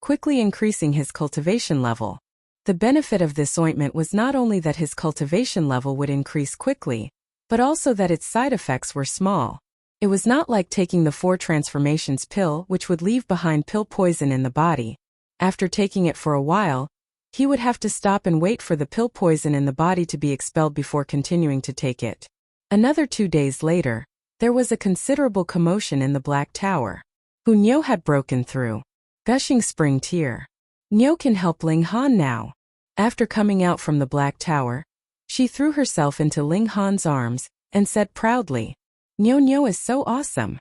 quickly increasing his cultivation level. The benefit of this ointment was not only that his cultivation level would increase quickly, but also that its side effects were small. It was not like taking the 4 transformations pill, which would leave behind pill poison in the body. After taking it for a while, he would have to stop and wait for the pill poison in the body to be expelled before continuing to take it. Another 2 days later, there was a considerable commotion in the Black Tower. Hu Niu had broken through. Gushing spring tear. Niu can help Ling Han now. After coming out from the Black Tower, she threw herself into Ling Han's arms and said proudly, Niu is so awesome.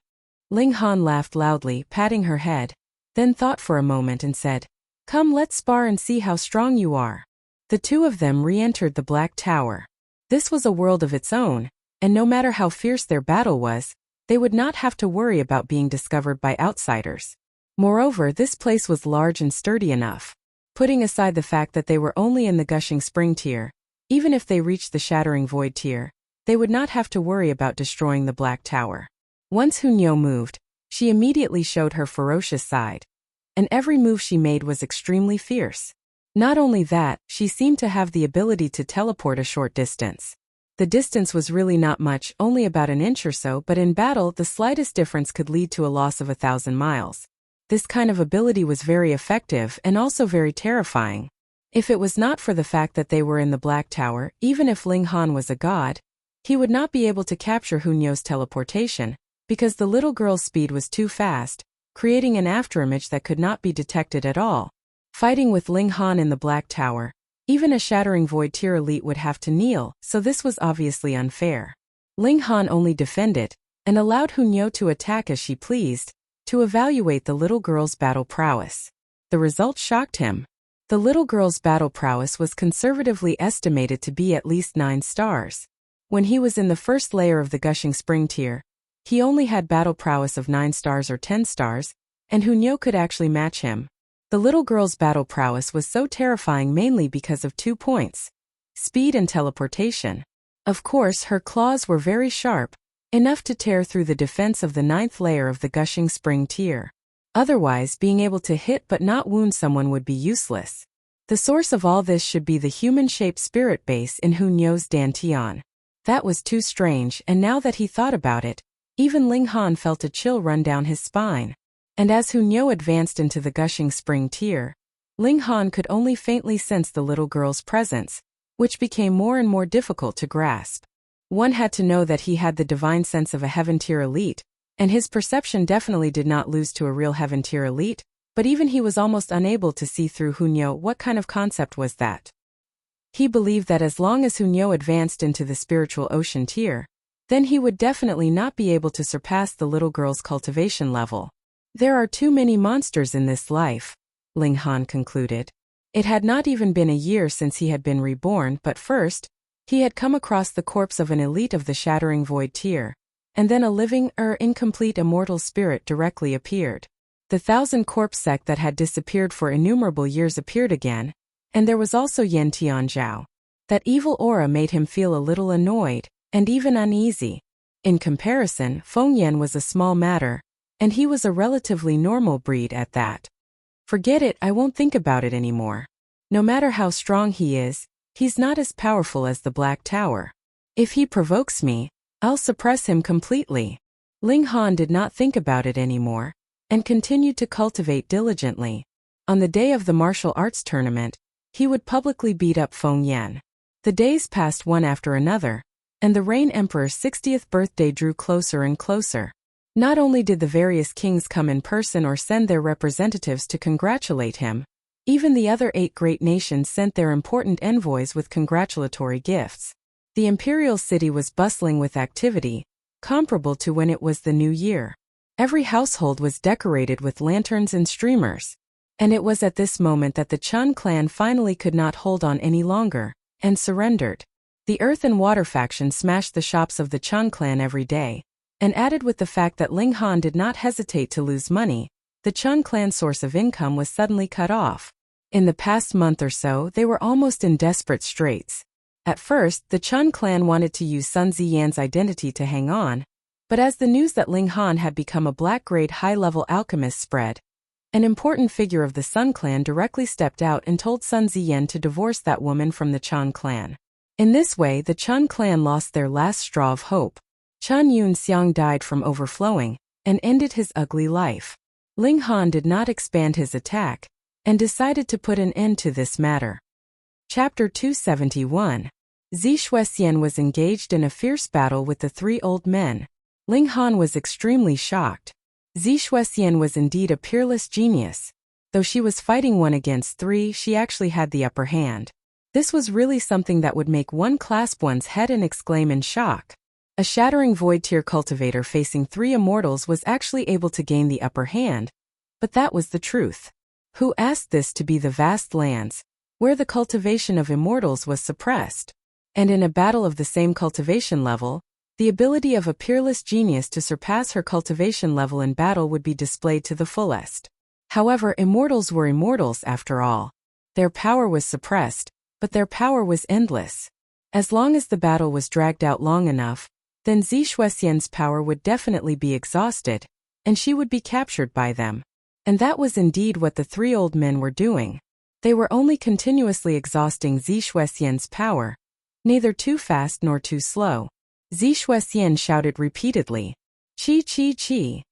Ling Han laughed loudly, patting her head, then thought for a moment and said, Come, let's spar and see how strong you are. The two of them re-entered the Black Tower. This was a world of its own, and no matter how fierce their battle was, they would not have to worry about being discovered by outsiders. Moreover, this place was large and sturdy enough. Putting aside the fact that they were only in the Gushing Spring tier, even if they reached the Shattering Void tier, they would not have to worry about destroying the Black Tower. Once Hunyo moved, she immediately showed her ferocious side. And every move she made was extremely fierce. Not only that, she seemed to have the ability to teleport a short distance. The distance was really not much, only about an inch or so, but in battle the slightest difference could lead to a loss of 1,000 miles. This kind of ability was very effective and also very terrifying. If it was not for the fact that they were in the Black Tower, even if Ling Han was a god, he would not be able to capture Hunyo's teleportation, because the little girl's speed was too fast, creating an afterimage that could not be detected at all. Fighting with Ling Han in the Black Tower, even a Shattering Void tier elite would have to kneel, so this was obviously unfair. Ling Han only defended, and allowed Hunyo to attack as she pleased, to evaluate the little girl's battle prowess. The result shocked him. The little girl's battle prowess was conservatively estimated to be at least 9 stars. When he was in the first layer of the Gushing Spring tier, he only had battle prowess of 9 stars or 10 stars, and Hunyo could actually match him. The little girl's battle prowess was so terrifying mainly because of 2 points: speed and teleportation. Of course, her claws were very sharp, enough to tear through the defense of the 9th layer of the Gushing Spring tier. Otherwise, being able to hit but not wound someone would be useless. The source of all this should be the human-shaped spirit base in Hunyo's Dantian. That was too strange, and now that he thought about it, even Ling Han felt a chill run down his spine. And as Hunyo advanced into the Gushing Spring tier, Ling Han could only faintly sense the little girl's presence, which became more and more difficult to grasp. One had to know that he had the divine sense of a Heaven tier elite, and his perception definitely did not lose to a real Heaven tier elite, but even he was almost unable to see through Hunyo. What kind of concept was that? He believed that as long as Hunyo advanced into the Spiritual Ocean tier, then he would definitely not be able to surpass the little girl's cultivation level. There are too many monsters in this life, Ling Han concluded. It had not even been a year since he had been reborn, but first, he had come across the corpse of an elite of the Shattering Void tier, and then a living, incomplete immortal spirit directly appeared. The 1,000 corpse sect that had disappeared for innumerable years appeared again, and there was also Yen Tianzhao. That evil aura made him feel a little annoyed, and even uneasy. In comparison, Feng Yan was a small matter, and he was a relatively normal breed at that. Forget it, I won't think about it anymore. No matter how strong he is, he's not as powerful as the Black Tower. If he provokes me, I'll suppress him completely. Ling Han did not think about it anymore, and continued to cultivate diligently. On the day of the martial arts tournament, he would publicly beat up Feng Yan. The days passed one after another, and the Rain Emperor's 60th birthday drew closer and closer. Not only did the various kings come in person or send their representatives to congratulate him, even the other 8 great nations sent their important envoys with congratulatory gifts. The imperial city was bustling with activity, comparable to when it was the new year. Every household was decorated with lanterns and streamers. And it was at this moment that the Chun clan finally could not hold on any longer, and surrendered. The Earth and Water faction smashed the shops of the Chun clan every day, and added with the fact that Ling Han did not hesitate to lose money, the Chun clan's source of income was suddenly cut off. In the past month or so, they were almost in desperate straits. At first, the Chun clan wanted to use Sun Ziyan's identity to hang on, but as the news that Ling Han had become a black-grade high-level alchemist spread, an important figure of the Sun clan directly stepped out and told Sun Ziyan to divorce that woman from the Chun clan. In this way, the Chun clan lost their last straw of hope. Chun Yunxiang died from overflowing, and ended his ugly life. Ling Han did not expand his attack, and decided to put an end to this matter. Chapter 271. Zishuexian was engaged in a fierce battle with the 3 old men. Ling Han was extremely shocked. Zishuexian was indeed a peerless genius. Though she was fighting 1 against 3, she actually had the upper hand. This was really something that would make one clasp one's head and exclaim in shock. A Shattering Void tier cultivator facing 3 immortals was actually able to gain the upper hand, but that was the truth. Who asked this to be the vast lands, where the cultivation of immortals was suppressed? And in a battle of the same cultivation level, the ability of a peerless genius to surpass her cultivation level in battle would be displayed to the fullest. However, immortals were immortals after all. Their power was suppressed, but their power was endless. As long as the battle was dragged out long enough, then Zishuesian's power would definitely be exhausted, and she would be captured by them. And that was indeed what the three old men were doing. They were only continuously exhausting Zishuesian's power, neither too fast nor too slow. Zishuesian shouted repeatedly, "Chi chi chi."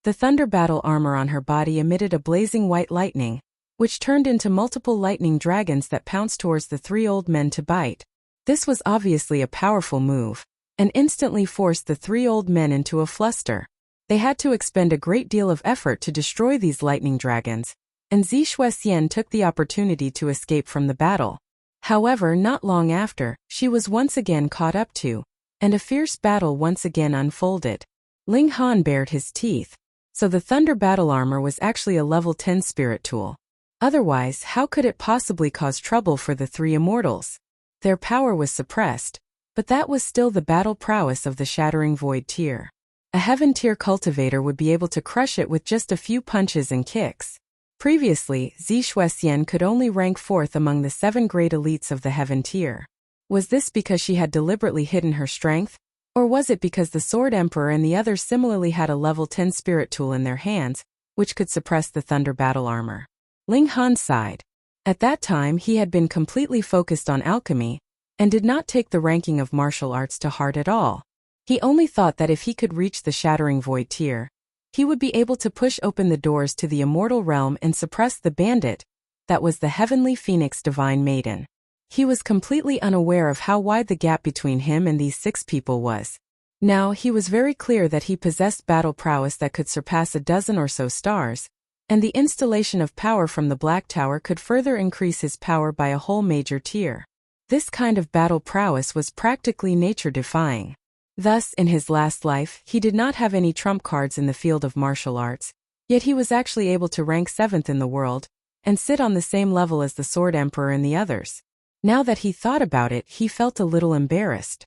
The thunder battle armor on her body emitted a blazing white lightning, which turned into multiple lightning dragons that pounced towards the three old men to bite. This was obviously a powerful move, and instantly forced the three old men into a fluster. They had to expend a great deal of effort to destroy these lightning dragons, and Zishuesian took the opportunity to escape from the battle. However, not long after, she was once again caught up to, and a fierce battle once again unfolded. Ling Han bared his teeth. So the thunder battle armor was actually a level 10 spirit tool. Otherwise, how could it possibly cause trouble for the three immortals? Their power was suppressed, but that was still the battle prowess of the shattering void tier. A heaven tier cultivator would be able to crush it with just a few punches and kicks. Previously, Zishuesian could only rank 4th among the 7 great elites of the heaven tier. Was this because she had deliberately hidden her strength? Or was it because the Sword Emperor and the others similarly had a level 10 spirit tool in their hands, which could suppress the thunder battle armor? Ling Han sighed. At that time he had been completely focused on alchemy, and did not take the ranking of martial arts to heart at all. He only thought that if he could reach the shattering void tier, he would be able to push open the doors to the immortal realm and suppress the bandit, that was the heavenly phoenix divine maiden. He was completely unaware of how wide the gap between him and these 6 people was. Now he was very clear that he possessed battle prowess that could surpass a dozen or so stars, and the installation of power from the Black Tower could further increase his power by a whole major tier. This kind of battle prowess was practically nature-defying. Thus, in his last life, he did not have any trump cards in the field of martial arts, yet he was actually able to rank 7th in the world, and sit on the same level as the Sword Emperor and the others. Now that he thought about it, he felt a little embarrassed.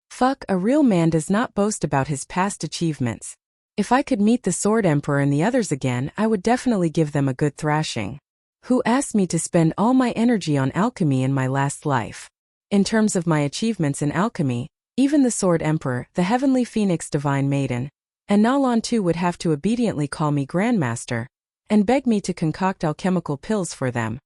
Fuck, a real man does not boast about his past achievements. If I could meet the Sword Emperor and the others again, I would definitely give them a good thrashing. Who asked me to spend all my energy on alchemy in my last life? In terms of my achievements in alchemy, even the Sword Emperor, the Heavenly Phoenix Divine Maiden, and Nalan too would have to obediently call me Grandmaster, and beg me to concoct alchemical pills for them.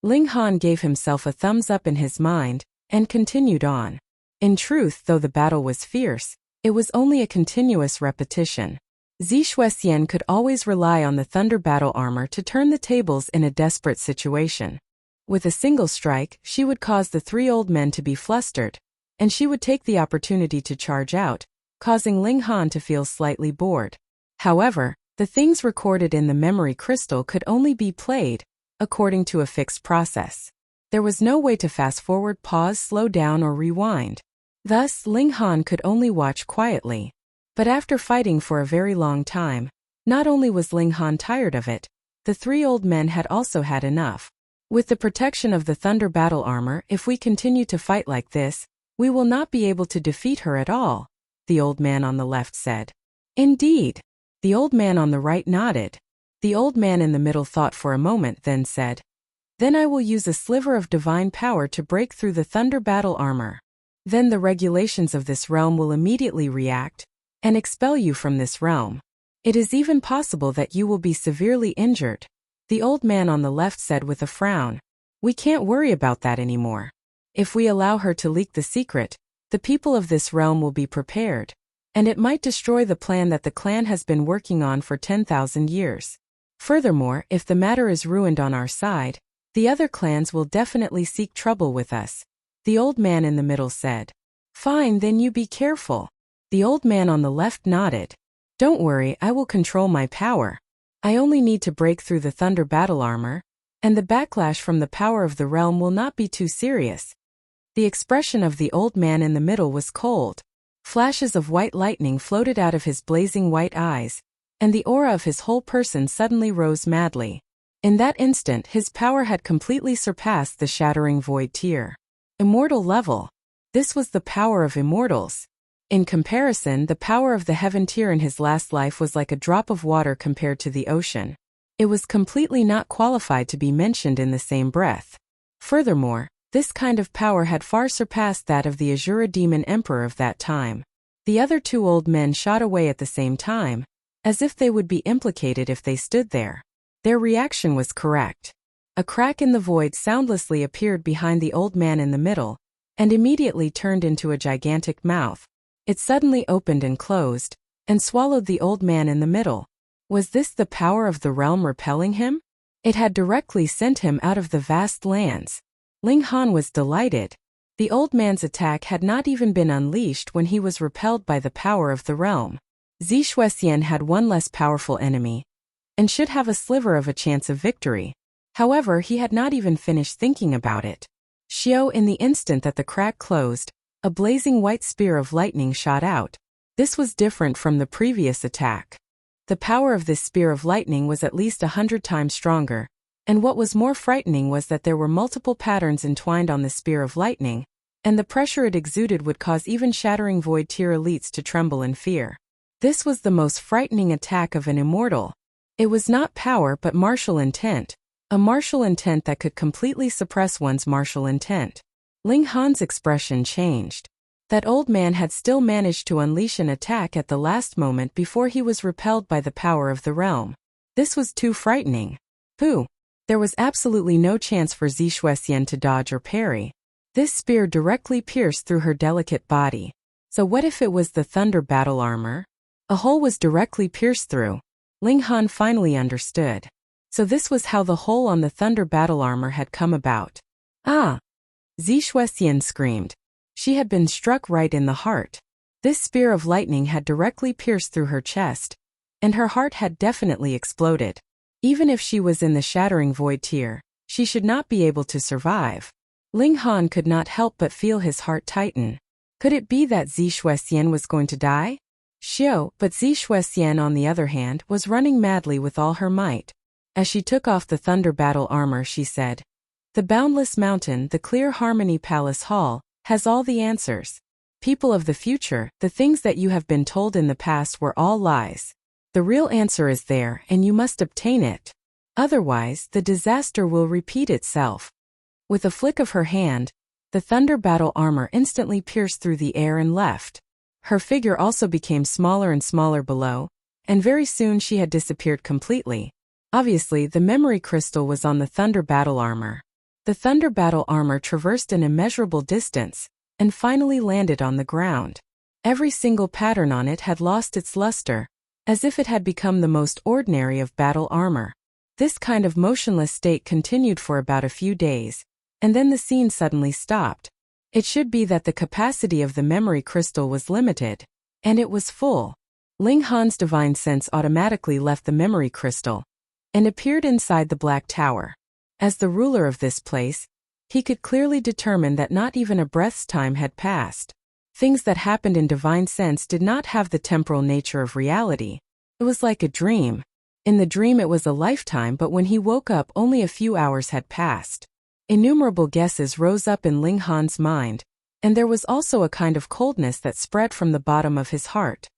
Ling Han gave himself a thumbs up in his mind, and continued on. In truth, though the battle was fierce, it was only a continuous repetition. Zishuesian could always rely on the thunder battle armor to turn the tables in a desperate situation. With a single strike, she would cause the 3 old men to be flustered, and she would take the opportunity to charge out, causing Ling Han to feel slightly bored. However, the things recorded in the memory crystal could only be played according to a fixed process. There was no way to fast-forward, pause, slow down, or rewind. Thus, Ling Han could only watch quietly. But after fighting for a very long time, not only was Ling Han tired of it, the 3 old men had also had enough. With the protection of the thunder battle armor, if we continue to fight like this, we will not be able to defeat her at all, the old man on the left said. Indeed. The old man on the right nodded. The old man in the middle thought for a moment, then said, "Then I will use a sliver of divine power to break through the thunder battle armor. Then the regulations of this realm will immediately react, and expel you from this realm. It is even possible that you will be severely injured," the old man on the left said with a frown. "We can't worry about that anymore. If we allow her to leak the secret, the people of this realm will be prepared, and it might destroy the plan that the clan has been working on for 10,000 years. Furthermore, if the matter is ruined on our side, the other clans will definitely seek trouble with us," the old man in the middle said. "Fine, then you be careful." The old man on the left nodded. "Don't worry, I will control my power. I only need to break through the thunder battle armor, and the backlash from the power of the realm will not be too serious." The expression of the old man in the middle was cold. Flashes of white lightning floated out of his blazing white eyes, and the aura of his whole person suddenly rose madly. In that instant, his power had completely surpassed the shattering void tier. Immortal level. This was the power of immortals. In comparison, the power of the heaven tier in his last life was like a drop of water compared to the ocean. It was completely not qualified to be mentioned in the same breath. Furthermore, this kind of power had far surpassed that of the Azura demon emperor of that time. The other two old men shot away at the same time, as if they would be implicated if they stood there. Their reaction was correct. A crack in the void soundlessly appeared behind the old man in the middle, and immediately turned into a gigantic mouth. It suddenly opened and closed, and swallowed the old man in the middle. Was this the power of the realm repelling him? It had directly sent him out of the vast lands. Ling Han was delighted. The old man's attack had not even been unleashed when he was repelled by the power of the realm. Zishuesian had one less powerful enemy, and should have a sliver of a chance of victory. However, he had not even finished thinking about it. Xiao, in the instant that the crack closed, a blazing white spear of lightning shot out. This was different from the previous attack. The power of this spear of lightning was at least 100 times stronger, and what was more frightening was that there were multiple patterns entwined on the spear of lightning, and the pressure it exuded would cause even shattering void tier elites to tremble in fear. This was the most frightening attack of an immortal. It was not power but martial intent, a martial intent that could completely suppress one's martial intent. Ling Han's expression changed. That old man had still managed to unleash an attack at the last moment before he was repelled by the power of the realm. This was too frightening. Pooh! There was absolutely no chance for Zishuesian to dodge or parry. This spear directly pierced through her delicate body. So what if it was the thunder battle armor? A hole was directly pierced through. Ling Han finally understood. So this was how the hole on the thunder battle armor had come about. Ah! Zishuesian screamed. She had been struck right in the heart. This spear of lightning had directly pierced through her chest, and her heart had definitely exploded. Even if she was in the shattering void tier, she should not be able to survive. Ling Han could not help but feel his heart tighten. Could it be that Zishuesian was going to die? But Zishuesian, on the other hand, was running madly with all her might. As she took off the thunder battle armor, she said, "The boundless mountain, the clear harmony palace hall, has all the answers. People of the future, the things that you have been told in the past were all lies. The real answer is there, and you must obtain it. Otherwise, the disaster will repeat itself." With a flick of her hand, the thunder battle armor instantly pierced through the air and left. Her figure also became smaller and smaller below, and very soon she had disappeared completely. Obviously, the memory crystal was on the thunder battle armor. The thunder battle armor traversed an immeasurable distance, and finally landed on the ground. Every single pattern on it had lost its luster, as if it had become the most ordinary of battle armor. This kind of motionless state continued for about a few days, and then the scene suddenly stopped. It should be that the capacity of the memory crystal was limited, and it was full. Ling Han's divine sense automatically left the memory crystal, and appeared inside the Black Tower. As the ruler of this place, he could clearly determine that not even a breath's time had passed. Things that happened in divine sense did not have the temporal nature of reality. It was like a dream. In the dream it was a lifetime, but when he woke up only a few hours had passed. Innumerable guesses rose up in Ling Han's mind, and there was also a kind of coldness that spread from the bottom of his heart.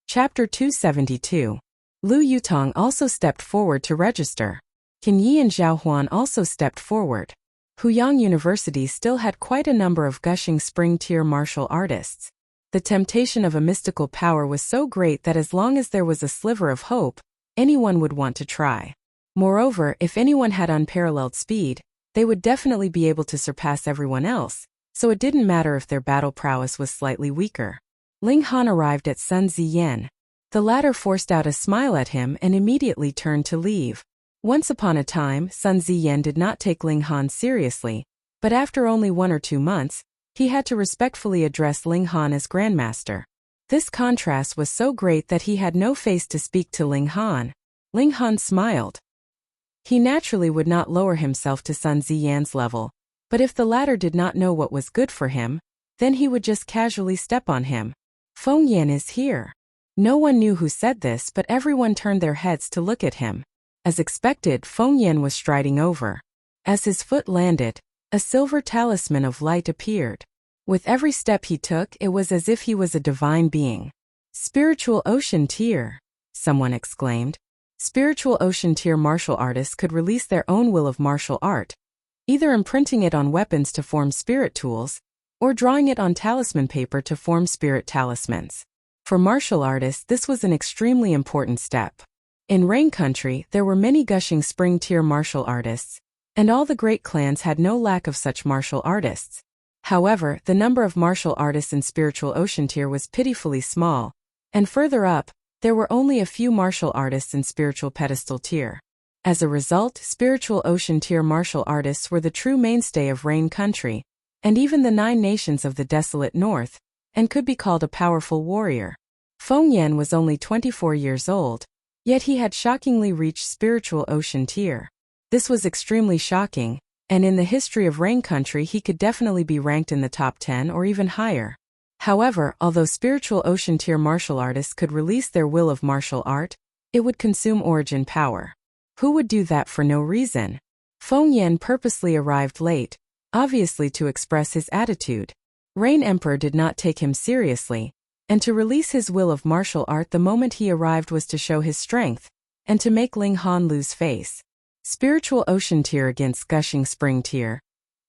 Chapter 272. Lu Yutong also stepped forward to register. Qin Yi and Zhao Huan also stepped forward. Huyang University still had quite a number of gushing spring-tier martial artists. The temptation of a mystical power was so great that as long as there was a sliver of hope, anyone would want to try. Moreover, if anyone had unparalleled speed, they would definitely be able to surpass everyone else, so it didn't matter if their battle prowess was slightly weaker. Ling Han arrived at Sun Ziyan. The latter forced out a smile at him and immediately turned to leave. Once upon a time, Sun Ziyan did not take Ling Han seriously, but after only 1 or 2 months, he had to respectfully address Ling Han as Grandmaster. This contrast was so great that he had no face to speak to Ling Han. Ling Han smiled. He naturally would not lower himself to Sun Ziyan's level, but if the latter did not know what was good for him, then he would just casually step on him. Feng Yan is here. No one knew who said this, but everyone turned their heads to look at him. As expected, Feng Yan was striding over. As his foot landed, a silver talisman of light appeared. With every step he took, it was as if he was a divine being. "Spiritual ocean tier," someone exclaimed. Spiritual ocean tier martial artists could release their own will of martial art, either imprinting it on weapons to form spirit tools, or drawing it on talisman paper to form spirit talismans. For martial artists, this was an extremely important step. In Rain Country, there were many gushing spring tier martial artists, and all the great clans had no lack of such martial artists. However, the number of martial artists in spiritual ocean tier was pitifully small, and further up, there were only a few martial artists in spiritual pedestal tier. As a result, spiritual ocean tier martial artists were the true mainstay of Rain Country, and even the 9 nations of the desolate north, and could be called a powerful warrior. Feng Yan was only 24 years old, yet he had shockingly reached spiritual ocean tier. This was extremely shocking, and in the history of Rain Country he could definitely be ranked in the top 10 or even higher. However, although spiritual ocean tier martial artists could release their will of martial art, it would consume origin power. Who would do that for no reason? Feng Yan purposely arrived late, obviously to express his attitude. Rain Emperor did not take him seriously, and to release his will of martial art the moment he arrived was to show his strength, and to make Ling Han lose face. Spiritual ocean tier against gushing spring tier.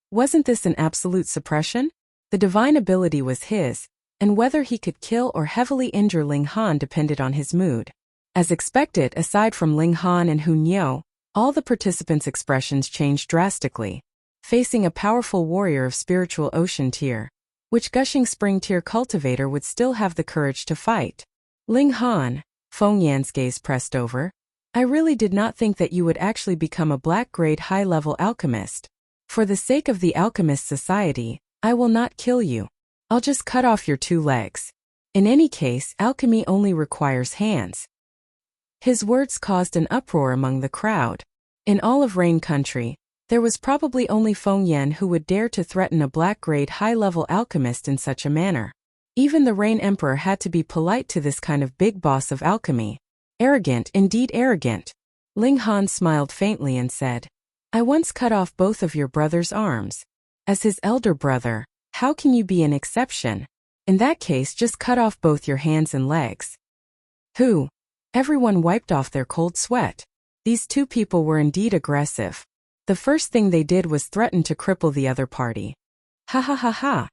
Wasn't this an absolute suppression? The divine ability was his, and whether he could kill or heavily injure Ling Han depended on his mood. As expected, aside from Ling Han and Hun Yo, all the participants' expressions changed drastically. Facing a powerful warrior of spiritual ocean tier, which gushing spring tier cultivator would still have the courage to fight? Ling Han, Feng Yan's gaze pressed over. I really did not think that you would actually become a black-grade high-level alchemist. For the sake of the alchemist society, I will not kill you. I'll just cut off your 2 legs. In any case, alchemy only requires hands. His words caused an uproar among the crowd. In all of Rain Country, there was probably only Feng Yan who would dare to threaten a black-grade high-level alchemist in such a manner. Even the Rain Emperor had to be polite to this kind of big boss of alchemy. Arrogant, indeed arrogant. Ling Han smiled faintly and said, I once cut off both of your brother's arms. As his elder brother, how can you be an exception? In that case, just cut off both your hands and legs. Who? Everyone wiped off their cold sweat. These 2 people were indeed aggressive. The first thing they did was threaten to cripple the other party. Ha ha ha ha.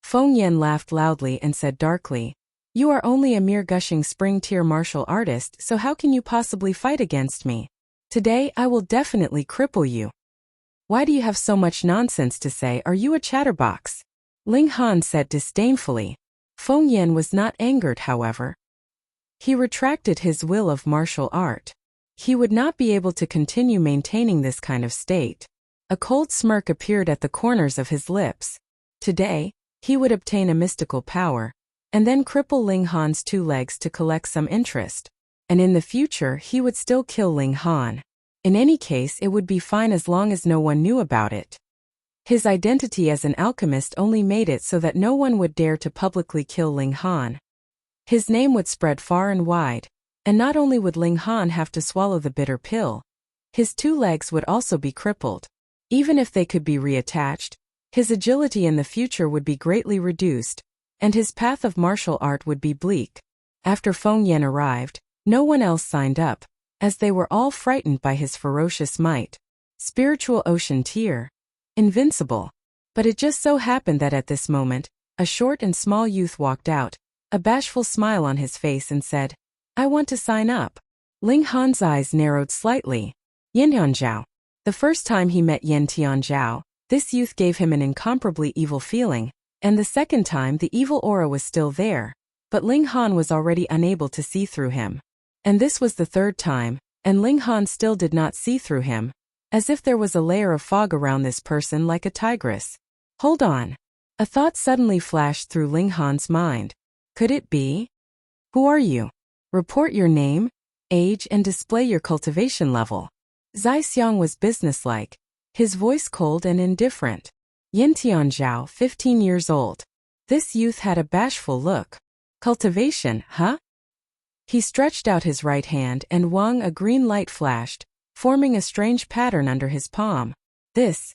Feng Yan laughed loudly and said darkly, You are only a mere gushing spring tier martial artist, so how can you possibly fight against me? Today I will definitely cripple you. Why do you have so much nonsense to say? Are you a chatterbox? Ling Han said disdainfully. Feng Yan was not angered, however. He retracted his will of martial art. He would not be able to continue maintaining this kind of state. A cold smirk appeared at the corners of his lips. Today, he would obtain a mystical power, and then cripple Ling Han's 2 legs to collect some interest. And in the future he would still kill Ling Han. In any case, it would be fine as long as no one knew about it. His identity as an alchemist only made it so that no one would dare to publicly kill Ling Han. His name would spread far and wide, and not only would Ling Han have to swallow the bitter pill, his 2 legs would also be crippled. Even if they could be reattached, his agility in the future would be greatly reduced, and his path of martial art would be bleak. After Feng Yan arrived, no one else signed up, as they were all frightened by his ferocious might. Spiritual ocean tier. Invincible. But it just so happened that at this moment, a short and small youth walked out, a bashful smile on his face, and said, I want to sign up. Ling Han's eyes narrowed slightly. Yin Tianzhao. The first time he met Yin Tianzhao, this youth gave him an incomparably evil feeling, and the second time the evil aura was still there, but Ling Han was already unable to see through him. And this was the third time, and Ling Han still did not see through him, as if there was a layer of fog around this person like a tigress. Hold on. A thought suddenly flashed through Ling Han's mind. Could it be? Who are you? Report your name, age, and display your cultivation level. Zai Xiang was businesslike, his voice cold and indifferent. Yin Tianzhao, 15 years old. This youth had a bashful look. Cultivation, huh? He stretched out his right hand, and Wang, a green light flashed, forming a strange pattern under his palm. This.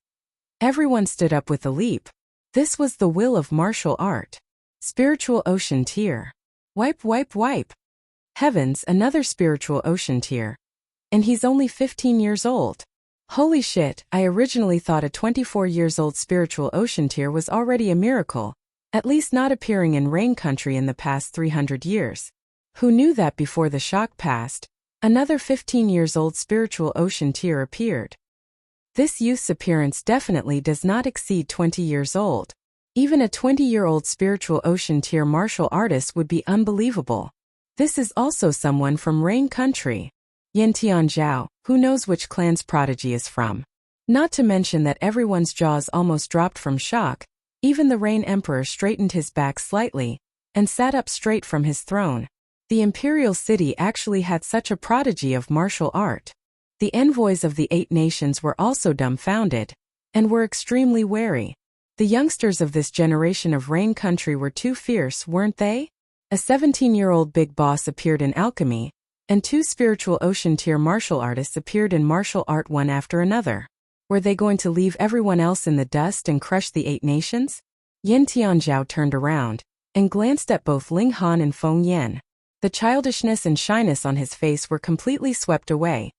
Everyone stood up with a leap. This was the will of martial art. Spiritual ocean tier. Wipe, wipe, wipe. Heavens, another spiritual ocean tier. And he's only 15 years old. Holy shit, I originally thought a 24 years old spiritual ocean tear was already a miracle, at least not appearing in Rain Country in the past 300 years. Who knew that before the shock passed, another 15 years old spiritual ocean tear appeared? This youth's appearance definitely does not exceed 20 years old. Even a 20-year-old spiritual ocean tear martial artist would be unbelievable. This is also someone from Rain Country. Yin Tianzhao, who knows which clan's prodigy is from. Not to mention that everyone's jaws almost dropped from shock. Even the Rain Emperor straightened his back slightly and sat up straight from his throne. The imperial city actually had such a prodigy of martial art. The envoys of the 8 nations were also dumbfounded and were extremely wary. The youngsters of this generation of Rain Country were too fierce, weren't they? A 17-year-old big boss appeared in Alchemy, and 2 spiritual ocean tier martial artists appeared in martial art one after another. Were they going to leave everyone else in the dust and crush the 8 nations? Yin Tianzhao turned around and glanced at both Ling Han and Feng Yan. The childishness and shyness on his face were completely swept away,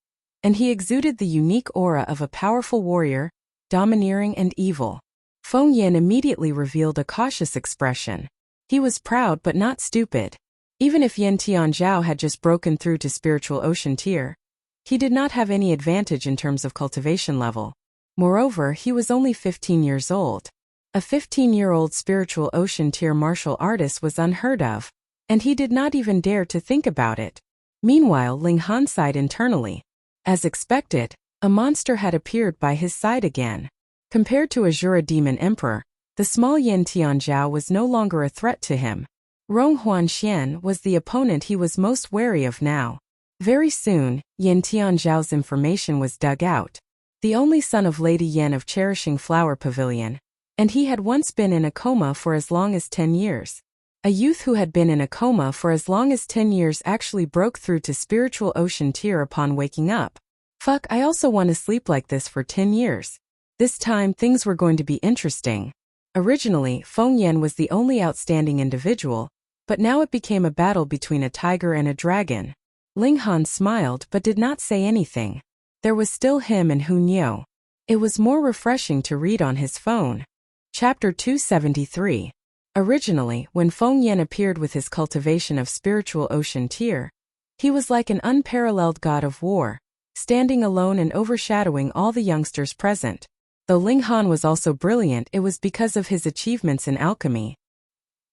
and he exuded the unique aura of a powerful warrior, domineering and evil. Feng Yan immediately revealed a cautious expression. He was proud but not stupid. Even if Yin Tianzhao had just broken through to spiritual ocean tier, he did not have any advantage in terms of cultivation level. Moreover, he was only 15 years old. A 15-year-old spiritual ocean tier martial artist was unheard of, and he did not even dare to think about it. Meanwhile, Ling Han sighed internally. As expected, a monster had appeared by his side again. Compared to Azura Demon Emperor, the small Yin Tianzhao was no longer a threat to him. Rong Huanxian was the opponent he was most wary of now. Very soon, Yin Tianzhao's information was dug out. The only son of Lady Yen of Cherishing Flower Pavilion, and he had once been in a coma for as long as 10 years. A youth who had been in a coma for as long as 10 years actually broke through to spiritual ocean tier upon waking up. Fuck, I also want to sleep like this for 10 years. This time things were going to be interesting. Originally, Feng Yan was the only outstanding individual, but now it became a battle between a tiger and a dragon. Ling Han smiled but did not say anything. There was still him and Hun Yo. It was more refreshing to read on his phone. Chapter 273. Originally, when Feng Yan appeared with his cultivation of spiritual ocean tier, he was like an unparalleled god of war, standing alone and overshadowing all the youngsters present. Though Ling Han was also brilliant, it was because of his achievements in alchemy.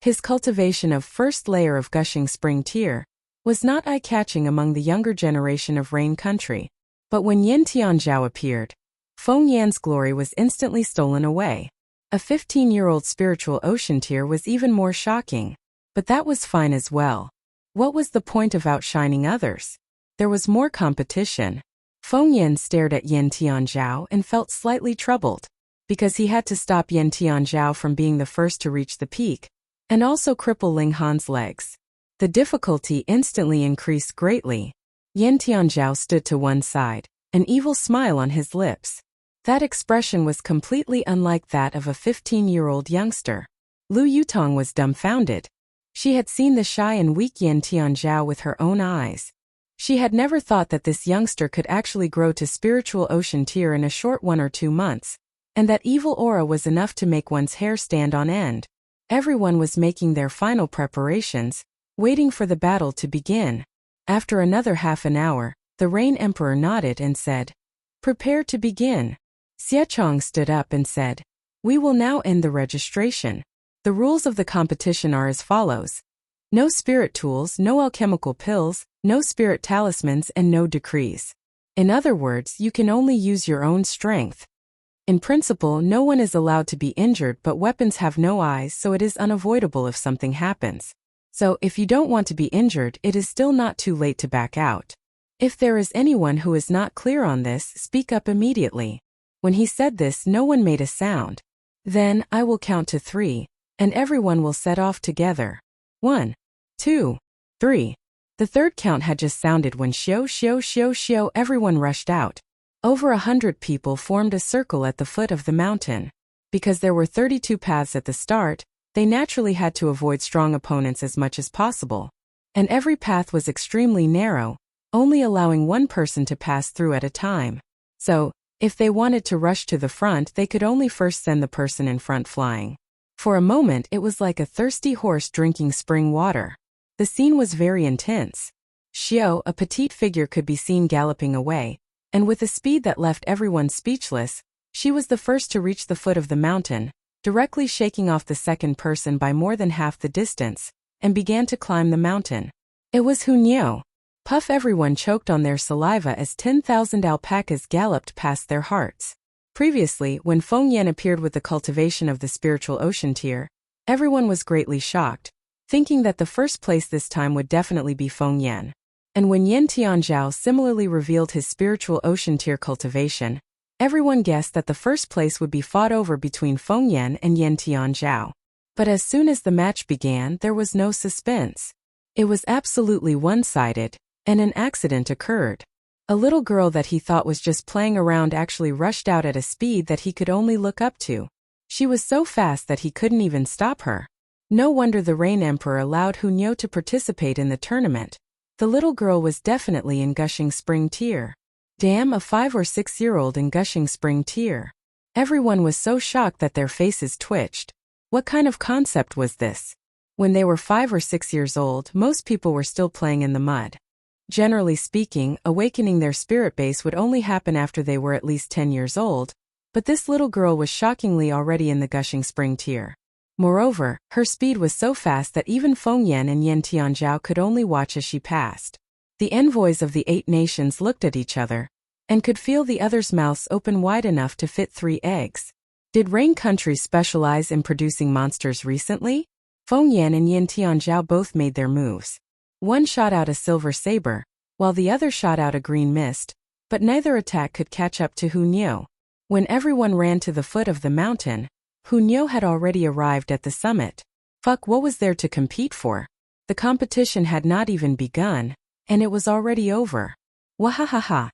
His cultivation of first layer of gushing spring tier was not eye-catching among the younger generation of Rain Country. But when Yin Tianzhao appeared, Feng Yan's glory was instantly stolen away. A 15-year-old spiritual ocean tier was even more shocking, but that was fine as well. What was the point of outshining others? There was more competition. Feng Yan stared at Yin Tianzhao and felt slightly troubled, because he had to stop Yin Tianzhao from being the first to reach the peak, and also cripple Ling Han's legs. The difficulty instantly increased greatly. Yin Tianzhao stood to one side, an evil smile on his lips. That expression was completely unlike that of a 15-year-old youngster. Lu Yutong was dumbfounded. She had seen the shy and weak Yin Tianzhao with her own eyes. She had never thought that this youngster could actually grow to spiritual ocean tier in a short 1 or 2 months, and that evil aura was enough to make one's hair stand on end. Everyone was making their final preparations, waiting for the battle to begin. After another half an hour, the Rain Emperor nodded and said, "Prepare to begin." Xiechong stood up and said, "We will now end the registration. The rules of the competition are as follows. No spirit tools, no alchemical pills, no spirit talismans, and no decrees. In other words, you can only use your own strength. In principle, no one is allowed to be injured, but weapons have no eyes, so it is unavoidable if something happens. So, if you don't want to be injured, it is still not too late to back out. If there is anyone who is not clear on this, speak up immediately." When he said this, no one made a sound. "Then, I will count to 3, and everyone will set off together. 1, 2, 3. The third count had just sounded when shio, everyone rushed out. Over 100 people formed a circle at the foot of the mountain. Because there were 32 paths at the start, they naturally had to avoid strong opponents as much as possible. And every path was extremely narrow, only allowing one person to pass through at a time. So, if they wanted to rush to the front, they could only first send the person in front flying. For a moment it was like a thirsty horse drinking spring water. The scene was very intense. Xiao, a petite figure, could be seen galloping away, and with a speed that left everyone speechless, she was the first to reach the foot of the mountain, directly shaking off the second person by more than half the distance, and began to climb the mountain. It was Hunyao. Puff! Everyone choked on their saliva as 10,000 alpacas galloped past their hearts. Previously, when Feng Yan appeared with the cultivation of the spiritual ocean tier, everyone was greatly shocked, thinking that the first place this time would definitely be Feng Yan. And when Yen Tianzhao similarly revealed his spiritual ocean tier cultivation, everyone guessed that the first place would be fought over between Feng Yan and Yen Tianzhao. But as soon as the match began, there was no suspense. It was absolutely one-sided, and an accident occurred. A little girl that he thought was just playing around actually rushed out at a speed that he could only look up to. She was so fast that he couldn't even stop her. No wonder the Rain Emperor allowed Hunyao to participate in the tournament. The little girl was definitely in Gushing Spring tier. Damn, a 5 or 6-year-old in Gushing Spring tier. Everyone was so shocked that their faces twitched. What kind of concept was this? When they were 5 or 6 years old, most people were still playing in the mud. Generally speaking, awakening their spirit base would only happen after they were at least 10 years old, but this little girl was shockingly already in the Gushing Spring tier. Moreover, her speed was so fast that even Feng Yan and Yen Tianzhao could only watch as she passed. The envoys of the 8 nations looked at each other, and could feel the others' mouths open wide enough to fit 3 eggs. Did Rain countries specialize in producing monsters recently? Feng Yan and Yen Tianzhao both made their moves. One shot out a silver saber, while the other shot out a green mist, but neither attack could catch up to Hunyao. When everyone ran to the foot of the mountain, Hunyao had already arrived at the summit. Fuck, what was there to compete for? The competition had not even begun, and it was already over. Wahahaha.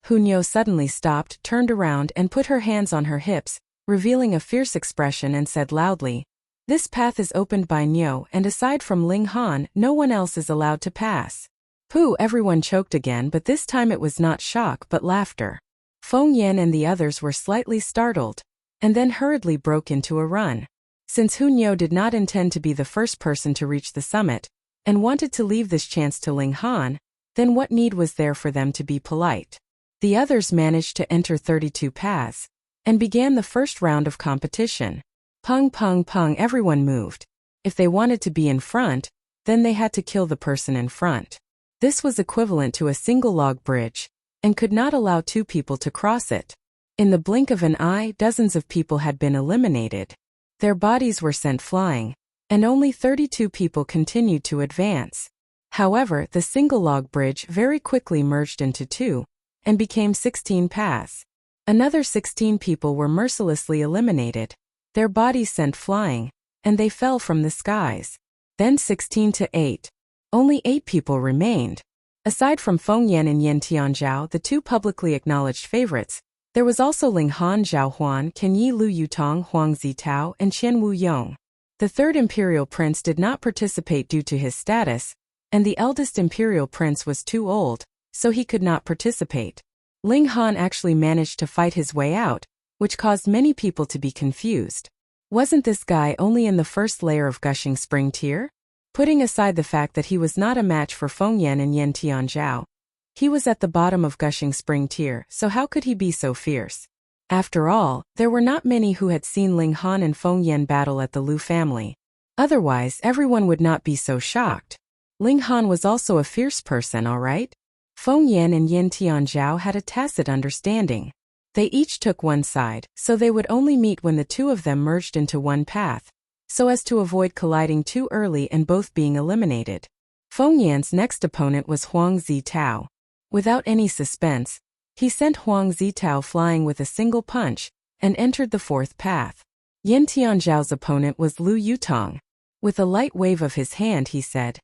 Hunyao suddenly stopped, turned around, and put her hands on her hips, revealing a fierce expression, and said loudly, "This path is opened by Niu, and aside from Ling Han, no one else is allowed to pass." Pooh! Everyone choked again, but this time it was not shock but laughter. Feng Yan and the others were slightly startled, and then hurriedly broke into a run. Since Hunyao did not intend to be the first person to reach the summit, and wanted to leave this chance to Ling Han, then what need was there for them to be polite? The others managed to enter 32 paths, and began the first round of competition. Pung pung pung, everyone moved. If they wanted to be in front, then they had to kill the person in front. This was equivalent to a single log bridge, and could not allow 2 people to cross it. In the blink of an eye, dozens of people had been eliminated. Their bodies were sent flying, and only 32 people continued to advance. However, the single log bridge very quickly merged into 2, and became 16 paths. Another 16 people were mercilessly eliminated. Their bodies sent flying, and they fell from the skies. Then 16 to 8. Only 8 people remained. Aside from Feng Yan and Yen Tianzhao, the 2 publicly acknowledged favorites, there was also Ling Han, Zhao Huan, Kenyi Lu Yutong, Huang Zitao, and Qian Wu Yong. The 3rd imperial prince did not participate due to his status, and the eldest imperial prince was too old, so he could not participate. Ling Han actually managed to fight his way out, which caused many people to be confused. Wasn't this guy only in the first layer of Gushing Spring tier? Putting aside the fact that he was not a match for Feng Yan and Yen Tianzhao, he was at the bottom of Gushing Spring tier, so how could he be so fierce? After all, there were not many who had seen Ling Han and Feng Yan battle at the Lu family. Otherwise, everyone would not be so shocked. Ling Han was also a fierce person, alright? Feng Yan and Yen Tianzhao had a tacit understanding. They each took one side, so they would only meet when the 2 of them merged into one path, so as to avoid colliding too early and both being eliminated. Feng Yan's next opponent was Huang Zitao. Without any suspense, he sent Huang Zitao flying with a single punch, and entered the 4th path. Yen Tianzhao's opponent was Lu Yutong. With a light wave of his hand he said,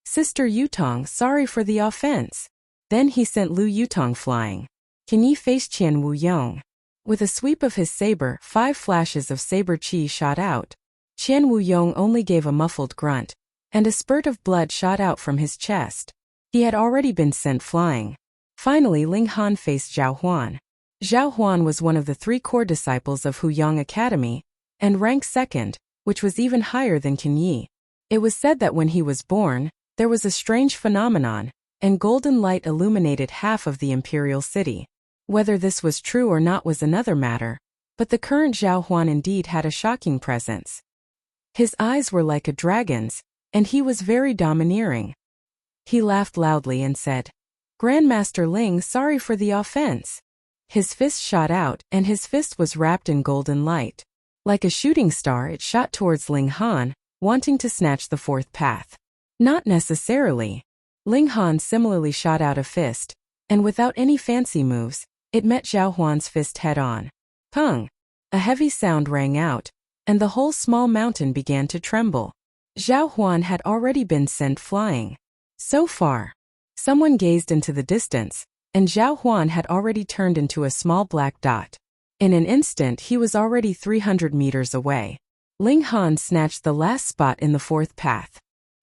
"Sister Yutong, sorry for the offense." Then he sent Lu Yutong flying. "Can ye face Qian Wu Yong?" With a sweep of his saber, 5 flashes of saber chi shot out. Qian Wu Yong only gave a muffled grunt, and a spurt of blood shot out from his chest. He had already been sent flying. Finally, Ling Han faced Zhao Huan. Zhao Huan was one of the 3 core disciples of Huyang Academy, and ranked 2nd, which was even higher than Qin Yi. It was said that when he was born, there was a strange phenomenon, and golden light illuminated half of the imperial city. Whether this was true or not was another matter, but the current Zhao Huan indeed had a shocking presence. His eyes were like a dragon's, and he was very domineering. He laughed loudly and said, "Grandmaster Ling, sorry for the offense." His fist shot out, and his fist was wrapped in golden light. Like a shooting star, it shot towards Ling Han, wanting to snatch the 4th path. Not necessarily. Ling Han similarly shot out a fist, and without any fancy moves, it met Zhao Huan's fist head-on. Pung! A heavy sound rang out, and the whole small mountain began to tremble. Zhao Huan had already been sent flying. So far. Someone gazed into the distance, and Zhao Huan had already turned into a small black dot. In an instant he was already 300 meters away. Ling Han snatched the last spot in the 4th path.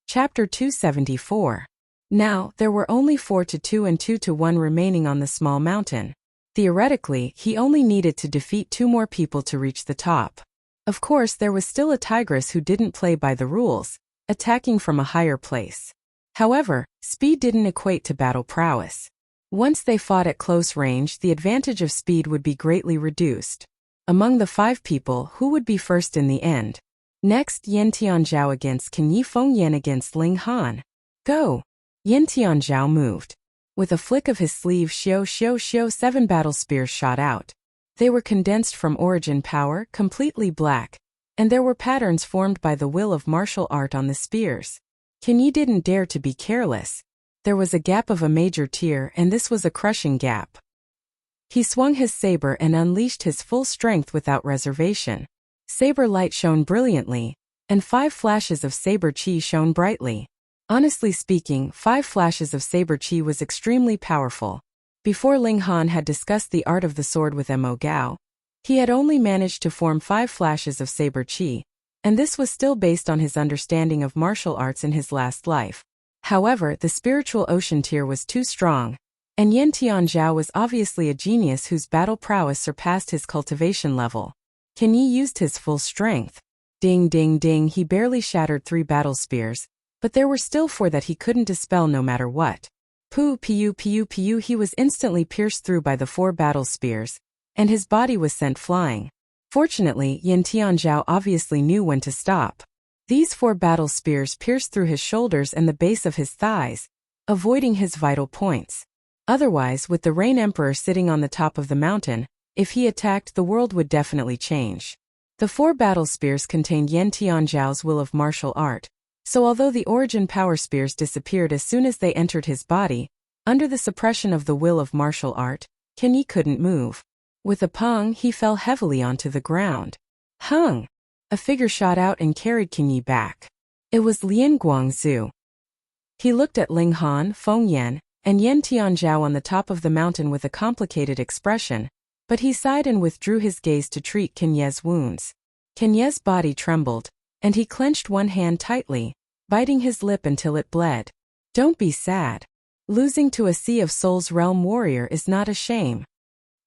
Chapter 274. Now, there were only 4-2 and 2-1 remaining on the small mountain. Theoretically, he only needed to defeat 2 more people to reach the top. Of course, there was still a tigress who didn't play by the rules, attacking from a higher place. However, speed didn't equate to battle prowess. Once they fought at close range, the advantage of speed would be greatly reduced. Among the 5 people, who would be first in the end? Next, Yan Tianzhao against Qin Yi, Feng Yan against Ling Han. Go! Yan Tianzhao moved. With a flick of his sleeve, 7 battle spears shot out. They were condensed from origin power, completely black, and there were patterns formed by the will of martial art on the spears. Qin Yi didn't dare to be careless. There was a gap of a major tier, and this was a crushing gap. He swung his saber and unleashed his full strength without reservation. Saber light shone brilliantly, and 5 flashes of saber chi shone brightly. Honestly speaking, 5 flashes of saber chi was extremely powerful. Before Ling Han had discussed the art of the sword with Mo Gao, he had only managed to form 5 flashes of saber chi, and this was still based on his understanding of martial arts in his last life. However, the spiritual ocean tier was too strong, and Yan Tianzhao was obviously a genius whose battle prowess surpassed his cultivation level. Qin Yi used his full strength. Ding ding ding, he barely shattered 3 battle spears, but there were still 4 that he couldn't dispel no matter what. Pu, he was instantly pierced through by the 4 battle spears, and his body was sent flying. Fortunately, Yan Tianzhao obviously knew when to stop. These 4 battle spears pierced through his shoulders and the base of his thighs, avoiding his vital points. Otherwise, with the Rain Emperor sitting on the top of the mountain, if he attacked, the world would definitely change. The 4 battle spears contained Yan Tianzhao's will of martial art, so although the origin power spears disappeared as soon as they entered his body, under the suppression of the will of martial art, Qin Yi couldn't move. With a pung, he fell heavily onto the ground. Hung! A figure shot out and carried Qin Yi back. It was Lian Guangzhu. He looked at Ling Han, Feng Yan, and Yan Tianzhao on the top of the mountain with a complicated expression, but he sighed and withdrew his gaze to treat Qin Ye's wounds. Qin Ye's body trembled, and he clenched one hand tightly, biting his lip until it bled. Don't be sad. Losing to a Sea of Souls realm warrior is not a shame.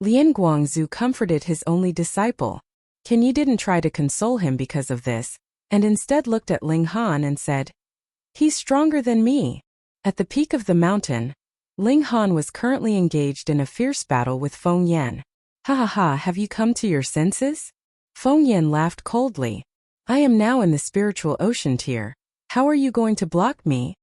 Lian Guangzhu comforted his only disciple. Qin Yi didn't try to console him because of this, and instead looked at Ling Han and said, "He's stronger than me." At the peak of the mountain, Ling Han was currently engaged in a fierce battle with Feng Yan. "Ha ha ha, have you come to your senses?" Feng Yan laughed coldly. "I am now in the spiritual ocean tier. How are you going to block me?"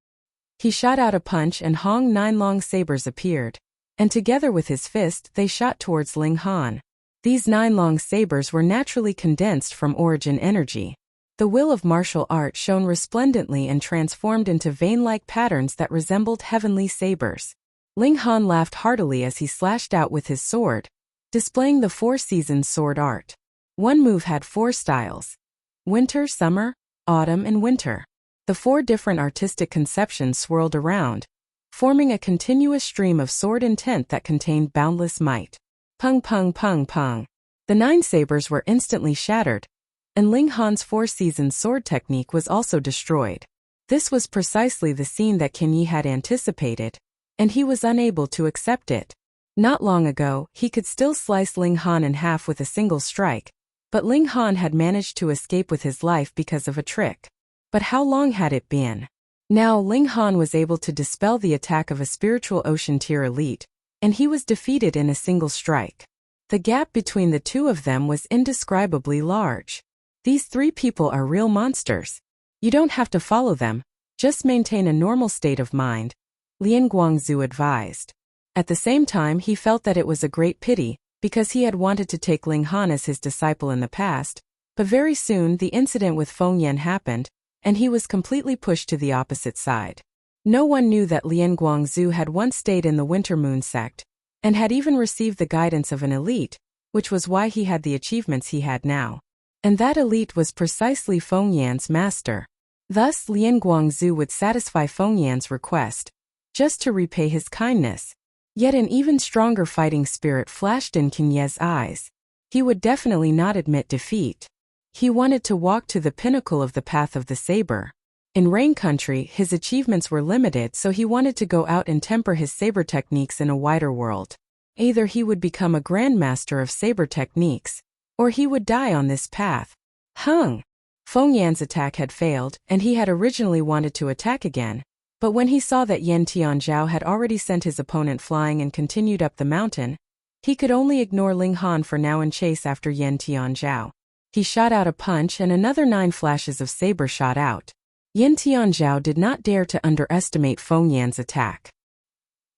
He shot out a punch and Hong 9 long sabers appeared, and together with his fist they shot towards Ling Han. These 9 long sabers were naturally condensed from origin energy. The will of martial art shone resplendently and transformed into vein-like patterns that resembled heavenly sabers. Ling Han laughed heartily as he slashed out with his sword, displaying the 4 seasons sword art. One move had 4 styles: winter, summer, autumn, and winter. The 4 different artistic conceptions swirled around, forming a continuous stream of sword intent that contained boundless might. Pung pung pung pung. The 9 sabers were instantly shattered, and Ling Han's 4 seasons sword technique was also destroyed. This was precisely the scene that Qin Yi had anticipated, and he was unable to accept it. Not long ago, he could still slice Ling Han in half with a single strike, but Ling Han had managed to escape with his life because of a trick. But how long had it been? Now Ling Han was able to dispel the attack of a spiritual ocean tier elite, and he was defeated in a single strike. The gap between the two of them was indescribably large. These three people are real monsters. You don't have to follow them, just maintain a normal state of mind, Lian Guangzhu advised. At the same time, he felt that it was a great pity, because he had wanted to take Ling Han as his disciple in the past, but very soon the incident with Feng Yan happened, and he was completely pushed to the opposite side. No one knew that Lian Guangzhu had once stayed in the Winter Moon sect, and had even received the guidance of an elite, which was why he had the achievements he had now. And that elite was precisely Feng Yan's master. Thus Lian Guangzhu would satisfy Feng Yan's request, just to repay his kindness. Yet an even stronger fighting spirit flashed in Qin Yi's eyes. He would definitely not admit defeat. He wanted to walk to the pinnacle of the path of the saber. In Rain Country, his achievements were limited, so he wanted to go out and temper his saber techniques in a wider world. Either he would become a grandmaster of saber techniques, or he would die on this path. Feng Yan's attack had failed, and he had originally wanted to attack again, but when he saw that Yan Tianzhao had already sent his opponent flying and continued up the mountain, he could only ignore Ling Han for now and chase after Yan Tianzhao. He shot out a punch and another 9 flashes of saber shot out. Yan Tianzhao did not dare to underestimate Feng Yan's attack.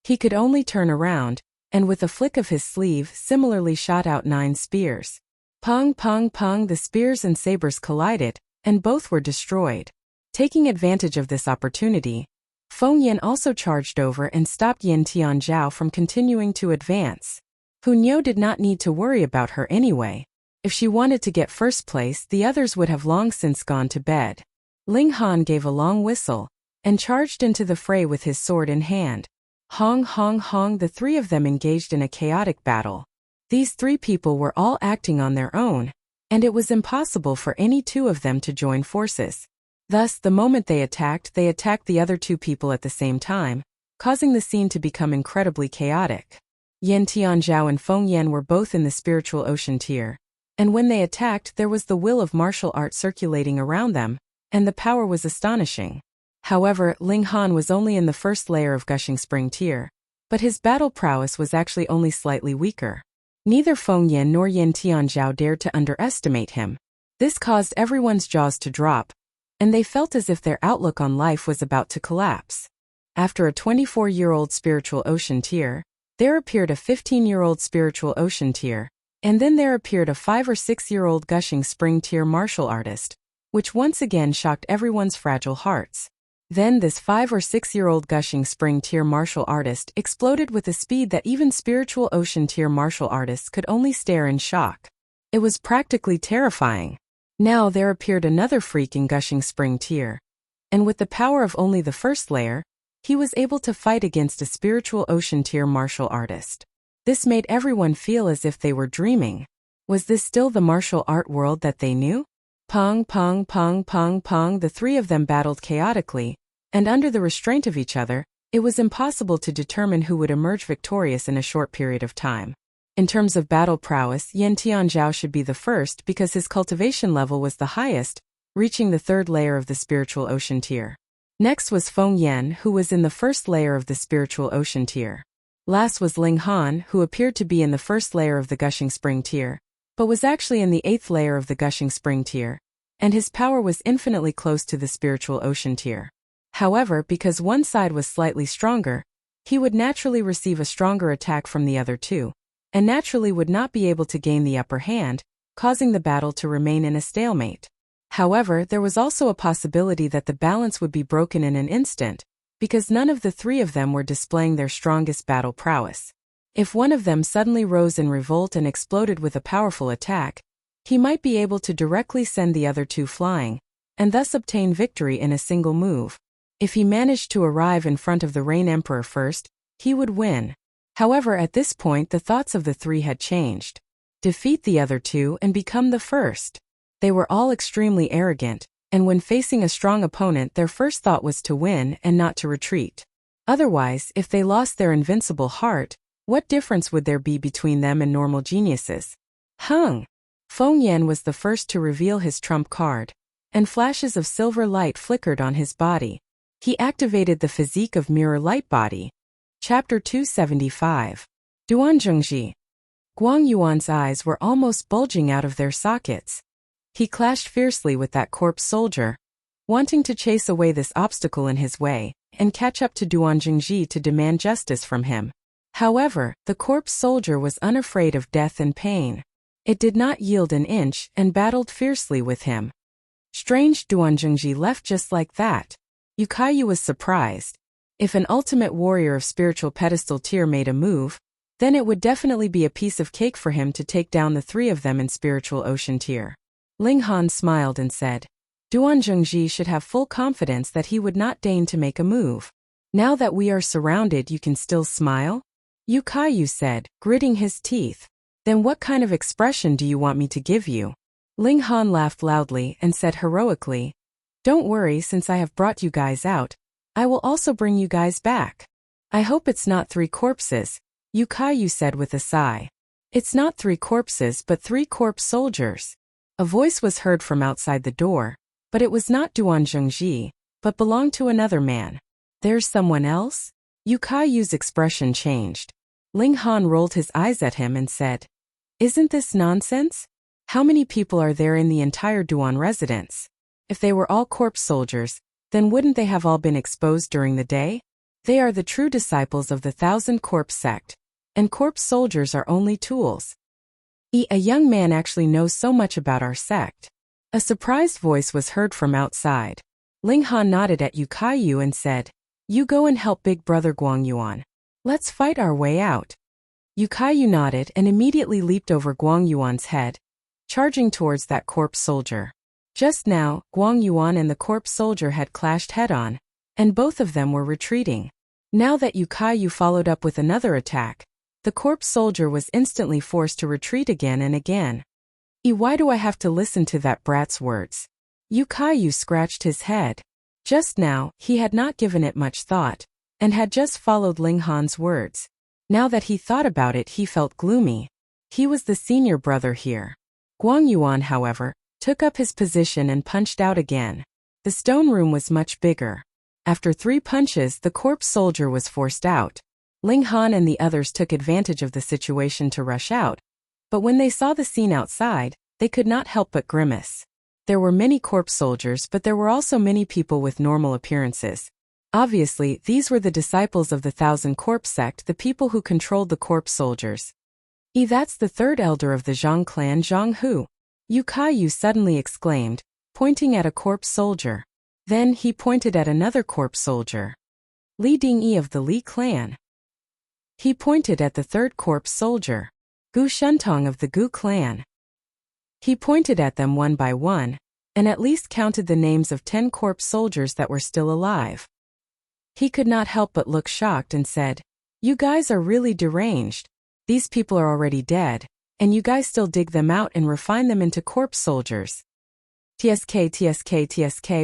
He could only turn around, and with a flick of his sleeve similarly shot out 9 spears. Pong pong pong, the spears and sabers collided, and both were destroyed. Taking advantage of this opportunity, Feng Yan also charged over and stopped Yan Tianzhao from continuing to advance. Hunyo did not need to worry about her anyway. If she wanted to get first place, the others would have long since gone to bed. Ling Han gave a long whistle, and charged into the fray with his sword in hand. Hong hong hong, the three of them engaged in a chaotic battle. These 3 people were all acting on their own, and it was impossible for any 2 of them to join forces. Thus, the moment they attacked the other 2 people at the same time, causing the scene to become incredibly chaotic. Yan Tianzhao and Feng Yan were both in the spiritual ocean tier, and when they attacked there was the will of martial art circulating around them, and the power was astonishing. However, Ling Han was only in the first layer of Gushing Spring tier, but his battle prowess was actually only slightly weaker. Neither Feng Yan nor Yan Tianzhao dared to underestimate him. This caused everyone's jaws to drop, and they felt as if their outlook on life was about to collapse. After a 24-year-old spiritual ocean tier, there appeared a 15-year-old spiritual ocean tier, and then there appeared a 5 or 6-year-old Gushing Spring tier martial artist, which once again shocked everyone's fragile hearts. Then this 5 or 6-year-old Gushing Spring tier martial artist exploded with a speed that even spiritual ocean tier martial artists could only stare in shock. It was practically terrifying. Now there appeared another freak in Gushing Spring tier, and with the power of only the first layer, he was able to fight against a spiritual ocean tier martial artist. This made everyone feel as if they were dreaming. Was this still the martial art world that they knew? Pong pong pong pong pong, the 3 of them battled chaotically, and under the restraint of each other, it was impossible to determine who would emerge victorious in a short period of time. In terms of battle prowess, Yan Tianzhao should be the first because his cultivation level was the highest, reaching the 3rd layer of the spiritual ocean tier. Next was Feng Yan, who was in the 1st layer of the spiritual ocean tier. Last was Ling Han, who appeared to be in the 1st layer of the Gushing Spring tier, but was actually in the 8th layer of the Gushing Spring tier, and his power was infinitely close to the spiritual ocean tier. However, because one side was slightly stronger, he would naturally receive a stronger attack from the other 2, and naturally would not be able to gain the upper hand, causing the battle to remain in a stalemate. However, there was also a possibility that the balance would be broken in an instant, because none of the 3 of them were displaying their strongest battle prowess. If one of them suddenly rose in revolt and exploded with a powerful attack, he might be able to directly send the other 2 flying, and thus obtain victory in a single move. If he managed to arrive in front of the Rain Emperor first, he would win. However, at this point the thoughts of the 3 had changed. Defeat the other 2 and become the first. They were all extremely arrogant, and when facing a strong opponent their first thought was to win and not to retreat. Otherwise, if they lost their invincible heart, what difference would there be between them and normal geniuses? Feng Yan was the first to reveal his trump card, and flashes of silver light flickered on his body. He activated the physique of Mirror Light Body. Chapter 275. Duanzhengji. Guang Yuan's eyes were almost bulging out of their sockets. He clashed fiercely with that corpse soldier, wanting to chase away this obstacle in his way, and catch up to Duanzhengji to demand justice from him. However, the corpse soldier was unafraid of death and pain. It did not yield an inch and battled fiercely with him. Strange, Duanzhengji left just like that. Yukayu was surprised. If an ultimate warrior of spiritual pedestal tier made a move, then it would definitely be a piece of cake for him to take down the three of them in spiritual ocean tier. Ling Han smiled and said, Duanzhengji should have full confidence that he would not deign to make a move. Now that we are surrounded, you can still smile? Yukayu said, gritting his teeth. Then what kind of expression do you want me to give you? Ling Han laughed loudly and said heroically, Don't worry, since I have brought you guys out, I will also bring you guys back. I hope it's not 3 corpses, Yukayu said with a sigh. It's not 3 corpses but 3 corpse soldiers. A voice was heard from outside the door, but it was not Duanzhengji, but belonged to another man. There's someone else? Yukayu's expression changed. Ling Han rolled his eyes at him and said, Isn't this nonsense? How many people are there in the entire Duan residence? If they were all corpse soldiers, then wouldn't they have all been exposed during the day? They are the true disciples of the 1,000 Corpse sect, and corpse soldiers are only tools. A young man actually knows so much about our sect. A surprised voice was heard from outside. Ling Han nodded at Yukayu and said, You go and help big brother Guang Yuan. Let's fight our way out. Yukayu nodded and immediately leaped over Guang Yuan's head, charging towards that corpse soldier. Just now, Guang Yuan and the corpse soldier had clashed head-on, and both of them were retreating. Now that Yukayu followed up with another attack, the corpse soldier was instantly forced to retreat again and again. Why do I have to listen to that brat's words? Yukayu scratched his head. Just now, he had not given it much thought, and had just followed Ling Han's words. Now that he thought about it, he felt gloomy. He was the senior brother here. Guang Yuan, however, took up his position and punched out again. The stone room was much bigger. After 3 punches, the corpse soldier was forced out. Ling Han and the others took advantage of the situation to rush out, but when they saw the scene outside, they could not help but grimace. There were many corpse soldiers, but there were also many people with normal appearances. Obviously, these were the disciples of the 1,000 Corpse sect, the people who controlled the corpse soldiers. That's the 3rd elder of the Zhang clan, Zhang Hu. Yukayu suddenly exclaimed, pointing at a corpse soldier. Then he pointed at another corpse soldier. Li Dingyi of the Li clan. He pointed at the 3rd corpse soldier. Gu Shentong of the Gu clan. He pointed at them one by one, and at least counted the names of 10 corpse soldiers that were still alive. He could not help but look shocked and said, You guys are really deranged. These people are already dead, and you guys still dig them out and refine them into corpse soldiers. TSK,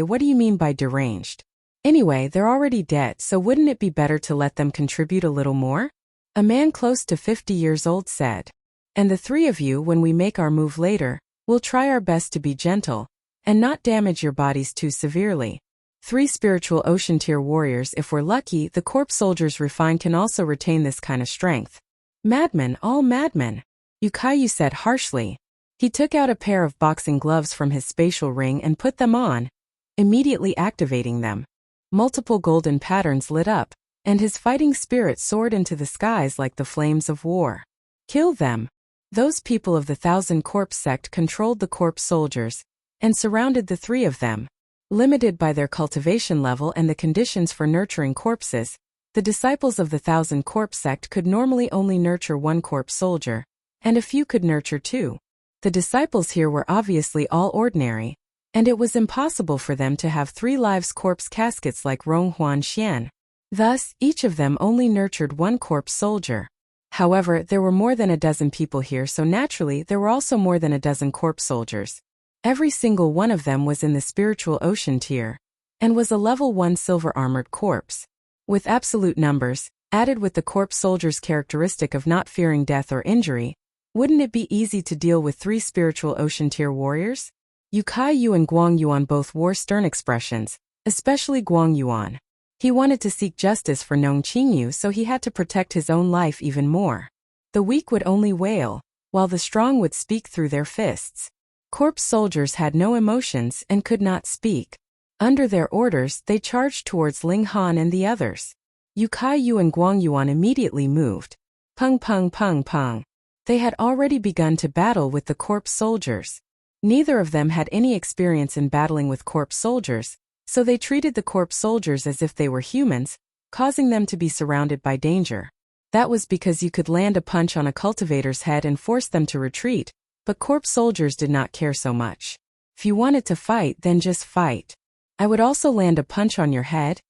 what do you mean by deranged? Anyway, they're already dead, so wouldn't it be better to let them contribute a little more? A man close to 50 years old said. And the 3 of you, when we make our move later, will try our best to be gentle, and not damage your bodies too severely. 3 spiritual ocean tier warriors, if we're lucky, the corpse soldiers refined can also retain this kind of strength. Madmen, all madmen, Yukayu said harshly. He took out a pair of boxing gloves from his spatial ring and put them on, immediately activating them. Multiple golden patterns lit up, and his fighting spirit soared into the skies like the flames of war. Kill them. Those people of the 1,000 Corpse sect controlled the corpse soldiers, and surrounded the 3 of them. Limited by their cultivation level and the conditions for nurturing corpses, the disciples of the 1,000 Corpse sect could normally only nurture 1 corpse soldier, and a few could nurture 2. The disciples here were obviously all ordinary, and it was impossible for them to have 3 lives corpse caskets like Rong Huan Xian. Thus, each of them only nurtured 1 corpse soldier. However, there were more than a dozen people here, so naturally there were also more than a dozen corpse soldiers. Every single one of them was in the spiritual ocean tier, and was a level 1 silver-armored corpse. With absolute numbers, added with the corpse soldier's characteristic of not fearing death or injury, wouldn't it be easy to deal with 3 spiritual ocean tier warriors? Yu Kaiyu and Guang Yuan both wore stern expressions, especially Guang Yuan. He wanted to seek justice for Nong Qingyu, so he had to protect his own life even more. The weak would only wail, while the strong would speak through their fists. Corpse soldiers had no emotions and could not speak. Under their orders, they charged towards Ling Han and the others. Yu Kaiyu and Guang Yuan immediately moved. Pung pung pung pung. They had already begun to battle with the corpse soldiers. Neither of them had any experience in battling with corpse soldiers, so they treated the corpse soldiers as if they were humans, causing them to be surrounded by danger. That was because you could land a punch on a cultivator's head and force them to retreat, but corpse soldiers did not care so much. If you wanted to fight, then just fight. I would also land a punch on your head,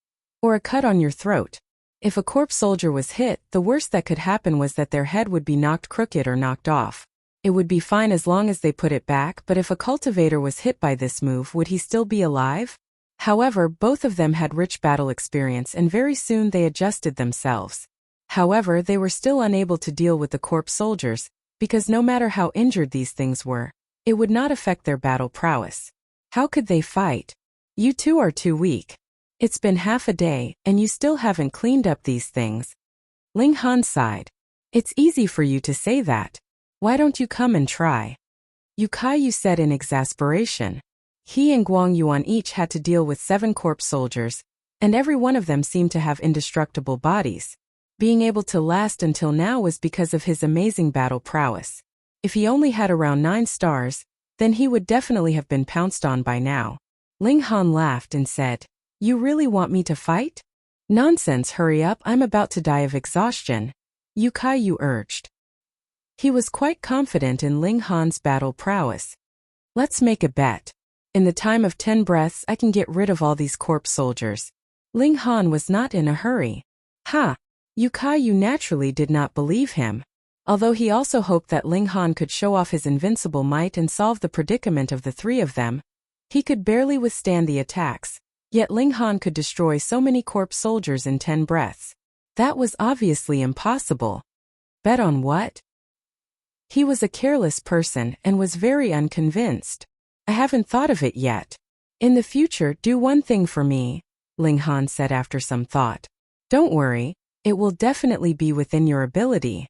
or a cut on your throat. If a corpse soldier was hit, the worst that could happen was that their head would be knocked crooked or knocked off. It would be fine as long as they put it back, but if a cultivator was hit by this move, would he still be alive? However, both of them had rich battle experience and very soon they adjusted themselves. However, they were still unable to deal with the corpse soldiers, because no matter how injured these things were, it would not affect their battle prowess. How could they fight? You two are too weak. It's been half a day, and you still haven't cleaned up these things. Ling Han sighed. It's easy for you to say that. Why don't you come and try? Yu Kaiyu said in exasperation. He and Guang Yuan each had to deal with 7 corpse soldiers, and every one of them seemed to have indestructible bodies. Being able to last until now was because of his amazing battle prowess. If he only had around 9 stars, then he would definitely have been pounced on by now. Ling Han laughed and said, You really want me to fight? Nonsense, hurry up, I'm about to die of exhaustion, Yu Kaiyu urged. He was quite confident in Ling Han's battle prowess. Let's make a bet. In the time of 10 breaths I can get rid of all these corpse soldiers. Ling Han was not in a hurry. Ha! Yu Kaiyu naturally did not believe him. Although he also hoped that Ling Han could show off his invincible might and solve the predicament of the 3 of them. He could barely withstand the attacks, yet Ling Han could destroy so many corpse soldiers in 10 breaths. That was obviously impossible. Bet on what? He was a careless person and was very unconvinced. I haven't thought of it yet. In the future, do one thing for me, Ling Han said after some thought. Don't worry, it will definitely be within your ability.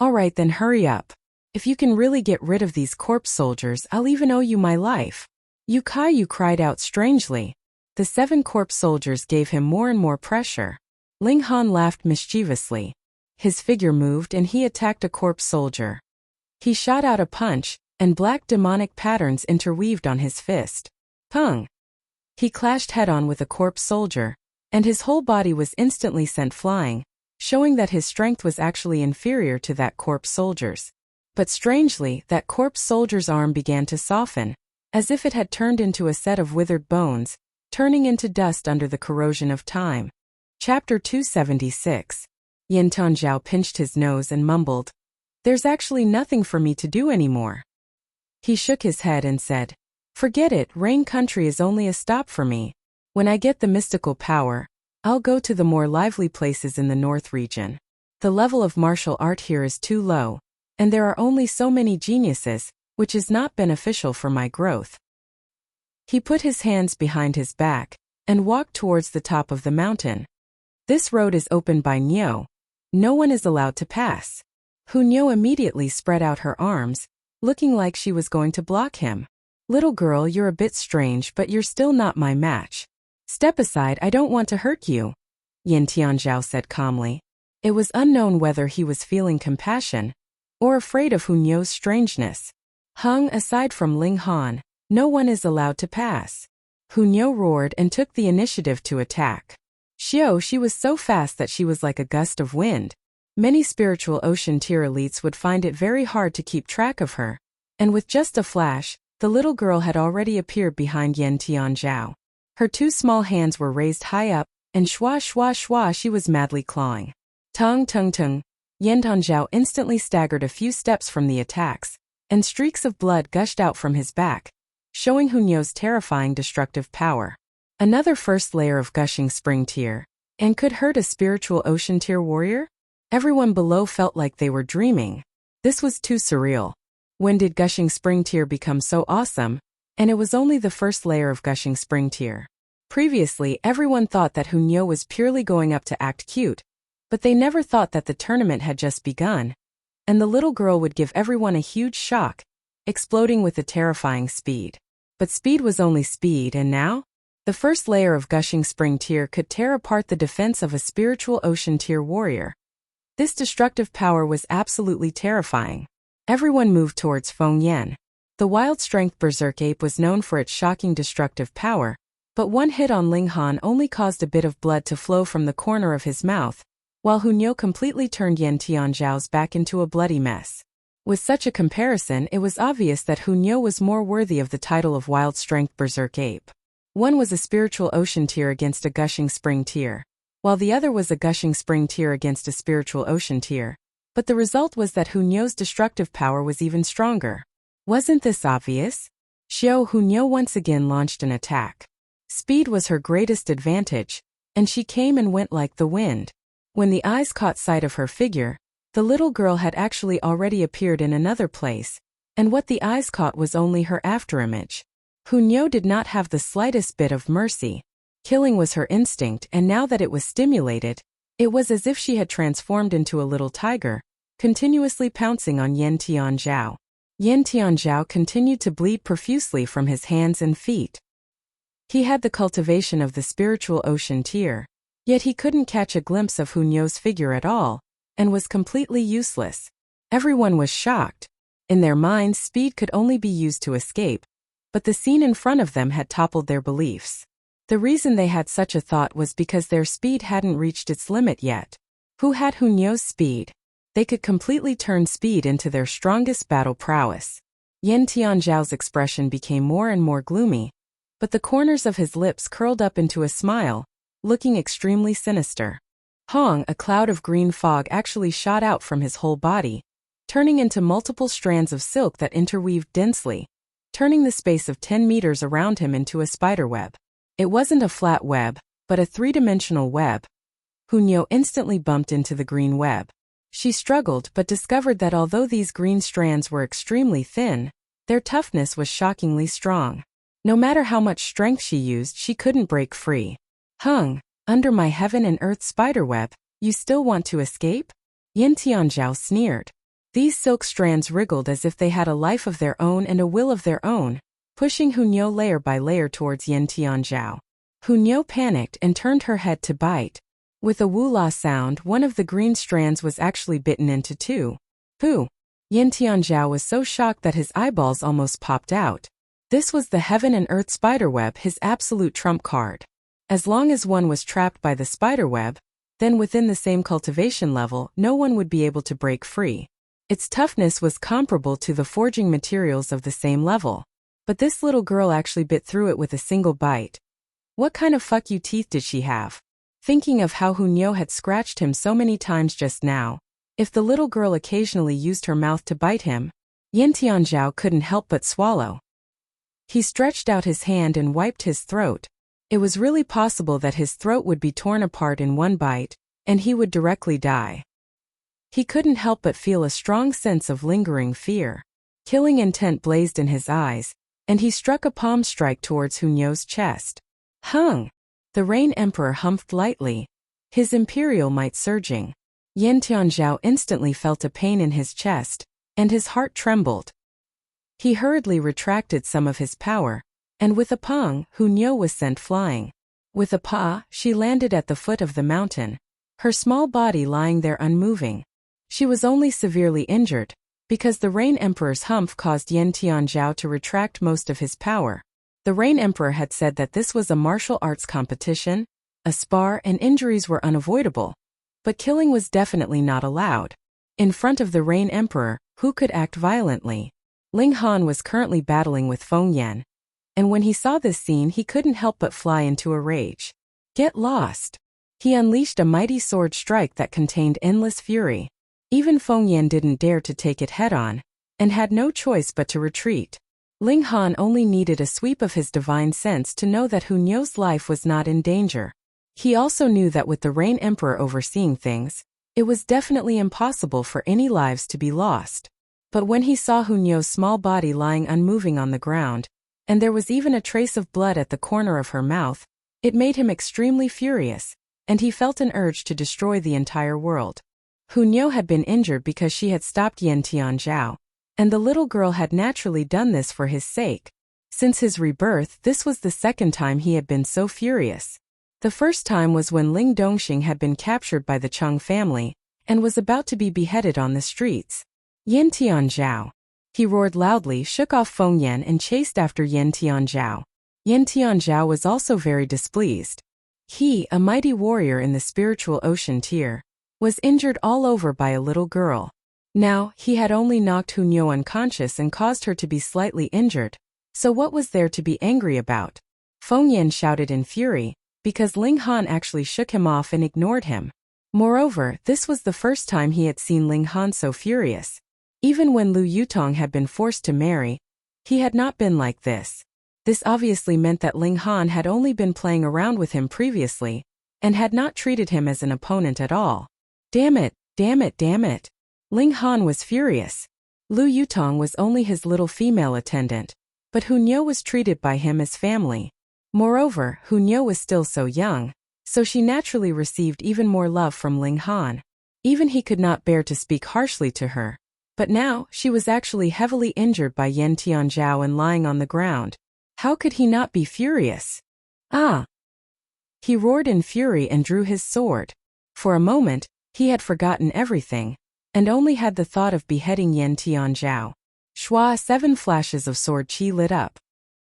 Alright then, hurry up. If you can really get rid of these corpse soldiers, I'll even owe you my life. Yu Kaiyu cried out strangely. The 7 corpse soldiers gave him more and more pressure. Ling Han laughed mischievously. His figure moved and he attacked a corpse soldier. He shot out a punch, and black demonic patterns interweaved on his fist. Pung! He clashed head-on with a corpse soldier, and his whole body was instantly sent flying, showing that his strength was actually inferior to that corpse soldier's. But strangely, that corpse soldier's arm began to soften, as if it had turned into a set of withered bones, turning into dust under the corrosion of time. Chapter 276. Yin Tanjiao pinched his nose and mumbled, There's actually nothing for me to do anymore. He shook his head and said, Forget it, Rain Country is only a stop for me. When I get the mystical power, I'll go to the more lively places in the North region. The level of martial art here is too low, and there are only so many geniuses, which is not beneficial for my growth. He put his hands behind his back and walked towards the top of the mountain. This road is opened by Nyo. No one is allowed to pass. Nyo immediately spread out her arms, looking like she was going to block him. Little girl, you're a bit strange, but you're still not my match. Step aside, I don't want to hurt you, Yin Tianjiao said calmly. It was unknown whether he was feeling compassion or afraid of Nyo's strangeness. Aside from Ling Han, no one is allowed to pass. Nyo roared and took the initiative to attack. She was so fast that she was like a gust of wind. Many spiritual ocean tier elites would find it very hard to keep track of her, and with just a flash, the little girl had already appeared behind Yin Tianjiao. Her 2 small hands were raised high up, and shwa shwa shwa she was madly clawing. Tung tung tung. Yin Tianjiao instantly staggered a few steps from the attacks, and streaks of blood gushed out from his back. showing Hunyo's terrifying destructive power. Another first layer of gushing spring tear, and could hurt a spiritual ocean tier warrior? Everyone below felt like they were dreaming. This was too surreal. When did gushing spring tear become so awesome? And it was only the first layer of gushing spring tear. Previously, everyone thought that Hunyo was purely going up to act cute, but they never thought that the tournament had just begun, and the little girl would give everyone a huge shock, exploding with a terrifying speed. But speed was only speed, and now? The first layer of gushing spring tear could tear apart the defense of a spiritual ocean tier warrior. This destructive power was absolutely terrifying. Everyone moved towards Feng Yan. The wild strength berserk ape was known for its shocking destructive power, but one hit on Ling Han only caused a bit of blood to flow from the corner of his mouth, while Hunyo completely turned Yan Tianzhao's back into a bloody mess. With such a comparison, it was obvious that Hunyo was more worthy of the title of wild strength berserk ape. One was a spiritual ocean tier against a gushing spring tier, while the other was a gushing spring tier against a spiritual ocean tier. But the result was that Hunyo's destructive power was even stronger. Wasn't this obvious? Xiao Hunyo once again launched an attack. Speed was her greatest advantage, and she came and went like the wind. When the eyes caught sight of her figure, the little girl had actually already appeared in another place, and what the eyes caught was only her afterimage. Hunyo did not have the slightest bit of mercy. Killing was her instinct, and now that it was stimulated, it was as if she had transformed into a little tiger, continuously pouncing on Yan Tianzhao. Yan Tianzhao continued to bleed profusely from his hands and feet. He had the cultivation of the spiritual ocean tier, yet he couldn't catch a glimpse of Hunyo's figure at all, and was completely useless. Everyone was shocked. In their minds, speed could only be used to escape, but the scene in front of them had toppled their beliefs. The reason they had such a thought was because their speed hadn't reached its limit yet. Who had Hunyo's speed? They could completely turn speed into their strongest battle prowess. Yan Tianzhao's expression became more and more gloomy, but the corners of his lips curled up into a smile, looking extremely sinister. Hong, a cloud of green fog actually shot out from his whole body, turning into multiple strands of silk that interweaved densely, turning the space of 10 meters around him into a spiderweb. It wasn't a flat web, but a three-dimensional web. Hunyo instantly bumped into the green web. She struggled but discovered that although these green strands were extremely thin, their toughness was shockingly strong. No matter how much strength she used, she couldn't break free. Hung, under my heaven and earth spiderweb, you still want to escape? Yan Tianzhao sneered. These silk strands wriggled as if they had a life of their own and a will of their own, pushing Hunyo layer by layer towards Yan Tianzhao. Hunyo panicked and turned her head to bite. With a woo-la sound, one of the green strands was actually bitten into two. Pooh! Yan Tianzhao was so shocked that his eyeballs almost popped out. This was the heaven and earth spiderweb, his absolute trump card. As long as one was trapped by the spiderweb, then within the same cultivation level, no one would be able to break free. Its toughness was comparable to the forging materials of the same level. But this little girl actually bit through it with a single bite. What kind of fuck you teeth did she have? Thinking of how Hunyo had scratched him so many times just now, if the little girl occasionally used her mouth to bite him, Yan Tianzhao couldn't help but swallow. He stretched out his hand and wiped his throat. It was really possible that his throat would be torn apart in one bite, and he would directly die. He couldn't help but feel a strong sense of lingering fear. Killing intent blazed in his eyes, and he struck a palm strike towards Hunyo's chest. Hung! The Rain Emperor humphed lightly, his imperial might surging. Yan Tianzhao instantly felt a pain in his chest, and his heart trembled. He hurriedly retracted some of his power, and with a pong, Hunyo was sent flying. With a paw, she landed at the foot of the mountain, her small body lying there unmoving. She was only severely injured, because the Rain Emperor's humph caused Yan Tianzhao to retract most of his power. The Rain Emperor had said that this was a martial arts competition, a spar, and injuries were unavoidable. But killing was definitely not allowed. In front of the Rain Emperor, who could act violently? Ling Han was currently battling with Feng Yan, and when he saw this scene he couldn't help but fly into a rage. Get lost! He unleashed a mighty sword strike that contained endless fury. Even Feng Yan didn't dare to take it head-on, and had no choice but to retreat. Ling Han only needed a sweep of his divine sense to know that Hunyo's life was not in danger. He also knew that with the Rain Emperor overseeing things, it was definitely impossible for any lives to be lost. But when he saw Hunyo's small body lying unmoving on the ground, and there was even a trace of blood at the corner of her mouth, it made him extremely furious, and he felt an urge to destroy the entire world. Hunyo had been injured because she had stopped Yen Tianzhao, and the little girl had naturally done this for his sake. Since his rebirth, this was the second time he had been so furious. The first time was when Ling Dongxing had been captured by the Cheng family, and was about to be beheaded on the streets. Yen Tianzhao. He roared loudly, shook off Feng Yan and chased after Yen Tianzhao. Yen Tianzhao was also very displeased. He, a mighty warrior in the spiritual ocean tier, was injured all over by a little girl. Now, he had only knocked Hunyo unconscious and caused her to be slightly injured. So what was there to be angry about? Feng Yan shouted in fury, because Ling Han actually shook him off and ignored him. Moreover, this was the first time he had seen Ling Han so furious. Even when Lu Yutong had been forced to marry, he had not been like this. This obviously meant that Ling Han had only been playing around with him previously, and had not treated him as an opponent at all. Damn it, damn it, damn it. Ling Han was furious. Lu Yutong was only his little female attendant, but Hunyo was treated by him as family. Moreover, Hunyo was still so young, so she naturally received even more love from Ling Han. Even he could not bear to speak harshly to her. But now, she was actually heavily injured by Yen Tianzhao and lying on the ground. How could he not be furious? Ah! He roared in fury and drew his sword. For a moment, he had forgotten everything, and only had the thought of beheading Yen Tianzhao. Shua 7 flashes of sword qi lit up.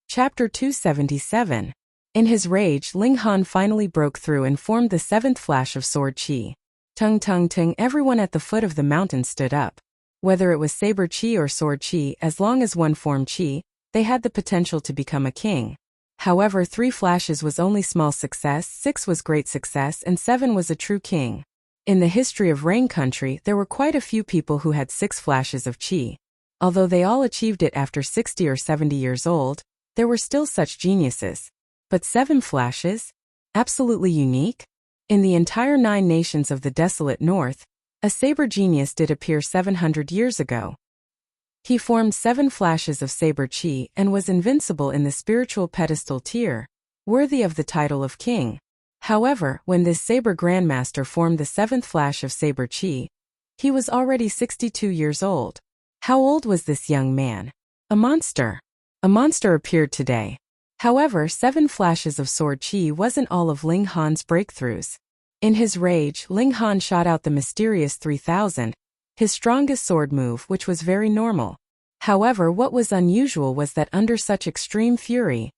Chapter 277. In his rage, Ling Han finally broke through and formed the 7th flash of sword qi. Tung tung tung, everyone at the foot of the mountain stood up. Whether it was saber qi or sword qi, as long as one formed qi, they had the potential to become a king. However, 3 flashes was only small success, 6 was great success, and 7 was a true king. In the history of Rain Country, there were quite a few people who had 6 flashes of qi. Although they all achieved it after 60 or 70 years old, there were still such geniuses. But 7 flashes? Absolutely unique? In the entire 9 nations of the desolate north, a saber genius did appear 700 years ago. He formed 7 flashes of saber qi and was invincible in the spiritual pedestal tier, worthy of the title of king. However, when this saber grandmaster formed the 7th flash of saber qi, he was already 62 years old. How old was this young man? A monster. A monster appeared today. However, 7 flashes of sword qi wasn't all of Ling Han's breakthroughs. In his rage, Ling Han shot out the mysterious 3000, his strongest sword move, which was very normal. However, what was unusual was that under such extreme fury,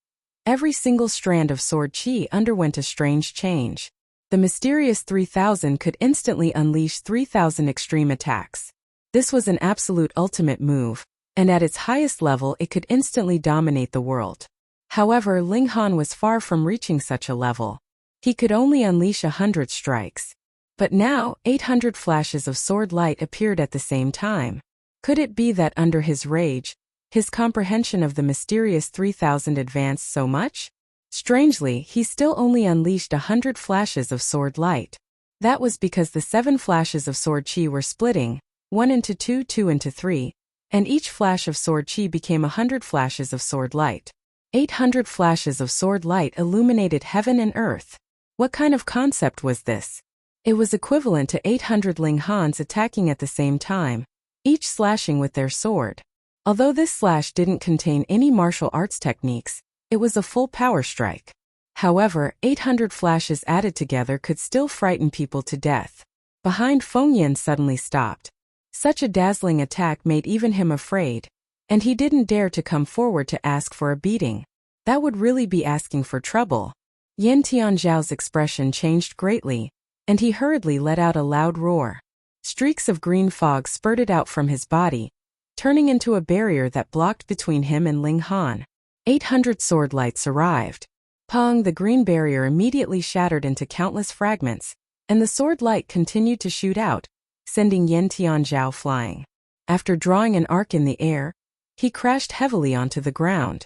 every single strand of sword qi underwent a strange change. The mysterious 3000 could instantly unleash 3000 extreme attacks. This was an absolute ultimate move, and at its highest level it could instantly dominate the world. However, Ling Han was far from reaching such a level. He could only unleash 100 strikes. But now, 800 flashes of sword light appeared at the same time. Could it be that under his rage, his comprehension of the mysterious 3000 advanced so much? Strangely, he still only unleashed 100 flashes of sword light. That was because the 7 flashes of sword qi were splitting, 1 into 2, 2 into 3, and each flash of sword qi became 100 flashes of sword light. 800 flashes of sword light illuminated heaven and earth. What kind of concept was this? It was equivalent to 800 Ling Hans attacking at the same time, each slashing with their sword. Although this slash didn't contain any martial arts techniques, it was a full power strike. However, 800 flashes added together could still frighten people to death. Behind Feng Yan suddenly stopped. Such a dazzling attack made even him afraid, and he didn't dare to come forward to ask for a beating. That would really be asking for trouble. Yen Tianzhao's expression changed greatly, and he hurriedly let out a loud roar. Streaks of green fog spurted out from his body, turning into a barrier that blocked between him and Ling Han. 800 sword lights arrived. Pong! The green barrier immediately shattered into countless fragments, and the sword light continued to shoot out, sending Yen Tianzhao flying. After drawing an arc in the air, He crashed heavily onto the ground.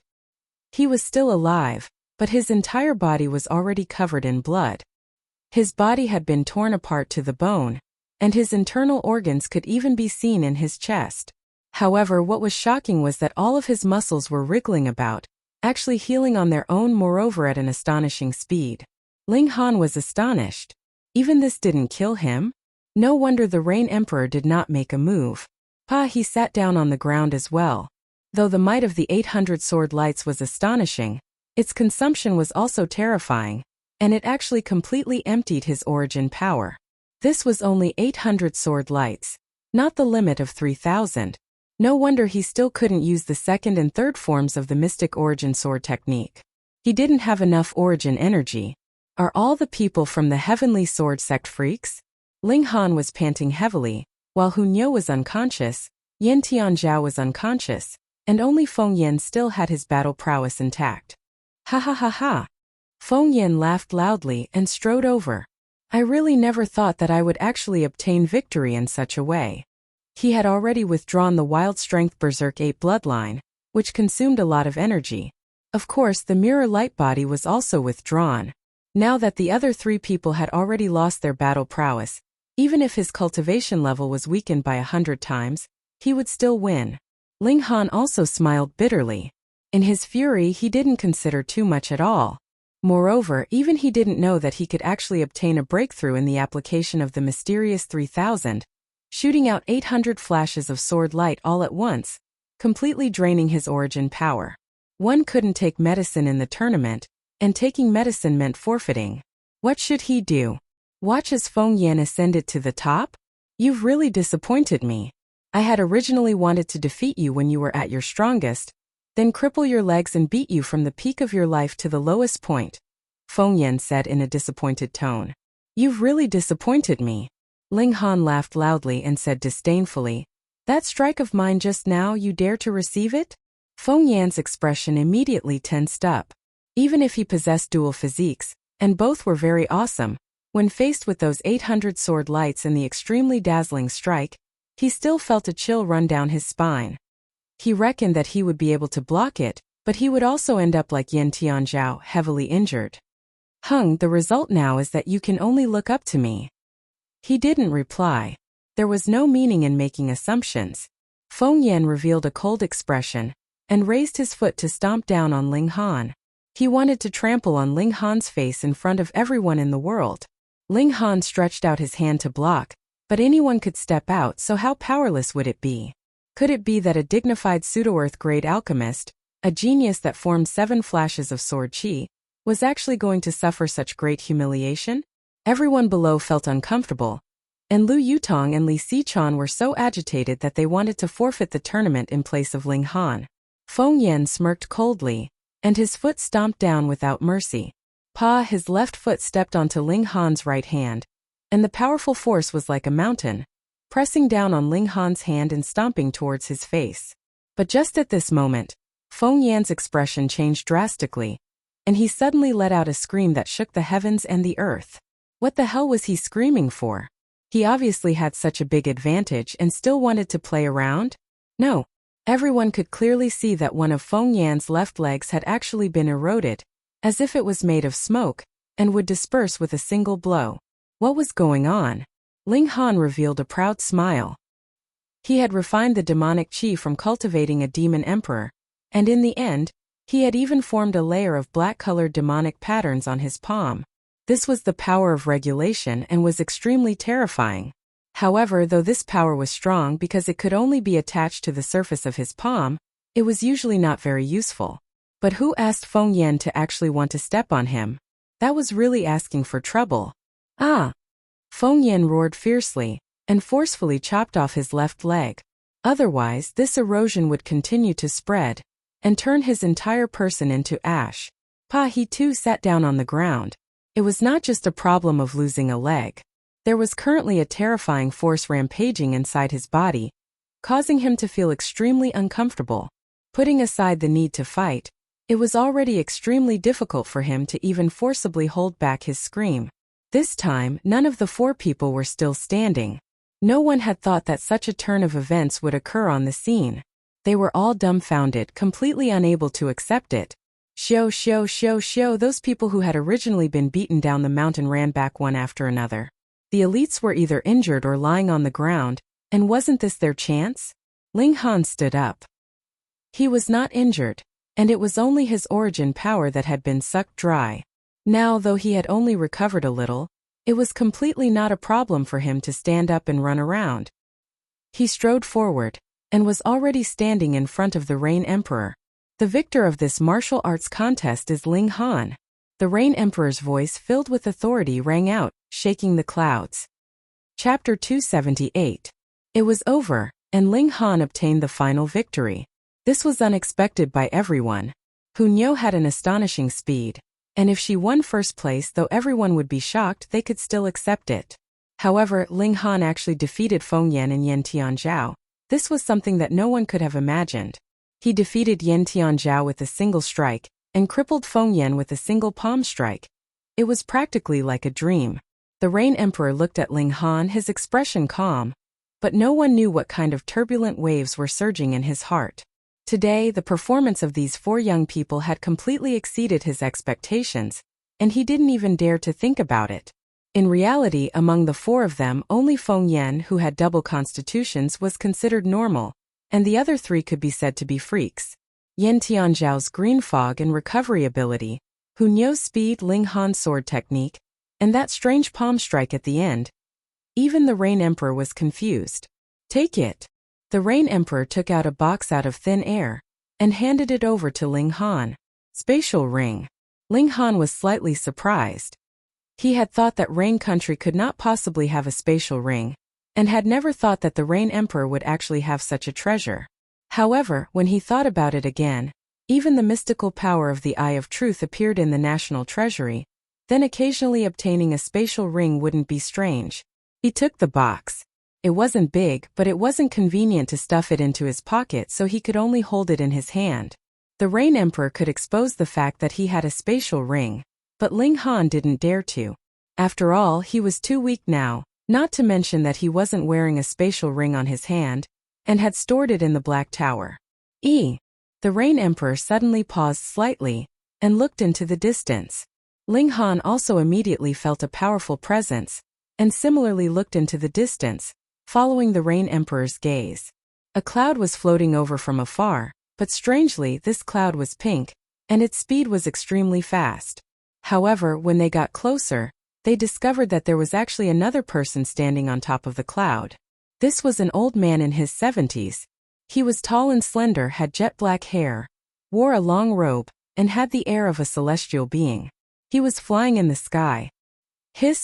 He was still alive, but his entire body was already covered in blood. His body had been torn apart to the bone, and his internal organs could even be seen in his chest. However, what was shocking was that all of his muscles were wriggling about, actually healing on their own, moreover at an astonishing speed. Ling Han was astonished. Even this didn't kill him? No wonder the Rain Emperor did not make a move. He sat down on the ground as well. Though the might of the 800 sword lights was astonishing, its consumption was also terrifying, and it actually completely emptied his origin power. This was only 800 sword lights, not the limit of 3,000. No wonder he still couldn't use the second and third forms of the mystic origin sword technique. He didn't have enough origin energy. Are all the people from the heavenly sword sect freaks? Ling Han was panting heavily, while Hun Yo was unconscious, Yin Tianzhao was unconscious, and only Feng Yan still had his battle prowess intact. Ha ha ha ha! Feng Yan laughed loudly and strode over. I really never thought that I would actually obtain victory in such a way. He had already withdrawn the Wild Strength Berserk 8 bloodline, which consumed a lot of energy. Of course, the Mirror Light body was also withdrawn. Now that the other three people had already lost their battle prowess, even if his cultivation level was weakened by 100 times, he would still win. Ling Han also smiled bitterly. In his fury, he didn't consider too much at all. Moreover, even he didn't know that he could actually obtain a breakthrough in the application of the mysterious 3000, shooting out 800 flashes of sword light all at once, completely draining his origin power. One couldn't take medicine in the tournament, and taking medicine meant forfeiting. What should he do? Watch as Feng Yan ascended to the top? You've really disappointed me. I had originally wanted to defeat you when you were at your strongest, then cripple your legs and beat you from the peak of your life to the lowest point, Feng Yan said in a disappointed tone. You've really disappointed me. Ling Han laughed loudly and said disdainfully, that strike of mine just now, you dare to receive it? Feng Yan's expression immediately tensed up. Even if he possessed dual physiques, and both were very awesome, when faced with those 800 sword lights and the extremely dazzling strike, he still felt a chill run down his spine. He reckoned that he would be able to block it, but he would also end up like Yin Tianzhao, heavily injured. The result now is that you can only look up to me. He didn't reply. There was no meaning in making assumptions. Feng Yan revealed a cold expression, and raised his foot to stomp down on Ling Han. He wanted to trample on Ling Han's face in front of everyone in the world. Ling Han stretched out his hand to block, but anyone could step out, so how powerless would it be? Could it be that a dignified pseudo-earth-grade alchemist, a genius that formed 7 flashes of sword chi, was actually going to suffer such great humiliation? Everyone below felt uncomfortable, and Lu Yutong and Li Sichuan were so agitated that they wanted to forfeit the tournament in place of Ling Han. Feng Yan smirked coldly, and his foot stomped down without mercy. His left foot stepped onto Ling Han's right hand, and the powerful force was like a mountain, pressing down on Ling Han's hand and stomping towards his face. But just at this moment, Feng Yan's expression changed drastically, and he suddenly let out a scream that shook the heavens and the earth. What the hell was he screaming for? He obviously had such a big advantage and still wanted to play around? No. Everyone could clearly see that one of Feng Yan's left legs had actually been eroded, as if it was made of smoke, and would disperse with a single blow. What was going on? Ling Han revealed a proud smile. He had refined the demonic chi from cultivating a demon emperor, and in the end, he had even formed a layer of black-colored demonic patterns on his palm. This was the power of regulation and was extremely terrifying. However, though this power was strong because it could only be attached to the surface of his palm, it was usually not very useful. But who asked Feng Yan to actually want to step on him? That was really asking for trouble. Feng Yan roared fiercely, and forcefully chopped off his left leg. Otherwise, this erosion would continue to spread, and turn his entire person into ash. He too sat down on the ground. It was not just a problem of losing a leg. There was currently a terrifying force rampaging inside his body, causing him to feel extremely uncomfortable. Putting aside the need to fight, it was already extremely difficult for him to even forcibly hold back his scream. This time, none of the 4 people were still standing. No one had thought that such a turn of events would occur on the scene. They were all dumbfounded, completely unable to accept it. Those people who had originally been beaten down the mountain ran back one after another. The elites were either injured or lying on the ground, and wasn't this their chance? Ling Han stood up. He was not injured, and it was only his origin power that had been sucked dry. Now, though he had only recovered a little, it was completely not a problem for him to stand up and run around. He strode forward, and was already standing in front of the Rain Emperor. The victor of this martial arts contest is Ling Han. The Rain Emperor's voice filled with authority rang out, shaking the clouds. Chapter 278. It was over, and Ling Han obtained the final victory. This was unexpected by everyone. Hu Niu had an astonishing speed, and if she won first place, though everyone would be shocked, they could still accept it. However, Ling Han actually defeated Feng Yan and Yan Tianzhao. This was something that no one could have imagined. He defeated Yan Tianzhao with a single strike, and crippled Feng Yan with a single palm strike. It was practically like a dream. The Rain Emperor looked at Ling Han, his expression calm. But no one knew what kind of turbulent waves were surging in his heart. Today, the performance of these four young people had completely exceeded his expectations, and he didn't even dare to think about it. In reality, among the four of them, only Feng Yan, who had double constitutions, was considered normal, and the other three could be said to be freaks. Yan Tianzhao's green fog and recovery ability, Hu Niu's speed, Ling Han's sword technique, and that strange palm strike at the end. Even the Rain Emperor was confused. Take it. The Rain Emperor took out a box out of thin air and handed it over to Ling Han. Spatial ring. Ling Han was slightly surprised. He had thought that Rain Country could not possibly have a spatial ring, and had never thought that the Rain Emperor would actually have such a treasure. However, when he thought about it again, even the mystical power of the Eye of Truth appeared in the national treasury, then occasionally obtaining a spatial ring wouldn't be strange. He took the box. It wasn't big, but it wasn't convenient to stuff it into his pocket, so he could only hold it in his hand. The Rain Emperor could expose the fact that he had a spatial ring, but Ling Han didn't dare to. After all, he was too weak now, not to mention that he wasn't wearing a spatial ring on his hand, and had stored it in the Black Tower. The Rain Emperor suddenly paused slightly, and looked into the distance. Ling Han also immediately felt a powerful presence, and similarly looked into the distance, following the Rain Emperor's gaze. A cloud was floating over from afar, but strangely this cloud was pink, and its speed was extremely fast. However, when they got closer, they discovered that there was actually another person standing on top of the cloud. This was an old man in his 70s. He was tall and slender, had jet black hair, wore a long robe, and had the air of a celestial being. He was flying in the sky.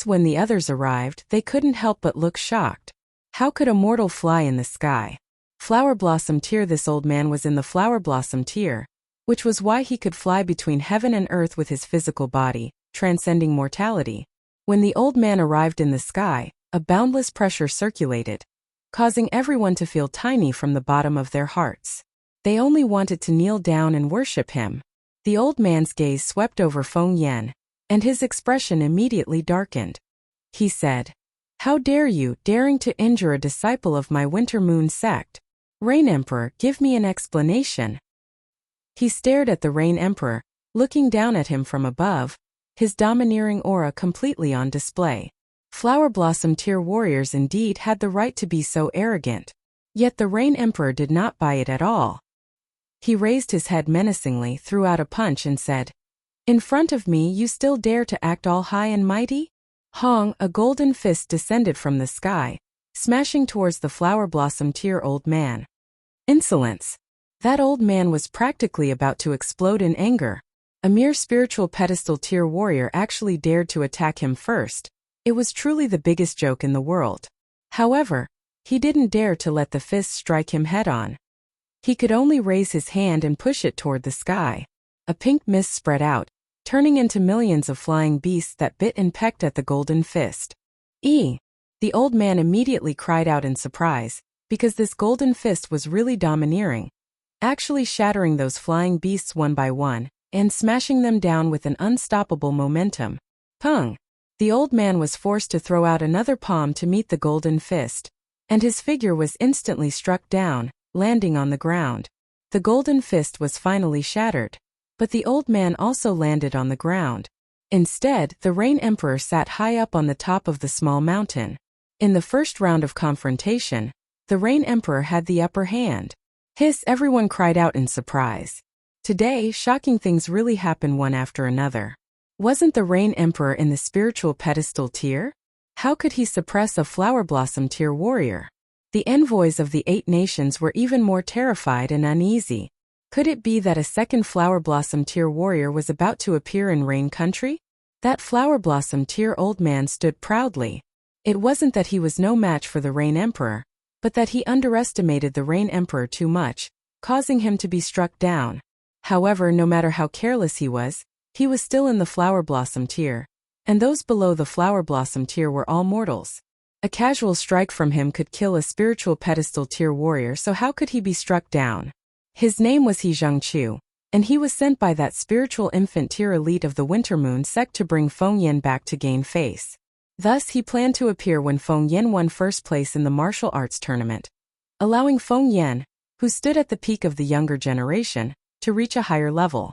When the others arrived, they couldn't help but look shocked. How could a mortal fly in the sky? Flower Blossom tier. This old man was in the Flower Blossom tier, which was why he could fly between heaven and earth with his physical body, transcending mortality. When the old man arrived in the sky, a boundless pressure circulated, causing everyone to feel tiny from the bottom of their hearts. They only wanted to kneel down and worship him. The old man's gaze swept over Feng Yan, and his expression immediately darkened. He said, "How dare you, daring to injure a disciple of my Winter Moon sect? Rain Emperor, give me an explanation." He stared at the Rain Emperor, looking down at him from above, his domineering aura completely on display. Flower Blossom tier warriors indeed had the right to be so arrogant. Yet the Rain Emperor did not buy it at all. He raised his head menacingly, threw out a punch and said, "In front of me you still dare to act all high and mighty?" Hong, a golden fist descended from the sky, smashing towards the Flower Blossom tier old man. Insolence! That old man was practically about to explode in anger. A mere spiritual pedestal tier warrior actually dared to attack him first. It was truly the biggest joke in the world. However, he didn't dare to let the fist strike him head-on. He could only raise his hand and push it toward the sky. A pink mist spread out, turning into millions of flying beasts that bit and pecked at the golden fist. The old man immediately cried out in surprise, because this golden fist was really domineering, actually shattering those flying beasts one by one, and smashing them down with an unstoppable momentum. Pung! The old man was forced to throw out another palm to meet the golden fist, and his figure was instantly struck down, landing on the ground. The golden fist was finally shattered. But the old man also landed on the ground. Instead, the Rain Emperor sat high up on the top of the small mountain. In the first round of confrontation, the Rain Emperor had the upper hand. Hiss! Everyone cried out in surprise. Today, shocking things really happen one after another. Wasn't the Rain Emperor in the spiritual pedestal tier? How could he suppress a flower blossom tier warrior? The envoys of the 8 nations were even more terrified and uneasy. Could it be that a second flower blossom tier warrior was about to appear in Rain Country? That flower blossom tier old man stood proudly. It wasn't that he was no match for the Rain Emperor, but that he underestimated the Rain Emperor too much, causing him to be struck down. However, no matter how careless he was still in the flower blossom tier, and those below the flower blossom tier were all mortals. A casual strike from him could kill a spiritual pedestal tier warrior, so how could he be struck down? His name was He Zhengqiu, and he was sent by that spiritual infant tier elite of the Winter Moon sect to bring Feng Yan back to gain face. Thus he planned to appear when Feng Yan won first place in the martial arts tournament, allowing Feng Yan, who stood at the peak of the younger generation, to reach a higher level.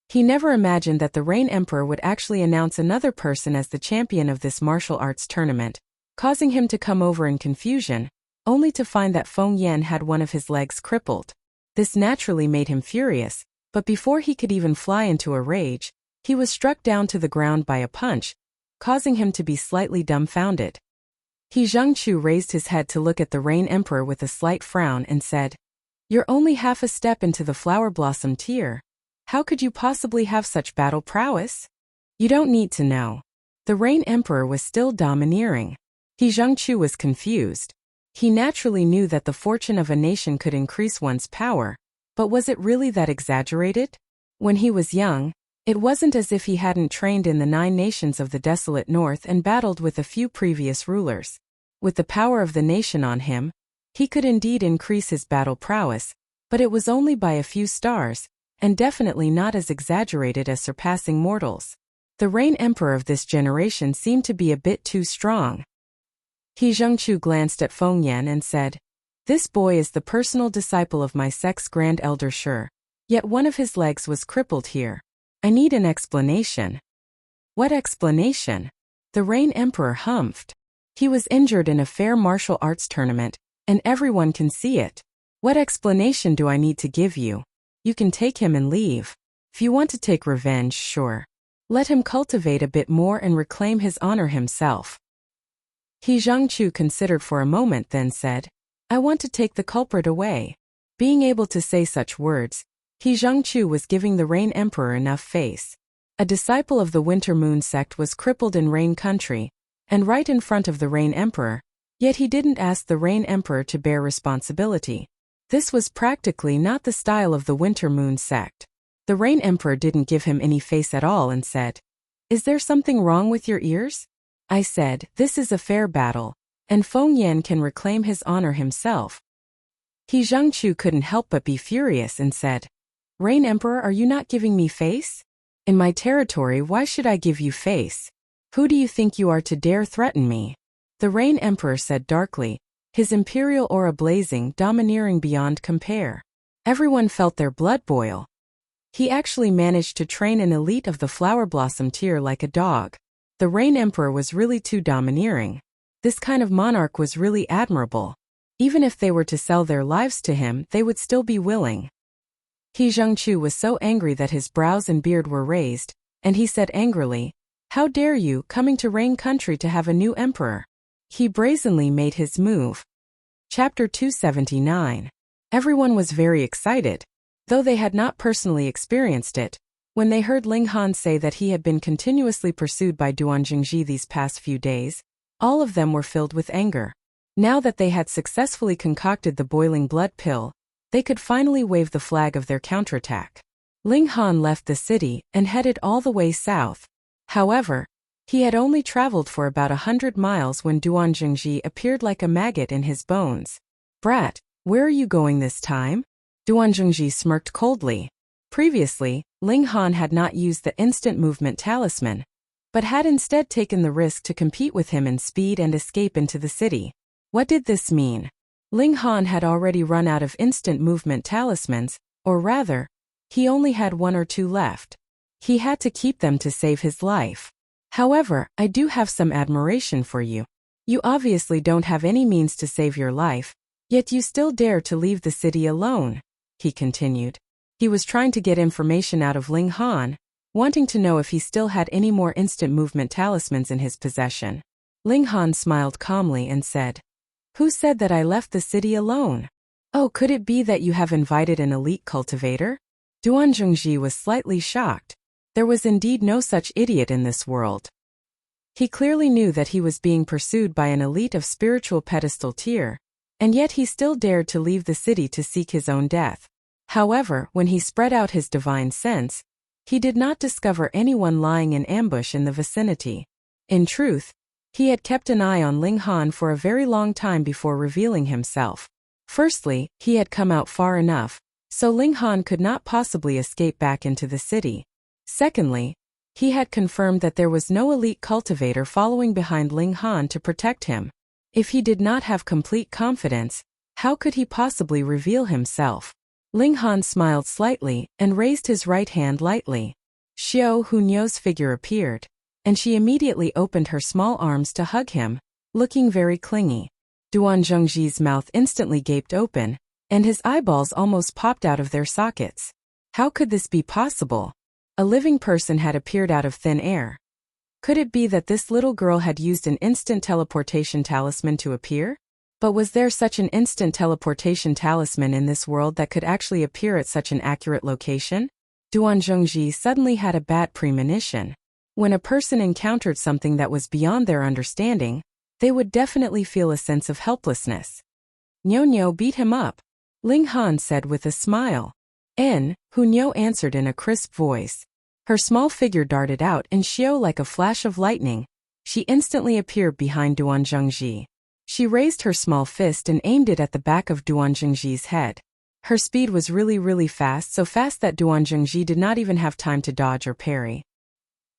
He never imagined that the Rain Emperor would actually announce another person as the champion of this martial arts tournament, causing him to come over in confusion, only to find that Feng Yan had one of his legs crippled. This naturally made him furious, but before he could even fly into a rage, he was struck down to the ground by a punch, causing him to be slightly dumbfounded. He Zhengqiu raised his head to look at the Rain Emperor with a slight frown and said, "You're only half a step into the flower blossom tier. How could you possibly have such battle prowess? You don't need to know." The Rain Emperor was still domineering. He Zhengqiu was confused. He naturally knew that the fortune of a nation could increase one's power, but was it really that exaggerated? When he was young, it wasn't as if he hadn't trained in the 9 nations of the desolate north and battled with a few previous rulers. With the power of the nation on him, he could indeed increase his battle prowess, but it was only by a few stars, and definitely not as exaggerated as surpassing mortals. The Rain Emperor of this generation seemed to be a bit too strong. He Zhengqiu glanced at Feng Yan and said, "This boy is the personal disciple of my sect's Grand Elder Shi, yet one of his legs was crippled here. I need an explanation." "What explanation?" The Rain Emperor humphed. "He was injured in a fair martial arts tournament, and everyone can see it. What explanation do I need to give you? You can take him and leave. If you want to take revenge, sure. Let him cultivate a bit more and reclaim his honor himself." He Zhengqiu considered for a moment, then said, "I want to take the culprit away." Being able to say such words, He Zhengqiu was giving the Rain Emperor enough face. A disciple of the Winter Moon sect was crippled in Rain Country, and right in front of the Rain Emperor, yet he didn't ask the Rain Emperor to bear responsibility. This was practically not the style of the Winter Moon sect. The Rain Emperor didn't give him any face at all and said, "Is there something wrong with your ears?" I said, "This is a fair battle, and Feng Yan can reclaim his honor himself." He Zhengqiu couldn't help but be furious and said, "Rain Emperor, are you not giving me face? In my territory, why should I give you face? Who do you think you are to dare threaten me?" The Rain Emperor said darkly, his imperial aura blazing, domineering beyond compare. Everyone felt their blood boil. He actually managed to train an elite of the flower blossom tier like a dog. The Rain Emperor was really too domineering. This kind of monarch was really admirable. Even if they were to sell their lives to him, they would still be willing. He Zhengqiu was so angry that his brows and beard were raised, and he said angrily, "How dare you, coming to Rain Country to have a new emperor?" He brazenly made his move. Chapter 279. Everyone was very excited, though they had not personally experienced it. When they heard Ling Han say that he had been continuously pursued by Duan Jingji these past few days, all of them were filled with anger. Now that they had successfully concocted the boiling blood pill, they could finally wave the flag of their counterattack. Ling Han left the city and headed all the way south. However, he had only traveled for about 100 miles when Duan Jingji appeared like a maggot in his bones. "Brat, where are you going this time?" Duan Jingji smirked coldly. Previously, Ling Han had not used the instant movement talisman, but had instead taken the risk to compete with him in speed and escape into the city. What did this mean? Ling Han had already run out of instant movement talismans, or rather, he only had 1 or 2 left. He had to keep them to save his life. However, I do have some admiration for you. You obviously don't have any means to save your life, yet you still dare to leave the city alone, he continued. He was trying to get information out of Ling Han, wanting to know if he still had any more instant movement talismans in his possession. Ling Han smiled calmly and said, "Who said that I left the city alone? Oh, could it be that you have invited an elite cultivator?" Duan Zhengji was slightly shocked. There was indeed no such idiot in this world. He clearly knew that he was being pursued by an elite of spiritual pedestal tier, and yet he still dared to leave the city to seek his own death. However, when he spread out his divine sense, he did not discover anyone lying in ambush in the vicinity. In truth, he had kept an eye on Ling Han for a very long time before revealing himself. Firstly, he had come out far enough, so Ling Han could not possibly escape back into the city. Secondly, he had confirmed that there was no elite cultivator following behind Ling Han to protect him. If he did not have complete confidence, how could he possibly reveal himself? Ling Han smiled slightly and raised his right hand lightly. Xiao Hunyo's figure appeared, and she immediately opened her small arms to hug him, looking very clingy. Duan Zhengji's mouth instantly gaped open, and his eyeballs almost popped out of their sockets. How could this be possible? A living person had appeared out of thin air. Could it be that this little girl had used an instant teleportation talisman to appear? But was there such an instant teleportation talisman in this world that could actually appear at such an accurate location? Duan Zhengji suddenly had a bad premonition. When a person encountered something that was beyond their understanding, they would definitely feel a sense of helplessness. "Nyo beat him up," Ling Han said with a smile. Hunyo answered in a crisp voice. Her small figure darted out and Xiao like a flash of lightning. She instantly appeared behind Duan Zhengji. She raised her small fist and aimed it at the back of Duan Zhengji's head. Her speed was really fast, so fast that Duan Zhengji did not even have time to dodge or parry.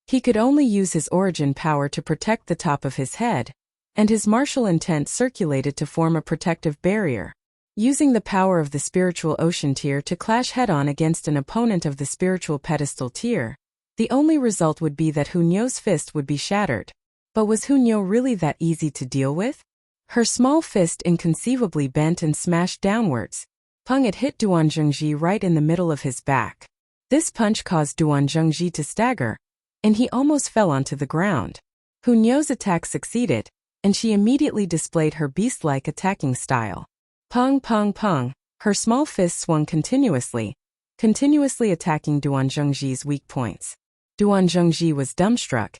He could only use his origin power to protect the top of his head, and his martial intent circulated to form a protective barrier. Using the power of the spiritual ocean tier to clash head-on against an opponent of the spiritual pedestal tier, the only result would be that Hunyo's fist would be shattered. But was Hunyo really that easy to deal with? Her small fist inconceivably bent and smashed downwards. Pung! It hit Duan Zhengji right in the middle of his back. This punch caused Duan Zhengji to stagger, and he almost fell onto the ground. Hunyo's attack succeeded, and she immediately displayed her beast-like attacking style. Pung, pung, pung. Her small fist swung continuously attacking Duan Zhengji's weak points. Duan Zhengji was dumbstruck,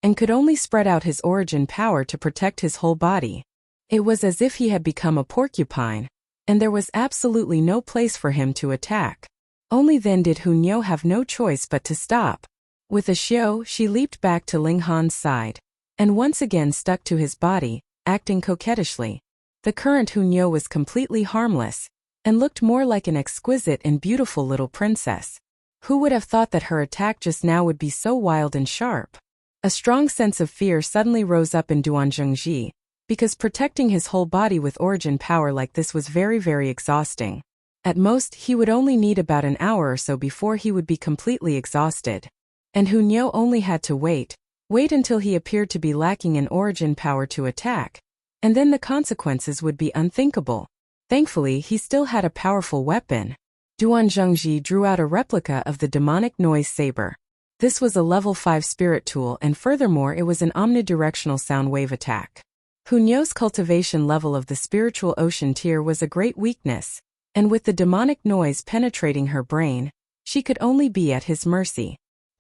and could only spread out his origin power to protect his whole body. It was as if he had become a porcupine, and there was absolutely no place for him to attack. Only then did Hunyo have no choice but to stop. With a xiao, she leaped back to Ling Han's side, and once again stuck to his body, acting coquettishly. The current Hunyo was completely harmless, and looked more like an exquisite and beautiful little princess. Who would have thought that her attack just now would be so wild and sharp? A strong sense of fear suddenly rose up in Duan Zhengji, because protecting his whole body with origin power like this was very exhausting. At most, he would only need about an hour or so before he would be completely exhausted. And Hunyo only had to wait until he appeared to be lacking in origin power to attack, and then the consequences would be unthinkable. Thankfully, he still had a powerful weapon. Duan Zhengji drew out a replica of the demonic noise saber. This was a level 5 spirit tool, and furthermore it was an omnidirectional sound wave attack. Hunyo's cultivation level of the spiritual ocean tier was a great weakness, and with the demonic noise penetrating her brain, she could only be at his mercy.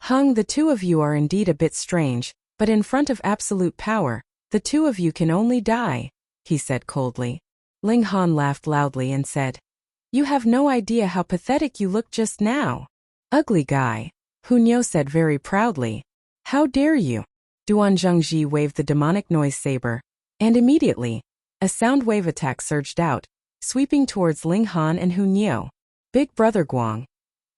The two of you are indeed a bit strange, but in front of absolute power, the two of you can only die, he said coldly. Ling Han laughed loudly and said, "You have no idea how pathetic you looked just now. Ugly guy," Hunyo said very proudly. "How dare you?" Duan Zhengji waved the demonic noise saber, and immediately, a sound wave attack surged out, sweeping towards Ling Han and Hunyo. "Big brother Guang,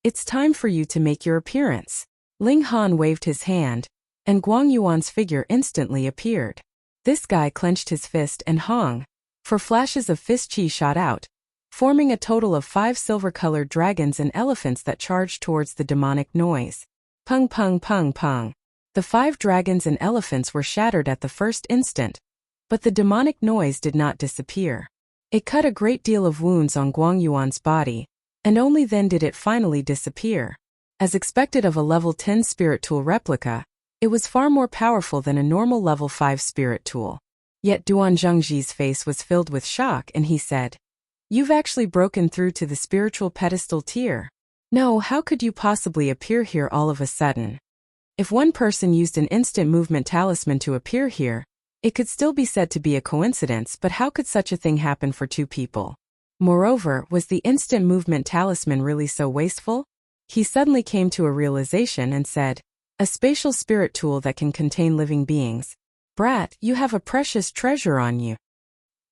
it's time for you to make your appearance." Ling Han waved his hand, and Guang Yuan's figure instantly appeared. This guy clenched his fist and hung. For flashes of fist chi shot out, forming a total of 5 silver-colored dragons and elephants that charged towards the demonic noise. Pung pung pung pung. The 5 dragons and elephants were shattered at the first instant, but the demonic noise did not disappear. It cut a great deal of wounds on Guang Yuan's body, and only then did it finally disappear. As expected of a level 10 spirit tool replica, it was far more powerful than a normal level 5 spirit tool. Yet Duan Zhengji's face was filled with shock and he said, "You've actually broken through to the spiritual pedestal tier. No, how could you possibly appear here all of a sudden? If one person used an instant movement talisman to appear here, it could still be said to be a coincidence, but how could such a thing happen for 2 people? Moreover, was the instant movement talisman really so wasteful?" He suddenly came to a realization and said, "A spatial spirit tool that can contain living beings. Brat, you have a precious treasure on you."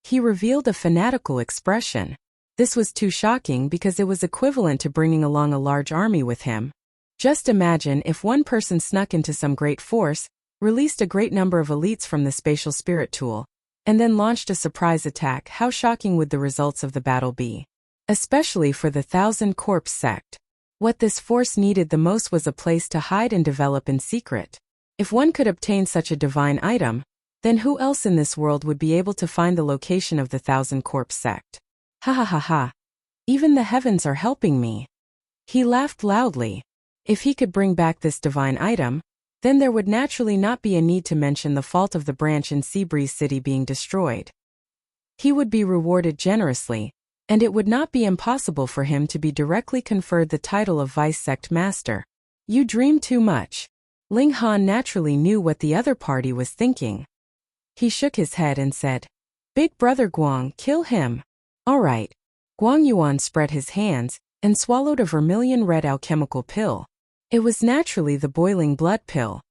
He revealed a fanatical expression. This was too shocking because it was equivalent to bringing along a large army with him. Just imagine if one person snuck into some great force, released a great number of elites from the spatial spirit tool, and then launched a surprise attack. How shocking would the results of the battle be? Especially for the 1,000 Corpse sect. What this force needed the most was a place to hide and develop in secret. If one could obtain such a divine item, then who else in this world would be able to find the location of the 1,000 Corpse sect? Ha ha ha ha. Even the heavens are helping me. He laughed loudly. If he could bring back this divine item, then there would naturally not be a need to mention the fault of the branch in Seabreeze City being destroyed. He would be rewarded generously, and it would not be impossible for him to be directly conferred the title of Vice Sect Master. You dream too much. Ling Han naturally knew what the other party was thinking. He shook his head and said, "Big brother Guang, kill him." "All right." Guang Yuan spread his hands and swallowed a vermilion red alchemical pill. It was naturally the boiling blood pill.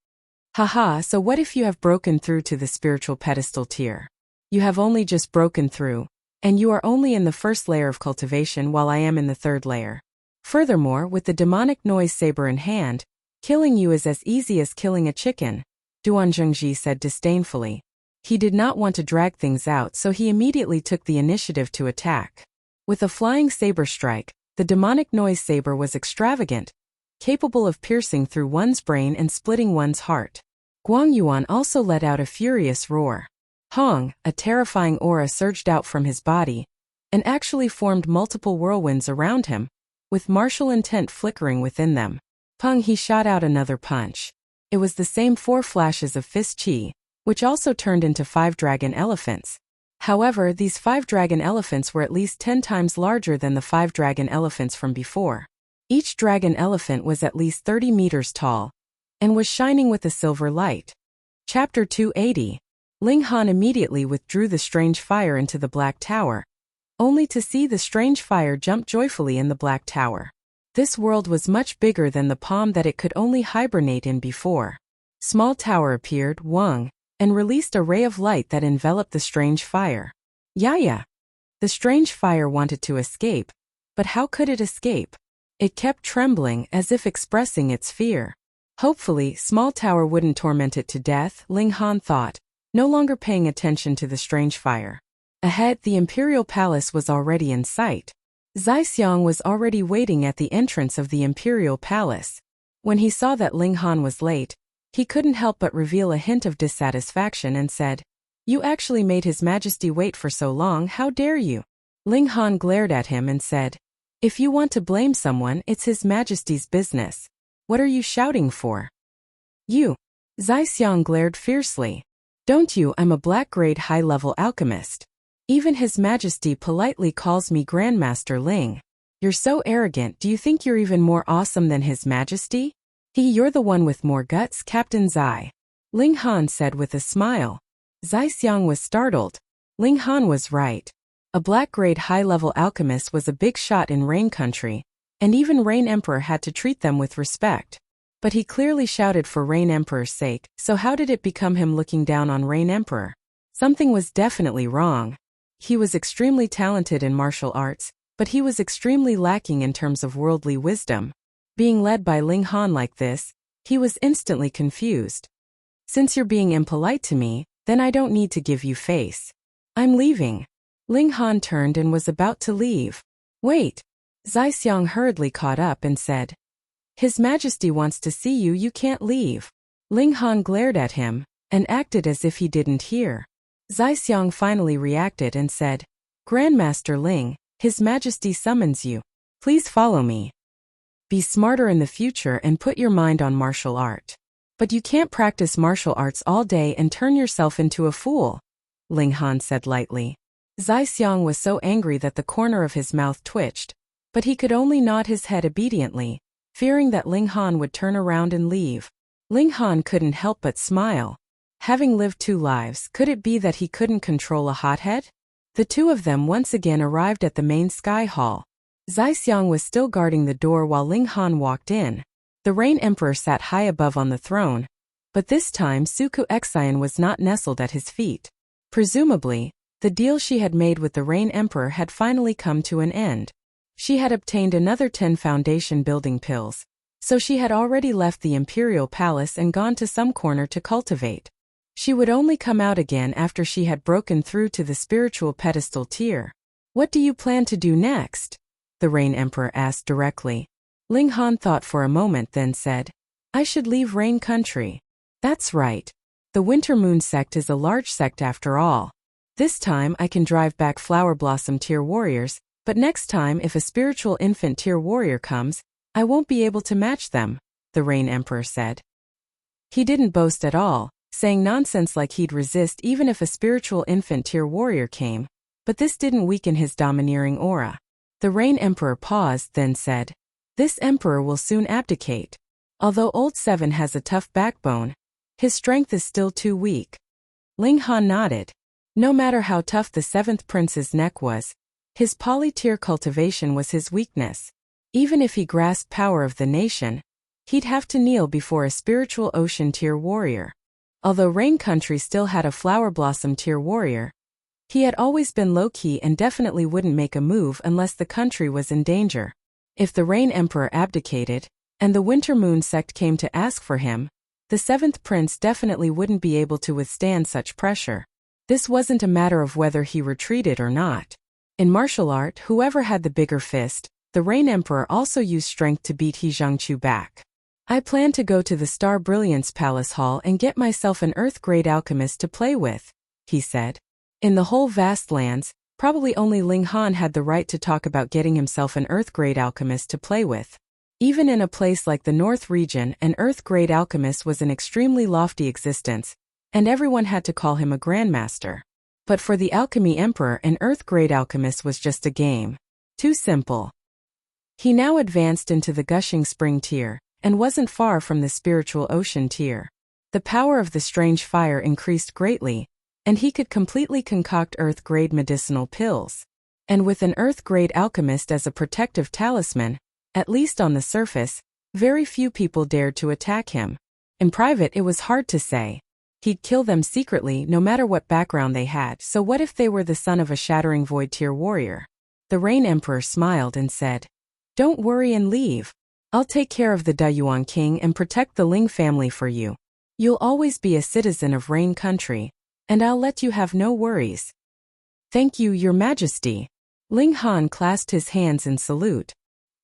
Haha, so what if you have broken through to the spiritual pedestal tier? You have only just broken through, and you are only in the first layer of cultivation while I am in the 3rd layer. Furthermore, with the demonic noise saber in hand, killing you is as easy as killing a chicken, Duan Zhengji said disdainfully. He did not want to drag things out, so he immediately took the initiative to attack. With a flying saber strike, the demonic noise saber was extravagant, capable of piercing through one's brain and splitting one's heart. Guang Yuan also let out a furious roar. Hong, a terrifying aura surged out from his body, and actually formed multiple whirlwinds around him, with martial intent flickering within them. Pung, he shot out another punch. It was the same 4 flashes of fist chi, which also turned into 5 dragon elephants. However, these 5 dragon elephants were at least 10 times larger than the 5 dragon elephants from before. Each dragon elephant was at least 30 meters tall, and was shining with a silver light. Chapter 280. Ling Han immediately withdrew the strange fire into the Black Tower, only to see the strange fire jump joyfully in the Black Tower. This world was much bigger than the palm that it could only hibernate in before. Small tower appeared, Wang, and released a ray of light that enveloped the strange fire. Yaya! The strange fire wanted to escape, but how could it escape? It kept trembling as if expressing its fear. Hopefully, small tower wouldn't torment it to death, Ling Han thought, no longer paying attention to the strange fire. Ahead, the imperial palace was already in sight. Zai Xiang was already waiting at the entrance of the imperial palace. When he saw that Ling Han was late, he couldn't help but reveal a hint of dissatisfaction and said, "You actually made His Majesty wait for so long, how dare you?" Ling Han glared at him and said, "If you want to blame someone, it's His Majesty's business. What are you shouting for?" "You." Zai Xiang glared fiercely. "Don't you? I'm a black-grade high-level alchemist. Even His Majesty politely calls me Grandmaster Ling. You're so arrogant, do you think you're even more awesome than His Majesty?" You're the one with more guts, Captain Zai," Ling Han said with a smile. Zai Xiang was startled. Ling Han was right. A black-grade high-level alchemist was a big shot in Rain Country, and even Rain Emperor had to treat them with respect. But he clearly shouted for Rain Emperor's sake, so how did it become him looking down on Rain Emperor? Something was definitely wrong. He was extremely talented in martial arts, but he was extremely lacking in terms of worldly wisdom. Being led by Ling Han like this, he was instantly confused. "Since you're being impolite to me, then I don't need to give you face. I'm leaving." Ling Han turned and was about to leave. Wait! Zaixiang hurriedly caught up and said. His Majesty wants to see you, you can't leave. Ling Han glared at him, and acted as if he didn't hear. Zaixiang finally reacted and said, Grandmaster Ling, His Majesty summons you. Please follow me. Be smarter in the future and put your mind on martial art. But you can't practice martial arts all day and turn yourself into a fool, Ling Han said lightly. Zaixiang was so angry that the corner of his mouth twitched, but he could only nod his head obediently, fearing that Ling Han would turn around and leave. Ling Han couldn't help but smile. Having lived 2 lives, could it be that he couldn't control a hothead? The two of them once again arrived at the main sky hall. Zaixiang was still guarding the door while Ling Han walked in. The Rain Emperor sat high above on the throne, but this time Suku Exian was not nestled at his feet. Presumably, the deal she had made with the Rain Emperor had finally come to an end. She had obtained another 10 foundation building pills, so she had already left the Imperial Palace and gone to some corner to cultivate. She would only come out again after she had broken through to the spiritual pedestal tier. What do you plan to do next? The Rain Emperor asked directly. Ling Han thought for a moment then said, I should leave Rain Country. That's right. The Winter Moon sect is a large sect after all. This time I can drive back Flower Blossom tier warriors, but next time if a spiritual infant tier warrior comes, I won't be able to match them, the Rain Emperor said. He didn't boast at all, saying nonsense like he'd resist even if a spiritual infant tier warrior came, but this didn't weaken his domineering aura. The Rain Emperor paused then said, This emperor will soon abdicate. Although Old Seven has a tough backbone, his strength is still too weak. Ling Han nodded. No matter how tough the 7th prince's neck was, his poly-tier cultivation was his weakness. Even if he grasped power of the nation, he'd have to kneel before a spiritual ocean tier warrior. Although Rain Country still had a Flower Blossom tier warrior, he had always been low-key and definitely wouldn't make a move unless the country was in danger. If the Rain Emperor abdicated, and the Winter Moon sect came to ask for him, the 7th prince definitely wouldn't be able to withstand such pressure. This wasn't a matter of whether he retreated or not. In martial art, whoever had the bigger fist, the Rain Emperor also used strength to beat He Zhangqiu back. I plan to go to the Star Brilliance Palace Hall and get myself an Earth-grade alchemist to play with, he said. In the whole vast lands, probably only Ling Han had the right to talk about getting himself an Earth-grade alchemist to play with. Even in a place like the North region, an Earth-grade alchemist was an extremely lofty existence, and everyone had to call him a grandmaster. But for the Alchemy Emperor, an Earth-grade alchemist was just a game. Too simple. He now advanced into the Gushing Spring tier, and wasn't far from the Spiritual Ocean tier. The power of the strange fire increased greatly, and he could completely concoct Earth-grade medicinal pills. And with an Earth-grade alchemist as a protective talisman, at least on the surface, very few people dared to attack him. In private it was hard to say. He'd kill them secretly no matter what background they had, so what if they were the son of a Shattering Void tier warrior? The Rain Emperor smiled and said, Don't worry and leave. I'll take care of the Dayuan King and protect the Ling family for you. You'll always be a citizen of Rain Country, and I'll let you have no worries. Thank you, Your Majesty. Ling Han clasped his hands in salute.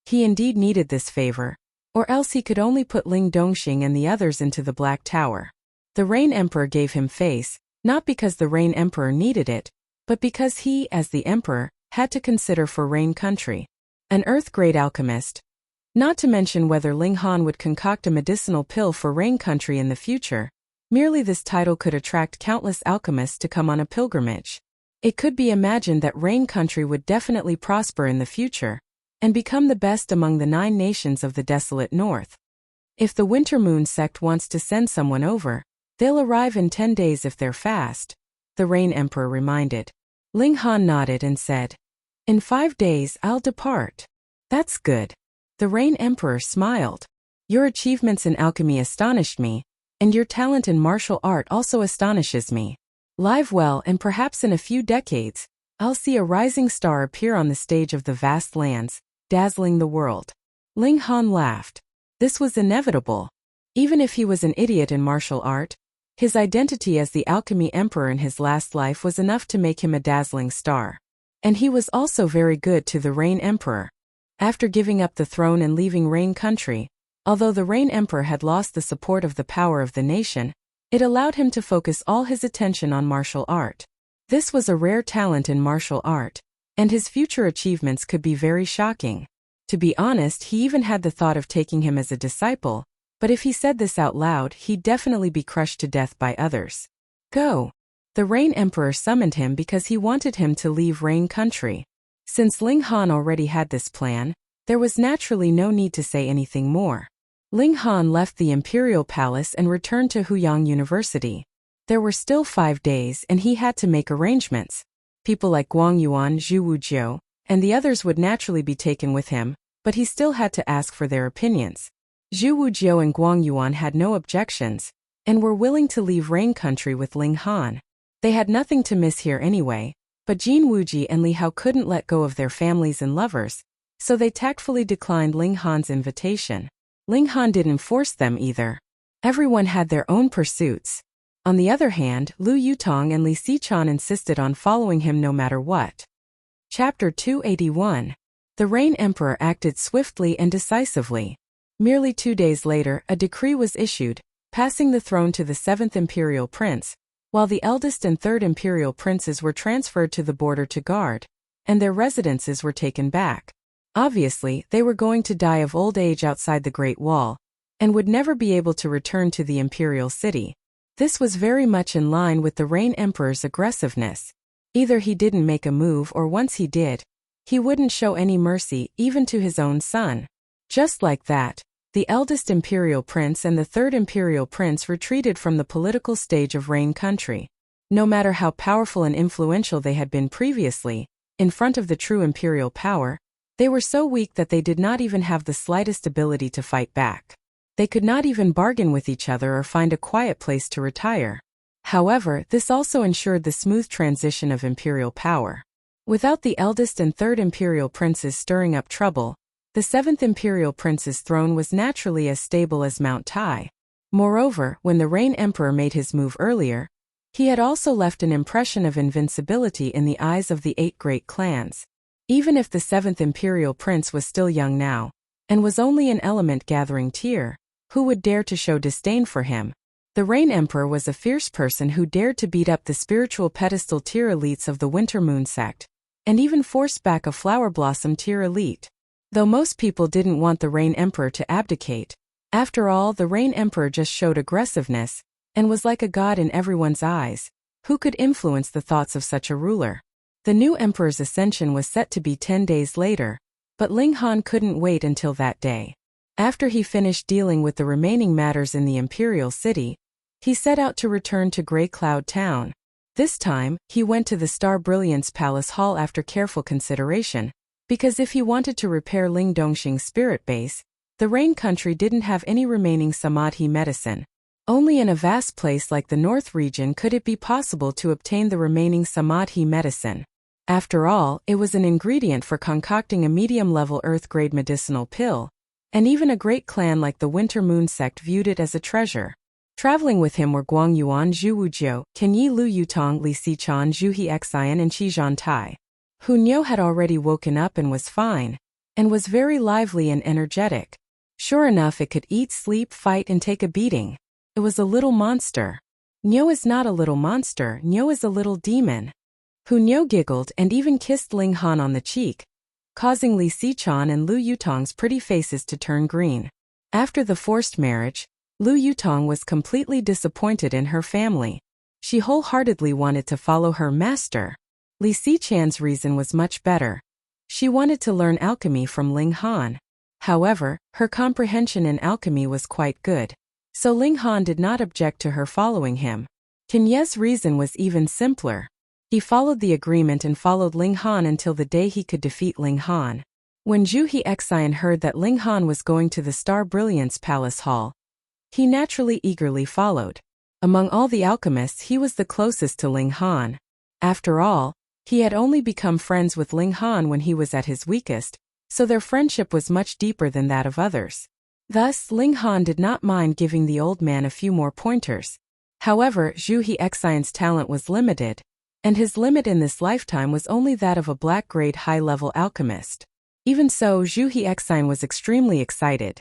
He indeed needed this favor, or else he could only put Ling Dongxing and the others into the Black Tower. The Rain Emperor gave him face, not because the Rain Emperor needed it, but because he, as the Emperor, had to consider for Rain Country. An Earth-grade alchemist. Not to mention whether Ling Han would concoct a medicinal pill for Rain Country in the future. Merely this title could attract countless alchemists to come on a pilgrimage. It could be imagined that Rain Country would definitely prosper in the future, and become the best among the 9 nations of the desolate north. If the Winter Moon sect wants to send someone over, they'll arrive in 10 days if they're fast, the Rain Emperor reminded. Ling Han nodded and said, In 5 days I'll depart. That's good. The Rain Emperor smiled. Your achievements in alchemy astonished me, and your talent in martial art also astonishes me. Live well, and perhaps in a few decades, I'll see a rising star appear on the stage of the vast lands, dazzling the world. Ling Han laughed. This was inevitable. Even if he was an idiot in martial art, his identity as the Alchemy Emperor in his last life was enough to make him a dazzling star. And he was also very good to the Rain Emperor. After giving up the throne and leaving Rain country, although the Rain Emperor had lost the support of the power of the nation, it allowed him to focus all his attention on martial art. This was a rare talent in martial art, and his future achievements could be very shocking. To be honest, he even had the thought of taking him as a disciple, but if he said this out loud, he'd definitely be crushed to death by others. Go! The Rain Emperor summoned him because he wanted him to leave Rain country. Since Ling Han already had this plan, there was naturally no need to say anything more. Ling Han left the imperial palace and returned to Huyang University. There were still 5 days and he had to make arrangements. People like Guang Yuan, Zhu Wujiu, and the others would naturally be taken with him, but he still had to ask for their opinions. Zhu Wujiu and Guang Yuan had no objections, and were willing to leave Rain country with Ling Han. They had nothing to miss here anyway, but Jin Wuji and Li Hao couldn't let go of their families and lovers, so they tactfully declined Ling Han's invitation. Ling Han didn't force them either. Everyone had their own pursuits. On the other hand, Lu Yutong and Li Xichen insisted on following him no matter what. Chapter 281. The Rain Emperor acted swiftly and decisively. Merely 2 days later, a decree was issued, passing the throne to the 7th Imperial Prince, while the eldest and 3rd Imperial Princes were transferred to the border to guard, and their residences were taken back. Obviously, they were going to die of old age outside the Great Wall, and would never be able to return to the imperial city. This was very much in line with the Rain Emperor's aggressiveness. Either he didn't make a move or once he did, he wouldn't show any mercy even to his own son. Just like that, the eldest Imperial Prince and the 3rd Imperial Prince retreated from the political stage of Rain country. No matter how powerful and influential they had been previously, in front of the true imperial power, they were so weak that they did not even have the slightest ability to fight back. They could not even bargain with each other or find a quiet place to retire. However, this also ensured the smooth transition of imperial power. Without the eldest and 3rd Imperial Princes stirring up trouble, the 7th Imperial Prince's throne was naturally as stable as Mount Tai. Moreover, when the Rain Emperor made his move earlier, he had also left an impression of invincibility in the eyes of the 8 great clans. Even if the 7th Imperial Prince was still young now, and was only an element-gathering tier, who would dare to show disdain for him? The Rain Emperor was a fierce person who dared to beat up the spiritual pedestal tier elites of the Winter Moon sect, and even force back a Flower Blossom tier elite. Though most people didn't want the Rain Emperor to abdicate, after all, the Rain Emperor just showed aggressiveness, and was like a god in everyone's eyes. Who could influence the thoughts of such a ruler? The new emperor's ascension was set to be 10 days later, but Ling Han couldn't wait until that day. After he finished dealing with the remaining matters in the imperial city, he set out to return to Grey Cloud Town. This time, he went to the Star Brilliance Palace Hall after careful consideration, because if he wanted to repair Ling Dongxing's spirit base, the Rain country didn't have any remaining Samadhi medicine. Only in a vast place like the North region could it be possible to obtain the remaining Samadhi medicine. After all, it was an ingredient for concocting a medium-level Earth-grade medicinal pill, and even a great clan like the Winter Moon sect viewed it as a treasure. Traveling with him were Guang Yuan, Zhu Wujiu, Kenyi Lu Yutong, Li Xichen, Zhu Hexian and Qizhan Tai. Hu Niu had already woken up and was fine, and was very lively and energetic. Sure enough, it could eat, sleep, fight and take a beating. It was a little monster. Niu is not a little monster, Niu is a little demon. Hu Niu giggled and even kissed Ling Han on the cheek, causing Li Xichen and Lu Yutong's pretty faces to turn green. After the forced marriage, Lu Yutong was completely disappointed in her family. She wholeheartedly wanted to follow her master. Li Xichan's reason was much better. She wanted to learn alchemy from Ling Han. However, her comprehension in alchemy was quite good, so Ling Han did not object to her following him. Kenye's reason was even simpler. He followed the agreement and followed Ling Han until the day he could defeat Ling Han. When Zhu Hexian heard that Ling Han was going to the Star Brilliance Palace Hall, he naturally eagerly followed. Among all the alchemists, he was the closest to Ling Han. After all, he had only become friends with Ling Han when he was at his weakest, so their friendship was much deeper than that of others. Thus, Ling Han did not mind giving the old man a few more pointers. However, Zhu Hexian's talent was limited, and his limit in this lifetime was only that of a black-grade high-level alchemist. Even so, Zhu Hexine was extremely excited.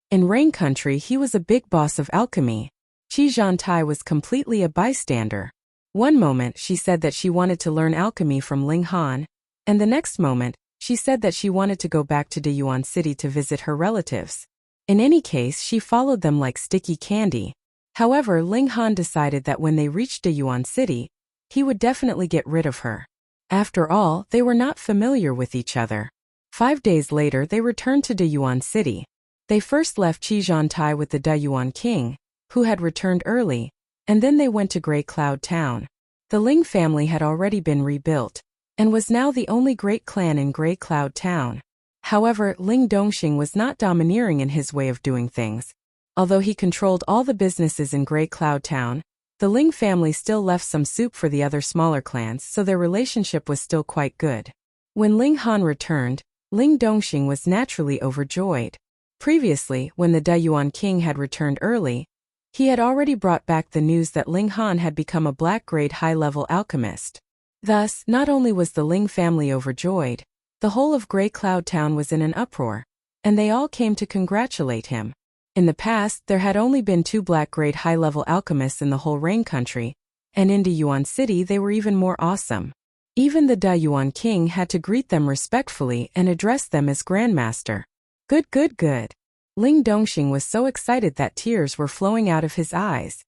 In Rain Country he was a big boss of alchemy. Qi Zhantai was completely a bystander. One moment she said that she wanted to learn alchemy from Ling Han, and the next moment, she said that she wanted to go back to Deyuan City to visit her relatives. In any case, she followed them like sticky candy. However, Ling Han decided that when they reached Deyuan City, he would definitely get rid of her. After all, they were not familiar with each other. 5 days later they returned to Deyuan City. They first left Qi Zhantai with the Deyuan king, who had returned early, and then they went to Grey Cloud Town. The Ling family had already been rebuilt, and was now the only great clan in Grey Cloud Town. However, Ling Dongxing was not domineering in his way of doing things. Although he controlled all the businesses in Grey Cloud Town, the Ling family still left some soup for the other smaller clans, so their relationship was still quite good. When Ling Han returned, Ling Dongxing was naturally overjoyed. Previously, when the Deyuan king had returned early, he had already brought back the news that Ling Han had become a black-grade high-level alchemist. Thus, not only was the Ling family overjoyed, the whole of Grey Cloud Town was in an uproar, and they all came to congratulate him. In the past, there had only been 2 black-grade high-level alchemists in the whole Rain Country, and in Deyuan City they were even more awesome. Even the Deyuan king had to greet them respectfully and address them as Grandmaster. Good, good, good. Ling Dongxing was so excited that tears were flowing out of his eyes.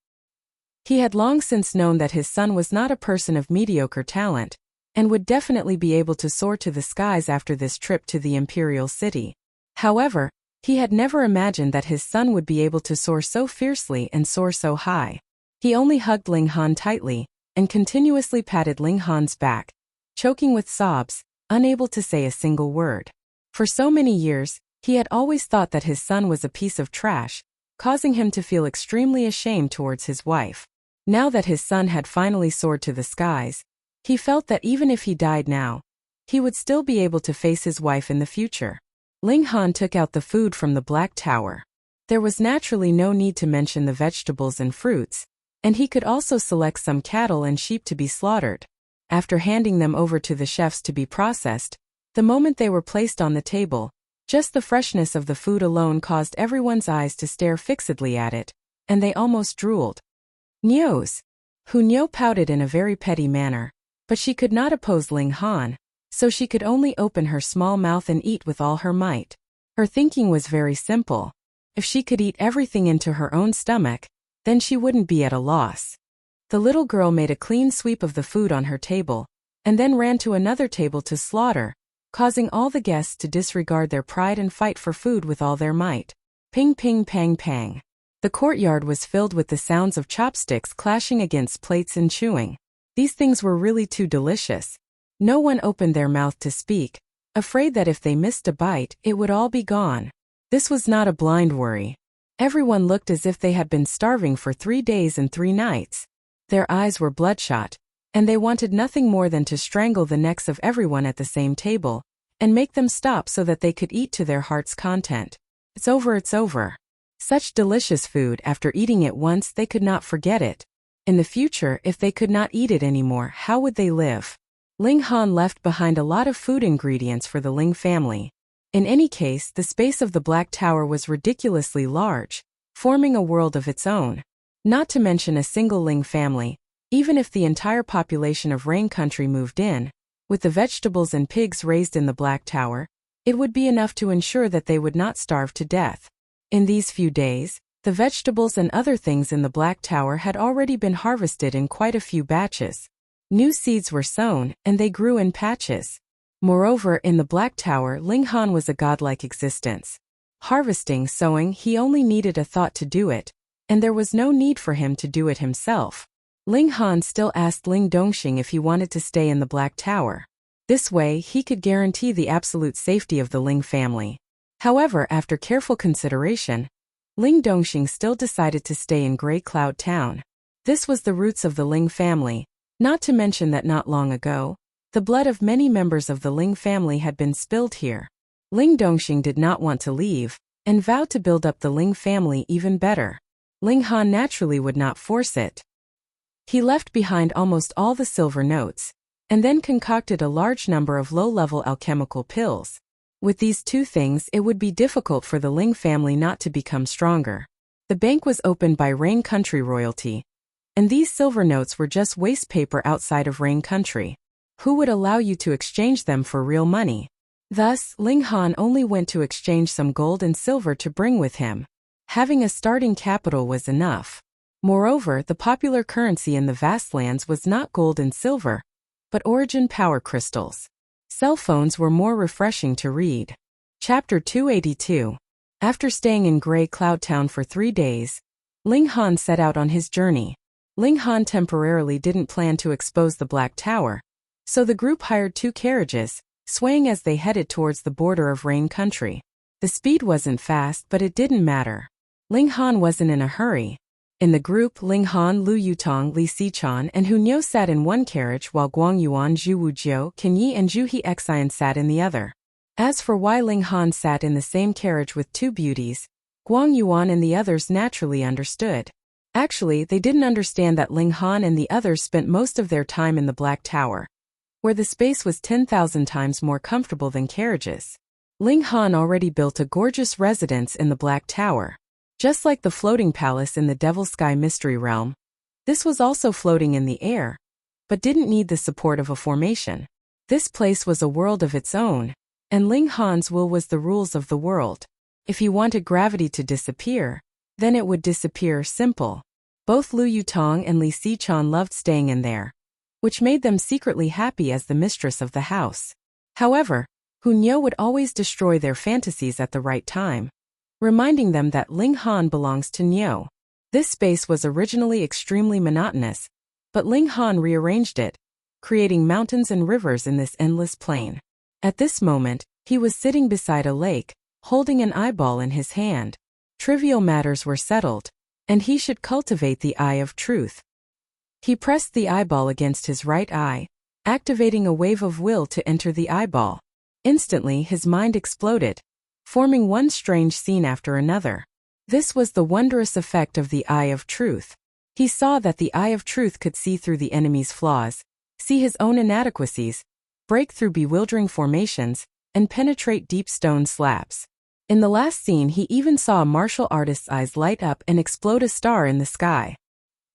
He had long since known that his son was not a person of mediocre talent, and would definitely be able to soar to the skies after this trip to the imperial city. However, he had never imagined that his son would be able to soar so fiercely and soar so high. He only hugged Ling Han tightly, and continuously patted Ling Han's back, choking with sobs, unable to say a single word. For so many years, he had always thought that his son was a piece of trash, causing him to feel extremely ashamed towards his wife. Now that his son had finally soared to the skies, he felt that even if he died now, he would still be able to face his wife in the future. Ling Han took out the food from the Black Tower. There was naturally no need to mention the vegetables and fruits, and he could also select some cattle and sheep to be slaughtered. After handing them over to the chefs to be processed, the moment they were placed on the table, just the freshness of the food alone caused everyone's eyes to stare fixedly at it, and they almost drooled. Nios! Hu Niu pouted in a very petty manner, but she could not oppose Ling Han, so she could only open her small mouth and eat with all her might. Her thinking was very simple. If she could eat everything into her own stomach, then she wouldn't be at a loss. The little girl made a clean sweep of the food on her table, and then ran to another table to slaughter, causing all the guests to disregard their pride and fight for food with all their might. Ping ping pang pang. The courtyard was filled with the sounds of chopsticks clashing against plates and chewing. These things were really too delicious. No one opened their mouth to speak, afraid that if they missed a bite, it would all be gone. This was not a blind worry. Everyone looked as if they had been starving for 3 days and 3 nights. Their eyes were bloodshot, and they wanted nothing more than to strangle the necks of everyone at the same table, and make them stop so that they could eat to their heart's content. It's over, it's over. Such delicious food, after eating it once they could not forget it. In the future, if they could not eat it anymore, how would they live? Ling Han left behind a lot of food ingredients for the Ling family. In any case, the space of the Black Tower was ridiculously large, forming a world of its own. Not to mention a single Ling family, even if the entire population of Rain Country moved in, with the vegetables and pigs raised in the Black Tower, it would be enough to ensure that they would not starve to death. In these few days, the vegetables and other things in the Black Tower had already been harvested in quite a few batches. New seeds were sown, and they grew in patches. Moreover, in the Black Tower, Ling Han was a godlike existence. Harvesting, sowing, he only needed a thought to do it, and there was no need for him to do it himself. Ling Han still asked Ling Dongxing if he wanted to stay in the Black Tower. This way, he could guarantee the absolute safety of the Ling family. However, after careful consideration, Ling Dongxing still decided to stay in Grey Cloud Town. This was the roots of the Ling family, not to mention that not long ago, the blood of many members of the Ling family had been spilled here. Ling Dongxing did not want to leave, and vowed to build up the Ling family even better. Ling Han naturally would not force it. He left behind almost all the silver notes, and then concocted a large number of low-level alchemical pills. With these two things, it would be difficult for the Ling family not to become stronger. The bank was opened by Rain Country royalty, and these silver notes were just waste paper outside of Rain Country. Who would allow you to exchange them for real money? Thus, Ling Han only went to exchange some gold and silver to bring with him. Having a starting capital was enough. Moreover, the popular currency in the vast lands was not gold and silver, but origin power crystals. Cell phones were more refreshing to read. Chapter 282. After staying in Grey Cloud Town for 3 days, Ling Han set out on his journey. Ling Han temporarily didn't plan to expose the Black Tower, so the group hired 2 carriages, swaying as they headed towards the border of Rain Country. The speed wasn't fast, but it didn't matter. Ling Han wasn't in a hurry. In the group, Ling Han, Lu Yutong, Li Xichan, and Hu Niu sat in one carriage while Guang Yuan, Zhu Wujiu, Qin Yi, and Zhu He Xian sat in the other. As for why Ling Han sat in the same carriage with 2 beauties, Guang Yuan and the others naturally understood. Actually, they didn't understand that Ling Han and the others spent most of their time in the Black Tower, where the space was 10,000 times more comfortable than carriages. Ling Han already built a gorgeous residence in the Black Tower. Just like the floating palace in the Devil Sky Mystery Realm, this was also floating in the air, but didn't need the support of a formation. This place was a world of its own, and Ling Han's will was the rules of the world. If he wanted gravity to disappear, then it would disappear, simple. Both Lu Yutong and Li Xichan loved staying in there, which made them secretly happy as the mistress of the house. However, Hu Niu would always destroy their fantasies at the right time, reminding them that Ling Han belongs to Niu. This space was originally extremely monotonous, but Ling Han rearranged it, creating mountains and rivers in this endless plain. At this moment, he was sitting beside a lake, holding an eyeball in his hand. Trivial matters were settled, and he should cultivate the eye of truth. He pressed the eyeball against his right eye, activating a wave of will to enter the eyeball. Instantly, his mind exploded, forming one strange scene after another. This was the wondrous effect of the eye of truth. He saw that the eye of truth could see through the enemy's flaws, see his own inadequacies, break through bewildering formations, and penetrate deep stone slabs. In the last scene, he even saw a martial artist's eyes light up and explode a star in the sky.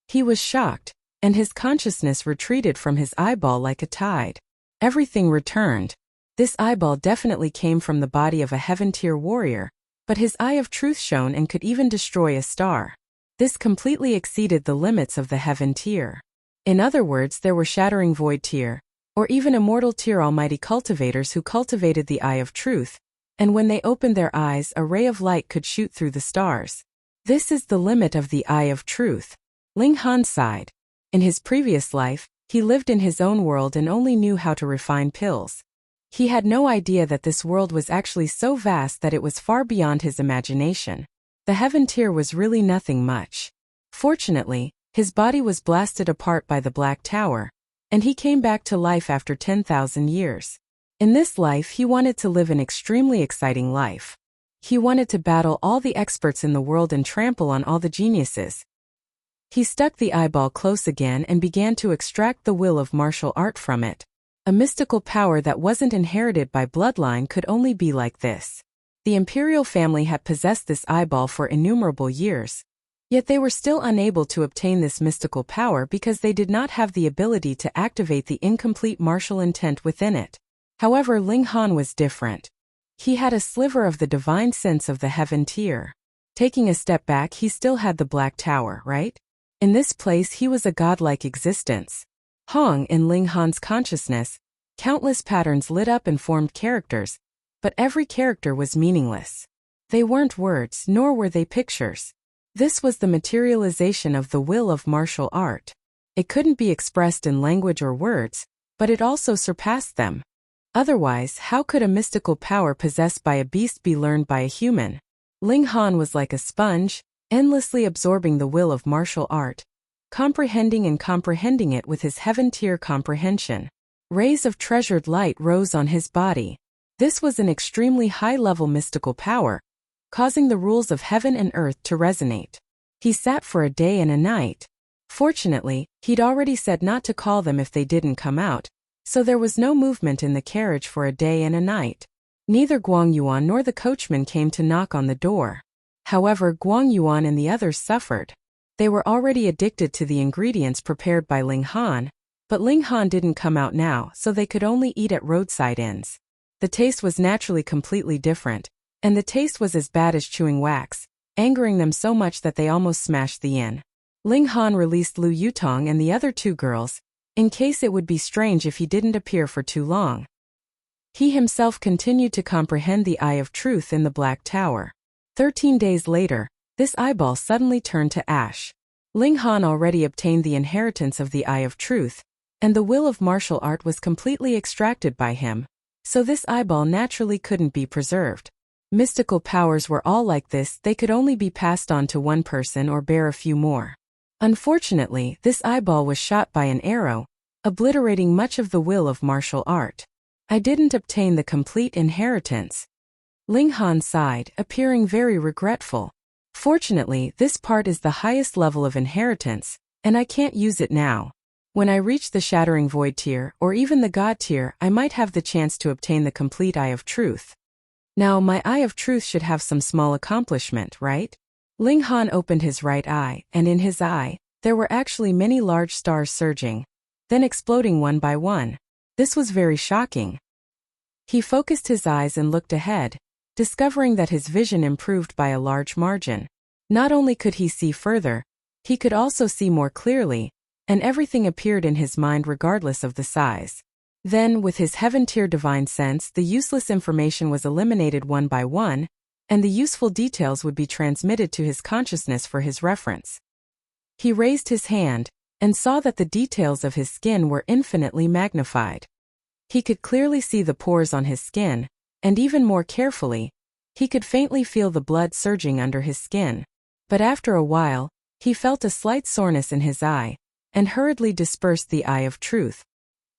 He was shocked, and his consciousness retreated from his eyeball like a tide. Everything returned. This eyeball definitely came from the body of a heaven-tier warrior, but his eye of truth shone and could even destroy a star. This completely exceeded the limits of the heaven tier. In other words, there were shattering void tier, or even immortal tier almighty cultivators who cultivated the eye of truth, and when they opened their eyes, a ray of light could shoot through the stars. This is the limit of the eye of truth. Ling Han sighed. In his previous life, he lived in his own world and only knew how to refine pills. He had no idea that this world was actually so vast that it was far beyond his imagination. The heaven tier was really nothing much. Fortunately, his body was blasted apart by the Black Tower, and he came back to life after 10,000 years. In this life, he wanted to live an extremely exciting life. He wanted to battle all the experts in the world and trample on all the geniuses. He stuck the eyeball close again and began to extract the will of martial art from it. A mystical power that wasn't inherited by bloodline could only be like this. The imperial family had possessed this eyeball for innumerable years, yet they were still unable to obtain this mystical power because they did not have the ability to activate the incomplete martial intent within it. However, Ling Han was different. He had a sliver of the divine sense of the heaven tier. Taking a step back, he still had the Black Tower, right? In this place, he was a godlike existence. Hong in Ling Han's consciousness, countless patterns lit up and formed characters, but every character was meaningless. They weren't words, nor were they pictures. This was the materialization of the will of martial art. It couldn't be expressed in language or words, but it also surpassed them. Otherwise, how could a mystical power possessed by a beast be learned by a human? Ling Han was like a sponge, endlessly absorbing the will of martial art, comprehending it with his heaven-tier comprehension. Rays of treasured light rose on his body. This was an extremely high-level mystical power, causing the rules of heaven and earth to resonate. He sat for a day and a night. Fortunately, he'd already said not to call them if they didn't come out, so there was no movement in the carriage for a day and a night. Neither Guang Yuan nor the coachman came to knock on the door. However, Guang Yuan and the others suffered. They were already addicted to the ingredients prepared by Ling Han, but Ling Han didn't come out now, so they could only eat at roadside inns. The taste was naturally completely different, and the taste was as bad as chewing wax, angering them so much that they almost smashed the inn. Ling Han released Lu Yutong and the other two girls, in case it would be strange if he didn't appear for too long. He himself continued to comprehend the Eye of Truth in the Black Tower. 13 days later, this eyeball suddenly turned to ash. Ling Han already obtained the inheritance of the Eye of Truth, and the will of martial art was completely extracted by him, so this eyeball naturally couldn't be preserved. Mystical powers were all like this, they could only be passed on to one person or bear a few more. Unfortunately, this eyeball was shot by an arrow, obliterating much of the will of martial art. I didn't obtain the complete inheritance. Ling Han sighed, appearing very regretful. Fortunately, this part is the highest level of inheritance, and I can't use it now. When I reach the Shattering Void tier, or even the God tier, I might have the chance to obtain the complete Eye of Truth. Now, my Eye of Truth should have some small accomplishment, right? Ling Han opened his right eye, and in his eye, there were actually many large stars surging, then exploding one by one. This was very shocking. He focused his eyes and looked ahead, discovering that his vision improved by a large margin. Not only could he see further, he could also see more clearly, and everything appeared in his mind regardless of the size. Then, with his heaven-tier divine sense, the useless information was eliminated one by one, and the useful details would be transmitted to his consciousness for his reference. He raised his hand, and saw that the details of his skin were infinitely magnified. He could clearly see the pores on his skin, and even more carefully, he could faintly feel the blood surging under his skin. But after a while, he felt a slight soreness in his eye, and hurriedly dispersed the Eye of Truth.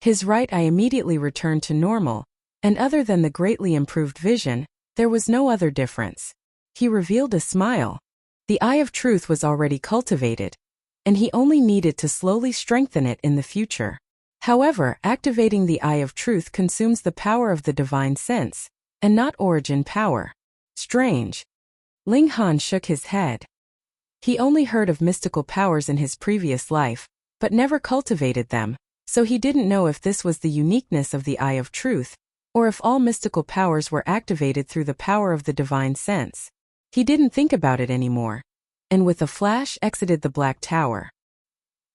His right eye immediately returned to normal, and other than the greatly improved vision, there was no other difference. He revealed a smile. The Eye of Truth was already cultivated, and he only needed to slowly strengthen it in the future. However, activating the Eye of Truth consumes the power of the divine sense, and not origin power. Strange. Ling Han shook his head. He only heard of mystical powers in his previous life, but never cultivated them, so he didn't know if this was the uniqueness of the Eye of Truth, or if all mystical powers were activated through the power of the divine sense. He didn't think about it anymore, and with a flash exited the Black Tower.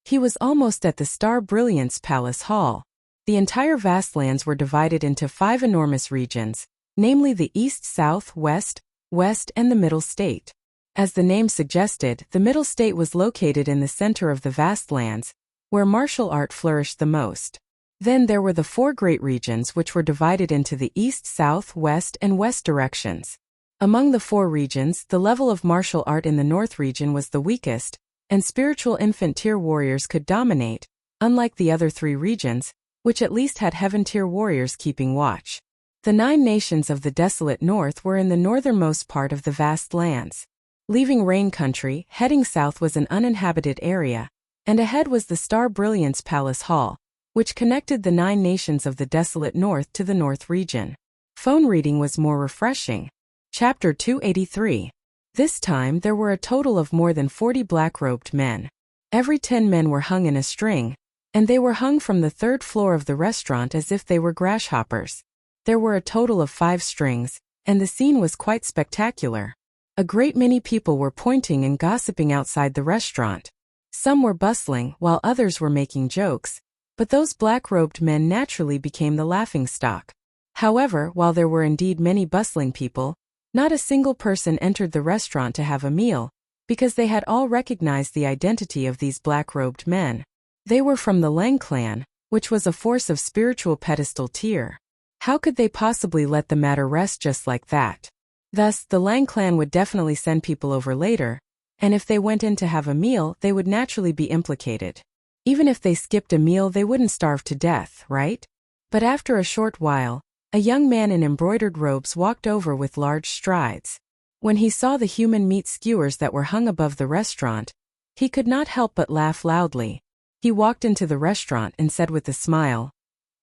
He was almost at the Star Brilliance Palace Hall. The entire vast lands were divided into 5 enormous regions, namely the East, South, West, West, and the Middle State. As the name suggested, the Middle State was located in the center of the vast lands, where martial art flourished the most. Then there were the 4 great regions which were divided into the East, South, West, and West directions. Among the 4 regions, the level of martial art in the North region was the weakest, and spiritual infant tier warriors could dominate, unlike the other 3 regions, which at least had heaven tier warriors keeping watch. The 9 nations of the desolate north were in the northernmost part of the vast lands. Leaving Rain Country, heading south was an uninhabited area, and ahead was the Star Brilliance Palace Hall, which connected the 9 nations of the desolate north to the North region. Phone reading was more refreshing. Chapter 283. This time there were a total of more than 40 black-robed men. Every 10 men were hung in a string, and they were hung from the 3rd floor of the restaurant as if they were grasshoppers. There were a total of 5 strings, and the scene was quite spectacular. A great many people were pointing and gossiping outside the restaurant. Some were bustling, while others were making jokes, but those black-robed men naturally became the laughingstock. However, while there were indeed many bustling people, not a single person entered the restaurant to have a meal, because they had all recognized the identity of these black-robed men. They were from the Leng clan, which was a force of spiritual pedestal tier. How could they possibly let the matter rest just like that? Thus, the Lang clan would definitely send people over later, and if they went in to have a meal, they would naturally be implicated. Even if they skipped a meal, they wouldn't starve to death, right? But after a short while, a young man in embroidered robes walked over with large strides. When he saw the human meat skewers that were hung above the restaurant, He could not help but laugh loudly. He walked into the restaurant and said with a smile,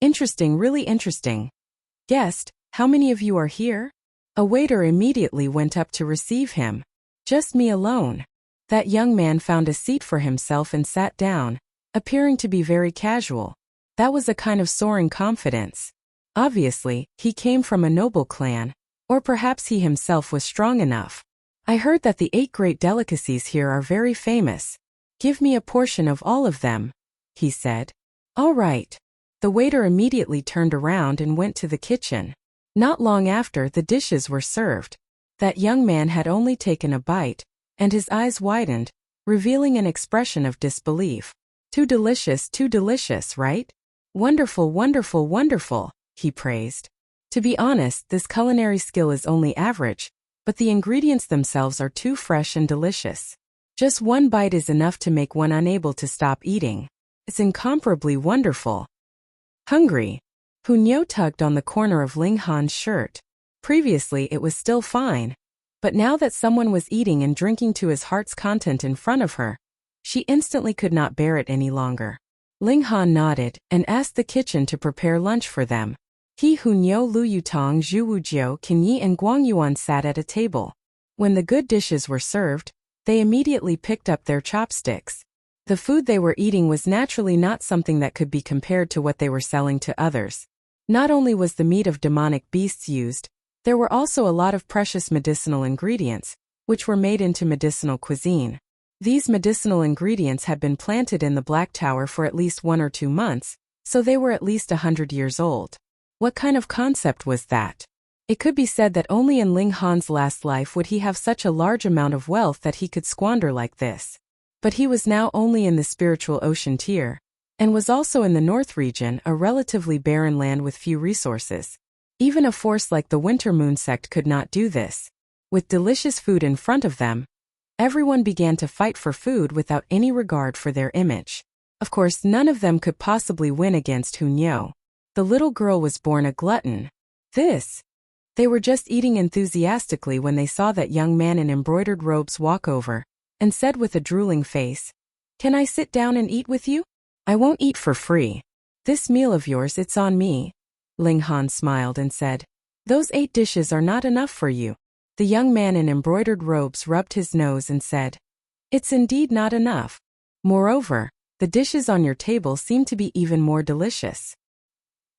"Interesting, really interesting. Guest, how many of you are here?" A waiter immediately went up to receive him. "Just me alone." That young man found a seat for himself and sat down, appearing to be very casual. That was a kind of soaring confidence. Obviously, he came from a noble clan, or perhaps he himself was strong enough. "I heard that the 8 great delicacies here are very famous. Give me a portion of all of them," he said. "All right." The waiter immediately turned around and went to the kitchen. Not long after, the dishes were served. That young man had only taken a bite, and his eyes widened, revealing an expression of disbelief. Too delicious, right? Wonderful, wonderful, wonderful, he praised. To be honest, this culinary skill is only average, but the ingredients themselves are too fresh and delicious. Just one bite is enough to make one unable to stop eating. It's incomparably wonderful. Hungry. Hunyo tugged on the corner of Ling Han's shirt. Previously it was still fine, but now that someone was eating and drinking to his heart's content in front of her, she instantly could not bear it any longer. Ling Han nodded and asked the kitchen to prepare lunch for them. He Hunyo Lu Yutong Zhu Wujiao Kinyi and Guang Yuan sat at a table. When the good dishes were served, they immediately picked up their chopsticks. The food they were eating was naturally not something that could be compared to what they were selling to others. Not only was the meat of demonic beasts used, there were also a lot of precious medicinal ingredients, which were made into medicinal cuisine. These medicinal ingredients had been planted in the Black Tower for at least 1 or 2 months, so they were at least 100 years old. What kind of concept was that? It could be said that only in Ling Han's last life would he have such a large amount of wealth that he could squander like this. But he was now only in the spiritual ocean tier, and was also in the North region, a relatively barren land with few resources. Even a force like the Winter Moon sect could not do this. With delicious food in front of them, everyone began to fight for food without any regard for their image. Of course, none of them could possibly win against Hunyo. The little girl was born a glutton. They were just eating enthusiastically when they saw that young man in embroidered robes walk over, and said with a drooling face, "Can I sit down and eat with you? I won't eat for free. This meal of yours, it's on me." Ling Han smiled and said, "Those 8 dishes are not enough for you." The young man in embroidered robes rubbed his nose and said, "It's indeed not enough. Moreover, the dishes on your table seem to be even more delicious."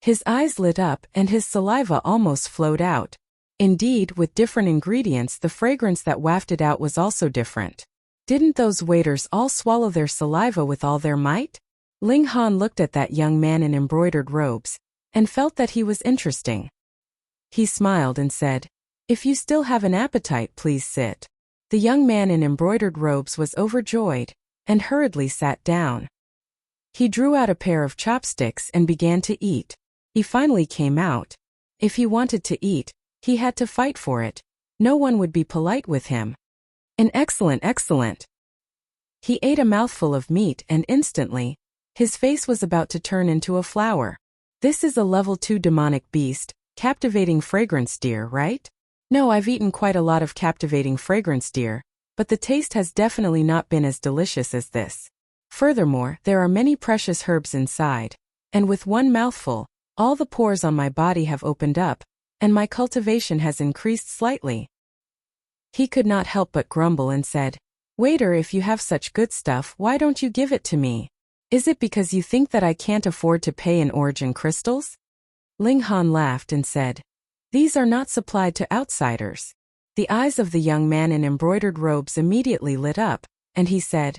His eyes lit up and his saliva almost flowed out. Indeed, with different ingredients, the fragrance that wafted out was also different. Didn't those waiters all swallow their saliva with all their might? Ling Han looked at that young man in embroidered robes, and felt that he was interesting. He smiled and said, "If you still have an appetite, please sit." The young man in embroidered robes was overjoyed, and hurriedly sat down. He drew out a pair of chopsticks and began to eat. He finally came out. If he wanted to eat, he had to fight for it. No one would be polite with him. An excellent. He ate a mouthful of meat and instantly, his face was about to turn into a flower. This is a level 2 demonic beast, captivating fragrance deer, right? No, I've eaten quite a lot of captivating fragrance deer, but the taste has definitely not been as delicious as this. Furthermore, there are many precious herbs inside, and with one mouthful, all the pores on my body have opened up, and my cultivation has increased slightly. He could not help but grumble and said, "Waiter, if you have such good stuff, why don't you give it to me? Is it because you think that I can't afford to pay in origin crystals?" Ling Han laughed and said, "These are not supplied to outsiders." The eyes of the young man in embroidered robes immediately lit up, and he said,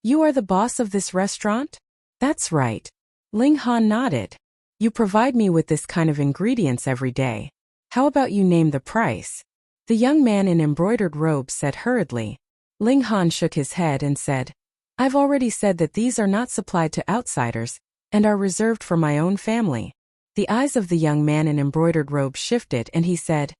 "You are the boss of this restaurant?" "That's right." Ling Han nodded. "You provide me with this kind of ingredients every day. How about you name the price?" The young man in embroidered robes said hurriedly. Ling Han shook his head and said, "I've already said that these are not supplied to outsiders, and are reserved for my own family." The eyes of the young man in embroidered robes shifted and he said,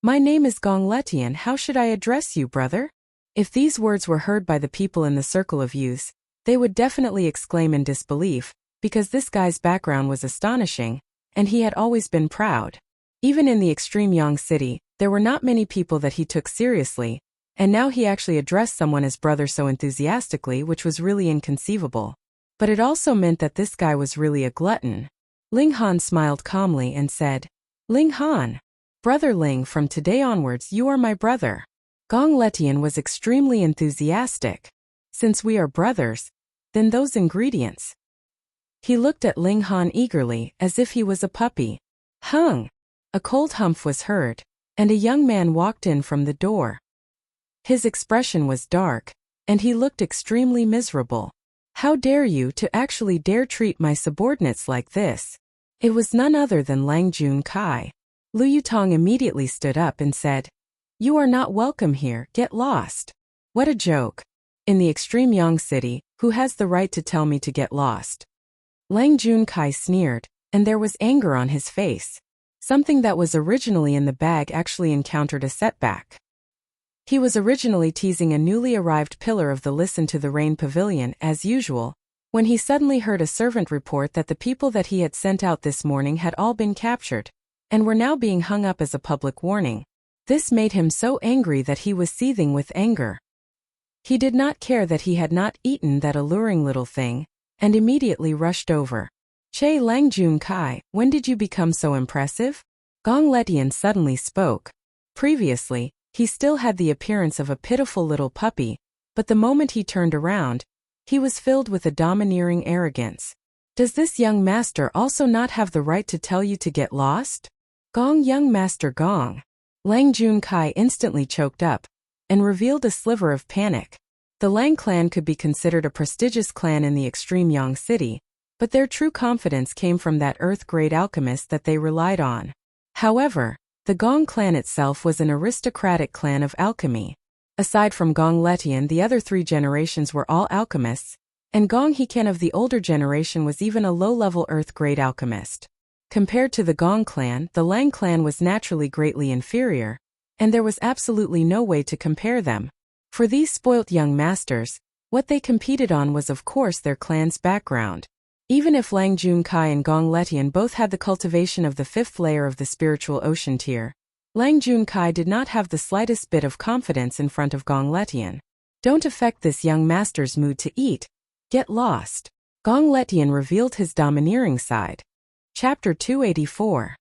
"My name is Gong Letian. How should I address you, brother?" If these words were heard by the people in the circle of youths, they would definitely exclaim in disbelief, because this guy's background was astonishing, and he had always been proud. Even in the extreme Yang city, there were not many people that he took seriously, And now he actually addressed someone as brother so enthusiastically, which was really inconceivable. But it also meant that this guy was really a glutton. Ling Han smiled calmly and said, Ling Han, brother Ling, from today onwards you are my brother. Gong Letian was extremely enthusiastic. Since we are brothers, then those ingredients. He looked at Ling Han eagerly, as if he was a puppy. Hung! A cold humph was heard, and a young man walked in from the door. His expression was dark, and he looked extremely miserable. How dare you to actually dare treat my subordinates like this? It was none other than Lang Jun Kai. Lu Yutong immediately stood up and said, You are not welcome here, get lost. What a joke. In the extreme Yang city, who has the right to tell me to get lost? Lang Jun Kai sneered, and there was anger on his face. Something that was originally in the bag actually encountered a setback. He was originally teasing a newly arrived pillar of the Listen to the Rain pavilion, as usual, when he suddenly heard a servant report that the people that he had sent out this morning had all been captured, and were now being hung up as a public warning. This made him so angry that he was seething with anger. He did not care that he had not eaten that alluring little thing, and immediately rushed over. Che Lang Jun Kai, when did you become so impressive? Gong Letian suddenly spoke. Previously, he still had the appearance of a pitiful little puppy, but the moment he turned around, he was filled with a domineering arrogance. Does this young master also not have the right to tell you to get lost? Gong, young master Gong. Lang Jun Kai instantly choked up and revealed a sliver of panic. The Lang clan could be considered a prestigious clan in the extreme Yang city, but their true confidence came from that earth-grade alchemist that they relied on. However, the Gong clan itself was an aristocratic clan of alchemy. Aside from Gong Letian, the other 3 generations were all alchemists, and Gong Hiken of the older generation was even a low-level earth-grade alchemist. Compared to the Gong clan, the Lang clan was naturally greatly inferior, and there was absolutely no way to compare them. For these spoilt young masters, what they competed on was of course their clan's background. Even if Lang Jun Kai and Gong Letian both had the cultivation of the 5th layer of the spiritual ocean tier, Lang Jun Kai did not have the slightest bit of confidence in front of Gong Letian. Don't affect this young master's mood to eat. Get lost. Gong Letian revealed his domineering side. Chapter 284.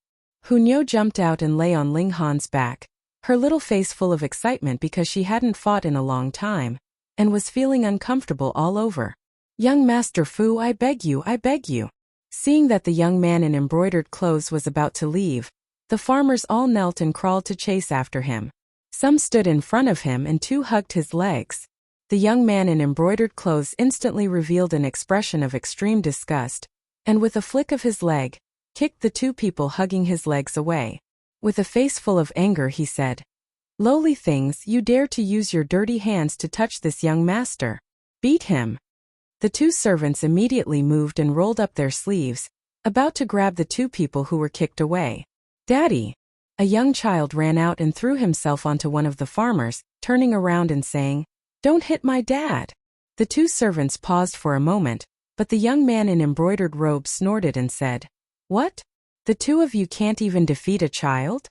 Hunyo jumped out and lay on Ling Han's back, her little face full of excitement because she hadn't fought in a long time, and was feeling uncomfortable all over. Young Master Fu, I beg you, I beg you. Seeing that the young man in embroidered clothes was about to leave, the farmers all knelt and crawled to chase after him. Some stood in front of him and 2 hugged his legs. The young man in embroidered clothes instantly revealed an expression of extreme disgust, and with a flick of his leg, kicked the 2 people hugging his legs away. With a face full of anger he said, Lowly things, you dare to use your dirty hands to touch this young master. Beat him. The 2 servants immediately moved and rolled up their sleeves, about to grab the 2 people who were kicked away. Daddy! A young child ran out and threw himself onto one of the farmers, turning around and saying, Don't hit my dad! The 2 servants paused for a moment, but the young man in embroidered robes snorted and said, What? The 2 of you can't even defeat a child?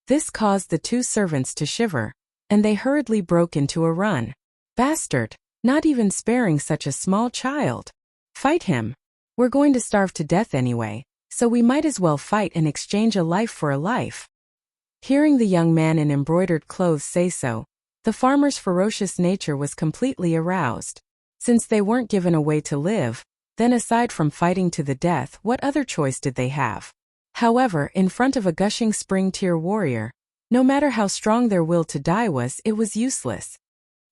This caused the 2 servants to shiver, and they hurriedly broke into a run. Bastard! Not even sparing such a small child. Fight him. We're going to starve to death anyway, so we might as well fight and exchange a life for a life. Hearing the young man in embroidered clothes say so, the farmer's ferocious nature was completely aroused. Since they weren't given a way to live, then aside from fighting to the death, what other choice did they have? However, in front of a gushing spring-tier warrior, no matter how strong their will to die was, it was useless.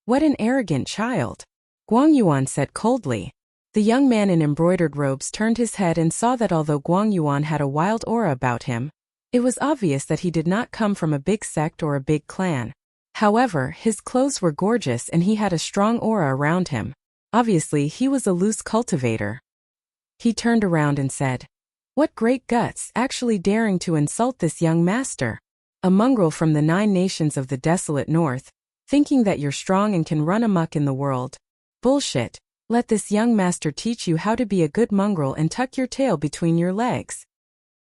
What an arrogant child! Guang Yuan said coldly. The young man in embroidered robes turned his head and saw that although Guang Yuan had a wild aura about him, it was obvious that he did not come from a big sect or a big clan. However, his clothes were gorgeous and he had a strong aura around him. Obviously, he was a loose cultivator. He turned around and said, What great guts, actually daring to insult this young master. A mongrel from the 9 nations of the desolate north, thinking that you're strong and can run amok in the world. Bullshit. Let this young master teach you how to be a good mongrel and tuck your tail between your legs.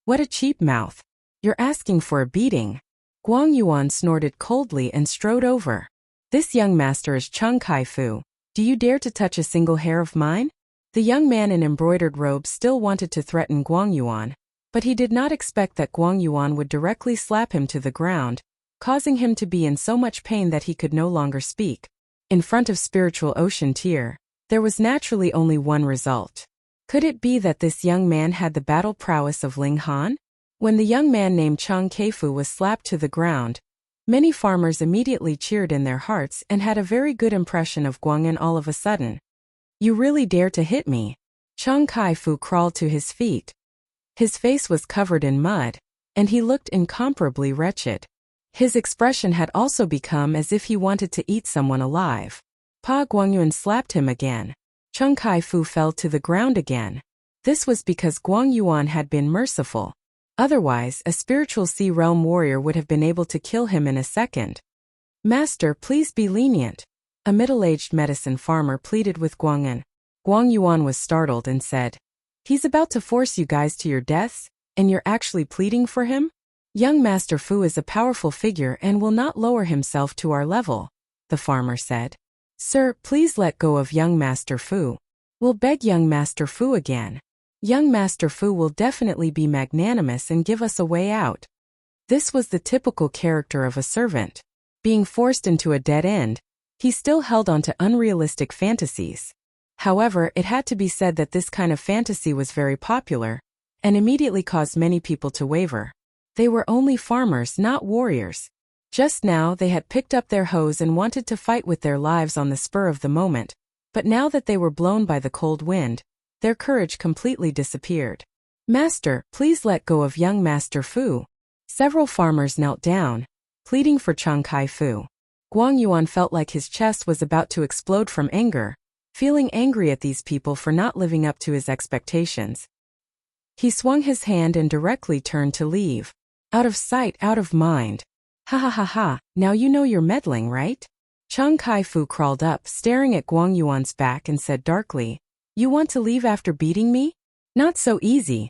What a cheap mouth. You're asking for a beating. Guang Yuan snorted coldly and strode over. This young master is Chung Kai-fu. Do you dare to touch a single hair of mine? The young man in embroidered robes still wanted to threaten Guang Yuan, but he did not expect that Guang Yuan would directly slap him to the ground, causing him to be in so much pain that he could no longer speak. In front of spiritual ocean tier, there was naturally only one result. Could it be that this young man had the battle prowess of Ling Han? When the young man named Chung Kai-fu was slapped to the ground, many farmers immediately cheered in their hearts and had a very good impression of Guang Yuan all of a sudden. You really dare to hit me? Chung Kai-fu crawled to his feet. His face was covered in mud, and he looked incomparably wretched. His expression had also become as if he wanted to eat someone alive. Pa Guang Yuan slapped him again. Chung Kai-fu fell to the ground again. This was because Guang Yuan had been merciful. Otherwise, a spiritual Sea Realm warrior would have been able to kill him in a second. Master, please be lenient. A middle-aged medicine farmer pleaded with Guang Yuan. Guang Yuan was startled and said, He's about to force you guys to your deaths, and you're actually pleading for him? Young Master Fu is a powerful figure and will not lower himself to our level, the farmer said. Sir, please let go of young Master Fu. We'll beg young Master Fu again. Young Master Fu will definitely be magnanimous and give us a way out. This was the typical character of a servant. Being forced into a dead end, he still held on to unrealistic fantasies. However, it had to be said that this kind of fantasy was very popular, and immediately caused many people to waver. They were only farmers, not warriors. Just now they had picked up their hoes and wanted to fight with their lives on the spur of the moment, but now that they were blown by the cold wind, their courage completely disappeared. Master, please let go of young Master Fu. Several farmers knelt down, pleading for Chung Kai-fu. Guang Yuan felt like his chest was about to explode from anger, feeling angry at these people for not living up to his expectations. He swung his hand and directly turned to leave. Out of sight, out of mind. Ha ha ha ha, now you know you're meddling, right? Chung Kai-fu crawled up, staring at Guang Yuan's back and said darkly, You want to leave after beating me? Not so easy.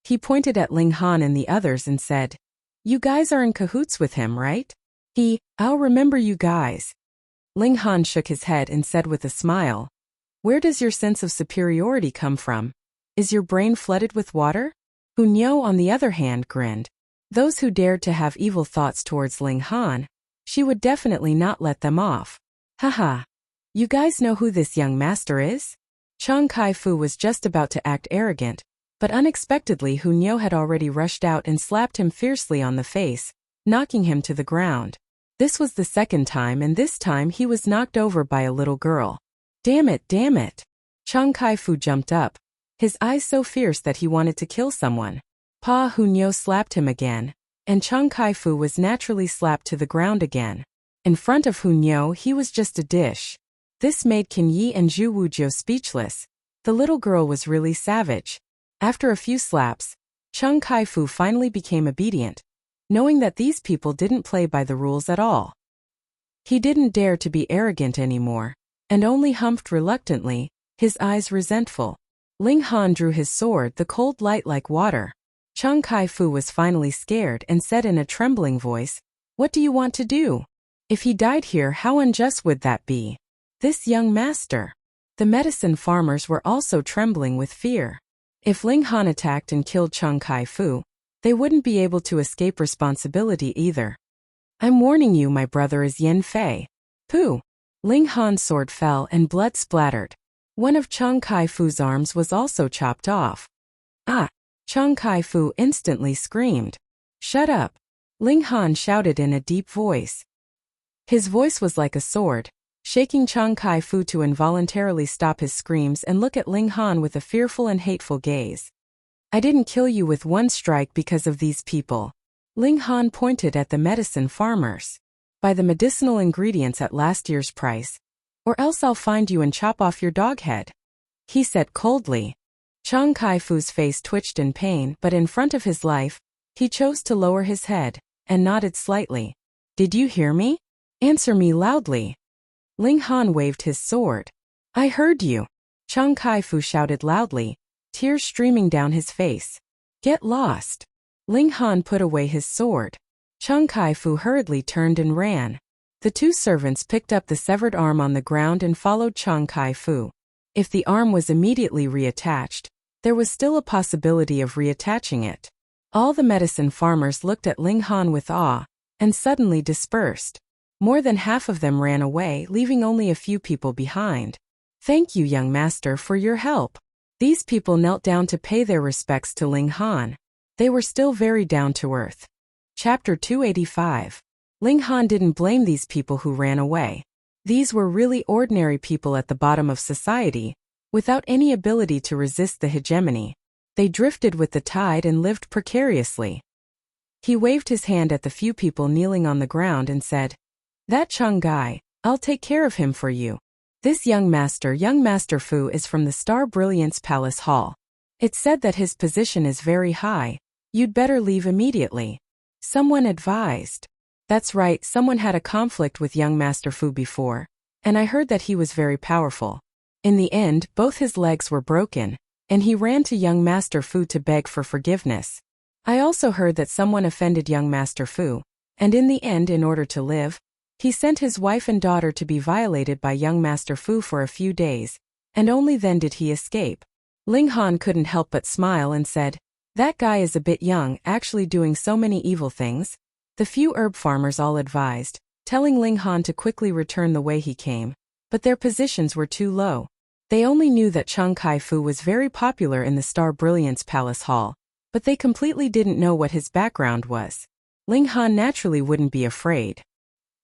He pointed at Ling Han and the others and said, You guys are in cahoots with him, right? I'll remember you guys. Ling Han shook his head and said with a smile, Where does your sense of superiority come from? Is your brain flooded with water? Hun Yo, on the other hand, grinned. Those who dared to have evil thoughts towards Ling Han, she would definitely not let them off. Haha. You guys know who this young master is? Chung Kai-fu was just about to act arrogant, but unexpectedly Hun Yo had already rushed out and slapped him fiercely on the face, knocking him to the ground. This was the second time, and this time he was knocked over by a little girl. Damn it, damn it. Chung Kai-fu jumped up, his eyes so fierce that he wanted to kill someone. Pa Hun Yo slapped him again, and Chung Kai-fu was naturally slapped to the ground again. In front of Hun Yo, he was just a dish. This made Qin Yi and Zhu Wujiu speechless. The little girl was really savage. After a few slaps, Chung Kai-fu finally became obedient, knowing that these people didn't play by the rules at all. He didn't dare to be arrogant anymore, and only humped reluctantly, his eyes resentful. Ling Han drew his sword, the cold light like water. Chung Kai-fu was finally scared and said in a trembling voice, What do you want to do? If he died here, how unjust would that be? This young master. The medicine farmers were also trembling with fear. If Ling Han attacked and killed Chung Kai-fu, they wouldn't be able to escape responsibility either. I'm warning you, my brother is Yin Fei. Pooh! Ling Han's sword fell and blood splattered. One of Chung Kai-fu's arms was also chopped off. Ah! Chung Kai-fu instantly screamed. Shut up! Ling Han shouted in a deep voice. His voice was like a sword, shaking Chung Kai-fu to involuntarily stop his screams and look at Ling Han with a fearful and hateful gaze. I didn't kill you with one strike because of these people. Ling Han pointed at the medicine farmers. Buy the medicinal ingredients at last year's price, or else I'll find you and chop off your dog head, he said coldly. Chung Kai-fu's face twitched in pain, but in front of his life, he chose to lower his head, and nodded slightly. Did you hear me? Answer me loudly. Ling Han waved his sword. I heard you. Chung Kai-fu shouted loudly, tears streaming down his face. Get lost. Ling Han put away his sword. Chung Kai-fu hurriedly turned and ran. The two servants picked up the severed arm on the ground and followed Chang Kai-fu. If the arm was immediately reattached, there was still a possibility of reattaching it. All the medicine farmers looked at Ling Han with awe, and suddenly dispersed. More than half of them ran away, leaving only a few people behind. "Thank you, young master, for your help." These people knelt down to pay their respects to Ling Han. They were still very down to earth. Chapter 285. Ling Han didn't blame these people who ran away. These were really ordinary people at the bottom of society, without any ability to resist the hegemony. They drifted with the tide and lived precariously. He waved his hand at the few people kneeling on the ground and said, "That Chang guy, I'll take care of him for you. This young Master Fu is from the Star Brilliance Palace Hall. It's said that his position is very high. You'd better leave immediately." Someone advised. "That's right, someone had a conflict with young Master Fu before, and I heard that he was very powerful. In the end, both his legs were broken, and he ran to young Master Fu to beg for forgiveness. I also heard that someone offended young Master Fu, and in the end, in order to live, he sent his wife and daughter to be violated by young Master Fu for a few days, and only then did he escape." Ling Han couldn't help but smile and said, "That guy is a bit young, actually doing so many evil things." The few herb farmers all advised, telling Ling Han to quickly return the way he came, but their positions were too low. They only knew that Chang Kai-fu was very popular in the Star Brilliance Palace Hall, but they completely didn't know what his background was. Ling Han naturally wouldn't be afraid.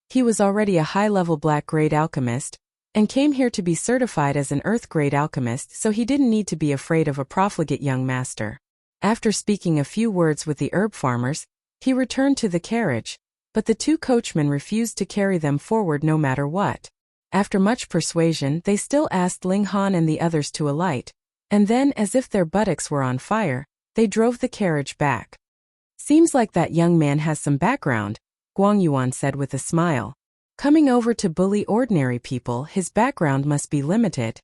He was already a high-level black-grade alchemist, and came here to be certified as an earth-grade alchemist, so he didn't need to be afraid of a profligate young master. After speaking a few words with the herb farmers, he returned to the carriage, but the two coachmen refused to carry them forward no matter what. After much persuasion, they still asked Ling Han and the others to alight, and then, as if their buttocks were on fire, they drove the carriage back. "Seems like that young man has some background," Guang Yuan said with a smile. "Coming over to bully ordinary people, his background must be limited."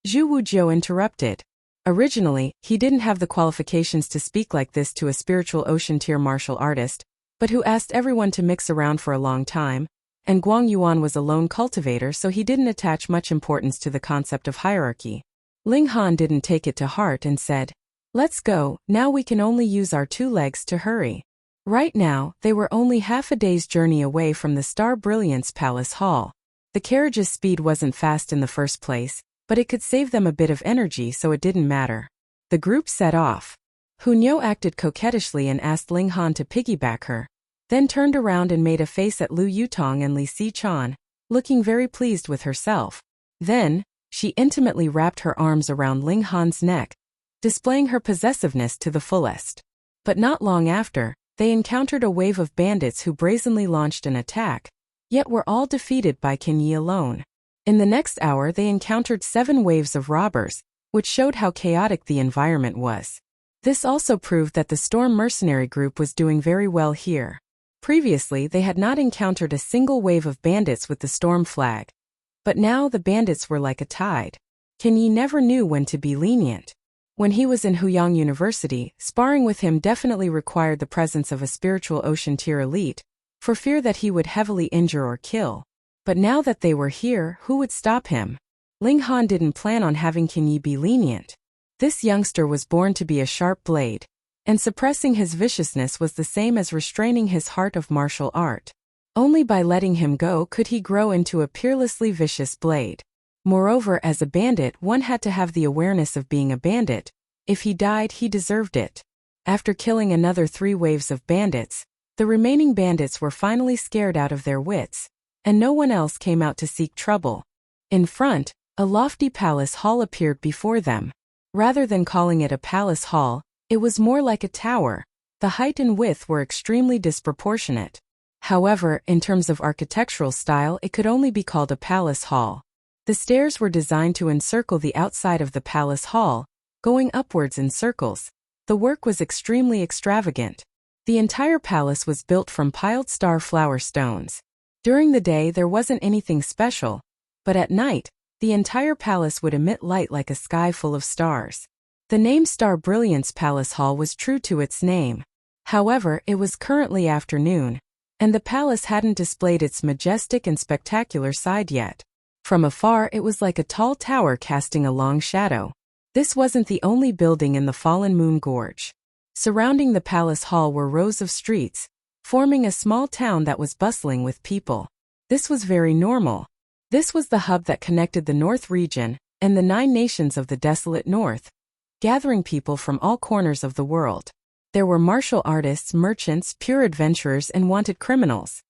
Zhu Wujiu interrupted. Originally, he didn't have the qualifications to speak like this to a spiritual ocean-tier martial artist, but who asked everyone to mix around for a long time, and Guang Yuan was a lone cultivator, so he didn't attach much importance to the concept of hierarchy. Ling Han didn't take it to heart and said, "Let's go, now we can only use our 2 legs to hurry." Right now, they were only half a day's journey away from the Star Brilliance Palace Hall. The carriage's speed wasn't fast in the first place, but it could save them a bit of energy, so it didn't matter. The group set off. Hunyou acted coquettishly and asked Ling Han to piggyback her, then turned around and made a face at Lu Yutong and Li Si-chan, looking very pleased with herself. Then, she intimately wrapped her arms around Ling Han's neck, displaying her possessiveness to the fullest. But not long after, they encountered a wave of bandits who brazenly launched an attack, yet were all defeated by Qin Yi alone. In the next hour they encountered 7 waves of robbers, which showed how chaotic the environment was. This also proved that the Storm Mercenary Group was doing very well here. Previously they had not encountered a single wave of bandits with the Storm flag. But now the bandits were like a tide. Qin Yi never knew when to be lenient. When he was in Huyang University, sparring with him definitely required the presence of a spiritual ocean-tier elite, for fear that he would heavily injure or kill. But now that they were here, who would stop him? Ling Han didn't plan on having Qin Yi be lenient. This youngster was born to be a sharp blade, and suppressing his viciousness was the same as restraining his heart of martial art. Only by letting him go could he grow into a peerlessly vicious blade. Moreover, as a bandit, one had to have the awareness of being a bandit. If he died, he deserved it. After killing another 3 waves of bandits, the remaining bandits were finally scared out of their wits, and no one else came out to seek trouble. In front, a lofty palace hall appeared before them. Rather than calling it a palace hall, it was more like a tower. The height and width were extremely disproportionate. However, in terms of architectural style, it could only be called a palace hall. The stairs were designed to encircle the outside of the palace hall, going upwards in circles. The work was extremely extravagant. The entire palace was built from piled star flower stones. During the day there wasn't anything special, but at night, the entire palace would emit light like a sky full of stars. The name Star Brilliance Palace Hall was true to its name. However, it was currently afternoon, and the palace hadn't displayed its majestic and spectacular side yet. From afar it was like a tall tower casting a long shadow. This wasn't the only building in the fallen moon gorge. Surrounding the palace hall were rows of streets, forming a small town that was bustling with people. This was very normal. This was the hub that connected the North region and the 9 nations of the desolate North, gathering people from all corners of the world. There were martial artists, merchants, pure adventurers, and wanted criminals.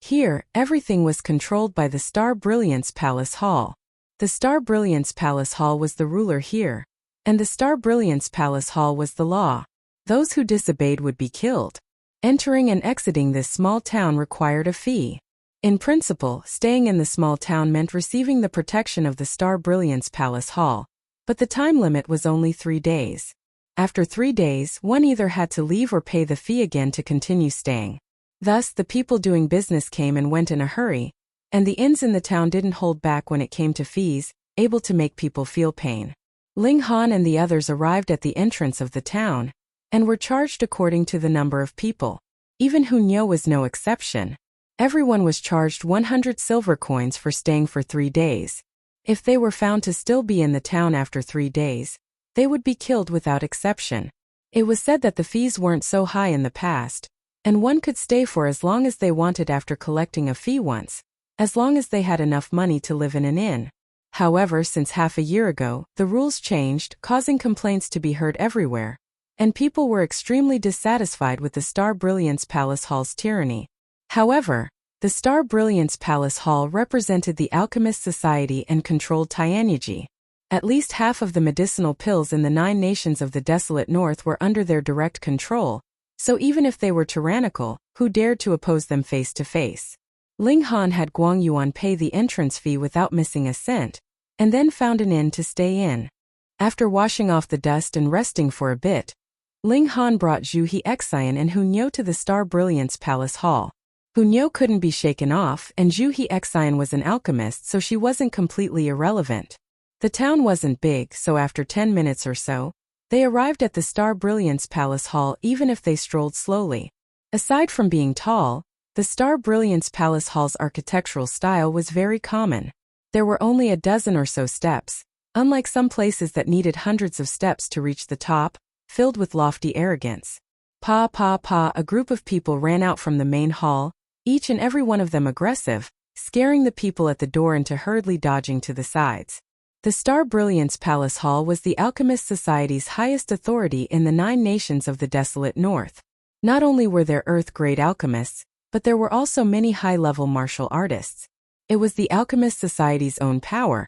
Here, everything was controlled by the Star Brilliance Palace Hall. The Star Brilliance Palace Hall was the ruler here, and the Star Brilliance Palace Hall was the law. Those who disobeyed would be killed. Entering and exiting this small town required a fee. In principle, staying in the small town meant receiving the protection of the Star Brilliance Palace Hall, but the time limit was only 3 days. After 3 days, one either had to leave or pay the fee again to continue staying. Thus, the people doing business came and went in a hurry, and the inns in the town didn't hold back when it came to fees, able to make people feel pain. Ling Han and the others arrived at the entrance of the town, and were charged according to the number of people. Even Hunyo was no exception. Everyone was charged 100 silver coins for staying for 3 days. If they were found to still be in the town after 3 days, they would be killed without exception. It was said that the fees weren't so high in the past, and one could stay for as long as they wanted after collecting a fee once, as long as they had enough money to live in an inn. However, since half a year ago, the rules changed, causing complaints to be heard everywhere, and people were extremely dissatisfied with the Star Brilliance Palace Hall's tyranny. However, the Star Brilliance Palace Hall represented the Alchemist Society and controlled Tianyiji. At least half of the medicinal pills in the 9 nations of the desolate North were under their direct control, so even if they were tyrannical, who dared to oppose them face to face? Ling Han had Guang Yuan pay the entrance fee without missing a cent, and then found an inn to stay in. After washing off the dust and resting for a bit, Ling Han brought Zhu He Xian and Hunyo to the Star Brilliance Palace Hall. Hunyo couldn't be shaken off, and Zhu He Xian was an alchemist, so she wasn't completely irrelevant. The town wasn't big, so after 10 minutes or so, they arrived at the Star Brilliance Palace Hall even if they strolled slowly. Aside from being tall, the Star Brilliance Palace Hall's architectural style was very common. There were only a dozen or so steps, unlike some places that needed hundreds of steps to reach the top, filled with lofty arrogance. Pa pa pa, a group of people ran out from the main hall, each and every one of them aggressive, scaring the people at the door into hurriedly dodging to the sides. The Star Brilliance Palace Hall was the Alchemist Society's highest authority in the 9 nations of the desolate North. Not only were there Earth-grade alchemists, but there were also many high-level martial artists. It was the Alchemist Society's own power,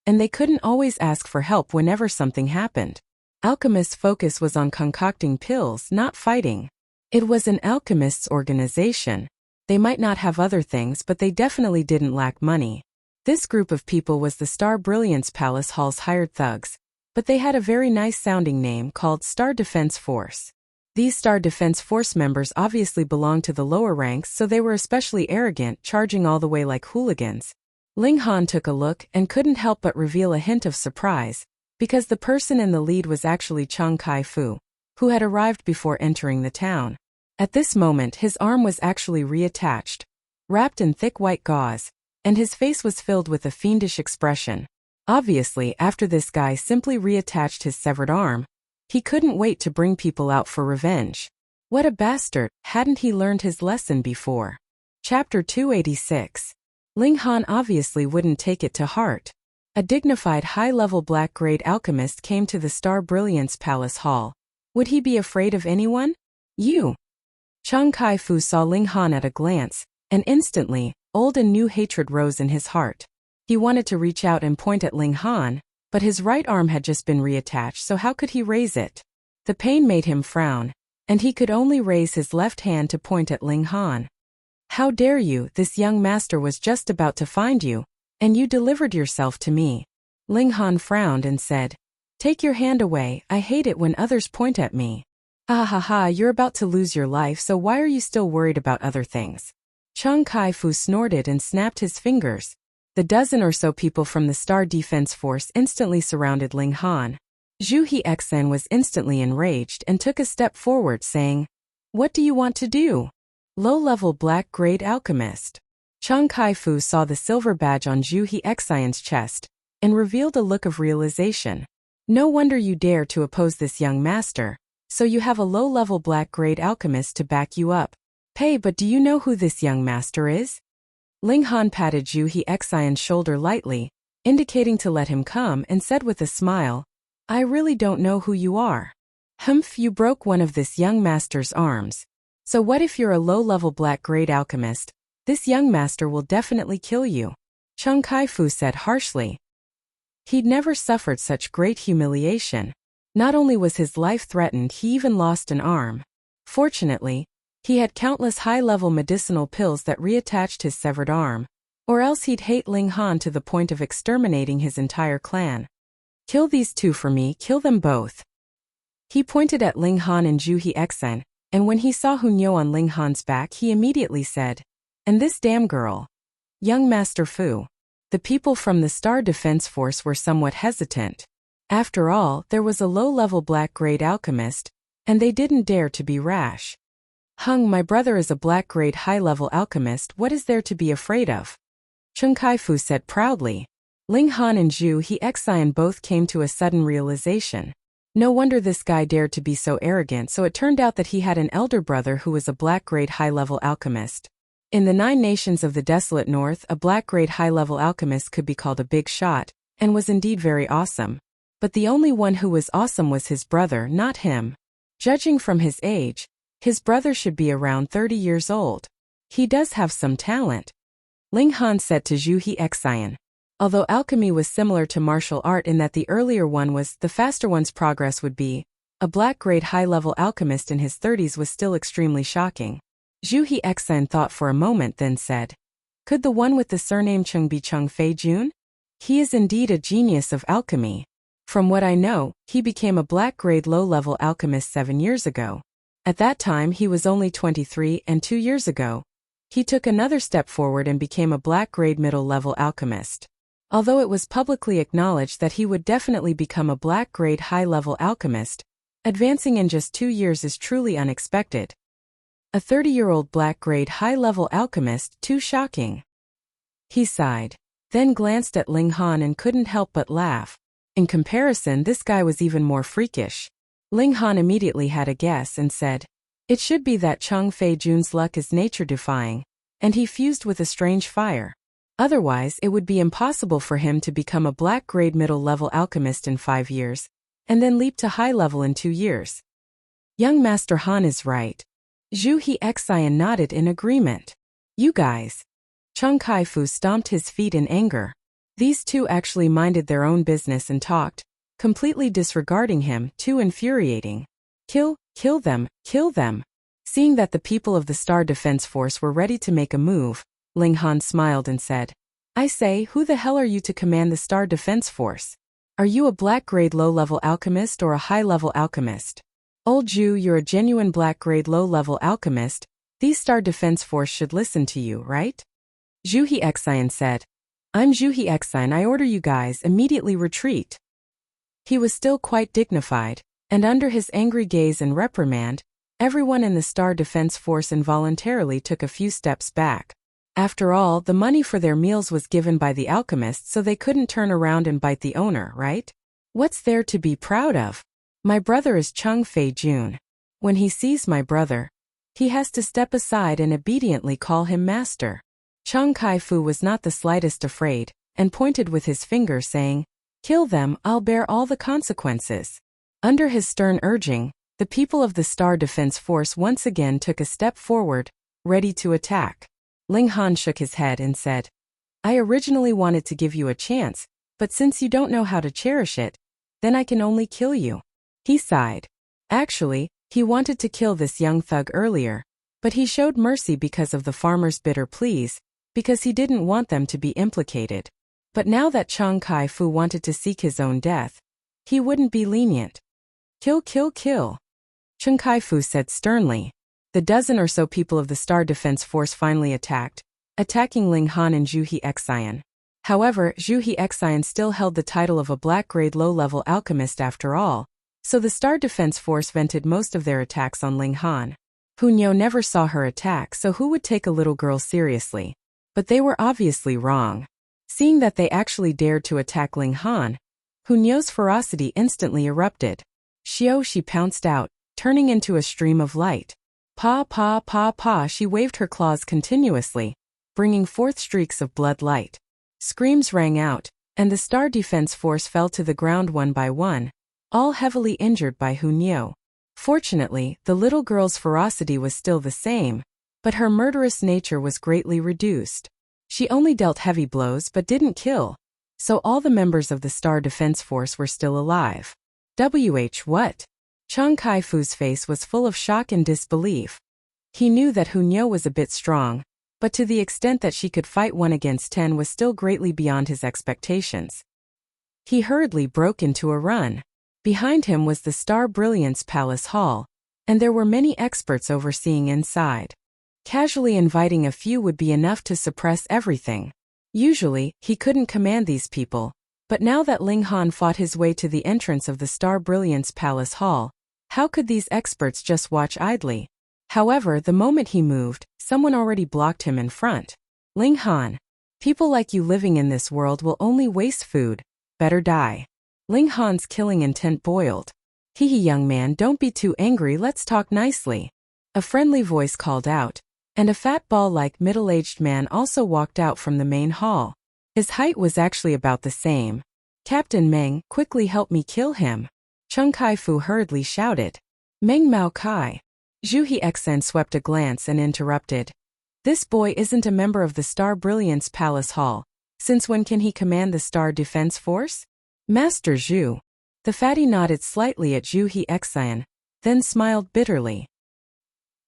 and they couldn't always ask for help whenever something happened. Alchemists' focus was on concocting pills, not fighting. It was an alchemist's organization. They might not have other things, but they definitely didn't lack money. This group of people was the Star Brilliance Palace Hall's hired thugs, but they had a very nice-sounding name called Star Defense Force. These Star Defense Force members obviously belonged to the lower ranks, so they were especially arrogant, charging all the way like hooligans. Ling Han took a look and couldn't help but reveal a hint of surprise, because the person in the lead was actually Chang Kai-fu, who had arrived before entering the town. At this moment his arm was actually reattached, wrapped in thick white gauze, and his face was filled with a fiendish expression. Obviously, after this guy simply reattached his severed arm, he couldn't wait to bring people out for revenge. What a bastard, hadn't he learned his lesson before? Chapter 286. Ling Han obviously wouldn't take it to heart. A dignified high-level black-grade alchemist came to the Star Brilliance Palace Hall. Would he be afraid of anyone? You. Chang Kai-fu saw Ling Han at a glance, and instantly, old and new hatred rose in his heart. He wanted to reach out and point at Ling Han, but his right arm had just been reattached, so how could he raise it? The pain made him frown, and he could only raise his left hand to point at Ling Han. How dare you, this young master was just about to find you, and you delivered yourself to me. Ling Han frowned and said, "Take your hand away, I hate it when others point at me." "Ah ha ha, you're about to lose your life, so why are you still worried about other things?" Chang Kai-fu snorted and snapped his fingers. The dozen or so people from the Star Defense Force instantly surrounded Ling Han. Zhu He Xian was instantly enraged and took a step forward saying, "What do you want to do?" Low-level black-grade alchemist. Chang Kai-fu saw the silver badge on Zhu He Xian's chest and revealed a look of realization. No wonder you dare to oppose this young master, so you have a low-level black-grade alchemist to back you up. Hey, but do you know who this young master is? Ling Han patted Zhu He Xian's shoulder lightly, indicating to let him come, and said with a smile, I really don't know who you are. Humph, you broke one of this young master's arms. So what if you're a low-level black-grade alchemist? This young master will definitely kill you. Chang Kai-fu said harshly. He'd never suffered such great humiliation. Not only was his life threatened, he even lost an arm. Fortunately, he had countless high-level medicinal pills that reattached his severed arm, or else he'd hate Ling Han to the point of exterminating his entire clan. Kill these two for me, kill them both. He pointed at Ling Han and Zhu He Xian, and when he saw Hunyou on Ling Han's back, he immediately said, And this damn girl. Young Master Fu. The people from the Star Defense Force were somewhat hesitant. After all, there was a low-level black-grade alchemist, and they didn't dare to be rash. Hung, my brother is a black-grade high-level alchemist, what is there to be afraid of? Chang Kai-fu said proudly. Ling Han and Zhu He Xian both came to a sudden realization. No wonder this guy dared to be so arrogant, so it turned out that he had an elder brother who was a black-grade high-level alchemist. In the 9 nations of the desolate north, a black-grade high-level alchemist could be called a big shot, and was indeed very awesome. But the only one who was awesome was his brother, not him. Judging from his age, his brother should be around 30 years old. He does have some talent. Ling Han said to Zhu He Xian. Although alchemy was similar to martial art in that the earlier one was, the faster one's progress would be, a black-grade high-level alchemist in his 30s was still extremely shocking. Zhu He Xian thought for a moment, then said, Could the one with the surname Chung be Chung Fei Jun? He is indeed a genius of alchemy. From what I know, he became a black-grade low-level alchemist 7 years ago. At that time he was only 23, and 2 years ago, he took another step forward and became a black-grade middle-level alchemist. Although it was publicly acknowledged that he would definitely become a black-grade high-level alchemist, advancing in just 2 years is truly unexpected. A 30-year-old black-grade high-level alchemist, too shocking. He sighed, then glanced at Ling Han and couldn't help but laugh. In comparison, this guy was even more freakish. Ling Han immediately had a guess and said, It should be that Chung Fei Jun's luck is nature-defying, and he fused with a strange fire. Otherwise, it would be impossible for him to become a black-grade middle-level alchemist in 5 years, and then leap to high-level in 2 years. Young Master Han is right. Zhu He Xian nodded in agreement. You guys. Chang Kai-fu stomped his feet in anger. These two actually minded their own business and talked, completely disregarding him, too infuriating. Kill them, kill them. Seeing that the people of the Star Defense Force were ready to make a move, Ling Han smiled and said, I say, who the hell are you to command the Star Defense Force? Are you a black-grade low-level alchemist or a high-level alchemist? Old Zhu, you're a genuine black-grade low-level alchemist. These Star Defense Force should listen to you, right? Zhu He Xian said, I'm Zhu He Xian, I order you guys immediately retreat. He was still quite dignified, and under his angry gaze and reprimand, everyone in the Star Defense Force involuntarily took a few steps back. After all, the money for their meals was given by the alchemists, so they couldn't turn around and bite the owner, right? What's there to be proud of? My brother is Chung Fei Jun. When he sees my brother, he has to step aside and obediently call him master. Chang Kai-fu was not the slightest afraid, and pointed with his finger saying, Kill them, I'll bear all the consequences. Under his stern urging, the people of the Star Defense Force once again took a step forward, ready to attack. Ling Han shook his head and said, I originally wanted to give you a chance, but since you don't know how to cherish it, then I can only kill you. He sighed. Actually, he wanted to kill this young thug earlier, but he showed mercy because of the farmer's bitter pleas, because he didn't want them to be implicated. But now that Chang Kai-fu wanted to seek his own death, he wouldn't be lenient. Kill, kill, kill. Chang Kai-fu said sternly. The dozen or so people of the Star Defense Force finally attacked, attacking Ling Han and Zhu He Xian. However, Zhu He Xian still held the title of a black-grade low-level alchemist after all, so the Star Defense Force vented most of their attacks on Ling Han. Hunyo never saw her attack, so who would take a little girl seriously? But they were obviously wrong. Seeing that they actually dared to attack Ling Han, Hunyo's ferocity instantly erupted. Xiao, she pounced out, turning into a stream of light. Pa pa pa pa, she waved her claws continuously, bringing forth streaks of blood light. Screams rang out, and the Star Defense Force fell to the ground one by one, all heavily injured by Hunyo. Fortunately, the little girl's ferocity was still the same, but her murderous nature was greatly reduced. She only dealt heavy blows but didn't kill, so all the members of the Star Defense Force were still alive. What? Chang Kai-Fu's face was full of shock and disbelief. He knew that Hunyo was a bit strong, but to the extent that she could fight 1 against 10 was still greatly beyond his expectations. He hurriedly broke into a run. Behind him was the Star Brilliance Palace Hall, and there were many experts overseeing inside. Casually inviting a few would be enough to suppress everything. Usually, he couldn't command these people, but now that Ling Han fought his way to the entrance of the Star Brilliance Palace Hall, how could these experts just watch idly? However, the moment he moved, someone already blocked him in front. Ling Han, people like you living in this world will only waste food. Better die. Ling Han's killing intent boiled. Hee, young man, don't be too angry, let's talk nicely. A friendly voice called out, and a fat ball-like middle-aged man also walked out from the main hall. His height was actually about the same. Captain Meng, quickly help me kill him. Chung Kai-Fu hurriedly shouted. Meng Mao Kai. Zhu He-Xen swept a glance and interrupted. This boy isn't a member of the Star Brilliance Palace Hall. Since when can he command the Star Defense Force? Master Zhu. The fatty nodded slightly at Zhu He-Xen, then smiled bitterly.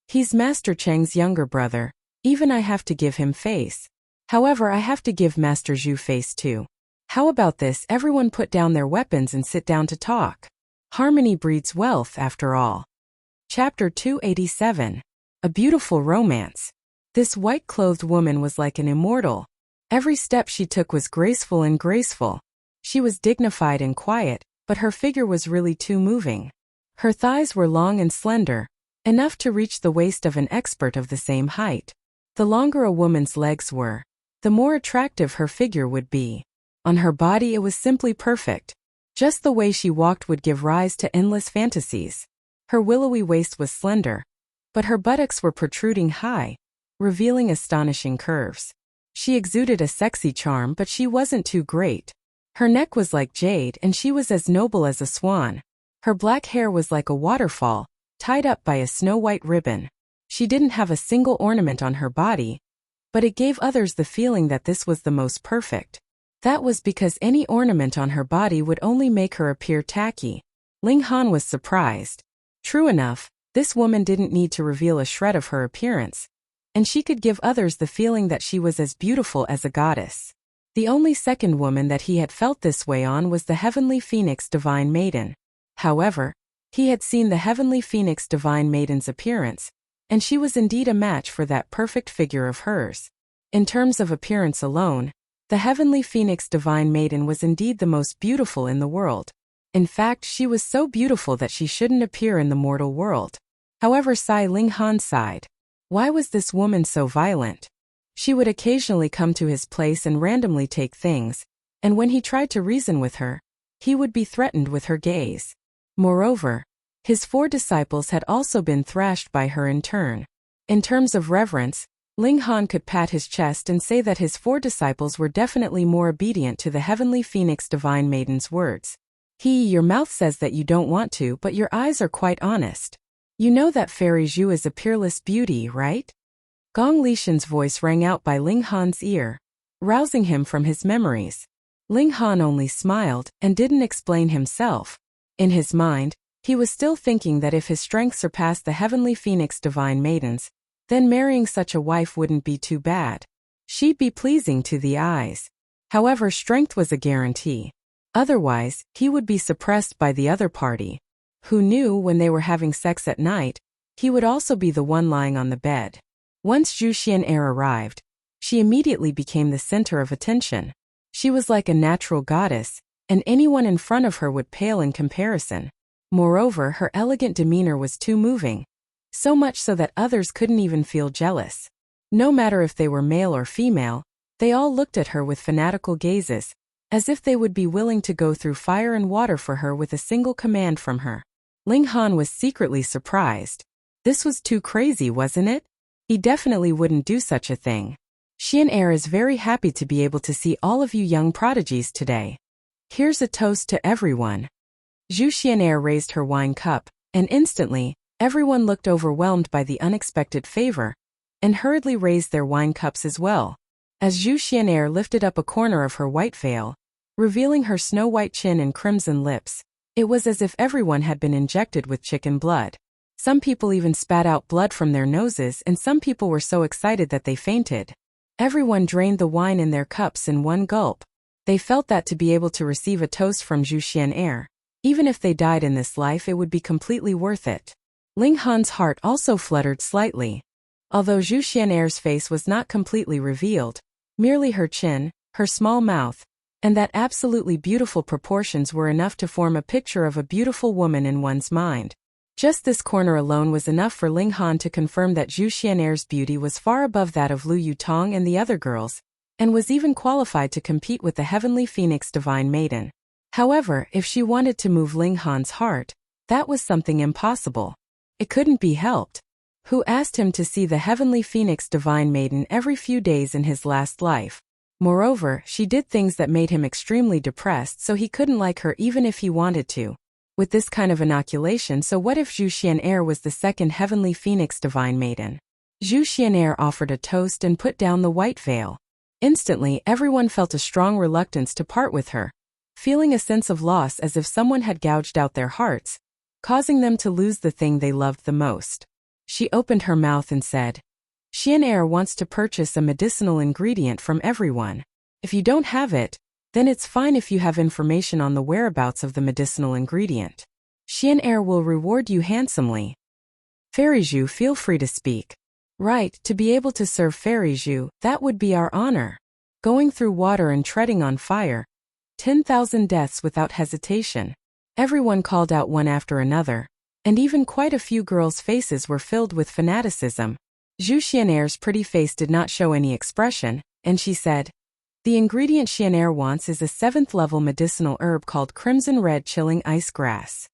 He's Master Cheng's younger brother. Even I have to give him face. However, I have to give Master Zhu face too. How about this, everyone put down their weapons and sit down to talk. Harmony breeds wealth, after all. Chapter 287. A beautiful romance. This white-clothed woman was like an immortal. Every step she took was graceful and graceful. She was dignified and quiet, but her figure was really too moving. Her thighs were long and slender, enough to reach the waist of an expert of the same height. The longer a woman's legs were, the more attractive her figure would be. On her body it was simply perfect. Just the way she walked would give rise to endless fantasies. Her willowy waist was slender, but her buttocks were protruding high, revealing astonishing curves. She exuded a sexy charm, but she wasn't too great. Her neck was like jade and she was as noble as a swan. Her black hair was like a waterfall, tied up by a snow-white ribbon. She didn't have a single ornament on her body, but it gave others the feeling that this was the most perfect. That was because any ornament on her body would only make her appear tacky. Ling Han was surprised. True enough, this woman didn't need to reveal a shred of her appearance, and she could give others the feeling that she was as beautiful as a goddess. The only second woman that he had felt this way on was the Heavenly Phoenix Divine Maiden. However, he had seen the Heavenly Phoenix Divine Maiden's appearance, and she was indeed a match for that perfect figure of hers. In terms of appearance alone, the Heavenly Phoenix Divine Maiden was indeed the most beautiful in the world. In fact, she was so beautiful that she shouldn't appear in the mortal world. However, Ling Han sighed. Why was this woman so violent? She would occasionally come to his place and randomly take things, and when he tried to reason with her, he would be threatened with her gaze. Moreover, his 4 disciples had also been thrashed by her in turn. In terms of reverence, Ling Han could pat his chest and say that his 4 disciples were definitely more obedient to the Heavenly Phoenix Divine Maiden's words. Your mouth says that you don't want to, but your eyes are quite honest. You know that Fairy Zhu is a peerless beauty, right? Gong Lishan's voice rang out by Ling Han's ear, rousing him from his memories. Ling Han only smiled and didn't explain himself. In his mind, he was still thinking that if his strength surpassed the Heavenly Phoenix Divine Maiden's, then marrying such a wife wouldn't be too bad. She'd be pleasing to the eyes. However, strength was a guarantee. Otherwise, he would be suppressed by the other party. Who knew when they were having sex at night, he would also be the one lying on the bed. Once Zhu Xian'er arrived, she immediately became the center of attention. She was like a natural goddess, and anyone in front of her would pale in comparison. Moreover, her elegant demeanor was too moving. so much so that others couldn't even feel jealous. No matter if they were male or female, they all looked at her with fanatical gazes, as if they would be willing to go through fire and water for her with a single command from her. Ling Han was secretly surprised. This was too crazy, wasn't it? He definitely wouldn't do such a thing. Xian'er is very happy to be able to see all of you young prodigies today. Here's a toast to everyone. Zhu Xian'er raised her wine cup, and instantly, everyone looked overwhelmed by the unexpected favor, and hurriedly raised their wine cups as well. As Zhu Xian'er lifted up a corner of her white veil, revealing her snow-white chin and crimson lips, it was as if everyone had been injected with chicken blood. Some people even spat out blood from their noses, and some people were so excited that they fainted. Everyone drained the wine in their cups in one gulp. They felt that to be able to receive a toast from Zhu Xian'er, even if they died in this life, it would be completely worth it. Ling Han's heart also fluttered slightly. Although Zhu Xian'er's face was not completely revealed, merely her chin, her small mouth, and that absolutely beautiful proportions were enough to form a picture of a beautiful woman in one's mind. Just this corner alone was enough for Ling Han to confirm that Zhu Xian'er's beauty was far above that of Lu Yutong and the other girls, and was even qualified to compete with the Heavenly Phoenix Divine Maiden. However, if she wanted to move Ling Han's heart, that was something impossible. It couldn't be helped. Who asked him to see the Heavenly Phoenix Divine Maiden every few days in his last life? Moreover, she did things that made him extremely depressed, so he couldn't like her even if he wanted to. With this kind of inoculation, so what if Zhu Xian'er was the second Heavenly Phoenix Divine Maiden? Zhu Xian'er offered a toast and put down the white veil. Instantly, everyone felt a strong reluctance to part with her, feeling a sense of loss as if someone had gouged out their hearts, causing them to lose the thing they loved the most. She opened her mouth and said, "Xian'er wants to purchase a medicinal ingredient from everyone. If you don't have it, then it's fine if you have information on the whereabouts of the medicinal ingredient. Xian'er will reward you handsomely." "Fairy Zhu, feel free to speak." "Right, to be able to serve Fairy Zhu, that would be our honor. Going through water and treading on fire. 10,000 deaths without hesitation." Everyone called out one after another, and even quite a few girls' faces were filled with fanaticism. Zhu Xian'er's pretty face did not show any expression, and she said, "The ingredient Xian'er wants is a 7th-level medicinal herb called Crimson Red Chilling Ice Grass."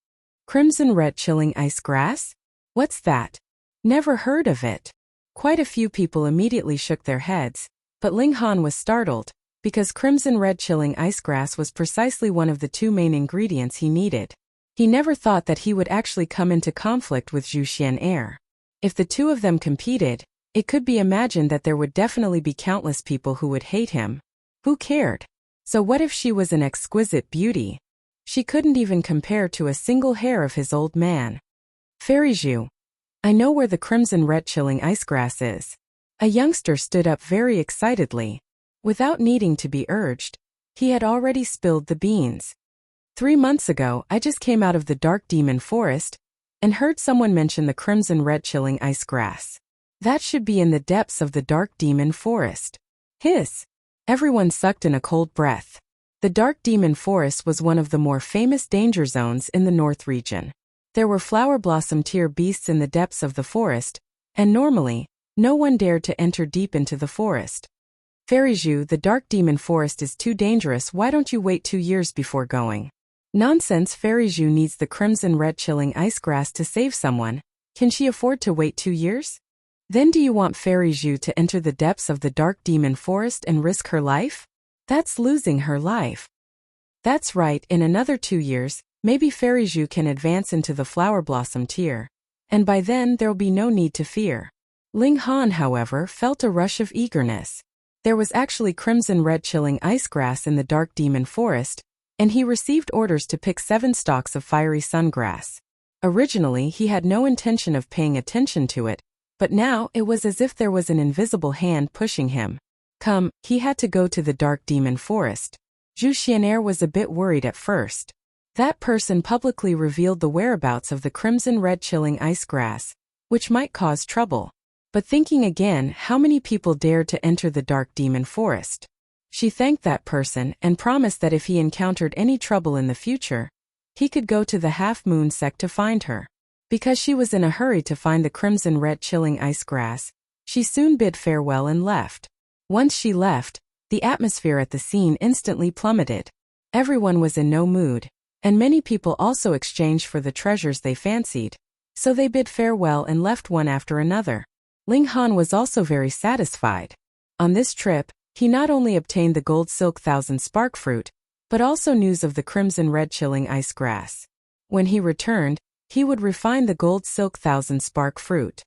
"Crimson Red Chilling Ice Grass? What's that? Never heard of it." Quite a few people immediately shook their heads, but Ling Han was startled, because Crimson Red Chilling Ice Grass was precisely one of the two main ingredients he needed. He never thought that he would actually come into conflict with Zhu Xian'er. If the two of them competed, it could be imagined that there would definitely be countless people who would hate him. Who cared? So what if she was an exquisite beauty? She couldn't even compare to a single hair of his old man. "Fairy Zhu, I know where the Crimson Red Chilling Ice Grass is." A youngster stood up very excitedly. Without needing to be urged, he had already spilled the beans. 3 months ago, I just came out of the Dark Demon Forest and heard someone mention the Crimson Red Chilling Ice Grass. That should be in the depths of the Dark Demon Forest. Hiss! Everyone sucked in a cold breath. The Dark Demon Forest was one of the more famous danger zones in the North region. There were flower blossom tier beasts in the depths of the forest, and normally, no one dared to enter deep into the forest. "Fairy Zhu, the Dark Demon Forest is too dangerous. Why don't you wait 2 years before going?" "Nonsense, Fairy Zhu needs the Crimson Red Chilling Ice Grass to save someone. Can she afford to wait 2 years? Then do you want Fairy Zhu to enter the depths of the Dark Demon Forest and risk her life? That's losing her life." "That's right, in another 2 years, maybe Fairy Zhu can advance into the Flower Blossom tier. And by then there'll be no need to fear." Ling Han, however, felt a rush of eagerness. There was actually Crimson Red Chilling Ice Grass in the Dark Demon Forest, and he received orders to pick 7 stalks of fiery sungrass. Originally, he had no intention of paying attention to it, but now it was as if there was an invisible hand pushing him. Come, he had to go to the Dark Demon Forest. Zhu Xian'er was a bit worried at first. That person publicly revealed the whereabouts of the Crimson Red Chilling Ice Grass, which might cause trouble. But thinking again, how many people dared to enter the Dark Demon Forest? She thanked that person and promised that if he encountered any trouble in the future, he could go to the Half Moon sect to find her. Because she was in a hurry to find the crimson red chilling ice grass, she soon bid farewell and left. Once she left, the atmosphere at the scene instantly plummeted. Everyone was in no mood, and many people also exchanged for the treasures they fancied. So they bid farewell and left one after another. Ling Han was also very satisfied. On this trip, he not only obtained the gold silk thousand spark fruit, but also news of the crimson red chilling ice grass. When he returned, he would refine the gold silk thousand spark fruit.